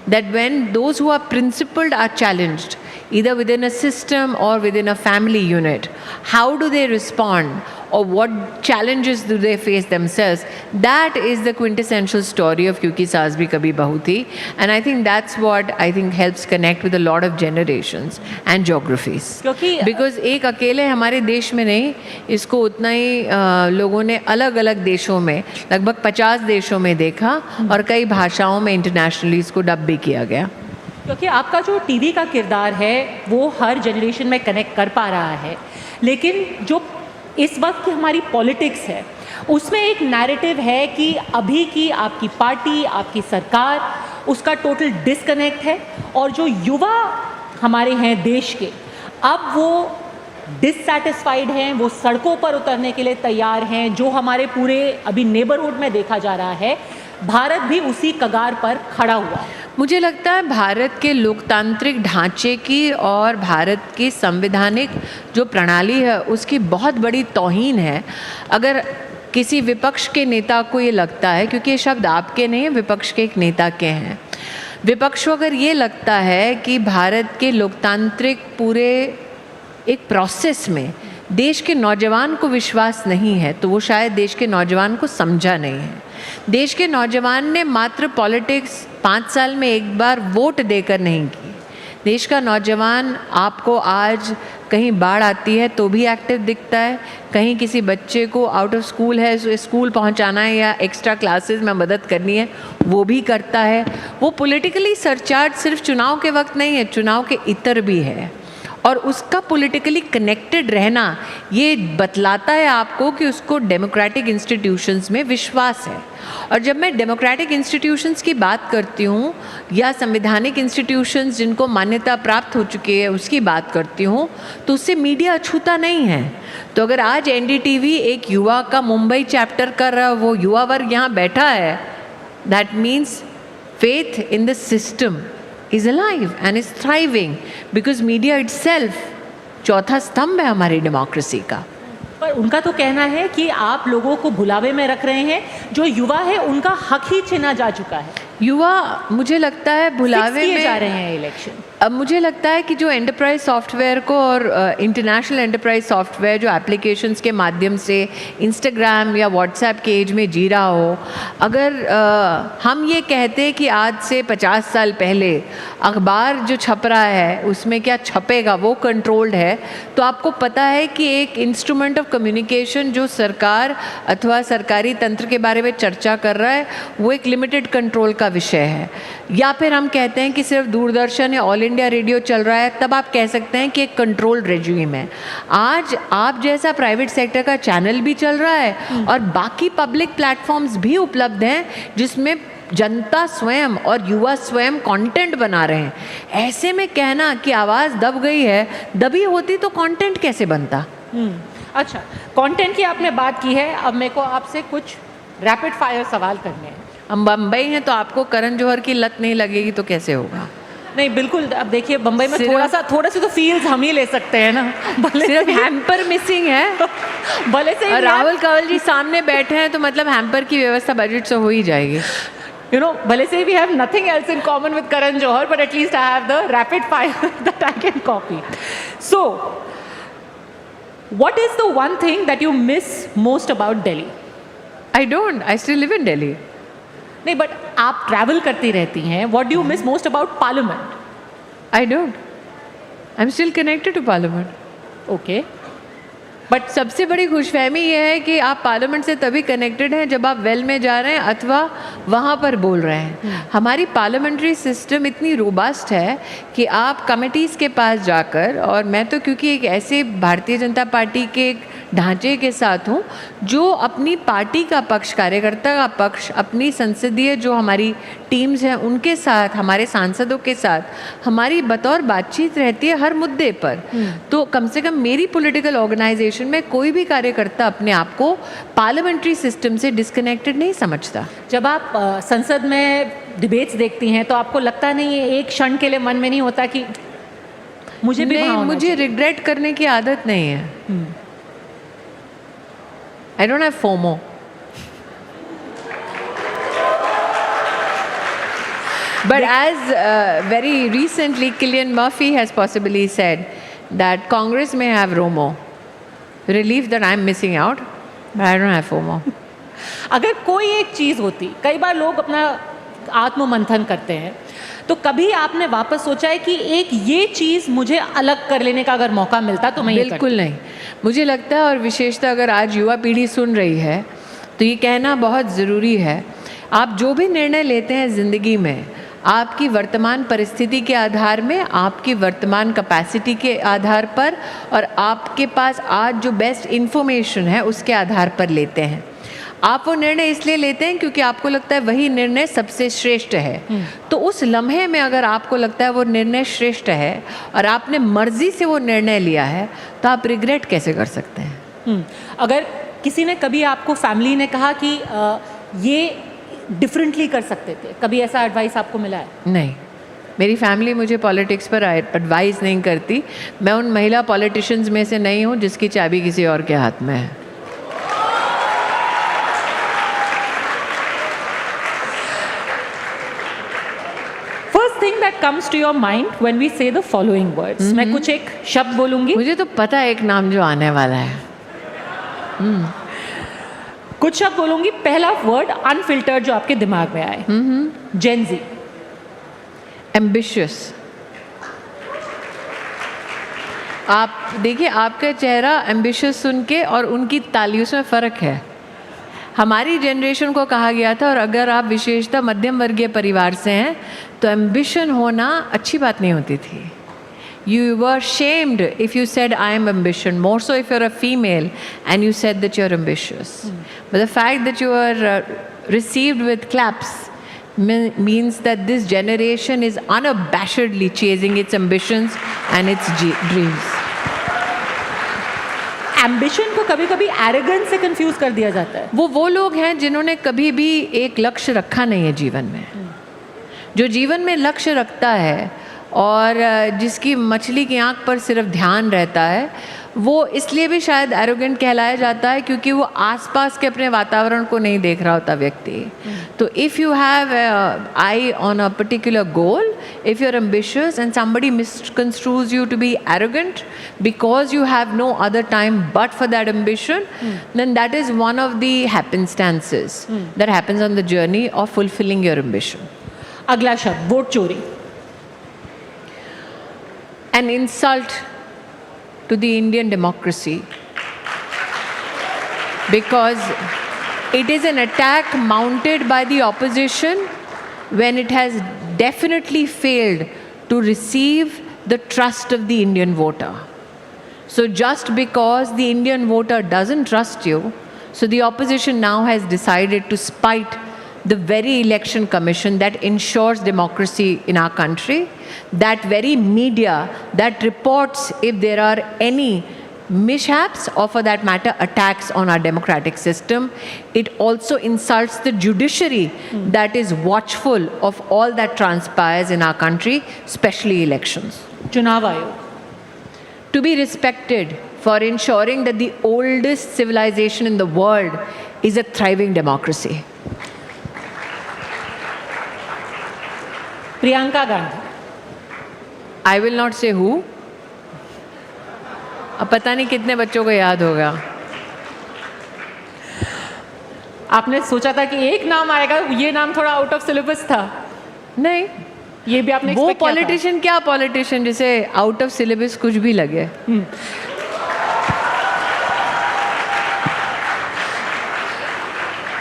S12: That when those who are principled are challenged either within a system or within a family unit, how do they respond or what challenges do they face themselves? That is the quintessential story of Kyunki Saas Bhi Kabhi Bahu Thi, and I think that's what I think helps connect with a lot of generations and geographies. Because एक अकेले हमारे देश में नहीं, इसको उतना ही लोगों ने अलग अलग देशों में, लगभग 50 देशों में देखा, और कई भाषाओं में इंटरनेशनली इसको डब भी किया गया।
S3: क्योंकि आपका जो टीवी का किरदार है वो हर जनरेशन में कनेक्ट कर पा रहा है, लेकिन जो इस वक्त की हमारी पॉलिटिक्स है उसमें एक नैरेटिव है कि अभी की आपकी पार्टी, आपकी सरकार, उसका टोटल डिस्कनेक्ट है, और जो युवा हमारे हैं देश के, अब वो डिससैटिस्फाइड हैं, वो सड़कों पर उतरने के लिए तैयार हैं। जो हमारे पूरे अभी नेबरहुड में देखा जा रहा है, भारत भी उसी कगार पर खड़ा हुआ है।
S12: मुझे लगता है भारत के लोकतांत्रिक ढांचे की और भारत की संवैधानिक जो प्रणाली है उसकी बहुत बड़ी तौहीन है अगर किसी विपक्ष के नेता को ये लगता है, क्योंकि ये शब्द आपके नहीं हैं, विपक्ष के एक नेता के हैं, विपक्ष को अगर ये लगता है कि भारत के लोकतांत्रिक पूरे एक प्रोसेस में देश के नौजवान को विश्वास नहीं है, तो वो शायद देश के नौजवान को समझा नहीं है। देश के नौजवान ने मात्र पॉलिटिक्स 5 साल में एक बार वोट देकर नहीं की। देश का नौजवान आपको आज कहीं बाढ़ आती है तो भी एक्टिव दिखता है, कहीं किसी बच्चे को आउट ऑफ स्कूल है, स्कूल पहुंचाना है या एक्स्ट्रा क्लासेस में मदद करनी है, वो भी करता है। वो पॉलिटिकली सरचार्ज सिर्फ चुनाव के वक्त नहीं है, चुनाव के इतर भी है। और उसका पॉलिटिकली कनेक्टेड रहना ये बतलाता है आपको कि उसको डेमोक्रेटिक इंस्टीट्यूशंस में विश्वास है। और जब मैं डेमोक्रेटिक इंस्टीट्यूशंस की बात करती हूँ या संवैधानिक इंस्टीट्यूशंस जिनको मान्यता प्राप्त हो चुकी है उसकी बात करती हूँ, तो उससे मीडिया अछूता नहीं है। तो अगर आज NDTV एक युवा का मुंबई चैप्टर कर रहा, वो युवा वर्ग यहाँ बैठा है, that means faith in the system is alive and is thriving because media itself चौथा स्तंभ है हमारी डेमोक्रेसी का।
S3: पर उनका तो कहना है कि आप लोगों को भुलावे में रख रहे हैं, जो युवा है उनका हक ही छीना जा चुका है।
S12: युवा मुझे लगता है भुलावे में
S3: जा रहे हैं इलेक्शन।
S12: अब मुझे लगता है कि जो एंटरप्राइज सॉफ्टवेयर को और इंटरनेशनल एंटरप्राइज सॉफ्टवेयर जो एप्लीकेशंस के माध्यम से इंस्टाग्राम या व्हाट्सएप के एज में जी रहा हो, अगर हम ये कहते हैं कि आज से 50 साल पहले अखबार जो छप रहा है उसमें क्या छपेगा वो कंट्रोल्ड है, तो आपको पता है कि एक इंस्ट्रूमेंट ऑफ कम्युनिकेशन जो सरकार अथवा सरकारी तंत्र के बारे में चर्चा कर रहा है वो एक लिमिटेड कंट्रोल का विषय है। या फिर हम कहते हैं कि सिर्फ दूरदर्शन या ऑल इंडिया रेडियो चल रहा है, तब आप कह सकते हैं कि एक कंट्रोल्ड रेजिम है। आज आप जैसा प्राइवेट सेक्टर का चैनल भी चल रहा है और बाकी पब्लिक प्लेटफॉर्म्स भी उपलब्ध हैं जिसमें जनता स्वयं और युवा स्वयं कंटेंट बना रहे हैं। ऐसे में कहना कि आवाज़ दब गई है, दबी होती तो कंटेंट कैसे बनता?
S3: अच्छा, कंटेंट की आपने बात की है, अब मेरे को आपसे कुछ रैपिड फायर सवाल करने हैं।
S12: हम बम्बई हैं तो आपको करण जौहर की लत नहीं लगेगी तो कैसे होगा?
S3: नहीं बिल्कुल, अब देखिए बम्बई में थोड़ा सा तो फील्स हम ही ले सकते हैं ना। भले
S12: सिर्फ हैम्पर मिसिंग है,
S3: भले से
S12: राहुल कंवल जी सामने बैठे हैं तो मतलब हैम्पर की व्यवस्था बजट से हो ही जाएगी।
S3: You know, भले से we have nothing else in common with Karan Johar, but at least I have the rapid fire that I can copy. So, what is the one thing that you miss most about Delhi?
S12: I don't. I still live in Delhi.
S3: नहीं, but आप travel करती रहती हैं. What do you miss most about Parliament?
S12: I don't. I'm still connected to Parliament.
S3: Okay.
S12: But सबसे बड़ी खुशफहमी ये है कि आप पार्लियामेंट से तभी कनेक्टेड हैं जब आप वेल में जा रहे हैं अथवा वहाँ पर बोल रहे हैं। हमारी पार्लियामेंट्री सिस्टम इतनी रोबस्ट है कि आप कमिटीज़ के पास जाकर, और मैं तो क्योंकि एक ऐसे भारतीय जनता पार्टी के एक ढांचे के साथ हूँ जो अपनी पार्टी का पक्ष, कार्यकर्ता का पक्ष, अपनी संसदीय जो हमारी टीम्स हैं उनके साथ, हमारे सांसदों के साथ हमारी बतौर बातचीत रहती है हर मुद्दे पर। तो कम से कम मेरी पॉलिटिकल ऑर्गेनाइजेशन में कोई भी कार्यकर्ता अपने आप को पार्लियामेंट्री सिस्टम से डिस्कनेक्टेड नहीं समझता।
S3: जब आप संसद में डिबेट्स देखती हैं तो आपको लगता नहीं है, एक क्षण के लिए मन में नहीं होता कि मुझे भी
S12: नहीं, मुझे रिग्रेट करने की आदत नहीं है। I don't have FOMO. But as very recently Cillian Murphy has possibly said that Congress may have ROMO, relief that I'm missing out, but I don't have FOMO.
S3: अगर कोई एक चीज़ होती, कई बार लोग अपना आत्ममंथन करते हैं, तो कभी आपने वापस सोचा है कि एक ये चीज़ मुझे अलग कर लेने का अगर मौका मिलता तो मैं ये
S12: बिल्कुल नहीं। मुझे लगता है, और विशेषतः अगर आज युवा पीढ़ी सुन रही है तो ये कहना बहुत ज़रूरी है, आप जो भी निर्णय लेते हैं ज़िंदगी में, आपकी वर्तमान परिस्थिति के आधार में, आपकी वर्तमान कैपेसिटी के आधार पर और आपके पास आज जो बेस्ट इन्फॉर्मेशन है उसके आधार पर लेते हैं। आप वो निर्णय इसलिए लेते हैं क्योंकि आपको लगता है वही निर्णय सबसे श्रेष्ठ है। तो उस लम्हे में अगर आपको लगता है वो निर्णय श्रेष्ठ है और आपने मर्जी से वो निर्णय लिया है तो आप रिग्रेट कैसे कर सकते हैं?
S3: अगर किसी ने कभी आपको, फैमिली ने कहा कि ये डिफरेंटली कर सकते थे, कभी ऐसा एडवाइस आपको मिला है?
S12: नहीं, मेरी फैमिली मुझे पॉलिटिक्स पर एडवाइस नहीं करती। मैं उन महिला पॉलिटिशियंस में से नहीं हूँ जिसकी चाबी किसी और के हाथ में है।
S3: Thing that comes to your mind when we say the following words. मैं कुछ एक शब्द बोलूंगी,
S12: मुझे तो पता है एक नाम जो आने वाला है।
S3: कुछ शब्द बोलूंगी, पहला वर्ड अनफिल्टर्ड जो आपके दिमाग में आए। जेनजी।
S12: एम्बिशियस। आप देखिए, आपका चेहरा एम्बिशियस सुन के और उनकी तालियों में फ़र्क है। हमारी जनरेशन को कहा गया था, और अगर आप विशेषतः मध्यम वर्गीय परिवार से हैं तो एम्बिशन होना अच्छी बात नहीं होती थी। You were shamed if you said, I am ambition, more so if you're a female and you said that you're ambitious. But the fact that you were received with claps means that this generation is unabashedly chasing its ambitions and its dreams.
S3: Ambition को कभी कभी arrogance से confuse कर दिया जाता है.
S12: वो लोग हैं जिन्होंने कभी भी एक लक्ष्य रखा नहीं है जीवन में. जो जीवन में लक्ष्य रखता है और जिसकी मछली की आंख पर सिर्फ ध्यान रहता है, वो इसलिए भी शायद एरोगेंट कहलाया जाता है क्योंकि वो आसपास के अपने वातावरण को नहीं देख रहा होता व्यक्ति. तो if you have eye on a particular goal, if you are ambitious and somebody misconstrues you to be arrogant because you have no other time but for that ambition, then that is one of the happenstances that happens on the journey of fulfilling your ambition.
S3: अगला शब्द vote चोरी.
S12: An insult to the Indian democracy, because it is an attack mounted by the opposition when it has definitely failed to receive the trust of the Indian voter. So just because the Indian voter doesn't trust you, so the opposition now has decided to spite the very election commission that ensures democracy in our country, that very media that reports if there are any mishaps or for that matter attacks on our democratic system. It also insults the judiciary that is watchful of all that transpires in our country, especially elections.
S3: Chunav Aayog.
S12: To be respected for ensuring that the oldest civilization in the world is a thriving democracy.
S3: Priyanka Gandhi.
S12: I will not say who. अब पता नहीं कितने बच्चों को याद होगा.
S3: आपने सोचा था कि एक नाम आएगा, ये नाम थोड़ा आउट ऑफ सिलेबस था.
S12: नहीं,
S3: ये भी आपने
S12: वो पॉलिटिशियन क्या पॉलिटिशियन जिसे आउट ऑफ सिलेबस कुछ भी लगे.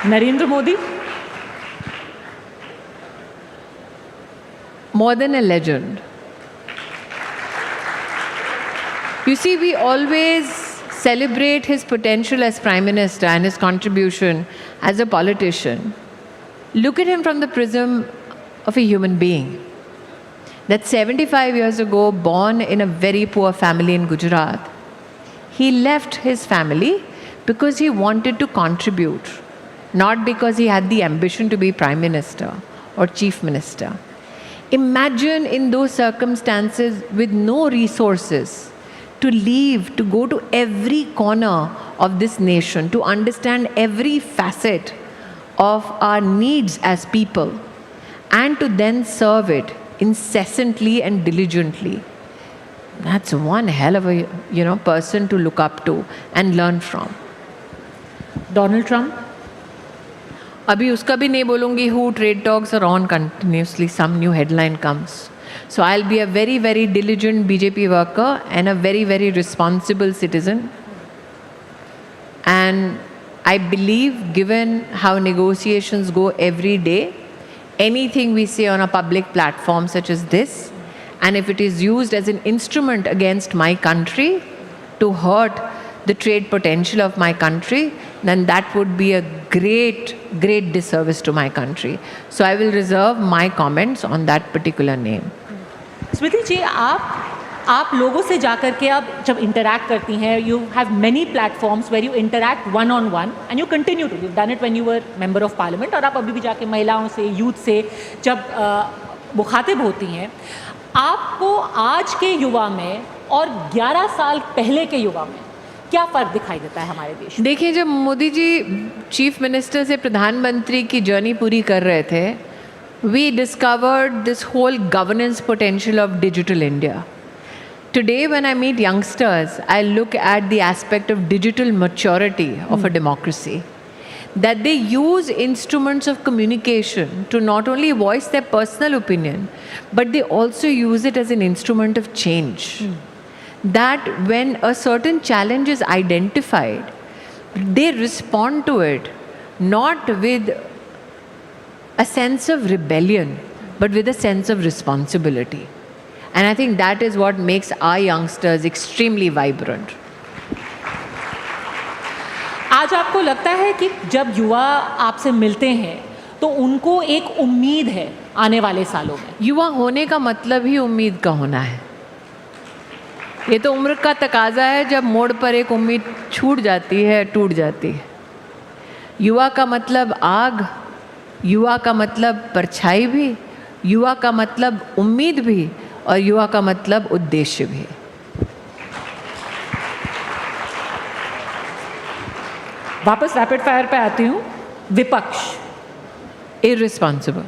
S3: Narendra Modi.
S12: More than a legend. You see, we always celebrate his potential as Prime Minister and his contribution as a politician. Look at him from the prism of a human being. That 75 years ago, born in a very poor family in Gujarat, he left his family because he wanted to contribute, not because he had the ambition to be Prime Minister or Chief Minister. Imagine in those circumstances with no resources, to leave, to go to every corner of this nation, to understand every facet of our needs as people, and to then serve it incessantly and diligently. That's one hell of a person to look up to and learn from.
S3: Donald Trump.
S12: अभी उसका भी नहीं बोलूँगी. Who trade talks are on continuously. Some new headline comes. So I'll be a very, very diligent BJP worker and a very, very responsible citizen. And I believe, given how negotiations go every day, anything we say on a public platform such as this, and if it is used as an instrument against my country to hurt the trade potential of my country, then that would be a great, great disservice to my country. So I will reserve my comments on that particular name.
S3: स्मृति जी, आप लोगों से जाकर के आप जब interact करती हैं, you have many platforms where you interact one on one and you continue to you done it when you were member of parliament, और आप अभी भी जाके महिलाओं से, यूथ से जब मुखातिब होती हैं, आपको आज के युवा में और 11 साल पहले के युवा में क्या फ़र्क दिखाई देता है हमारे देश में?
S12: देखिए, जब मोदी जी चीफ मिनिस्टर से प्रधानमंत्री की जर्नी पूरी कर रहे थे, we discovered this whole governance potential of digital India. Today, when I meet youngsters, I look at the aspect of digital maturity of a democracy. That they use instruments of communication to not only voice their personal opinion, but they also use it as an instrument of change. That when a certain challenge is identified, they respond to it not with a sense of rebellion, but with a sense of responsibility. And I think that is what makes our youngsters extremely vibrant.
S3: आज आपको लगता है कि जब युवा आपसे मिलते हैं तो उनको एक उम्मीद है आने वाले सालों में?
S12: युवा होने का मतलब ही उम्मीद का होना है। ये तो उम्र का तकाजा है, जब मोड़ पर एक उम्मीद छूट जाती है, टूट जाती है। युवा का मतलब आग, युवा का मतलब परछाई भी, युवा का मतलब उम्मीद भी, और युवा का मतलब उद्देश्य भी।
S3: वापस रैपिड फायर पे आती हूँ। विपक्ष
S12: इररिस्पॉन्सिबल,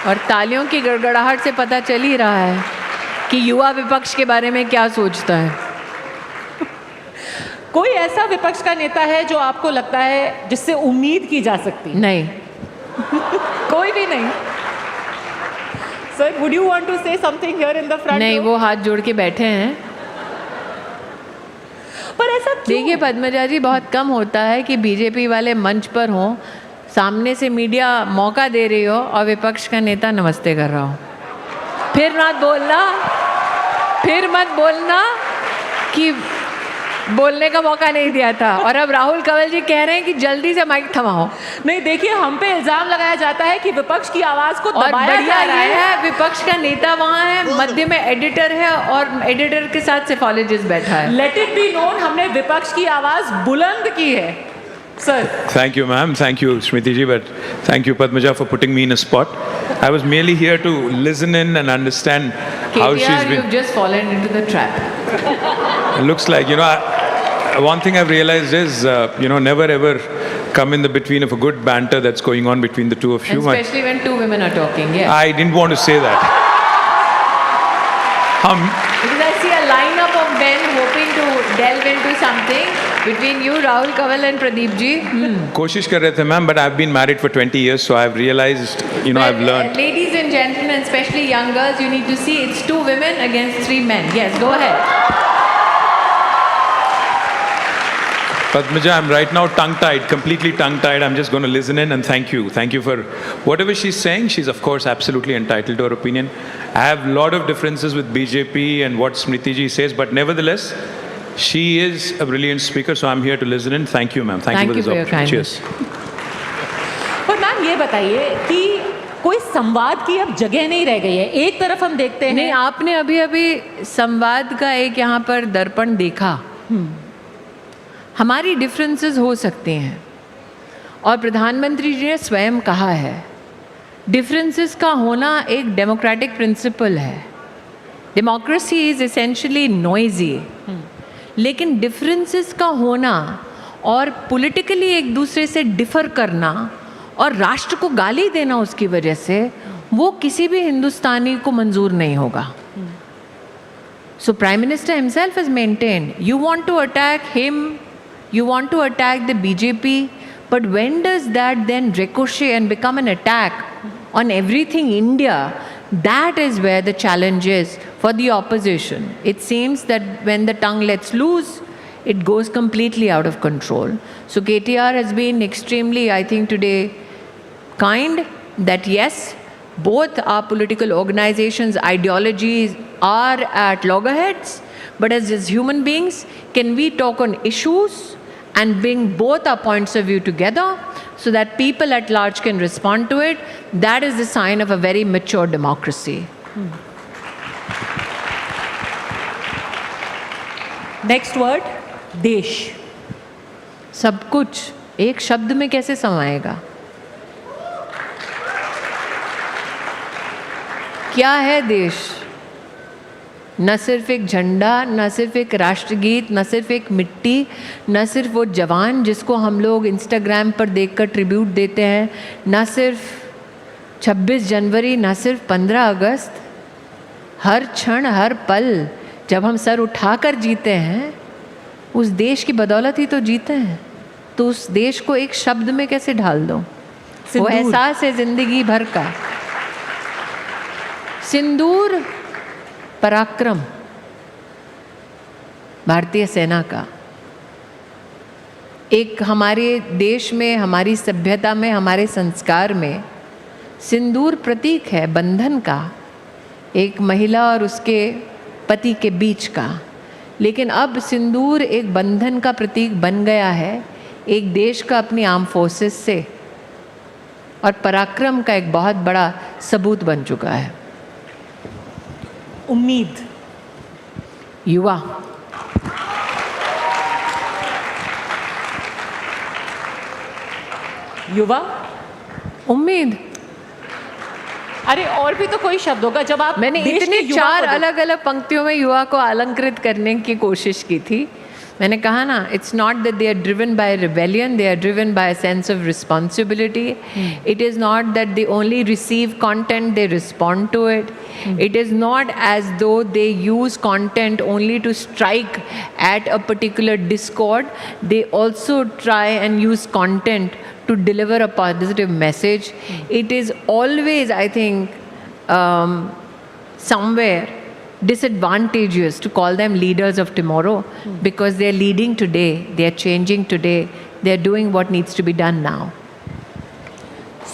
S12: और तालियों की गड़गड़ाहट से पता चल ही रहा है कि युवा विपक्ष के बारे में क्या सोचता है।
S3: कोई ऐसा विपक्ष का नेता है जो आपको लगता है जिससे उम्मीद की जा सकती?
S12: नहीं।
S3: कोई भी नहीं। Sir, would you want to say something here in the front?
S12: नहीं, वो हाथ जोड़ के बैठे हैं।
S3: पर ऐसा क्यों?
S12: देखिए पद्मजा जी, बहुत कम होता है कि बीजेपी वाले मंच पर हों, सामने से मीडिया मौका दे रही हो और विपक्ष का नेता नमस्ते कर रहा हो। फिर मत बोलना कि बोलने का मौका नहीं दिया था, और अब राहुल कंवल जी कह रहे हैं कि जल्दी से माइक थमाओ।
S3: नहीं, देखिए, हम पे इल्जाम लगाया जाता है कि विपक्ष की आवाज को दबाया जा रहा है।
S12: विपक्ष का नेता वहाँ है, मध्य में एडिटर है, और एडिटर के साथ सेफोलॉजिस्ट बैठा है।
S3: लेट इट बी नोन, हमने विपक्ष की आवाज बुलंद की है। Sir.
S9: Thank you, ma'am. Thank you, Smriti ji, but thank you, Padmaja, for putting me in a spot. I was merely here to listen in and understand how she's been.
S12: You've just fallen into the trap.
S9: It looks like, one thing I've realized is, never ever come in the between of a good banter that's going on between the two of you.
S12: And especially when two women are talking, yes.
S9: I didn't want to say that.
S12: Because I see a lineup of men hoping to delve into something between you, Rahul Kanwal and Pradeep ji.
S9: कोशिश कर रहे थे, ma'am, but I've been married for 20 years, so I've realized, I've learned.
S12: Ladies and gentlemen, especially young girls, you need to see it's 2 women against 3 men. Yes, go ahead.
S9: Padmaja, I'm right now tongue-tied, completely tongue-tied. I'm just going to listen in and thank you. Thank you for whatever she's saying. She's, of course, absolutely entitled to her opinion. I have a lot of differences with BJP and what Smriti ji says, but nevertheless, she is a brilliant speaker, so I'm here to listen in. Thank you, ma'am. Thank you for this opportunity. Cheers.
S3: और ma'am, ये बताइए कि कोई संवाद की अब जगह नहीं रह गई है। एक तरफ हम देखते हैं।
S12: नहीं, आपने अभी संवाद का एक यहाँ पर दर्पण देखा। हमारी डिफरेंसेस हो सकते हैं, और प्रधानमंत्री जी ने स्वयं कहा है डिफरेंसेस का होना एक डेमोक्रेटिक प्रिंसिपल है। डेमोक्रेसी इज एसेंशियली नॉइजी, लेकिन डिफरेंसेस का होना और पॉलिटिकली एक दूसरे से डिफर करना और राष्ट्र को गाली देना उसकी वजह से, वो किसी भी हिंदुस्तानी को मंजूर नहीं होगा। So Prime Minister himself has maintained, you want to attack him, you want to attack the BJP, but when does that then ricochet and become an attack on everything India? That is where the challenge is for the opposition. It seems that when the tongue lets loose, it goes completely out of control. So KTR has been extremely, I think today, kind that yes, both our political organizations' ideologies are at loggerheads, but as human beings, can we talk on issues and bring both our points of view together so that people at large can respond to it? That is the sign of a very mature democracy.
S3: Next word, देश।
S12: सब कुछ एक शब्द में कैसे समाएगा? क्या है देश? न सिर्फ एक झंडा, न सिर्फ एक राष्ट्रगीत, न सिर्फ एक मिट्टी, न सिर्फ वो जवान जिसको हम लोग इंस्टाग्राम पर देखकर ट्रिब्यूट देते हैं, न सिर्फ 26 जनवरी, न सिर्फ 15 अगस्त। हर क्षण, हर पल जब हम सर उठाकर जीते हैं, उस देश की बदौलत ही तो जीते हैं। तो उस देश को एक शब्द में कैसे ढाल दो? वो एहसास है जिंदगी भर का। सिंदूर पराक्रम भारतीय सेना का। एक हमारे देश में, हमारी सभ्यता में, हमारे संस्कार में सिंदूर प्रतीक है बंधन का, एक महिला और उसके पति के बीच का, लेकिन अब सिंदूर एक बंधन का प्रतीक बन गया है एक देश का अपनी आर्म फोर्सेस से, और पराक्रम का एक बहुत बड़ा सबूत बन चुका है।
S3: उम्मीद।
S12: युवा।
S3: युवा,
S12: उम्मीद।
S3: अरे और भी तो कोई शब्द होगा जब आप
S12: मैंने
S3: देश
S12: इतने
S3: के युवा
S12: चार
S3: को देख-
S12: अलग अलग पंक्तियों में युवा को अलंकृत करने की कोशिश की थी। मैंने कहा ना, it's not that they are driven by rebellion, they are driven by sense of responsibility. It is not that they only receive content, they respond to it. It is not as though they use content only to strike at a particular discord. They also try and use content to deliver a positive message. It is always, I think, somewhere disadvantageous to call them leaders of tomorrow, because they are leading today, they are changing today, they are doing what needs to be done now.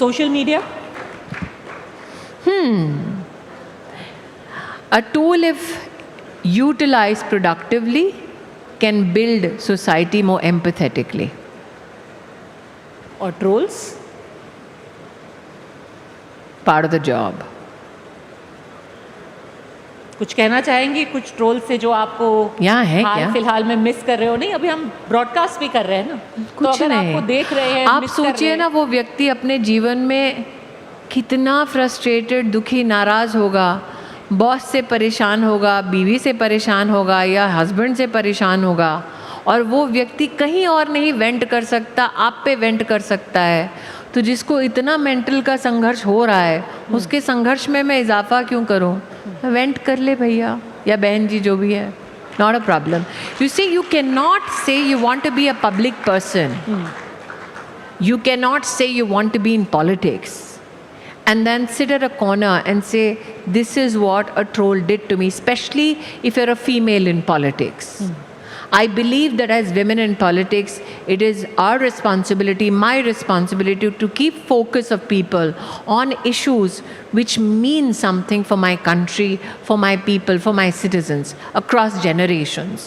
S3: Social media?
S12: A tool, if utilized productively, can build society more empathetically.
S3: Or trolls?
S12: Part of the job.
S3: कुछ कहना चाहेंगी कुछ troll से जो आपको
S12: यहाँ है
S3: हाल
S12: क्या?
S3: फिलहाल में मिस कर रहे हो? नहीं, अभी हम ब्रॉडकास्ट भी कर रहे हैं ना, तो
S12: कुछ
S3: अगर
S12: नहीं।
S3: आपको देख रहे हैं,
S12: आप
S3: miss कर रहे
S12: सोचिए
S3: हैं-
S12: ना, वो व्यक्ति अपने जीवन में कितना फ्रस्ट्रेटेड, दुखी, नाराज होगा, बॉस से परेशान होगा, बीवी से परेशान होगा, या हस्बैंड से परेशान होगा, और वो व्यक्ति कहीं और नहीं वेंट कर सकता, आप पे वेंट कर सकता है। तो जिसको इतना मेंटल का संघर्ष हो रहा है, उसके संघर्ष में मैं इजाफा क्यों करूं? वेंट कर ले भैया या बहन जी, जो भी है, not a problem. You see, you can not say you want to be a public person, you cannot say you want to be in politics and then sit at a corner and say, this is what a troll did to me, especially if you're a female in politics. I believe that as women in politics, it is our responsibility, my responsibility, to keep focus of people on issues which mean something for my country, for my people, for my citizens across generations.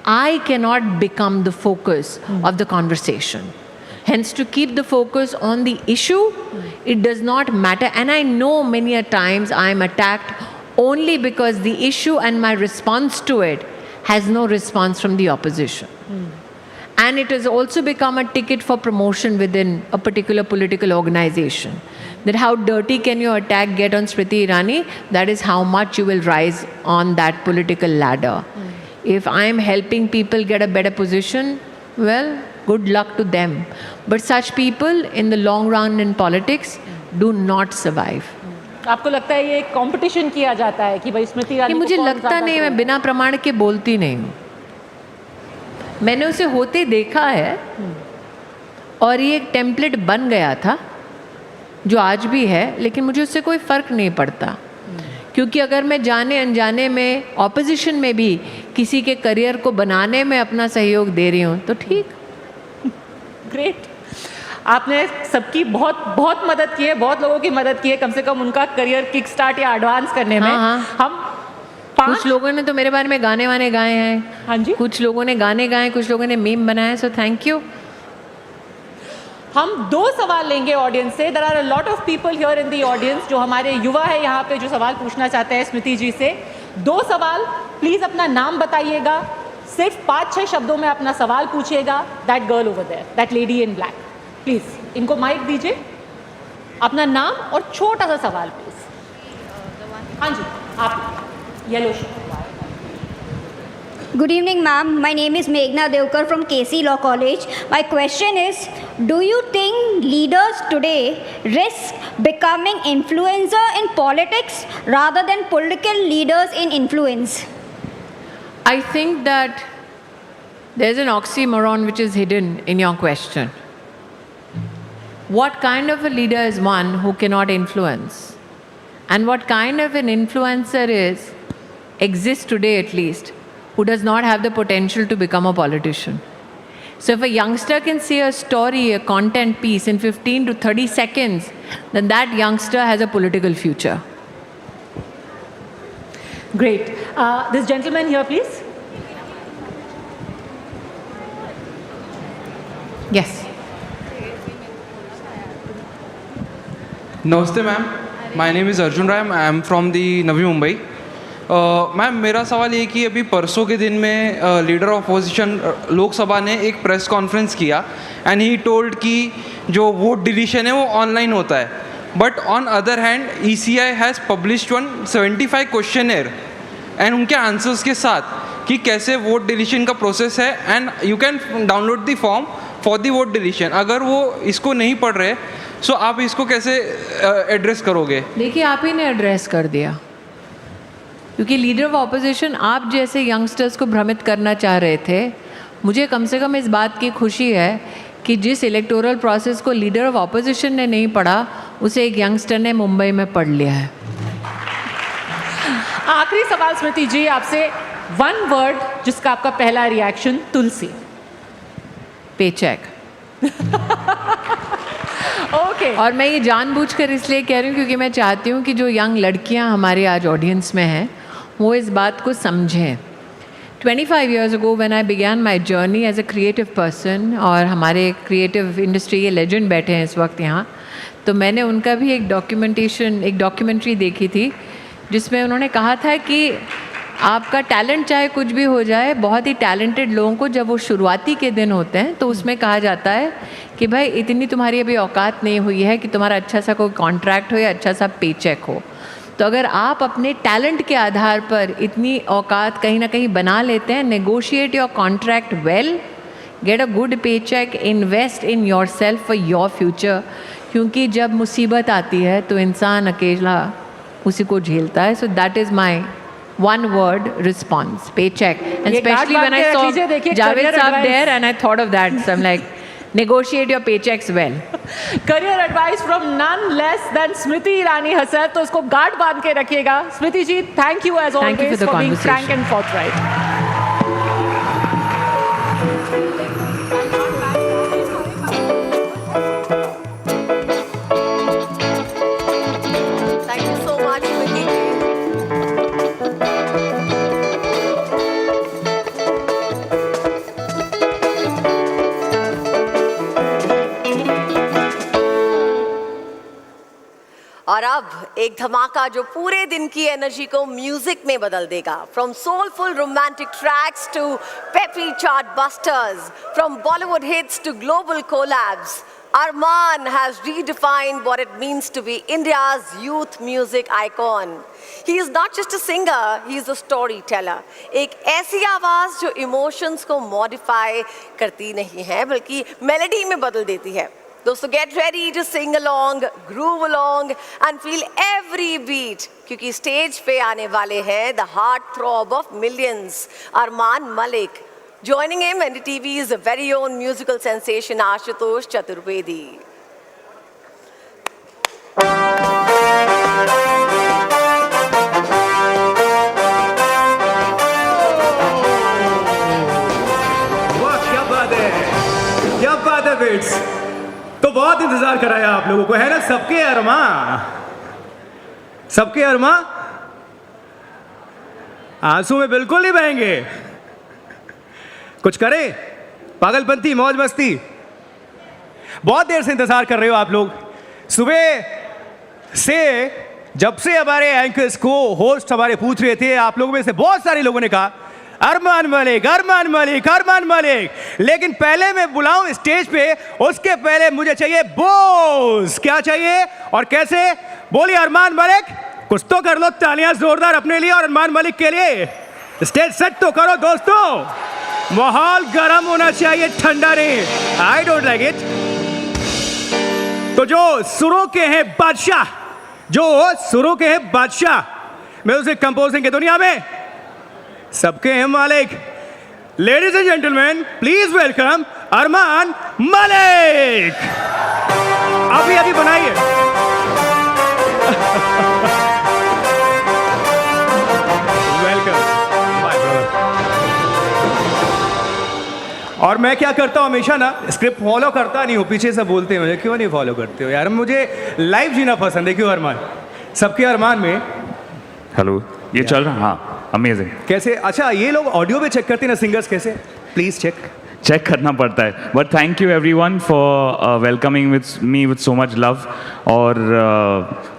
S12: I cannot become the focus of the conversation. Hence, to keep the focus on the issue, it does not matter. And I know many a times I am attacked only because the issue and my response to it has no response from the opposition. And it has also become a ticket for promotion within a particular political organization. That how dirty can your attack get on Smriti Irani? That is how much you will rise on that political ladder. If I am helping people get a better position, well, good luck to them. But such people in the long run in politics do not survive.
S3: आपको लगता है ये competition किया जाता है कि भाई स्मृति ईरानी
S12: ये
S3: को
S12: मुझे
S3: कौन
S12: लगता
S3: ज़्यादा
S12: नहीं, मैं
S3: troll-
S12: बिना प्रमाण के बोलती नहीं हूँ। मैंने उसे होते देखा है, और ये एक टेम्पलेट बन गया था जो आज भी है, लेकिन मुझे उससे कोई फ़र्क नहीं पड़ता, क्योंकि अगर मैं जाने अनजाने में ऑपोजिशन में भी किसी के करियर को बनाने में अपना सहयोग दे रही हूँ तो ठीक।
S3: ग्रेट, आपने सबकी बहुत बहुत मदद की है, बहुत लोगों की मदद की है, कम से कम उनका करियर किक स्टार्ट या एडवांस करने में।
S12: हाँ।
S3: हम
S12: कुछ लोगों ने तो मेरे बारे में गाने वाने गाए हैं।
S3: हाँ जी,
S12: कुछ लोगों ने गाने गाए, कुछ लोगों ने मीम बनाए, सो थैंक यू।
S3: हम 2 सवाल लेंगे ऑडियंस से। There are a lot of people here in the audience जो हमारे युवा है यहाँ पे, जो सवाल पूछना चाहते हैं स्मृति जी से। 2 सवाल, प्लीज अपना नाम बताइएगा, सिर्फ 5-6 शब्दों में अपना सवाल पूछिएगा। That girl over there, that lady in black, please इनको माइक दीजिए, अपना नाम और छोटा सा सवाल प्लीज। हाँ जी, आप yellow shirt.
S21: Good evening, ma'am. My name is Meghna Devkar from KC Law College. My question is, do you think leaders today risk becoming influencer in politics rather than political leaders in influence?
S12: I think that there's an oxymoron which is hidden in your question. What kind of a leader is one who cannot influence? And what kind of an influencer exists today at least, who does not have the potential to become a politician? So if a youngster can say a story, a content piece in 15 to 30 seconds, then that youngster has a political future.
S3: Great. This gentleman here, please.
S12: Yes.
S10: नमस्ते ma'am, my name is Arjun Rai, I am from the Navi Mumbai. Ma'am मेरा सवाल ये कि अभी परसों के दिन में लीडर ऑफ अपोजिशन लोकसभा ने एक प्रेस कॉन्फ्रेंस किया एंड ही टोल्ड कि जो वोट डिलीशन है वो ऑनलाइन होता है, but on other hand ECI has published 175 questionnaire and उनके आंसर्स के साथ कि कैसे वोट डिलीशन का प्रोसेस है and you can download the form for the vote deletion. अगर वो इसको नहीं पढ़ रहे सो आप इसको कैसे एड्रेस करोगे?
S12: देखिए, आप ही ने एड्रेस कर दिया, क्योंकि लीडर ऑफ ऑपोजिशन आप जैसे यंगस्टर्स को भ्रमित करना चाह रहे थे। मुझे कम से कम इस बात की खुशी है कि जिस इलेक्टोरल प्रोसेस को लीडर ऑफ ऑपोजिशन ने नहीं पढ़ा, उसे एक यंगस्टर ने मुंबई में पढ़ लिया है।
S3: आखिरी सवाल स्मृति जी आपसे, वन वर्ड जिसका आपका पहला रिएक्शन। तुलसी।
S12: पेचेक।
S3: ओके।
S12: और मैं ये जानबूझकर इसलिए कह रही हूँ क्योंकि मैं चाहती हूँ कि जो यंग लड़कियाँ हमारे आज ऑडियंस में हैं वो इस बात को समझें। 25 years ago when I began my journey as a creative person, और हमारे क्रिएटिव इंडस्ट्री के लेजेंड बैठे हैं इस वक्त यहाँ, तो मैंने उनका भी एक डॉक्यूमेंट्री देखी थी जिसमें उन्होंने कहा था कि आपका टैलेंट चाहे कुछ भी हो जाए, बहुत ही टैलेंटेड लोगों को जब वो शुरुआती के दिन होते हैं तो उसमें कहा जाता है कि भाई इतनी तुम्हारी अभी औकात नहीं हुई है कि तुम्हारा अच्छा सा कोई कॉन्ट्रैक्ट हो या अच्छा सा पेचेक हो। तो अगर आप अपने टैलेंट के आधार पर इतनी औकात कहीं ना कहीं बना लेते हैं, negotiate your contract well, get a good paycheque, invest in your self for your future, क्योंकि जब मुसीबत आती है तो इंसान अकेला उसी को झेलता है। So that is my one word response, paycheck. And especially when I saw Javed Saab there and I thought of that, so I'm like, negotiate your paychecks well.
S3: Career advice from none less than Smriti Irani herself. तो उसको guard बांध के रखिएगा। स्मृति जी, thank you as always for being frank and forthright.
S2: और अब एक धमाका जो पूरे दिन की एनर्जी को म्यूजिक में बदल देगा। From soulful romantic tracks to peppy chart busters, from Bollywood hits to global collabs, Arman has redefined what it means to be India's youth music icon. He is not just a singer, he is a storyteller. एक ऐसी आवाज जो emotions को modify करती नहीं है बल्कि melody में बदल देती है। दोस्तों, get ready to sing along, groove along and feel every beat, क्योंकि स्टेज पे आने वाले हैं the heart throb of millions, Arman Malik. Joining him, NDTV's very own musical sensation Ashutosh Chaturvedi.
S15: वाह, क्या बात है, क्या बात है बेट्स। तो बहुत इंतजार कराया आप लोगों को, है ना? सबके अरमा, सबके अरमा आंसू में बिल्कुल नहीं बहेंगे। कुछ करें, पागलपंती, मौज मस्ती। बहुत देर से इंतजार कर रहे हो आप लोग। सुबह से जब से हमारे एंकर्स को होस्ट हमारे पूछ रहे थे, आप लोगों में से बहुत सारे लोगों ने कहा अरमान मलिक, अरमान मलिक, अरमान मलिक। लेकिन पहले मैं बुलाऊं स्टेज पे, उसके पहले मुझे चाहिए बोस। क्या चाहिए और कैसे? बोलिए अरमान मलिक। कुछ तो कर लो, तालियां जोरदार अपने लिए और अरमान मलिक के लिए। स्टेज सेट तो करो दोस्तों, माहौल गर्म होना चाहिए, ठंडा नहीं। I don't like it. तो जो सुरों के हैं बादशाह, जो सुरों के हैं बादशाह म्यूजिक कंपोजिंग की दुनिया में, सबके हैं मालिक। Ladies and gentleman, please welcome Armaan Malik. अभी अभी बनाइए। वेलकम। और मैं क्या करता हूँ हमेशा ना, स्क्रिप्ट फॉलो करता नहीं हूँ, पीछे से बोलते हैं मुझे, क्यों नहीं फॉलो करते हो यार? मुझे लाइव जीना पसंद है। क्यों अरमान? सबके अरमान में।
S13: हेलो, ये चल रहा? हाँ, अमेजिंग।
S15: कैसे? अच्छा, ये लोग ऑडियो में चेक करते हैं ना सिंगर्स, कैसे? प्लीज
S13: चेक करना पड़ता है। But thank you everyone for welcoming with me with so much love. और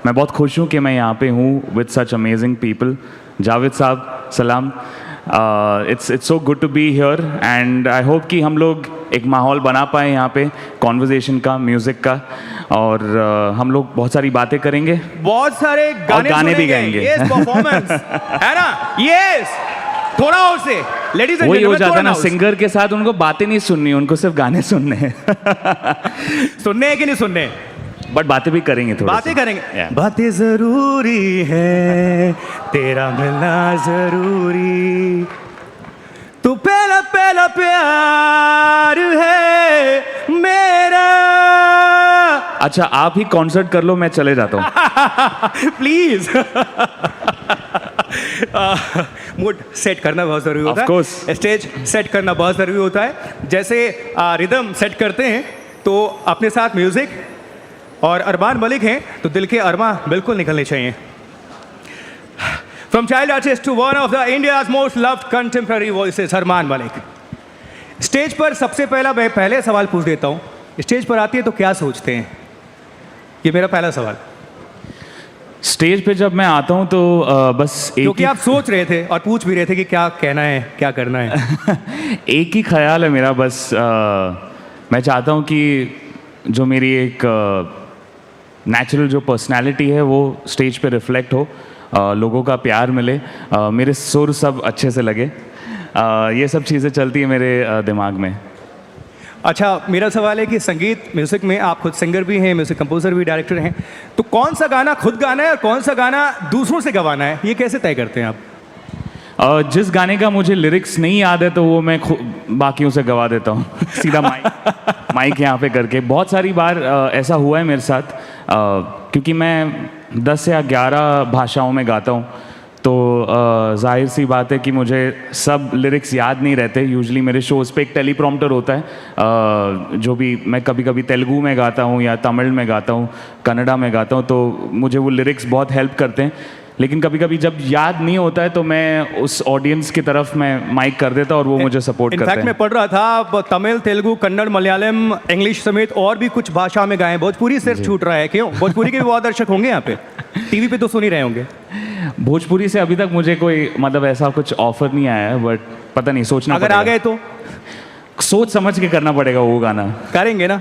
S13: मैं बहुत खुश हूँ कि मैं यहाँ पे हूँ with such amazing people. Javed साहब सलाम। It's so good to be here and I hope कि हम लोग एक माहौल बना पाए यहाँ पे कॉन्वर्जेशन का, म्यूज़िक का, और हम लोग बहुत सारी बातें करेंगे,
S15: बहुत सारे गाने
S13: भी गाएंगे।
S15: यस, परफॉर्मेंस है ना? यस, थोड़ा और से लेडीज एंड
S13: वही हो जाता है ना, सिंगर के साथ उनको बातें नहीं सुननी, उनको सिर्फ गाने सुनने हैं।
S15: सुनने हैं कि नहीं सुनने?
S13: बट बातें भी करेंगे, थोड़ी
S15: बातें करेंगे। बातें जरूरी है, तेरा मिलना जरूरी, तू पहला पहला प्यार है मेरा।
S13: अच्छा, आप ही कॉन्सर्ट कर लो, मैं चले जाता हूँ।
S15: प्लीज। मूड सेट करना बहुत जरूरी होता है।
S13: Of course.
S15: स्टेज सेट करना बहुत जरूरी होता है। जैसे रिदम सेट करते हैं तो अपने साथ म्यूजिक, और अरमान मलिक हैं तो दिल के अरमा बिल्कुल निकलने चाहिए। From child artist to one of the India's most loved contemporary voices, Armaan Malik. Stage पर सबसे पहला मैं पहले सवाल पूछ देता हूँ, स्टेज पर आती है तो क्या सोचते हैं? ये मेरा पहला सवाल।
S13: स्टेज पे जब मैं आता हूँ तो बस एक
S15: क्योंकि आप सोच रहे थे और पूछ भी रहे थे कि क्या कहना है, क्या करना है।
S13: एक ही ख्याल है मेरा, बस मैं चाहता हूँ कि जो मेरी एक नेचुरल जो पर्सनालिटी है वो स्टेज पे रिफ्लेक्ट हो, लोगों का प्यार मिले, मेरे सुर सब अच्छे से लगे, ये सब चीज़ें चलती है मेरे दिमाग में।
S15: अच्छा, मेरा सवाल है कि संगीत म्यूजिक में आप खुद सिंगर भी हैं, म्यूजिक कंपोजर भी, डायरेक्टर हैं, तो कौन सा गाना खुद गाना है और कौन सा गाना दूसरों से गवाना है, ये कैसे तय करते हैं आप?
S13: जिस गाने का मुझे लिरिक्स नहीं याद है तो वो मैं बाकियों से गवा देता हूँ। सीधा माइक यहाँ पे करके। बहुत सारी बार ऐसा हुआ है मेरे साथ, क्योंकि मैं 10 या 11 भाषाओं में गाता हूँ, तो जाहिर सी बात है कि मुझे सब लिरिक्स याद नहीं रहते। यूजुअली मेरे शोज़ पे एक टेलीप्रॉम्प्टर होता है, जो भी मैं कभी कभी तेलुगु में गाता हूँ या तमिल में गाता हूँ, कन्नड़ा में गाता हूँ, तो मुझे वो लिरिक्स बहुत हेल्प करते हैं। लेकिन कभी कभी जब याद नहीं होता है तो मैं उस ऑडियंस की तरफ मैं माइक कर देता और वो मुझे सपोर्ट करते हैं।
S15: इनफैक्ट मैं पढ़ रहा था, आप तमिल, तेलुगु, कन्नड़, मलयालम, इंग्लिश समेत और भी कुछ भाषा में गाएं। भोजपुरी सिर्फ छूट रहा है, क्यों? भोजपुरी के भी बहुत दर्शक होंगे यहाँ पे, टीवी पे तो सुन ही रहे होंगे।
S13: भोजपुरी से अभी तक मुझे कोई मतलब ऐसा कुछ ऑफर नहीं आया है, बट पता नहीं, सोचना
S15: अगर आ गए तो
S13: सोच समझ के करना पड़ेगा, वो गाना
S15: करेंगे ना।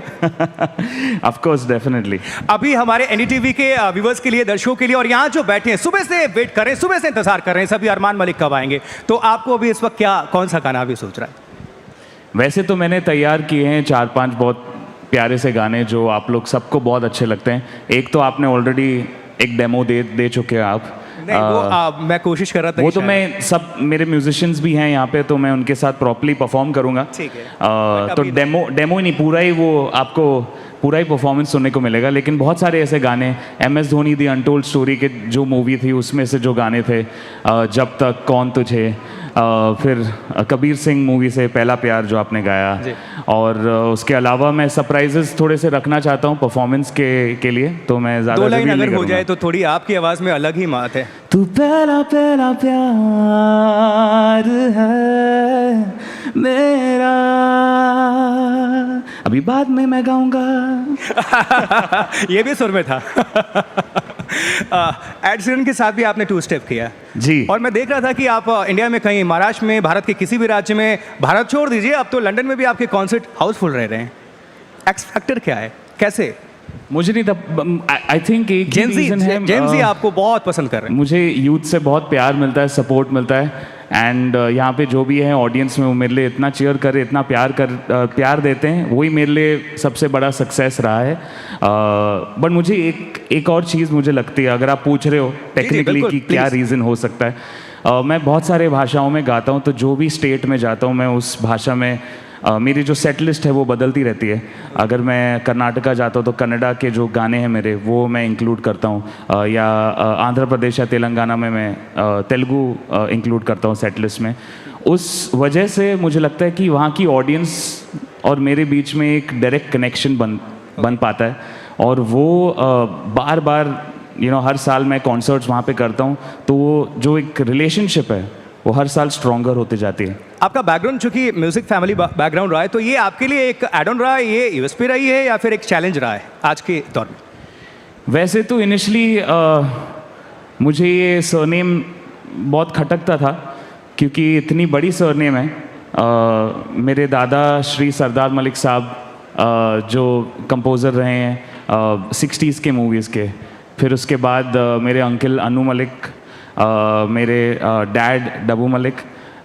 S13: Of course, definitely.
S15: अभी हमारे एनडीटीवी के व्यूअर्स के लिए, दर्शकों के लिए, और यहाँ जो बैठे हैं सुबह से वेट कर रहे हैं, सुबह से इंतजार कर रहे हैं सभी, अरमान मलिक कब आएंगे, तो आपको अभी इस वक्त क्या, कौन सा गाना अभी सोच रहा है?
S13: वैसे तो मैंने तैयार किए हैं 4-5 बहुत प्यारे से गाने जो आप लोग सबको बहुत अच्छे लगते हैं। एक तो आपने ऑलरेडी एक डेमो दे चुके हैं आप।
S15: नहीं, वो मैं कोशिश कर रहा था।
S13: वो तो मैं सब, मेरे म्यूजिशियंस भी हैं यहाँ पे, तो मैं उनके साथ प्रॉपर्ली परफॉर्म करूँगा।
S15: ठीक है।
S13: तो डेमो ही नहीं, पूरा ही वो आपको पूरा ही परफॉर्मेंस सुनने को मिलेगा। लेकिन बहुत सारे ऐसे गाने, MS Dhoni the untold story के जो मूवी थी उसमें से जो गाने थे, जब तक, कौन तुझे, फिर कबीर सिंह मूवी से पहला प्यार जो आपने गाया, और उसके अलावा मैं सरप्राइजेस थोड़े से रखना चाहता हूँ परफॉर्मेंस के लिए, तो मैं ज़्यादा
S15: 2 लाइन अगर हो जाए तो थोड़ी आपकी आवाज़ में अलग ही बात है।
S13: तू पहला पहला प्यार है मेरा, अभी बाद में मैं गाऊंगा।
S15: ये भी सुर में था। एड शीरन के साथ भी आपने 2 स्टेप किया
S13: जी,
S15: और मैं देख रहा था कि आप इंडिया में कहीं, महाराष्ट्र में, भारत के किसी भी राज्य में, भारत छोड़ दीजिए, अब तो लंदन में भी आपके कॉन्सर्ट हाउसफुल रह रहे हैं। एक्स फैक्टर क्या है, कैसे?
S13: मुझे नहीं, आई थिंक एक रीजन है,
S15: जेंजी आपको बहुत पसंद कर रहे हैं।
S13: मुझे यूथ से बहुत प्यार मिलता है, सपोर्ट मिलता है, एंड यहाँ पे जो भी है ऑडियंस में, वो मेरे लिए इतना चीयर करे, इतना प्यार देते हैं, वही मेरे लिए सबसे बड़ा सक्सेस रहा है। बट मुझे एक और चीज़ मुझे लगती है, अगर आप पूछ रहे हो टेक्निकली कि क्या रीज़न हो सकता है, मैं बहुत सारे भाषाओं में गाता हूँ, तो जो भी स्टेट में जाता हूँ मैं उस भाषा में मेरी जो सेट लिस्ट है वो बदलती रहती है। अगर मैं कर्नाटका जाता हूँ तो कन्नड़ा के जो गाने हैं मेरे, वो मैं इंक्लूड करता हूँ, या आंध्र प्रदेश या तेलंगाना में मैं तेलुगु इंक्लूड करता हूँ सेट लिस्ट में। उस वजह से मुझे लगता है कि वहाँ की ऑडियंस और मेरे बीच में एक डायरेक्ट कनेक्शन बन पाता है, और वो बार बार हर साल मैं कॉन्सर्ट्स वहाँ पे करता हूँ, तो वो जो एक रिलेशनशिप है वो हर साल स्ट्रॉन्गर होते जाती है।
S15: आपका बैकग्राउंड चूंकि म्यूजिक फैमिली बैकग्राउंड रहा है, तो ये आपके लिए एक एड ऑन रहा है, ये यूएसपी रही है या फिर एक चैलेंज रहा है आज के दौर में?
S13: वैसे तो इनिशली मुझे ये सरनेम बहुत खटकता था, क्योंकि इतनी बड़ी सरनेम है। मेरे दादा श्री सरदार मलिक साहब जो कंपोज़र रहे हैं 60s के मूवीज़ के, फिर उसके बाद मेरे अंकल अनु मलिक, मेरे डैड डबू मलिक,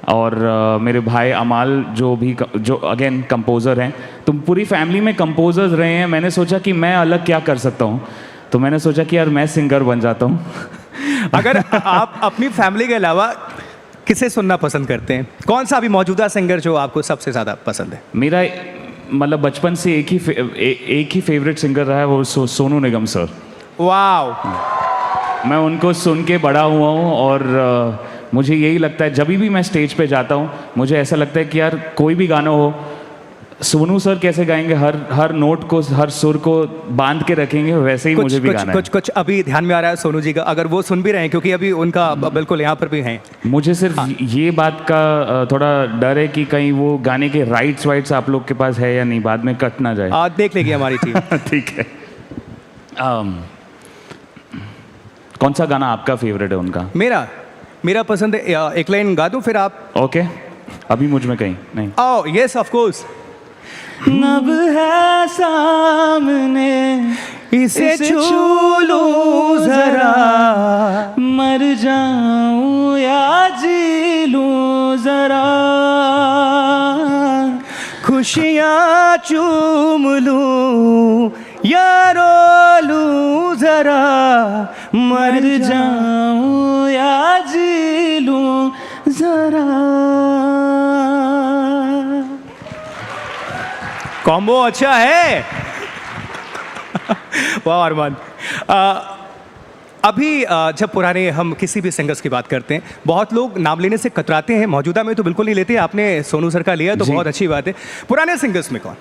S13: और मेरे भाई अमाल जो अगेन कंपोज़र हैं। तो पूरी फैमिली में कंपोज़र्स रहे हैं। मैंने सोचा कि मैं अलग क्या कर सकता हूँ, तो मैंने सोचा कि यार मैं सिंगर बन जाता हूँ।
S15: अगर आप अपनी फैमिली के अलावा किसे सुनना पसंद करते हैं? कौन सा अभी मौजूदा सिंगर जो आपको सबसे ज़्यादा पसंद है?
S13: मेरा मतलब बचपन से एक ही फेवरेट सिंगर रहा है, वो सोनू निगम सर।
S15: वाह,
S13: मैं उनको सुन के बड़ा हुआ हूँ, और मुझे यही लगता है जब भी मैं स्टेज पे जाता हूँ मुझे ऐसा लगता है कि यार कोई भी गाना हो, सोनू सर कैसे गाएंगे, हर नोट को, हर सुर को बांध के रखेंगे, वैसे ही मुझे भी गाना है।
S15: कुछ अभी ध्यान में आ रहा है सोनू जी का, अगर वो सुन भी रहे हैं, क्योंकि अभी उनका बिल्कुल यहाँ पर भी हैं।
S13: मुझे सिर्फ ये बात का थोड़ा डर है कि कहीं वो गाने के राइट्स आप लोग के पास है या नहीं, बाद में कट ना जाए।
S15: देख लेगी हमारी टीम।
S13: ठीक है। कौन सा गाना आपका फेवरेट है उनका?
S15: मेरा पसंद है, एक लाइन गा दूं फिर आप?
S13: ओके, अभी मुझ में कहीं नहीं।
S15: Oh yes of course.
S16: अब है सामने
S15: इसे छू लूं जरा,
S16: मर जाऊं या जी लूं जरा,
S15: खुशियाँ चूम लूं या रो लूं जरा,
S16: मर जाऊं या जी लूं जरा।
S15: कॉम्बो अच्छा है। वाह अरमान। अभी जब पुराने हम किसी भी सिंगर्स की बात करते हैं, बहुत लोग नाम लेने से कतराते हैं, मौजूदा में तो बिल्कुल नहीं लेते। आपने सोनू सर का लिया तो बहुत अच्छी बात है। पुराने सिंगर्स में कौन?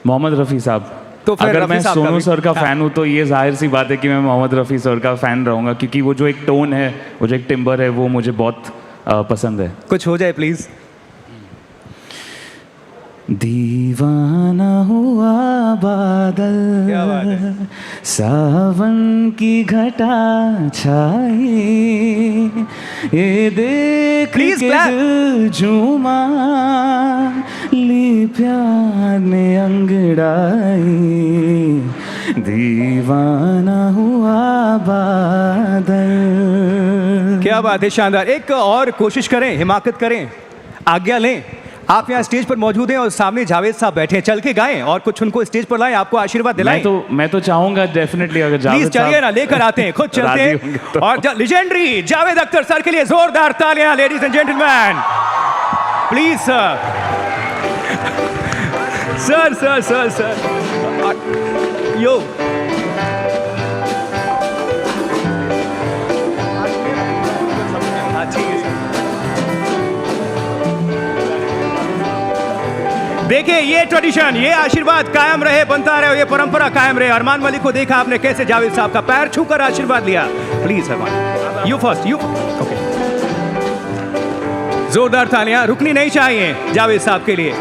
S13: मोहम्मद रफ़ी साहब।
S15: तो फिर
S13: अगर मैं सोनू सर का
S15: हाँ।
S13: फ़ैन हूँ तो ये जाहिर सी बात है कि मैं मोहम्मद रफ़ी सर का फ़ैन रहूँगा, क्योंकि वो जो एक टोन है, वो जो एक टिम्बर है, वो मुझे बहुत पसंद है।
S15: कुछ हो जाए प्लीज़।
S16: दीवाना हुआ बादल, सावन की घटा छाई, ये देख के दिल झूमा, ली प्यार ने अंगड़ाई, दीवाना हुआ बादल।
S15: क्या बात है, शानदार। एक और कोशिश करें, हिमाकत करें, आज्ञा लें। आप यहाँ स्टेज पर मौजूद हैं और सामने जावेद साहब बैठे हैं, चल के गाएं और कुछ उनको स्टेज पर लाएं, आपको आशीर्वाद दिलाएं।
S13: मैं तो चाहूंगा डेफिनेटली, अगर जावेद
S15: प्लीज चलिए ना, लेकर आते हैं, खुद चलते हैं।
S13: तो।
S15: और लेजेंडरी जावेद अख्तर सर के लिए जोरदार तालियां, ladies and gentleman please. Sir yo देखिए, ये ट्रेडिशन, ये आशीर्वाद कायम रहे, बनता रहे, ये परंपरा कायम रहे। अरमान मलिक को देखा आपने कैसे जावेद साहब का पैर छूकर आशीर्वाद लिया। Please Armaan, you first, you okay. जोरदार तालियां, रुकनी नहीं चाहिए जावेद साहब के लिए,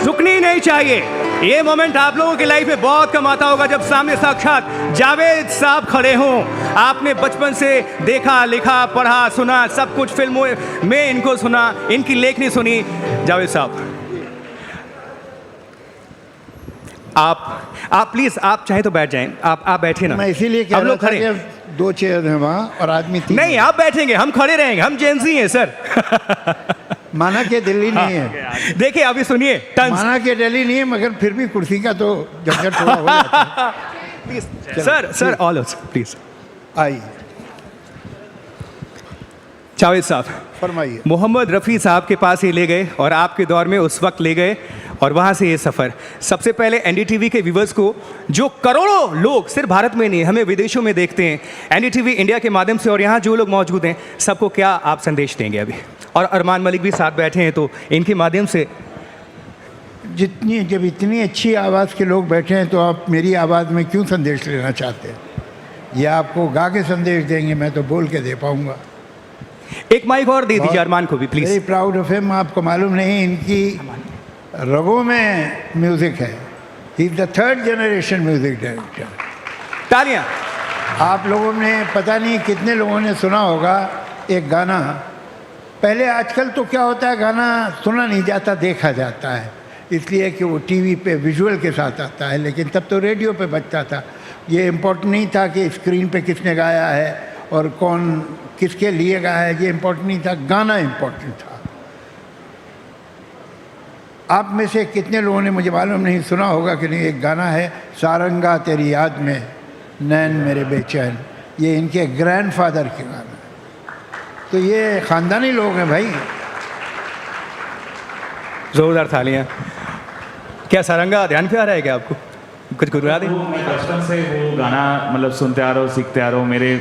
S15: रुकनी नहीं चाहिए। ये मोमेंट आप लोगों की लाइफ में बहुत कम आता होगा जब सामने साक्षात जावेद साहब खड़े हों। आपने बचपन से देखा, लिखा, पढ़ा, सुना, सब कुछ फिल्मों में इनको सुना, इनकी लेखनी सुनी। जावेद साहब, आप प्लीज, आप चाहे तो बैठ जाएं। आप बैठे ना,
S17: मैं इसीलिए कह रहा था कि 2 चेयर हैं वहाँ और आदमी 3।
S15: नहीं, आप बैठेंगे, हम खड़े रहेंगे, हम जेंजी हैं सर।
S17: माना कि दिल्ली नहीं है।
S15: देखिए अभी सुनिए,
S17: माना कि दिल्ली नहीं है, मगर फिर भी कुर्सी का तो झंझट थोड़ा हो जाता है।
S15: सर ऑल प्लीज
S17: आइए।
S15: जावेद साहब
S17: फरमाइए।
S15: मोहम्मद रफ़ी साहब के पास ही ले गए और आपके दौर में उस वक्त ले गए और वहाँ से ये सफ़र। सबसे पहले एनडीटीवी के व्यूवर्स को, जो करोड़ों लोग सिर्फ भारत में नहीं हमें विदेशों में देखते हैं, एनडीटीवी इंडिया के माध्यम से, और यहाँ जो लोग मौजूद हैं, सबको क्या आप संदेश देंगे अभी? और अरमान मलिक भी साथ बैठे हैं, तो इनके माध्यम से
S17: जब इतनी अच्छी आवाज़ के लोग बैठे हैं तो आप मेरी आवाज़ में क्यों संदेश लेना चाहते हैं? ये आपको गा के संदेश देंगे, मैं तो बोल के दे पाऊँगा।
S15: एक माइक और दे दीजिए अरमान को भी please.
S17: Very proud of him. आपको मालूम नहीं, इनकी रगों में म्यूज़िक है। He is the third generation music director.
S15: तालियां।
S17: आप लोगों ने, पता नहीं कितने लोगों ने सुना होगा एक गाना। पहले, आजकल तो क्या होता है, गाना सुना नहीं जाता, देखा जाता है, इसलिए कि वो टीवी पे विजुअल के साथ आता है, लेकिन तब तो रेडियो पे बजता था। ये इम्पोर्टेंट नहीं था कि स्क्रीन पे किसने गाया है और कौन किसके लिए गाया है, ये इम्पोर्टेंट नहीं था, गाना इम्पोर्टेंट था। आप में से कितने लोगों ने, मुझे मालूम नहीं, सुना होगा कि नहीं, एक गाना है सारंगा तेरी याद में नैन मेरे बेचैन। ये इनके ग्रैंडफादर के गाना है। तो ये ख़ानदानी लोग हैं भाई।
S15: जोरदार तालियां। क्या सारंगा ध्यान पे आ रहा है क्या आपको? कुछ गुनगुना दें।
S13: मैं बचपन से वो गाना मतलब सुनते आ रहा हूँ, सीखते आ रहा हूँ। मेरे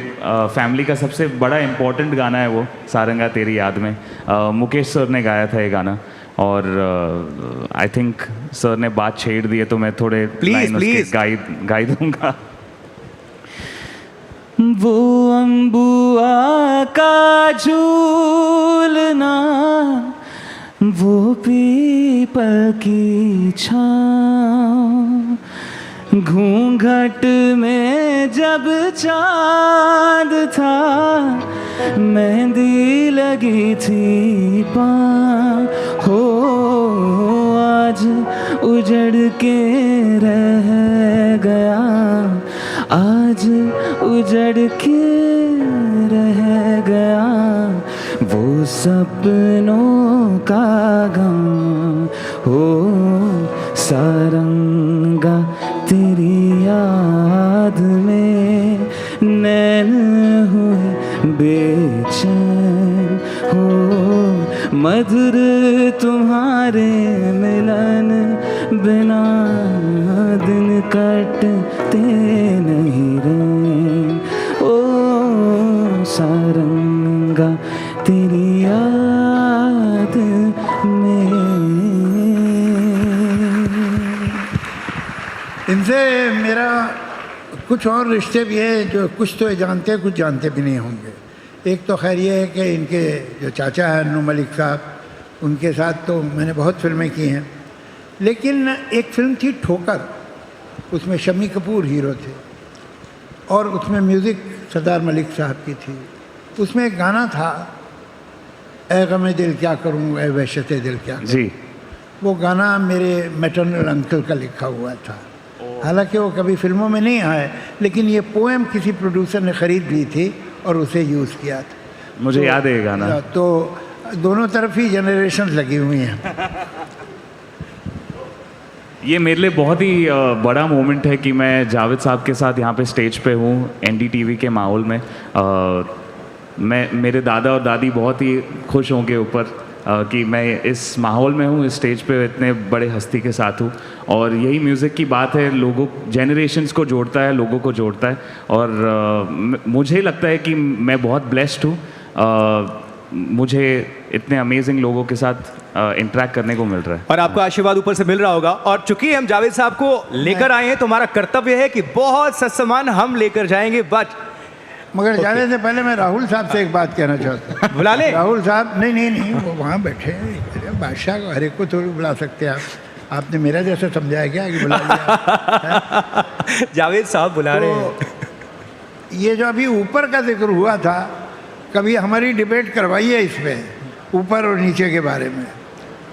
S13: फैमिली का सबसे बड़ा इम्पोर्टेंट गाना है वो, सारंगा तेरी याद में। मुकेश सर ने गाया था ये गाना, और आई थिंक सर ने बात छेड़ दी है, तो मैं थोड़े
S15: प्लीज
S13: गाई दूंगा।
S16: वो अम्बुआ का झूलना, वो पीपल की छाँव, घूंघट में जब चाँद था, मेहंदी लगी थी पाँव। हो आज उजड़ के रह गया, आज उजड़ के रह गया, वो सपनों का गम। हो सारंगा तेरी याद में नैन हुए बेचैन। हो मधुर तुम्हारे मिलन बिना दिन कटते नहीं रैन। ओ सारंगा तेरी याद में।
S17: इनसे मेरा कुछ और रिश्ते भी हैं, जो कुछ तो जानते हैं, कुछ जानते भी नहीं होंगे। एक तो खैर ये है कि इनके जो चाचा हैं अन्नू मलिक साहब, उनके साथ तो मैंने बहुत फिल्में की हैं, लेकिन एक फिल्म थी ठोकर, उसमें शम्मी कपूर हीरो थे, और उसमें म्यूज़िक सरदार मलिक साहब की थी। उसमें एक गाना था, ऐ गमे दिल क्या करूँ, ऐ वहशते दिल क्या करूँ।
S13: जी,
S17: वो गाना मेरे मैटरनल अंकल का लिखा हुआ था। हालांकि वो कभी फिल्मों में नहीं आए, लेकिन ये पोएम किसी प्रोड्यूसर ने ख़रीद ली थी और उसे यूज़ किया था।
S13: मुझे याद है ये गाना।
S17: तो दोनों तरफ ही जनरेशन लगी हुई हैं।
S13: ये मेरे लिए बहुत ही बड़ा मोमेंट है कि मैं जावेद साहब के साथ यहाँ पे स्टेज पे हूँ एनडीटीवी के माहौल में। मेरे दादा और दादी बहुत ही खुश होंगे ऊपर कि मैं इस माहौल में हूँ, इस स्टेज पे इतने बड़े हस्ती के साथ हूँ। और यही म्यूज़िक की बात है, लोगों जेनरेशन्स को जोड़ता है, लोगों को जोड़ता है। और मुझे लगता है कि मैं बहुत ब्लेस्ड हूँ, मुझे इतने अमेजिंग लोगों के साथ इंटरेक्ट करने को मिल रहा है।
S15: और आपको आशीर्वाद ऊपर से मिल रहा होगा। और चूंकि हम जावेद साहब को लेकर आए हैं, तो हमारा कर्तव्य है कि बहुत सम्मान हम लेकर जाएंगे। बट
S17: मगर जाने से पहले मैं राहुल साहब से एक बात कहना चाहता हूँ।
S15: बुला ले
S17: राहुल साहब। नहीं, वो वहाँ बैठे हैं, बादशाह को हर एक को थोड़ी बुला सकते हैं आप। आपने मेरा जैसा समझाया क्या कि बुला लिया?
S15: जावेद साहब बुला रहे हैं।
S17: ये जो अभी ऊपर का जिक्र हुआ था, कभी हमारी डिबेट करवाइए इस पे, ऊपर और नीचे के बारे में।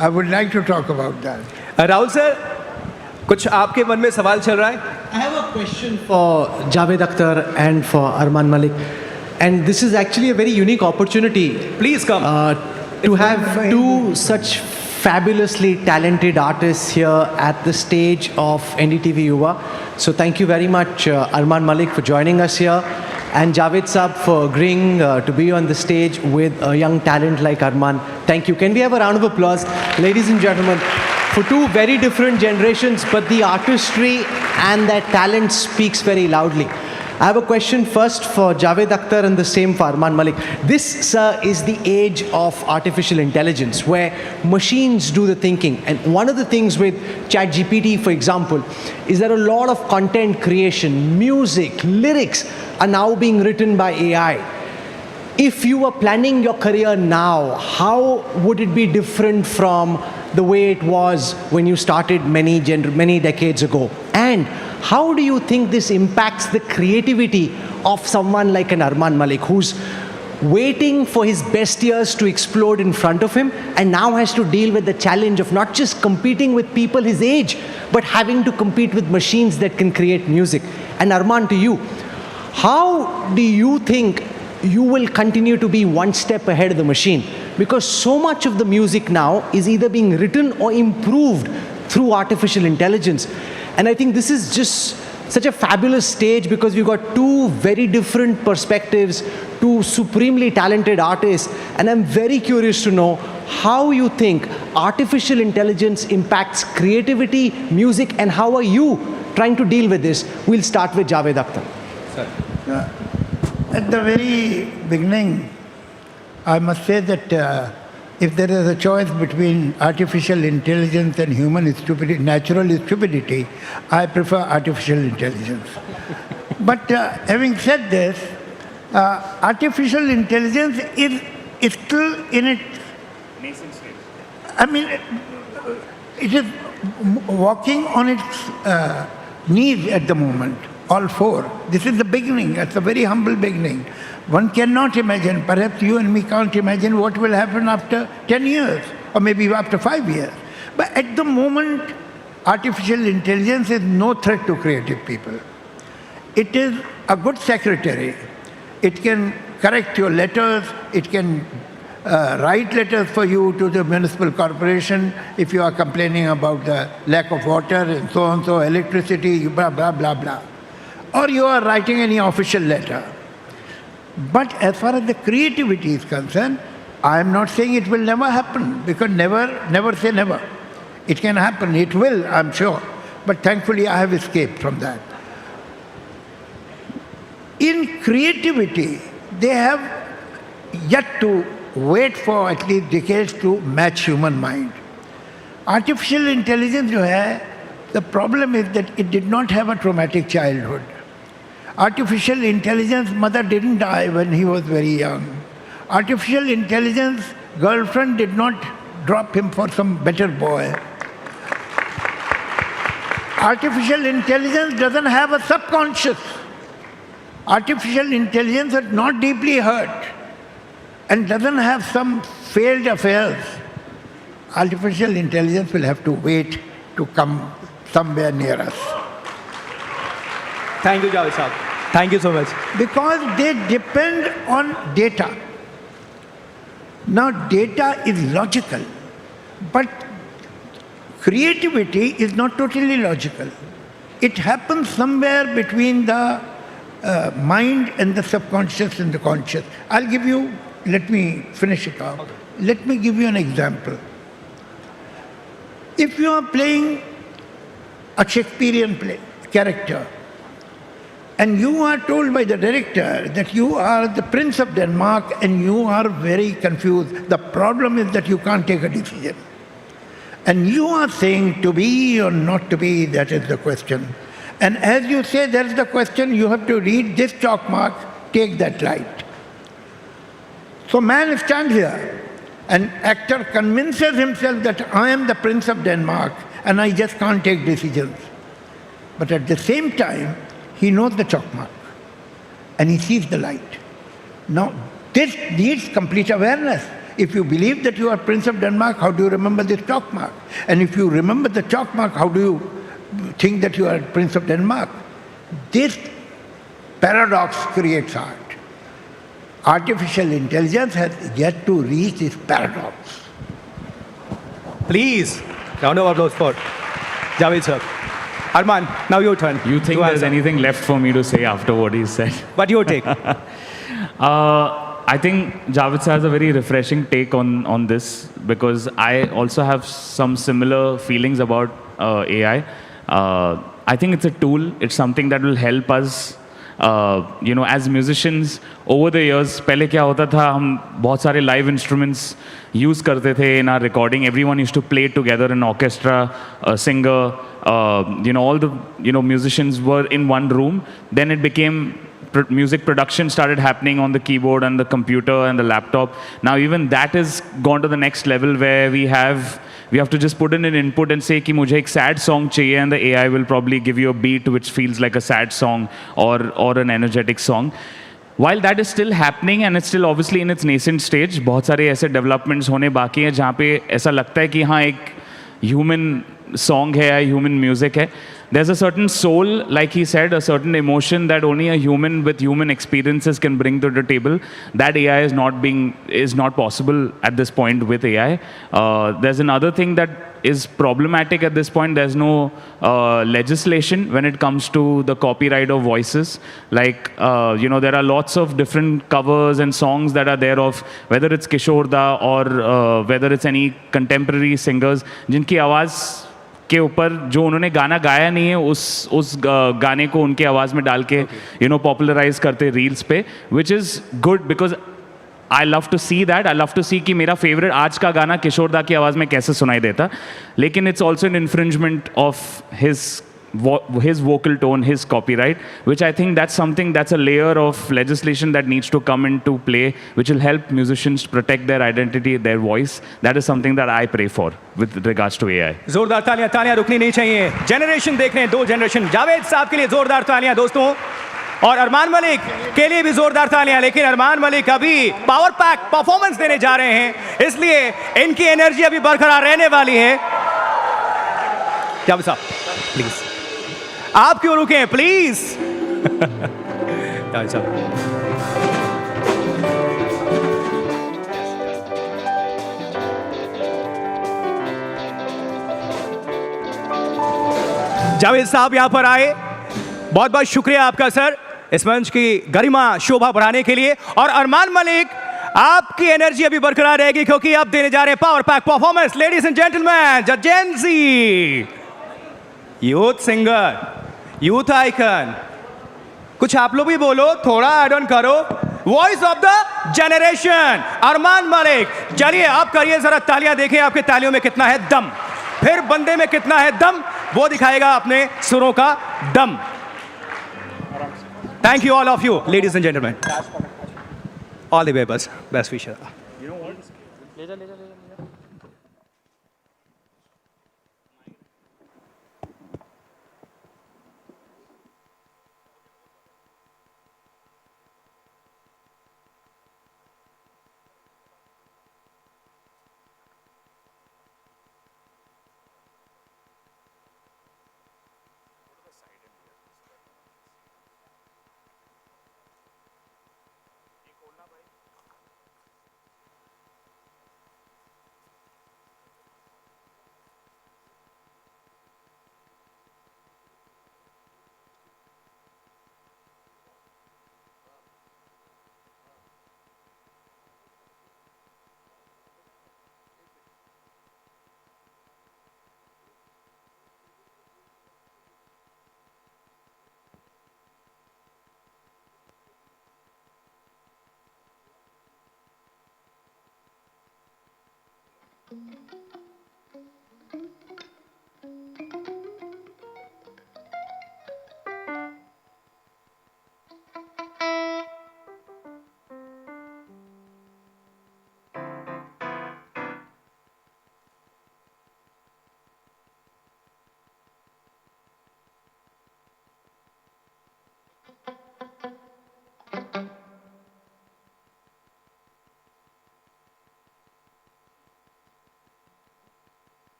S17: I would like to talk about that.
S15: Rahul sir, कुछ आपके मन में सवाल चल रहा है?
S5: I have a question for Javed Akhtar and for Arman Malik, and this is actually a very unique opportunity.
S15: Please come.
S5: To have two such fabulously talented artists here at the stage of NDTV Yuva. So thank you very much, Arman Malik, for joining us here, and Javed Saab for agreeing to be on the stage with a young talent like Arman. Thank you. Can we have a round of applause, ladies and gentlemen? for two very different generations, but the artistry and their talent speaks very loudly. I have a question first for Javed Akhtar and the same for Arman Malik. This, sir, is the age of artificial intelligence where machines do the thinking. And one of the things with ChatGPT, for example, is that a lot of content creation, music, lyrics are now being written by AI. If you were planning your career now, how would it be different from the way it was when you started many decades ago? And how do you think this impacts the creativity of someone like an Arman Malik, who's waiting for his best years to explode in front of him and now has to deal with the challenge of not just competing with people his age, but having to compete with machines that can create music? And Arman, to you, how do you think you will continue to be one step ahead of the machine? Because so much of the music now is either being written or improved through artificial intelligence. And I think this is just such a fabulous stage because we've got two very different perspectives, two supremely talented artists. And I'm very curious to know how you think artificial intelligence impacts creativity, music, and how are you trying to deal with this? We'll start with Javed Akhtar.
S17: At the very beginning, I must say that if there is a choice between artificial intelligence and human stupidity, natural stupidity, I prefer artificial intelligence. But having said this, artificial intelligence is still in its nascent stage. I mean, it is walking on its knees at the moment. All four. This is the beginning. It's a very humble beginning. One cannot imagine, perhaps you and me can't imagine what will happen after 10 years or maybe after 5 years. But at the moment, artificial intelligence is no threat to creative people. It is a good secretary. It can correct your letters. It can write letters for you to the municipal corporation if you are complaining about the lack of water and so, electricity, blah, blah, blah, blah. Or you are writing any official letter. But as far as the creativity is concerned, I am not saying it will never happen, because never say never. It can happen, it will, I'm sure. But thankfully I have escaped from that. In creativity, they have yet to wait for at least decades to match human mind. Artificial intelligence, the problem is that it did not have a traumatic childhood. Artificial intelligence, mother didn't die when he was very young. Artificial intelligence, girlfriend did not drop him for some better boy. Artificial intelligence doesn't have a subconscious. Artificial intelligence is not deeply hurt and doesn't have some failed affairs. Artificial intelligence will have to wait to come somewhere near us.
S15: Thank you, Javed Saab. Thank you so much.
S17: Because they depend on data. Now, data is logical, but creativity is not totally logical. It happens somewhere between the mind and the subconscious and the conscious. Let me finish it off. Okay. Let me give you an example. If you are playing a Shakespearean character, and you are told by the director that you are the Prince of Denmark and you are very confused. The problem is that you can't take a decision. And you are saying to be or not to be, that is the question. And as you say, that's the question, you have to read this chalk mark, take that light. So man stands here, and actor convinces himself that I am the Prince of Denmark and I just can't take decisions. But at the same time, he knows the chalk mark and he sees the light. Now, this needs complete awareness. If you believe that you are Prince of Denmark, how do you remember this chalk mark? And if you remember the chalk mark, how do you think that you are Prince of Denmark? This paradox creates art. Artificial intelligence has yet to reach this paradox.
S15: Please, round of applause for Javed sir. Arman, now your turn.
S13: You think there's anything left for me to say after what he said?
S15: But your take.
S13: I think Javed sir has a very refreshing take on this because I also have some similar feelings about AI. I think it's a tool. It's something that will help us, as musicians over the years. पहले क्या होता था हम बहुत सारे live instruments use करते थे in our recording. Everyone used to play together in orchestra, a singer, all the musicians were in one room. Then it became music production started happening on the keyboard and the computer and the laptop. Now even that has gone to the next level where we have to just put in an input and say कि मुझे एक sad song चाहिए, and the AI will probably give you a beat which feels like a sad song or an energetic song. While that is still happening and it's still obviously in its nascent stage, बहुत सारे ऐसे developments होने बाकी हैं जहाँ पे ऐसा लगता है कि हाँ एक human song है या human music है. There's a certain soul, like he said, a certain emotion that only a human with human experiences can bring to the table. That AI is not possible at this point with AI. There's another thing that is problematic at this point. There's no legislation when it comes to the copyright of voices. Like, there are lots of different covers and songs that are there of, whether it's Kishore Da or whether it's any contemporary singers, जिनकी आवाज़ के ऊपर जो उन्होंने गाना गाया नहीं है उस गाने को उनके आवाज़ में डाल के पॉपुलराइज करते रील्स पे, which is good because I love to see that. I love to see कि मेरा फेवरेट आज का गाना किशोर दा की आवाज़ में कैसे सुनाई देता, लेकिन it's also an infringement of his vocal tone, his copyright, which I think that's a layer of legislation that needs to come into play, which will help musicians protect their identity, their voice. That is something that I pray for with regards to AI.
S15: जोरदार तालियां रुकनी नहीं चाहिए. Generation देख रहे हैं, 2 generation. Javed साहब के लिए जोरदार तालियां दोस्तों, और अरमान मलिक के लिए भी जोरदार तालियां. लेकिन अरमान मलिक अभी पावर पैक परफॉर्मेंस देने जा रहे हैं, इसलिए इनकी एनर्जी अभी बरकरार रहने वाली है. जावेद साहब प्लीज आप क्यों रुके प्लीज. जावेद साहब यहां पर आए, बहुत बहुत शुक्रिया आपका सर इस मंच की गरिमा शोभा बढ़ाने के लिए. और अरमान मलिक आपकी एनर्जी अभी बरकरार रहेगी क्योंकि आप देने जा रहे हैं power pack performance. Ladies and gentleman, जजेंसी यूथ सिंगर, यूथ आइकन, कुछ आप लोग भी बोलो, थोड़ा ऐड ऑन करो. Voice of the generation Armaan Malik. चलिए आप करिए जरा तालियां, देखें आपके तालियों में कितना है दम, फिर बंदे में कितना है दम, वो दिखाएगा अपने सुरों का दम. Thank you all of you ladies and gentleman, all the way, best विशर.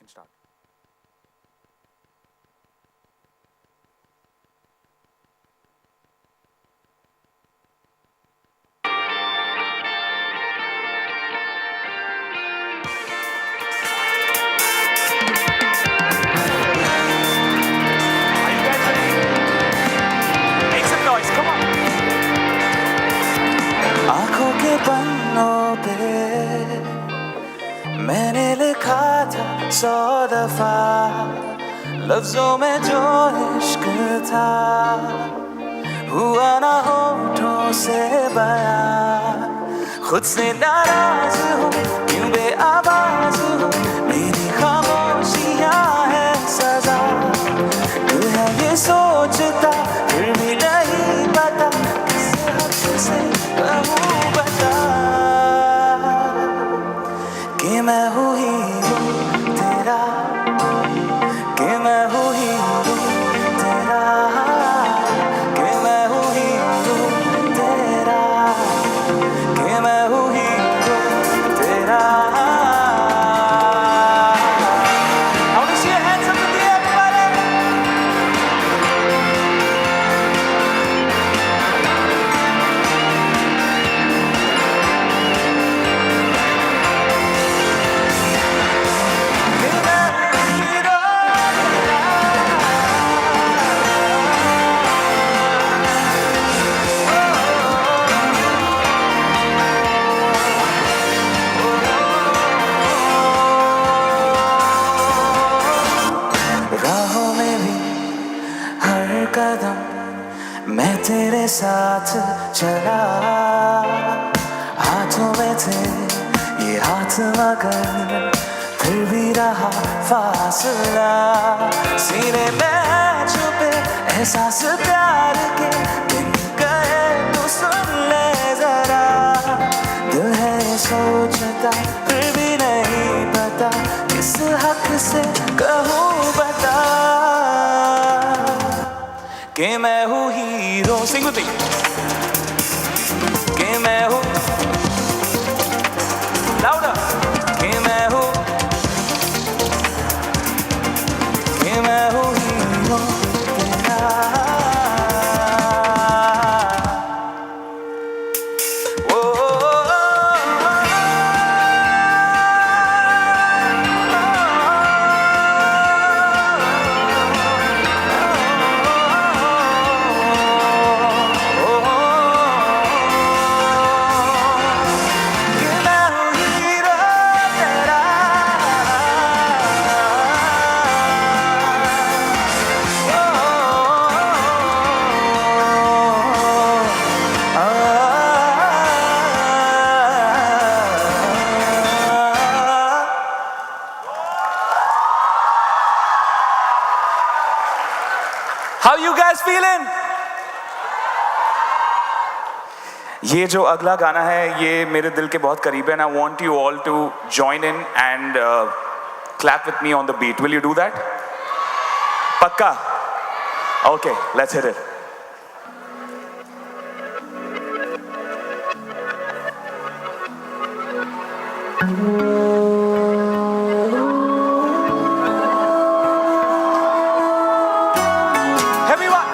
S19: can start.
S6: Make some noise, come on. आँखों के पन्नों पे मैंने लिखा था 100 दफा लफ्जों में जो इश्क था हुआ ना होठों से बयां खुद से नाराज हूँ क्यों बेआवाज हूँ मेरी खामोशियाँ है सजा दिल है ये सोचता फिर भी नहीं पता किस हद से कहूँ बता कि मैं हूँ हीरो तेरा कि मैं हूँ हीरो तेरा कि मैं हूँ हीरो तेरा कि मैं हूँ हीरो तेरा I want to see your hands up in the air, everybody. राहों में भी हर कदम मैं तेरे साथ चला हाथों में थे ये हाथ मगर फिर भी रहा फासला सीने में छुपे एहसास प्यार के दिन गए तो सुन ले जरा दिल है सोचता फिर भी नहीं पता किस हक से कहूँ बता कि मैं हूँ हीरो सिंग विद मी कि मैं हूँ लाउडर कि मैं हूँ हीरो तेरा ओ How you guys feeling? ये जो अगला गाना है ये मेरे दिल के बहुत करीब है and I want you all to join in and clap with me on the beat. Will you do that? पक्का? Okay, let's hit it. Everyone,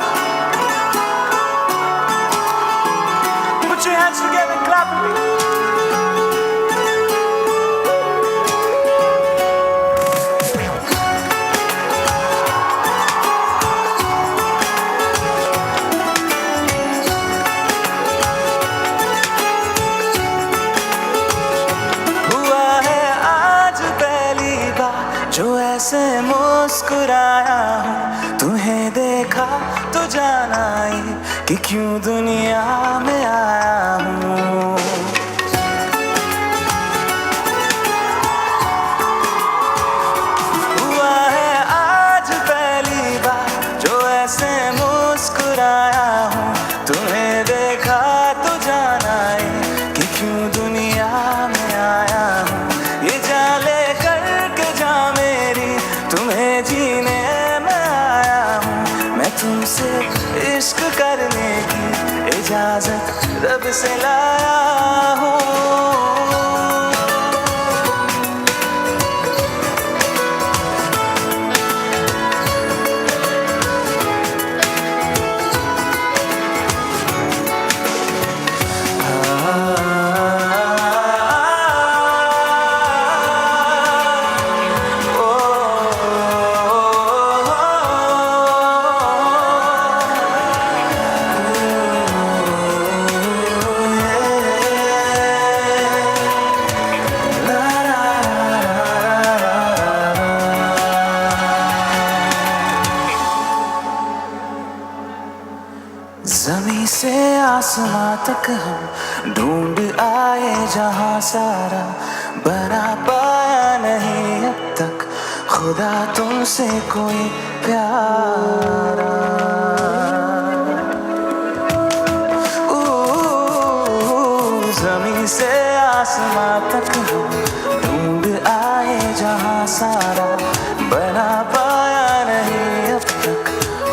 S6: put your hands together and clap with me. हुआ है आज पहली बार जो ऐसे मुस्कुराया हूँ तुम्हें देखा तो जाना ही कि क्यों दुनिया में आया हूँ हुआ है आज पहली बार जो ऐसे मुस्कुराया हूँ तुम्हें देखा तो जाना ही कि क्यों दुनिया में आया हूँ ये जाले करके जा मेरी तुम्हें जीने में आया हूँ मैं तुमसे इश्क करने की इजाजत रब से लाया हूँ
S16: तक हम ढूंढ आए जहां सारा, बना पाया नहीं अब तक खुदा तुमसे कोई प्यारा। ज़मीं से आसमां तक हम ढूंढ आए जहां सारा, बना पाया नहीं अब तक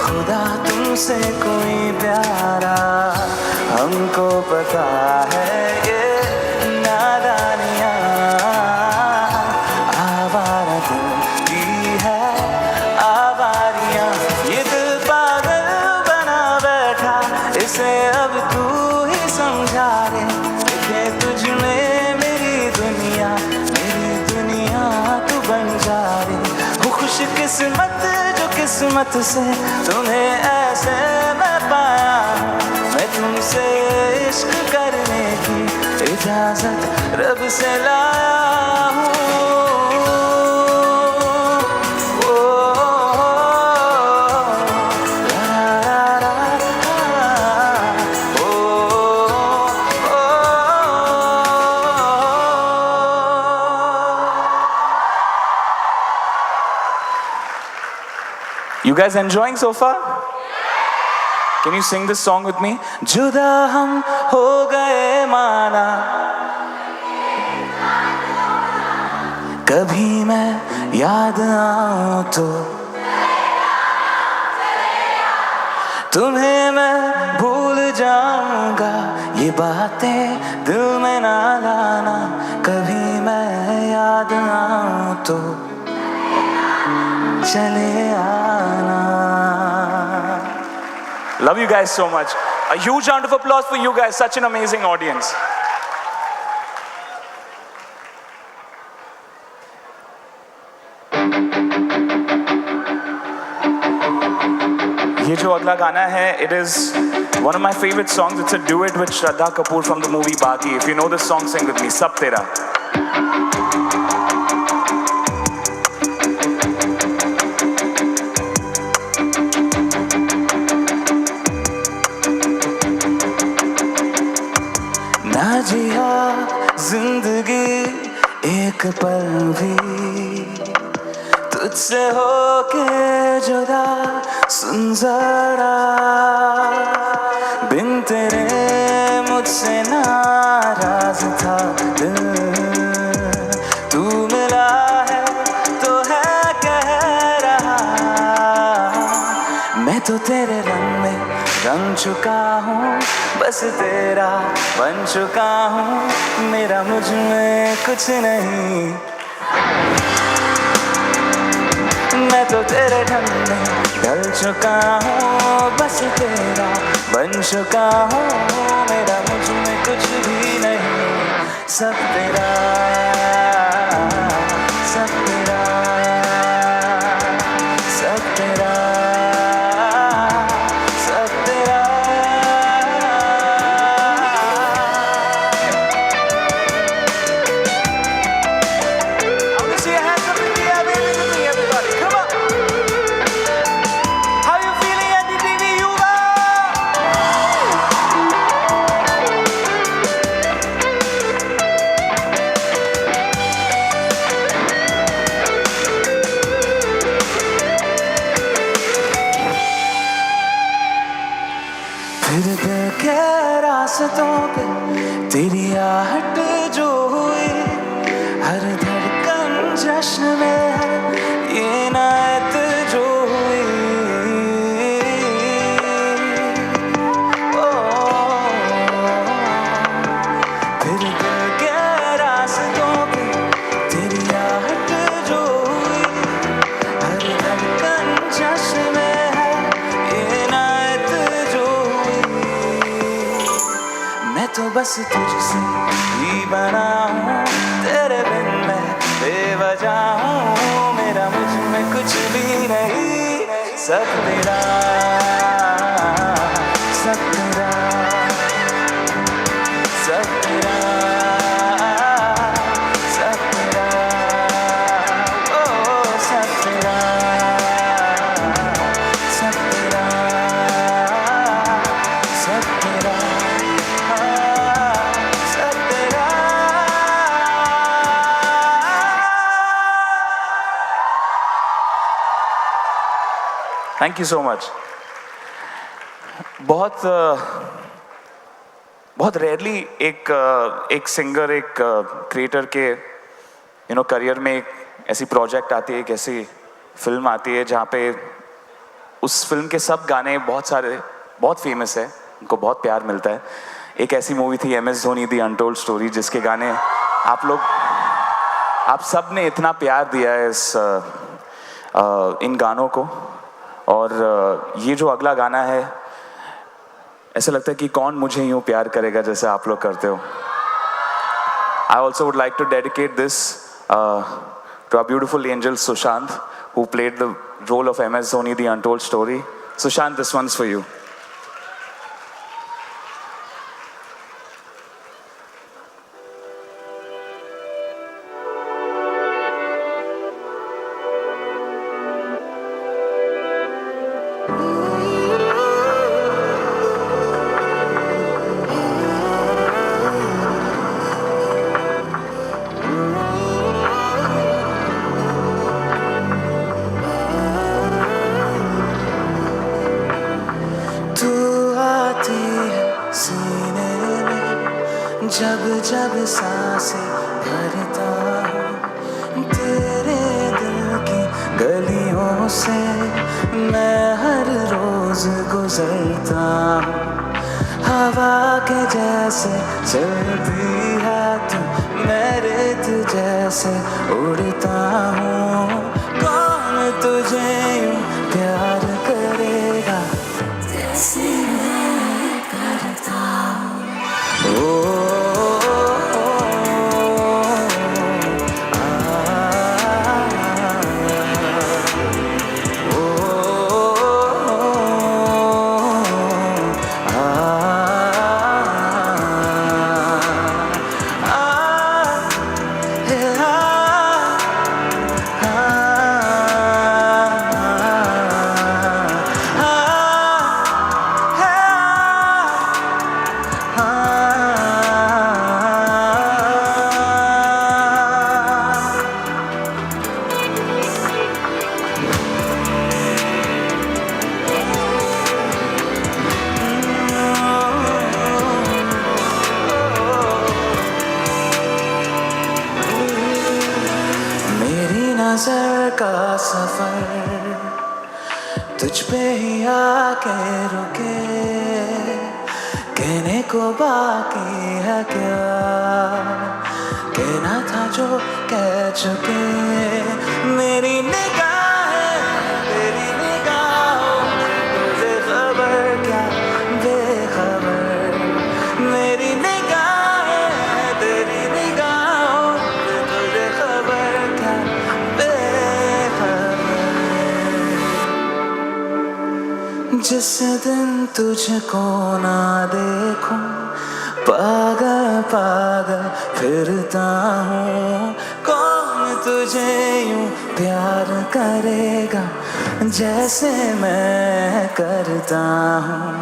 S16: खुदा तुमसे कोई प्यारा। हमको पता है ये नादानियाँ आवारा दिल की है आवारियाँ, ये दिल पागल बना बैठा इसे अब तू ही समझा रे। देखे तुझ में मेरी दुनिया तू बन जा रे। वो खुश किस्मत जो किस्मत से तुम्हें ऐसे मैं पाया हूँ, मैं तुमसे इश्क करने की इजाजत रब से लाया हूँ। You guys enjoying so far? Can you sing this song with me? जुदा हम हो गए माना, कभी मैं याद आऊं तो तुम्हें मैं भूल जाऊंगा, ये बातें दिल में ना लाना, कभी मैं याद आऊं तो चले आना। Love you guys so much. A huge round of applause for you guys. Such an amazing audience. ये जो अगला गाना है, it is one of my favorite songs. It's a duet with Shraddha Kapoor from the movie Baagi. If you know this song, sing with me. Sab Tera. ना जिया जिंदगी एक पल भी तुझसे होके जुदा, सुन जरा बिन तेरे मुझसे नाराज था दिल, तू मिला है तो है कह रहा, मैं तो तेरे रंग में रंग चुका हूँ, बस तेरा बन चुका हूँ, मेरा मुझ में कुछ नहीं। मैं तो तेरे ढंग में ढल चुका हूँ, बस तेरा बन चुका हूँ, मेरा मुझ में कुछ भी नहीं। सब तेरा सब तेरा सब तेरा सब तेरा। I want to see your hands up in the air, baby, with me, everybody. Come on. How you feeling, NDTV Yuva? फिर दिल के रास्तों पे तेरी आहट जो हुई, हर धड़कन जश्न में है ये नायत जो हुई। फिर दिल के रास्तों पे तेरी आहट जो हुई, हर धड़कन जश्न में है ये नायत जो हुई। मैं तो बस तुझसे ही बना हूँ, तेरे बिन मैं बेवजह हूँ, मेरा मुझ में कुछ भी नहीं। सब तेरा सब तेरा सब तेरा सब तेरा ओ सब तेरा सब तेरा सब तेरा।
S19: Thank you so much. बहुत रेयरली एक सिंगर, एक क्रिएटर के करियर में एक ऐसी प्रोजेक्ट आती है, एक ऐसी फिल्म आती है जहाँ पे उस फिल्म के सब गाने बहुत फेमस है, उनको बहुत प्यार मिलता है। एक ऐसी मूवी थी MS Dhoni the untold story, जिसके गाने आप सब ने इतना प्यार दिया है इन गानों को। और ये जो अगला गाना है, ऐसा लगता है कि कौन मुझे यूं प्यार करेगा जैसे आप लोग करते हो। I also would like to dedicate this to our beautiful angel Sushant, who played the role of MS Dhoni, the untold story. Sushant, this one's for you.
S16: जब जब सांसें भरता हूँ तेरे दिल की गलियों से मैं हर रोज गुजरता हूँ। हवा के जैसे चलती है तू, मैं रेत जैसे उड़ता हूँ। कौन तुझे यूं प्यार करेगा जैसे मैं करता हूँ। नजर का सफर तुझ पे ही आके रुके, कहने को बाकी है क्या, कहना था जो कह चुके। मेरी निगाहें तेरी निगाहों तुझे खबर क्या बेखबर। मेरी निगाहें तेरी निगाहों तुझे खबर क्या जिस दिन तुझको ना देखूं पागल पागल फिरता हूँ। कौन तुझे यूं प्यार करेगा जैसे मैं करता हूँ।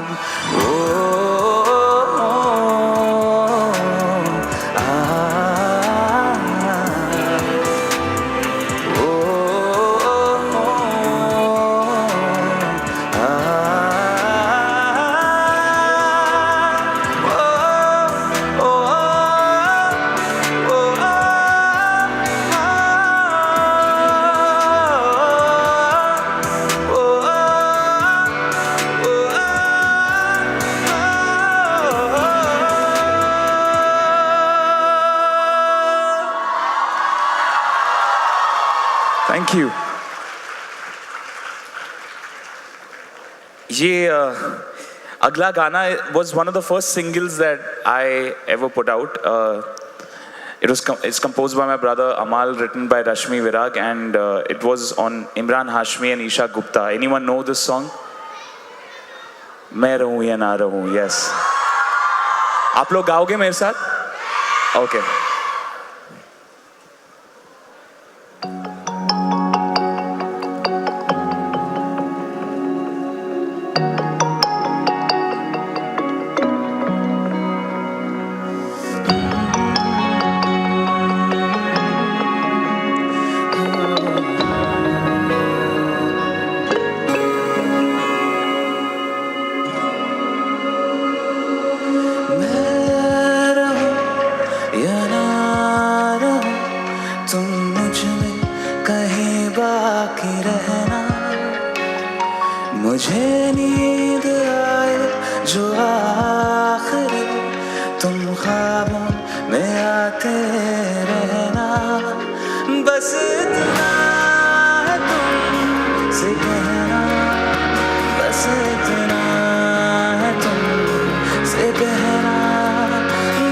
S16: Thank you. ये अगला गाना was one of the first singles that I ever put out. It's composed by my brother Amal, written by Rashmi Virag, and it was on Imran Hashmi and Isha Gupta. Anyone know this song? मैं रहूं या ना रहूं. Yes. आप लोग गाओगे मेरे साथ? Okay. मुझे नींद आए जो आखिरी तुम ख्वाबों में आते रहना, बस इतना है तुमसे कहना, बस इतना है तुमसे कहना,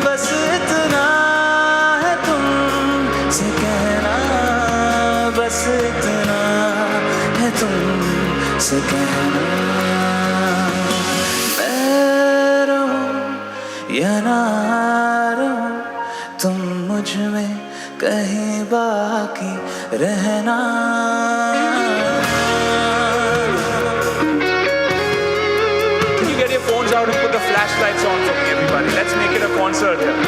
S16: बस इतना है तुमसे कहना, बस इतना है तुमसे कहना। मैं रहूं या ना रहूं, तुम मुझ में कहीं बाकी रहना।
S9: Can you get your phones out and put the flashlights on for me, everybody? Let's make it a concert here.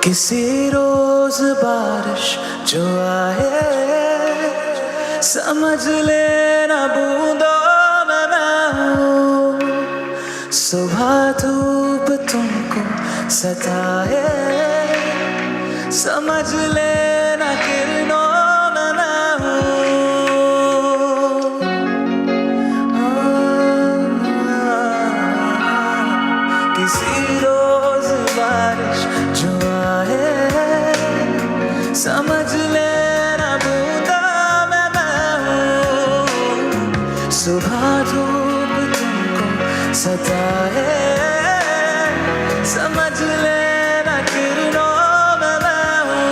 S16: किसी रोज बारिश जो आए, समझ लेना बूंदों में मैं हूँ। सुबह धूप तुमको सताए, समझ लेना किरणों में मैं हूँ। किसी रोज बारिश जो आए, समझ लेना बूंदा में मैं हूँ। सुबह धूप तुमको सताए, समझ लेना किरणों में मैं हूँ।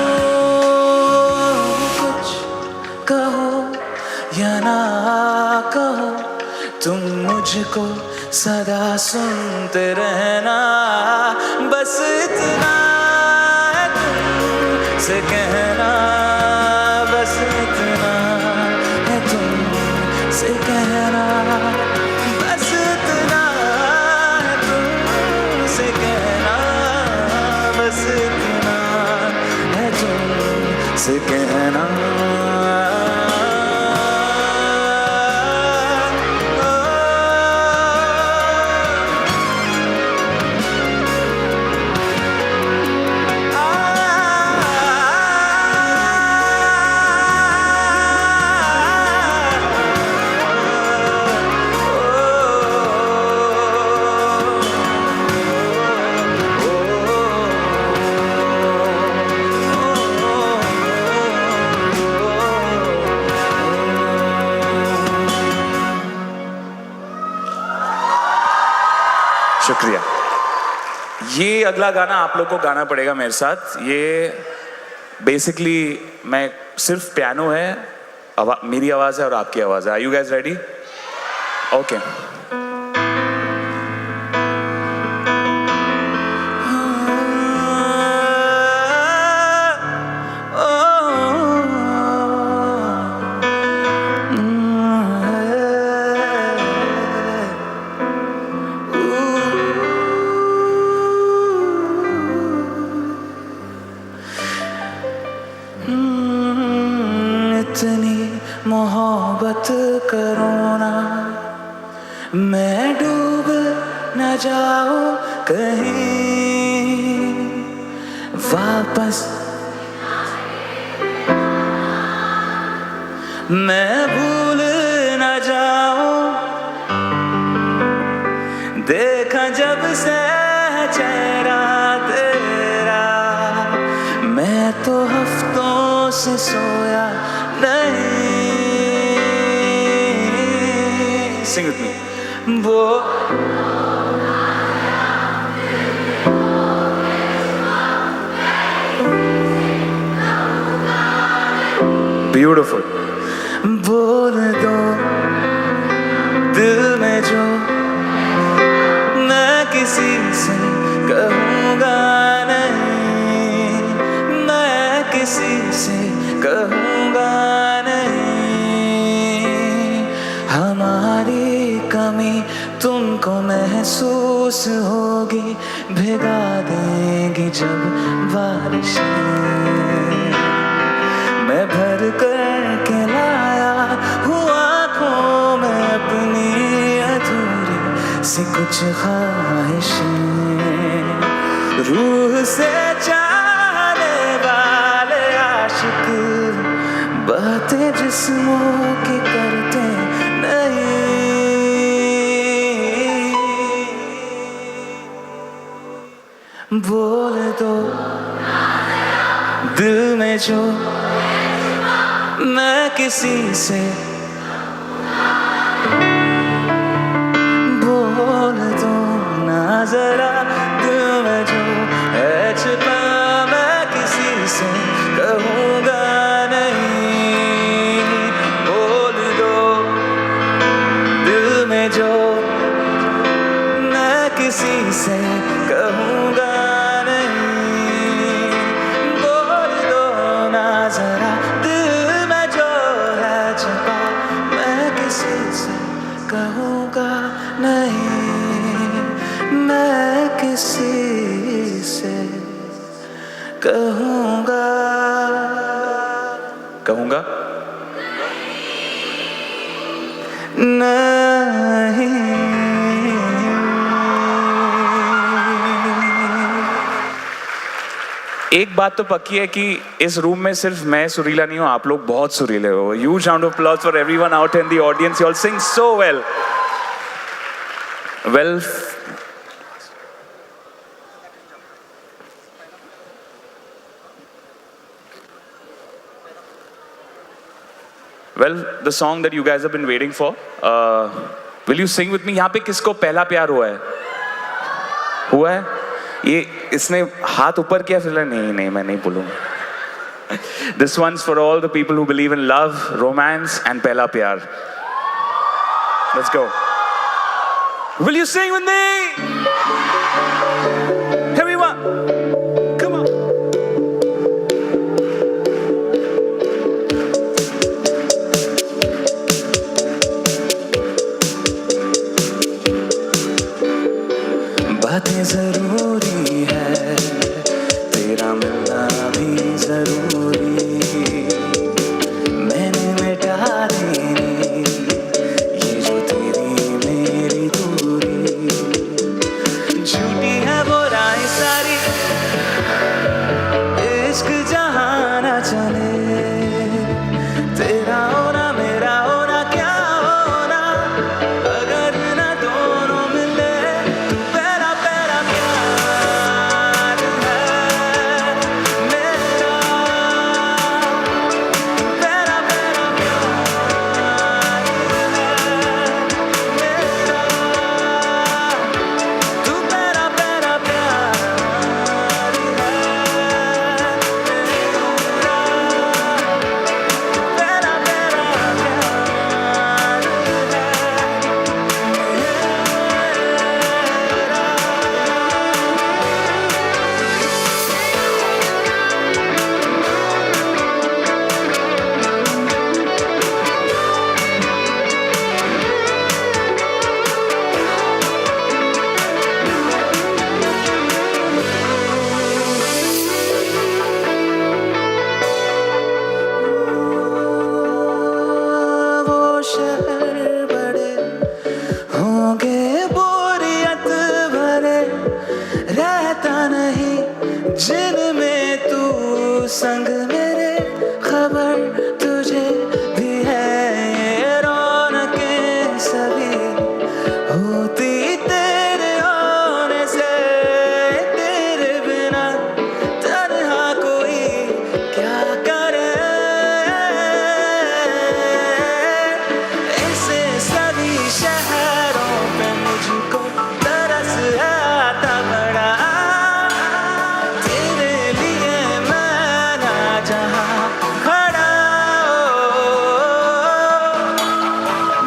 S16: कुछ कहो या ना कहो, तुम मुझको सदा सुनते रहना, बस इतना है तुमसे कहना, बस इतना है तुमसे कहना, बस इतना है तुमसे कहना, बस इतना है तुमसे कहना।
S19: शुक्रिया। ये अगला गाना आप लोग को गाना पड़ेगा मेरे साथ। ये बेसिकली मैं सिर्फ पियानो है, मेरी आवाज़ है और आपकी आवाज़ है। Are you guys ready? Okay.
S16: इतनी मोहब्बत करो ना, मैं डूब न जाऊं कहीं, वापस मैं भूल न जाऊं, देखा जब से चेहरा तेरा, मैं तो हफ्तों से सोया नहीं।
S19: Sing with me.
S16: वो
S19: Beautiful.
S16: बोल दो दिल में जो मैं किसी से कहूँगा नहीं, मैं किसी से कहूँगा नहीं। हमारी कमी तुमको महसूस होगी, भिगा देंगी जब बारिशें। मैं भर कर के लाया हूँ आँखों में अपनी अधूरी सी कुछ ख्वाहिशें, रूह से चाहने वाले आशिक बातें जिस्मों की करते नहीं। बोल दो दिल में जो मैं किसी से, बोल दो ना जरा दिल में जो है छिपा, मैं किसी से कहूँगा नहीं। बोल दो दिल में जो मैं किसी से कहूँगा नहीं। बोल दो ना जरा दिल में जो है छिपा, मैं किसी से कहूँगा नहीं। मैं किसी से कहूँगा
S19: एक बात तो पक्की है कि इस रूम में सिर्फ मैं सुरीला नहीं हूँ, आप लोग बहुत सुरीले हो। Huge round of applause for everyone out in the audience. You all sing so well. Well, the song that you guys have been waiting for. Will you sing with me? यहाँ पे किसको पहला प्यार हुआ है? हुआ है? ये इसने हाथ ऊपर किया फिर नहीं मैं नहीं बोलूँगा। This one's for all the people who believe in love, romance and पहला प्यार. Let's go. Will you sing with me? Everyone, come on.
S16: बातें जरूरी है, तेरा मिलना भी जरूरी, मैंने मिटा देनी ये जो तेरी मेरी दूरी। झूठी है वो राहें सारी, इश्क जहाँ ना चले, तेरा होना मेरा होना क्या होना, अगर ना दोनों मिले। तू पहला पहला प्यार है मेरा, तू पहला पहला प्यार है मेरा, तू पहला पहला प्यार है मेरा, पहला पहला वो शहर बड़े होंगे बोरियत भरे, रहता नहीं जिनमें तू संग मेरे, खबर तुझे भी है ये रौनकें सभी होती तेरे होने से, तेरे बिना तन्हा कोई क्या करे। ऐसे सभी शहरों पे मुझको तरस आता बड़ा, तेरे लिए मैं ना जहाँ खड़ा हो।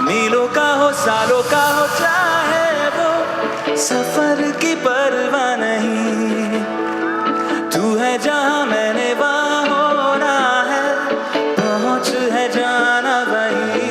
S16: मीलों का हो सालों का हो चाहे वो, सफर की परवाह नहीं, तू है जहाँ मैंने वहाँ होना है, पहुँच है जाना वही।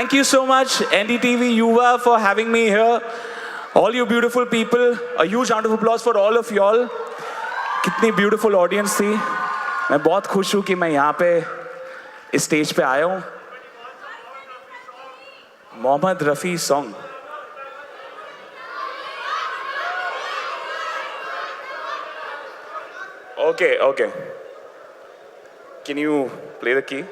S19: thank you so much, NDTV Yuva, for having me here. All you beautiful people, a huge round of applause for all of y'all. कितनी beautiful audience थी. मैं बहुत खुश हूँ कि मैं यहाँ पे इस स्टेज पे आया हूँ. Mohammed Rafi song. Okay, okay. Can you play the key?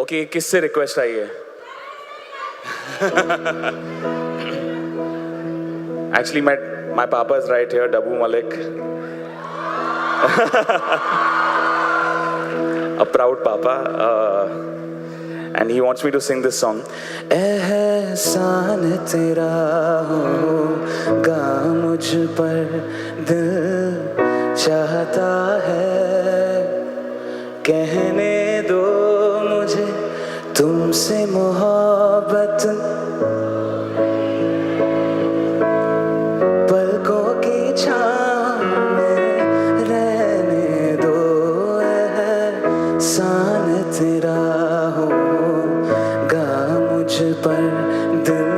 S19: Okay, किससे रिक्वेस्ट आई है? Actually, my papa is right here, Dabu Malik. A proud papa, and he wants me to sing this song. एहसान तेरा होगा मुझ पर दिल चाहता है कहने दो मुझे तुमसे मोहब्बत पलकों की छाँव में रहने दो एहसान तेरा होगा मुझ पर दिल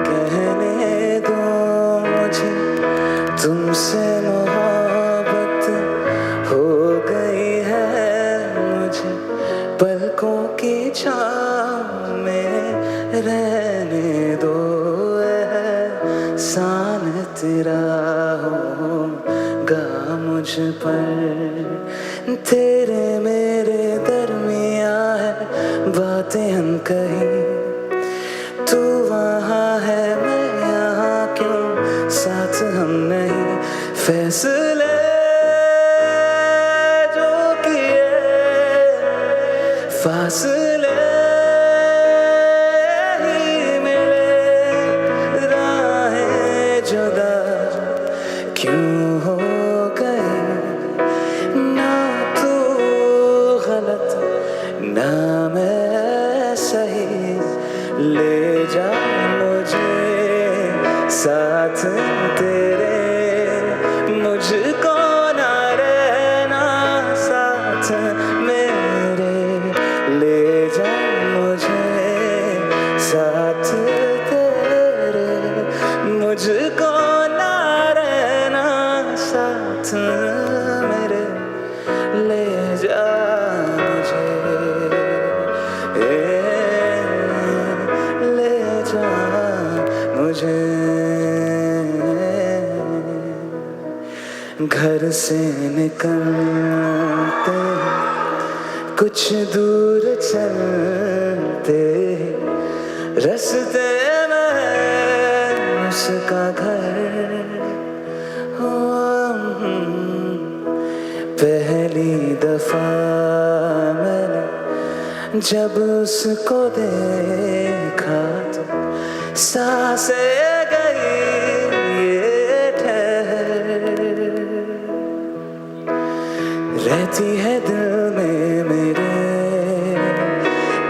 S19: कहने दो मुझे तुमसे मोहब्बत हो गई है मुझे पलकों की छाँव में रहने दो एहसान तेरा होगा मुझ पर तेरे मेरे दरमिया है बातें अनकही तू वहाँ है मैं यहाँ क्यों साथ हम नहीं फैसले जो किए फासले ही मिले राहें जुदा क्यों हो गई ना तू गलत ना मैं सही ले जा मुझे साथ तेरे मुझको ना रहना साथ मेरे ले जा मुझे साथ तेरे मुझको ना रहना साथ मेरे ले जा मुझे ले जा मुझे घर से निकलते कुछ दूर चलते रास्ते में उसका घर पहली दफा मैंने जब उसको देखा तो सांसें गई ये ठहर रहती है दिल में मेरे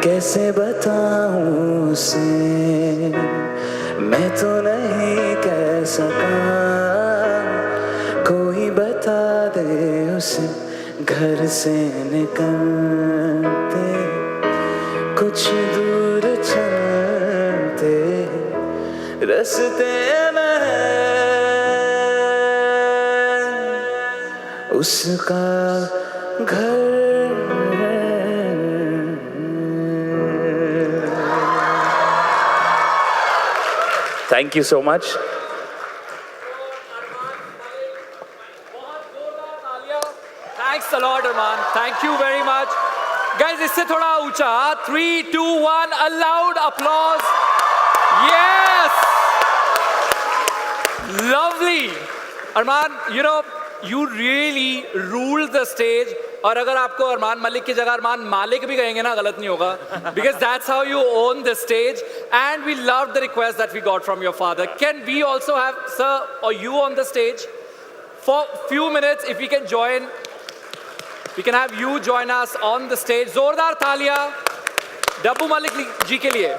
S19: कैसे बताऊं उसे मैं तो नहीं कह सका कोई बता दे उसे घर से निकलते कुछ दूर चलते रास्ते में उसका घर Thank you so much.
S1: Thanks a lot, Arman. Thank you very much. Guys, इससे थोड़ा ऊंचा. 3, 2, 1, a loud applause. Yes! Lovely. Arman, you really ruled the stage. और अगर आपको अरमान मलिक की जगह अरमान मालिक भी कहेंगे ना गलत नहीं होगा because that's how you own the stage and we loved the request that we got from your father. Can we also have sir or you on the stage for few minutes if we can join, we can have you join us on the stage. Zordar Thalia. डब्बू मलिक जी के लिए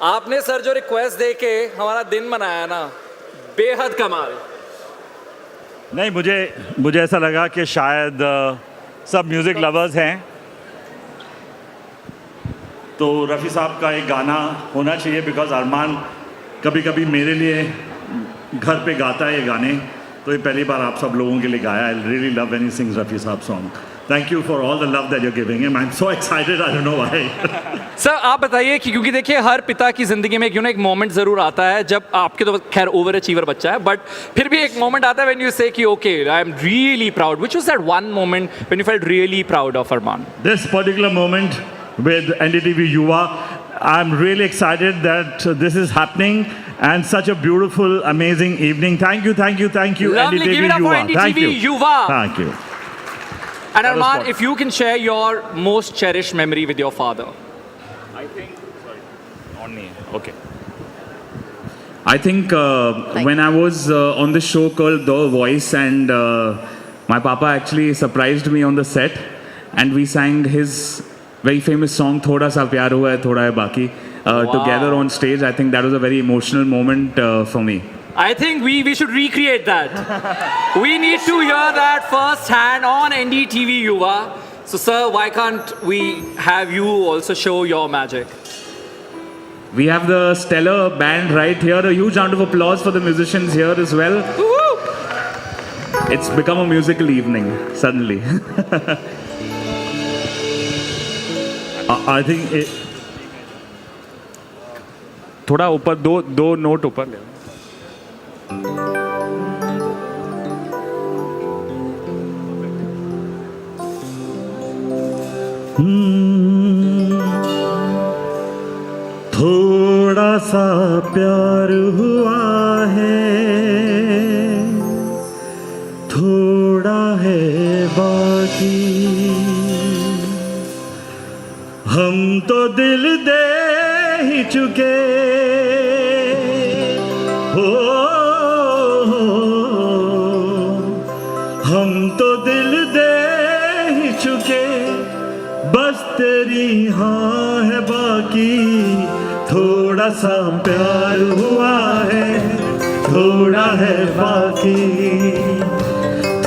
S1: आपने sir जो request दे के हमारा दिन मनाया ना, बेहद कमाल।
S8: नहीं, मुझे ऐसा लगा कि शायद सब म्यूज़िक लवर्स हैं, तो रफ़ी साहब का एक गाना होना चाहिए, बिकॉज अरमान कभी कभी मेरे लिए घर पे गाता है ये गाने, तो ये पहली बार आप सब लोगों के लिए गाया। I really love when he sings Rafi साहब song. Thank you for all the love that you are giving him. I am so excited, I don't know why.
S1: Sir आप बताइए कि क्योंकि देखिए हर पिता की जिंदगी में एक मोमेंट जरूर आता है, जब आपके तो खैर ओवर अचीवर बच्चा है, बट फिर भी एक मोमेंट आता है व्हेन यू से कि okay I am really proud. Which was that one moment when you felt really proud of Armaan?
S8: This particular moment with NDTV Yuva, I'm really excited that this is happening and such a beautiful, amazing evening. Thank you,
S1: Lovely.
S8: NDTV
S1: Give it up for
S8: Yuva.
S1: NDTV Yuva.
S8: Thank you.
S1: And Arman, if you can share your most cherished memory with your father.
S13: Okay. I think when I was on the show called The Voice, and my papa actually surprised me on the set, and we sang his very famous song "Thoda Sa Pyar Hua Hai, Thoda Hai Baki" together on stage. I think that was a very emotional moment for me.
S1: I think we should recreate that. We need to hear that first hand on NDTV Yuva. So sir, why can't we have you also show your magic?
S13: We have the stellar band right here. A huge round of applause for the musicians here as well. It's become a musical evening suddenly.
S8: I think it...
S13: थोड़ा ऊपर दो note ऊपर ले।
S8: थोड़ा सा प्यार हुआ है, थोड़ा है बाकी, हम तो दिल दे ही चुके हो, हम तो दिल दे ही चुके, बस तेरी हाँ है बाकी, थोड़ा सा प्यार हुआ है, थोड़ा है बाकी,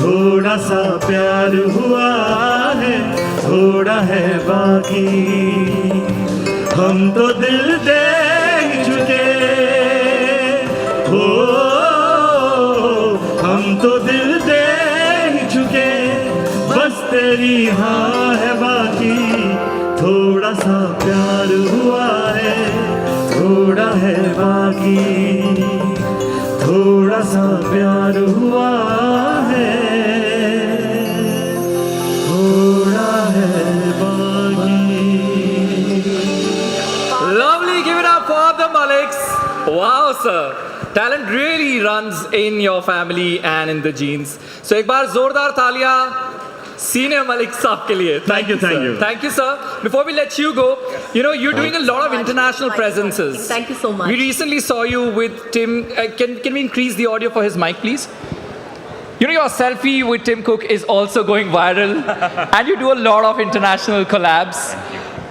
S8: थोड़ा सा प्यार हुआ है, थोड़ा है बाकी, हम तो दिल दे चुके हो, हम तो दिल दे चुके, बस तेरी हाँ है बाकी, थोड़ा सा प्यार हुआ है, थोड़ा है बाकी, थोड़ा सा प्यार हुआ है, थोड़ा है बाकी।
S1: Lovely, give it up for the Maliks. Wow sir, talent really runs in your family and in the genes. So एक बार जोरदार तालियां Senior Malik साहब के लिए.
S8: Thank you.
S1: Thank you, sir. Before we let you go, you know, you're doing a lot of international presences.
S2: Thank you so much.
S1: We recently saw you with Tim. Can we increase the audio for his mic, please? You know, your selfie with Tim Cook is also going viral, and you do a lot of international collabs.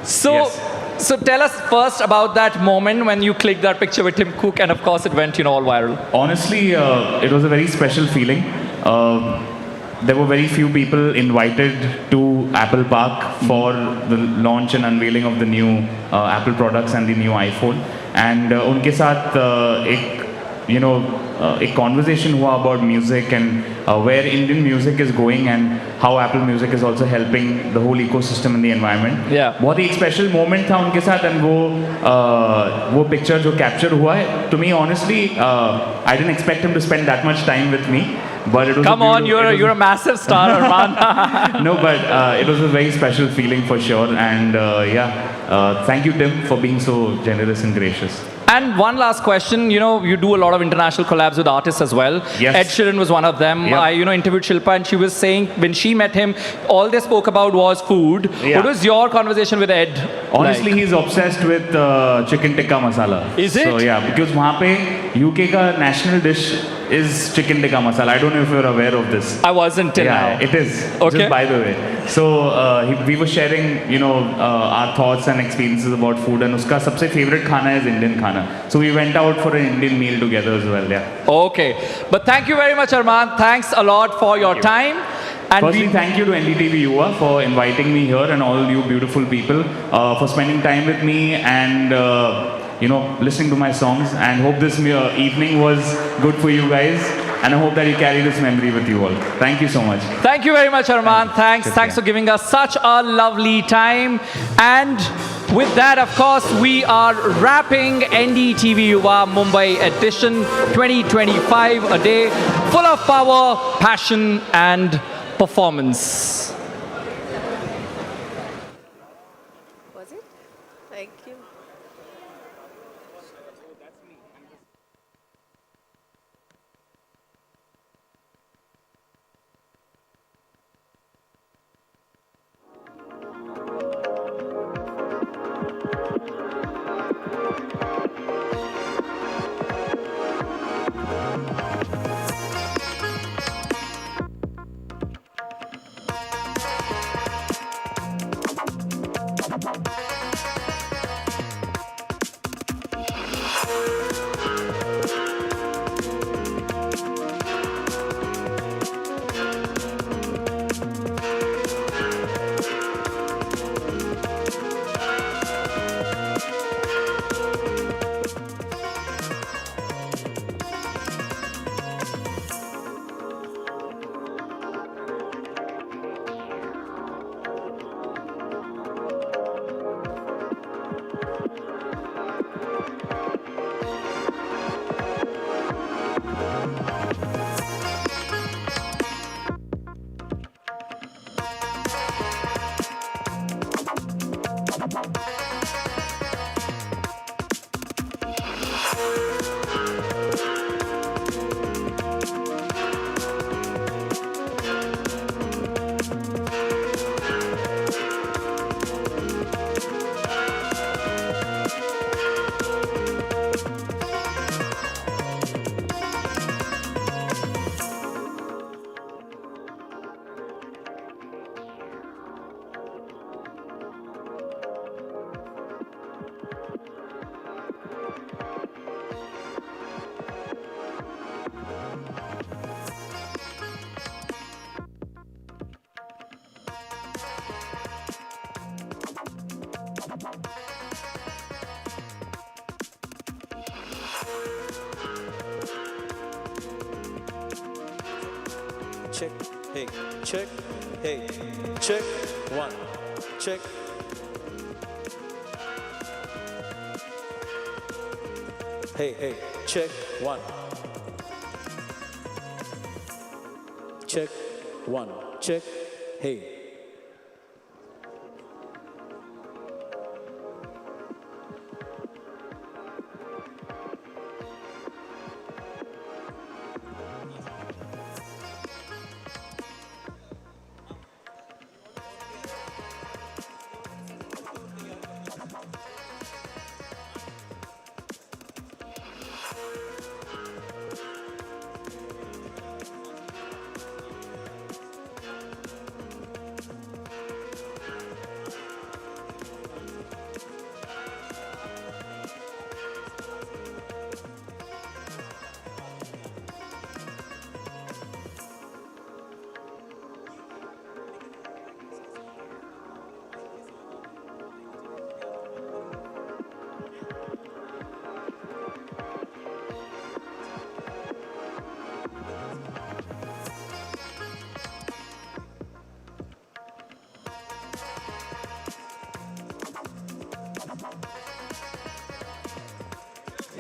S1: So tell us first about that moment when you clicked that picture with Tim Cook, and of course it went, all viral.
S13: Honestly, it was a very special feeling. There were very few people invited to Apple Park for the launch and unveiling of the new Apple products and the new iPhone. And उनके साथ एक conversation हुआ about music and where Indian music is going and how Apple Music is also helping the whole ecosystem and the environment.
S1: Yeah.
S13: बहुत ही एक special moment था उनके साथ, and वो picture जो capture हुआ है, to me honestly, I didn't expect him to spend that much time with me. But it was
S1: Come on, you're a massive star, Arman.
S13: No, but it was a very special feeling for sure, and thank you, Tim, for being so generous and gracious.
S1: And one last question, you do a lot of international collabs with artists as well.
S13: Yes.
S1: Ed Sheeran was one of them.
S13: Yep.
S1: I, interviewed Shilpa, and she was saying when she met him, all they spoke about was food.
S13: Yeah.
S1: What was your conversation with Ed?
S13: Honestly, he's obsessed with chicken tikka masala.
S1: Is it?
S13: So yeah, because वहाँ पे UK का national dish is chicken tikka masala. I don't know if you're aware of this.
S1: I wasn't till now.
S13: It is.
S1: Okay.
S13: Just by the way. So we were sharing, our thoughts and experiences about food, and uska sabse favorite khana is Indian khana. So we went out for an Indian meal together as well. Yeah.
S1: Okay. But thank you very much, Arman. Thanks a lot for your time. And
S13: firstly, thank you to NDTV Yuva for inviting me here, and all you beautiful people for spending time with me and listening to my songs. And hope this evening was good for you guys. And I hope that you carry this memory with you all. Thank you so much.
S1: Thank you very much, Arman. Thanks for giving us such a lovely time. And with that, of course, we are wrapping NDTV Yuva Mumbai edition 2025, a day full of power, passion, and performance.
S2: Was it? Thank you.
S7: Check, hey, check, hey, check, one, check. Hey, hey, check, one. Check, one, check, hey.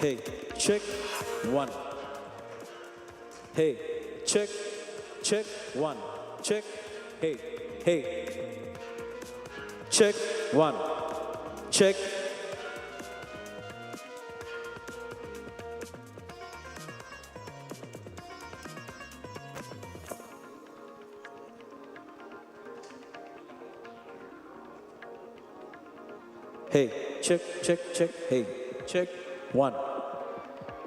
S7: Hey, check, one. Hey, check, check, one, check, hey, hey. Check, one, check. Hey, check, check, check, hey, check, one,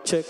S7: check.